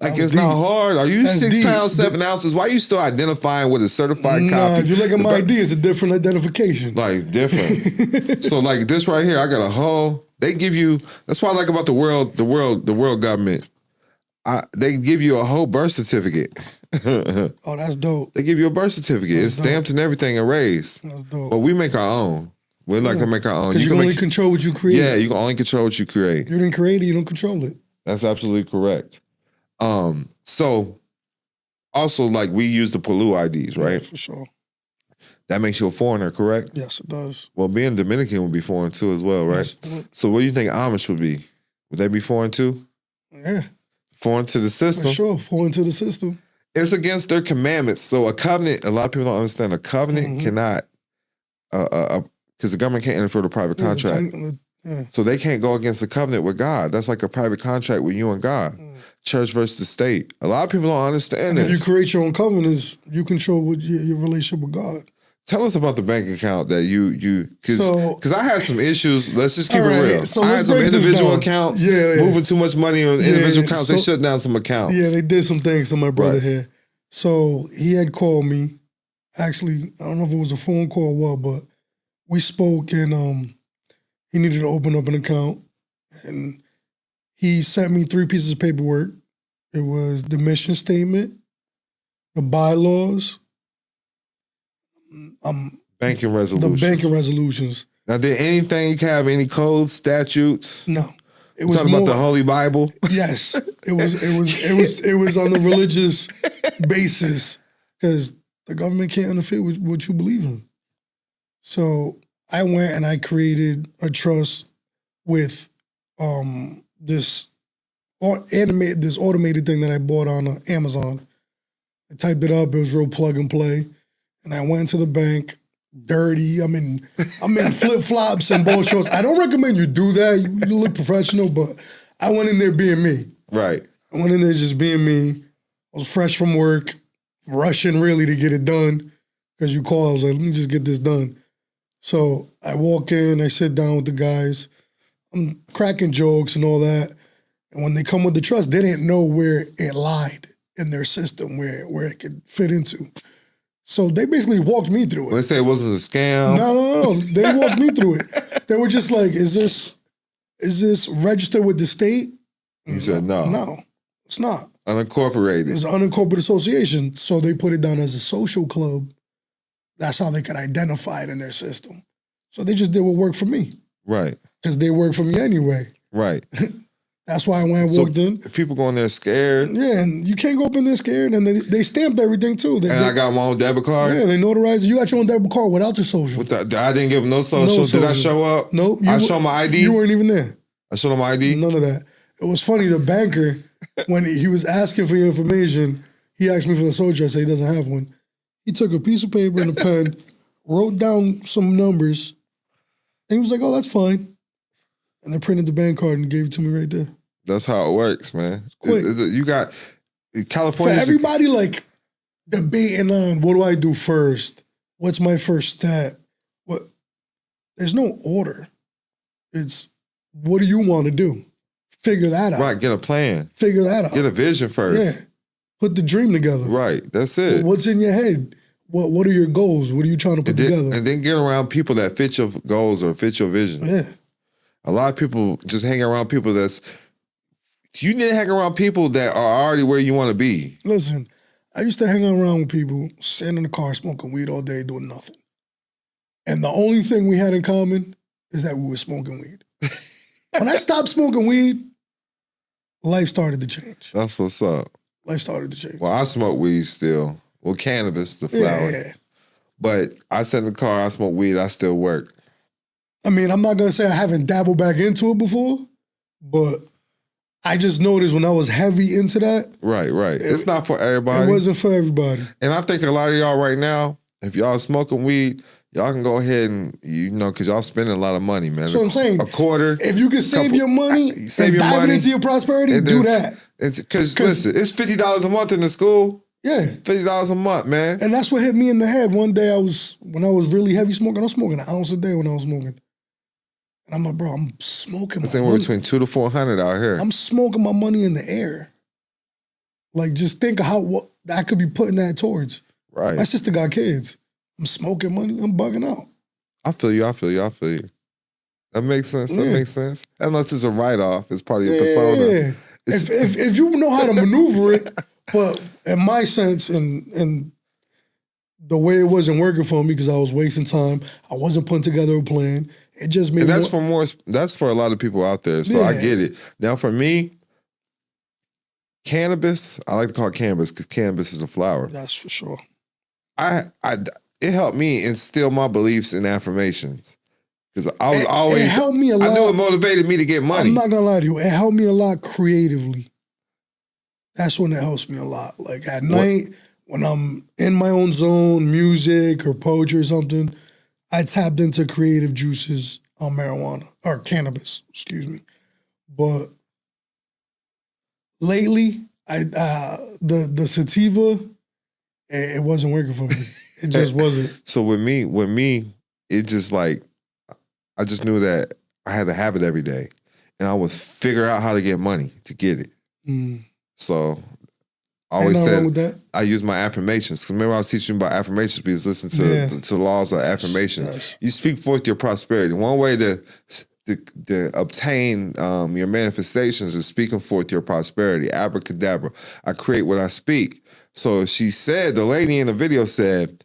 Like, it's not hard. Are you
That's
6
deep.
pounds, 7 ounces? Why are you still identifying with a certified copy?
Nah, if you look at my ID, it's a different identification.
Like, different. So, like, this right here, I got a whole, they give you, that's what I like about the world government. They give you a whole birth certificate.
Oh, that's dope.
They give you a birth certificate. It's stamped and everything and raised.
That's dope.
But we make our own. We're not gonna make our own.
Because you can only control what you create.
Yeah, you can only control what you create.
You didn't create it, you don't control it.
That's absolutely correct. So also, like, we use the Palu IDs, right?
Yeah, for sure.
That makes you a foreigner, correct?
Yes, it does.
Well, being Dominican would be foreign too as well, right?
Yes, it would.
So what do you think Amish would be? Would they be foreign too?
Yeah.
Foreign to the system?
For sure, foreign to the system.
It's against their commandments. So a covenant, a lot of people don't understand, a covenant cannot, because the government can't interfere with a private contract. So they can't go against the covenant with God. That's like a private contract with you and God. Church versus the state. A lot of people don't understand
And
this.
if you create your own covenants, you control what your relationship with God.
Tell us about the bank account that you because I had some issues. Let's just keep
All
it
right,
real.
so
I had
let's
some
break this
individual
down.
accounts
Yeah.
moving too much money on individual accounts. They shut down some accounts.
Yeah, they did some things to my brother
Right.
here. So he had called me. Actually, I don't know if it was a phone call or what, but we spoke, and he needed to open up an account. And he sent me 3 pieces of paperwork. It was the mission statement, the bylaws,
Banking resolutions.
the banking resolutions.
Now, did anything have any codes, statutes?
No. It
You
was
talking about
more-
the Holy Bible?
Yes, it was on a religious basis, because the government can't interfere with what you believe in. So I went and I created a trust with this automated thing that I bought on Amazon. I typed it up. It was real plug and play, and I went to the bank. Dirty. I'm in flip flops and ball shorts. I don't recommend you do that. You look professional, but I went in there being me.
Right.
I went in there just being me. I was fresh from work, rushing really to get it done, because you called. I was like, let me just get this done. So I walk in, I sit down with the guys. I'm cracking jokes and all that. And when they come with the trust, they didn't know where it lied in their system, where it could fit into. So they basically walked me through it.
Let's say it wasn't a scam.
No. They walked me through it. They were just like, is this registered with the state?
You said no.
No, it's not.
Unincorporated.
It's an unincorporated association. So they put it down as a social club. That's how they could identify it in their system. So they just did what worked for me.
Right.
Because they work for me anyway.
Right.
That's why when I walked in.
People go in there scared.
Yeah, and you can't go up in there scared. And they stamped everything too.
I got my own debit card?
Yeah, they notarized it. You got your own debit card without your social.
I didn't give them no social. Did I show up?
Nope.
I show my ID?
You weren't even there.
I showed them my ID?
None of that. It was funny, the banker, when he was asking for your information, he asked me for the social. I said he doesn't have one. He took a piece of paper and a pen, wrote down some numbers, and he was like, oh, that's fine. And they printed the bank card and gave it to me right there.
That's how it works, man.
Quick.
You got California.
For everybody like debating on what do I do first? What's my first step? There's no order. It's what do you want to do? Figure that out.
Right, get a plan.
Figure that out.
Get a vision first.
Yeah. Put the dream together.
Right, that's it.
What's in your head? What are your goals? What are you trying to put together?
And then get around people that fit your goals or fit your vision.
Yeah.
A lot of people just hang around people you need to hang around people that are already where you want to be.
Listen, I used to hang around with people sitting in the car smoking weed all day doing nothing. And the only thing we had in common is that we were smoking weed. When I stopped smoking weed, life started to change.
That's what's up.
Life started to change.
Well, I smoke weed still. Well, cannabis, the flower.
Yeah.
But I sit in the car, I smoke weed, I still work.
I mean, I'm not going to say I haven't dabbled back into it before, but I just noticed when I was heavy into that.
Right. It's not for everybody.
It wasn't for everybody.
And I think a lot of y'all right now, if y'all smoking weed, y'all can go ahead and, because y'all spending a lot of money, man.
That's what I'm saying.
A quarter.
If you can save your money and dive it into your prosperity, do that.
Because listen, it's $50 a month in the school.
Yeah.
$50 a month, man.
And that's what hit me in the head. One day when I was really heavy smoking, I was smoking an ounce a day when I was smoking. And I'm like, bro, I'm smoking
I think we're between 200 to 400 out here.
I'm smoking my money in the air. Like, just think of what I could be putting that towards.
Right.
My sister got kids. I'm smoking money. I'm bugging out.
I feel you. That makes sense. That makes sense. Unless it's a write-off, it's part of your persona.
Yeah. If you know how to maneuver it, but in my sense, and the way it wasn't working for me because I was wasting time, I wasn't putting together a plan. It just made.
And that's for a lot of people out there. So I get it. Now for me, cannabis, I like to call it cannabis because cannabis is a flower.
That's for sure.
It helped me instill my beliefs and affirmations. Because I was always,
it helped me a lot.
I knew it motivated me to get money.
I'm not gonna lie to you, it helped me a lot creatively. That's when it helps me a lot. Like at night, when I'm in my own zone, music or poetry or something, I tapped into creative juices on marijuana or cannabis, excuse me. But lately, the sativa, it wasn't working for me. It just wasn't.
So with me, it just like, I just knew that I had to have it every day. And I would figure out how to get money to get it. So I always said, I use my affirmations. Because remember I was teaching you about affirmations because listen to the laws of affirmation. Yes. You speak forth your prosperity. One way to obtain your manifestations is speaking forth your prosperity. Abracadabra. I create what I speak. So she said, the lady in the video said,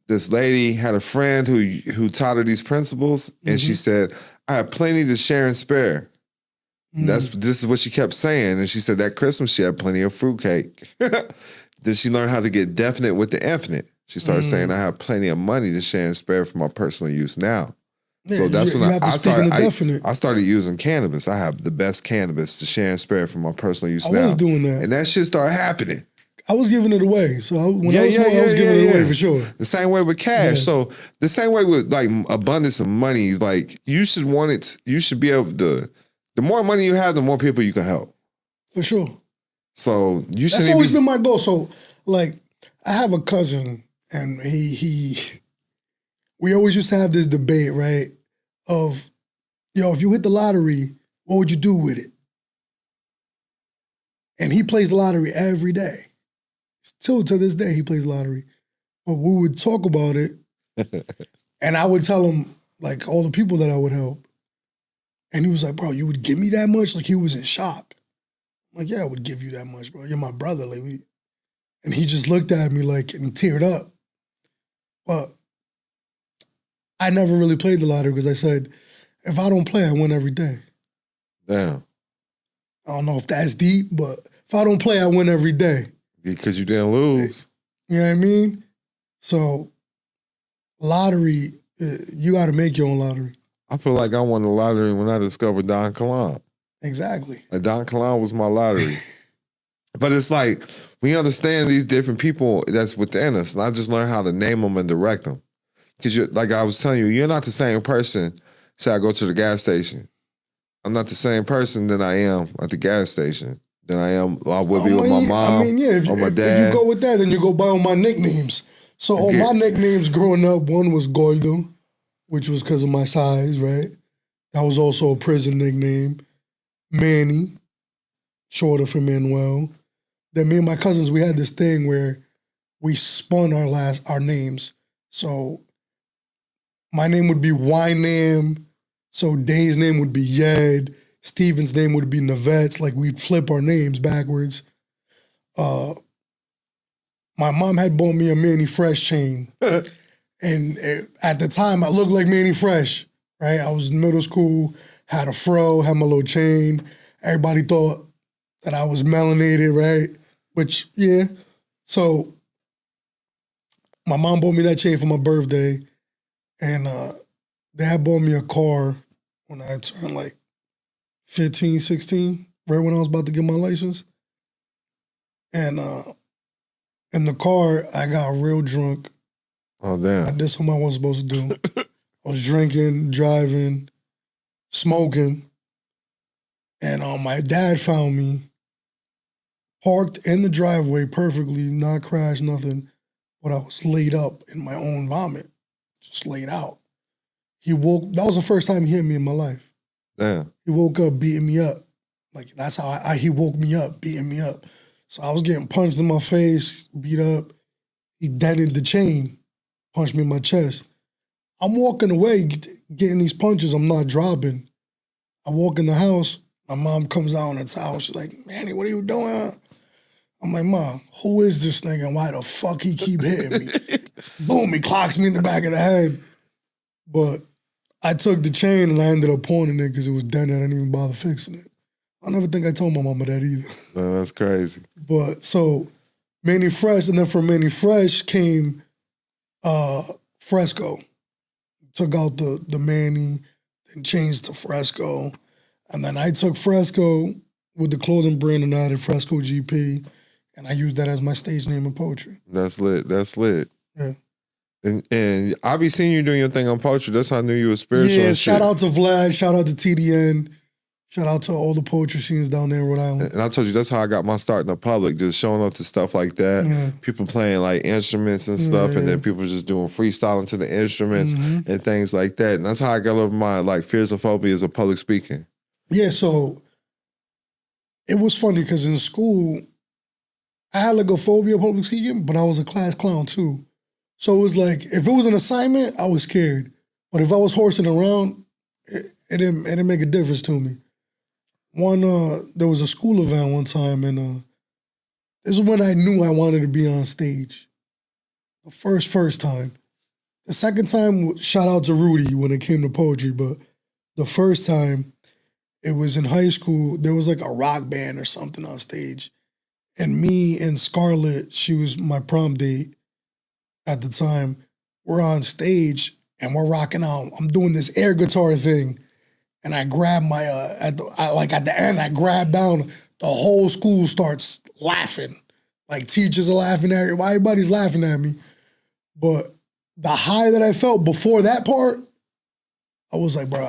this lady had a friend who taught her these principles, and she said, I have plenty to share and spare. This is what she kept saying. And she said that Christmas she had plenty of fruitcake. Then she learned how to get definite with the infinite. She started saying, I have plenty of money to share and spare for my personal use now. Yeah, so that's when I started using cannabis. I have the best cannabis to share and spare for my personal use now.
I was doing that.
And that shit started happening.
I was giving it away. So when I was small, I was giving it away for sure.
The same way with cash. So the same way with like abundance of money, like you should want it, you should be able to, the more money you have, the more people you can help.
For sure.
So you should.
That's always been my goal. So like I have a cousin and we always used to have this debate, right? Of, if you hit the lottery, what would you do with it? And he plays the lottery every day. Still to this day, he plays lottery. But we would talk about it, and I would tell him, like, all the people that I would help. And he was like, bro, you would give me that much? Like, he was in shock. I'm like, yeah, I would give you that much, bro. You're my brother. Like, and he just looked at me, like, and teared up. But I never really played the lottery because I said, if I don't play, I win every day.
Damn.
I don't know if that's deep, but if I don't play, I win every day.
Because you didn't lose.
You know what I mean? So, lottery, you got to make your own lottery.
I feel like I won the lottery when I discovered Don Kilam.
Exactly.
Like Don Kilam was my lottery. But it's like, we understand these different people that's within us, and I just learned how to name them and direct them. Because like I was telling you, you're not the same person. Say I go to the gas station. I'm not the same person that I am at the gas station than I would be with my mom or my dad.
If you go with that, then you go by all my nicknames. So all my nicknames growing up, one was Gordo, which was because of my size, right? That was also a prison nickname. Manny, shorter for Manuel. Then me and my cousins, we had this thing where we spun our names. So my name would be Wynam. So Dane's name would be Yed. Steven's name would be Navets. Like we'd flip our names backwards. My mom had bought me a Manny Fresh chain. And at the time, I looked like Manny Fresh, right? I was in middle school, had a fro, had my little chain. Everybody thought that I was melanated, right? Which, yeah. So my mom bought me that chain for my birthday. And they had bought me a car when I turned like 15, 16, right when I was about to get my license. And in the car, I got real drunk.
Oh, damn.
I did something I wasn't supposed to do. I was drinking, driving, smoking. And my dad found me parked in the driveway perfectly, not crashed, nothing. But I was laid up in my own vomit, just laid out. He woke, that was the first time he hit me in my life.
Damn.
He woke up beating me up. Like, that's how he woke me up, beating me up. So I was getting punched in my face, beat up. He dented the chain, punched me in my chest. I'm walking away, getting these punches, I'm not dropping. I walk in the house, my mom comes out in the house, she's like, Manny, what are you doing? I'm like, Mom, who is this nigga and why the fuck he keep hitting me? Boom, he clocks me in the back of the head. But I took the chain and I ended up pawning it because it was dented. I didn't even bother fixing it. I never think I told my mama that either.
No, that's crazy.
But so Manny Fresh, and then from Manny Fresh came Fresco. Took out the Manny, then changed to Fresco. And then I took Fresco with the clothing brand and added Fresco GP. And I used that as my stage name in poetry.
That's lit. That's lit.
Yeah.
And I be seeing you doing your thing on poetry. That's how I knew you were spiritual.
Yeah,
and
shout
shit.
out to Vlad, shout out to TDN, shout out to all the poetry scenes down there in Rhode Island.
And I told you that's how I got my start in the public, just showing up to stuff like that.
Yeah.
People playing like instruments and stuff, and
Yeah.
then people just doing freestyling to the instruments and things like that. And that's how I got over my like fears and phobias of public speaking.
Yeah, so it was funny because in school, I had like a phobia of public speaking, but I was a class clown too. So it was like, if it was an assignment, I was scared. But if I was horsing around, it didn't make a difference to me. There was a school event one time, and this is when I knew I wanted to be on stage. The first time. The second time, shout out to Rudy when it came to poetry, but the first time, it was in high school, there was like a rock band or something on stage. And me and Scarlett, she was my prom date at the time, we're on stage and we're rocking out. I'm doing this air guitar thing. And I grab my, at the end, I grab down, the whole school starts laughing. Like teachers are laughing at me, everybody's laughing at me. But the high that I felt before that part, I was like, bro,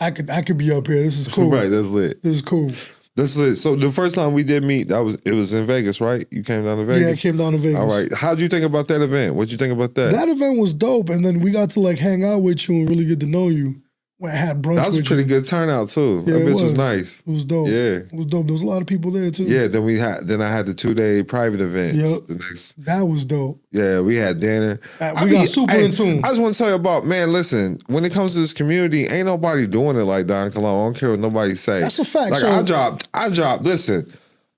I could be up here. This is cool.
Right, that's lit.
This is cool.
That's lit. So the first time we did meet, it was in Vegas, right? You came down to Vegas?
Yeah, I came down to Vegas.
All right. How'd you think about that event? What'd you think about that?
That event was dope, and then we got to like hang out with you and really get to know you. When I had brunch
That was a
with
pretty
you.
good turnout too.
Yeah,
That
it
bitch was
was.
nice.
It was dope.
Yeah.
It was dope. There was a lot of people there too.
Yeah, then I had the 2-day private event.
Yep.
The next,
that was dope.
yeah, we had dinner.
We got super in tune.
I just want to tell you about, man, listen, when it comes to this community, ain't nobody doing it like Don Kilam. I don't care what nobody say.
That's a fact.
Like
So-
I dropped, listen,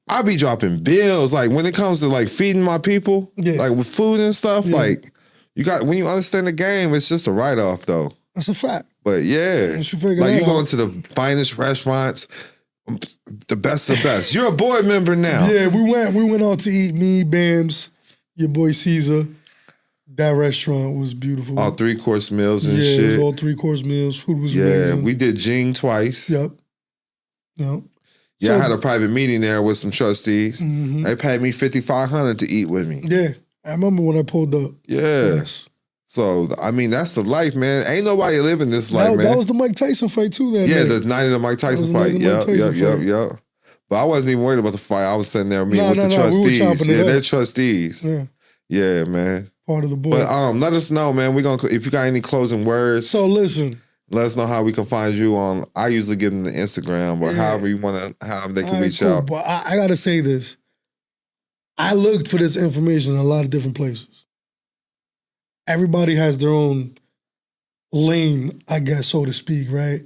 I be dropping bills. Like when it comes to like feeding my people, like with food and stuff, like when you understand the game, it's just a write-off though.
That's a fact.
But yeah,
Once you figure
like
that
you going
out.
to the finest restaurants, the best of the best. You're a board member now.
Yeah, we went out to eat. Me, Bams, your boy Caesar. That restaurant was beautiful.
All 3-course meals and
yeah,
shit.
it was all 3-course meals. Food was
Yeah,
amazing.
we did Jing twice.
Yep. Yep.
Yeah,
So-
I had a private meeting there with some trustees.
Mhm.
They paid me $5,500 to eat with me.
Yeah, I remember when I pulled up.
Yeah.
Yes.
So I mean, that's the life, man. Ain't nobody living this life,
That,
man.
that was the Mike Tyson fight too. That
yeah,
night.
the night of the Mike Tyson
was the night
fight.
of the Mike Tyson fight.
Yep. But I wasn't even worried about the fight. I was sitting there meeting with the
we were
trustees.
chopping it
Yeah,
up.
they're trustees.
Yeah,
Yeah, man.
part of the board.
But let us know, man. We gonna if you got any closing words.
So listen.
Let us know how we can find you on. I usually give them the Instagram, or however you want to, however they can
All right,
reach
cool,
out.
But I gotta say this. I looked for this information in a lot of different places. Everybody has their own lane, I guess, so to speak, right?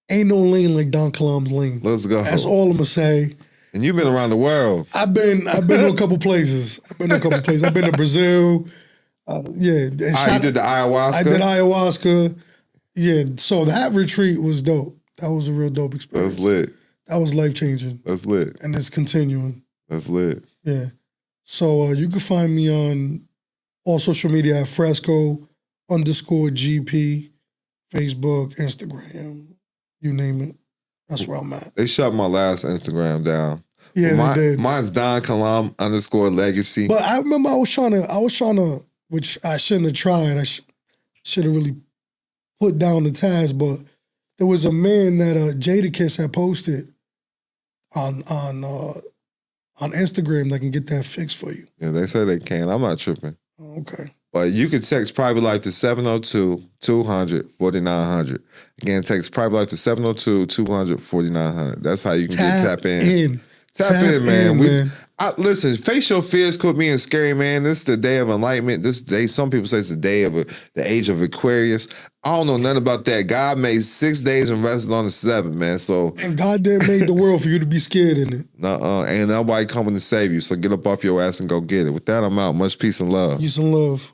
Ain't no lane like Don Kilam's lane.
Let's go.
That's all I'm gonna say.
And you've been around the world.
I've been to a couple places. I've been to Brazil. Yeah. And
You did the ayahuasca?
I did ayahuasca. Yeah. So that retreat was dope. That was a real dope experience.
That's lit.
That was life-changing.
That's lit.
And it's continuing.
That's lit.
Yeah. So you can find me on all social media at Fresco_GP, Facebook, Instagram, you name it. That's where I'm at.
They shut my last Instagram down.
Yeah, they did.
Mine's Don Kilam _legacy.
But I remember I was trying to, which I shouldn't have tried. I should have really put down the task. But there was a man that Jadakiss had posted on Instagram that can get that fixed for you.
Yeah, they say they can. I'm not tripping.
Okay.
But you can text Private Life to 702-200-4900. Again, text Private Life to 702-200-4900. That's how you can tap in. Tap in, man. Listen, face your fears quit being scary, man. This is the day of enlightenment. This day, some people say it's the day of the age of Aquarius. I don't know nothing about that. God made 6 days and rested on the 7th, man. So
and God didn't make the world for you to be scared in it.
Ain't nobody coming to save you. So get up off your ass and go get it. With that, I'm out. Much peace and love.
Peace and love.